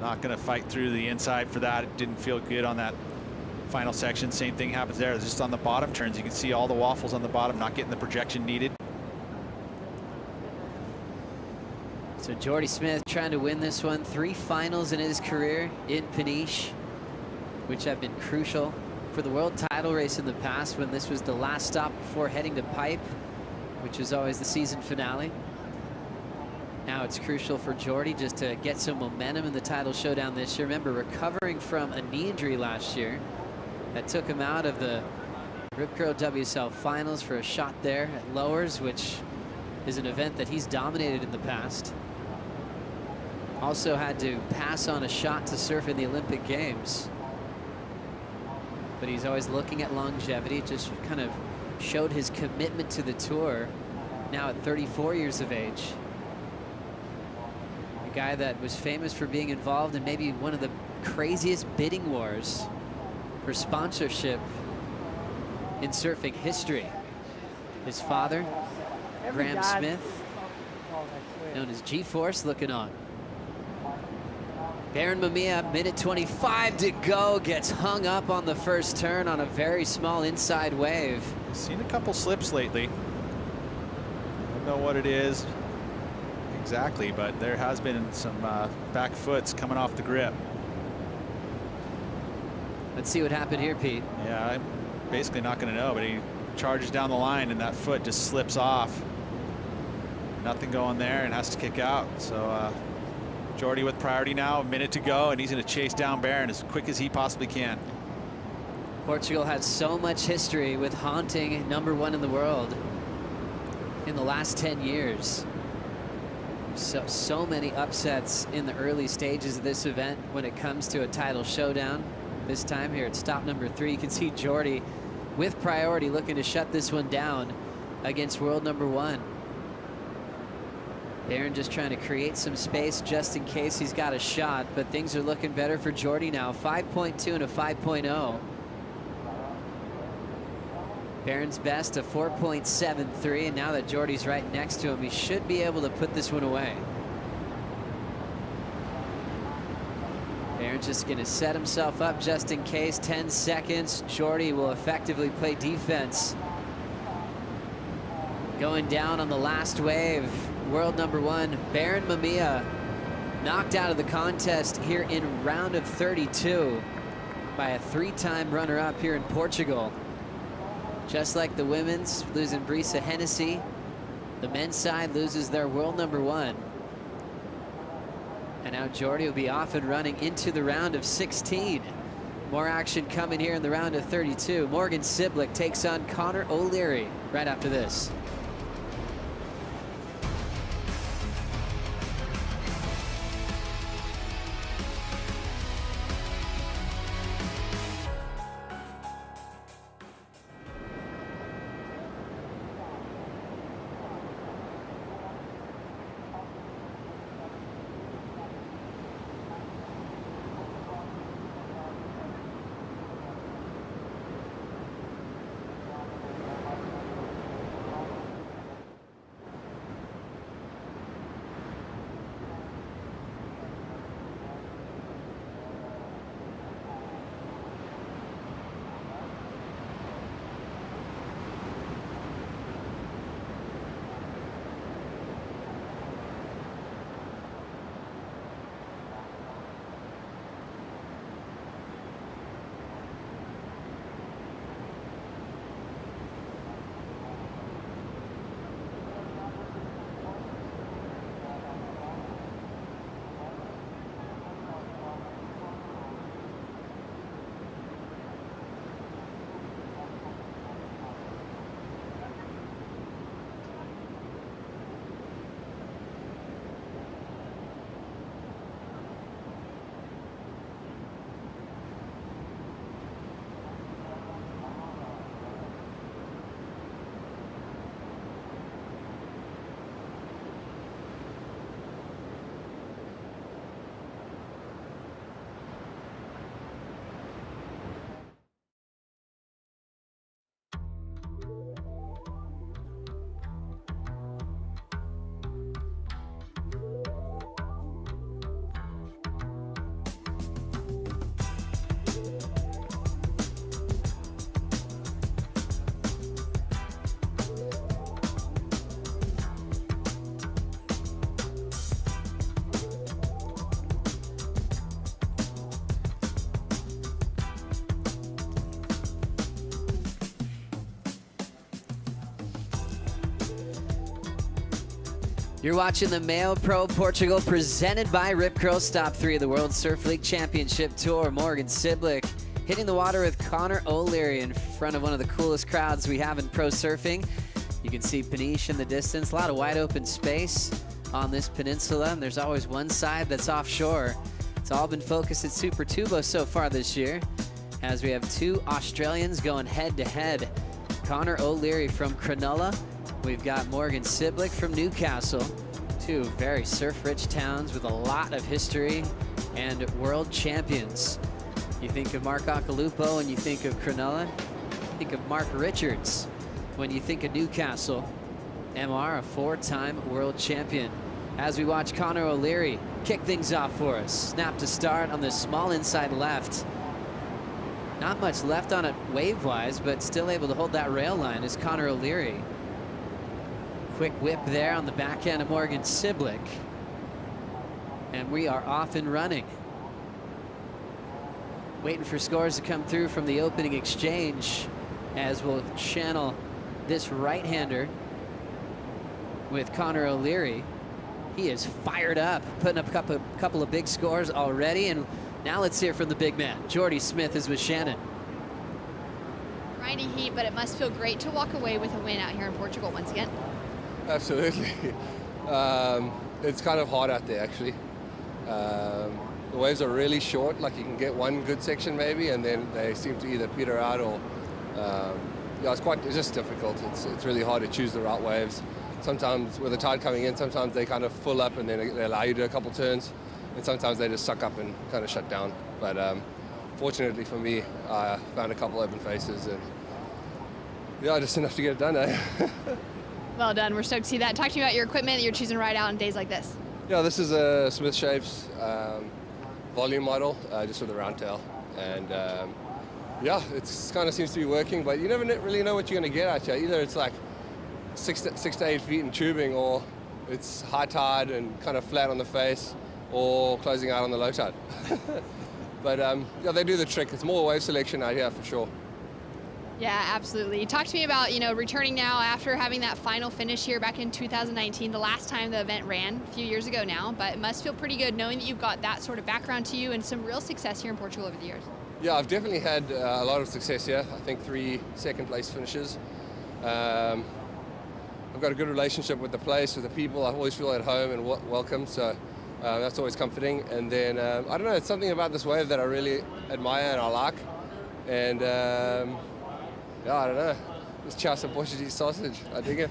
S8: Not going to fight through the inside for that. It didn't feel good on that final section. Same thing happens there. It's just on the bottom turns. You can see all the waffles on the bottom, not getting the projection needed.
S2: So Jordy Smith trying to win this one. 3 finals in his career in Peniche, which have been crucial for the world title race in the past when this was the last stop before heading to Pipe, which was always the season finale. Now it's crucial for Jordy just to get some momentum in the title showdown this year. Remember, recovering from a knee injury last year that took him out of the Rip Curl WSL Finals for a shot there at lowers, which is an event that he's dominated in the past. Also had to pass on a shot to surf in the Olympic Games. But he's always looking at longevity, just kind of showed his commitment to the tour now at 34 years of age. A guy that was famous for being involved in maybe one of the craziest bidding wars for sponsorship in surfing history. His father, Graham Smith, known as G-Force, looking on. Baron Mamiya, minute 25 to go, gets hung up on the first turn on a very small inside wave.
S8: Seen a couple slips lately. I don't know what it is exactly, but there has been some back foots coming off the grip.
S2: Let's see what happened here, Pete.
S8: Yeah, I'm basically not going to know, but he charges down the line and that foot just slips off. Nothing going there and has to kick out. So Jordy with priority now, a minute to go, and he's going to chase down Baron as quick as he possibly can.
S2: Portugal has so much history with haunting #1 in the world in the last 10 years. So many upsets in the early stages of this event when it comes to a title showdown. This time here at stop number 3, you can see Jordy with priority looking to shut this one down against world #1. Baron just trying to create some space just in case he's got a shot, but things are looking better for Jordy now. 5.2 and a 5.0. Baron's best a 4.73, and now that Jordy's right next to him, he should be able to put this one away. Baron's just going to set himself up just in case. 10 seconds. Jordy will effectively play defense. Going down on the last wave. World #1, Baron Mamiya, knocked out of the contest here in round of 32 by a 3-time runner-up here in Portugal. Just like the women's, losing Brisa Hennessy, the men's side loses their world #1. And now Jordy will be off and running into the round of 16. More action coming here in the round of 32. Morgan Siblick takes on Connor O'Leary right after this. You're watching the MEO Pro Portugal presented by Rip Curl, Stop 3 of the World Surf League Championship Tour. Morgan Siblick hitting the water with Connor O'Leary in front of one of the coolest crowds we have in pro surfing. You can see Peniche in the distance, a lot of wide open space on this peninsula, and there's always one side that's offshore. It's all been focused at Super Tubo so far this year, as we have two Australians going head to head. Connor O'Leary from Cronulla. We've got Morgan Siblick from Newcastle. Two very surf-rich towns with a lot of history and world champions. You think of Mark Akalupo and you think of Cronulla. Think of Mark Richards when you think of Newcastle. MR, a 4-time world champion. As we watch Connor O'Leary kick things off for us. Snap to start on the small inside left. Not much left on it wave-wise, but still able to hold that rail line is Connor O'Leary. Quick whip there on the backhand of Morgan Siblick. And we are off and running. Waiting for scores to come through from the opening exchange as we'll channel this right-hander with Connor O'Leary. He is fired up, putting up a couple of big scores already. And now let's hear from the big man. Jordy Smith is with Shannon.
S13: Grinding heat, but it must feel great to walk away with a win out here in Portugal once again.
S16: Absolutely. It's kind of hard out there, actually. The waves are really short, like you can get one good section maybe, and then they seem to either peter out or, yeah, it's just difficult. It's really hard to choose the right waves. Sometimes with the tide coming in, sometimes they kind of full up and then they allow you to do a couple turns, and sometimes they just suck up and kind of shut down. But fortunately for me, I found a couple open faces, and yeah, just enough to get it done, eh?
S13: Well done. We're stoked to see that. Talk to me about your equipment that you're choosing to ride out on days like this.
S16: Yeah, this is a Smith Shapes volume model, just with a round tail. And yeah, it kind of seems to be working, but you never really know what you're going to get out here. Either it's like 6 to 8 feet in tubing, or it's high tide and kind of flat on the face, or closing out on the low tide. But yeah, they do the trick. It's more wave selection out here for sure.
S13: Yeah, absolutely. Talk to me about, returning now after having that final finish here back in 2019, the last time the event ran, a few years ago now, but it must feel pretty good knowing that you've got that sort of background to you and some real success here in Portugal over the years.
S16: Yeah, I've definitely had a lot of success here. I think 3 second-place finishes. I've got a good relationship with the place, with the people. I always feel at home and welcome, so that's always comforting. And then, I don't know, it's something about this wave that I really admire and I like. And yeah, I don't know. Just chow some Portuguese sausage. I dig it.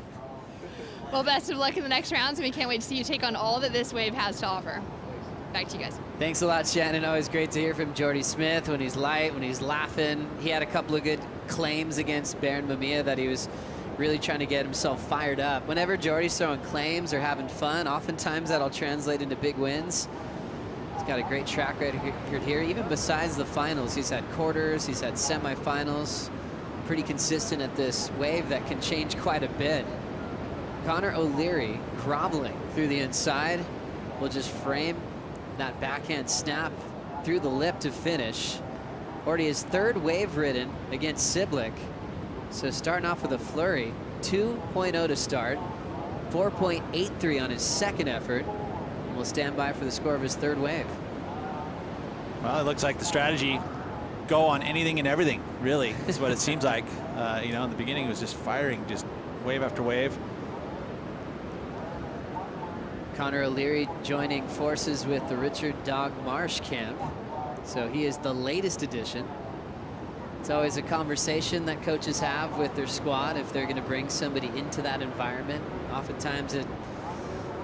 S13: Well, best of luck in the next rounds, and we can't wait to see you take on all that this wave has to offer. Back to you guys.
S2: Thanks a lot, Shannon. Always great to hear from Jordy Smith when he's light, when he's laughing. He had a couple of good claims against Baron Mamiya that he was really trying to get himself fired up. Whenever Jordy's throwing claims or having fun, oftentimes that'll translate into big wins. He's got a great track record here. Even besides the finals, he's had quarters, he's had semifinals. Pretty consistent at this wave that can change quite a bit. Connor O'Leary groveling through the inside. Will just frame that backhand snap through the lip to finish. Already his 3rd wave ridden against Siblick. So starting off with a flurry, 2.0 to start, 4.83 on his 2nd effort. And will stand by for the score of his 3rd wave.
S8: Well, it looks like the strategy, go on anything and everything, really, is what it seems like. In the beginning it was just firing, just wave after wave.
S2: Connor O'Leary joining forces with the Richard Dog Marsh camp. So he is the latest addition. It's always a conversation that coaches have with their squad if they're going to bring somebody into that environment. Oftentimes it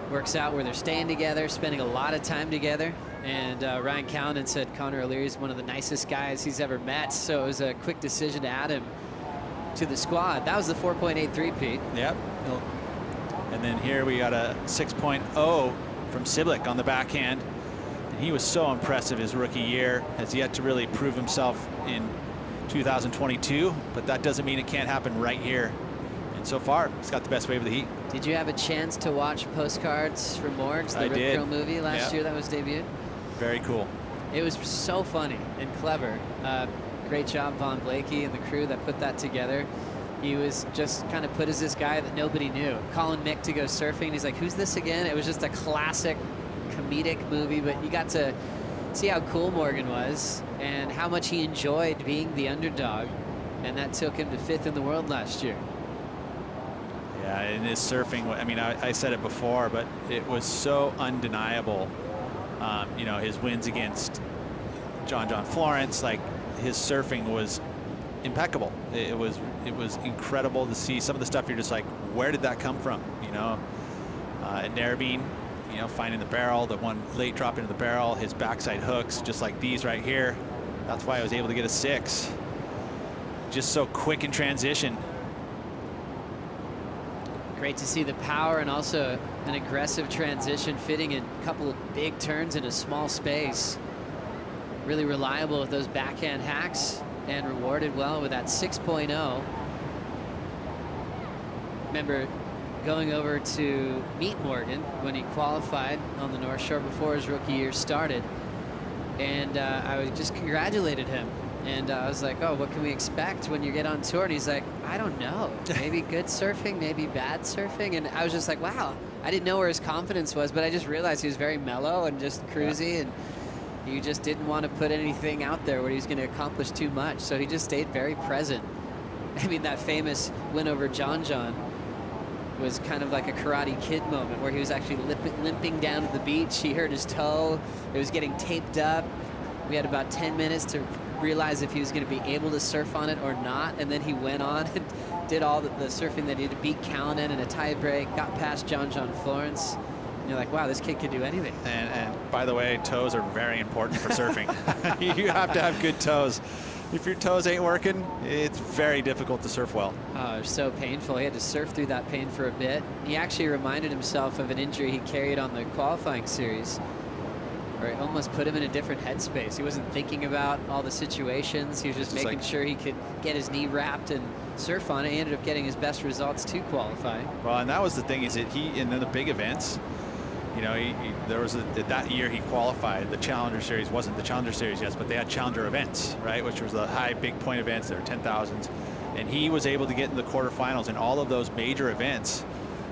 S2: works out where they're staying together, spending a lot of time together. And Ryan Callanan said Connor O'Leary is one of the nicest guys he's ever met, so it was a quick decision to add him to the squad. That was the 4.83, Pete.
S8: Yep. And then here we got a 6.0 from Siblick on the backhand. And he was so impressive his rookie year. Has yet to really prove himself in 2022, but that doesn't mean it can't happen right here. And so far, he's got the best wave of the heat.
S2: Did you have a chance to watch Postcards from Morgs, the Rip Curl movie last year that was debuted?
S8: Very cool.
S2: It was so funny and clever. Great job, Von Blakey and the crew that put that together. he was just kind of put as this guy that nobody knew. Calling Mick to go surfing. He's like, who's this again? It was just a classic comedic movie, but you got to see how cool Morgan was and how much he enjoyed being the underdog. And that took him to 5th in the world last year.
S8: Yeah, and his surfing, I mean, I said it before, but it was so undeniable. You know, his wins against John Florence, like his surfing was impeccable. It was incredible to see some of the stuff. You're just like, where did that come from? You know, at Narrabeen, you know, finding the barrel, the one late drop into the barrel, his backside hooks, just like these right here. That's why I was able to get a 6. Just so quick in transition.
S2: Great to see the power and also an aggressive transition, fitting in a couple of big turns in a small space. Really reliable with those backhand hacks and rewarded well with that 6.0. Remember going over to meet Morgan when he qualified on the North Shore before his rookie year started. And I just congratulated him. And I was like, oh, what can we expect when you get on tour? And he's like, I don't know. Maybe good surfing, maybe bad surfing. And I was just like, wow. I didn't know where his confidence was, but I just realized he was very mellow and just cruisy. And he just didn't want to put anything out there where he was going to accomplish too much. So he just stayed very present. I mean, that famous win over John was kind of like a Karate Kid moment where he was actually limping down to the beach. He hurt his toe. It was getting taped up. We had about 10 minutes to realize if he was going to be able to surf on it or not, and then he went on and did all the surfing that he did to beat Callanan in a tie break, got past John Florence. And you're like, wow, this kid can do anything.
S8: And by the way, toes are very important for surfing. You have to have good toes. If your toes ain't working, it's very difficult to surf well.
S2: Oh, it was so painful. He had to surf through that pain for a bit. He actually reminded himself of an injury he carried on the qualifying series, where it almost put him in a different headspace. He wasn't thinking about all the situations. He was just making sure he could get his knee wrapped and surf on it. He ended up getting his best results to qualify.
S8: Well, and that was the thing, is that he, in the big events, you know, there was that year he qualified. The Challenger Series wasn't the Challenger Series yet, but they had Challenger events, right, which was the high big point events. There were 10,000s, and he was able to get in the quarterfinals in all of those major events,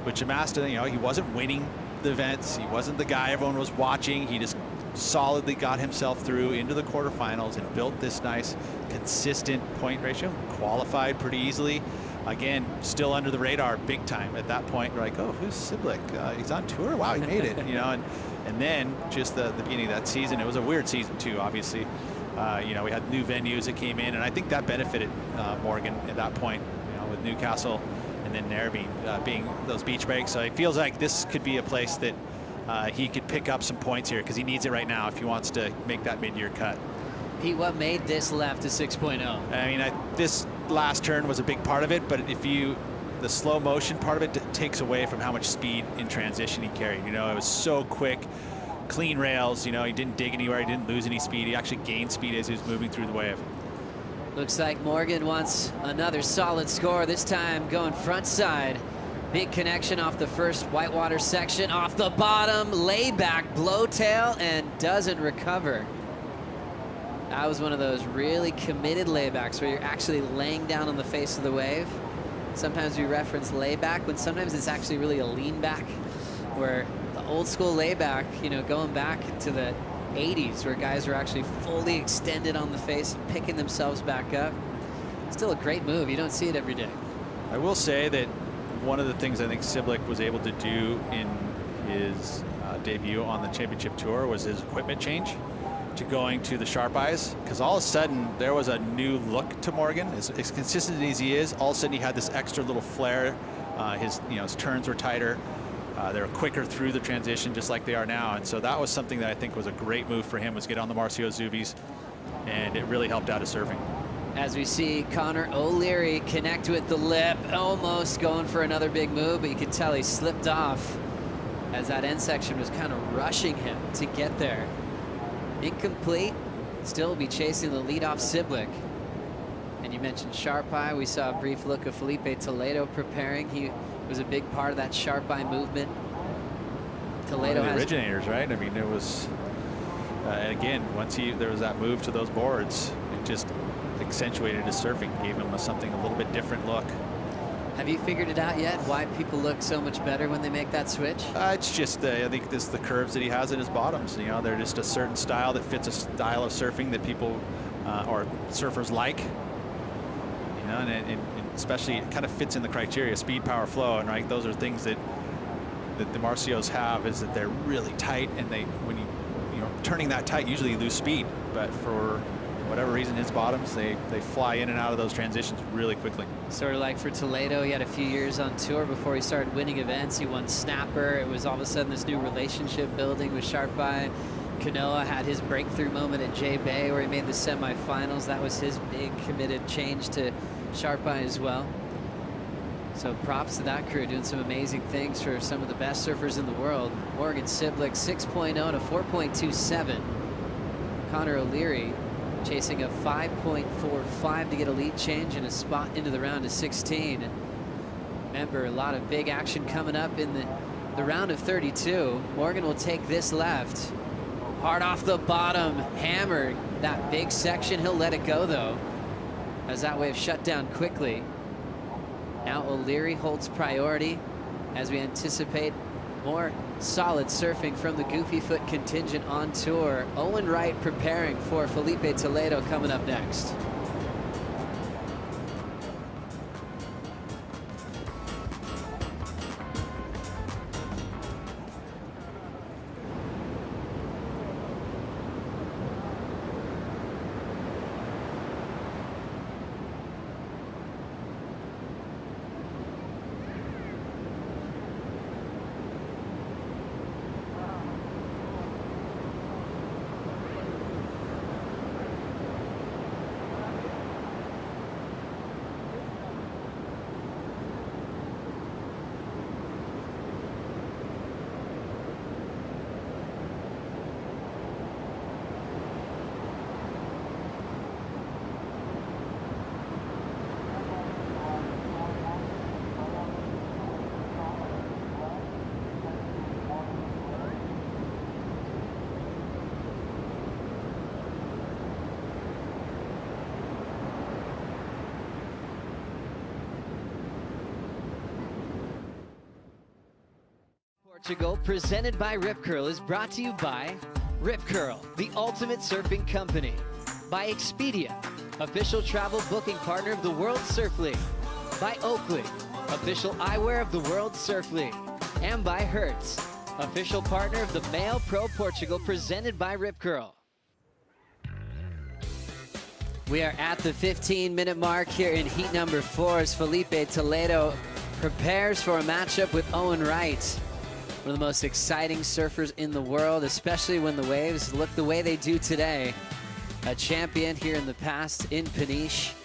S8: which amassed, you know, he wasn't winning the events. He wasn't the guy everyone was watching. He just solidly got himself through into the quarterfinals and built this nice consistent point ratio, qualified pretty easily. Again, still under the radar big time at that point. We're like, oh, who's Siblick? He's on tour? Wow, he made it, you know. And then just the beginning of that season, it was a weird season too, obviously. You know, we had new venues that came in, and I think that benefited Morgan at that point, you know, with Newcastle and then Narrabeen being those beach breaks. So it feels like this could be a place that he could pick up some points here, because he needs it right now if he wants to make that mid-year cut.
S2: Pete, what made this left to 6.0?
S8: I mean, this last turn was a big part of it, but the slow motion part of it takes away from how much speed in transition he carried. You know, it was so quick, clean rails. You know, he didn't dig anywhere, he didn't lose any speed. He actually gained speed as he was moving through the wave.
S2: Looks like Morgan wants another solid score, this time going front side. Big connection off the first whitewater section, off the bottom, layback, blowtail, and doesn't recover. That was one of those really committed laybacks where you're actually laying down on the face of the wave. Sometimes we reference layback, when sometimes it's actually really a lean back, where the old school layback, you know, going back to the 80s, where guys were actually fully extended on the face, picking themselves back up. Still a great move. You don't see it every day.
S8: I will say that one of the things I think Siblick was able to do in his debut on the championship tour was his equipment change to going to the sharp eyes, because all of a sudden there was a new look to Morgan. As consistent as he is, all of a sudden he had this extra little flair. His turns were tighter. They were quicker through the transition, just like they are now. And so that was something that I think was a great move for him, was get on the Marcio Zuvis, and it really helped out his surfing.
S2: As we see Connor O'Leary connect with the lip, almost going for another big move, but you can tell he slipped off as that end section was kind of rushing him to get there. Incomplete, still be chasing the leadoff Siblick. And you mentioned sharp eye. We saw a brief look of Felipe Toledo preparing. He was a big part of that sharp eye movement. Toledo
S8: has originators, right? I mean, it was again, once there was that move to those boards, it just accentuated his surfing, gave him something a little bit different look.
S2: Have you figured it out yet? Why people look so much better when they make that switch?
S8: It's just, I think this the curves that he has in his bottoms. You know, they're just a certain style that fits a style of surfing that people or surfers like. You know, and especially it kind of fits in the criteria, speed, power, flow, and right, those are things that the Marcios have, is that they're really tight, and when you turning that tight, usually you lose speed, but for whatever reason, his bottoms, they fly in and out of those transitions really quickly.
S2: Sort of like for Toledo, he had a few years on tour before he started winning events. He won Snapper. It was all of a sudden this new relationship building with Sharp Eye. Kanoa had his breakthrough moment at J-Bay where he made the semifinals. That was his big committed change to Sharp Eye as well. So props to that crew, doing some amazing things for some of the best surfers in the world. Morgan Siblick 6.0 to 4.27. Connor O'Leary chasing a 5.45 to get a lead change and a spot into the round of 16. Remember, a lot of big action coming up in the round of 32. Morgan will take this left. Hard off the bottom, hammered that big section. He'll let it go though, as that wave shut down quickly. Now O'Leary holds priority as we anticipate more solid surfing from the Goofy Foot contingent on tour. Owen Wright preparing for Felipe Toledo coming up next. Portugal, presented by Rip Curl, is brought to you by Rip Curl, the ultimate surfing company. By Expedia, official travel booking partner of the World Surf League. By Oakley, official eyewear of the World Surf League. And by Hertz, official partner of the MEO Pro Portugal, presented by Rip Curl. We are at the 15-minute mark here in heat number 4 as Felipe Toledo prepares for a matchup with Owen Wright. One of the most exciting surfers in the world, especially when the waves look the way they do today. A champion here in the past in Peniche.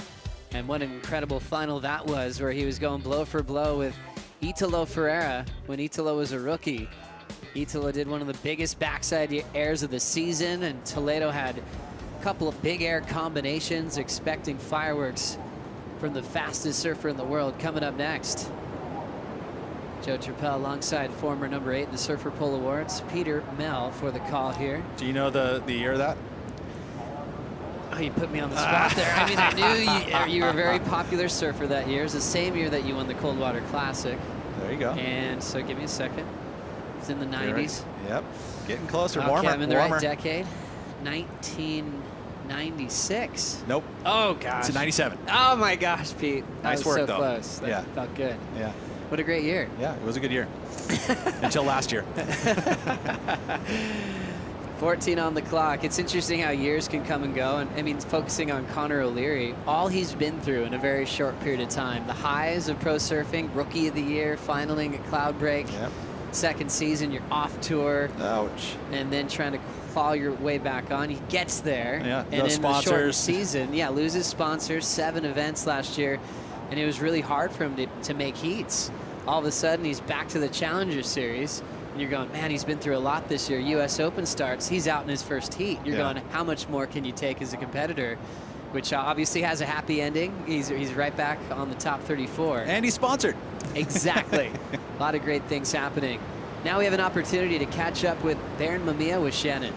S2: And what an incredible final that was, where he was going blow for blow with Italo Ferreira when Italo was a rookie. Italo did one of the biggest backside airs of the season, and Toledo had a couple of big air combinations, expecting fireworks from the fastest surfer in the world coming up next. Joe Trappell alongside former number 8 in the Surfer Pole Awards, Peter Mell, for the call here.
S8: Do you know the year of that?
S2: Oh, you put me on the spot there. I mean, I knew you were a very popular surfer that year. It was the same year that you won the Coldwater Classic.
S8: There you go.
S2: And so give me a second. It's in the 90s.
S8: Yep, getting closer,
S2: okay,
S8: warmer.
S2: I'm in the right decade. 1996.
S8: Nope.
S2: Oh, gosh.
S8: It's 97.
S2: Oh, my gosh, Pete.
S8: Nice
S2: was
S8: work,
S2: so
S8: though.
S2: Close. That felt good.
S8: Yeah.
S2: What a great year.
S8: Yeah, it was a good year. Until last year.
S2: 14 on the clock. It's interesting how years can come and go. And I mean, focusing on Connor O'Leary, all he's been through in a very short period of time. The highs of pro surfing, rookie of the year, finaling at Cloudbreak.
S8: Yep.
S2: Second season, you're off tour.
S8: Ouch.
S2: And then trying to claw your way back on. He gets there.
S8: Yeah,
S2: and
S8: no
S2: in the short
S8: sponsors.
S2: season, loses sponsors, 7 events last year. And it was really hard for him to make heats. All of a sudden, he's back to the Challenger Series. And you're going, man, he's been through a lot this year. U.S. Open starts. He's out in his first heat. You're going, how much more can you take as a competitor? Which obviously has a happy ending. He's right back on the top 34.
S8: And he's sponsored.
S2: Exactly. A lot of great things happening. Now we have an opportunity to catch up with Baron Mamiya with Shannon.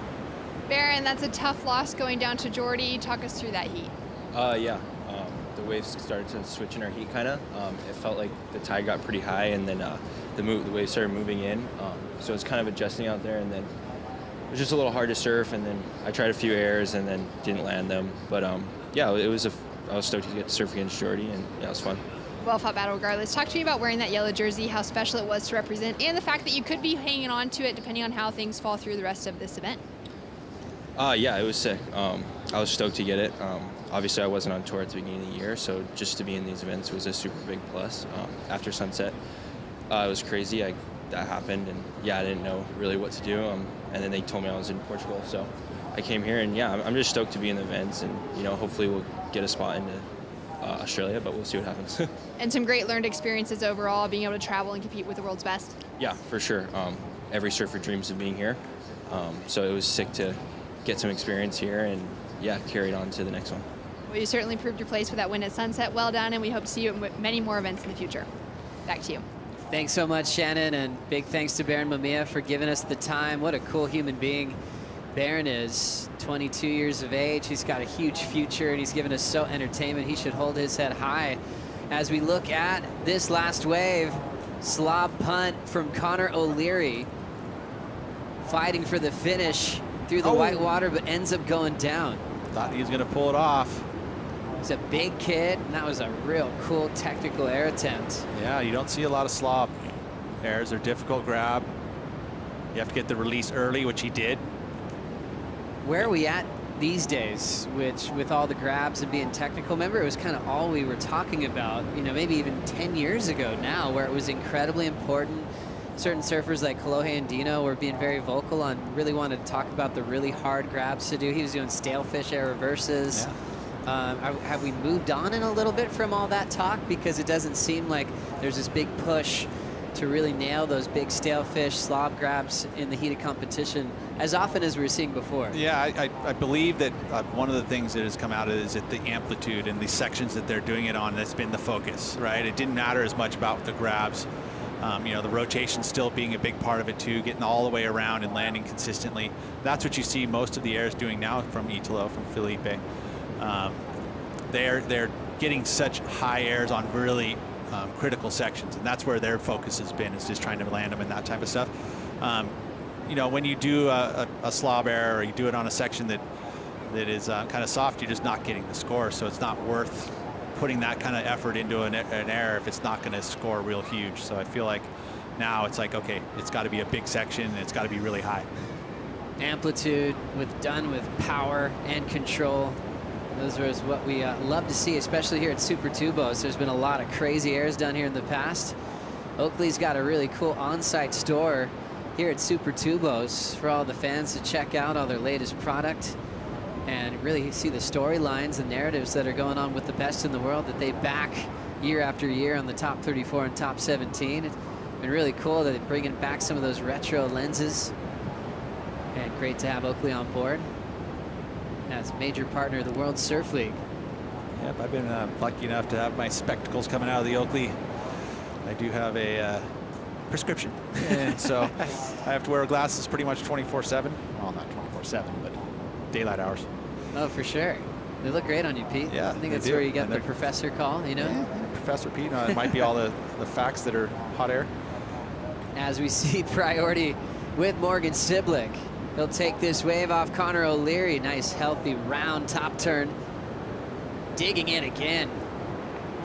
S13: Baron, that's a tough loss going down to Geordie. Talk us through that heat.
S18: Yeah. The waves started to switch in our heat, kind of. It felt like the tide got pretty high, and then the waves started moving in. So it's kind of adjusting out there, and then it was just a little hard to surf. And then I tried a few airs, and then didn't land them. But yeah, I was stoked to get to surf against Jordy, and yeah, it was fun.
S13: Well-fought battle regardless. Talk to me about wearing that yellow jersey, how special it was to represent, and the fact that you could be hanging on to it depending on how things fall through the rest of this event.
S18: Yeah, it was sick. I was stoked to get it. Obviously, I wasn't on tour at the beginning of the year, so just to be in these events was a super big plus. After sunset, it was crazy. That happened, and yeah, I didn't know really what to do. And then they told me I was in Portugal, so I came here, and yeah, I'm just stoked to be in the events, and hopefully we'll get a spot into Australia, but we'll see what happens.
S13: And some great learned experiences overall, being able to travel and compete with the world's best.
S18: Yeah, for sure. Every surfer dreams of being here, so it was sick to get some experience here, and yeah, carry it on to the next one.
S13: Well, you certainly proved your place with that win at sunset. Well done, and we hope to see you at many more events in the future. Back to you.
S2: Thanks so much, Shannon, and big thanks to Baron Mamiya for giving us the time. What a cool human being Baron is. 22 years of age. He's got a huge future, and he's given us so entertainment. He should hold his head high as we look at this last wave. Slob punt from Connor O'Leary, fighting for the finish through the white water, but ends up going down.
S8: Thought he was going to pull it off.
S2: He's a big kid, and that was a real cool technical air attempt.
S8: Yeah, you don't see a lot of slob airs. They're difficult grab. You have to get the release early, which he did.
S2: Where are we at these days, which with all the grabs and being technical? Remember, it was kind of all we were talking about, maybe even 10 years ago now, where it was incredibly important. Certain surfers like Kolohe and Dino were being very vocal on really wanted to talk about the really hard grabs to do. He was doing stalefish air reverses. Yeah. Have we moved on in a little bit from all that talk? Because it doesn't seem like there's this big push to really nail those big stalefish slob grabs in the heat of competition as often as we were seeing before.
S8: Yeah, I believe that one of the things that has come out is that the amplitude and the sections that they're doing it on, that's been the focus, right? It didn't matter as much about the grabs. The rotation still being a big part of it too, getting all the way around and landing consistently. That's what you see most of the airs doing now from Italo, from Felipe. They're getting such high airs on really critical sections, and that's where their focus has been, is just trying to land them and that type of stuff. When you do a slob air, or you do it on a section that is kind of soft, you're just not getting the score, so it's not worth putting that kind of effort into an air if it's not going to score real huge. So I feel like now it's like, okay, it's got to be a big section, and it's got to be really high.
S2: Amplitude done with power and control. Those are what we love to see, especially here at Super Tubos. There's been a lot of crazy airs done here in the past. Oakley's got a really cool on-site store here at Super Tubos for all the fans to check out all their latest product and really see the storylines and narratives that are going on with the best in the world that they back year after year on the top 34 and top 17. It's been really cool that they're bringing back some of those retro lenses, and great to have Oakley on board as major partner of the World Surf League.
S8: Yep, I've been lucky enough to have my spectacles coming out of the Oakley. I do have a prescription, and so I have to wear glasses pretty much 24/7. Well, not 24/7, but daylight hours.
S2: Oh, for sure. They look great on you, Pete.
S8: Yeah,
S2: I think that's where you got the professor call,
S8: Yeah, Professor Pete. It might be all the facts that are hot air.
S2: As we see priority with Morgan Siblick. He'll take this wave off Connor O'Leary. Nice, healthy, round top turn. Digging in again.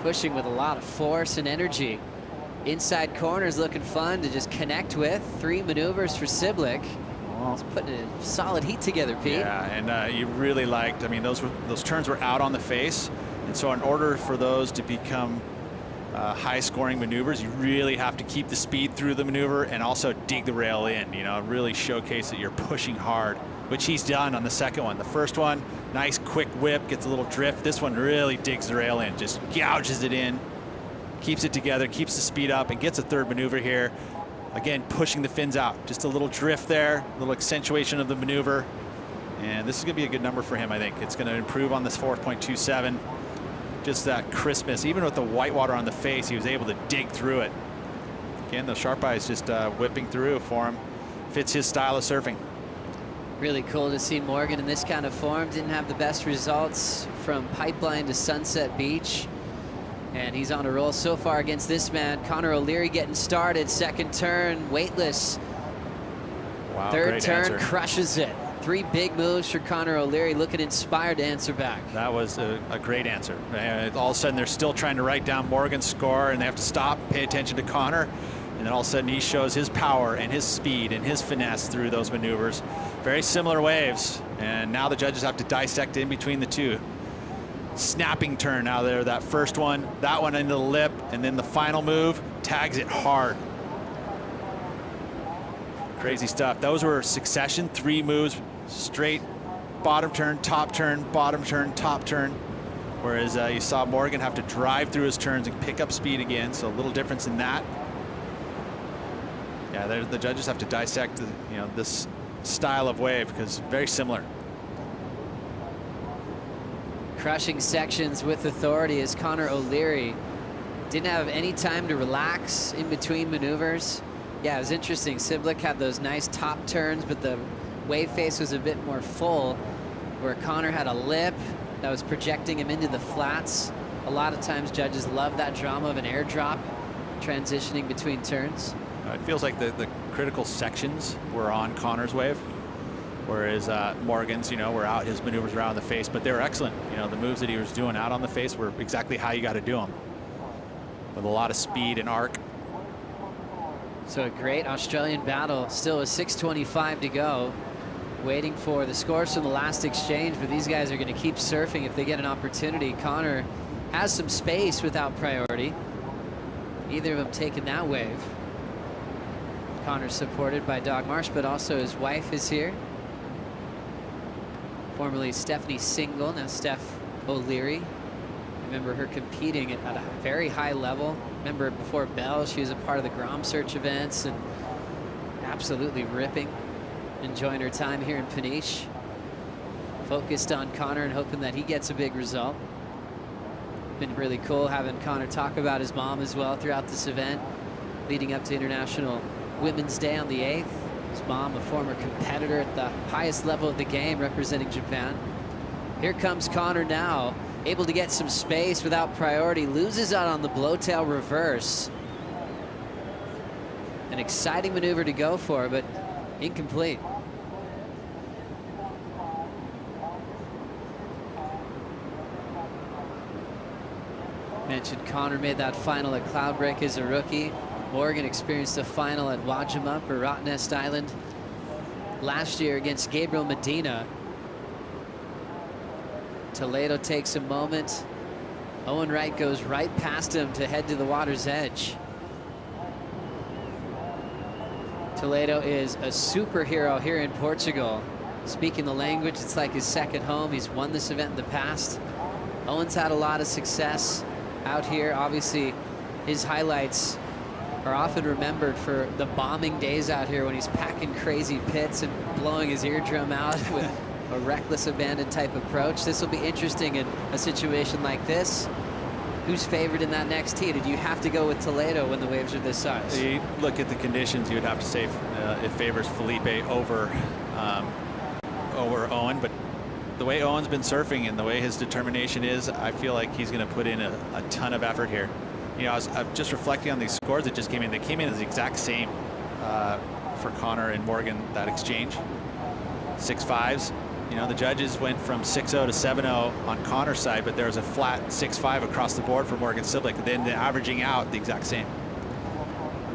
S2: Pushing with a lot of force and energy. Inside corners looking fun to just connect with. 3 maneuvers for Siblick. He's putting a solid heat together, Pete.
S8: Yeah, and you really liked, those turns were out on the face. And so in order for those to become high-scoring maneuvers, you really have to keep the speed through the maneuver and also dig the rail in, really showcase that you're pushing hard, which he's done on the second one. The first one, nice quick whip, gets a little drift. This one really digs the rail in, just gouges it in, keeps it together, keeps the speed up, and gets a third maneuver here. Again, pushing the fins out. Just a little drift there, a little accentuation of the maneuver. And this is going to be a good number for him, I think. It's going to improve on this 4.27. Just that crispness. Even with the white water on the face, he was able to dig through it. Again, the sharp eye is just whipping through for him. Fits his style of surfing.
S2: Really cool to see Morgan in this kind of form. Didn't have the best results from Pipeline to Sunset Beach. And he's on a roll so far against this man. Connor O'Leary getting started. Second turn, weightless.
S8: Wow,
S2: Third turn,
S8: answer.
S2: crushes it. 3 big moves for Connor O'Leary, looking inspired to answer back.
S8: That was a great answer. All of a sudden, they're still trying to write down Morgan's score, and they have to stop, pay attention to Connor. And then all of a sudden, he shows his power and his speed and his finesse through those maneuvers. Very similar waves, and now the judges have to dissect in between the two. Snapping turn now there, that first one, that one into the lip, and then the final move tags it hard. Crazy stuff. Those were succession, 3 moves straight, bottom turn, top turn, top turn. Whereas you saw Morgan have to drive through his turns and pick up speed again, so a little difference in that. Yeah, the judges have to dissect this style of wave because very similar.
S2: Crushing sections with authority as Connor O'Leary didn't have any time to relax in between maneuvers. Yeah, it was interesting. Siblick had those nice top turns, but the wave face was a bit more full, where Connor had a lip that was projecting him into the flats. A lot of times judges love that drama of an airdrop transitioning between turns.
S8: It feels like the critical sections were on Connor's wave, whereas Morgan's, were out, his maneuvers were out on the face, but they were excellent. The moves that he was doing out on the face were exactly how you got to do them, with a lot of speed and arc.
S2: So a great Australian battle, still a 6:25 to go. Waiting for the scores from the last exchange, but these guys are going to keep surfing if they get an opportunity. Connor has some space without priority. Neither of them taking that wave. Connor's supported by Dog Marsh, but also his wife is here. Formerly Stephanie Single, now Steph O'Leary. Remember her competing at a very high level. Remember before Bell, she was a part of the Grom Search events and absolutely ripping. Enjoying her time here in Peniche. Focused on Connor and hoping that he gets a big result. Been really cool having Connor talk about his mom as well throughout this event, leading up to International Women's Day on the 8th. His mom, a former competitor at the highest level of the game, representing Japan. Here comes Connor now, able to get some space without priority, loses out on the blowtail reverse. An exciting maneuver to go for, but incomplete. Mentioned Connor made that final at Cloudbreak as a rookie. Morgan experienced a final at Wajima or Rottnest Island last year against Gabriel Medina. Toledo takes a moment. Owen Wright goes right past him to head to the water's edge. Toledo is a superhero here in Portugal. Speaking the language, it's like his second home. He's won this event in the past. Owen's had a lot of success out here. Obviously, his highlights are often remembered for the bombing days out here when he's packing crazy pits and blowing his eardrum out with a reckless abandon type approach. This will be interesting in a situation like this. Who's favored in that next tee? Did you have to go with Toledo when the waves are this size?
S8: You look at the conditions, you would have to say it favors Felipe over Owen, but the way Owen's been surfing and the way his determination is, I feel like he's going to put in a ton of effort here. I'm just reflecting on these scores that just came in. They came in as the exact same for Connor and Morgan, that exchange. 6.5s. The judges went from 6.0 to 7.0 on Connor's side, but there was a flat 6.5 across the board for Morgan Siblick. Then the averaging out the exact same.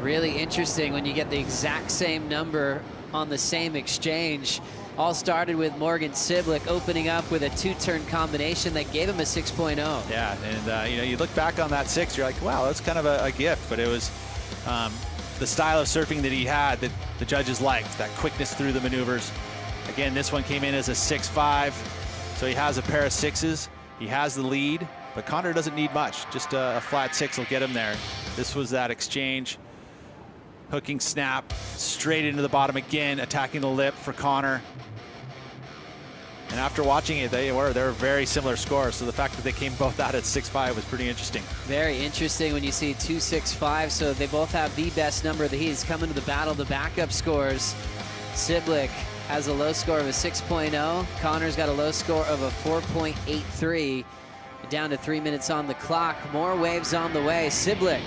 S2: Really interesting when you get the exact same number on the same exchange. All started with Morgan Siblick opening up with a 2-turn combination that gave him a 6.0.
S8: Yeah, and you look back on that 6, you're like, wow, that's kind of a gift, but it was the style of surfing that he had that the judges liked, that quickness through the maneuvers. Again, this one came in as a 6.5, so he has a pair of 6s. He has the lead, but Connor doesn't need much. Just a flat 6 will get him there. This was that exchange. Hooking snap, straight into the bottom again, attacking the lip for Connor. And after watching it, they were very similar scores. So the fact that they came both out at 6.5 was pretty interesting.
S2: Very interesting when you see 2.65. So they both have the best number of the heats. Coming to the battle, the backup scores. Siblick has a low score of a 6.0. Connor's got a low score of a 4.83. Down to 3 minutes on the clock. More waves on the way. Siblick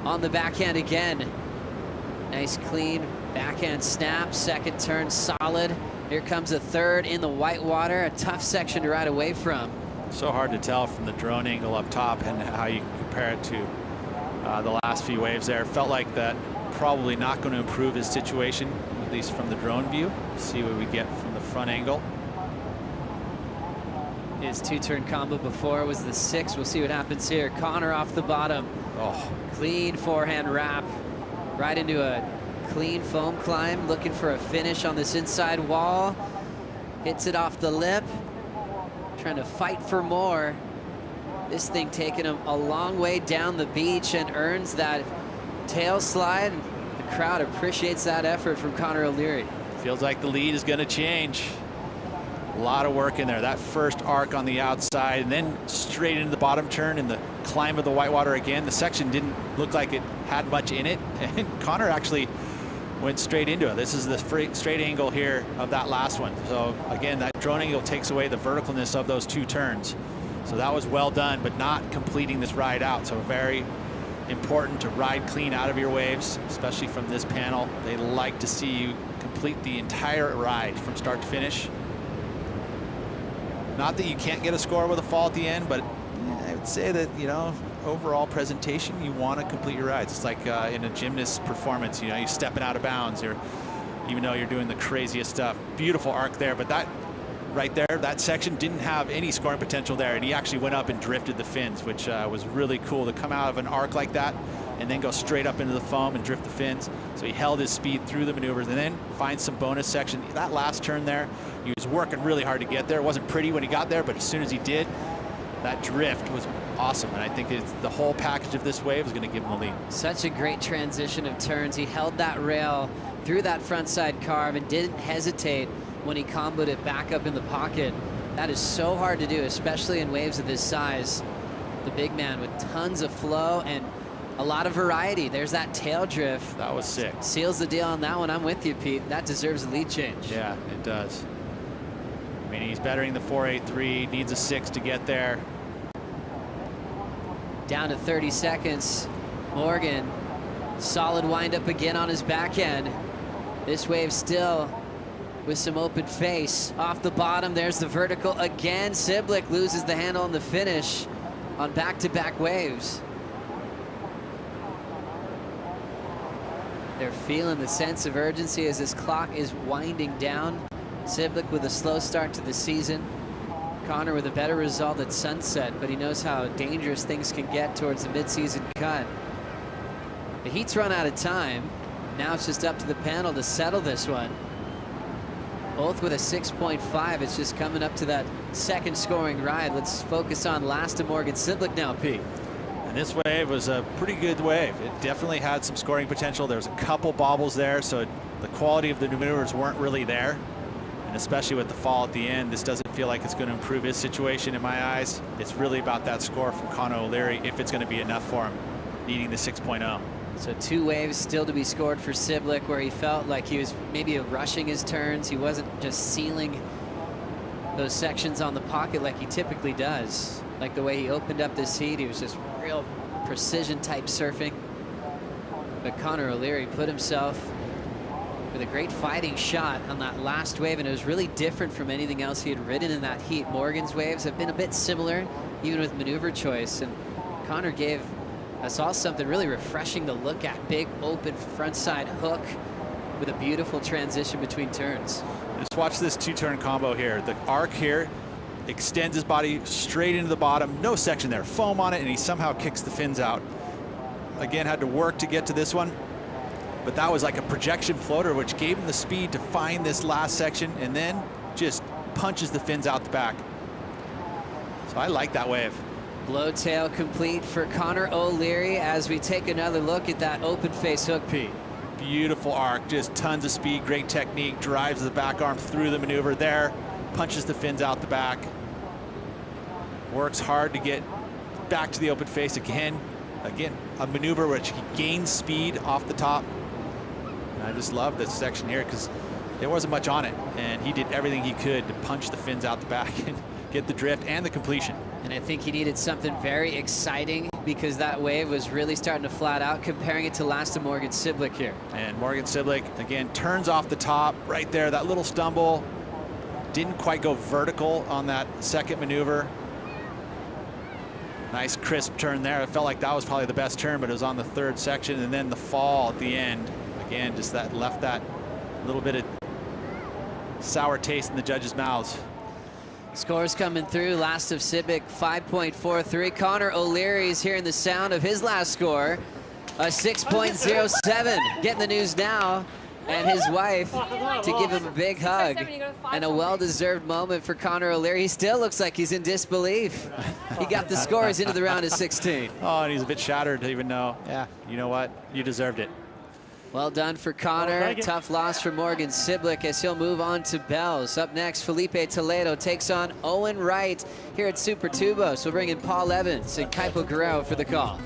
S2: on the backhand again. Nice clean backhand snap. Second turn solid. Here comes a third in the white water. A tough section to ride away from.
S8: So hard to tell from the drone angle up top and how you compare it to the last few waves there. Felt like that probably not going to improve his situation, at least from the drone view. See what we get from the front angle.
S2: His two-turn combo before was the 6. We'll see what happens here. Connor off the bottom.
S8: Oh,
S2: clean forehand wrap. Right into a clean foam climb. Looking for a finish on this inside wall. Hits it off the lip. Trying to fight for more. This thing taking him a long way down the beach and earns that tail slide. The crowd appreciates that effort from Connor O'Leary.
S8: Feels like the lead is going to change. A lot of work in there. That first arc on the outside and then straight into the bottom turn and the climb of the whitewater again. The section didn't look like it had much in it, and Connor actually went straight into it. This is the straight angle here of that last one. So again, that drone angle takes away the verticalness of those two turns. So that was well done, but not completing this ride out. So very important to ride clean out of your waves, especially from this panel. They like to see you complete the entire ride from start to finish. Not that you can't get a score with a fall at the end, but I would say that, you know, overall presentation, you want to complete your rides. It's like in a gymnast performance, you know, you're stepping out of bounds, even though you're doing the craziest stuff. Beautiful arc there, but that right there, that section didn't have any scoring potential there, and he actually went up and drifted the fins, which was really cool to come out of an arc like that and then go straight up into the foam and drift the fins. So he held his speed through the maneuvers and then finds some bonus section. That last turn there, he was working really hard to get there. It wasn't pretty when he got there, but as soon as he did, that drift was awesome. And I think the whole package of this wave is going to give him the lead.
S2: Such a great transition of turns. He held that rail through that front side carve and didn't hesitate when he comboed it back up in the pocket. That is so hard to do, especially in waves of this size. The big man with tons of flow and a lot of variety. There's that tail drift.
S8: That was sick.
S2: Seals the deal on that one. I'm with you, Pete. That deserves a lead change.
S8: Yeah, it does. I mean, he's bettering the 4.83, needs a 6 to get there.
S2: Down to 30 seconds. Morgan, solid windup again on his backhand. This wave still with some open face. Off the bottom, there's the vertical again. Siblick loses the handle on the finish on back-to-back waves. They're feeling the sense of urgency as this clock is winding down. Siblick with a slow start to the season. Connor with a better result at Sunset, but he knows how dangerous things can get towards the mid-season cut. The heat's run out of time. Now it's just up to the panel to settle this one. Both with a 6.5. It's just coming up to that second scoring ride. Let's focus on last of Morgan Siblick now, Pete.
S8: And this wave was a pretty good wave. It definitely had some scoring potential. There was a couple bobbles there, so the quality of the maneuvers weren't really there. And especially with the fall at the end, this doesn't feel like it's going to improve his situation in my eyes. It's really about that score from Connor O'Leary, if it's going to be enough for him, needing the 6.0.
S2: So 2 waves still to be scored for Siblick, where he felt like he was maybe rushing his turns. He wasn't just sealing those sections on the pocket like he typically does. Like the way he opened up this heat, he was just real precision type surfing. But Connor O'Leary put himself with a great fighting shot on that last wave, and it was really different from anything else he had ridden in that heat. Morgan's waves have been a bit similar, even with maneuver choice, and Connor gave us all something really refreshing to look at. Big open frontside hook with a beautiful transition between turns.
S8: Just watch this 2-turn combo here. The arc here extends his body straight into the bottom. No section there, foam on it, and he somehow kicks the fins out. Again, had to work to get to this one, but that was like a projection floater, which gave him the speed to find this last section and then just punches the fins out the back. So I like that wave.
S2: Blowtail complete for Connor O'Leary as we take another look at that open face hook, Pete.
S8: Beautiful arc, just tons of speed, great technique, drives the back arm through the maneuver there, punches the fins out the back. Works hard to get back to the open face again. Again, a maneuver which he gains speed off the top. And I just love this section here because there wasn't much on it, and he did everything he could to punch the fins out the back and get the drift and the completion.
S2: And I think he needed something very exciting because that wave was really starting to flat out, comparing it to last to Morgan Siblick here.
S8: And Morgan Siblick, again, turns off the top right there. That little stumble didn't quite go vertical on that second maneuver. Nice crisp turn there. It felt like that was probably the best turn, but it was on the third section. And then the fall at the end, again, just that left that little bit of sour taste in the judges' mouths.
S2: Scores coming through. Last of Sibic, 5.43. Connor O'Leary's hearing the sound of his last score, a 6.07. Getting the news now, and his wife to give him a big hug. And a well-deserved moment for Connor O'Leary. He still looks like he's in disbelief. He got the scores into the round of 16.
S8: Oh, and he's a bit shattered even though, yeah, you know what? You deserved it.
S2: Well done for Connor. Tough loss for Morgan Siblick as he'll move on to Bells. Up next, Felipe Toledo takes on Owen Wright here at Super Tubo. So we'll bring in Paul Evans and Kaipo Guerrero for the call.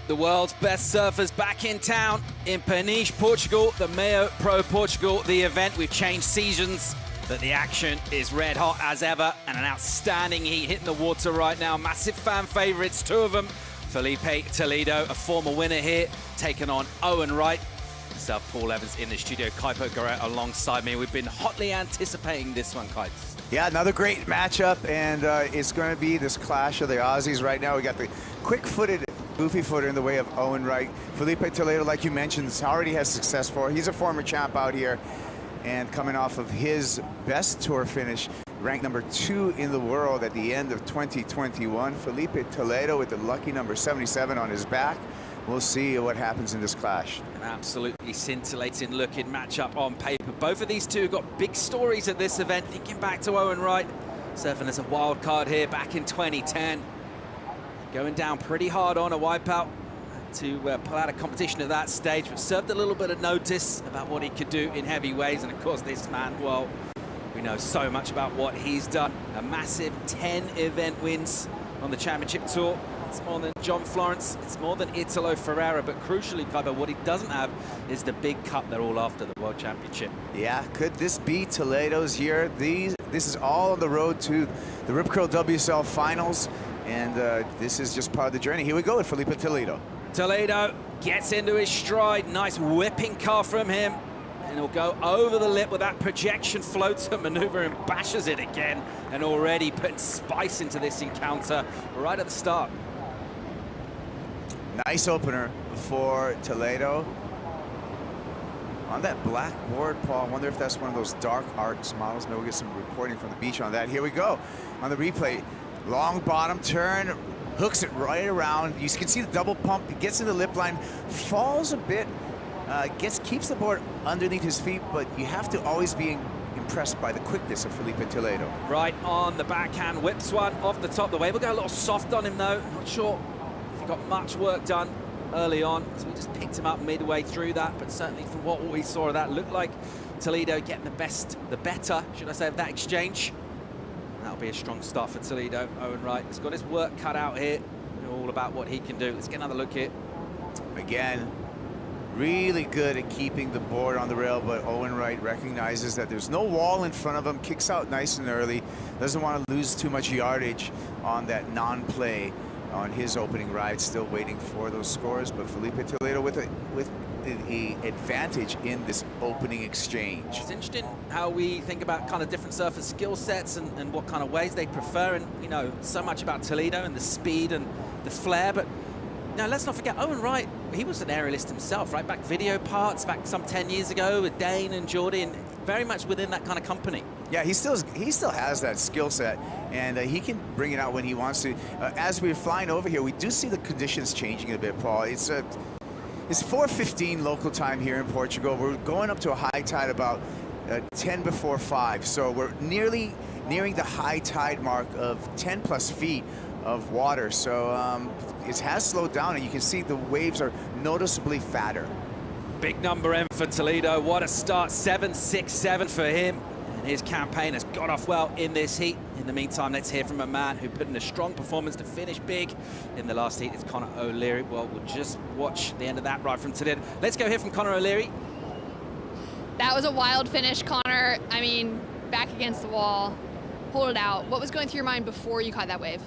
S4: The world's best surfers back in town in Peniche, Portugal, the MEO Pro Portugal, the event. We've changed seasons, but the action is red hot as ever, and an outstanding heat hitting the water right now. Massive fan favorites, two of them. Felipe Toledo, a former winner here, taking on Owen Wright. Myself, Paul Evans in the studio, Kaipo Guerrero alongside me. We've been hotly anticipating this one, Kites.
S12: Yeah, another great matchup, and it's going to be this clash of the Aussies right now. We got the quick-footed, goofy footer in the way of Owen Wright. Felipe Toledo, like you mentioned, already has success for. He's a former champ out here, and coming off of his best tour finish, ranked number 2 in the world at the end of 2021. Felipe Toledo with the lucky number 77 on his back. We'll see what happens in this clash.
S4: An absolutely scintillating looking matchup on paper. Both of these two got big stories at this event. Thinking back to Owen Wright, surfing as a wild card here back in 2010. Going down pretty hard on a wipeout to pull out of competition at that stage, but served a little bit of notice about what he could do in heavy waves. And of course, this man, well, we know so much about what he's done. A massive 10 event wins on the championship tour. It's more than John Florence, it's more than Italo Ferreira, but crucially, Kaipo, what he doesn't have is the big cup they're all after, the World Championship.
S12: Yeah, could this be Toledo's year? This is all on the road to the Rip Curl WSL Finals, and this is just part of the journey. Here we go with Felipe Toledo.
S4: Toledo gets into his stride, nice whipping car from him, and he'll go over the lip with that projection floater maneuver and bashes it again, and already putting spice into this encounter right at the start.
S12: Nice opener for Toledo. On that black board, Paul, I wonder if that's one of those dark arts models. Maybe we'll get some reporting from the beach on that. Here we go on the replay. Long bottom turn, hooks it right around. You can see the double pump. He gets in the lip line, falls a bit, keeps the board underneath his feet, but you have to always be impressed by the quickness of Felipe Toledo.
S4: Right on the backhand, whips one off the top of the wave. We'll go a little soft on him though. Not sure if he got much work done early on, so we just picked him up midway through that, but certainly from what we saw of that, looked like Toledo getting the better, should I say, of that exchange. That'll be a strong start for Toledo. Owen Wright has got his work cut out here. All about what he can do. Let's get another look here.
S12: Again, really good at keeping the board on the rail, but Owen Wright recognizes that there's no wall in front of him, kicks out nice and early, doesn't want to lose too much yardage on that non-play on his opening ride, still waiting for those scores, but Felipe Toledo with the advantage in this opening exchange.
S4: It's interesting how we think about kind of different surface skill sets and what kind of ways they prefer, and you know, so much about Toledo and the speed and the flair, but now let's not forget Owen Wright, he was an aerialist himself, right? Back video parts, back some 10 years ago with Dane and Geordie, and very much within that kind of company.
S12: Yeah, he still has that skill set, and he can bring it out when he wants to. As we're flying over here, we do see the conditions changing a bit, Paul. It's 4:15 local time here in Portugal. We're going up to a high tide about 10 before 5, so we're nearing the high tide mark of 10 plus feet of water. So it has slowed down, and you can see the waves are noticeably fatter.
S4: Big number in for Toledo. What a start, 7.67 for him. And his campaign has got off well in this heat. In the meantime, let's hear from a man who put in a strong performance to finish big in the last heat. It's Conor O'Leary. Well, we'll just watch the end of that ride from Toledo. Let's go hear from Conor O'Leary.
S13: That was a wild finish, Conor. I mean, back against the wall, pulled it out. What was going through your mind before you caught that wave?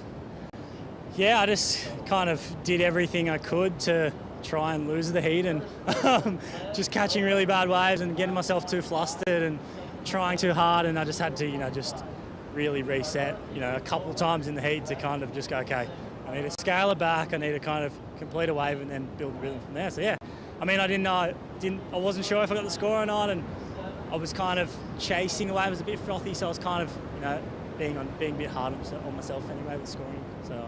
S20: Yeah, I just kind of did everything I could to try and lose the heat, and just catching really bad waves and getting myself too flustered and trying too hard, and I just had to, just really reset, a couple of times in the heat to kind of just go, okay, I need to scale it back, I need to kind of complete a wave and then build the rhythm from there. So yeah, I mean, I wasn't sure if I got the score or not, and I was kind of chasing the wave. It was a bit frothy, so I was kind of, being a bit hard on myself anyway with scoring. So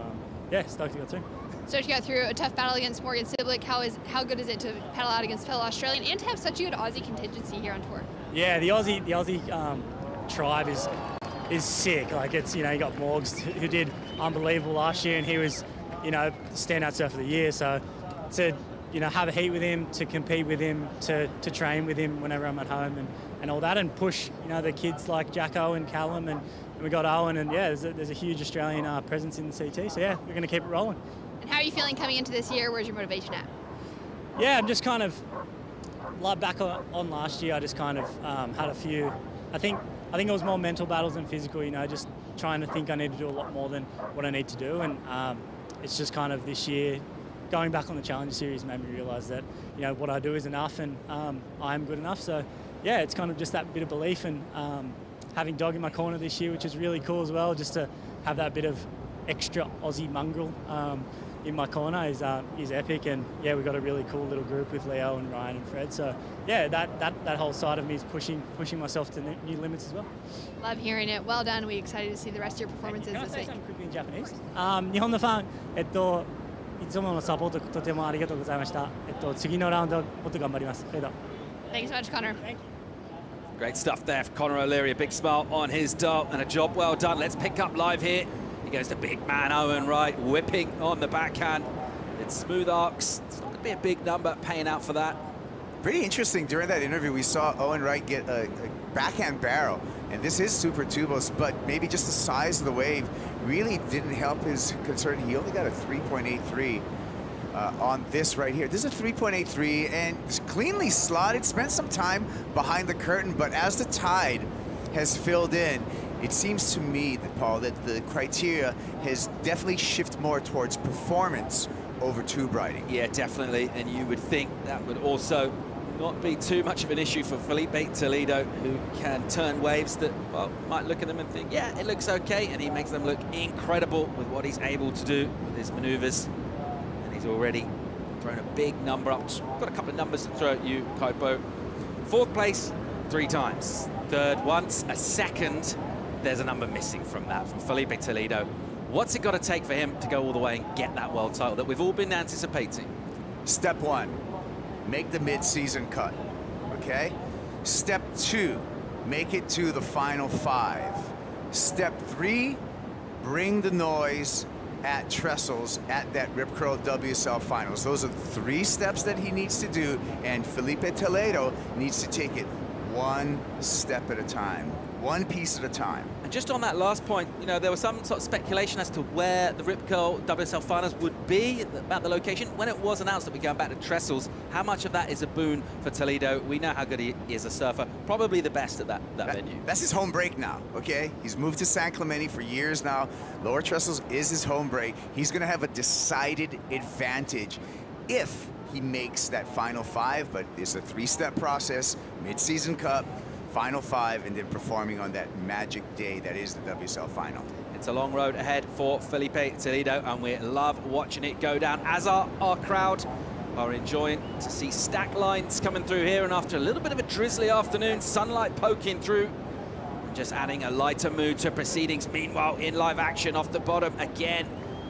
S20: yeah, stoked to go through.
S13: So you got through a tough battle against Morgan Siblick. How good is it to pedal out against fellow Australian and to have such a good Aussie contingency here on tour?
S20: Yeah, the Aussie tribe is sick. Like, it's, you got Morgs who did unbelievable last year, and he was, standout surfer of the year. So to have a heat with him, to compete with him, to train with him whenever I'm at home and all that, and push the kids like Jacko and Callum, and we got Owen, and yeah, there's a huge Australian presence in the CT. So yeah, we're going to keep it rolling.
S13: And how are you feeling coming into this year? Where's your motivation at?
S20: Yeah, I'm just kind of back on last year. I just kind of had a few. I think it was more mental battles than physical. Just trying to think I need to do a lot more than what I need to do, and it's just kind of this year going back on the Challenger Series made me realise that what I do is enough, and I am good enough. So yeah, it's kind of just that bit of belief, and having Dog in my corner this year, which is really cool as well, just to have that bit of extra Aussie mongrel in my corner is epic. And yeah, we've got a really cool little group with Leo and Ryan and Fred. So yeah, that whole side of me is pushing myself to new limits as well.
S13: Love hearing it. Well done. We're excited to see the rest of your performances
S20: Can I
S13: this
S20: say
S13: week.
S20: something quickly in Japanese? 日本のファン、いつものサポートとてもありがとうございました。次のラウンドもっと頑張ります。
S13: Thanks so much, Conor.
S4: Great stuff there for Conor O'Leary. A big smile on his dart and a job well done. Let's pick up live here. He goes to big man Owen Wright, whipping on the backhand. It's smooth arcs. It's not going to be a big number, paying out for that.
S12: Pretty interesting. During that interview, we saw Owen Wright get a backhand barrel, and this is super tubos, but maybe just the size of the wave really didn't help his concern. He only got a 3.83 on this right here. This is a 3.83, and it's cleanly slotted. Spent some time behind the curtain, but as the tide has filled in, it seems to me, Paul, that the criteria has definitely shifted more towards performance over tube riding.
S4: Yeah, definitely, and you would think that would also not be too much of an issue for Felipe Toledo, who can turn waves that, well, might look at them and think, yeah, it looks okay, and he makes them look incredible with what he's able to do with his maneuvers. And he's already thrown a big number up. Got a couple of numbers to throw at you, Kaipo. 4th place 3 times, 3rd once, a 2nd. There's a number missing from that, from Felipe Toledo. What's it got to take for him to go all the way and get that world title that we've all been anticipating?
S12: Step 1, make the mid-season cut, okay? Step 2, make it to the final 5. Step 3, bring the noise at trestles at that Rip Curl WSL Finals. Those are the 3 steps that he needs to do, and Felipe Toledo needs to take it one step at a time, one piece at a time.
S4: And just on that last point, you know, there was some sort of speculation as to where the Rip Curl WSL Finals would be, about the location. When it was announced that we're going back to trestles, how much of that is a boon for Toledo? We know how good he is a surfer, probably the best at that venue.
S12: That's his home break now, okay? He's moved to San Clemente for years now. Lower trestles is his home break. He's gonna have a decided advantage if he makes that final 5, but it's a 3-step process, mid-season cup, final 5, and then performing on that magic day that is the WSL final.
S4: It's a long road ahead for Felipe Toledo, and we love watching it go down, as our crowd are enjoying to see stack lines coming through here. And after a little bit of a drizzly afternoon, sunlight poking through, and just adding a lighter mood to proceedings. Meanwhile, in live action off the bottom again,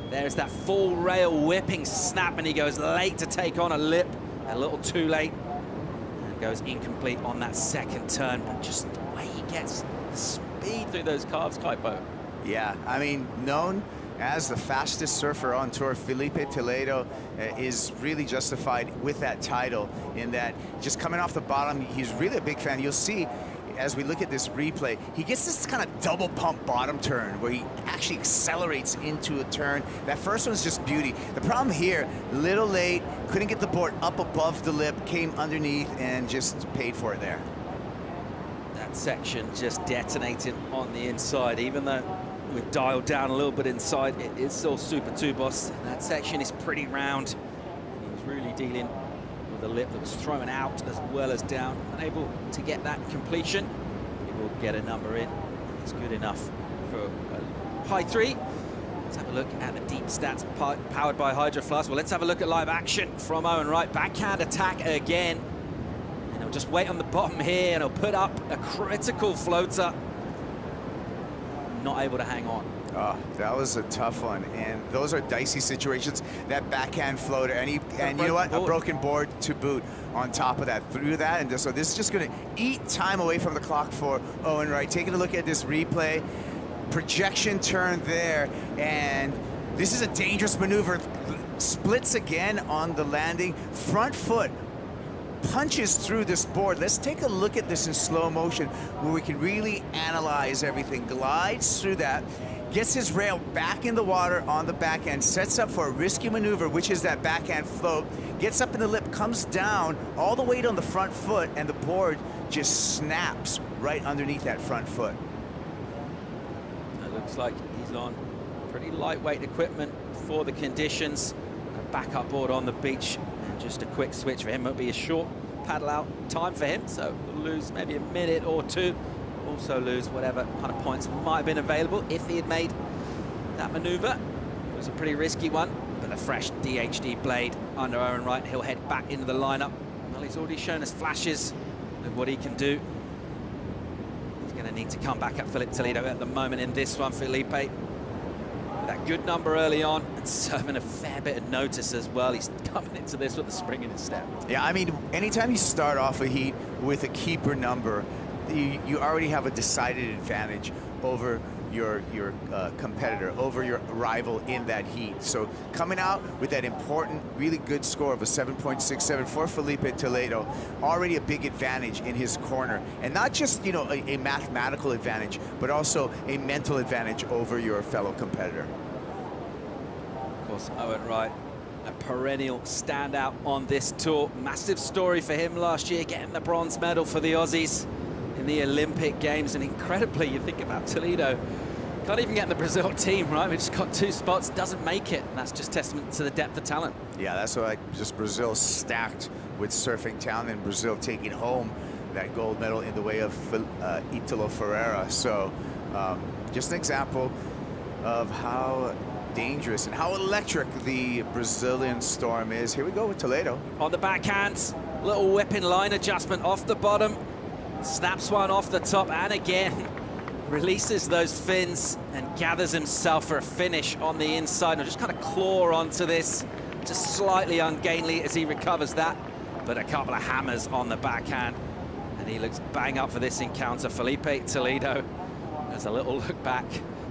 S4: there's that full rail whipping snap, and he goes late to take on a lip, a little too late, and goes incomplete on that second turn. But just the way he gets speed through those calves, Kaipo.
S12: Yeah, I mean, known as the fastest surfer on tour, Felipe Toledo is really justified with that title, in that just coming off the bottom, he's really a big fan. You'll see as we look at this replay, he gets this kind of double pump bottom turn where he actually accelerates into a turn. That first one's just beauty. The problem here, little late, couldn't get the board up above the lip, came underneath and just paid for it there.
S4: That section just detonating on the inside, even though we've dialed down a little bit inside, it is still super two-boss. That section is pretty round. He was really dealing with a lip that was thrown out as well as down. Unable to get that completion. He will get a number in. It's good enough for a high 3. Let's have a look at the deep stats powered by Hydro Flask. Well, let's have a look at live action from Owen Wright. Backhand attack again. And he'll just wait on the bottom here, and he'll put up a critical floater. Not able to hang on.
S12: Oh, that was a tough one, and those are dicey situations. That backhand floater, and you know what? A broken board to boot on top of that. Through that, and so this is just going to eat time away from the clock for Owen Wright. Taking a look at this replay, projection turn there, and this is a dangerous maneuver. Splits again on the landing, front foot punches through this board. Let's take a look at this in slow motion where we can really analyze everything. Glides through that, gets his rail back in the water on the backhand, sets up for a risky maneuver, which is that backhand float, gets up in the lip, comes down, all the weight on the front foot, and the board just snaps right underneath that front foot.
S4: It looks like he's on pretty lightweight equipment for the conditions. A backup board on the beach. Just a quick switch for him. It'll be a short paddle out time for him, so we'll lose maybe a minute or 2. Also lose whatever kind of points might have been available if he had made that maneuver. It was a pretty risky one, but a fresh DHD blade under Owen Wright. He'll head back into the lineup. Well, he's already shown us flashes of what he can do. He's going to need to come back at Felipe Toledo at the moment in this one. Felipe, that good number early on and serving a fair bit of notice as well. He's coming into this with a spring in his step.
S12: Yeah, I mean, anytime you start off a heat with a keeper number, you already have a decided advantage over your competitor, over your rival in that heat. So coming out with that important, really good score of a 7.67 for Felipe Toledo, already a big advantage in his corner. And not just, you know, a mathematical advantage, but also a mental advantage over your fellow competitor.
S4: Of course, Owen Wright, a perennial standout on this tour. Massive story for him last year, getting the bronze medal for the Aussies in the Olympic Games. And incredibly, you think about Toledo, can't even get in the Brazil team, right? We just got 2 spots, doesn't make it. And that's just testament to the depth of talent.
S12: Yeah, that's why just Brazil stacked with surfing talent, and Brazil taking home that gold medal in the way of Italo Ferreira. So just an example of how dangerous and how electric the Brazilian storm is. Here we go with Toledo.
S4: On the backhand, little whipping line adjustment off the bottom. Snaps one off the top, and again releases those fins and gathers himself for a finish on the inside. I'll just kind of claw onto this, just slightly ungainly as he recovers that, but a couple of hammers on the backhand, and And he looks bang up for this encounter. Felipe Toledo has a little look back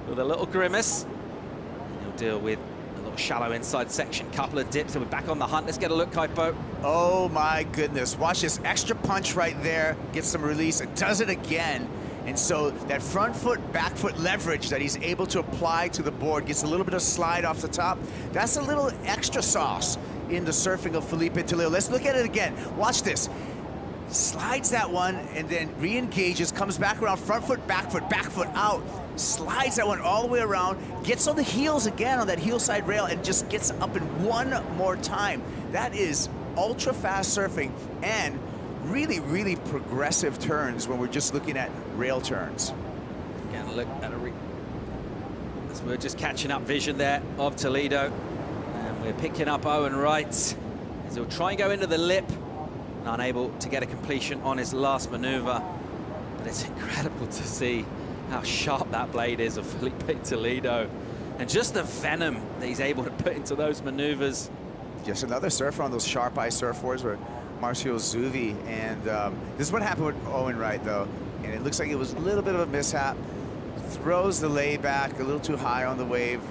S4: with a little grimace. And he'll deal with a little shallow inside section, couple of dips, and we're back on the hunt. Let's get a look, Kaipo.
S12: Oh my goodness, watch this extra punch right there, gets some release, and does it again. And so that front foot, back foot leverage that he's able to apply to the board, gets a little bit of slide off the top. That's a little extra sauce in the surfing of Felipe Toledo. Let's look at it again. Watch this. Slides that one and then re-engages, comes back around, front foot, back foot out, slides that one all the way around, gets on the heels again on that heel side rail and just gets up in one more time. That is ultra fast surfing and really, really progressive turns when we're just looking at rail turns.
S4: Again, a look at as we're just catching up vision there of Toledo. And we're picking up Owen Wright as he'll try and go into the lip. Unable to get a completion on his last maneuver. But it's incredible to see how sharp that blade is of Felipe Toledo. And just the venom that he's able to put into those maneuvers.
S12: Just another surfer on those sharp eye surfboards where Marcio Zuvi. And this is what happened with Owen Wright, though. And it looks like it was a little bit of a mishap. Throws the layback a little too high on the wave.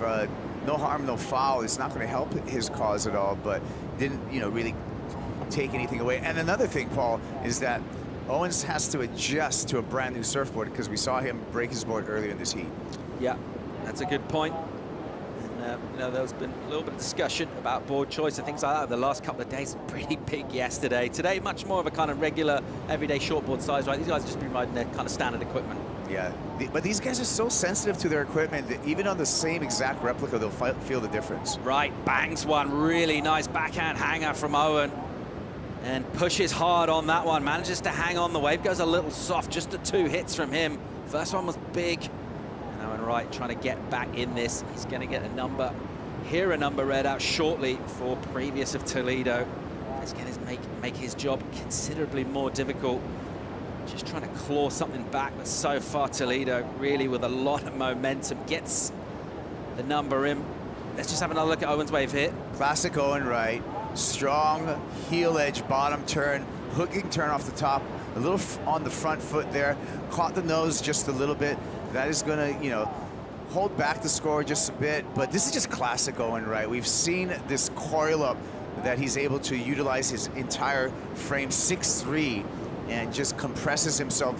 S12: No harm, no foul. It's not going to help his cause at all, but didn't, really take anything away. And another thing, Paul, is that Owens has to adjust to a brand new surfboard because we saw him break his board earlier in this heat.
S4: Yeah, that's a good point. And, there's been a little bit of discussion about board choice and things like that the last couple of days. Pretty big yesterday. Today, much more of a kind of regular, everyday shortboard size, right? These guys have just been riding their kind of standard equipment.
S12: Yeah, but these guys are so sensitive to their equipment that even on the same exact replica, they'll feel the difference.
S4: Right, bangs one. Really nice backhand hanger from Owen. And pushes hard on that one, manages to hang on. The wave goes a little soft, just the 2 hits from him. First one was big. And Owen Wright trying to get back in this. He's going to get a number, a number read out shortly for previous of Toledo. It's going to make his job considerably more difficult. Just trying to claw something back, but so far Toledo really with a lot of momentum gets the number in. Let's just have another look at Owen's wave here.
S12: Classic Owen Wright. Strong heel edge bottom turn, hooking turn off the top, a little on the front foot there, caught the nose just a little bit. That is going to, hold back the score just a bit, but this is just classic Owen Wright. We've seen this coil up that he's able to utilize his entire frame 6'3" and just compresses himself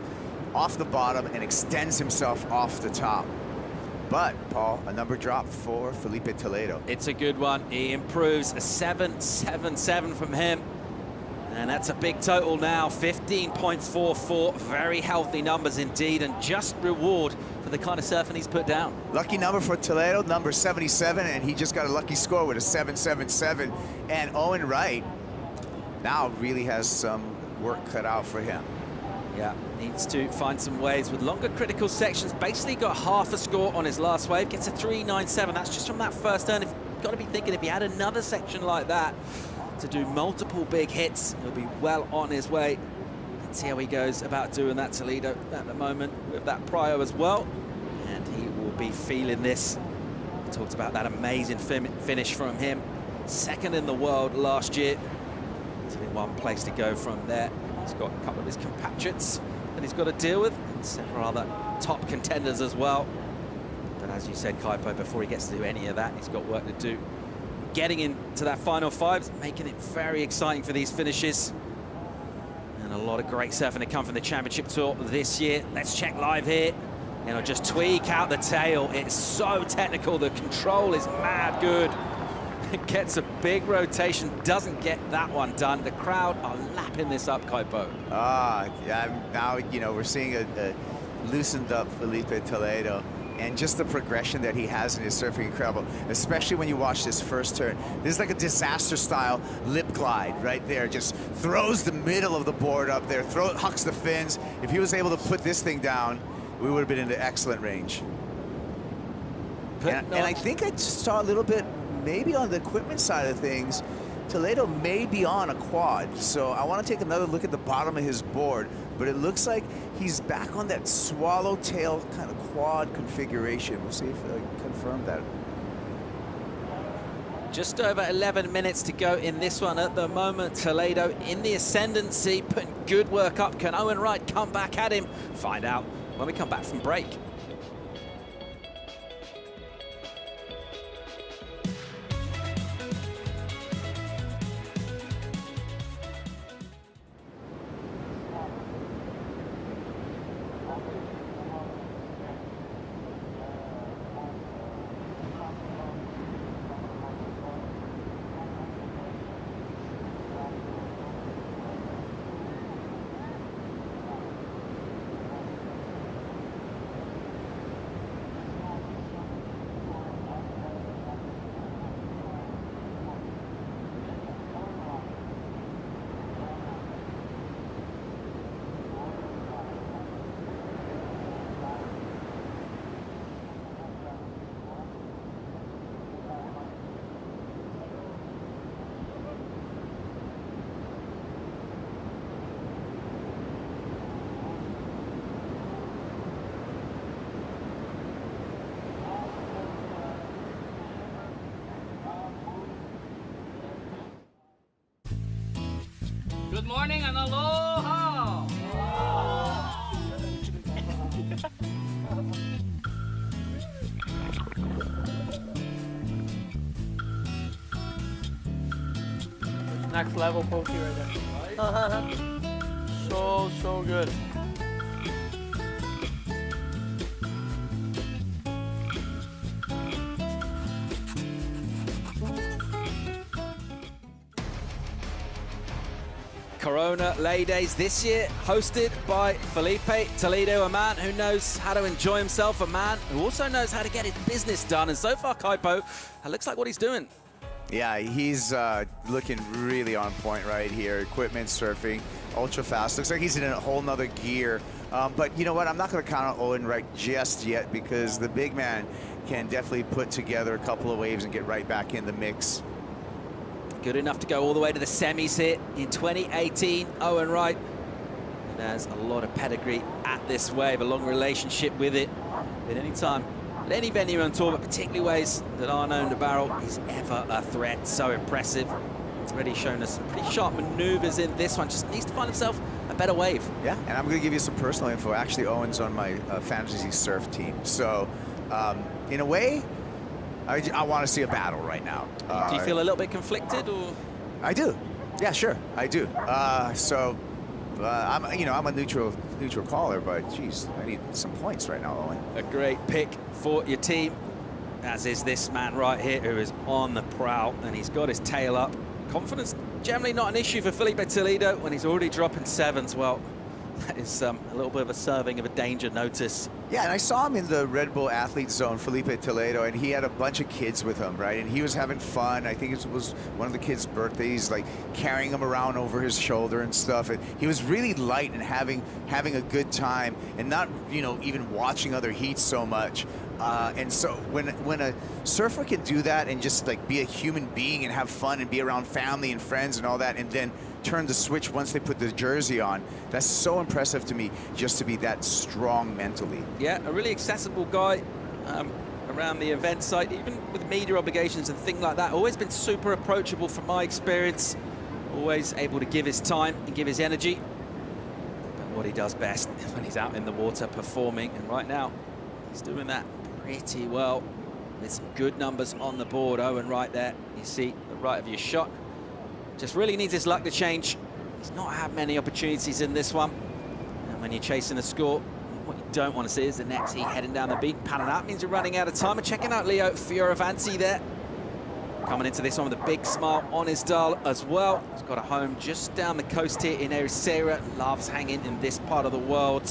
S12: off the bottom and extends himself off the top. But, Paul, a number drop for Felipe Toledo.
S4: It's a good one. He improves a 7.77 from him. And that's a big total now, 15.44. Very healthy numbers indeed, and just reward for the kind of surfing he's put down.
S12: Lucky number for Toledo, number 77, and he just got a lucky score with a 7.77. And Owen Wright now really has some work cut out for him.
S4: Yeah, needs to find some waves with longer critical sections. Basically got half a score on his last wave, gets a 3.97. That's just from that first turn. You've got to be thinking if he had another section like that to do multiple big hits, he'll be well on his way. Let's see how he goes about doing that, Toledo, at the moment with that prio as well. And he will be feeling this. We talked about that amazing finish from him. Second in the world last year. There's only one place to go from there. He's got a couple of his compatriots that he's got to deal with, and several other top contenders as well. But as you said, Kaipo, before he gets to do any of that, he's got work to do. Getting into that final 5 is making it very exciting for these finishes. And a lot of great surfing to come from the Championship Tour this year. Let's check live here. And he'll just tweak out the tail. It's so technical. The control is mad good. It gets a big rotation, doesn't get that one done. The crowd are lapping this up, Kaipo.
S12: Yeah, now, we're seeing a loosened up Felipe Toledo, and just the progression that he has in his surfing, incredible, especially when you watch this first turn. This is like a disaster-style lip glide right there. Just throws the middle of the board up there, hucks the fins. If he was able to put this thing down, we would have been into excellent range. And I think I saw a little bit, maybe on the equipment side of things, Toledo may be on a quad. So I want to take another look at the bottom of his board, but it looks like he's back on that swallowtail kind of quad configuration. We'll see if I can confirm that.
S4: Just over 11 minutes to go in this one at the moment. Toledo in the ascendancy, putting good work up. Can Owen Wright come back at him? Find out when we come back from break.
S5: Good morning and aloha!
S24: Next level pokey right there. So good.
S4: Corona Lay Days this year, hosted by Felipe Toledo, a man who knows how to enjoy himself, a man who also knows how to get his business done. And so far, Kaipo, it looks like what he's doing.
S12: Yeah, he's looking really on point right here. Equipment, surfing, ultra fast. Looks like he's in a whole nother gear. But you know what? I'm not going to count on Owen Wright just yet because the big man can definitely put together a couple of waves and get right back in the mix.
S4: Good enough to go all the way to the semis here in 2018. Owen Wright has a lot of pedigree at this wave, a long relationship with it. At any time, at any venue on tour, but particularly waves that are known to barrel, he's ever a threat. So impressive. He's already shown us some pretty sharp maneuvers in this one. Just needs to find himself a better wave.
S12: Yeah, and I'm going to give you some personal info. Actually, Owen's on my fantasy surf team. So, in a way, I want to see a battle right now.
S4: Do you feel a little bit conflicted, or?
S12: I do. Yeah, sure, I do. I'm a neutral caller, but geez, I need some points right now, Owen.
S4: A great pick for your team, as is this man right here, who is on the prowl, and he's got his tail up. Confidence generally not an issue for Felipe Toledo when he's already dropping sevens. Well, that is a little bit of a serving of a danger notice.
S12: Yeah, and I saw him in the Red Bull Athlete Zone, Felipe Toledo, and he had a bunch of kids with him, right? And he was having fun. I think it was one of the kids' birthdays, like carrying him around over his shoulder and stuff. And he was really light and having a good time, and not, even watching other heats so much. And so when a surfer can do that and just like be a human being and have fun and be around family and friends and all that, and then turn the switch once they put the jersey on, that's so impressive to me, just to be that strong mentally.
S4: Yeah, a really accessible guy around the event site, even with media obligations and things like that. Always been super approachable from my experience. Always able to give his time and give his energy. But what he does best is when he's out in the water performing, and right now he's doing that pretty well with some good numbers on the board. Owen right there, you see the right of your shot. Just really needs his luck to change. He's not had many opportunities in this one. And when you're chasing a score, what you don't want to see is the next heat heading down the beaten path. That means you're running out of time. We're checking out Leo Fioravanti there. Coming into this one with a big smile on his dial as well. He's got a home just down the coast here in Ericeira. Loves hanging in this part of the world.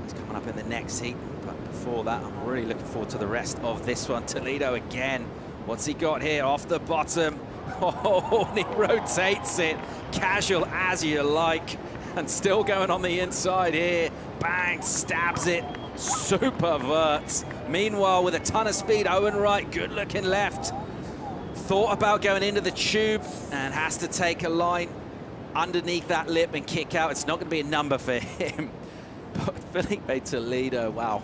S4: He's coming up in the next heat. But before that, I'm really looking forward to the rest of this one. Toledo again. What's he got here off the bottom? Oh, and he rotates it, casual as you like, and still going on the inside here. Bang, stabs it, super verts. Meanwhile, with a ton of speed, Owen Wright, good looking left. Thought about going into the tube and has to take a line underneath that lip and kick out. It's not going to be a number for him. But Felipe Toledo, wow.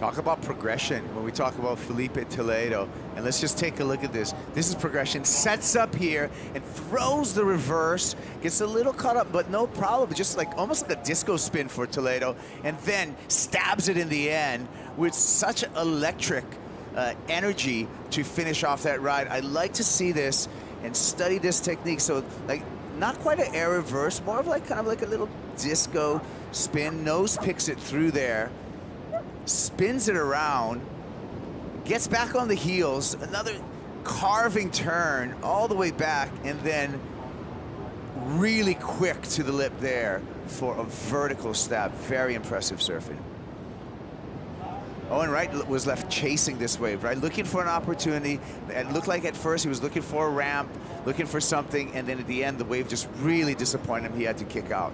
S12: Talk about progression when we talk about Felipe Toledo. And let's just take a look at this. This is progression. Sets up here and throws the reverse. Gets a little caught up, but no problem. Just like almost like a disco spin for Toledo. And then stabs it in the end with such electric energy to finish off that ride. I like to see this and study this technique. So like not quite an air reverse, more of like kind of like a little disco spin. Nose picks it through there. Spins it around, gets back on the heels, another carving turn all the way back, and then really quick to the lip there for a vertical stab. Very impressive surfing. Owen Wright was left chasing this wave, right? Looking for an opportunity. It looked like at first he was looking for a ramp, looking for something, and then at the end the wave just really disappointed him. He had to kick out.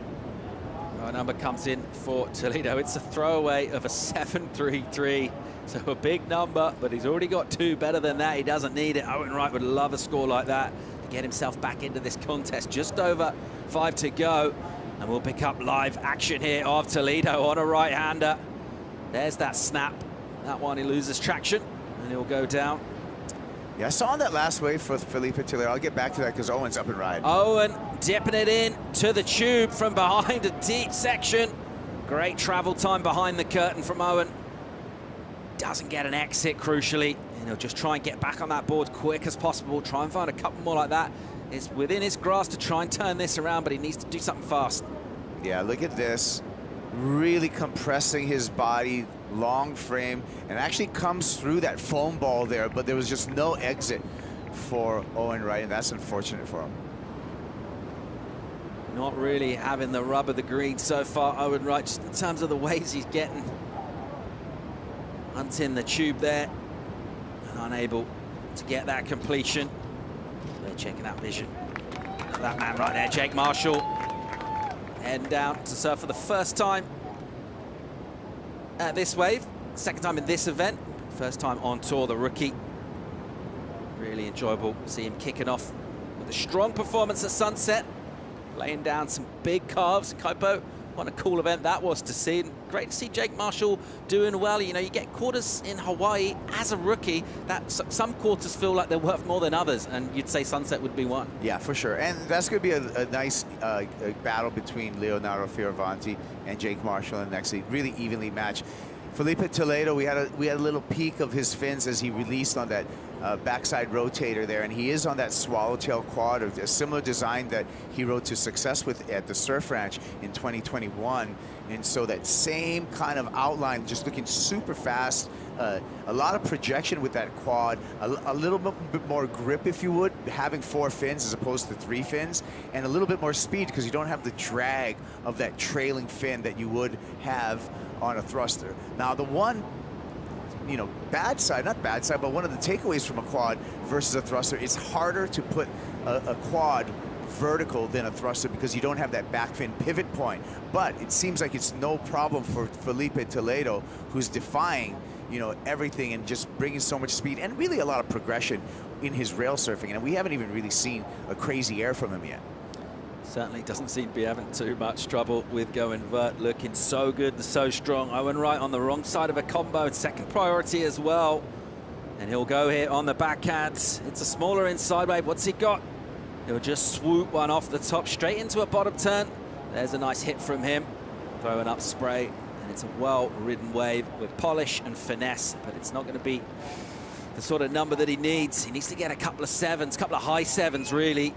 S4: Our number comes in for Toledo. It's a throwaway of a 7.33. So a big number, but he's already got 2. Better than that, he doesn't need it. Owen Wright would love a score like that to get himself back into this contest. Just over 5 to go. And we'll pick up live action here of Toledo on a right-hander. There's that snap. That one, he loses traction, and he'll go down.
S12: Yeah, I saw on that last wave for Felipe Toledo. I'll get back to that because Owen's up and riding.
S4: Owen dipping it in to the tube from behind a deep section. Great travel time behind the curtain from Owen. Doesn't get an exit, crucially. And he'll just try and get back on that board quick as possible. Try and find a couple more like that. It's within his grasp to try and turn this around, but he needs to do something fast.
S12: Yeah, look at this. Really compressing his body, long frame, and actually comes through that foam ball there, but there was just no exit for Owen Wright, and that's unfortunate for him.
S4: Not really having the rub of the green so far, Owen Wright, just in terms of the waves he's getting. Hunting the tube there, unable to get that completion. They're checking that vision. That man right there, Jake Marshall, heading down to surf for the first time at this wave. Second time in this event. First time on tour, the rookie. Really enjoyable to see him kicking off with a strong performance at Sunset. Laying down some big carves. Kaipo, what a cool event that was to see. And great to see Jake Marshall doing well. You know, you get quarters in Hawaii as a rookie. That some quarters feel like they're worth more than others, and you'd say Sunset would be one.
S12: Yeah, for sure. And that's going to be a nice battle between Leonardo Fioravanti and Jake Marshall, and actually really evenly matched. Felipe Toledo, we had a little peek of his fins as he released on that backside rotator there, and he is on that swallowtail quad, a similar design that he rode to success with at the Surf Ranch in 2021. And so that same kind of outline, just looking super fast, a lot of projection with that quad, a little bit more grip, if you would, having 4 fins as opposed to 3 fins, and a little bit more speed because you don't have the drag of that trailing fin that you would have on a thruster. Now, the one, you know, bad side, not bad side, but one of the takeaways from a quad versus a thruster, it's harder to put a quad vertical than a thruster because you don't have that back fin pivot point. But it seems like it's no problem for Felipe Toledo, who's defying, you know, everything and just bringing so much speed and really a lot of progression in his rail surfing. And we haven't even really seen a crazy air from him yet.
S4: Certainly doesn't seem to be having too much trouble with going vert. Looking so good and so strong. Owen Wright on the wrong side of a combo. Second priority as well. And he'll go here on the backhand. It's a smaller inside wave. What's he got? He'll just swoop one off the top straight into a bottom turn. There's a nice hit from him. Throwing up spray. And it's a well-ridden wave with polish and finesse. But it's not going to be the sort of number that he needs. He needs to get a couple of 7s, a couple of high 7s, really.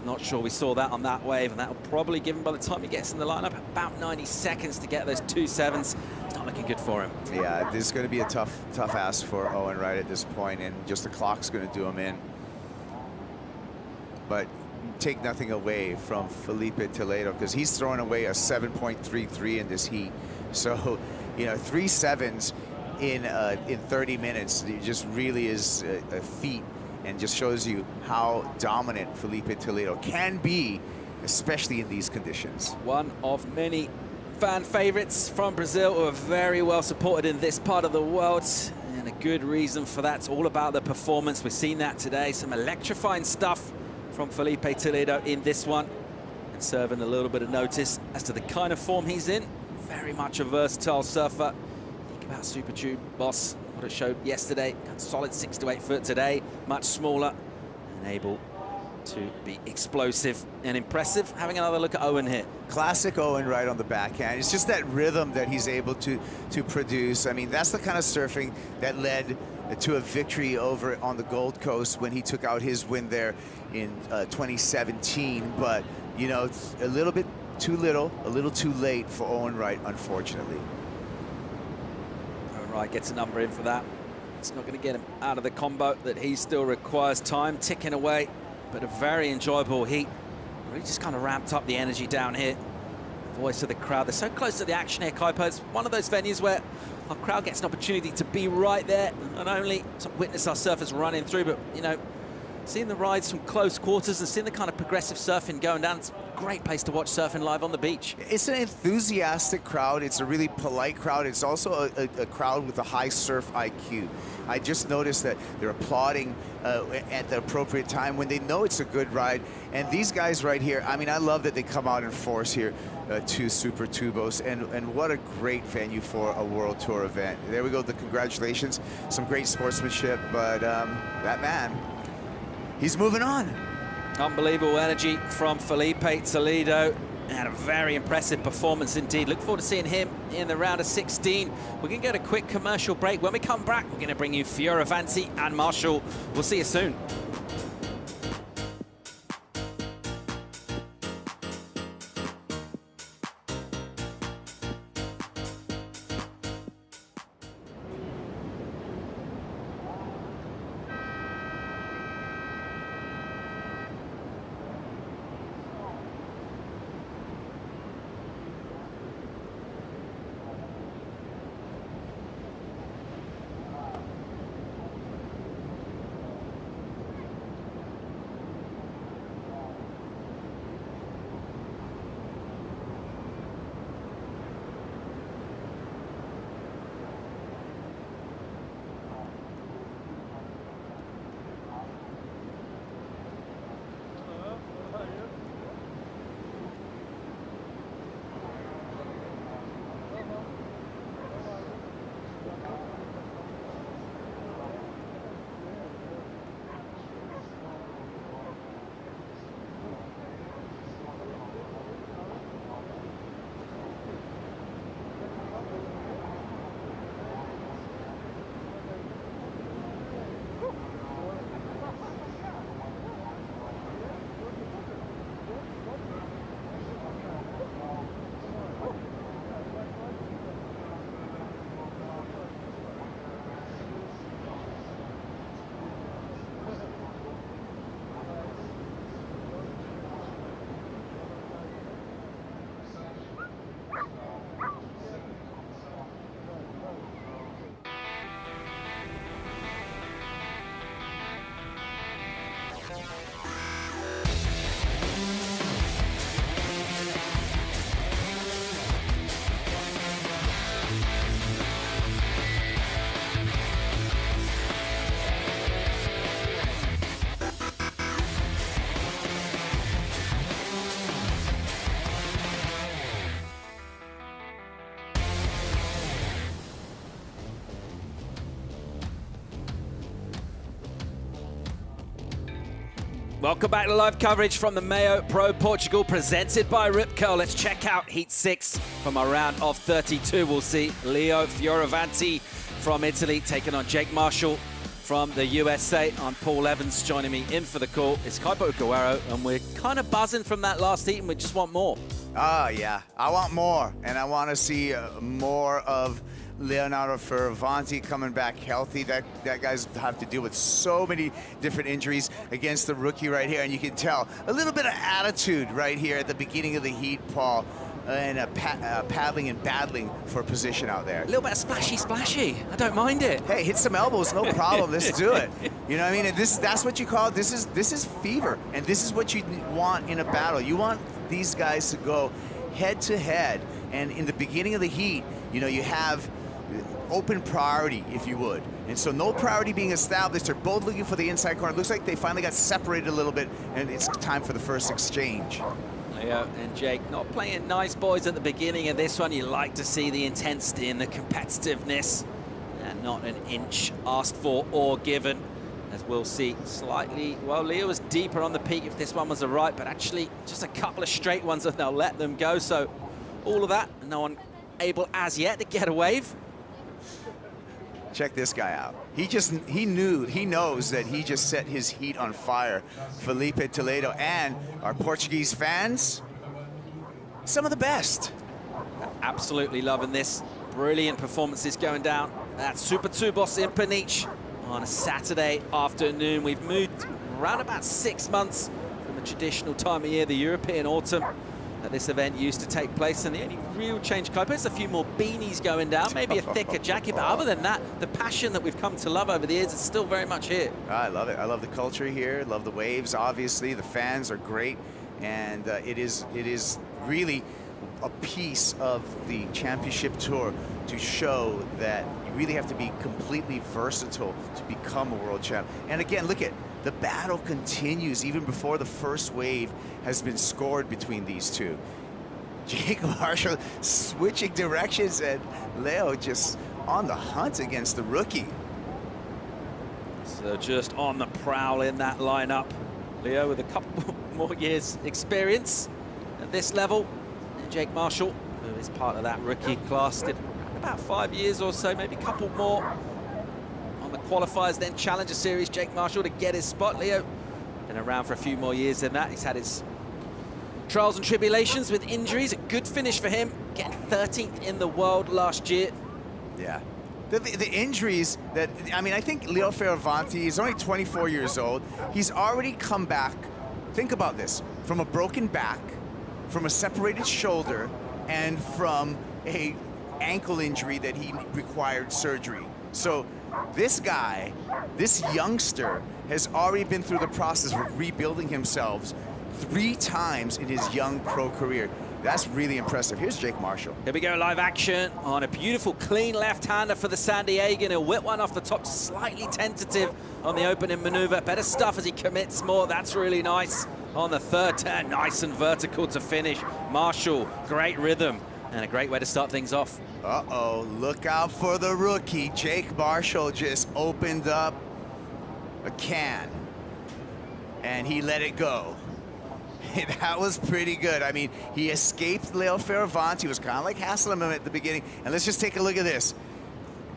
S4: Not sure we saw that on that wave, and that will probably give him, by the time he gets in the lineup, about 90 seconds to get those 2 7s. It's not looking good for him.
S12: Yeah, this is going to be a tough ask for Owen Wright at this point, and just the clock's going to do him in. But take nothing away from Felipe Toledo, because he's throwing away a 7.33 in this heat. So, you know, 3 7s in 30 minutes, it just really is a feat. And just shows you how dominant Felipe Toledo can be, especially in these conditions.
S4: One of many fan favorites from Brazil who are very well supported in this part of the world. And a good reason for that. It's all about the performance. We've seen that today. Some electrifying stuff from Felipe Toledo in this one. And serving a little bit of notice as to the kind of form he's in. Very much a versatile surfer. He about Super Tube, boss. What it showed yesterday, solid 6 to 8 foot today, much smaller and able to be explosive and impressive. Having another look at Owen here.
S12: Classic Owen right on the backhand. It's just that rhythm that he's able to produce. I mean, that's the kind of surfing that led to a victory over on the Gold Coast when he took out his win there in 2017. But, you know, it's a little bit too little, a little too late for Owen Wright, unfortunately.
S4: Owen Wright gets a number in for that. It's not going to get him out of the combo that he still requires. Time ticking away, but a very enjoyable heat. Really just kind of ramped up the energy down here. Voice of the crowd. They're so close to the action here, Kaipo. It's one of those venues where our crowd gets an opportunity to be right there, not only to witness our surfers running through, but, you know, seeing the rides from close quarters and seeing the kind of progressive surfing going down. It's a great place to watch surfing live on the beach.
S12: It's an enthusiastic crowd. It's a really polite crowd. It's also a crowd with a high surf IQ. I just noticed that they're applauding at the appropriate time when they know it's a good ride. And these guys right here, I mean, I love that they come out in force here to Super Tubos, and what a great venue for a World Tour event. There we go, the congratulations. Some great sportsmanship, but that man, he's moving on.
S4: Unbelievable energy from Felipe Toledo, and a very impressive performance indeed. Look forward to seeing him in the round of 16. We're going to get a quick commercial break. When we come back, we're going to bring you Fioravanti and Marshall. We'll see you soon. Welcome back to live coverage from the MEO Pro Portugal, presented by Rip Curl. Let's check out Heat 6 from our round of 32. We'll see Leo Fioravanti from Italy taking on Jake Marshall from the USA. I'm Paul Evans. Joining me in for the call is Kaipo Guerrero, and we're kind of buzzing from that last heat, and we just want more.
S12: Oh, yeah. I want more, and I want to see more of Leonardo Fioravanti coming back healthy. That guy's have to deal with so many different injuries against the rookie right here, and you can tell a little bit of attitude right here at the beginning of the heat, Paul, and paddling and battling for position out there.
S4: A little bit of splashy. I don't mind it.
S12: Hey, hit some elbows, no problem. Let's do it. You know what I mean? And that's what you call it. This is fever, and this is what you want in a battle. You want these guys to go head to head, and in the beginning of the heat, you know, you have open priority, if you would. And so no priority being established. They're both looking for the inside corner. It looks like they finally got separated a little bit, and it's time for the first exchange.
S4: Leo and Jake not playing nice boys at the beginning of this one. You like to see the intensity and the competitiveness, and not an inch asked for or given. As we'll see, slightly, well, Leo was deeper on the peak if this one was a right, but actually just a couple of straight ones and they'll let them go. So all of that, no one able as yet to get a wave.
S12: Check this guy out. He knows that he just set his heat on fire. Felipe Toledo and our Portuguese fans, some of the best.
S4: Absolutely loving this. Brilliant performances going down at Super Tubos in Peniche on a Saturday afternoon. We've moved around about 6 months from the traditional time of year, the European autumn, that this event used to take place. And the only real change, Kuiper, is a few more beanies going down, maybe a thicker jacket. But other than that, the passion that we've come to love over the years is still very much here.
S12: I love it. I love the culture here. Love the waves, obviously. The fans are great. And it is really a piece of the championship tour to show that you really have to be completely versatile to become a world champ. And again, look at the battle continues even before the first wave has been scored between these two. Jake Marshall switching directions and Leo just on the hunt against the rookie.
S4: So just on the prowl in that lineup. Leo with a couple more years experience at this level. And Jake Marshall, who is part of that rookie class, did about 5 years or so, maybe a couple more on the qualifiers, then Challenger Series. Jake Marshall to get his spot. Leo been around for a few more years than that. He's had his trials and tribulations with injuries. A good finish for him, getting 13th in the world last year.
S12: Yeah. The injuries that, I mean, I think Leo Fioravanti is only 24 years old. He's already come back, think about this, from a broken back, from a separated shoulder, and from a ankle injury that he required surgery. So this guy, this youngster, has already been through the process of rebuilding himself 3 times in his young pro career. That's really impressive. Here's Jake Marshall.
S4: Here we go, live action on a beautiful, clean left-hander for the San Diegan. He'll whip one off the top, slightly tentative on the opening maneuver. Better stuff as he commits more. That's really nice. On the third turn, nice and vertical to finish. Marshall, great rhythm and a great way to start things off.
S12: Uh-oh, look out for the rookie. Jake Marshall just opened up a can and he let it go. That was pretty good. I mean, he escaped Leo Fioravanti. He was kind of like hassling him at the beginning. And let's just take a look at this.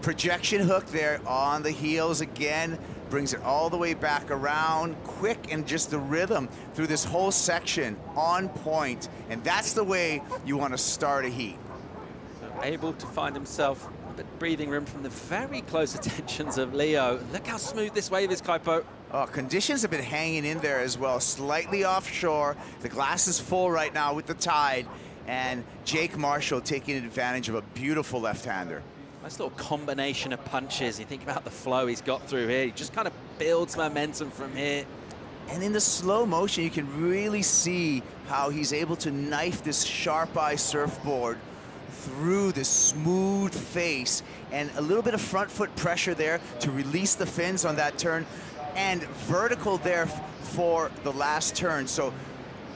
S12: Projection hook there on the heels again. Brings it all the way back around. Quick and just the rhythm through this whole section on point. And that's the way you want to start a heat.
S4: Able to find himself a bit of breathing room from the very close attentions of Leo. Look how smooth this wave is, Kaipo.
S12: Oh, conditions have been hanging in there as well. Slightly offshore. The glass is full right now with the tide. And Jake Marshall taking advantage of a beautiful left-hander.
S4: Nice little combination of punches. You think about the flow he's got through here. He just kind of builds momentum from here.
S12: And in the slow motion, you can really see how he's able to knife this sharp eye surfboard through the smooth face, and a little bit of front foot pressure there to release the fins on that turn, and vertical there for the last turn. So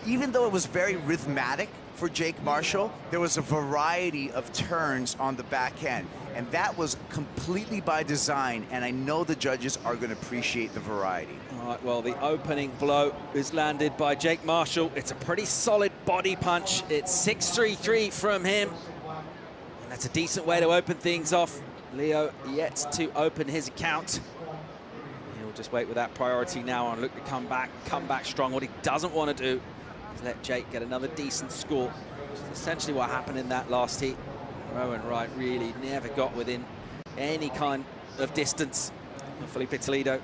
S12: even though it was very rhythmic for Jake Marshall, there was a variety of turns on the back end, and that was completely by design, and I know the judges are going to appreciate the variety.
S4: All right, well, the opening blow is landed by Jake Marshall. It's a pretty solid body punch. It's 6-3-3 from him. And that's a decent way to open things off. Leo yet to open his account. He'll just wait with that priority now and look to come back strong. What he doesn't want to do is let Jake get another decent score, which is essentially what happened in that last heat. Rowan Wright really never got within any kind of distance of Felipe Toledo.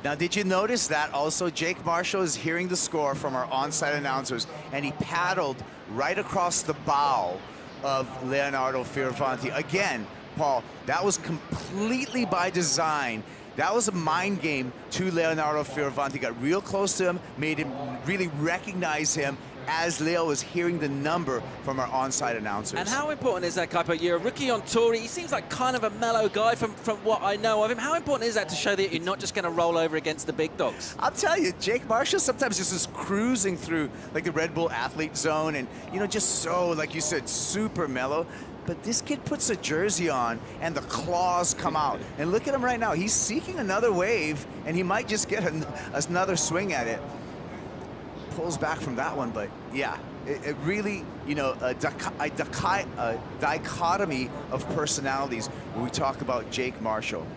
S12: Now, did you notice that also Jake Marshall is hearing the score from our on-site announcers, and he paddled right across the bow of Leonardo Fioravanti. Again, Paul, that was completely by design. That was a mind game to Leonardo Fioravanti. Got real close to him, made him really recognize him, as Leo was hearing the number from our on-site announcers.
S4: And how important is that, Kaipo? You're a rookie on tour. He seems like kind of a mellow guy from what I know of him. How important is that to show that you're not just going to roll over against the big dogs?
S12: I'll tell you, Jake Marshall sometimes just is cruising through like the Red Bull athlete zone and, you know, just so, like you said, super mellow. But this kid puts a jersey on and the claws come out. And look at him right now. He's seeking another wave and he might just get another swing at it. Pulls back from that one, but yeah, it really, you know, a dichotomy of personalities when we talk about Jake Marshall.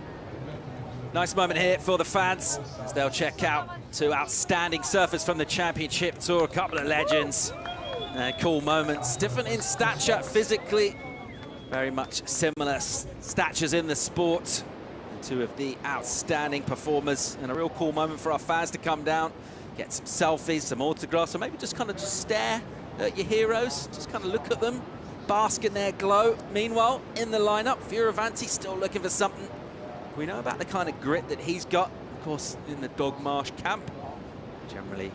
S4: Nice moment here for the fans as they'll check out two outstanding surfers from the championship tour, a couple of legends. Cool moments, different in stature, physically, very much similar statures in the sport. Two of the outstanding performers, and a real cool moment for our fans to come down, get some selfies, some autographs, or maybe just kind of just stare at your heroes, just kind of look at them, bask in their glow. Meanwhile, in the lineup, Fioravanti still looking for something. We know about the kind of grit that he's got, of course, in the Dog Marsh camp. Generally,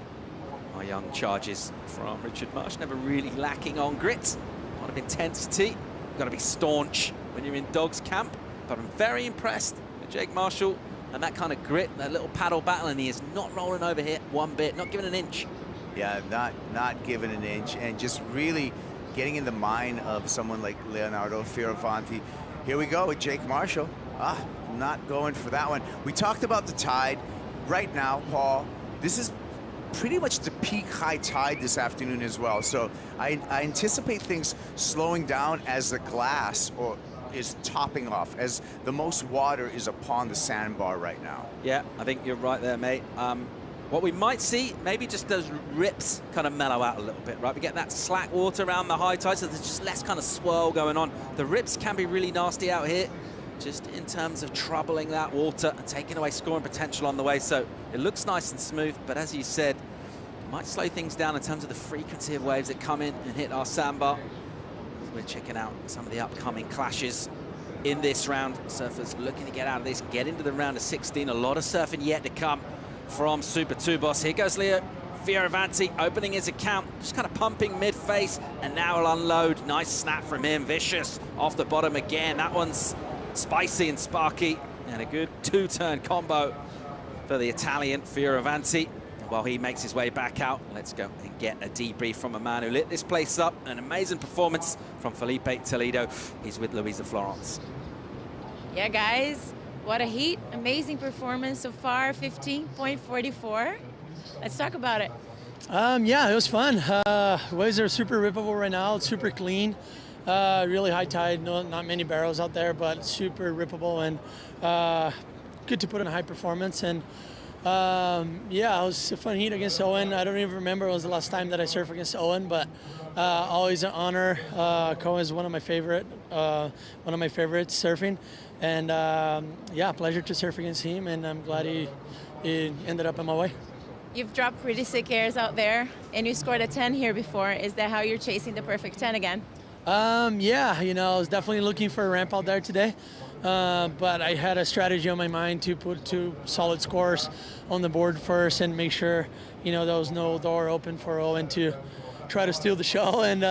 S4: our young charges from Richard Marsh never really lacking on grit, a lot of intensity. You've got to be staunch when you're in Dog's camp, but I'm very impressed with Jake Marshall and that kind of grit, that little paddle battle, and he is not rolling over here one bit, not giving an inch.
S12: Yeah, not giving an inch, and just really getting in the mind of someone like Leonardo Fioravanti. Here we go with Jake Marshall. Not going for that one. We talked about the tide. Right now, Paul, this is pretty much the peak high tide this afternoon as well. So I anticipate things slowing down as the glass is topping off, as the most water is upon the sandbar right now.
S4: Yeah, I think you're right there, mate. What we might see, maybe just those rips kind of mellow out a little bit, right? We get that slack water around the high tide, so there's just less kind of swirl going on. The rips can be really nasty out here, just in terms of troubling that water and taking away scoring potential on the way. So it looks nice and smooth, but as you said, it might slow things down in terms of the frequency of waves that come in and hit our sandbar. We're checking out some of the upcoming clashes in this round. Surfers looking to get out of this, get into the round of 16. A lot of surfing yet to come from Super Tubos. Here goes Leo Fioravanti opening his account, just kind of pumping mid-face, and now he'll unload. Nice snap from him, vicious off the bottom again. That one's spicy and sparky, and a good two-turn combo for the Italian Fioravanti. While he makes his way back out, let's go and get a debrief from a man who lit this place up. An amazing performance from Felipe Toledo. He's with Louisa Florence.
S15: Yeah, guys, what a heat. Amazing performance so far, 15.44. Let's talk about it.
S19: Yeah, it was fun. Waves are super rippable right now. It's super clean. Really high tide, not many barrels out there, but super rippable and good to put in a high performance. And yeah, it was a fun heat against Owen. I don't even remember it was the last time that I surfed against Owen, but always an honor. Cohen is one of my favorites surfing, and yeah, pleasure to surf against him, and I'm glad he ended up on my way.
S15: You've dropped pretty sick airs out there, and you scored a 10 here before. Is that how you're chasing the perfect 10 again?
S19: Yeah, you know, I was definitely looking for a ramp out there today. But I had a strategy on my mind to put two solid scores on the board first and make sure, you know, there was no door open for Owen to try to steal the show. And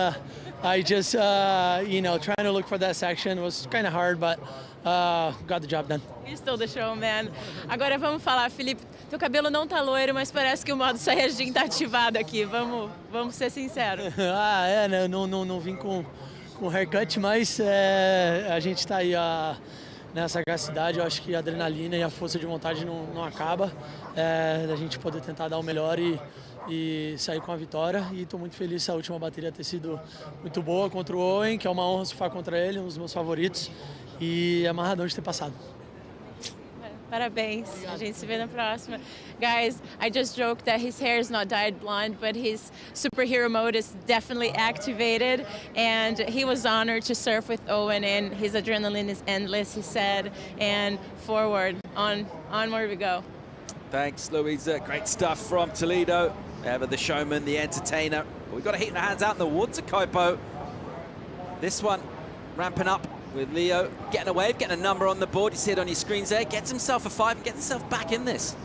S19: I just, you know, trying to look for that section was kind of hard, but got the job done.
S15: You stole the show, man. Agora vamos falar, Felipe, teu cabelo não tá loiro, mas parece que o modo Saiyajin tá ativado aqui. Vamos ser sinceros.
S19: Não vim com haircut, mas a gente está aí nessa sagacidade. Eu acho que a adrenalina e a força de vontade não acaba. Da gente poder tentar dar o melhor e sair com a vitória. E estou muito feliz essa última bateria ter sido muito boa contra o Owen, que é uma honra surfar contra ele, um dos meus favoritos. E amarradão de ter passado.
S15: Parabéns. A gente se vê na próxima. Guys, I just joked that his hair is not dyed blonde, but his superhero mode is definitely activated. And he was honored to surf with Owen, and his adrenaline is endless, he said. And forward, onward we go.
S4: Thanks, Louisa. Great stuff from Toledo. Ever the showman, the entertainer. But we've got a heat in the hands out in the water, Kaipo. This one ramping up with Leo, getting a wave, getting a number on the board. You see it on your screens there. Gets himself a 5 and gets himself back in this.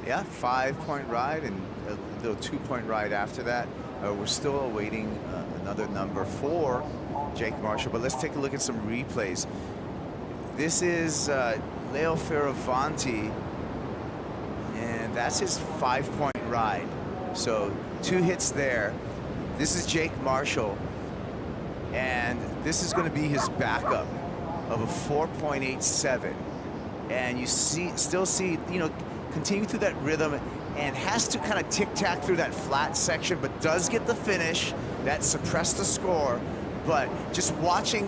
S12: Yeah, 5-point ride and a little 2-point ride after that. We're still awaiting another number for Jake Marshall, but let's take a look at some replays. This is Leo Fioravanti, and that's his 5-point ride. So 2 hits there. This is Jake Marshall, and this is going to be his backup of a 4.87. And you still see, you know, continue through that rhythm, and has to kind of tic-tac through that flat section, but does get the finish. That suppressed the score. But just watching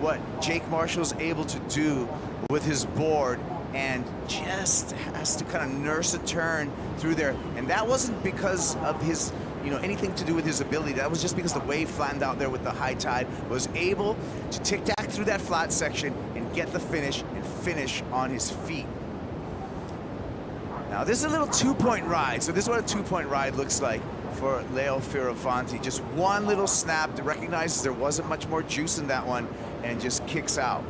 S12: what Jake Marshall's able to do with his board, and just has to kind of nurse a turn through there. And that wasn't because of his, you know, anything to do with his ability. That was just because the wave flattened out there with the high tide, was able to tic-tac through that flat section and get the finish, and finish on his feet. Now this is a little 2-point ride, so this is what a 2-point ride looks like for Leo Fioravanti. Just one little snap to recognize there wasn't much more juice in that one, and just kicks out.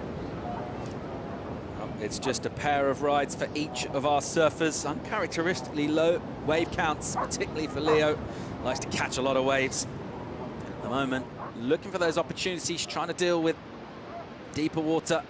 S4: It's just a pair of rides for each of our surfers. Uncharacteristically low wave counts, particularly for Leo. Likes to catch a lot of waves. At the moment, looking for those opportunities, trying to deal with deeper water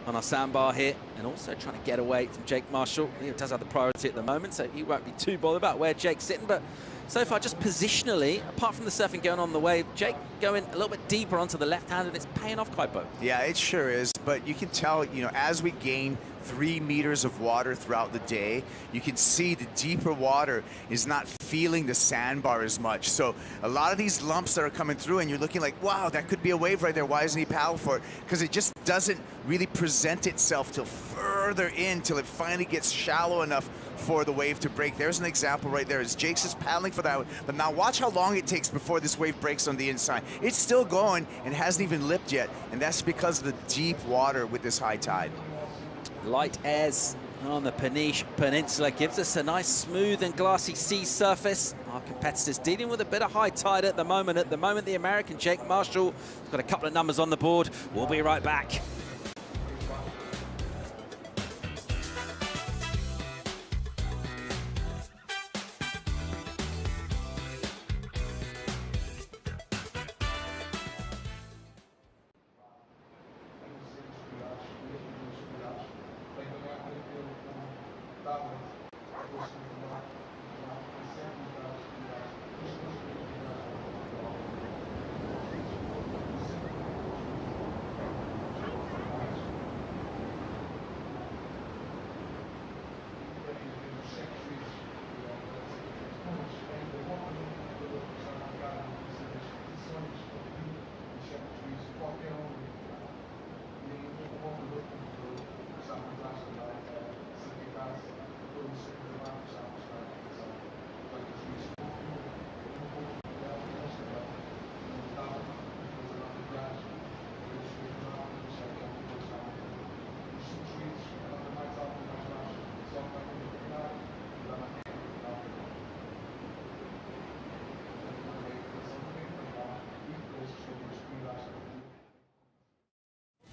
S4: on our sandbar here, and also trying to get away from Jake Marshall. Leo does have the priority at the moment, so he won't be too bothered about where Jake's sitting, but so far, just positionally, apart from the surfing going on the wave, Jake going a little bit deeper onto the left hand, and it's paying off quite both.
S12: Yeah, it sure is, but you can tell, you know, as we gain 3 meters of water throughout the day, you can see the deeper water is not feeling the sandbar as much. So a lot of these lumps that are coming through, and you're looking like, wow, that could be a wave right there. Why isn't he paddling for it? Because it just doesn't really present itself till further in, till it finally gets shallow enough for the wave to break. There's an example right there. As Jake's just paddling for that one. But now watch how long it takes before this wave breaks on the inside. It's still going and hasn't even lipped yet, and that's because of the deep water with this high tide.
S4: Light airs on the Peniche Peninsula gives us a nice smooth and glassy sea surface. Our competitors dealing with a bit of high tide at the moment. At the moment, the American Jake Marshall has got a couple of numbers on the board. We'll be right back.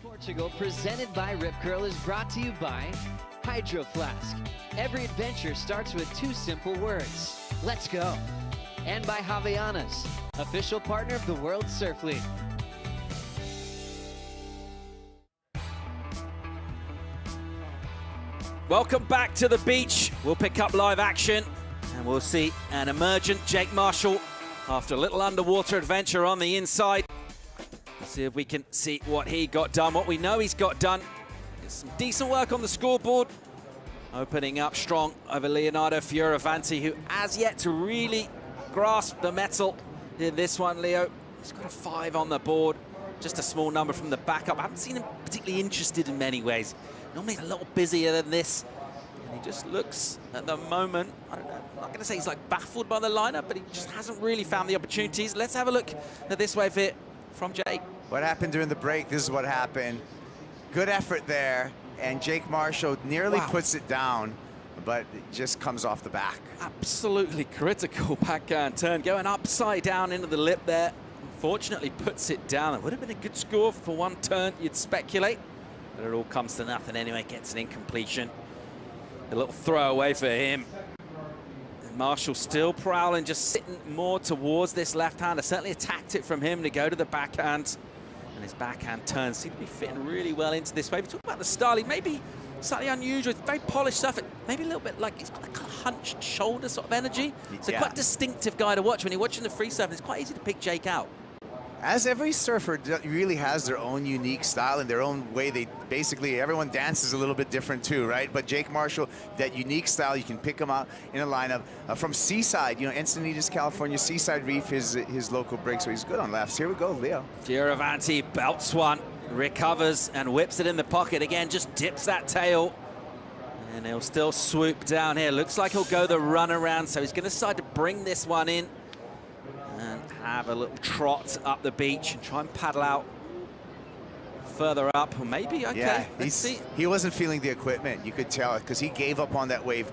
S3: Portugal, presented by Rip Curl, is brought to you by Hydro Flask. Every adventure starts with 2 simple words. Let's go. And by Havaianas, official partner of the World Surf League.
S4: Welcome back to the beach. We'll pick up live action, and we'll see an emergent Jake Marshall after a little underwater adventure on the inside. Let's see if we can see what he got done, what we know he's got done. It's some decent work on the scoreboard. Opening up strong over Leonardo Fioravanti, who has yet to really grasp the metal in this one, Leo. He's got a 5 on the board, just a small number from the backup. I haven't seen him particularly interested in many ways. Normally he's a little busier than this. And he just looks, at the moment, I don't know, I'm not going to say he's like baffled by the lineup, but he just hasn't really found the opportunities. Let's have a look at this wave here from Jake.
S12: What happened during the break? This is what happened. Good effort there, and Jake Marshall nearly puts it down, but it just comes off the back.
S4: Absolutely critical backhand turn, going upside down into the lip there. Unfortunately puts it down. It would have been a good score for one turn, you'd speculate, but it all comes to nothing anyway. Gets an incompletion. A little throwaway for him. Marshall still prowling, just sitting more towards this left-hand. I certainly attacked it from him to go to the backhand. And his backhand turns seem to be fitting really well into this wave. We talk about the style, he may be slightly unusual, very polished stuff. Maybe a little bit like, he's got like a hunched shoulder sort of energy. It's a quite distinctive guy to watch. When you're watching the free surf, it's quite easy to pick Jake out.
S12: As every surfer really has their own unique style and their own way. They basically, everyone dances a little bit different too, right? But Jake Marshall, that unique style, you can pick him out in a lineup. From Seaside, you know, Encinitas, California, Seaside Reef is his local break, so he's good on lefts. Here we go, Leo.
S4: Fioravanti belts one, recovers and whips it in the pocket. Again, just dips that tail. And he'll still swoop down here. Looks like he'll go the run around, so he's going to decide to bring this one in and have a little trot up the beach and try and paddle out further up, or maybe, okay,
S12: yeah,
S4: let's see.
S12: He wasn't feeling the equipment, you could tell, because he gave up on that wave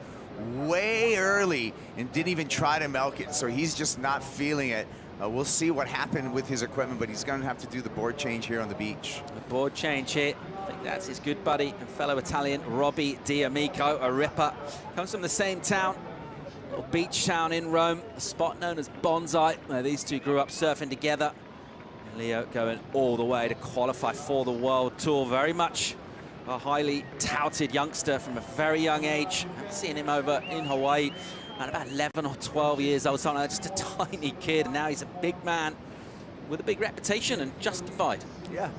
S12: way early and didn't even try to milk it, so he's just not feeling it. We'll see what happened with his equipment, but he's going to have to do the board change here on the beach.
S4: The board change here. I think that's his good buddy and fellow Italian, Robbie D'Amico, a ripper. Comes from the same town. Little beach town in Rome, a spot known as Bonsai, where these two grew up surfing together. And Leo going all the way to qualify for the World Tour. Very much a highly touted youngster from a very young age. I've seen him over in Hawaii, around about 11 or 12 years old, something like that, just a tiny kid. And now he's a big man with a big reputation and justified.
S12: Yeah.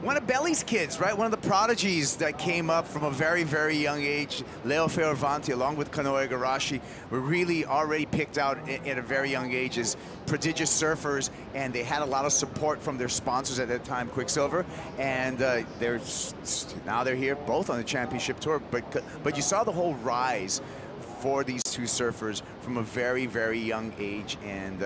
S12: One of Belly's kids, right? One of the prodigies that came up from a very, very young age. Leo Fioravanti, along with Kanoe Igarashi, were really already picked out at a very young age as prodigious surfers, and they had a lot of support from their sponsors at that time, Quicksilver, and now they're here, both on the championship tour. But you saw the whole rise for these two surfers from a very, very young age, and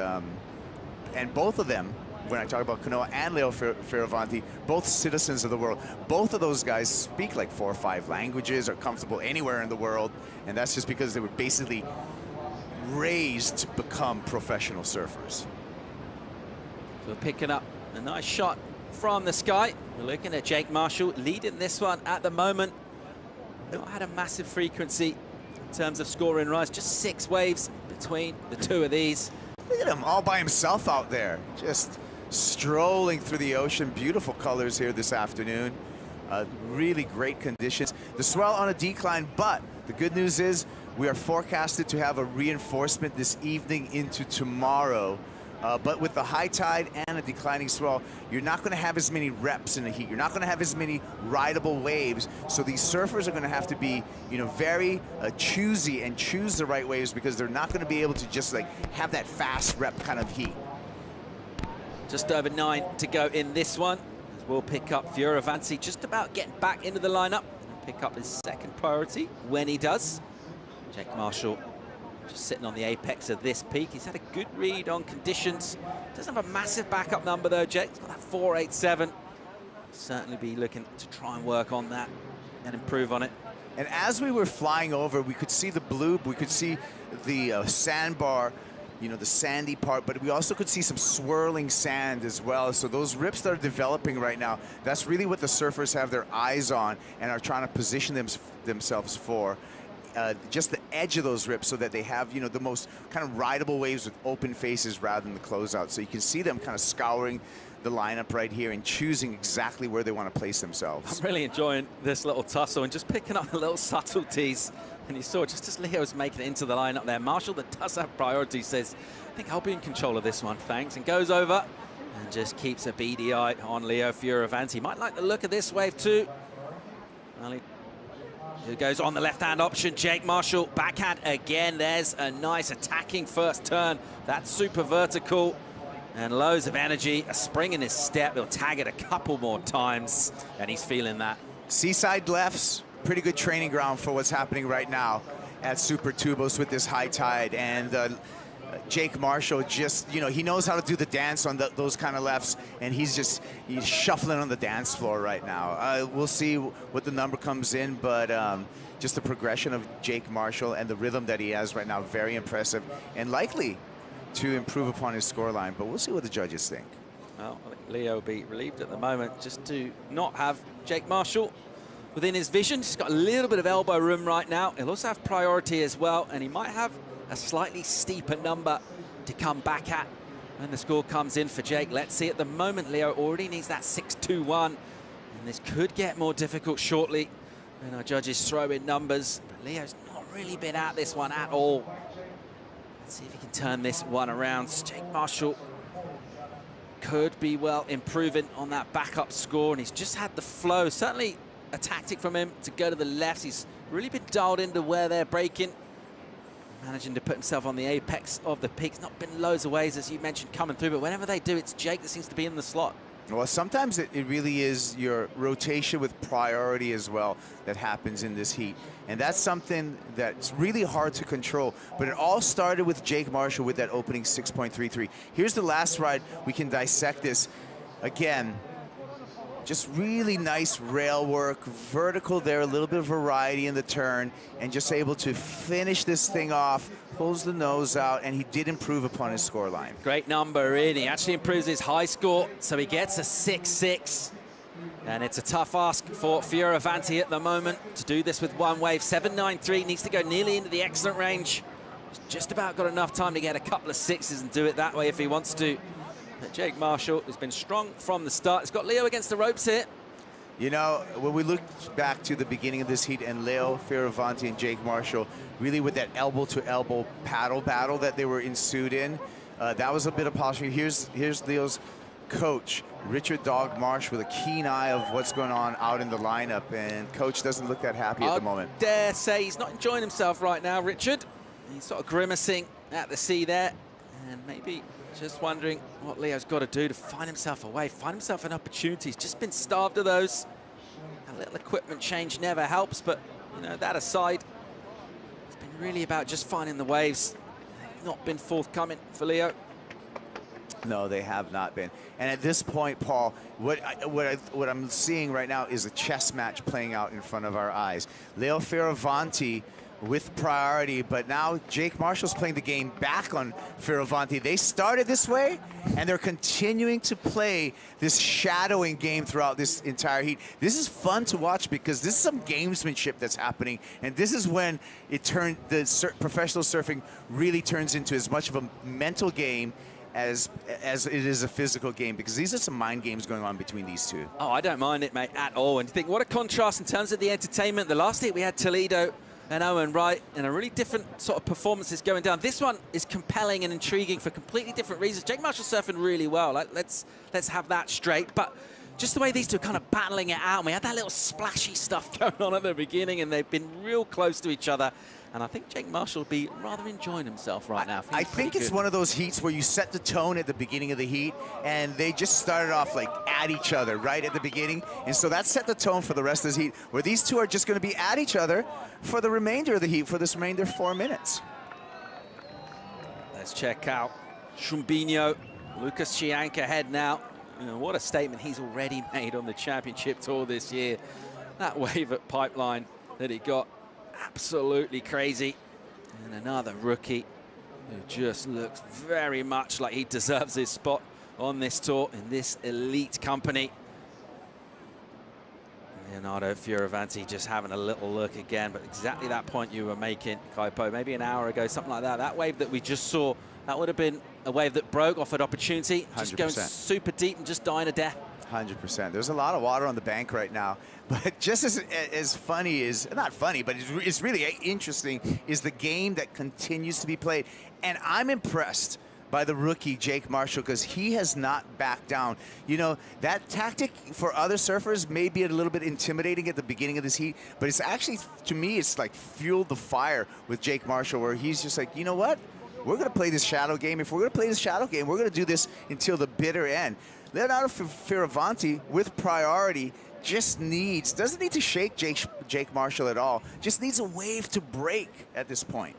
S12: both of them, when I talk about Kanoa and Leo Fioravanti, both citizens of the world. Both of those guys speak like 4 or 5 languages, are comfortable anywhere in the world, and that's just because they were basically raised to become professional surfers.
S4: So we're picking up a nice shot from the sky. We're looking at Jake Marshall leading this one at the moment. Not had a massive frequency in terms of scoring rise, just 6 waves between the two of these.
S12: Look at him all by himself out there, just strolling through the ocean. Beautiful colors here this afternoon. Really great conditions. The swell on a decline, but the good news is we are forecasted to have a reinforcement this evening into tomorrow. But with the high tide and a declining swell, you're not going to have as many reps in the heat. You're not going to have as many rideable waves. So these surfers are going to have to be, you know, very choosy and choose the right waves, because they're not going to be able to just like have that fast rep kind of heat.
S4: Just over 9 to go in this one. We'll pick up Fioravanti just about getting back into the lineup and pick up his second priority when he does. Jake Marshall just sitting on the apex of this peak. He's had a good read on conditions. Doesn't have a massive backup number though, Jake. He's got that 487. Certainly be looking to try and work on that and improve on it.
S12: And as we were flying over, we could see the blue, we could see the sandbar, you know, the sandy part, but we also could see some swirling sand as well. So those rips that are developing right now, that's really what the surfers have their eyes on and are trying to position themselves for. Just the edge of those rips, so that they have, you know, the most kind of rideable waves with open faces rather than the closeout. So you can see them kind of scouring the lineup right here and choosing exactly where they want to place themselves.
S4: I'm really enjoying this little tussle and just picking up the little subtleties. And you saw just as Leo's making it into the lineup there, Marshall, that does have priority, says, I think I'll be in control of this one, thanks, and goes over and just keeps a beady eye on Leo Fioravanti. Might like the look of this wave too. Well, he goes on the left-hand option. Jake Marshall, backhand again. There's a nice attacking first turn. That's super vertical and loads of energy. A spring in his step. He'll tag it a couple more times, and he's feeling that.
S12: Seaside lefts, pretty good training ground for what's happening right now at Super Tubos with this high tide. And Jake Marshall just, you know, he knows how to do the dance on those kind of lefts, and he's shuffling on the dance floor right now. We'll see what the number comes in, but just the progression of Jake Marshall and the rhythm that he has right now, very impressive, and likely to improve upon his scoreline, but we'll see what the judges think.
S4: Well, I think Leo will be relieved at the moment just to not have Jake Marshall within his vision. He's got a little bit of elbow room right now. He'll also have priority as well, and he might have
S9: a slightly steeper number to come back at when the score comes in for Jake. Let's see. At the moment, Leo already needs that 6-2-1, and this could get more difficult shortly when our judges throw in numbers. But Leo's not really been at this one at all. Let's see if he can turn this one around. Jake Marshall could be well improving on that backup score, and he's just had the flow. Certainly a tactic from him to go to the left. He's really been dialed into where they're breaking, managing to put himself on the apex of the peak. It's not been loads of ways, as you mentioned, coming through, but whenever they do, it's Jake that seems to be in the slot.
S12: Well, sometimes it really is your rotation with priority as well that happens in this heat. And that's something that's really hard to control. But it all started with Jake Marshall with that opening 6.33. Here's the last ride. We can dissect this. Again, just really nice rail work, vertical there, a little bit of variety in the turn, and just able to finish this thing off, pulls the nose out, and he did improve upon his score line.
S9: Great number in. He actually improves his high score, so he gets a 6-6. And it's a tough ask for Fioravanti at the moment to do this with one wave. 7.93, needs to go nearly into the excellent range. He's just about got enough time to get a couple of sixes and do it that way if he wants to. But Jake Marshall has been strong from the start. He's got Leo against the ropes here.
S12: You know, when we look back to the beginning of this heat and Leo Fioravanti and Jake Marshall, really with that elbow-to-elbow paddle battle that they were ensued in, that was a bit of posture. Here's Leo's coach, Richard Dog Marsh, with a keen eye of what's going on out in the lineup, and coach doesn't look that happy at the moment.
S9: I dare say he's not enjoying himself right now, Richard. He's sort of grimacing at the sea there, and maybe just wondering what Leo's got to do to find himself a way, find himself an opportunity. He's just been starved of those. A little equipment change never helps, but, you know, that aside, it's been really about just finding the waves. They've not been forthcoming for Leo.
S12: No, they have not been. And at this point, Paul, what I'm seeing right now is a chess match playing out in front of our eyes. Leo Fioravanti with priority, but now Jake Marshall's playing the game back on Fioravanti. They started this way, and they're continuing to play this shadowing game throughout this entire heat. This is fun to watch because this is some gamesmanship that's happening, and this is when professional surfing really turns into as much of a mental game as it is a physical game, because these are some mind games going on between these two.
S9: Oh, I don't mind it, mate, at all. And you think, what a contrast in terms of the entertainment. The last heat we had Toledo and Owen Wright, and a really different sort of performances going down. This one is compelling and intriguing for completely different reasons. Jake Marshall's surfing really well. Let's have that straight. But just the way these two are kind of battling it out. And we had that little splashy stuff going on at the beginning, and they've been real close to each other. And I think Jake Marshall will be rather enjoying himself right now.
S12: I think it's one of those heats where you set the tone at the beginning of the heat, and they just started off like at each other right at the beginning. And so that set the tone for the rest of this heat, where these two are just going to be at each other for the remainder of the heat, for this remainder 4 minutes.
S9: Let's check out Chumbinho. Lucas Chianca ahead now. You know, what a statement he's already made on the championship tour this year. That wave at Pipeline that he got, absolutely crazy. And another rookie who just looks very much like he deserves his spot on this tour in this elite company. Leonardo Fioravanti just having a little look again, but exactly that point you were making, Kaipo, maybe an hour ago, something like that. That wave that we just saw, that would have been a wave that broke, offered opportunity, just
S12: 100%.
S9: Going super deep and just dying a death.
S12: 100%. There's a lot of water on the bank right now, but just as funny as, not funny, but it's really interesting, is the game that continues to be played. And I'm impressed by the rookie, Jake Marshall, because he has not backed down. You know, that tactic for other surfers may be a little bit intimidating at the beginning of this heat, but it's actually, to me, it's like fueled the fire with Jake Marshall, where he's just like, you know what? We're going to play this shadow game. If we're going to play this shadow game, we're going to do this until the bitter end. Leonardo Fioravanti, with priority, doesn't need to shake Jake Marshall at all. Just needs a wave to break at this point.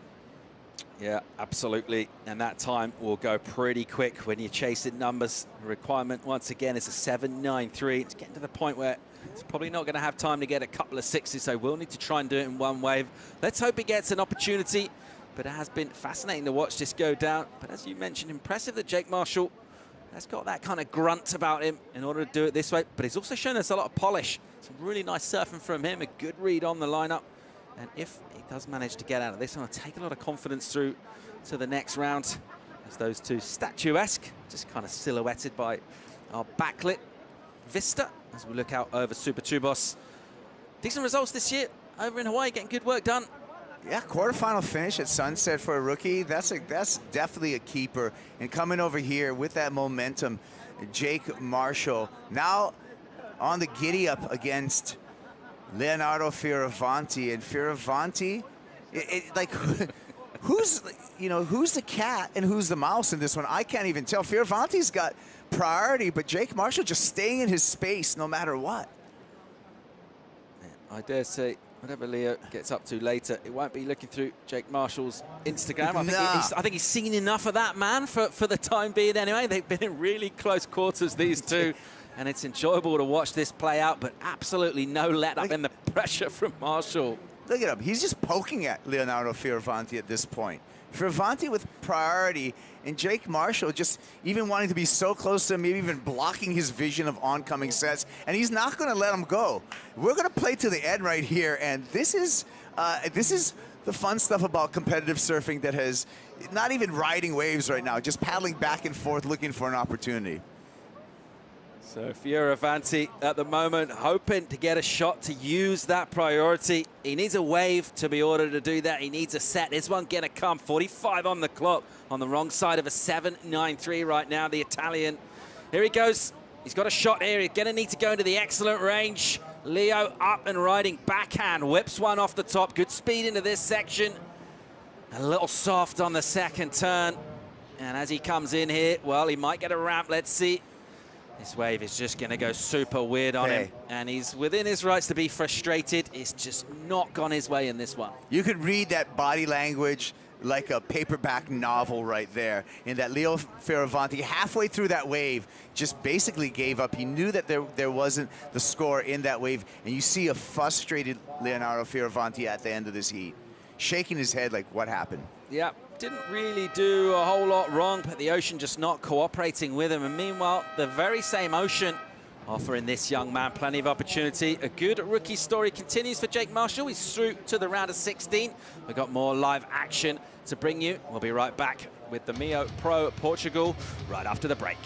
S9: Yeah, absolutely. And that time will go pretty quick when you're chasing numbers. The requirement, once again, is a 7.93. It's getting to the point where it's probably not going to have time to get a couple of sixes, so we'll need to try and do it in one wave. Let's hope he gets an opportunity. But it has been fascinating to watch this go down. But as you mentioned, impressive that Jake Marshall has got that kind of grunt about him in order to do it this way. But he's also shown us a lot of polish. Some really nice surfing from him, a good read on the lineup. And if he does manage to get out of this one, I'll take a lot of confidence through to the next round, as those two statuesque, just kind of silhouetted by our backlit vista as we look out over Super Tubos. Decent results this year over in Hawaii, getting good work done.
S12: Yeah, quarterfinal finish at Sunset for a rookie. That's definitely a keeper. And coming over here with that momentum, Jake Marshall now on the giddy up against Leonardo Fioravanti. And Fioravanti, like, who's the cat and who's the mouse in this one? I can't even tell. Fioravanti's got priority, but Jake Marshall just staying in his space no matter what.
S9: I dare say, whatever Leo gets up to later, it won't be looking through Jake Marshall's Instagram. I think he's seen enough of that man for the time being anyway. They've been in really close quarters, these two, and it's enjoyable to watch this play out, but absolutely no let-up in the pressure from Marshall.
S12: Look at him. He's just poking at Leonardo Fioravanti at this point. Fioravanti with priority, and Jake Marshall just even wanting to be so close to him, maybe even blocking his vision of oncoming sets, and he's not going to let him go. We're going to play to the end right here, and this is the fun stuff about competitive surfing that has not even riding waves right now, just paddling back and forth looking for an opportunity.
S9: So Fioravanti at the moment hoping to get a shot to use that priority. He needs a wave to be ordered to do that. He needs a set. This one gonna come. 45 on the clock, on the wrong side of a 7.93 right now, the Italian. Here he goes. He's got a shot here. He's gonna need to go into the excellent range. Leo up and riding backhand, whips one off the top. Good speed into this section. A little soft on the second turn. And as he comes in here, well, he might get a ramp. Let's see. This wave is just going to go super weird on him, and he's within his rights to be frustrated. It's just not gone his way in this one.
S12: You could read that body language like a paperback novel right there, in that Leo Fioravanti, halfway through that wave, just basically gave up. He knew that there wasn't the score in that wave, and you see a frustrated Leonardo Fioravanti at the end of this heat, shaking his head like, what happened?
S9: Yeah, didn't really do a whole lot wrong, but the ocean just not cooperating with him. And meanwhile, the very same ocean offering this young man plenty of opportunity. A good rookie story continues for Jake Marshall. He's through to the round of 16. We've got more live action to bring you. We'll be right back with the MEO Pro Portugal right after the break.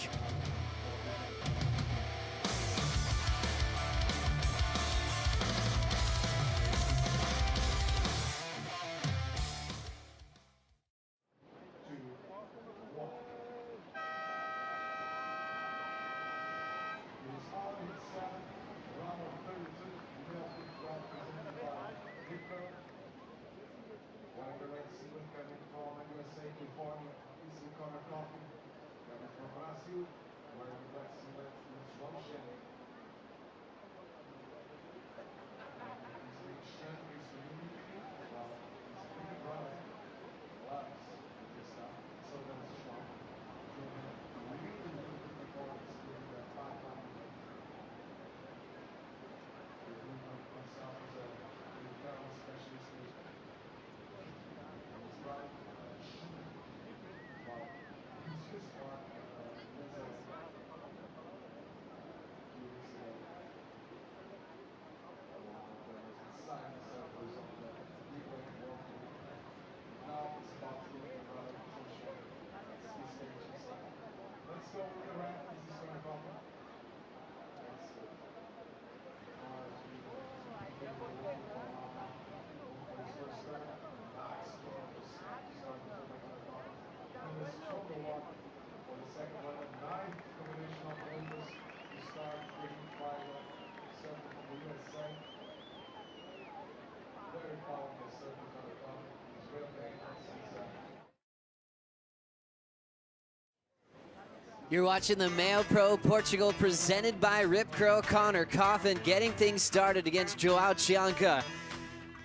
S2: You're watching the MEO Pro Portugal presented by Rip Curl. Connor Coffin getting things started against Joao Chianca.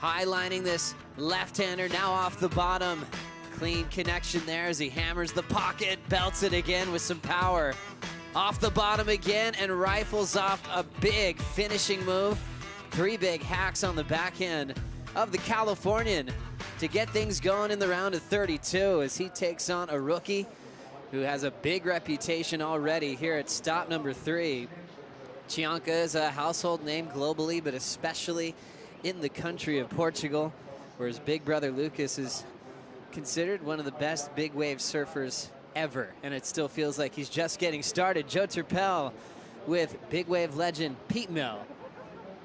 S2: Highlining this left-hander now off the bottom. Clean connection there as he hammers the pocket, belts it again with some power. Off the bottom again and rifles off a big finishing move. 3 big hacks on the backhand of the Californian to get things going in the round of 32 as he takes on a rookie who has a big reputation already here at stop number 3. Chianca is a household name globally, but especially in the country of Portugal, where his big brother Lucas is considered one of the best big wave surfers ever, and it still feels like he's just getting started. Joe Turpel with big wave legend Pete MEO,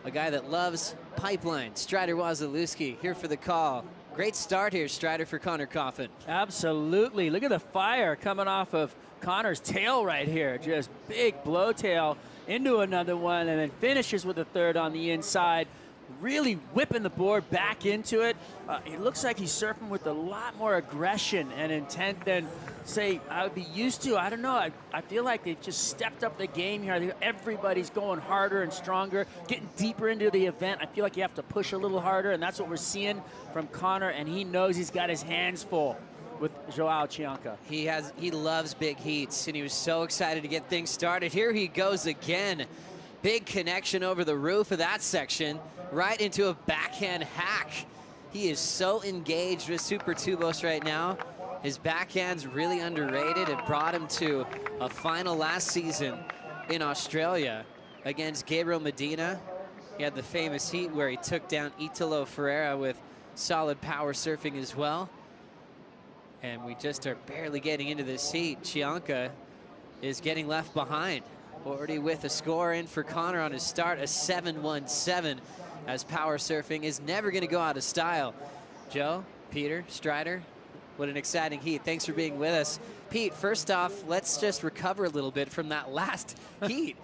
S2: a guy that loves pipeline. Strider Wasilewski here for the call. Great start here, Strider, for Connor Coffin.
S1: Absolutely. Look at the fire coming off of Connor's tail right here. Just big blow tail into another one, and then finishes with a third on the inside. Really whipping the board back into it. It looks like he's surfing with a lot more aggression and intent than, say, I would be used to. I don't know. I feel like they've just stepped up the game here. I think everybody's going harder and stronger, getting deeper into the event. I feel like you have to push a little harder, and that's what we're seeing from Connor, and he knows he's got his hands full with Joao Chianca.
S2: He loves big heats, and he was so excited to get things started. Here he goes again. Big connection over the roof of that section, right into a backhand hack. He is so engaged with Super Tubos right now. His backhand's really underrated. It brought him to a final last season in Australia against Gabriel Medina. He had the famous heat where he took down Italo Ferreira with solid power surfing as well. And we just are barely getting into this heat. Chianca is getting left behind. Already with a score in for Connor on his start, a 7-1-7, as power surfing is never going to go out of style. Joe, Peter, Strider, what an exciting heat. Thanks for being with us. Pete, first off, let's just recover a little bit from that last heat.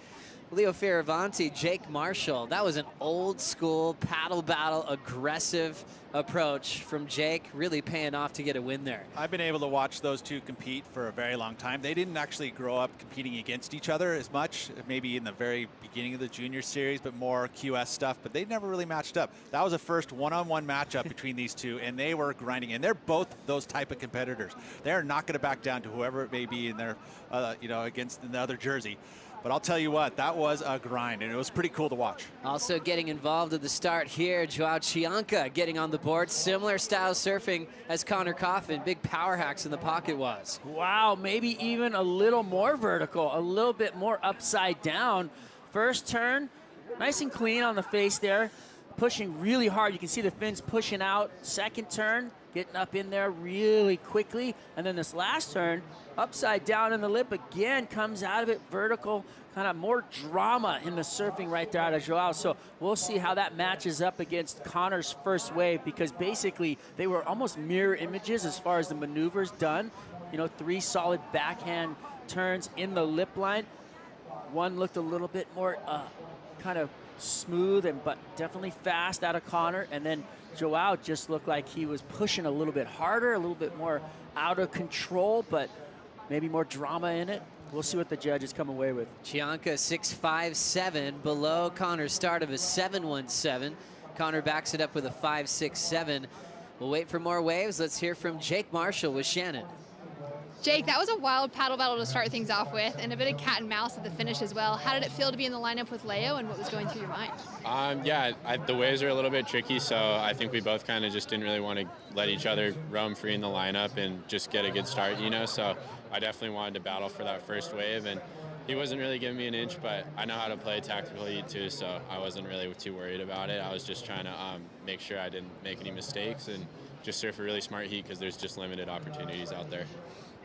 S2: Leo Fioravanti, Jake Marshall. That was an old school paddle battle, aggressive approach from Jake, really paying off to get a win there.
S8: I've been able to watch those two compete for a very long time. They didn't actually grow up competing against each other as much, maybe in the very beginning of the junior series, but more QS stuff, but they never really matched up. That was a first one-on-one matchup between these two, and they were grinding, and they're both those type of competitors. They're not going to back down to whoever it may be in their, against the other jersey. But I'll tell you what, that was a grind, and it was pretty cool to watch.
S2: Also getting involved at the start here, Joao Chianca getting on the board. Similar style surfing as Connor Coffin. Big power hacks in the pocket was.
S1: Wow, maybe even a little more vertical, a little bit more upside down. First turn, nice and clean on the face there. Pushing really hard. You can see the fins pushing out. Second turn, getting up in there really quickly. And then this last turn, upside down in the lip again, comes out of it vertical. Kind of more drama in the surfing right there out of Joao. So we'll see how that matches up against Connor's first wave, because basically they were almost mirror images as far as the maneuvers done. 3 solid backhand turns in the lip line. One looked a little bit more kind of smooth but definitely fast out of Connor, and then Joao just looked like he was pushing a little bit harder, a little bit more out of control, but maybe more drama in it. We'll see what the judges come away with.
S2: Chianca 6.57, below Connor's start of a 7.17. Connor backs it up with a 5.67. We'll wait for more waves. Let's hear from Jake Marshall with Shannon.
S13: Jake, that was a wild paddle battle to start things off with, and a bit of cat and mouse at the finish as well. How did it feel to be in the lineup with Leo, and what was going through your mind?
S18: The waves are a little bit tricky, so I think we both kind of just didn't really want to let each other roam free in the lineup and just get a good start, So I definitely wanted to battle for that first wave, and he wasn't really giving me an inch, but I know how to play tactical heat too, so I wasn't really too worried about it. I was just trying to make sure I didn't make any mistakes and just surf a really smart heat, because there's just limited opportunities out there.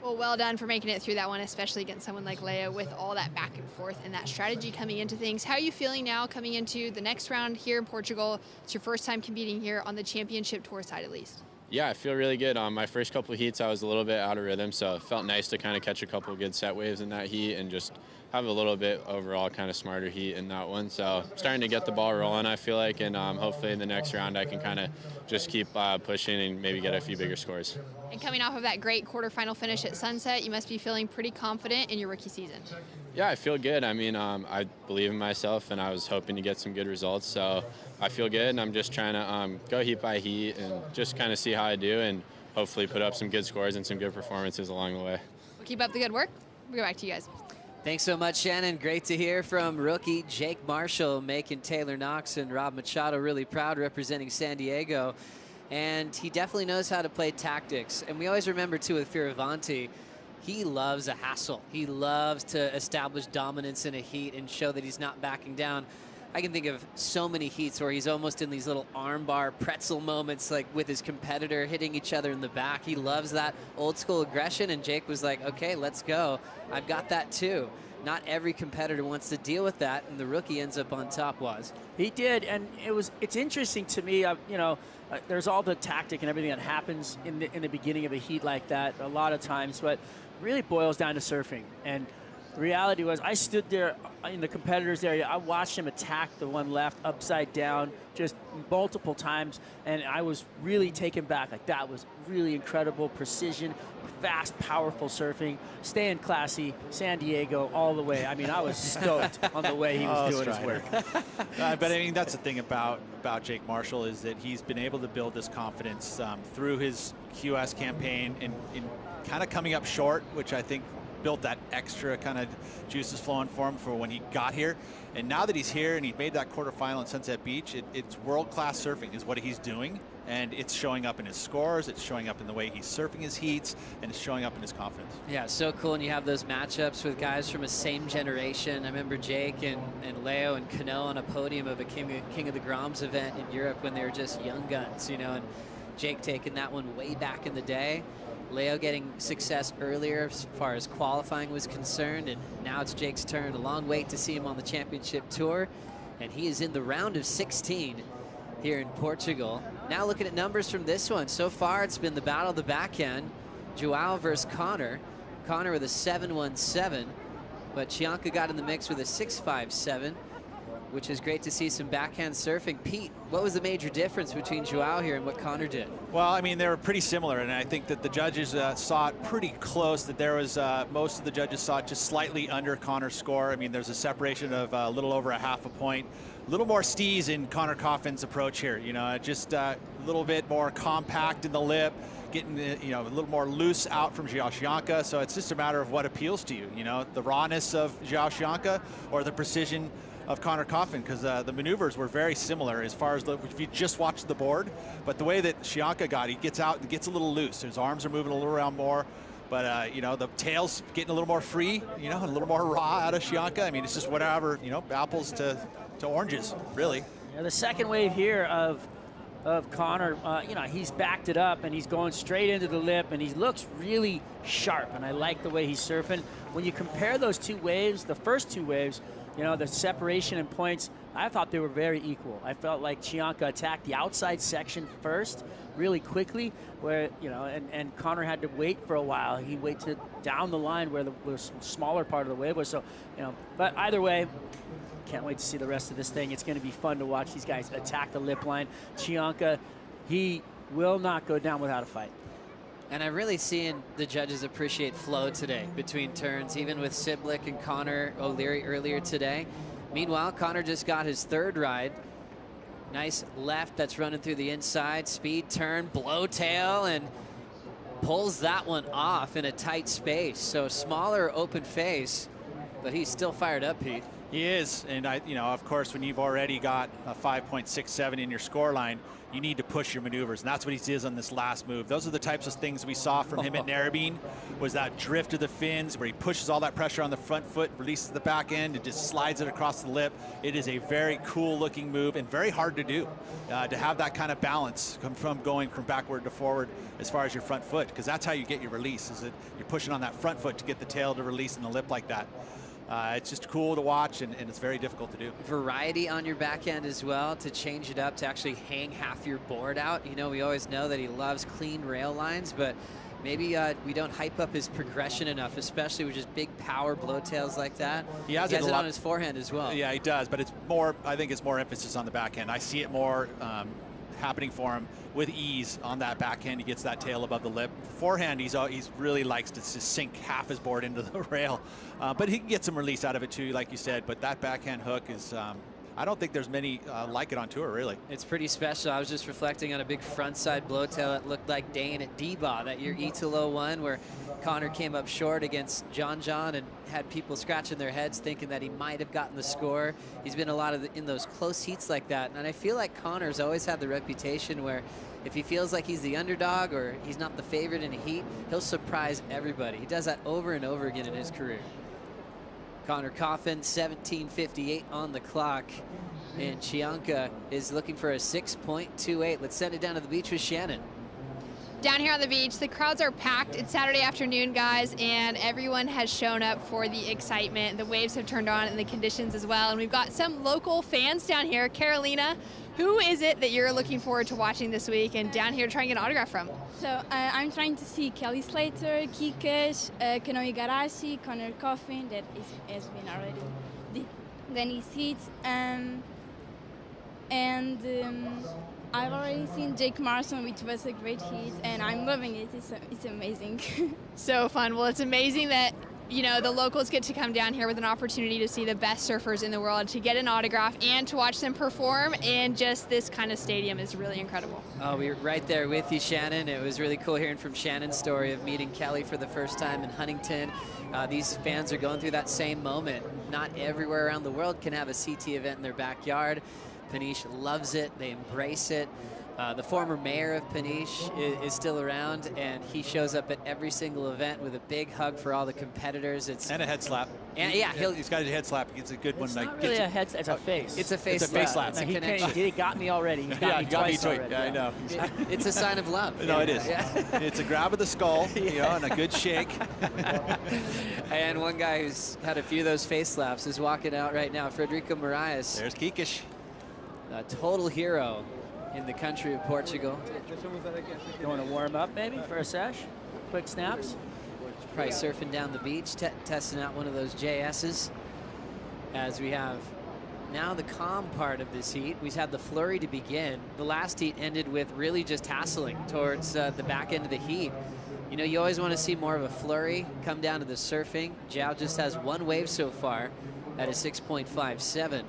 S13: Well done for making it through that one, especially against someone like Leo with all that back and forth and that strategy coming into things. How are you feeling now coming into the next round here in Portugal? It's your first time competing here on the championship tour side, at least.
S18: Yeah, I feel really good. My first couple of heats, I was a little bit out of rhythm, so it felt nice to kind of catch a couple of good set waves in that heat and just have a little bit overall kind of smarter heat in that one. So starting to get the ball rolling, I feel like, and hopefully in the next round I can kind of just keep pushing and maybe get a few bigger scores.
S13: And coming off of that great quarterfinal finish at Sunset, you must be feeling pretty confident in your rookie season.
S18: Yeah, I feel good. I mean, I believe in myself, and I was hoping to get some good results. So I feel good, and I'm just trying to go heat by heat and just kind of see how I do and hopefully put up some good scores and some good performances along the way.
S13: Well, keep up the good work. We'll go back to you guys.
S2: Thanks so much, Shannon. Great to hear from rookie Jake Marshall, making Taylor Knox and Rob Machado really proud, representing San Diego. And he definitely knows how to play tactics. And we always remember, too, with Fioravanti, he loves a hassle. He loves to establish dominance in a heat and show that he's not backing down. I can think of so many heats where he's almost in these little armbar pretzel moments, like with his competitor hitting each other in the back. He loves that old school aggression, and Jake was like, okay, let's go. I've got that too. Not every competitor wants to deal with that, and the rookie ends up on top, Was.
S1: He did, and it's interesting to me, there's all the tactic and everything that happens in the beginning of a heat like that a lot of times, but really boils down to surfing. And the reality was, I stood there in the competitors' area. I watched him attack the one left upside down just multiple times, and I was really taken back. Like, that was really incredible precision, fast, powerful surfing, staying classy, San Diego all the way. I mean, I was stoked on the way he was doing his work.
S8: But I mean, that's the thing about Jake Marshall, is that he's been able to build this confidence through his QS campaign and kind of coming up short, which I think built that extra kind of juices flowing for him for when he got here. And now that he's here and he made that quarterfinal in Sunset Beach, it's world-class surfing is what he's doing. And it's showing up in his scores, it's showing up in the way he's surfing his heats, and it's showing up in his confidence.
S2: Yeah, so cool. And you have those matchups with guys from the same generation. I remember Jake and Leo and Cano on a podium of a King of the Groms event in Europe when they were just young guns, and Jake taking that one way back in the day. Leo getting success earlier as far as qualifying was concerned, and now it's Jake's turn. A long wait to see him on the championship tour, and he is in the round of 16 here in Portugal. Now looking at numbers from this one. So far, it's been the battle of the backhand. Joao versus Connor. Connor with a 7.17, but Chianca got in the mix with a 6.57, which is great to see some backhand surfing. Pete, what was the major difference between Joao here and what Connor did?
S8: Well, I mean, they were pretty similar, and I think that the judges saw it pretty close, that there was, most of the judges saw it just slightly under Connor's score. I mean, there's a separation of a little over a half a point. A little more steez in Connor Coffin's approach here, just a little bit more compact in the lip, getting, a little more loose out from Joao Chianca. So it's just a matter of what appeals to you, the rawness of Joao Chianca or the precision of Connor Coffin, because the maneuvers were very similar as far as if you just watched the board. But the way that Chianca he gets out and gets a little loose. His arms are moving a little around more. But, the tail's getting a little more free, a little more raw out of Chianca. I mean, it's just whatever, apples to oranges, really.
S1: Yeah, the second wave here of Connor, he's backed it up and he's going straight into the lip and he looks really sharp, and I like the way he's surfing. When you compare those two waves, the first two waves, the separation in points, I thought they were very equal. I felt like Chianca attacked the outside section first really quickly, where, and Connor had to wait for a while. He waited down the line where the smaller part of the wave was. So, but either way, can't wait to see the rest of this thing. It's going to be fun to watch these guys attack the lip line. Chianca, he will not go down without a fight.
S2: And I'm really seeing the judges appreciate flow today between turns, even with Siblick and Connor O'Leary earlier today. Meanwhile, Connor just got his third ride. Nice left that's running through the inside. Speed turn, blow tail, and pulls that one off in a tight space. So smaller open face, but he's still fired up, Pete.
S8: He is, and of course, when you've already got a 5.67 in your score line, you need to push your maneuvers, and that's what he did on this last move. Those are the types of things we saw from him at Narrabeen, was that drift of the fins where he pushes all that pressure on the front foot, releases the back end, and just slides it across the lip. It is a very cool looking move and very hard to do, to have that kind of balance from going from backward to forward as far as your front foot, because that's how you get your release, is that you're pushing on that front foot to get the tail to release in the lip like that. It's just cool to watch, and it's very difficult to do.
S2: Variety on your backhand as well, to change it up, to actually hang half your board out. We always know that he loves clean rail lines, but maybe we don't hype up his progression enough, especially with just big power blowtails like that. He has it on his forehand as well.
S8: Yeah, he does, but I think it's more emphasis on the backhand. I see it more happening for him with ease on that backhand. He gets that tail above the lip. Forehand, he's really likes to just sink half his board into the rail, but he can get some release out of it too, like you said. But that backhand hook is, I don't think there's many like it on tour, really.
S2: It's pretty special. I was just reflecting on a big frontside blowtail that looked like Dane at D-Ba, that year Italo one, where Connor came up short against John and had people scratching their heads thinking that he might have gotten the score. He's been a lot in those close heats like that, and I feel like Connor's always had the reputation where if he feels like he's the underdog or he's not the favorite in a heat, he'll surprise everybody. He does that over and over again in his career. Connor Coffin, 17:58 on the clock. And Chianca is looking for a 6.28. Let's send it down to the beach with Shannon.
S13: Down here on the beach, the crowds are packed. It's Saturday afternoon, guys, and everyone has shown up for the excitement. The waves have turned on and the conditions as well. And we've got some local fans down here. Carolina, who is it that you're looking forward to watching this week and down here to try and get an autograph from?
S11: So I'm trying to see Kelly Slater, Kikish, Kano Igarashi, Connor Coffin, that has been already. Dennis Heat, and I've already seen Jake Marson, which was a great hit, and I'm loving it. It's amazing.
S13: So fun. Well, it's amazing that, you know, the locals get to come down here with an opportunity to see the best surfers in the world, to get an autograph and to watch them perform in just this kind of stadium is really incredible.
S2: Oh, we were right there with you, Shannon. It was really cool hearing from Shannon's story of meeting Kelly for the first time in Huntington. These fans are going through that same moment. Not everywhere around the world can have a CT event in their backyard. Peniche loves it. They embrace it. The former mayor of Peniche is still around, and he shows up at every single event with a big hug for all the competitors.
S8: And a head slap.
S2: And yeah,
S8: he's got a head slap. It's a good one.
S24: It's not really a head. It's a face.
S2: It's a face.
S8: It's a face slap.
S2: It's a
S24: he
S2: connection.
S24: he got me already. He's got me
S8: got me
S24: twice
S8: too.
S24: already.
S8: Yeah, I know.
S2: It's a sign of love.
S8: No, it is.
S2: Yeah.
S8: It's a grab of the skull, you know, and a good shake.
S2: And one guy who's had a few of those face slaps is walking out right now. Frederico Moraes.
S8: There's Kikish.
S2: A total hero in the country of Portugal.
S24: You want to warm up maybe for a sesh? Quick snaps?
S2: Probably surfing down the beach, testing out one of those JS's. As we have now the calm part of this heat. We've had the flurry to begin. The last heat ended with really just hassling towards the back end of the heat. You know, you always want to see more of a flurry come down to the surfing. Zhao just has one wave so far at a 6.57.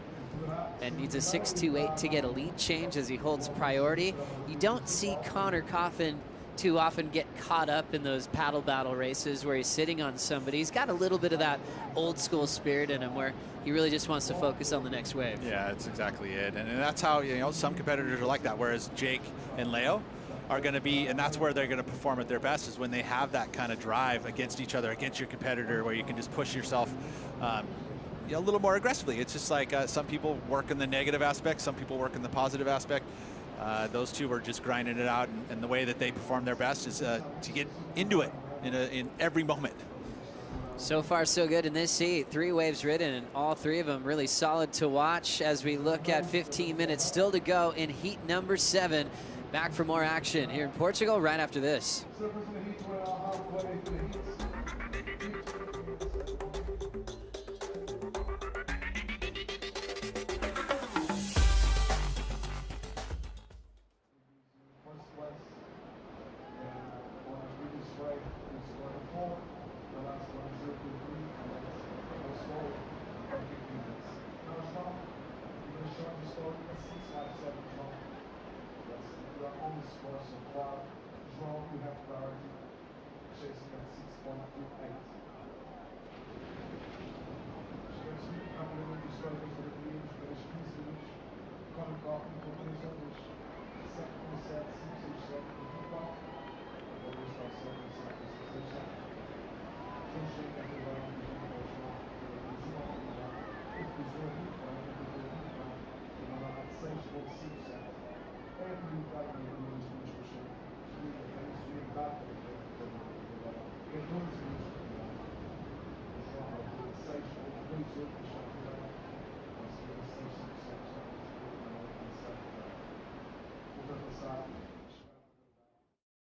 S2: And needs a 6.28 to get a lead change as he holds priority. You don't see Connor Coffin too often get caught up in those paddle battle races where he's sitting on somebody. He's got a little bit of that old school spirit in him where he really just wants to focus on the next wave.
S8: Yeah, that's exactly it. And that's how, you know, some competitors are like that, whereas Jake and Leo are going to be, and that's where they're going to perform at their best, is when they have that kind of drive against each other, against your competitor, where you can just push yourself a little more aggressively. It's just like some people work in the negative aspect, some people work in the positive aspect. Those two are just grinding it out, and the way that they perform their best is to get into it in every moment.
S2: So far, so good in this heat. 3 waves ridden, and all 3 of them really solid to watch as we look at 15 minutes still to go in heat number 7. Back for more action here in Portugal right after this.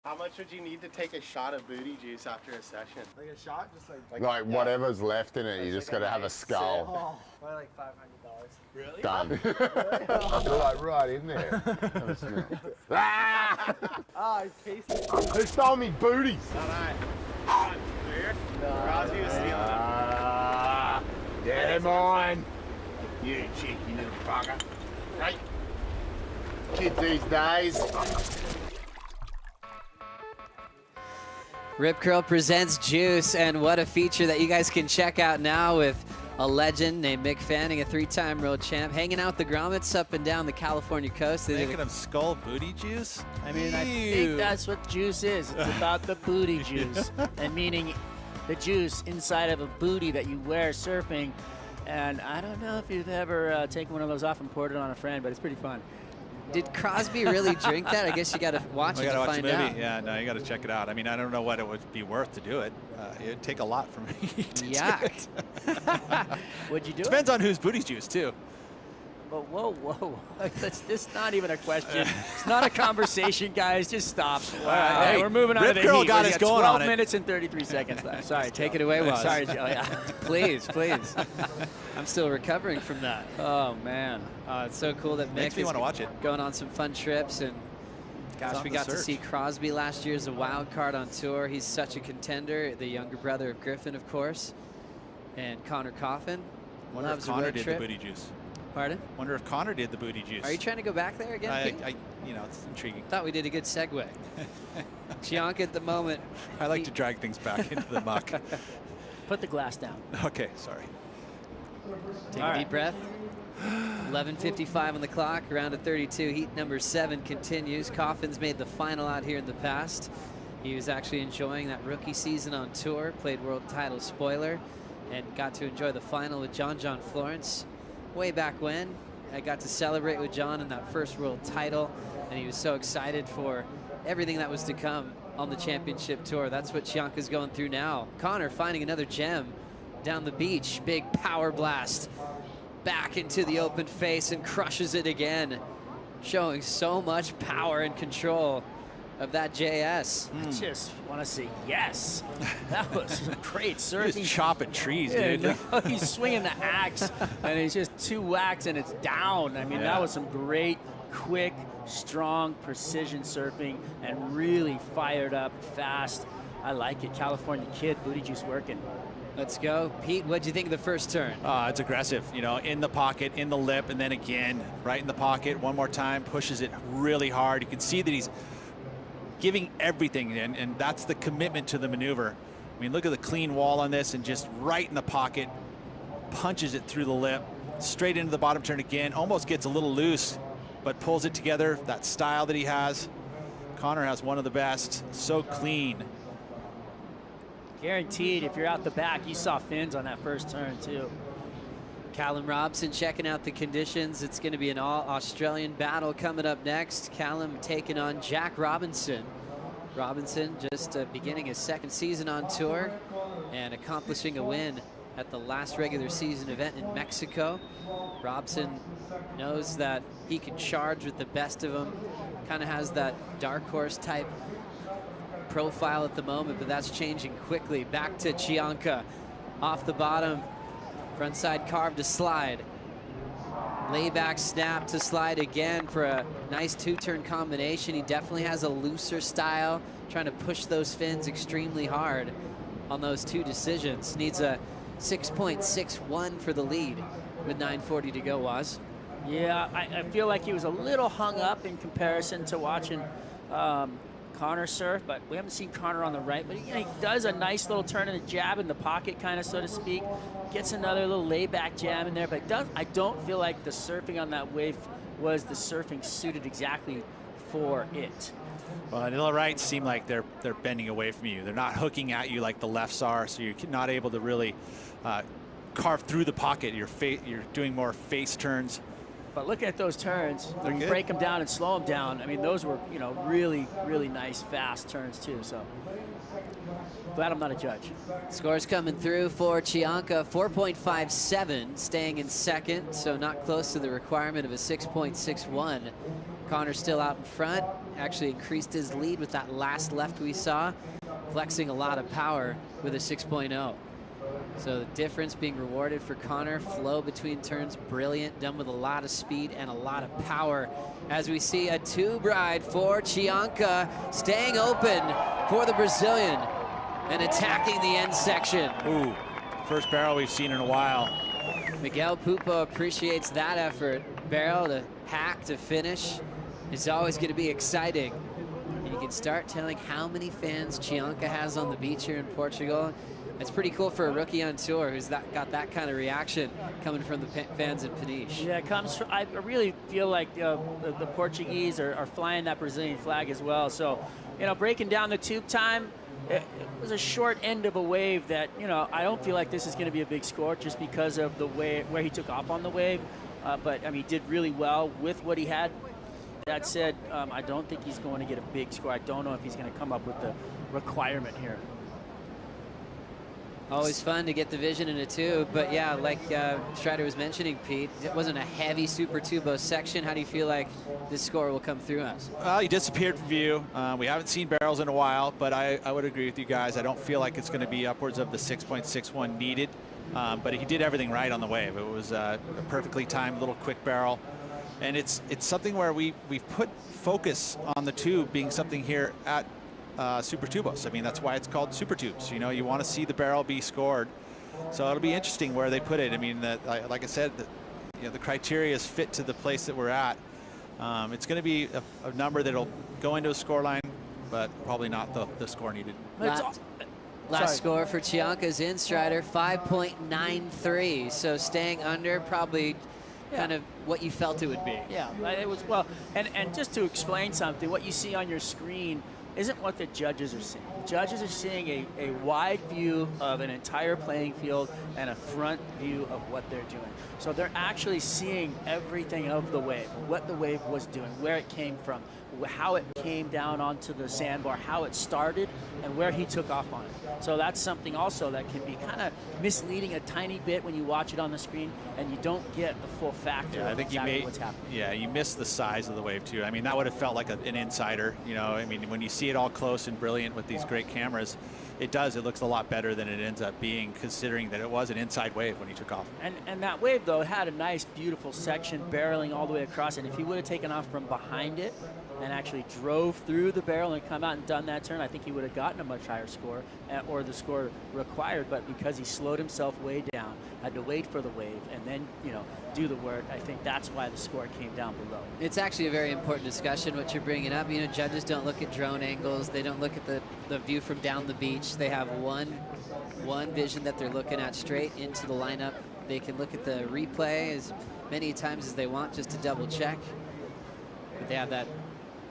S21: How much would you need to take a shot of booty juice after a session?
S22: Like a shot? Just like
S21: yeah.
S22: whatever's left in it, you just got to have a skull. Oh, probably like $500. Really? Done. Like right in there. Have a smell. Ah! I tasted it. Who stole me booties?
S21: Crosby was stealing
S22: yeah, mine. You cheeky little bugger. Hey. Kids these days.
S2: Rip Curl presents Juice, and what a feature that you guys can check out now with a legend named Mick Fanning, a 3-time world champ, hanging out the grommets up and down the California coast.
S8: Making them skull booty juice?
S24: I mean, I think that's what juice is. It's about the booty juice, and meaning
S1: the juice inside of a booty that you wear surfing. And I don't know if you've ever taken one of those off and poured it on a friend, but it's pretty fun.
S2: Did Crosby really drink that? I guess you got to watch it to find out.
S8: Yeah, no, you got to check it out. I mean, I don't know what it would be worth to do it. It would take a lot for me to do it.
S1: Would you do
S8: Depends on whose booty's juice, too.
S1: Whoa. That's not even a question. It's not a conversation, guys. Just stop. All
S8: right,
S1: hey, we're moving on to
S8: Rip
S1: the
S8: Curl
S1: heat.
S8: got
S1: We
S8: us going
S1: 12
S8: on it.
S1: minutes and 33 seconds left. Sorry,
S2: Take
S1: Joe.
S2: it away, Waz.
S1: Sorry, Joe. Yeah.
S2: Please. I'm still recovering from that.
S1: Oh, man.
S2: It's so cool that
S8: Makes
S2: Mick
S8: me
S2: is
S8: want to watch it.
S2: going on some fun trips. And gosh, we got to see Crosby last year as a wild card on tour. He's such a contender. The younger brother of Griffin, of course. And Connor Coffin.
S8: Wonder if Connor did the booty juice.
S2: Pardon?
S8: Wonder if Connor did the booty juice.
S2: Are you trying to go back there again, Pete?
S8: It's intriguing.
S2: Thought we did a good segue. Chianca at the moment.
S8: I like to drag things back into the muck.
S1: Put the glass down.
S8: Okay, sorry.
S2: Take a deep breath. 11:55 on the clock, round of 32. Heat number 7 continues. Coffin's made the final out here in the past. He was actually enjoying that rookie season on tour, played world title spoiler, and got to enjoy the final with John Florence. Way back when, I got to celebrate with John in that first world title, and he was so excited for everything that was to come on the championship tour. That's what Chianca's going through now. Connor finding another gem down the beach. Big power blast back into the open face and crushes it again, showing so much power and control of that JS.
S1: I just want to say yes. That was great surfing.
S8: He's chopping trees, dude.
S1: No, he's swinging the axe, and he's just 2 whacks, and it's down. I mean, that was some great, quick, strong, precision surfing, and really fired up, fast. I like it. California kid, booty juice working.
S2: Let's go. Pete, what'd you think of the first turn?
S8: It's aggressive, in the pocket, in the lip, and then again, right in the pocket. One more time, pushes it really hard. You can see that he's giving everything, and that's the commitment to the maneuver. I mean, look at the clean wall on this, and just right in the pocket, punches it through the lip, straight into the bottom turn again, almost gets a little loose, but pulls it together, that style that he has. Connor has one of the best, so clean.
S1: Guaranteed, if you're out the back, you saw fins on that first turn, too.
S2: Callum Robson checking out the conditions. It's going to be an all-Australian battle coming up next. Callum taking on Jack Robinson. Robinson just beginning his 2nd season on tour and accomplishing a win at the last regular season event in Mexico. Robson knows that he can charge with the best of them. Kind of has that dark horse type profile at the moment, but that's changing quickly. Back to Chianca off the bottom. Frontside carve to slide. Layback snap to slide again for a nice 2-turn combination. He definitely has a looser style, trying to push those fins extremely hard on those 2 decisions. Needs a 6.61 for the lead with 9:40 to go, Waz.
S1: Yeah, I feel like he was a little hung up in comparison to watching Connor surf, but we haven't seen Connor on the right, but he does a nice little turn and a jab in the pocket, kind of, so to speak. Gets another little layback jab in there, but I don't feel like the surfing on that wave was the surfing suited exactly for it.
S8: Well, the rights seem like they're bending away from you. They're not hooking at you like the lefts are, so you're not able to really carve through the pocket. You're doing more face turns.
S1: But look at those turns. When you break them down and slow them down, I mean, those were, really, really nice, fast turns, too. So glad I'm not a judge.
S2: Scores coming through for Chianca, 4.57, staying in 2nd, so not close to the requirement of a 6.61. Connor still out in front, actually increased his lead with that last left we saw, flexing a lot of power with a 6.0. So the difference being rewarded for Connor. Flow between turns, brilliant, done with a lot of speed and a lot of power. As we see a 2 ride for Chianca, staying open for the Brazilian and attacking the end section.
S8: Ooh, first barrel we've seen in a while.
S2: Miguel Pupo appreciates that effort. Barrel to hack to finish is always going to be exciting. And you can start telling how many fans Chianca has on the beach here in Portugal. It's pretty cool for a rookie on tour who's got that kind of reaction coming from the fans in Peniche.
S1: Yeah, it comes from, I really feel like the Portuguese are flying that Brazilian flag as well. So, breaking down the tube time, it was a short end of a wave that, you know, I don't feel like this is going to be a big score just because of the way where he took off on the wave. But I mean, he did really well with what he had. That said, I don't think he's going to get a big score. I don't know if he's going to come up with the requirement here.
S2: Always fun to get the vision in a tube, but yeah, like Strider was mentioning, Pete, it wasn't a heavy Super Tubo section. How do you feel like this score will come through us?
S8: Well, he disappeared from view. We haven't seen barrels in a while, but I would agree with you guys. I don't feel like it's going to be upwards of the 6.61 needed, but he did everything right on the wave. It was a perfectly timed little quick barrel, and it's something where we've put focus on the tube being something here at Super Tubos. I mean, that's why it's called Super Tubes. You know, you want to see the barrel be scored. So it'll be interesting where they put it. I mean, like I said, you know, the criteria is fit to the place that we're at. It's going to be a number that'll go into a score line, but probably not the score needed.
S2: Last score for Chianca's in, Strider, 5.93. So staying under, probably kind of what you felt it would be.
S1: Yeah, it was, well, and just to explain something, what you see on your screen isn't what the judges are seeing. The judges are seeing a wide view of an entire playing field and a front view of what they're doing. So they're actually seeing everything of the wave, what the wave was doing, where it came from, how it came down onto the sandbar, how it started, and where he took off on it. So that's something also that can be kind of misleading a tiny bit when you watch it on the screen and you don't get the full factor of exactly what's happening.
S8: Yeah, you miss the size of the wave too. I mean, that would have felt like an insider, you know. I mean, when you see it all close and brilliant with these great cameras, it looks a lot better than it ends up being, considering that it was an inside wave when he took off.
S1: And that wave, though, had a nice, beautiful section barreling all the way across, and if he would have taken off from behind it and actually drove through the barrel and come out and done that turn, I think he would have gotten a much higher score, or the score required. But because he slowed himself way down, had to wait for the wave, and then, you know, do the work, I think that's why the score came down below.
S2: It's actually a very important discussion, what you're bringing up. You know, judges don't look at drone angles. They don't look at the view from down the beach. They have one vision that they're looking at straight into the lineup. They can look at the replay as many times as they want just to double check. But they have that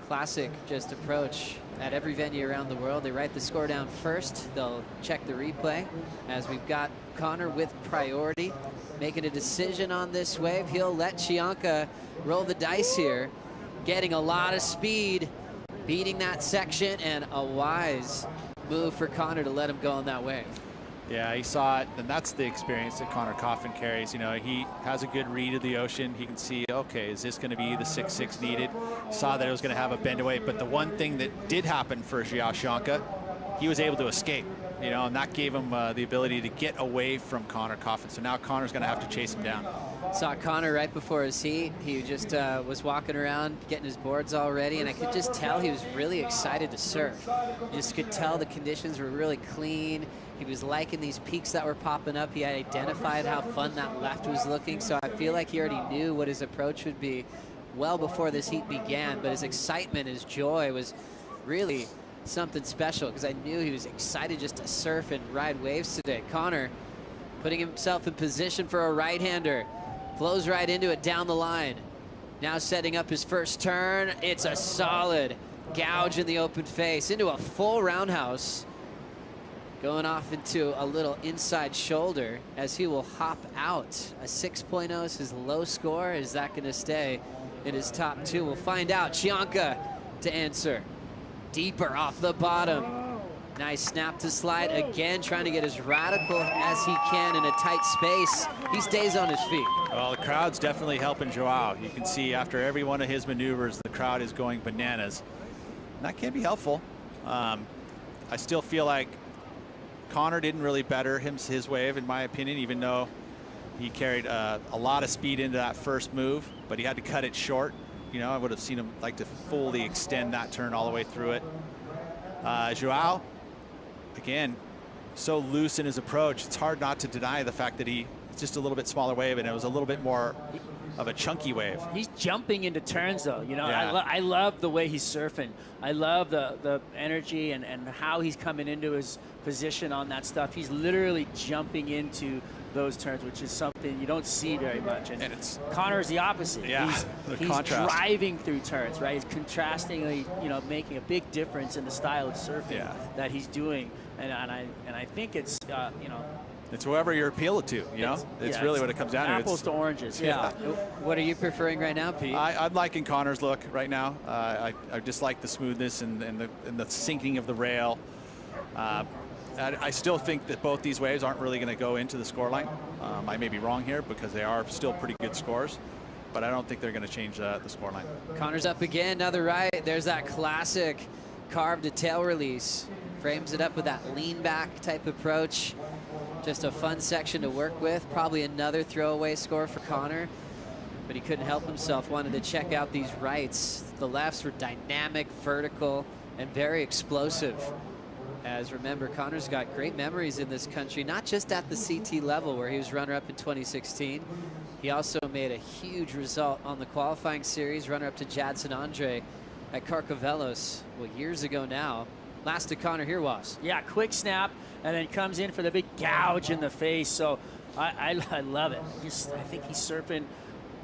S2: classic just approach at every venue around the world. They write the score down first. They'll check the replay. As we've got Connor with priority, making a decision on this wave. He'll let Chianca roll the dice here, getting a lot of speed, beating that section, and a wise move for Connor to let him go on that wave.
S8: Yeah, he saw it, and that's the experience that Connor Coffin carries. You know, he has a good read of the ocean. He can see, okay, is this going to be the 6.6 needed? Saw that it was going to have a bend away, but the one thing that did happen for João Chianca, he was able to escape, you know, and that gave him the ability to get away from Connor Coffin. So now Connor's going to have to chase him down.
S2: Saw Connor right before his heat. He just was walking around getting his boards all ready, and I could just tell he was really excited to surf. You just could tell the conditions were really clean. He was liking these peaks that were popping up. He had identified how fun that left was looking, so I feel like he already knew what his approach would be well before this heat began, but his excitement, his joy was really something special, because I knew he was excited just to surf and ride waves today. Connor putting himself in position for a right-hander. Flows right into it down the line. Now setting up his first turn. It's a solid gouge in the open face into a full roundhouse. Going off into a little inside shoulder as he will hop out. A 6.0 is his low score. Is that going to stay in his top two? We'll find out. Chianca to answer. Deeper off the bottom. Nice snap to slide again, trying to get as radical as he can in a tight space. He stays on his feet.
S8: Well, the crowd's definitely helping João. You can see after every one of his maneuvers, the crowd is going bananas. And that can be helpful. I still feel like Connor didn't really better his wave, in my opinion, even though he carried a lot of speed into that first move, but he had to cut it short. You know, I would have seen him like to fully extend that turn all the way through it. João, again, so loose in his approach, it's hard not to deny the fact that it's just a little bit smaller wave, and it was a little bit more of a chunky wave.
S1: He's jumping into turns, though. You know,
S8: yeah.
S1: I love the way he's surfing. I love the energy and how he's coming into his position on that stuff. He's literally jumping into those turns, which is something you don't see very much. And
S8: it's
S1: Connor is the opposite.
S8: Yeah,
S1: he's
S8: contrast.
S1: driving through turns, right? He's contrastingly, making a big difference in the style of surfing that he's doing. And I think it's,
S8: It's whoever you're appealed to, It's really what it comes down to.
S1: Apples to oranges, yeah.
S2: What are you preferring right now, Pete?
S8: I'm liking Connor's look right now. I just like the smoothness and the sinking of the rail. I still think that both these waves aren't really going to go into the scoreline. I may be wrong here because they are still pretty good scores, but I don't think they're going to change the scoreline.
S2: Connor's up again, another right. There's that classic carved to tail release. Frames it up with that lean back type approach. Just a fun section to work with. Probably another throwaway score for Connor, but he couldn't help himself. Wanted to check out these rights. The lefts were dynamic, vertical, and very explosive. As remember, Connor's got great memories in this country, not just at the CT level where he was runner-up in 2016. He also made a huge result on the qualifying series, runner-up to Jadson Andre at Carcavelos, well, years ago now. Last to Connor here was.
S1: Yeah, quick snap, and then comes in for the big gouge in the face. So I love it. I think he's surfing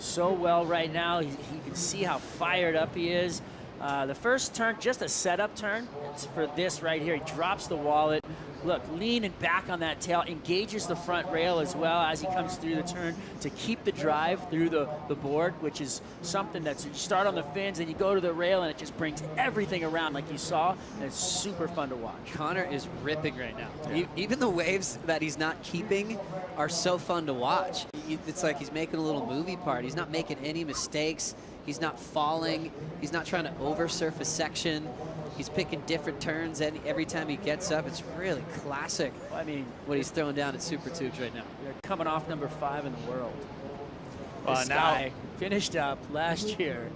S1: so well right now. You can see how fired up he is. The first turn, just a setup turn. It's for this right here. He drops the wallet. Look, leaning back on that tail, engages the front rail as well as he comes through the turn to keep the drive through the board, which is something that's, you start on the fins and you go to the rail and it just brings everything around like you saw, and it's super fun to watch.
S2: Connor is ripping right now.
S1: Yeah.
S2: Even the waves that he's not keeping are so fun to watch. It's like he's making a little movie part. He's not making any mistakes. He's not falling. He's not trying to oversurf a section. He's picking different turns every time he gets up. It's really classic.
S1: Well, I mean,
S2: what he's throwing down at Super Tubes right now.
S1: They're coming off number 5 in the world. This
S8: now
S1: guy finished up last year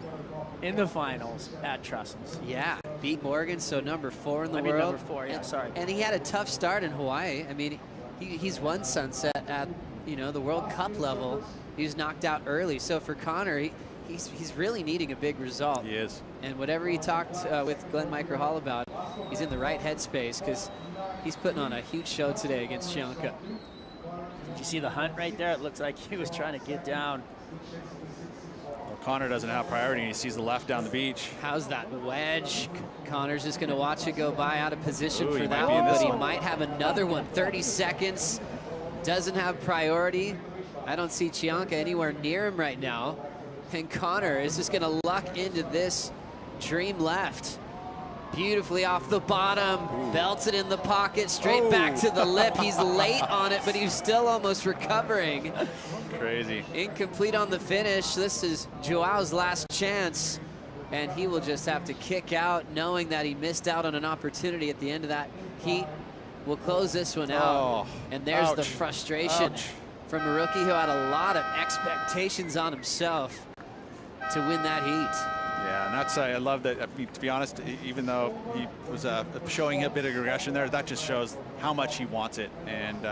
S1: in the finals at Trussell's.
S2: Yeah, beat Morgan, so number 4 in the world.
S1: Number 4, yeah, sorry.
S2: And he had a tough start in Hawaii. I mean, he's won Sunset at the World Cup level. He was knocked out early. So for Connor, he's really needing a big result.
S8: He is.
S2: And whatever he talked with Glenn Microhall about, he's in the right headspace because he's putting on a huge show today against Chianca.
S1: Did you see the hunt right there? It looks like he was trying to get down.
S8: Well, Connor doesn't have priority and he sees the left down the beach.
S2: How's that wedge? Connor's just going to watch it go by, out of position for
S8: he
S2: that
S8: might be in
S2: one,
S8: this
S2: but he
S8: one.
S2: might have another one. 30 seconds, doesn't have priority. I don't see Chianca anywhere near him right now. And Connor is just going to luck into this dream left. Beautifully off the bottom, belts it in the pocket, straight back to the lip. He's late on it, but he's still almost recovering.
S8: Crazy.
S2: Incomplete on the finish. This is Joao's last chance, and he will just have to kick out, knowing that he missed out on an opportunity at the end of that heat. We'll close this one out. And there's the frustration from a rookie who had a lot of expectations on himself to win that heat.
S8: Yeah, and that's, I love that. I mean, to be honest, even though he was showing a bit of aggression there, that just shows how much he wants it. And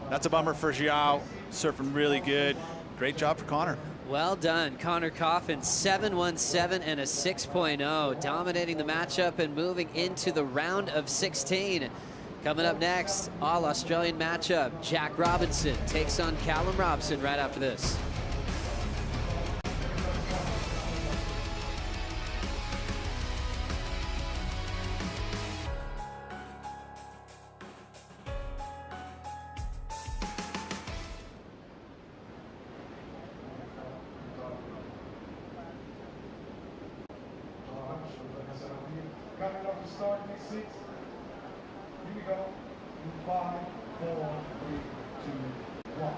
S8: that's a bummer for Joao. Surfing really good. Great job for Connor.
S2: Well done, Connor Coffin, 7.17 and a 6.0, dominating the matchup and moving into the round of 16. Coming up next, all Australian matchup. Jack Robinson takes on Callum Robson right after this.
S6: Coming up to start next 6. Here we go. 5, 4, 3, 2, 1.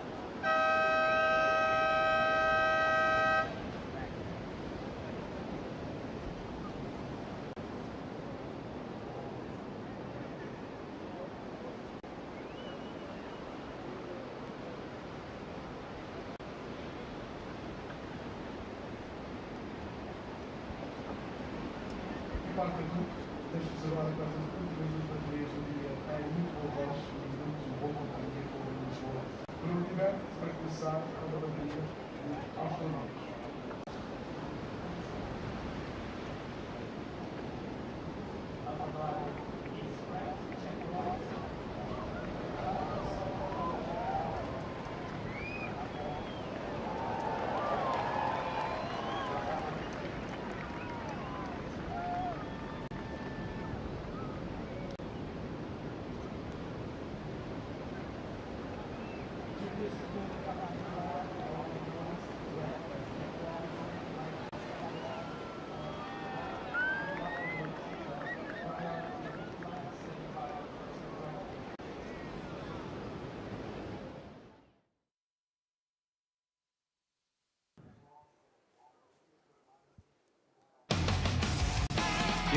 S6: Deixa-se agora com essas últimas baterias do dia. É muito bom voz, muito boa companhia com o Lisboa. Para o tiver, vai começar a bateria aos torneios.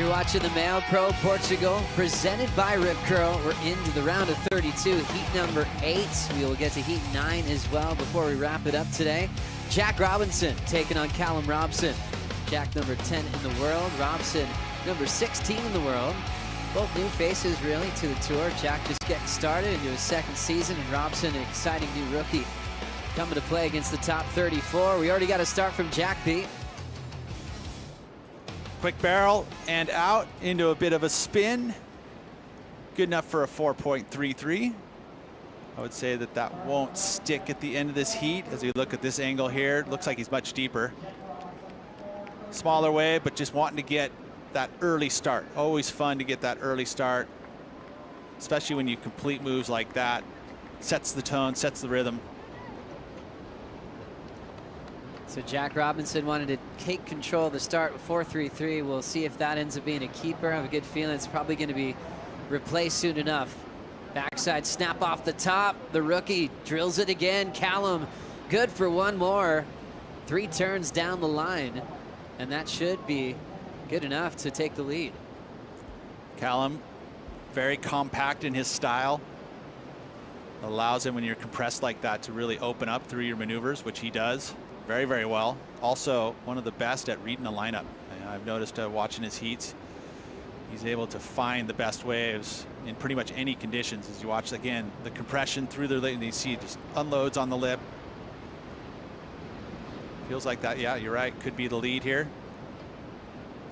S2: You're watching the MEO Pro Portugal, presented by Rip Curl. We're into the round of 32, heat number 8. We will get to heat 9 as well before we wrap it up today. Jack Robinson taking on Callum Robson. Jack number 10 in the world, Robson number 16 in the world. Both new faces really to the tour. Jack just getting started into his second season, and Robson, an exciting new rookie, coming to play against the top 34. We already got a start from Jack Pete.
S8: Quick barrel and out into a bit of a spin. Good enough for a 4.33. I would say that that won't stick at the end of this heat. As we look at this angle here, it looks like he's much deeper. Smaller wave, but just wanting to get that early start. Always fun to get that early start, especially when you complete moves like that. Sets the tone, sets the rhythm.
S2: So Jack Robinson wanted to take control of the start with 4.33. We'll see if that ends up being a keeper. I have a good feeling it's probably going to be replaced soon enough. Backside snap off the top. The rookie drills it again. Callum, good for one more. 3 turns down the line, and that should be good enough to take the lead.
S8: Callum, very compact in his style. Allows him, when you're compressed like that, to really open up through your maneuvers, which he does very, very well. Also, one of the best at reading a lineup. I've noticed watching his heats, he's able to find the best waves in pretty much any conditions. As you watch, again, the compression through the lip, and you see it just unloads on the lip. Feels like that, yeah, you're right, could be the lead here.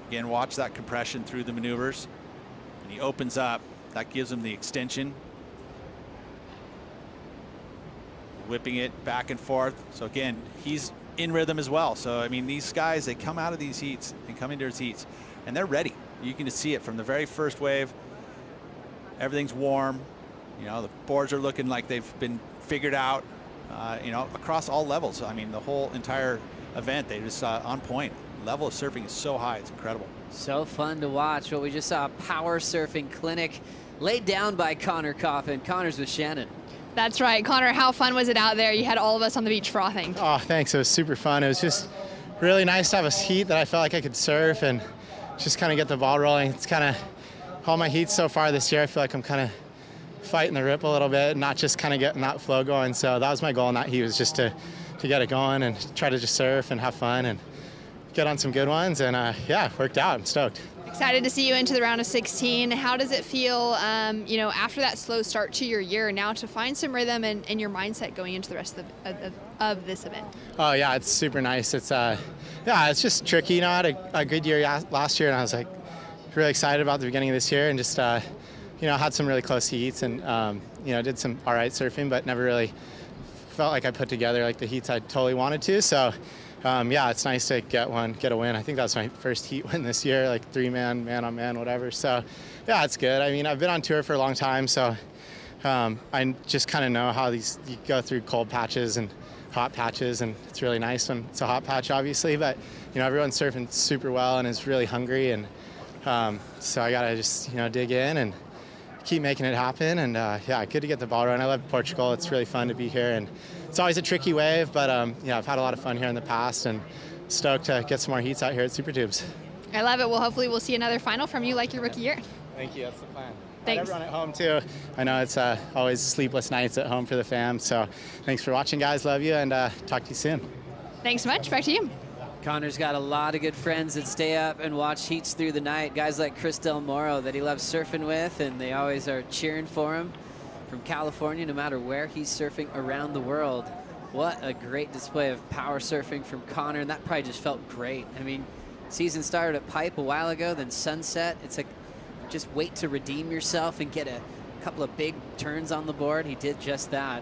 S8: Again, watch that compression through the maneuvers. When he opens up, that gives him the extension. Whipping it back and forth. So again, he's in rhythm as well. So I mean, these guys, they come out of these heats and come into his heats, and they're ready. You can just see it from the very first wave. Everything's warm. You know, the boards are looking like they've been figured out. You know, across all levels. I mean, the whole entire event, they just on point. Level of surfing is so high, it's incredible.
S2: So fun to watch. What we just saw, a power surfing clinic laid down by Connor Coffin. Connor's with Shannon.
S13: That's right. Connor, how fun was it out there? You had all of us on the beach frothing.
S7: Oh, thanks. It was super fun. It was just really nice to have a heat that I felt like I could surf and just kind of get the ball rolling. It's kind of all my heats so far this year. I feel like I'm kind of fighting the rip a little bit, not just kind of getting that flow going. So that was my goal in that heat, was just to get it going and try to just surf and have fun and get on some good ones. And yeah, it worked out. I'm stoked.
S13: Excited to see you into the round of 16. How does it feel, you know, after that slow start to your year, now to find some rhythm and your mindset going into the rest of this event?
S7: Oh yeah, it's super nice. It's yeah, it's just tricky. You know, I had a good year last year, and I was like really excited about the beginning of this year, and just you know, had some really close heats, and you know, did some all right surfing, but never really felt like I put together like the heats I totally wanted to. So yeah, it's nice to get a win. I think that was my first heat win this year, like 3-man, man-on-man, whatever. So yeah, it's good. I mean, I've been on tour for a long time, so I just kind of know how you go through cold patches and hot patches, and it's really nice when it's a hot patch, obviously, but you know, everyone's surfing super well and is really hungry, and so I gotta just, you know, dig in and keep making it happen. And yeah, good to get the ball rolling. I love Portugal. It's really fun to be here, and it's always a tricky wave, but yeah, I've had a lot of fun here in the past, and stoked to get some more heats out here at Super Tubes.
S13: I love it. Well, hopefully we'll see another final from you like your rookie year.
S7: Thank you. That's the plan.
S13: Thanks.
S7: And everyone at home too. I know it's always sleepless nights at home for the fam, so thanks for watching, guys. Love you, and talk to you soon.
S13: Thanks so much. Back to you.
S2: Connor's got a lot of good friends that stay up and watch heats through the night. Guys like Chris Del Moro that he loves surfing with, and they always are cheering for him from California, no matter where he's surfing around the world. What a great display of power surfing from Connor, and that probably just felt great. I mean, season started at Pipe a while ago, then Sunset. It's like, just wait to redeem yourself and get a couple of big turns on the board. He did just that.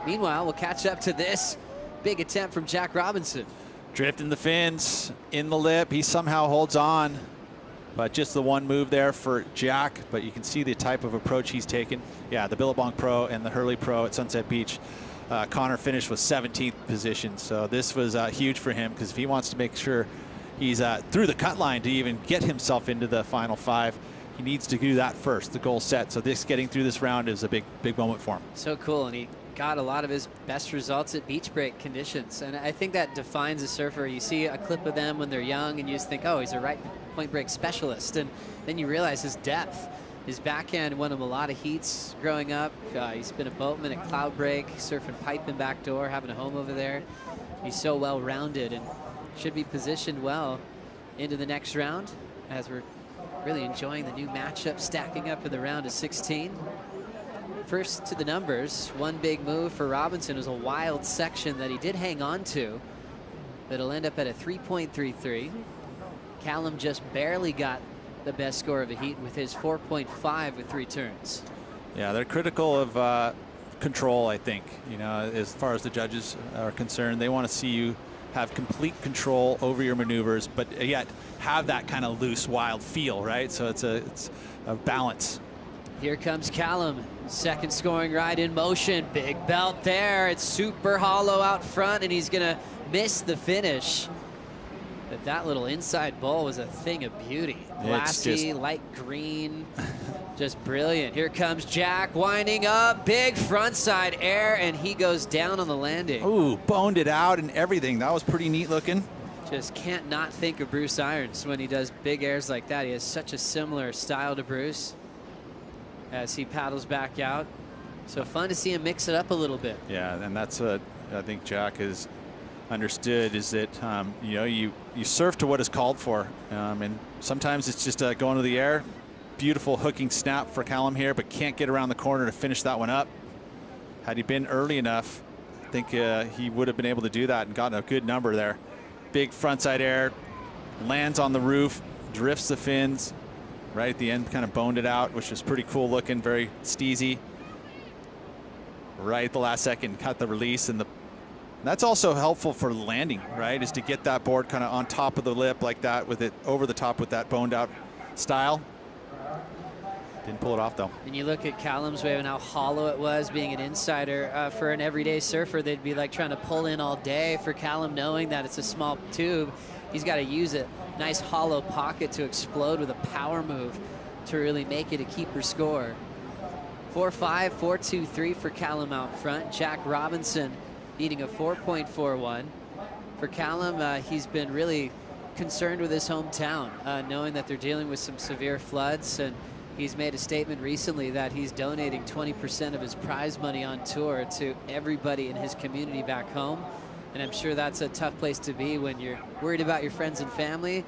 S2: Meanwhile, we'll catch up to this big attempt from Jack Robinson.
S8: Drifting the fins in the lip. He somehow holds on, but just the one move there for Jack. But you can see the type of approach he's taken. Yeah, the Billabong Pro and the Hurley Pro at Sunset Beach. Connor finished with 17th position. So this was huge for him, because if he wants to make sure he's through the cut line to even get himself into the final 5, he needs to do that first, the goal set. So this getting through this round is a big moment for him.
S2: So cool, and he got a lot of his best results at beach break conditions, and I think that defines a surfer. You see a clip of them when they're young, and you just think, oh, he's a right point break specialist. And then you realize his depth. His backhand won him a lot of heats growing up. He's been a boatman at Cloud Break, surfing pipe and backdoor, having a home over there. He's so well-rounded and should be positioned well into the next round, as we're really enjoying the new matchup stacking up in the round of 16. First to the numbers, one big move for Robinson was a wild section that he did hang on to. That'll end up at a 3.33. Callum just barely got the best score of the heat with his 4.5 with 3 turns.
S8: Yeah, they're critical of control, I think. You know, as far as the judges are concerned, they want to see you have complete control over your maneuvers, but yet have that kind of loose, wild feel, right? So it's a balance.
S2: Here comes Callum, second scoring ride in motion. Big belt there. It's super hollow out front, and he's gonna miss the finish. But that little inside bowl was a thing of beauty. Glassy, light green, just brilliant. Here comes Jack winding up, big frontside air, and he goes down on the landing.
S8: Ooh, boned it out and everything. That was pretty neat looking.
S2: Just can't not think of Bruce Irons when he does big airs like that. He has such a similar style to Bruce as he paddles back out. So fun to see him mix it up a little bit.
S8: Yeah, and that's what I think Jack has understood, is that you know, you surf to what is called for, and sometimes it's just going to the air. Beautiful hooking snap for Callum here, but can't get around the corner to finish that one up. Had he been early enough, I think he would have been able to do that and gotten a good number there. Big frontside air, lands on the roof, drifts the fins. Right at the end, kind of boned it out, which is pretty cool looking, very steezy. Right at the last second, cut the release, and that's also helpful for landing, right? Is to get that board kind of on top of the lip like that, with it over the top with that boned out style. Didn't pull it off though.
S2: And you look at Callum's wave and how hollow it was. Being an insider, for an everyday surfer, they'd be like trying to pull in all day. For Callum, knowing that it's a small tube, he's got to use a nice hollow pocket to explode with a power move to really make it a keeper score. 4.5, 4.23 for Callum out front. Jack Robinson beating a 4.41. For Callum, he's been really concerned with his hometown, knowing that they're dealing with some severe floods, and he's made a statement recently that he's donating 20% of his prize money on tour to everybody in his community back home. And I'm sure that's a tough place to be when you're worried about your friends and family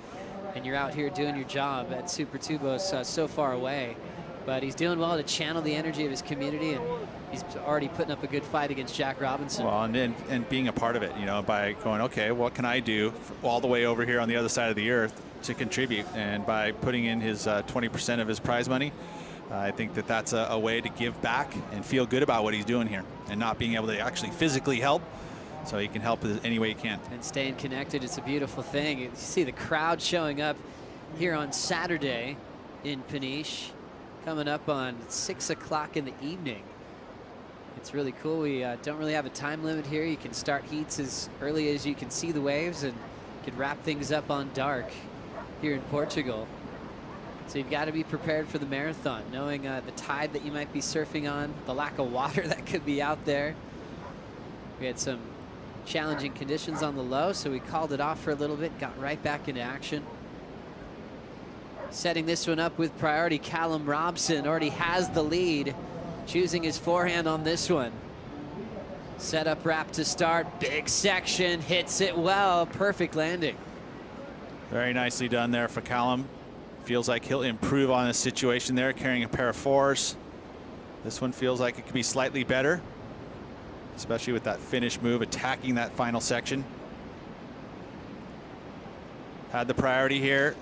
S2: and you're out here doing your job at Super Tubos so far away. But he's doing well to channel the energy of his community, and he's already putting up a good fight against Jack Robinson.
S8: Well, and being a part of it, you know, by going, okay, what can I do all the way over here on the other side of the earth to contribute? And by putting in his 20% of his prize money, I think that that's a way to give back and feel good about what he's doing here, and not being able to actually physically help. So he can help any way he can.
S2: And staying connected, it's a beautiful thing. You see the crowd showing up here on Saturday in Peniche, coming up on 6 o'clock in the evening. It's really cool. We don't really have a time limit here. You can start heats as early as you can see the waves, and can wrap things up on dark here in Portugal. So you've got to be prepared for the marathon, knowing the tide that you might be surfing on, the lack of water that could be out there. We had some challenging conditions on the low, so we called it off for a little bit, got right back into action. Setting this one up with priority, Callum Robson already has the lead, choosing his forehand on this one. Set up wrap to start, big section, hits it well, perfect landing.
S8: Very nicely done there for Callum. Feels like he'll improve on his situation there, carrying a pair of 4s. This one feels like it could be slightly better, especially with that finish move, attacking that final section. Had the priority here.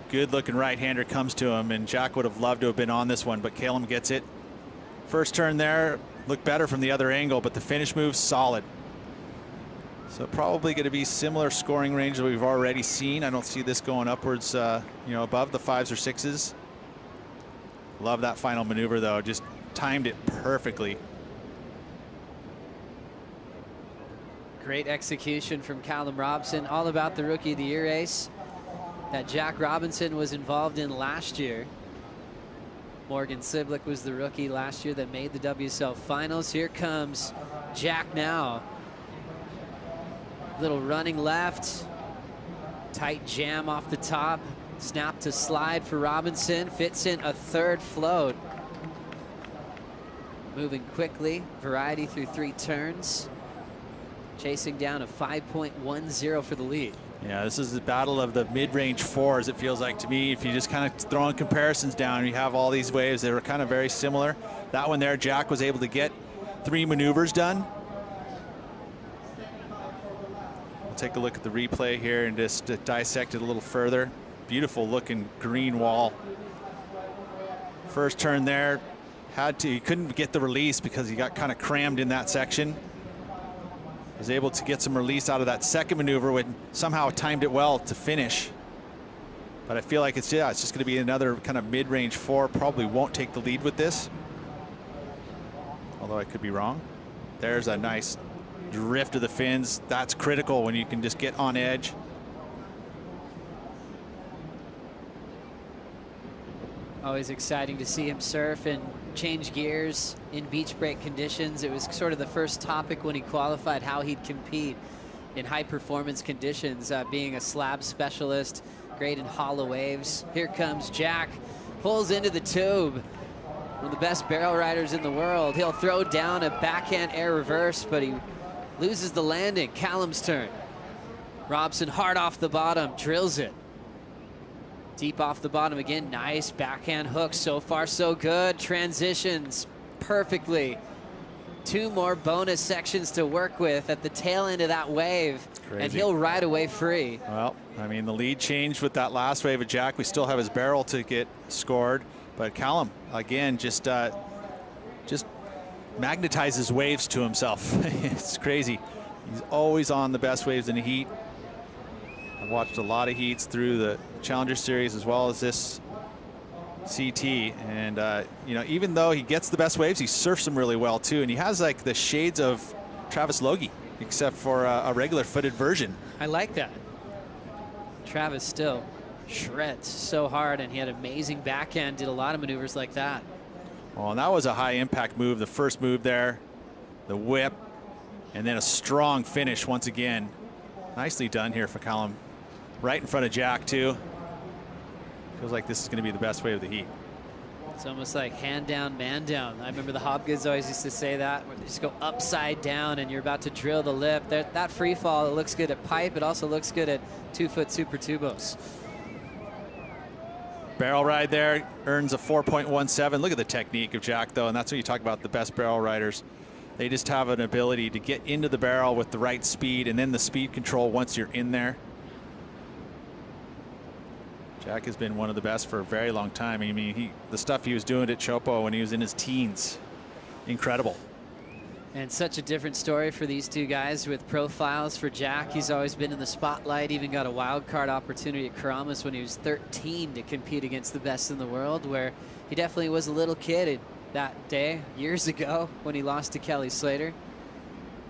S8: Good looking right-hander comes to him, and Jack would have loved to have been on this one, but Callum gets it. First turn there looked better from the other angle, but the finish move's solid. So probably going to be similar scoring range that we've already seen. I don't see this going upwards, you know, above the 5s or 6s. Love that final maneuver though, just timed it perfectly.
S2: Great execution from Callum Robson, all about the Rookie of the Year race that Jack Robinson was involved in last year. Morgan Siblick was the rookie last year that made the WSL Finals. Here comes Jack now. Little running left, tight jam off the top. Snap to slide for Robinson, fits in a third float. Moving quickly, variety through 3 turns. Chasing down a 5.10 for the lead.
S8: Yeah, this is the battle of the mid-range fours, it feels like to me. If you just kind of throw in comparisons down, you have all these waves that are kind of very similar. That one there, Jack was able to get 3 maneuvers done. We'll take a look at the replay here and just dissect it a little further. Beautiful looking green wall. First turn there, he couldn't get the release because he got kind of crammed in that section. Was able to get some release out of that second maneuver when somehow timed it well to finish. But I feel like it's just going to be another kind of mid-range 4. Probably won't take the lead with this, although I could be wrong. There's a nice drift of the fins. That's critical when you can just get on edge.
S2: Always exciting to see him surf and change gears in beach break conditions. It was sort of the first topic when he qualified, how he'd compete in high performance conditions, being a slab specialist, great in hollow waves. Here comes Jack, pulls into the tube. One of the best barrel riders in the world. He'll throw down a backhand air reverse, but he loses the landing. Callum's turn. Robson hard off the bottom, drills it. Deep off the bottom again, nice backhand hook. So far so good, transitions perfectly. 2 more bonus sections to work with at the tail end of that wave.
S8: Crazy.
S2: And he'll ride away free.
S8: Well, I mean, the lead changed with that last wave of Jack. We still have his barrel to get scored, but Callum, again, just magnetizes waves to himself. It's crazy. He's always on the best waves in the heat. I've watched a lot of heats through the Challenger Series as well as this CT, and you know, even though he gets the best waves, he surfs them really well too, and he has like the shades of Travis Logie, except for a regular footed version.
S2: I like that. Travis still shreds so hard, and he had amazing backhand, did a lot of maneuvers like that.
S8: Well, and that was a high impact move, the first move there, the whip, and then a strong finish once again. Nicely done here for Callum. Right in front of Jack too. Feels like this is going to be the best wave of the heat.
S2: It's almost like hand down, man down. I remember the Hopkins always used to say that, where they just go upside down and you're about to drill the lip. That free fall, it looks good at pipe. It also looks good at 2-foot super tubos.
S8: Barrel ride there, earns a 4.17. Look at the technique of Jack though, and that's when you talk about the best barrel riders. They just have an ability to get into the barrel with the right speed, and then the speed control once you're in there. Jack has been one of the best for a very long time. I mean, the stuff he was doing at Chopo when he was in his teens, incredible.
S2: And such a different story for these two guys with profiles. For Jack, he's always been in the spotlight, even got a wild card opportunity at Karamas when he was 13 to compete against the best in the world, where he definitely was a little kid that day, years ago, when he lost to Kelly Slater.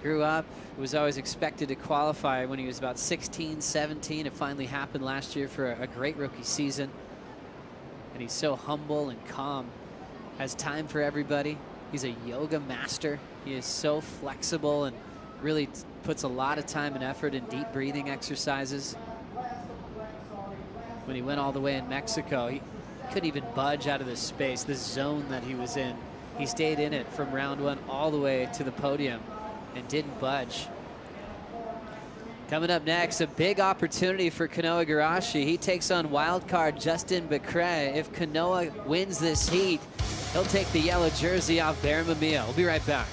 S2: Grew up, was always expected to qualify when he was about 16, 17. It finally happened last year for a great rookie season. And he's so humble and calm. Has time for everybody. He's a yoga master. He is so flexible and really puts a lot of time and effort in deep breathing exercises. When he went all the way in Mexico, he couldn't even budge out of this space, this zone that he was in. He stayed in it from round 1 all the way to the podium and didn't budge. Coming up next, a big opportunity for Kanoa Igarashi. He takes on wildcard Justin Becret. If Kanoa wins this heat, he'll take the yellow jersey off Baron MEO. We'll be right back.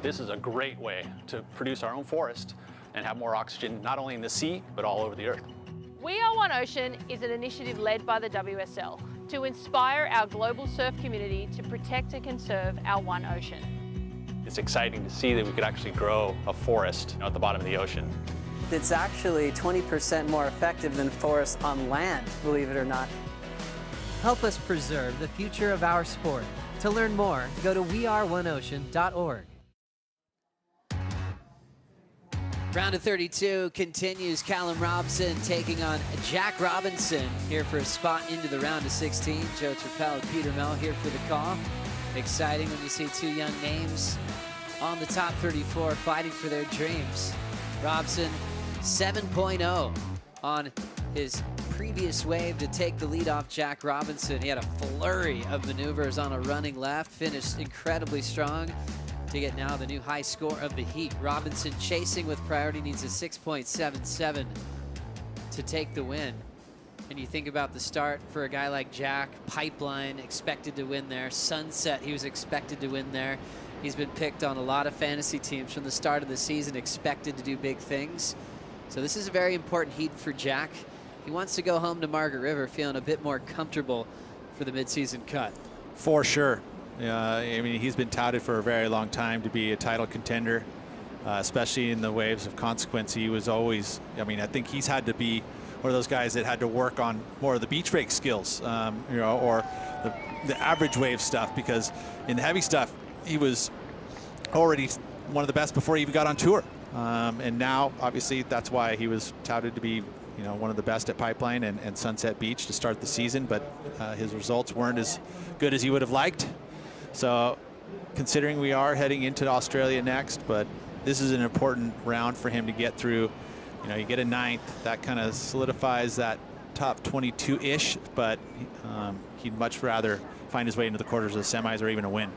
S8: This is a great way to produce our own forest and have more oxygen, not only in the sea, but all over the earth.
S10: We Are One Ocean is an initiative led by the WSL to inspire our global surf community to protect and conserve our one ocean.
S8: It's exciting to see that we could actually grow a forest at the bottom of the ocean.
S2: It's actually 20% more effective than forests on land, believe it or not.
S3: Help us preserve the future of our sport. To learn more, go to weareoneocean.org.
S2: Round of 32 continues. Callum Robson taking on Jack Robinson here for a spot into the round of 16. Joe Turpel and Peter Mel here for the call. Exciting when you see two young names on the top 34 fighting for their dreams. Robson 7.0 on his previous wave to take the lead off Jack Robinson. He had a flurry of maneuvers on a running left, finished incredibly strong to get now the new high score of the heat. Robinson chasing with priority, needs a 6.77 to take the win. And you think about the start for a guy like Jack, Pipeline expected to win there, Sunset he was expected to win there. He's been picked on a lot of fantasy teams from the start of the season, expected to do big things. So this is a very important heat for Jack. He wants to go home to Margaret River feeling a bit more comfortable for the midseason cut.
S8: For sure. I mean, he's been touted for a very long time to be a title contender, especially in the waves of consequence. He was always, I mean, I think he's had to be one of those guys that had to work on more of the beach break skills, you know, or the average wave stuff, because in the heavy stuff, he was already one of the best before he even got on tour. And now, obviously, that's why he was touted to be, you know, one of the best at Pipeline and Sunset Beach to start the season, but his results weren't as good as he would have liked. So considering we are heading into Australia next, but this is an important round for him to get through. You know, you get a 9th, that kind of solidifies that top 22-ish, but he'd much rather find his way into the quarters of the semis or even a win.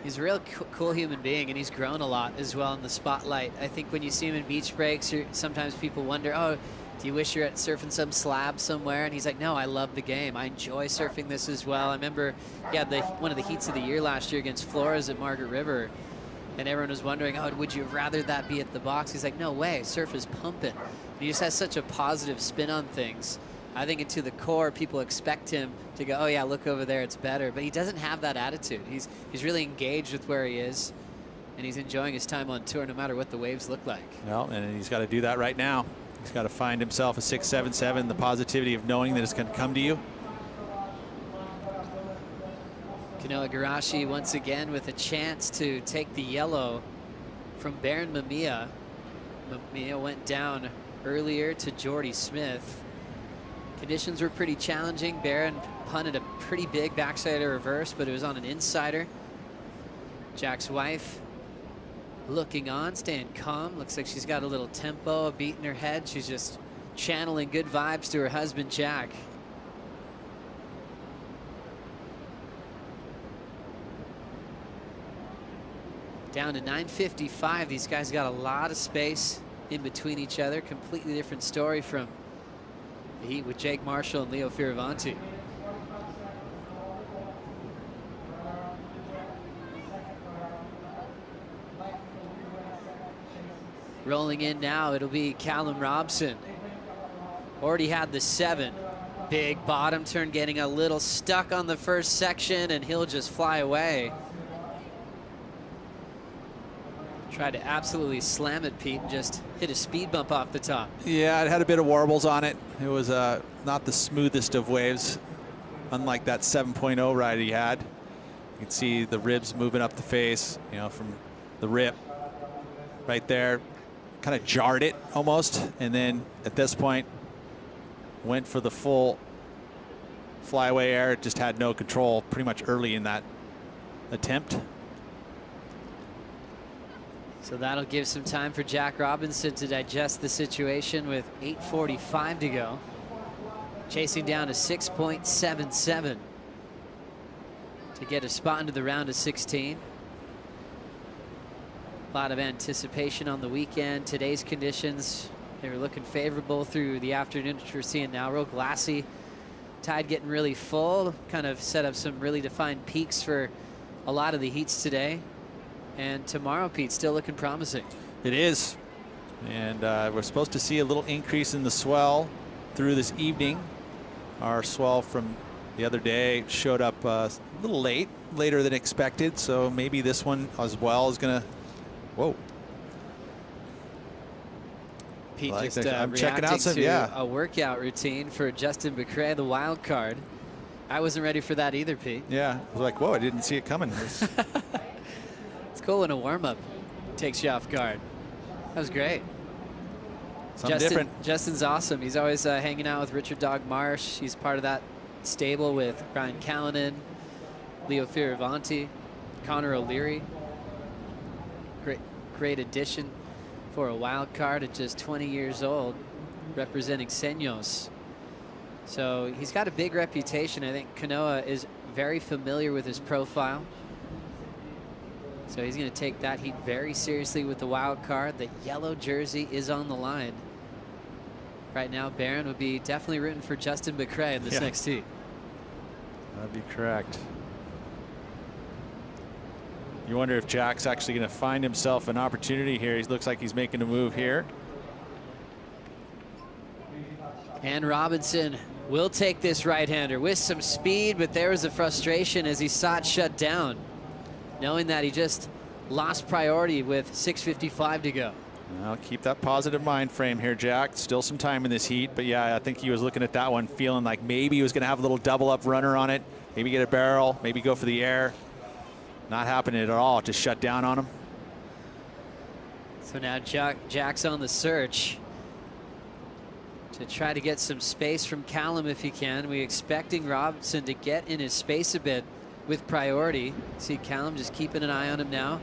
S2: He's a real cool human being, and he's grown a lot as well in the spotlight. I think when you see him in beach breaks, sometimes people wonder, oh, do you wish you're at surfing some slab somewhere? And he's like, no, I love the game. I enjoy surfing this as well. I remember he had one of the heats of the year last year against Flores at Margaret River, and everyone was wondering, oh, would you rather that be at the box? He's like, no way, surf is pumping. And he just has such a positive spin on things. I think into the core, people expect him to go, oh yeah, look over there, it's better. But he doesn't have that attitude. He's really engaged with where he is, and he's enjoying his time on tour no matter what the waves look like.
S8: Well, and he's got to do that right now. He's got to find himself a 6.77, the positivity of knowing that it's going to come to you.
S2: Kanoa Garashi once again with a chance to take the yellow from Baron Mamiya. Mamiya went down earlier to Jordy Smith. Conditions were pretty challenging. Baron punted a pretty big backside reverse, but it was on an insider. Jack's wife looking on, staying calm. Looks like she's got a little tempo, a beat in her head. She's just channeling good vibes to her husband, Jack. Down to 9:55. These guys got a lot of space in between each other. Completely different story from the heat with Jake Marshall and Leo Fioravanti. Rolling in now, it'll be Callum Robson. Already had the 7. Big bottom turn, getting a little stuck on the first section, and he'll just fly away. Tried to absolutely slam it, Pete, and just hit a speed bump off the top.
S8: Yeah, it had a bit of warbles on it. It was not the smoothest of waves, unlike that 7.0 ride he had. You can see the ribs moving up the face, you know, from the rip right there. Kind of jarred it almost, and then at this point went for the full flyaway air. It just had no control pretty much early in that attempt.
S2: So that'll give some time for Jack Robinson to digest the situation with 8:45 to go. Chasing down to 6.77 to get a spot into the round of 16. A lot of anticipation on the weekend. Today's conditions, they were looking favorable through the afternoon, which we're seeing now. Real glassy. Tide getting really full. Kind of set up some really defined peaks for a lot of the heats today. And tomorrow, Pete, still looking promising.
S8: It is. And we're supposed to see a little increase in the swell through this evening. Our swell from the other day showed up a little later than expected. So maybe this one as well is going to, whoa.
S2: Pete
S8: Like
S2: just
S8: I'm checking out some,
S2: a workout routine for Justin Becrae, the wild card. I wasn't ready for that either, Pete.
S8: Yeah, I was like, whoa, I didn't see it coming.
S2: It's cool when a warm-up takes you off guard. That was great.
S8: Something different.
S2: Justin's awesome. He's always hanging out with Richard Dog Marsh. He's part of that stable with Brian Callanan, Leo Fioravanti, Connor O'Leary. Great addition for a wild card at just 20 years old, representing Seños. So he's got a big reputation. I think Kanoa is very familiar with his profile. So he's going to take that heat very seriously with the wild card. The yellow jersey is on the line. Right now, Barron would be definitely rooting for Justin Becrae in this next heat.
S8: That'd be correct. You wonder if Jack's actually going to find himself an opportunity here. He looks like he's making a move here.
S2: And Robinson will take this right-hander with some speed, but there was a frustration as he saw it shut down, knowing that he just lost priority with 6:55 to go.
S8: Well, keep that positive mind frame here, Jack. Still some time in this heat, but yeah, I think he was looking at that one, feeling like maybe he was going to have a little double-up runner on it, maybe get a barrel, maybe go for the air. Not happening at all. Just shut down on him.
S2: So now Jack's on the search to try to get some space from Callum if he can. We're expecting Robinson to get in his space a bit with priority. See Callum just keeping an eye on him now.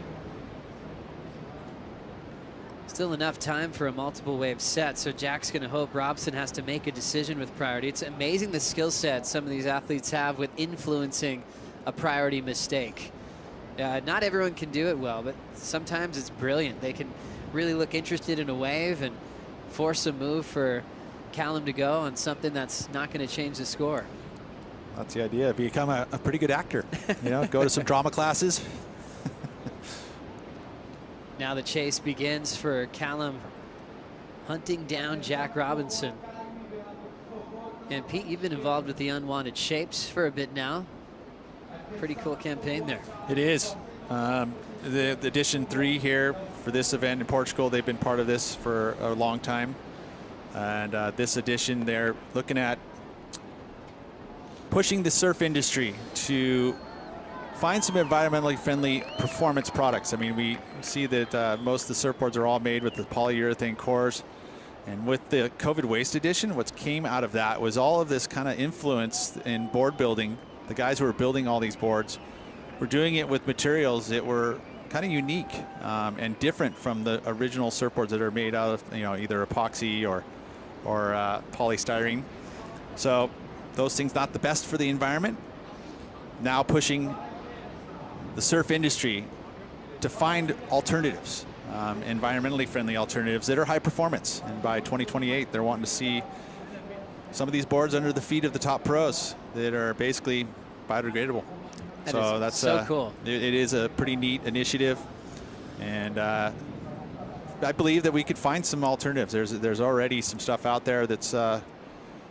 S2: Still enough time for a multiple wave set, so Jack's going to hope Robson has to make a decision with priority. It's amazing the skill set some of these athletes have with influencing a priority mistake. Not everyone can do it well, but sometimes it's brilliant. They can really look interested in a wave and force a move for Callum to go on something that's not going to change the score.
S8: That's the idea. Become a pretty good actor. You know, go to some drama classes.
S2: Now the chase begins for Callum, hunting down Jack Robinson. And Pete, you've been involved with the unwanted shapes for a bit now. Pretty cool campaign there.
S8: It is. The edition 3 here for this event in Portugal, they've been part of this for a long time. And this edition, they're looking at pushing the surf industry to find some environmentally friendly performance products. I mean, we see that most of the surfboards are all made with the polyurethane cores. And with the COVID waste edition, what came out of that was all of this kind of influence in board building. The guys who were building all these boards were doing it with materials that were kind of unique and different from the original surfboards that are made out of, you know, either epoxy or polystyrene. So those things not the best for the environment. Now pushing the surf industry to find alternatives, environmentally friendly alternatives that are high performance. And by 2028, they're wanting to see some of these boards under the feet of the top pros that are basically biodegradable. So that's
S2: so cool.
S8: It is a pretty neat initiative, and I believe that we could find some alternatives. There's already some stuff out there that's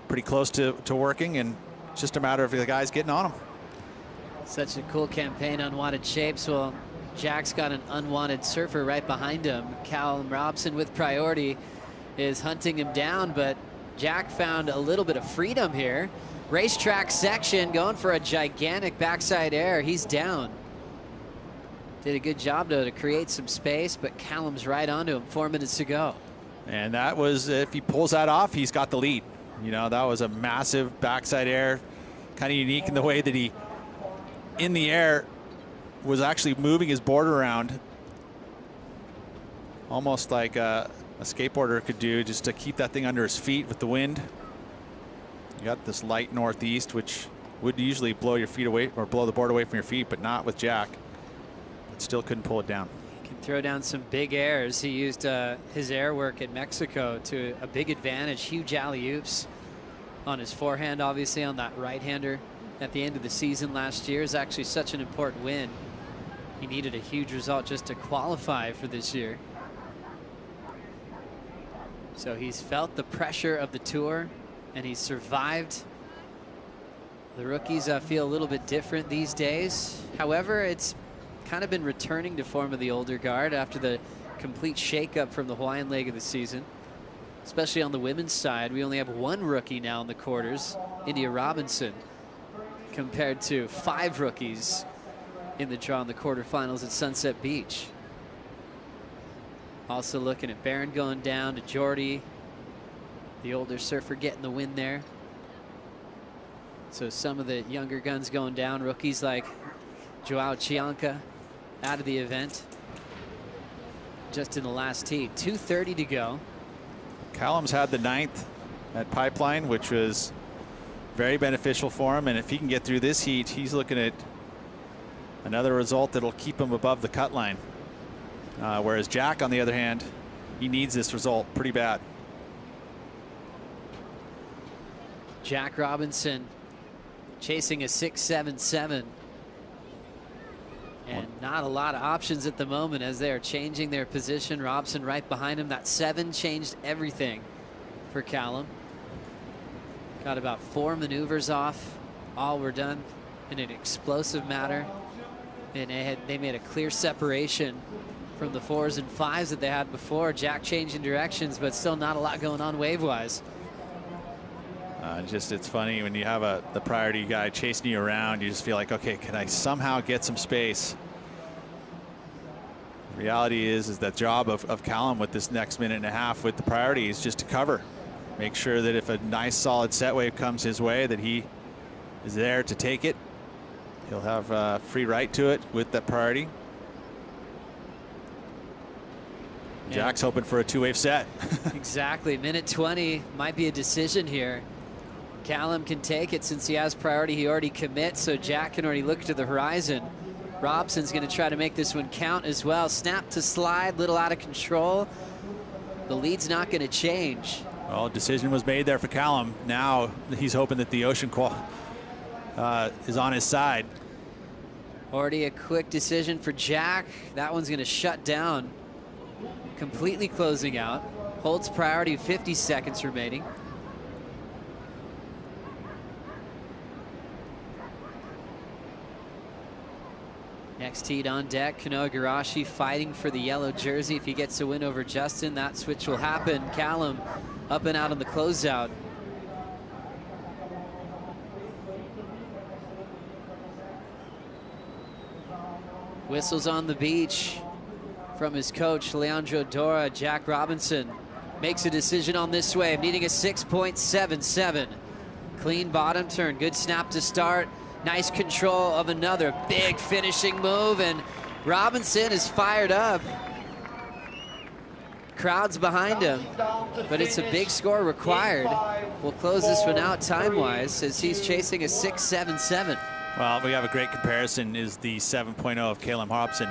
S8: pretty close to working, and it's just a matter of the guys getting on them.
S2: Such a cool campaign, unwanted shapes. Well, Jack's got an unwanted surfer right behind him. Callum Robson with priority is hunting him down, but Jack found a little bit of freedom here. Racetrack section going for a gigantic backside air. He's down. Did a good job to create some space, but Callum's right onto him. 4 minutes to go.
S8: And that was, if he pulls that off, he's got the lead. You know, that was a massive backside air, kind of unique in the way that he, in the air, was actually moving his board around almost like a skateboarder could do, just to keep that thing under his feet with the wind. You got this light northeast, which would usually blow your feet away or blow the board away from your feet, but not with Jack. But still couldn't pull it down.
S2: He can throw down some big airs. He used his air work in Mexico to a big advantage. Huge alley-oops on his forehand, obviously on that right-hander at the end of the season last year. Is actually such an important win He needed a huge result just to qualify for this year. So he's felt the pressure of the tour and he's survived. The rookies feel a little bit different these days. However, it's kind of been returning to form of the older guard after the complete shakeup from the Hawaiian leg of the season. Especially on the women's side, we only have one rookie now in the quarters, India Robinson, compared to 5 rookies in the draw in the quarterfinals at Sunset Beach. Also looking at Barron going down to Jordy, the older surfer getting the win there. So some of the younger guns going down, rookies like Joao Chianca out of the event just in the last heat. 2:30 to go.
S8: Callum's had the 9th at Pipeline, which was very beneficial for him. And if he can get through this heat, he's looking at another result that'll keep him above the cut line. Whereas Jack, on the other hand, he needs this result pretty bad.
S2: Jack Robinson chasing a 6.77. And not a lot of options at the moment as they are changing their position. Robson right behind him. That 7 changed everything for Callum. Got about 4 maneuvers off. All were done in an explosive manner. And they made a clear separation from the 4s and 5s that they had before. Jack changing directions, but still not a lot going on wave-wise.
S8: It's funny when you have the priority guy chasing you around, you just feel like, okay, can I somehow get some space? The reality is that job of Callum with this next minute and a half with the priority is just to cover. Make sure that if a nice solid set wave comes his way, that he is there to take it. He'll have free right to it with that priority. Jack's hoping for a 2-wave set.
S2: Exactly. Minute 20 might be a decision here. Callum can take it since he has priority. He already commits, so Jack can already look to the horizon. Robson's going to try to make this one count as well. Snap to slide, little out of control. The lead's not going to change.
S8: Well, decision was made there for Callum. Now he's hoping that the ocean is on his side.
S2: Already a quick decision for Jack. That one's going to shut down. Completely closing out. Holds priority, 50 seconds remaining. Next heat on deck, Kanoa Igarashi fighting for the yellow jersey. If he gets a win over Justin, that switch will happen. Callum up and out on the closeout. Whistles on the beach from his coach, Leandro Dora. Jack Robinson makes a decision on this wave, needing a 6.77. Clean bottom turn, good snap to start. Nice control of another big finishing move, and Robinson is fired up. Crowds behind him, but it's a big score required. We'll close this one out time-wise as he's chasing a 6.77.
S8: Well, we have a great comparison is the 7.0 of Calum Hobson.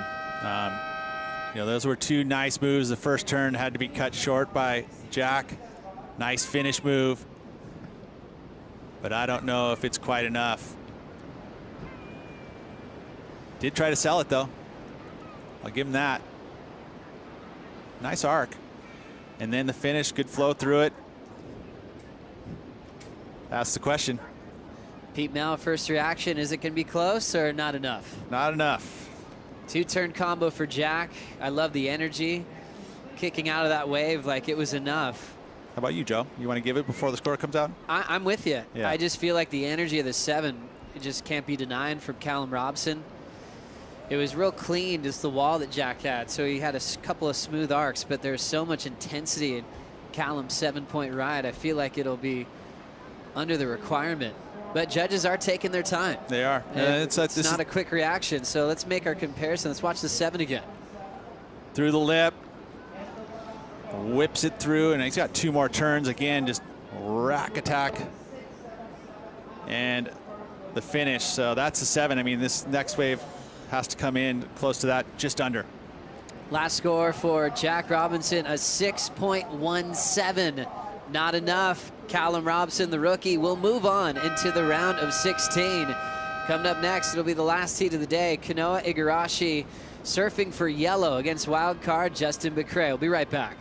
S8: Those were 2 nice moves. The first turn had to be cut short by Jack. Nice finish move, but I don't know if it's quite enough. Did try to sell it though. I'll give him that. Nice arc. And then the finish, good flow through it. That's the question.
S2: Pete Mel, first reaction, is it going to be close or not enough?
S8: Not enough.
S2: 2-turn combo for Jack. I love the energy. Kicking out of that wave like it was enough.
S8: How about you, Joe? You want to give it before the score comes out?
S2: I'm with you.
S8: Yeah.
S2: I just feel like the energy of the 7, it just can't be denied from Callum Robson. It was real clean, just the wall that Jack had. So he had a couple of smooth arcs, but there's so much intensity in Callum's 7-point ride. I feel like it'll be under the requirement. But judges are taking their time.
S8: They are.
S2: It's not a quick reaction. So let's make our comparison. Let's watch the 7 again.
S8: Through the lip. Whips it through, and he's got 2 more turns. Again, just rack attack. And the finish. So that's a 7. I mean, this next wave has to come in close to that, just under.
S2: Last score for Jack Robinson, a 6.17. Not enough. Callum Robson, the rookie, will move on into the round of 16. Coming up next, it'll be the last heat of the day. Kanoa Igarashi surfing for yellow against wildcard Justin Becrae. We'll be right back.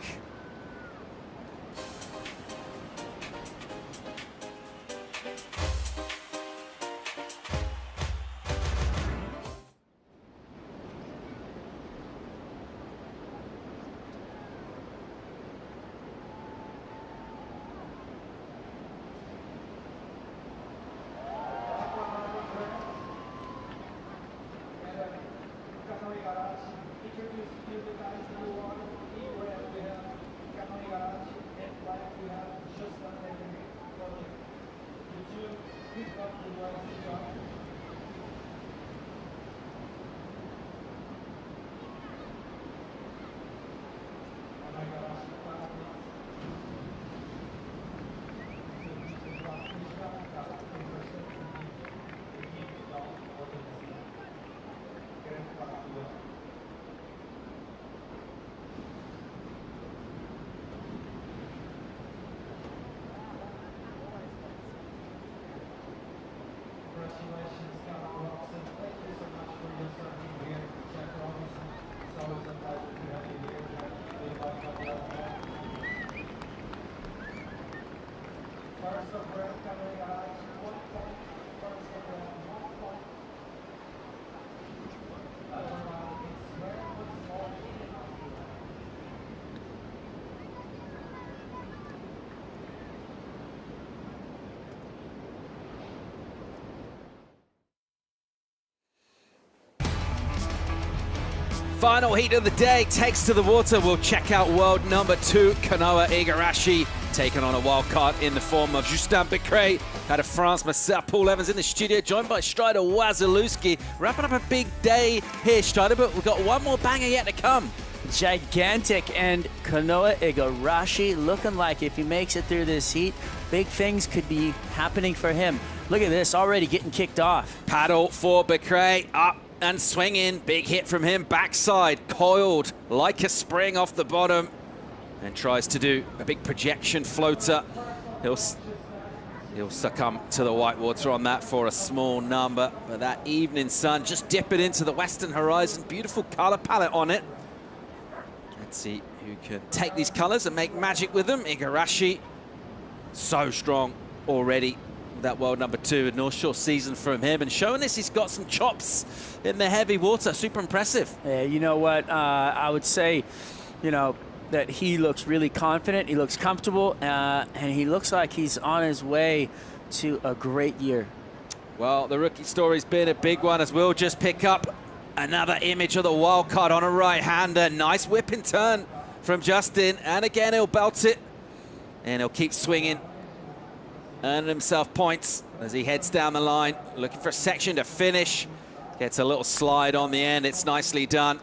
S9: Final heat of the day takes to the water. We'll check out world number 2, Kanoa Igarashi, taking on a wild card in the form of Justin Becrae out of France. Myself, Paul Evans in the studio, joined by Strider Wasilewski. Wrapping up a big day here, Strider, but we've got one more banger yet to come.
S24: Gigantic, and Kanoa Igarashi looking like if he makes it through this heat, big things could be happening for him. Look at this, already getting kicked off.
S9: Paddle for Becrae, up and swinging. Big hit from him, backside, coiled like a spring off the bottom, and tries to do a big projection floater. He'll succumb to the white water on that for a small number, but that evening sun just dipping into the western horizon. Beautiful color palette on it. Let's see who can take these colors and make magic with them. Igarashi, so strong already. That world number 2, a North Shore season from him, and showing this he's got some chops in the heavy water. Super impressive.
S24: Yeah, you know what? I would say, you know, that he looks really confident, he looks comfortable, and he looks like he's on his way to a great year.
S9: Well, the rookie story's been a big one, as we'll just pick up another image of the wild card on a right-hander. Nice whip and turn from Justin, and again he'll belt it, and he'll keep swinging. Earning himself points as he heads down the line, looking for a section to finish. Gets a little slide on the end. It's nicely done.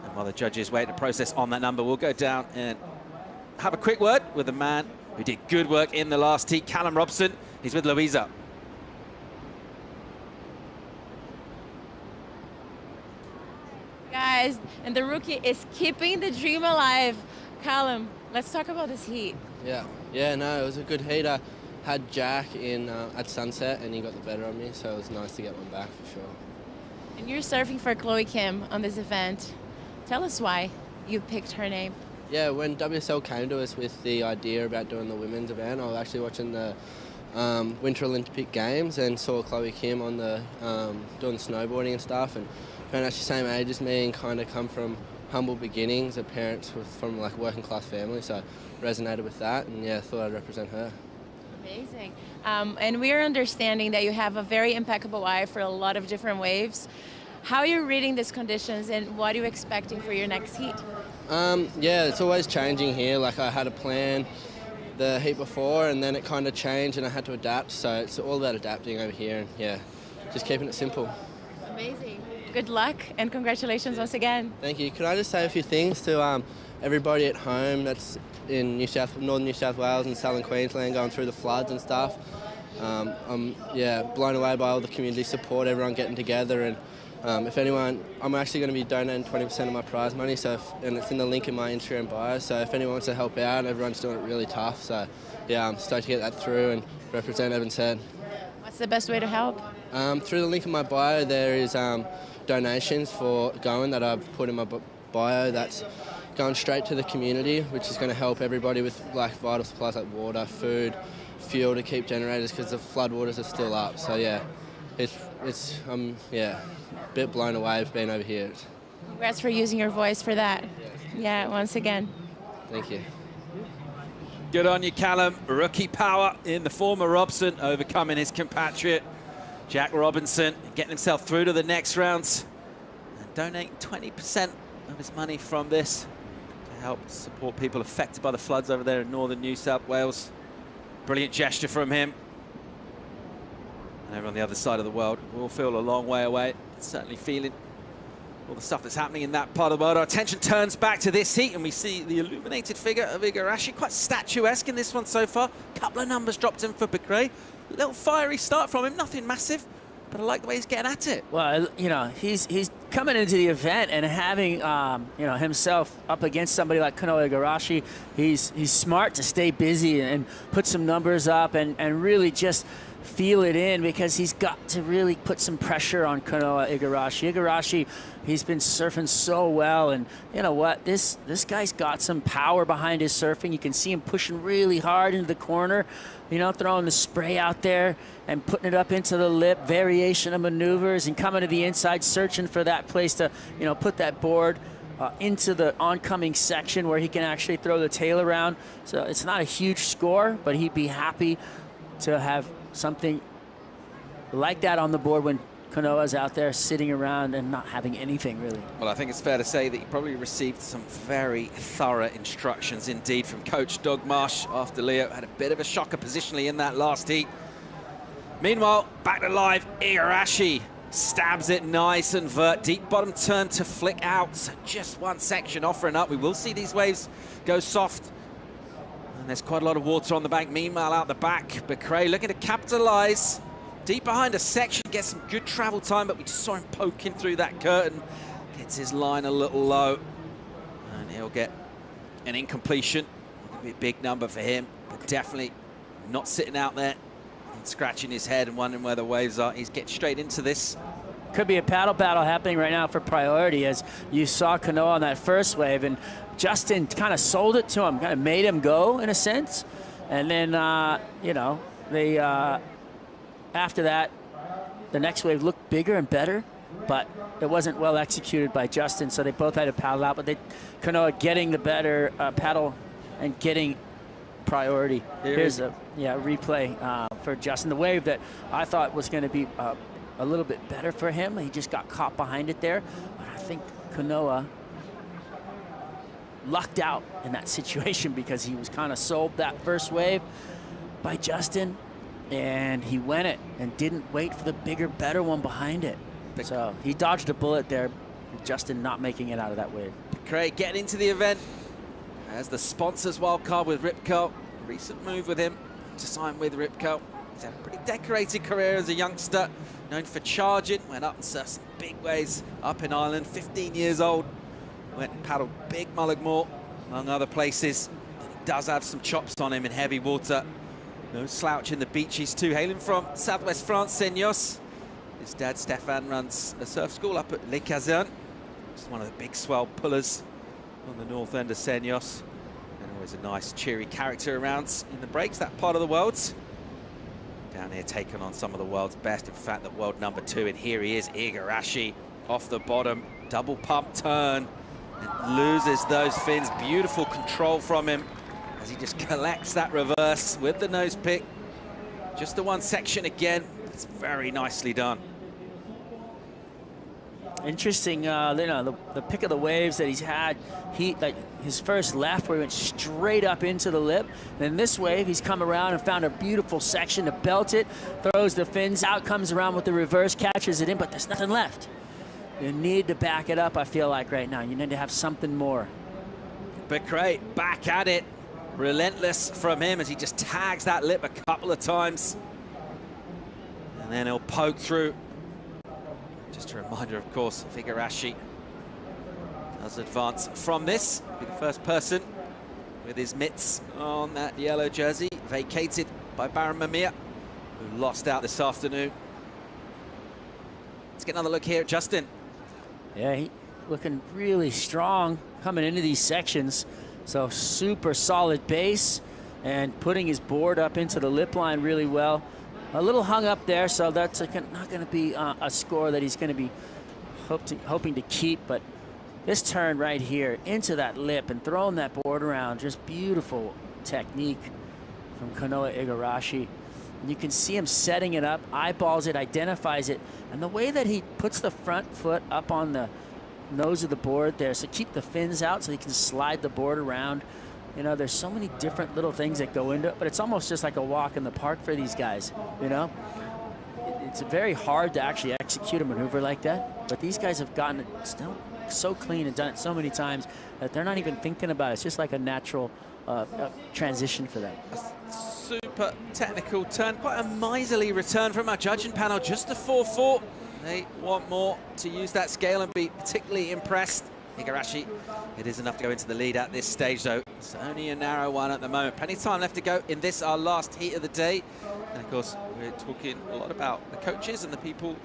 S9: And while the judges wait to process on that number, we'll go down and have a quick word with a man who did good work in the last heat, Callum Robson. He's with Louisa.
S15: Guys, and the rookie is keeping the dream alive. Callum, let's talk about this heat.
S14: Yeah, no, it was a good heat. I had Jack in at sunset, and he got the better of me, so it was nice to get one back for sure.
S15: And you're surfing for Chloe Kim on this event. Tell us why you picked her name.
S14: Yeah, when WSL came to us with the idea about doing the women's event, I was actually watching the Winter Olympic Games and saw Chloe Kim on the doing the snowboarding and stuff, and found out she's the same age as me and kind of come from humble beginnings. Her parents were from like working class family, so resonated with that, and yeah, thought I'd represent her.
S15: Amazing. And we are understanding that you have a very impeccable eye for a lot of different waves. How are you reading these conditions, and what are you expecting for your next heat?
S14: Yeah, it's always changing here. Like I had a plan the heat before, and then it kind of changed and I had to adapt. So it's all about adapting over here, and yeah, just keeping it simple.
S15: Amazing. Good luck and congratulations once again.
S14: Thank you. Could I just say a few things to everybody at home that's in northern New South Wales and southern Queensland going through the floods and stuff? I'm blown away by all the community support, everyone getting together, and if anyone, I'm actually going to be donating 20% of my prize money, and it's in the link in my Instagram bio, so if anyone wants to help out, everyone's doing it really tough, so yeah, I'm stoked to get that through and represent Evans Head.
S15: What's What's the best way to help?
S14: Through the link in my bio, there is donations for going that I've put in my bio. That's going straight to the community, which is going to help everybody with like vital supplies like water, food, fuel to keep generators because the floodwaters are still up. So yeah, it's yeah, a bit blown away of being over here.
S15: Congrats for using your voice for that. Yeah, once again.
S14: Thank you.
S9: Good on you, Callum. Rookie power in the former Robson, overcoming his compatriot, Jack Robinson, getting himself through to the next round and donating 20% of his money from this to help support people affected by the floods over there in northern New South Wales. Brilliant gesture from him. And over on the other side of the world, we'll feel a long way away. Certainly feeling all the stuff that's happening in that part of the world. Our attention turns back to this heat, and we see the illuminated figure of Igarashi, quite statuesque in this one so far. Couple of numbers dropped in for Becrae. Little fiery start from him, nothing massive, but I like the way he's getting at it.
S1: Well, you know, he's coming into the event and having, you know, himself up against somebody like Kanoa Igarashi. He's smart to stay busy and put some numbers up and really just feel it in, because he's got to really put some pressure on Kanoa Igarashi. Igarashi, he's been surfing so well, and you know what? This guy's got some power behind his surfing. You can see him pushing really hard into the corner, you know, throwing the spray out there and putting it up into the lip, variation of maneuvers, and coming to the inside, searching for that place to, you know, put that board into the oncoming section where he can actually throw the tail around. So it's not a huge score, but he'd be happy to have something like that on the board when Kanoa's out there sitting around and not having anything really.
S9: Well, I think it's fair to say that he probably received some very thorough instructions indeed from Coach Doug Marsh after Leo had a bit of a shocker positionally in that last heat. Meanwhile, back to live, Igarashi stabs it nice and vert. Deep bottom turn to flick out. So just one section offering up. We will see these waves go soft. And there's quite a lot of water on the bank. Meanwhile, out the back, Becrae looking to capitalize. Deep behind a section, gets some good travel time, but we just saw him poking through that curtain. Gets his line a little low. And he'll get an incompletion. It'll be a big number for him, but definitely not sitting out there and scratching his head and wondering where the waves are. He's getting straight into this.
S1: Could be a paddle battle happening right now for priority, as you saw Kanoa on that first wave, and Justin kind of sold it to him, kind of made him go in a sense. And then, you know, they, after that, the next wave looked bigger and better, but it wasn't well executed by Justin, so they both had to paddle out. But Kanoa getting the better paddle and getting priority. Here's a replay for Justin. The wave that I thought was going to be a little bit better for him, he just got caught behind it there. But I think Kanoa lucked out in that situation because he was kind of sold that first wave by Justin, and he went it and didn't wait for the bigger, better one behind it. So he dodged a bullet there, Justin not making it out of that wave.
S9: Becrae getting into the event as the sponsors wild card with Rip Curl. Recent move with him to sign with Rip Curl. He's had a pretty decorated career as a youngster, known for charging, went up and surfed some big waves up in Ireland, 15 years old. Went and paddled Big Mullaghmore, among other places. And he does have some chops on him in heavy water. No slouch in the beaches too. Hailing from southwest France, Seignos. His dad, Stéphane, runs a surf school up at Les Casernes. He's one of the big swell pullers on the north end of Seignos. And always a nice, cheery character around in the breaks, that part of the world. Down here taking on some of the world's best. In fact, the world number 2. And here he is, Igarashi, off the bottom. Double pump turn. And loses those fins. Beautiful control from him as he just collects that reverse with the nose pick. Just the one section again. It's very nicely done.
S1: Interesting, you know, the pick of the waves that he's had. Like his first left where he went straight up into the lip. Then this wave, he's come around and found a beautiful section to belt it, throws the fins out, comes around with the reverse, catches it in, but there's nothing left. You need to back it up, I feel like, right now. You need to have something more.
S9: Becrae back at it. Relentless from him as he just tags that lip a couple of times. And then he'll poke through. Just a reminder, of course, Igarashi does advance from this. Be the first person with his mitts on that yellow jersey, vacated by Baron Mamiya, who who lost out this afternoon. Let's get another look here at Justin.
S1: Yeah, he looking really strong coming into these sections. So super solid base and putting his board up into the lip line really well. A little hung up there, so that's not going to be a score that he's going to be hoping to keep. But this turn right here into that lip and throwing that board around, just beautiful technique from Kanoa Igarashi. And you can see him setting it up, eyeballs it, identifies it, and the way that he puts the front foot up on the nose of the board there, so keep the fins out so he can slide the board around. You know, there's so many different little things that go into it, but it's almost just like a walk in the park for these guys, you know? It's very hard to actually execute a maneuver like that, but these guys have gotten it still so clean and done it so many times that they're not even thinking about it. It's just like a natural transition for them.
S9: Super technical turn, quite a miserly return from our judging panel, just a 4-4. They want more to use that scale and be particularly impressed. Igarashi, it is enough to go into the lead at this stage, though. It's only a narrow one at the moment. Plenty of time left to go in this, our last heat of the day. And of course, we're talking a lot about the coaches and the people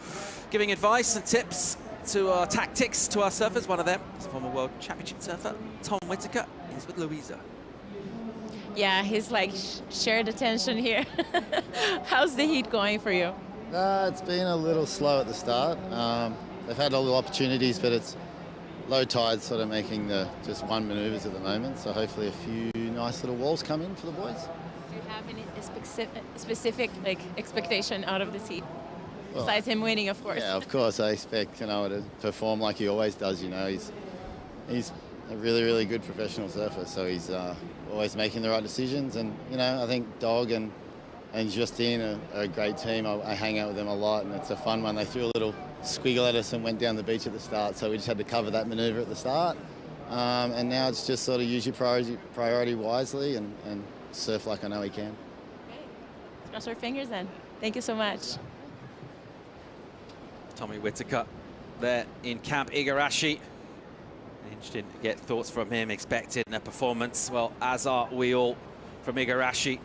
S9: giving advice and tips to our tactics to our surfers. One of them is former World Championship surfer Tom Whitaker. He's with Louisa.
S15: Yeah, he's like shared attention here. How's the heat going for you?
S16: It's been a little slow at the start. They've had all the opportunities, but it's low tide sort of making the just one manoeuvres at the moment. So hopefully a few nice little walls come in for the boys.
S15: Do you have any specific like expectation out of this heat? Well, besides him winning, of course.
S16: Yeah, of course. I expect Kanoa to perform like he always does. You know, he's a really, really good professional surfer. So he's always making the right decisions. And you know, I think Dog and Justine are a great team. I hang out with them a lot, and it's a fun one. They threw a little squiggle at us and went down the beach at the start, so we just had to cover that manoeuvre at the start. And now it's just sort of use your priority wisely and surf like I know he can.
S15: Okay. Cross our fingers then. Thank you so much.
S9: Tommy Whitaker there in Camp Igarashi. Interested to get thoughts from him, expected in a performance. Well, as are we all from Igarashi,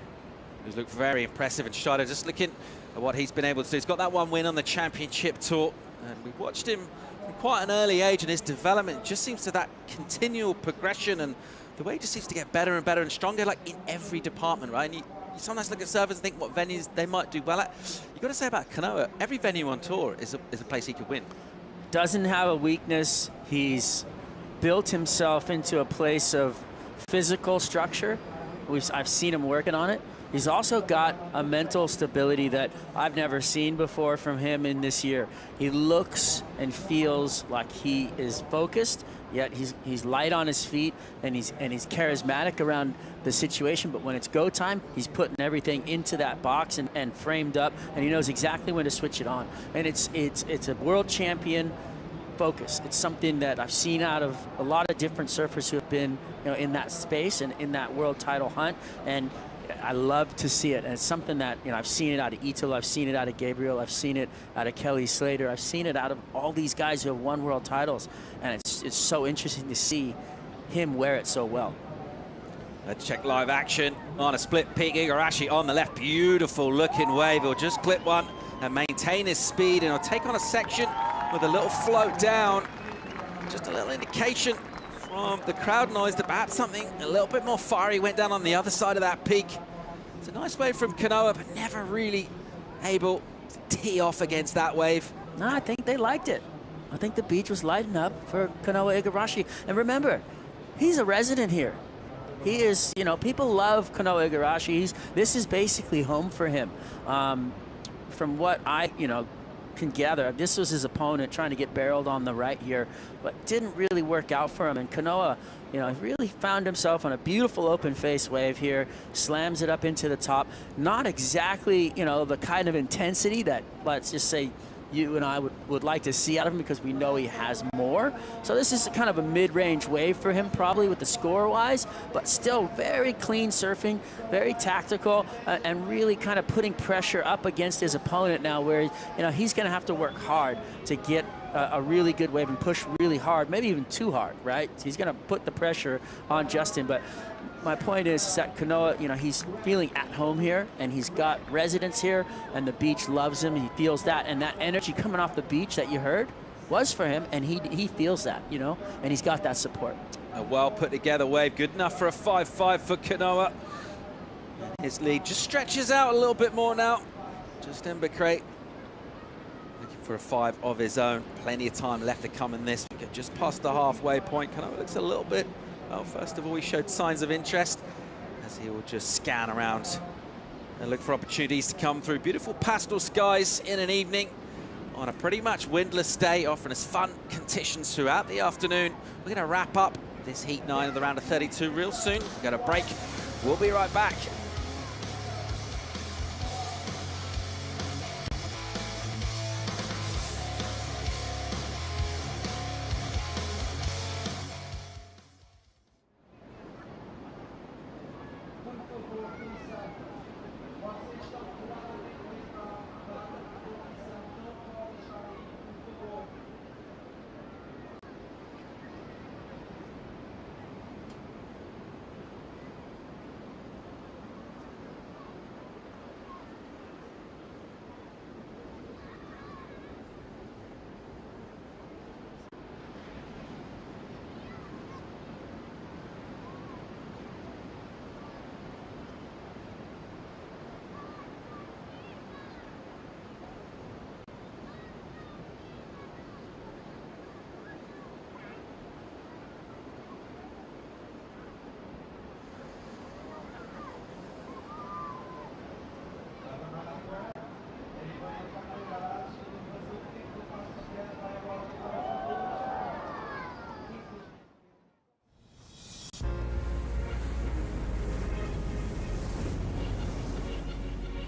S9: who's looked very impressive. And Shada, just looking at what he's been able to do. He's got that one win on the championship tour. And we watched him from quite an early age, and his development just seems to that continual progression, and the way he just seems to get better and better and stronger, like in every department, right? And you sometimes look at surfers and think what venues they might do well at. You've got to say about Kanoa, every venue on tour is a place he could win.
S1: Doesn't have a weakness. He's built himself into a place of physical structure. I've seen him working on it. He's also got a mental stability that I've never seen before from him in this year. He looks and feels like he is focused, yet he's light on his feet, and he's charismatic around the situation. But when it's go time, he's putting everything into that box and framed up, and he knows exactly when to switch it on. And it's a world champion focus. It's something that I've seen out of a lot of different surfers who have been, you know, in that space and in that world title hunt, and I love to see it. And it's something that, you know, I've seen it out of Ito, I've seen it out of Gabriel, I've seen it out of Kelly Slater, I've seen it out of all these guys who have won world titles, and it's so interesting to see him wear it so well.
S9: Let's check live action on a split peak. Igarashi on the left, beautiful looking wave. He'll just clip one and maintain his speed, and he'll take on a section with a little float down. Just a little indication from the crowd noise that perhaps something a little bit more fiery went down on the other side of that peak. It's a nice wave from Kanoa, but never really able to tee off against that wave.
S1: No, I think they liked it. I think the beach was lighting up for Kanoa Igarashi. And remember, he's a resident here. He is, you know, people love Kanoa Igarashi. This is basically home for him. From what I, you know, can gather, this was his opponent trying to get barreled on the right here, but didn't really work out for him. And Kanoa, you know, really found himself on a beautiful open face wave here, slams it up into the top. Not exactly, you know, the kind of intensity that, let's just say, you and I would like to see out of him, because we know he has more. So this is kind of a mid-range wave for him, probably with the score-wise, but still very clean surfing, very tactical, and really kind of putting pressure up against his opponent now, where, you know, he's going to have to work hard to get a really good wave and push really hard, maybe even too hard, right? So he's going to put the pressure on Justin, but my point is that Kanoa, you know, he's feeling at home here, and he's got residents here, and the beach loves him. He feels that, and that energy coming off the beach that you heard was for him, and he feels that, you know, and he's got that support.
S9: A well put together wave, good enough for a 5-5 for Kanoa. And his lead just stretches out a little bit more now. Justin Becret looking for a 5 of his own. Plenty of time left to come in this. We get just past the halfway point. Kanoa looks a little bit, well, first of all, he showed signs of interest as he will just scan around and look for opportunities to come through. Beautiful pastel skies in an evening on a pretty much windless day, offering us fun conditions throughout the afternoon. We're going to wrap up this Heat 9 of the round of 32 real soon. We're going to break. We'll be right back.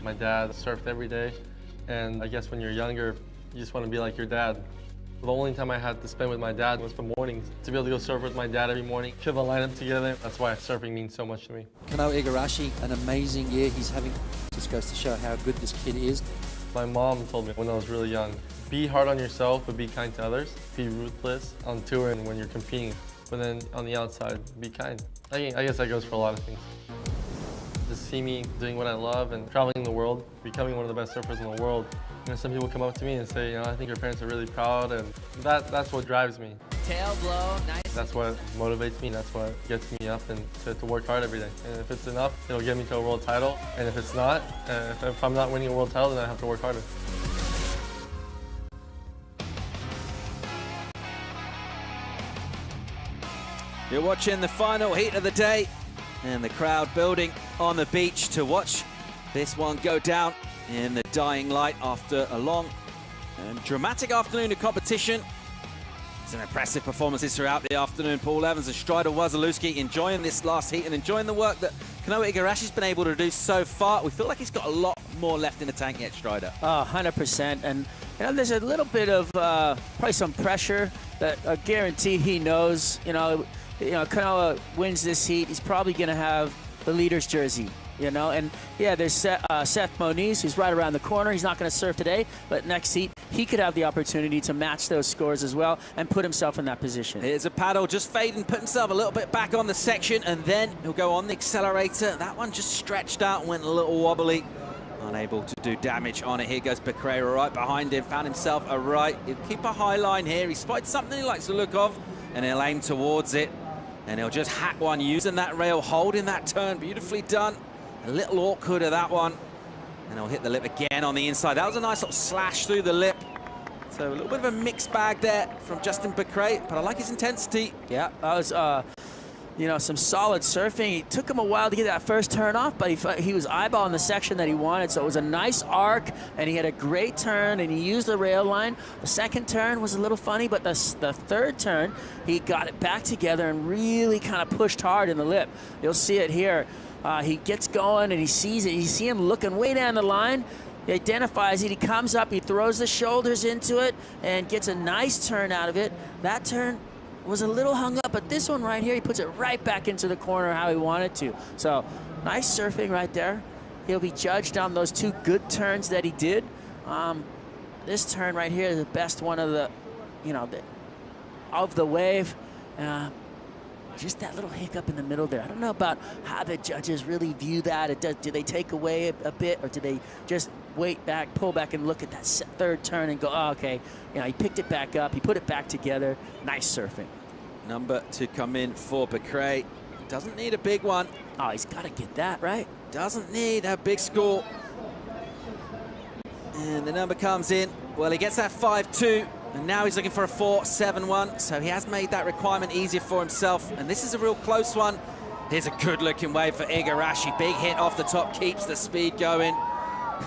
S5: My dad surfed every day, and I guess when you're younger, you just want to be like your dad. The only time I had to spend with my dad was the mornings. To be able to go surf with my dad every morning, kill the lineup together, that's why surfing means so much to me.
S17: Kanoa Igarashi, an amazing year he's having. Just goes to show how good this kid is.
S5: My mom told me when I was really young, be hard on yourself, but be kind to others. Be ruthless on tour and when you're competing, but then on the outside, be kind. I guess that goes for a lot of things. Just see me doing what I love and traveling the world, becoming one of the best surfers in the world. You know, some people come up to me and say, you know, I think your parents are really proud, and that's what drives me.
S2: Tail blow, nice.
S5: That's what motivates me, that's what gets me up and to work hard every day. And if it's enough, it'll get me to a world title. And if it's not, if I'm not winning a world title, then I have to work harder.
S9: You're watching the final heat of the day, and the crowd building on the beach to watch this one go down in the dying light after a long and dramatic afternoon of competition. Some impressive performances throughout the afternoon. Paul Evans and Strider Wasilewski enjoying this last heat and enjoying the work that Kanoa Igarashi's been able to do so far. We feel like he's got a lot more left in the tank yet, Strider.
S1: Oh, 100%. And you know, there's a little bit of probably some pressure that I guarantee he knows. You know, Kanoa wins this heat, he's probably going to have the leader's jersey. You know, and yeah, there's Seth Moniz, who's right around the corner. He's not going to surf today, but next heat, he could have the opportunity to match those scores as well and put himself in that position.
S9: Here's a paddle, just fading, put himself a little bit back on the section, and then he'll go on the accelerator. That one just stretched out and went a little wobbly. Unable to do damage on it. Here goes Becreira right behind him, found himself a right. He'll keep a high line here. He spotted something he likes the look of, and he'll aim towards it. And he'll just hack one using that rail, holding that turn. Beautifully done. A little awkward of that one. And he'll hit the lip again on the inside. That was a nice little slash through the lip. So a little bit of a mixed bag there from Justin Becret, but I like his intensity.
S1: Yeah, that was, you know, some solid surfing. It took him a while to get that first turn off, but he was eyeballing the section that he wanted, so it was a nice arc, and he had a great turn, and he used the rail line. The second turn was a little funny, but the third turn, he got it back together and really kind of pushed hard in the lip. You'll see it here. He gets going, and he sees it. You see him looking way down the line. He identifies it. He comes up. He throws the shoulders into it and gets a nice turn out of it. That turn was a little hung up, but this one right here, he puts it right back into the corner how he wanted to. So nice surfing right there. He'll be judged on those two good turns that he did. This turn right here is the best one of the, you know, of the wave. just that little hiccup in the middle there. I don't know about how the judges really view that. Do they take away a bit, or do they just wait back, pull back, and look at that third turn and go, oh, okay, you know, he picked it back up, he put it back together. Nice surfing.
S9: Number to come in for Becrae. Doesn't need a big one.
S1: Oh, he's got to get that, right?
S9: Doesn't need a big score. And the number comes in. Well, he gets that 5-2, and now he's looking for a 4-7-1. So he has made that requirement easier for himself. And this is a real close one. Here's a good-looking wave for Igarashi. Big hit off the top, keeps the speed going.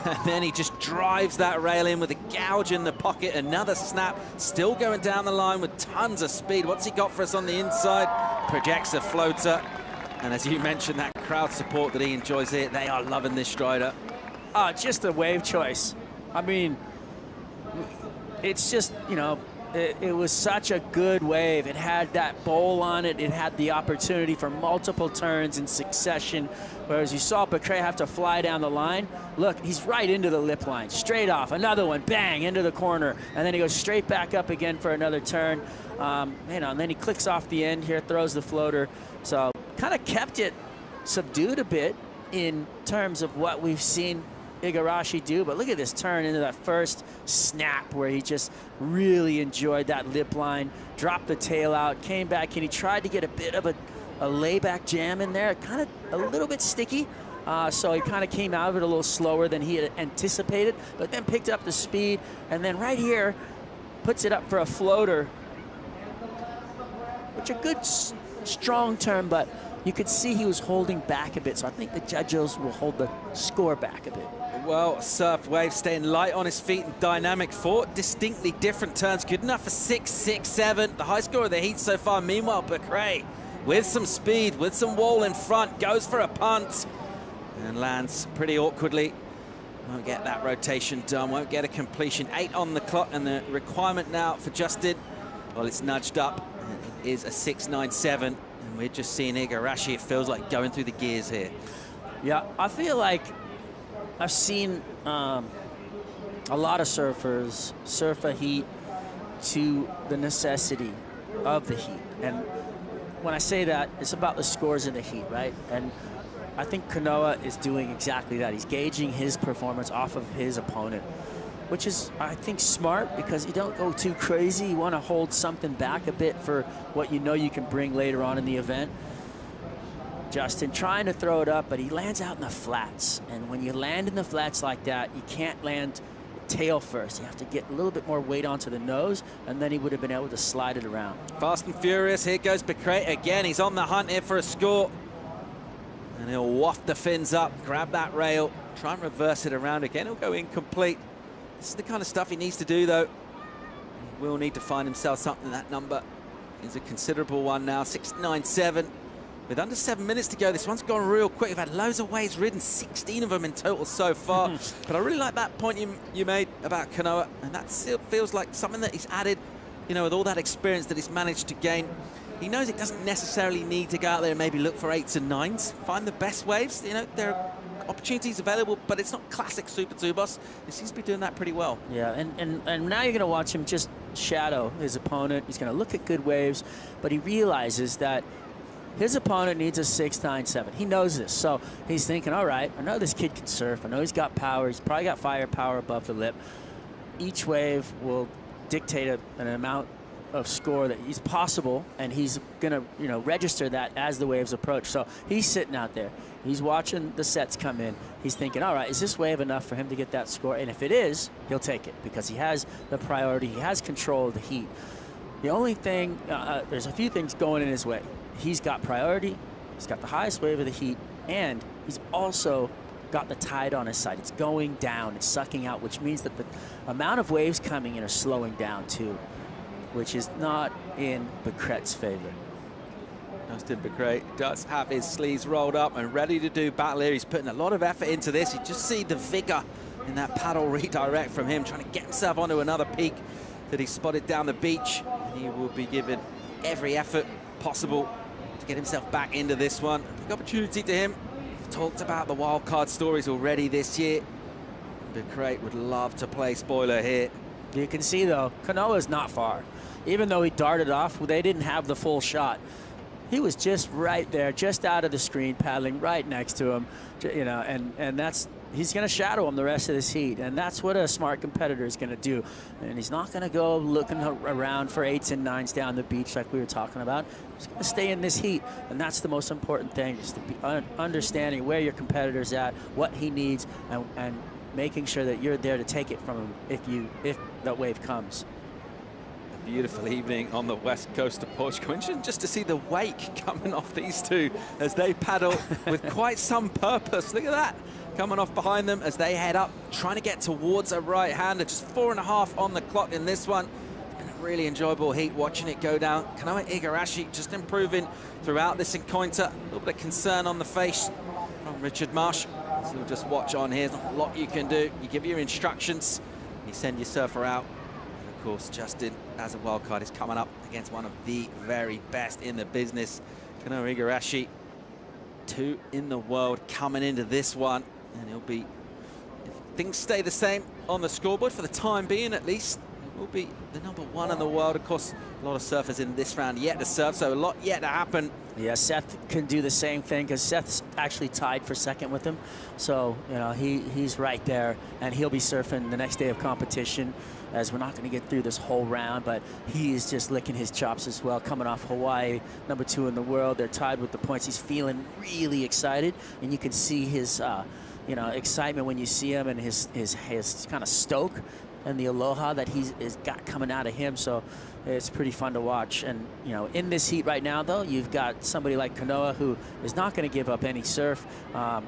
S9: And then he just drives that rail in with a gouge in the pocket. Another snap, still going down the line with tons of speed. What's he got for us on the inside? Projects a floater. And as you mentioned, that crowd support that he enjoys here, they are loving this strider.
S1: Oh, just the wave choice. I mean, it's just, you know, it was such a good wave. It had that bowl on it. It had the opportunity for multiple turns in succession, whereas you saw Becrae have to fly down the line. Look, he's right into the lip line, straight off. Another one, bang, into the corner. And then he goes straight back up again for another turn. You know, and then he clicks off the end here, throws the floater. So kind of kept it subdued a bit in terms of what we've seen Igarashi do, but look at this turn into that first snap where he just really enjoyed that lip line, dropped the tail out, came back, and he tried to get a bit of a layback jam in there, kind of a little bit sticky, so he kind of came out of it a little slower than he had anticipated, but then picked up the speed, and then right here puts it up for a floater, which a good strong turn, but you could see he was holding back a bit, so I think the judges will hold the score back a bit.
S9: Well, surf wave staying light on his feet and dynamic. 4 distinctly different turns. Good enough for 6, 6, 7. The high score of the heat so far. Meanwhile, Becrae, with some speed, with some wall in front, goes for a punt and lands pretty awkwardly. Won't get that rotation done, won't get a completion. 8 on the clock, and the requirement now for Justin, well, it's nudged up. It is a 6.97, and we're just seeing Igarashi, it feels like, going through the gears here.
S1: Yeah, I feel like I've seen a lot of surfers surf a heat to the necessity of the heat. And when I say that, it's about the scores in the heat, right? And I think Kanoa is doing exactly that. He's gauging his performance off of his opponent, which is, I think, smart, because you don't go too crazy. You want to hold something back a bit for what you know you can bring later on in the event. Justin trying to throw it up, but he lands out in the flats. And when you land in the flats like that, you can't land tail first. You have to get a little bit more weight onto the nose, and then he would have been able to slide it around.
S9: Fast and furious, here goes Becrae again. He's on the hunt here for a score. And he'll waft the fins up, grab that rail, try and reverse it around again. He'll go incomplete. This is the kind of stuff he needs to do, though. He will need to find himself something. That number is a considerable one now, 6.97. With under 7 minutes to go, this one's gone real quick. We've had loads of waves ridden, 16 of them in total so far. But I really like that point you made about Kanoa, and that still feels like something that he's added, you know, with all that experience that he's managed to gain. He knows it doesn't necessarily need to go out there and maybe look for 8s and 9s, find the best waves. You know, there are opportunities available, but it's not classic Super Tubos. He seems to be doing that pretty well.
S1: Yeah, and now you're going to watch him just shadow his opponent. He's going to look at good waves, but he realizes that his opponent needs a 6, 9, 7. He knows this, so he's thinking, all right, I know this kid can surf. I know he's got power. He's probably got firepower above the lip. Each wave will dictate an amount of score that is possible, and he's gonna, you know, register that as the waves approach. So he's sitting out there. He's watching the sets come in. He's thinking, all right, is this wave enough for him to get that score? And if it is, he'll take it, because he has the priority. He has control of the heat. The only thing, there's a few things going in his way. He's got priority, he's got the highest wave of the heat, and he's also got the tide on his side. It's going down, it's sucking out, which means that the amount of waves coming in are slowing down too, which is not in Becrae's favor.
S9: Justin Becrae does have his sleeves rolled up and ready to do battle here. He's putting a lot of effort into this. You just see the vigor in that paddle redirect from him, trying to get himself onto another peak that he spotted down the beach. And he will be given every effort possible to get himself back into this one. Big opportunity to him. We've talked about the wild card stories already this year. Becrae would love to play spoiler here.
S1: You can see, though, Kanoa's not far. Even though he darted off, they didn't have the full shot. He was just right there, just out of the screen, paddling right next to him, you know, and that's, he's going to shadow him the rest of this heat, and that's what a smart competitor is going to do. And he's not going to go looking around for 8s and 9s down the beach like we were talking about. He's going to stay in this heat, and that's the most important thing, is to be understanding where your competitor's at, what he needs, and making sure that you're there to take it from him if that wave comes.
S9: Beautiful evening on the west coast of Portugal. Interesting just to see the wake coming off these two as they paddle with quite some purpose. Look at that, coming off behind them as they head up, trying to get towards a right-hander. Just 4.5 on the clock in this one. It's been a really enjoyable heat watching it go down. Kanoa Igarashi just improving throughout this encounter. A little bit of concern on the face from Richard Marsh. So we'll just watch on here. There's not a lot you can do. You give your instructions, you send your surfer out. Of course, Justin, as a wild card, is coming up against one of the very best in the business. Kanoa Igarashi, 2 in the world coming into this one. And he'll be, if things stay the same on the scoreboard for the time being at least, he will be the #1 in the world. Of course, a lot of surfers in this round yet to surf, so a lot yet to happen.
S1: Yeah, Seth can do the same thing because Seth's actually tied for 2nd with him. So, you know, he's right there, and he'll be surfing the next day of competition, as we're not going to get through this whole round, but he is just licking his chops as well, coming off Hawaii, #2 in the world. They're tied with the points. He's feeling really excited, and you can see his, you know, excitement when you see him, and his kind of stoke and the aloha that he's got coming out of him. So it's pretty fun to watch. And, you know, in this heat right now, though, you've got somebody like Kanoa who is not going to give up any surf. The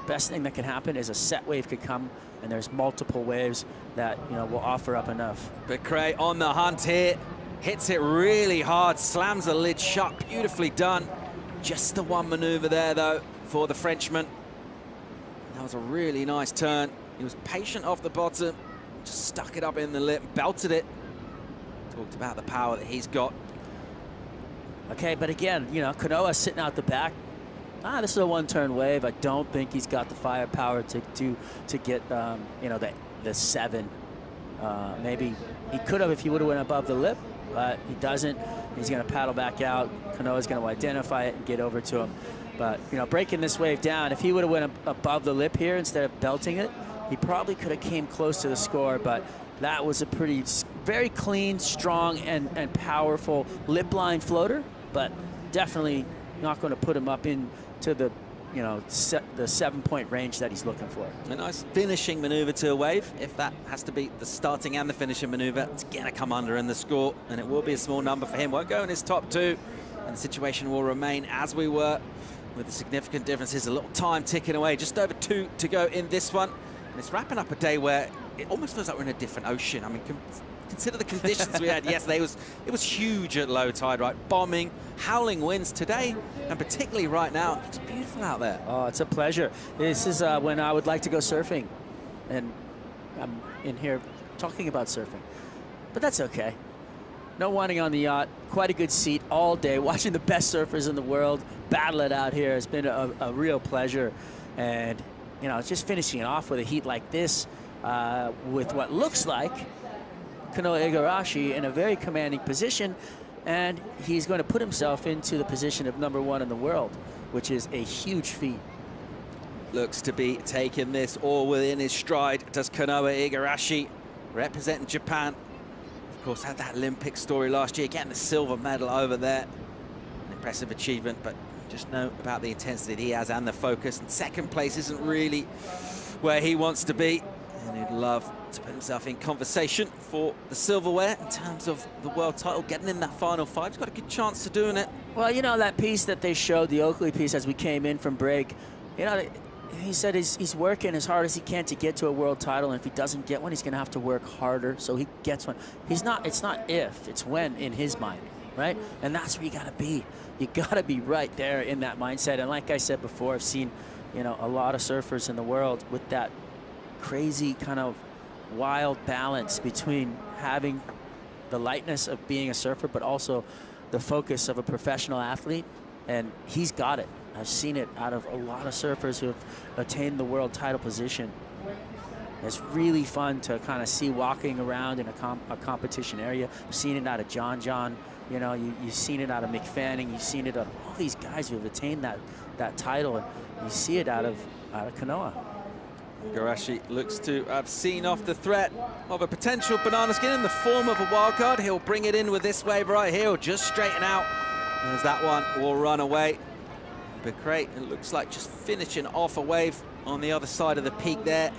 S1: best thing that can happen is a set wave could come, and there's multiple waves that, you know, will offer up enough.
S9: But Cray on the hunt here, hits it really hard, slams the lid shut, beautifully done. Just the one maneuver there, though, for the Frenchman. That was a really nice turn. He was patient off the bottom, just stuck it up in the lip, belted it. Talked about the power that he's got.
S1: Okay, but again, you know, Kanoa sitting out the back. This is a 1-turn wave. I don't think he's got the firepower to get, you know, the 7. Maybe he could have if he would have went above the lip, but he doesn't. He's going to paddle back out. Kanoa's going to identify it and get over to him. But, you know, breaking this wave down, if he would have went above the lip here instead of belting it, he probably could have came close to the score. But that was a very clean, strong, and powerful lip line floater, but definitely not going to put him up into the, you know, the 7-point range that he's looking for.
S9: A nice finishing maneuver to a wave. If that has to be the starting and the finishing maneuver, it's going to come under in the score, and it will be a small number for him. Won't go in his top 2, and the situation will remain as we were, with the significant differences. A little time ticking away, just over 2 to go in this one. And it's wrapping up a day where it almost feels like we're in a different ocean. I mean, consider the conditions we had yesterday. It was huge at low tide, right? Bombing, howling winds today, and particularly right now. It's beautiful out there.
S1: Oh, it's a pleasure. This is when I would like to go surfing, and I'm in here talking about surfing, but that's okay. No whining on the yacht. Quite a good seat all day, watching the best surfers in the world battle it out here. It's been a real pleasure, and, you know, just finishing it off with a heat like this, with what looks like Kanoa Igarashi in a very commanding position, and he's going to put himself into the position of #1 in the world, which is a huge feat.
S9: Looks to be taking this all within his stride. Does Kanoa Igarashi, representing Japan. Of course, had that Olympic story last year, getting the silver medal over there. An impressive achievement, but just know about the intensity that he has and the focus. And 2nd place isn't really where he wants to be, and he'd love to put himself in conversation for the silverware in terms of the world title, getting in that final 5. He's got a good chance of doing it.
S1: Well, you know, that piece that they showed, the Oakley piece, as we came in from break, you know, he said he's working as hard as he can to get to a world title, and if he doesn't get one, he's going to have to work harder so he gets one. It's not if, it's when in his mind, right? And that's where you got to be. You got to be right there in that mindset. And like I said before, I've seen, you know, a lot of surfers in the world with that crazy kind of wild balance between having the lightness of being a surfer, but also the focus of a professional athlete, and he's got it. I've seen it out of a lot of surfers who have attained the world title position. It's really fun to kind of see walking around in a competition area. I've seen it out of John. You know, you've seen it out of McFanning. You've seen it out of all these guys who have attained that title, and you see it out of Kanoa.
S9: Igarashi looks to have seen off the threat of a potential banana skin in the form of a wild card. He'll bring it in with this wave right here. He'll just straighten out as that one will run away. Becrate, it looks like just finishing off a wave on the other side of the peak there.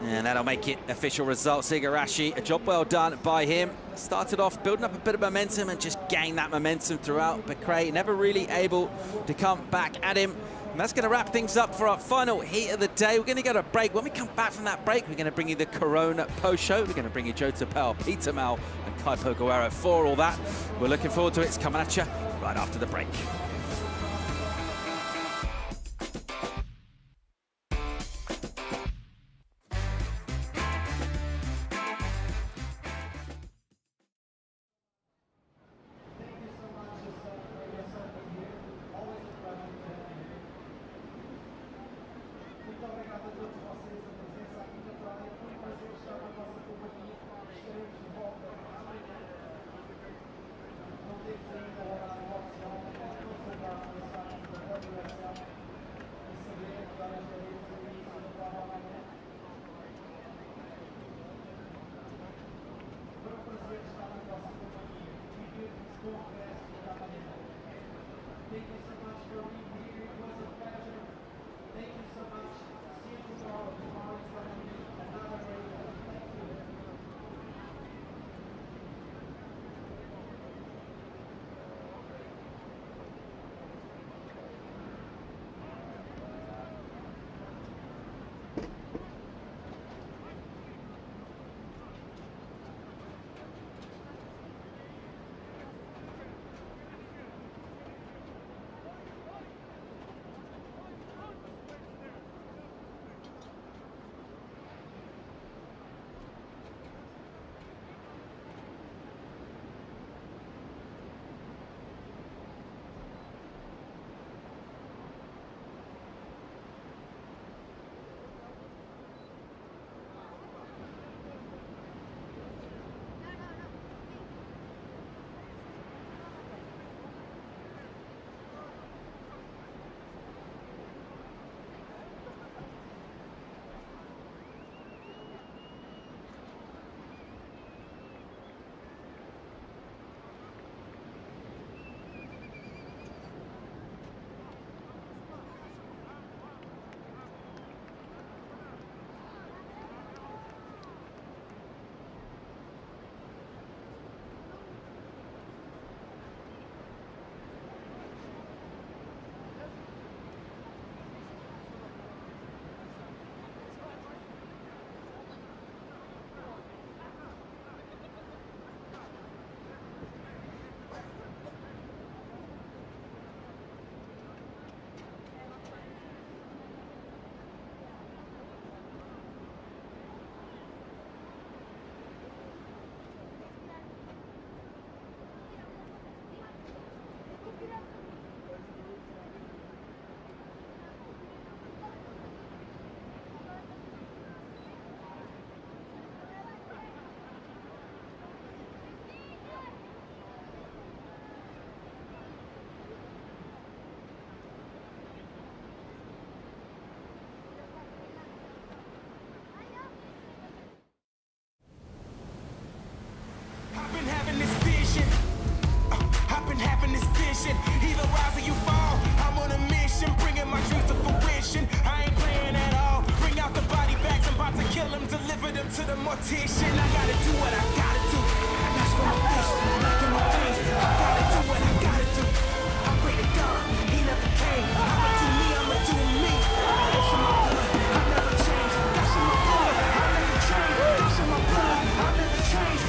S9: And that'll make it official results. Igarashi, a job well done by him. Started off building up a bit of momentum and just gained that momentum throughout. Becrate never really able to come back at him. And that's going to wrap things up for our final heat of the day. We're going to go to a break. When we come back from that break, we're going to bring you the Corona post-show. We're going to bring you Joe Tapel, Peter Mal, and Kaipo Guerrero for all that. We're looking forward to it. It's coming at you right after the break.
S4: Either rise or you fall. I'm on a mission, bringing my dreams to fruition. I ain't playing at all. Bring out the body bags, I'm about to kill them, deliver them to the mortician. I gotta do what I gotta do. That's for my vision, like in my dreams. I gotta do what I gotta do. I pray to God, he never came. I'ma do me, I'ma do me. That's in my blood, I never change. That's in my blood, I never change. That's in my blood, I never change.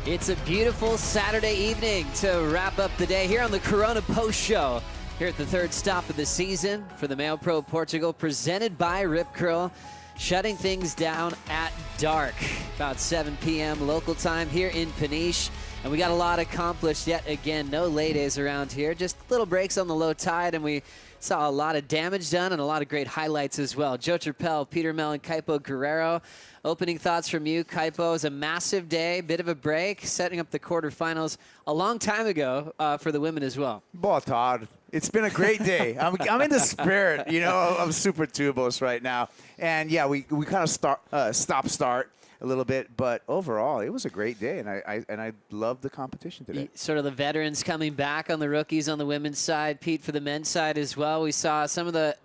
S2: It's a beautiful Saturday evening to wrap up the day here on the Corona Post Show. Here at the third stop of the season for the MEO Pro Portugal, presented by Rip Curl, shutting things down at dark, about 7 p.m. local time here in Peniche. And we got a lot accomplished yet again. No lay-days around here, just little breaks on the low tide, and we saw a lot of damage done and a lot of great highlights as well. Joe Turpel, Peter Mellon, Kaipo Guerrero. Opening thoughts from you, Kaipo. It was a massive day, bit of a break, setting up the quarterfinals a long time ago for the women as well.
S12: Boa tarde. It's been a great day. I'm in the spirit, you know, of Super Tubos right now. And yeah, we kind of stop-start a little bit, but overall, it was a great day, and I loved the competition today.
S2: Sort of the veterans coming back on the rookies on the women's side. Pete, for the men's side as well, we saw some of the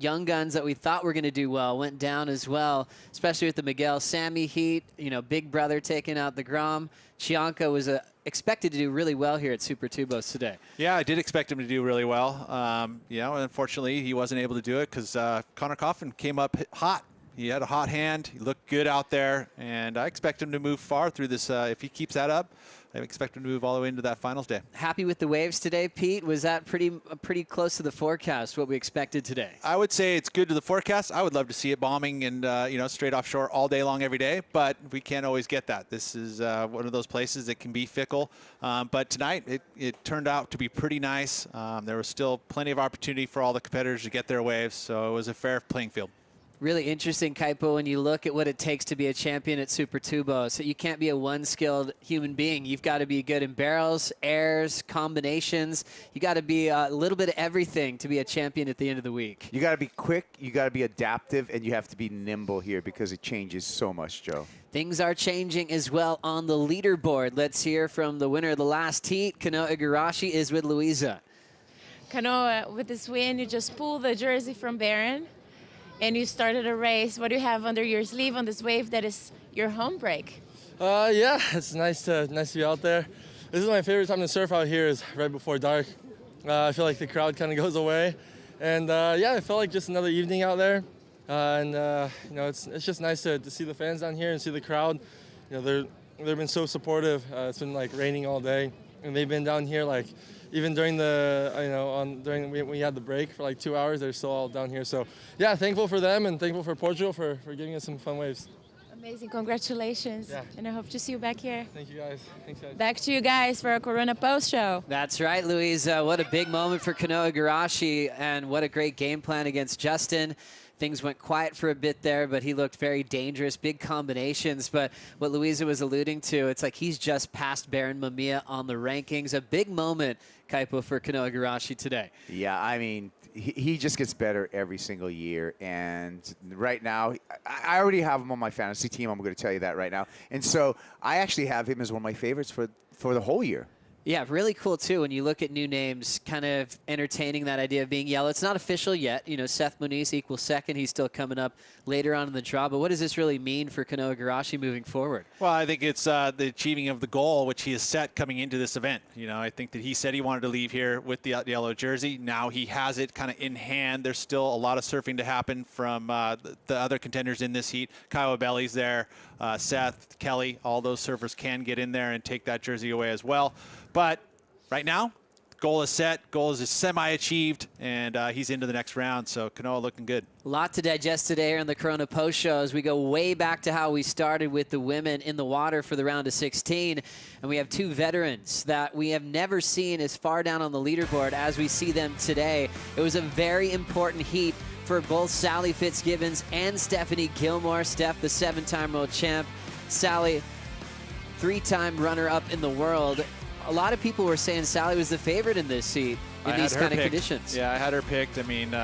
S2: young guns that we thought were going to do well went down as well, especially with the Miguel Sammy heat. You know, big brother taking out the Grom. Chianca was expected to do really well here at Super Tubos today.
S8: Yeah, I did expect him to do really well. You know, unfortunately, he wasn't able to do it because Connor Coffin came up hot. He had a hot hand. He looked good out there, and I expect him to move far through this. If he keeps that up, I expect him to move all the way into that finals day.
S2: Happy with the waves today, Pete? Was that pretty close to the forecast, what we expected today?
S8: I would say it's good to the forecast. I would love to see it bombing and, you know, straight offshore all day long every day, but we can't always get that. This is one of those places that can be fickle. But tonight, it turned out to be pretty nice. There was still plenty of opportunity for all the competitors to get their waves, so it was a fair playing field.
S2: Really interesting, Kaipo, when you look at what it takes to be a champion at Super Tubos. So you can't be a one-skilled human being. You've got to be good in barrels, airs, combinations. You got to be a little bit of everything to be a champion at the end of the week.
S12: You got to be quick, you got to be adaptive, and you have to be nimble here because it changes so much, Joe.
S2: Things are changing as well on the leaderboard. Let's hear from the winner of the last heat. Kanoa Igarashi is with Louisa.
S15: Kanoa, with this win, you just pulled the jersey from Baron, and you started a race. What do you have under your sleeve on this wave that is your home break?
S19: Yeah, it's nice to be out there. This is my favorite time to surf out here, is right before dark. I feel like the crowd kind of goes away. And yeah, it felt like just another evening out there. You know, it's just nice to see the fans down here and see the crowd. You know, they've been so supportive. It's been like raining all day, and they've been down here like, even during the, you know, during when we had the break for like 2 hours, they're still all down here. So yeah, thankful for them and thankful for Portugal for giving us some fun waves.
S15: Amazing, congratulations.
S19: Yeah.
S15: And I hope to see you back here.
S19: Thank you guys. Thanks guys.
S15: Back to you guys for a Corona Post show.
S2: That's right, Louisa. What a big moment for Kanoa Igarashi, and what a great game plan against Justin. Things went quiet for a bit there, but he looked very dangerous, big combinations. But what Louisa was alluding to, it's like he's just passed Baron Mamiya on the rankings. A big moment, Kaipo, for Kanoa Igarashi today.
S12: Yeah, I mean, he just gets better every single year. And right now, I already have him on my fantasy team. I'm going to tell you that right now. And so I actually have him as one of my favorites for the whole year.
S2: Yeah, really cool, too, when you look at new names, kind of entertaining that idea of being yellow. It's not official yet. You know, Seth Muniz equals second. He's still coming up later on in the draw. But what does this really mean for Kanoa Igarashi moving forward?
S8: Well, I think it's the achieving of the goal, which he has set coming into this event. You know, I think that he said he wanted to leave here with the yellow jersey. Now he has it kind of in hand. There's still a lot of surfing to happen from the other contenders in this heat. Kyle Belly's there, Seth, Kelly, all those surfers can get in there and take that jersey away as well. But right now, goal is set, goal is semi-achieved, and he's into the next round, so Kanoa looking good.
S2: A lot to digest today here in the Corona Post Show as we go way back to how we started with the women in the water for the round of 16. And we have two veterans that we have never seen as far down on the leaderboard as we see them today. It was a very important heat for both Sally Fitzgibbons and Stephanie Gilmore. Steph, the 7-time world champ. Sally, 3-time runner-up in the world. A lot of people were saying Sally was the favorite in this heat in these kind of conditions.
S8: Yeah, I had her picked. I mean,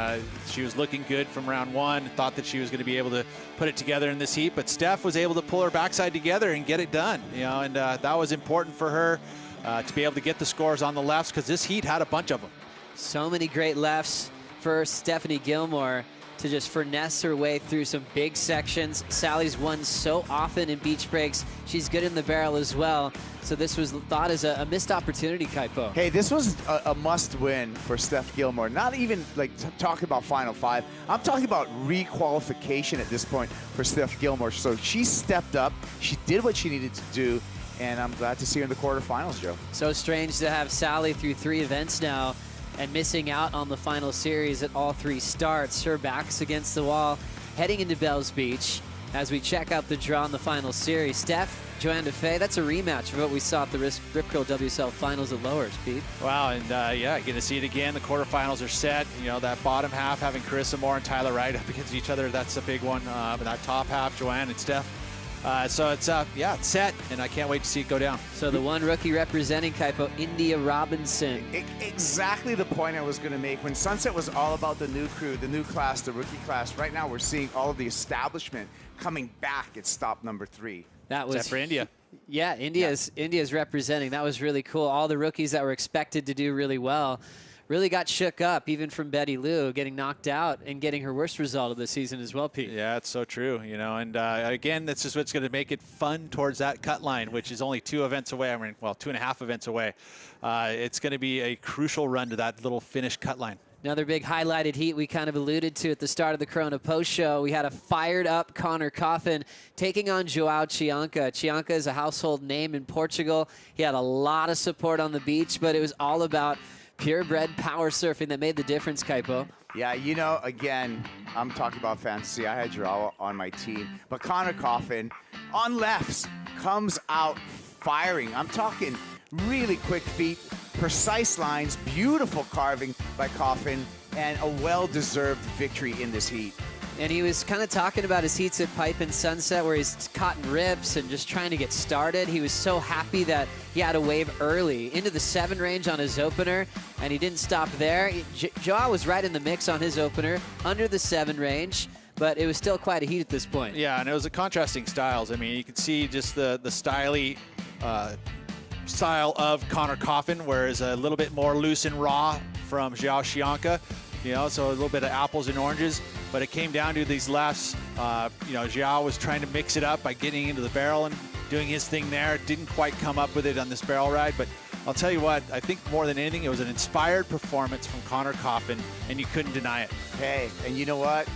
S8: she was looking good from round one. Thought that she was going to be able to put it together in this heat, but Steph was able to pull her backside together and get it done. You know, and that was important for her to be able to get the scores on the lefts because this heat had a bunch of them.
S2: So many great lefts for Stephanie Gilmore to just finesse her way through some big sections. Sally's won so often in beach breaks. She's good in the barrel as well. So this was thought as a missed opportunity, Kaipo.
S12: Hey, this was a must-win for Steph Gilmore. Not even like talking about Final Five. I'm talking about requalification at this point for Steph Gilmore. So she stepped up. She did what she needed to do. And I'm glad to see her in the quarterfinals, Joe.
S2: So strange to have Sally through 3 events now and missing out on the final series at all 3 starts. Her back's against the wall, heading into Bells Beach as we check out the draw in the final series. Steph, Joanne Defay. That's a rematch of what we saw at the Rip Curl WSL Finals at Lowers, Pete.
S8: Wow, and yeah, get to see it again. The quarterfinals are set. You know, that bottom half having Carissa Moore and Tyler Wright up against each other, that's a big one. But that top half, Joanne and Steph. So it's, yeah, it's set, and I can't wait to see it go down.
S2: So the one rookie representing Kaipo, India Robinson.
S12: Exactly the point I was going to make. When Sunset was all about the new crew, the new class, the rookie class, right now we're seeing all of the establishment coming back at stop number 3.
S2: That was
S8: Except for India.
S2: Yeah, India's representing. That was really cool. All the rookies that were expected to do really well really got shook up, even from Betty Lou, getting knocked out and getting her worst result of the season as well, Pete.
S8: Yeah, it's so true, you know, and again, that's just what's going to make it fun towards that cut line, which is only 2 events away. I mean, well, 2.5 events away. It's going to be a crucial run to that little finish cut line.
S2: Another big highlighted heat we kind of alluded to at the start of the Corona Post show. We had a fired-up Connor Coffin taking on Joao Chianca. Chianca is a household name in Portugal. He had a lot of support on the beach, but it was all about purebred power surfing that made the difference, Kaipo.
S12: Yeah, you know, again, I'm talking about fantasy. I had Joao on my team. But Connor Coffin, on lefts, comes out firing. I'm talking really quick feet, precise lines, beautiful carving by Coffin, and a well-deserved victory in this heat.
S2: And he was kind of talking about his heats at Pipe and Sunset where he's caught in rips and just trying to get started. He was so happy that he had a wave early into the 7 range on his opener, and he didn't stop there. Joao was right in the mix on his opener, under the 7 range, but it was still quite a heat at this point.
S8: Yeah, and it was a contrasting styles. I mean, you could see just the styly style of Connor Coffin, whereas a little bit more loose and raw from Joao Chianca. You know, so a little bit of apples and oranges, but it came down to these lefts. You know, Joao was trying to mix it up by getting into the barrel and doing his thing there. Didn't quite come up with it on this barrel ride, but I'll tell you what, I think more than anything, it was an inspired performance from Connor Coffin, and you couldn't deny it.
S12: Hey, and you know what?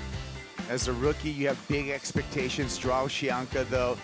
S12: As a rookie, you have big expectations. Joao Chianca, though,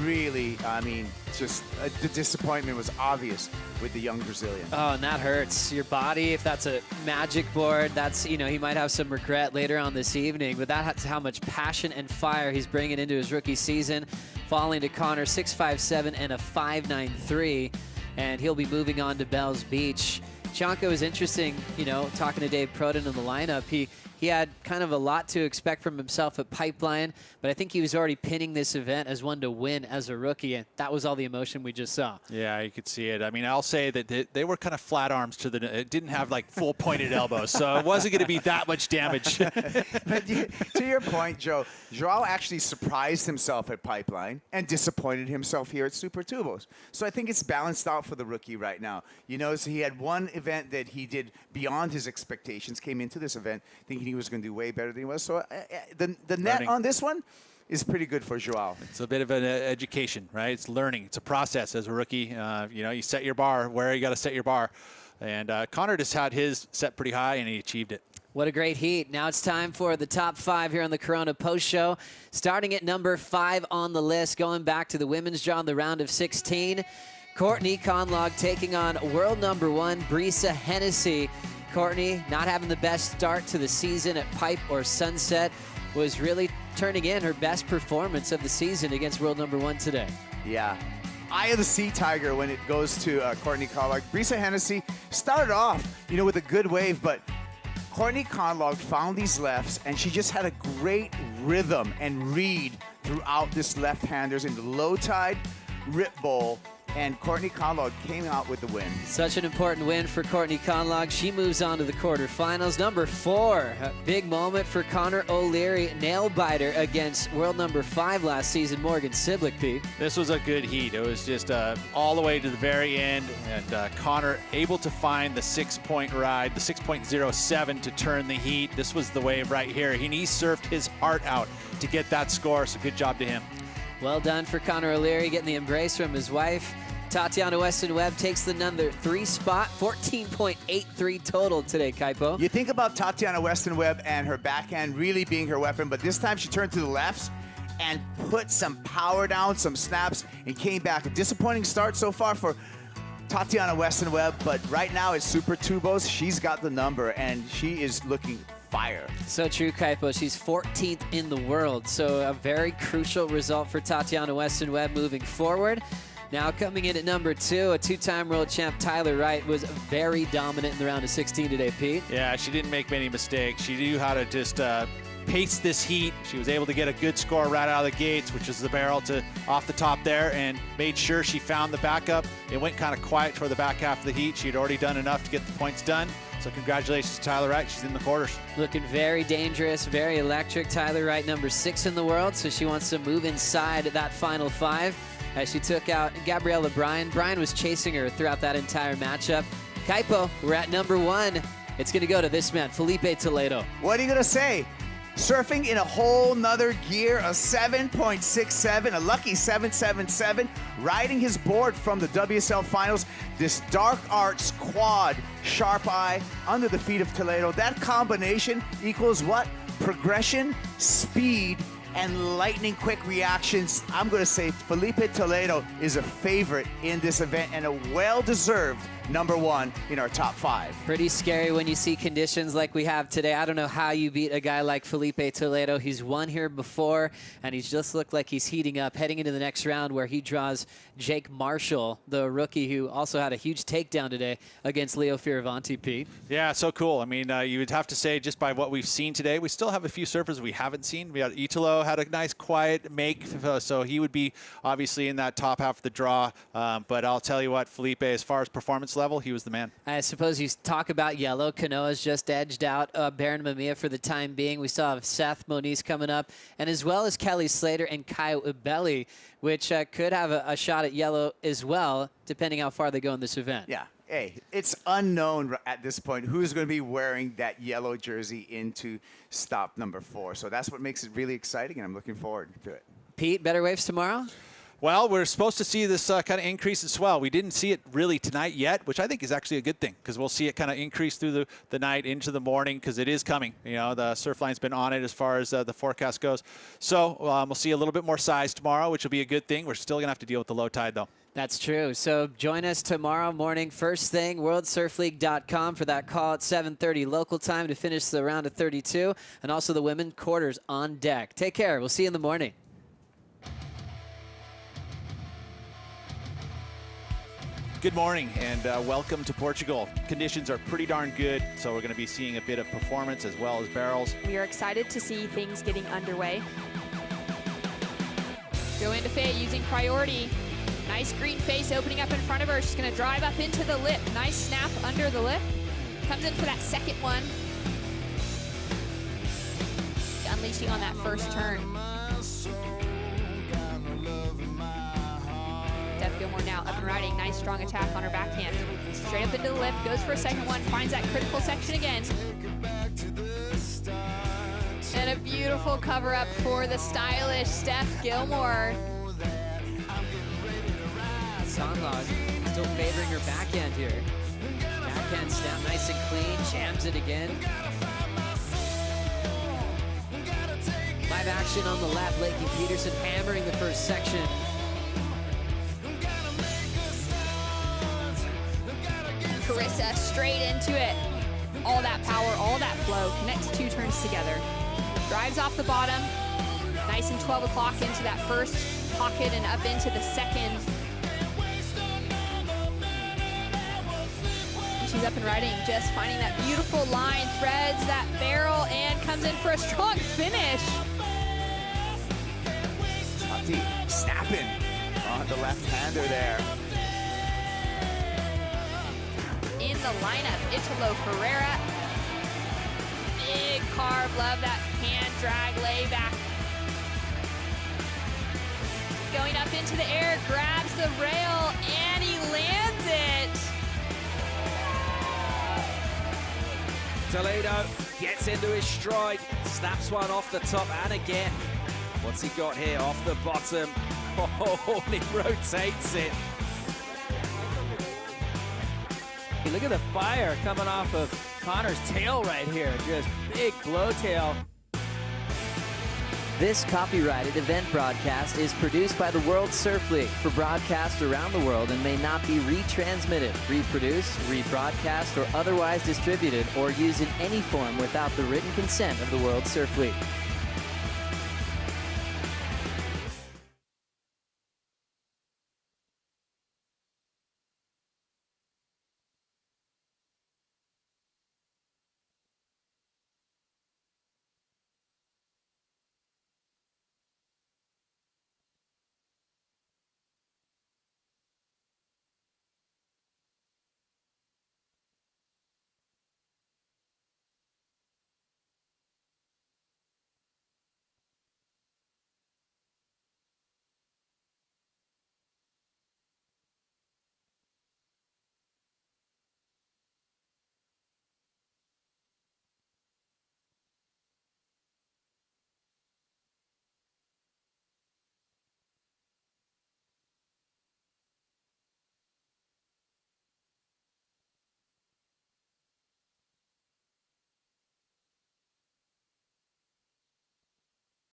S12: really, I mean, just the disappointment was obvious with the young Brazilian.
S2: Oh, and that hurts your body. If that's a magic board, that's, you know, he might have some regret later on this evening, but that's how much passion and fire he's bringing into his rookie season. Falling to Connor 6.57 and a 5.93, and he'll be moving on to Bells Beach. Chianca was interesting, you know, talking to Dave Proden in the lineup. He had kind of a lot to expect from himself at Pipeline, but I think he was already pinning this event as one to win as a rookie, and that was all the emotion we just saw.
S8: Yeah, you could see it. I mean, I'll say that they were kind of flat arms to the, it didn't have like full pointed elbows, so it wasn't going to be that much damage.
S12: But to your point, Joe, Joao actually surprised himself at Pipeline and disappointed himself here at Super Tubos. So I think it's balanced out for the rookie right now. You know, so he had one event that he did beyond his expectations, came into this event thinking he was going to do way better than he was. So the net on this one is pretty good for Joao.
S8: It's a bit of an education, right? It's learning. It's a process as a rookie. You know, you set your bar where you got to set your bar. And Connor just had his set pretty high, and he achieved it.
S2: What a great heat. Now it's time for the top 5 here on the Corona Post Show. Starting at number 5 on the list, going back to the women's draw in the round of 16. Courtney Conlog taking on world number 1, Brisa Hennessy. Courtney, not having the best start to the season at Pipe or Sunset, was really turning in her best performance of the season against world number 1 today.
S12: Yeah. Eye of the sea tiger when it goes to Courtney Conlog. Brisa Hennessy started off, you know, with a good wave, but Courtney Conlog found these lefts, and she just had a great rhythm and read throughout this left-handers in the low tide rip bowl. And Courtney Conlog came out with the win.
S2: Such an important win for Courtney Conlog. She moves on to the quarterfinals. Number 4, a big moment for Connor O'Leary, nail biter against world number 5 last season, Morgan Siblick, Pete.
S8: This was a good heat. It was just all the way to the very end, and Connor able to find the 6-point ride, the 6.07 to turn the heat. This was the wave right here. He surfed his heart out to get that score, so good job to him.
S2: Well done for Connor O'Leary, getting the embrace from his wife. Tatiana Weston-Webb takes the number 3 spot, 14.83 total today, Kaipo.
S12: You think about Tatiana Weston-Webb and her backhand really being her weapon, but this time she turned to the lefts and put some power down, some snaps, and came back. A disappointing start so far for Tatiana Weston-Webb, but right now it's Super Tubos. She's got the number, and she is looking fire.
S2: So true, Kaipo. She's 14th in the world, so a very crucial result for Tatiana Weston-Webb moving forward. Now coming in at number 2, a 2-time world champ, Tyler Wright, was very dominant in the round of 16 today, Pete.
S8: Yeah, she didn't make many mistakes. She knew how to just pace this heat. She was able to get a good score right out of the gates, which is the barrel to off the top there, and made sure she found the backup. It went kind of quiet toward the back half of the heat. She had already done enough to get the points done. So congratulations to Tyler Wright. She's in the quarters.
S2: Looking very dangerous, very electric. Tyler Wright, number 6 in the world, so she wants to move inside that final 5 as she took out Gabriella Bryan. Bryan was chasing her throughout that entire matchup. Kaipo, we're at number 1. It's going to go to this man, Felipe Toledo.
S12: What are you going to say? Surfing in a whole nother gear, a 7.67, a lucky 777, riding his board from the WSL Finals. This Dark Arts quad, sharp eye, under the feet of Toledo. That combination equals what? Progression, speed, and lightning quick reactions. I'm going to say Felipe Toledo is a favorite in this event and a well-deserved number 1 in our top 5.
S2: Pretty scary when you see conditions like we have today. I don't know how you beat a guy like Felipe Toledo. He's won here before, and he's just looked like he's heating up, heading into the next round where he draws Jake Marshall, the rookie who also had a huge takedown today against Leo Fioravanti, Pete.
S8: Yeah, so cool. I mean, you would have to say just by what we've seen today, we still have a few surfers we haven't seen. We had Italo had a nice quiet make, so he would be obviously in that top half of the draw. But I'll tell you what, Felipe, as far as performance level, he was the man.
S2: I suppose you talk about yellow. Kanoa's just edged out Baron Mamiya for the time being. We still have Seth Moniz coming up, and as well as Kelly Slater and Kyle Ubeli, which could have a shot at yellow as well, depending how far they go in this event.
S12: Yeah. Hey, it's unknown at this point who's going to be wearing that yellow jersey into stop number 4. So that's what makes it really exciting, and I'm looking forward to it.
S2: Pete, better waves tomorrow?
S8: Well, we're supposed to see this kind of increase in swell. We didn't see it really tonight yet, which I think is actually a good thing because we'll see it kind of increase through the night into the morning because it is coming. You know, the surf line's been on it as far as the forecast goes. So we'll see a little bit more size tomorrow, which will be a good thing. We're still going to have to deal with the low tide, though.
S2: That's true. So join us tomorrow morning, first thing, worldsurfleague.com for that call at 7:30 local time to finish the round of 32, and also the women quarters on deck. Take care. We'll see you in the morning.
S8: Good morning and welcome to Portugal. Conditions are pretty darn good, so we're going to be seeing a bit of performance as well as barrels.
S10: We are excited to see things getting underway.
S13: Joanne Defay using priority. Nice green face opening up in front of her. She's going to drive up into the lip. Nice snap under the lip. Comes in for that second one. Unleashing on that first turn. Steph Gilmore now up and riding. Nice strong attack on her backhand. Straight up into the lip. Goes for a second one. Finds that critical section again. And a beautiful cover up for the stylish Steph Gilmore.
S2: Songlog still favoring her backhand here. Backhand snap nice and clean. Jams it again. Live action on the left. Lakey Peterson hammering the first section.
S13: Carissa straight into it. All that power, all that flow. Connects 2 turns together. Drives off the bottom. Nice and 12 o'clock into that first pocket and up into the second. She's up and riding, just finding that beautiful line, threads that barrel, and comes in for a strong finish.
S12: Tati snapping on the left-hander there.
S13: In the lineup, Italo Ferreira. Big carve, love that hand drag layback. Going up into the air, grabs the rail, and he lands it.
S9: Toledo gets into his stride, snaps one off the top, and again, what's he got here off the bottom? Oh, and he rotates it.
S1: Hey, look at the fire coming off of Connor's tail right here. Just big blow tail.
S2: This copyrighted event broadcast is produced by the World Surf League for broadcast around the world and may not be retransmitted, reproduced, rebroadcast, or otherwise distributed or used in any form without the written consent of the World Surf League.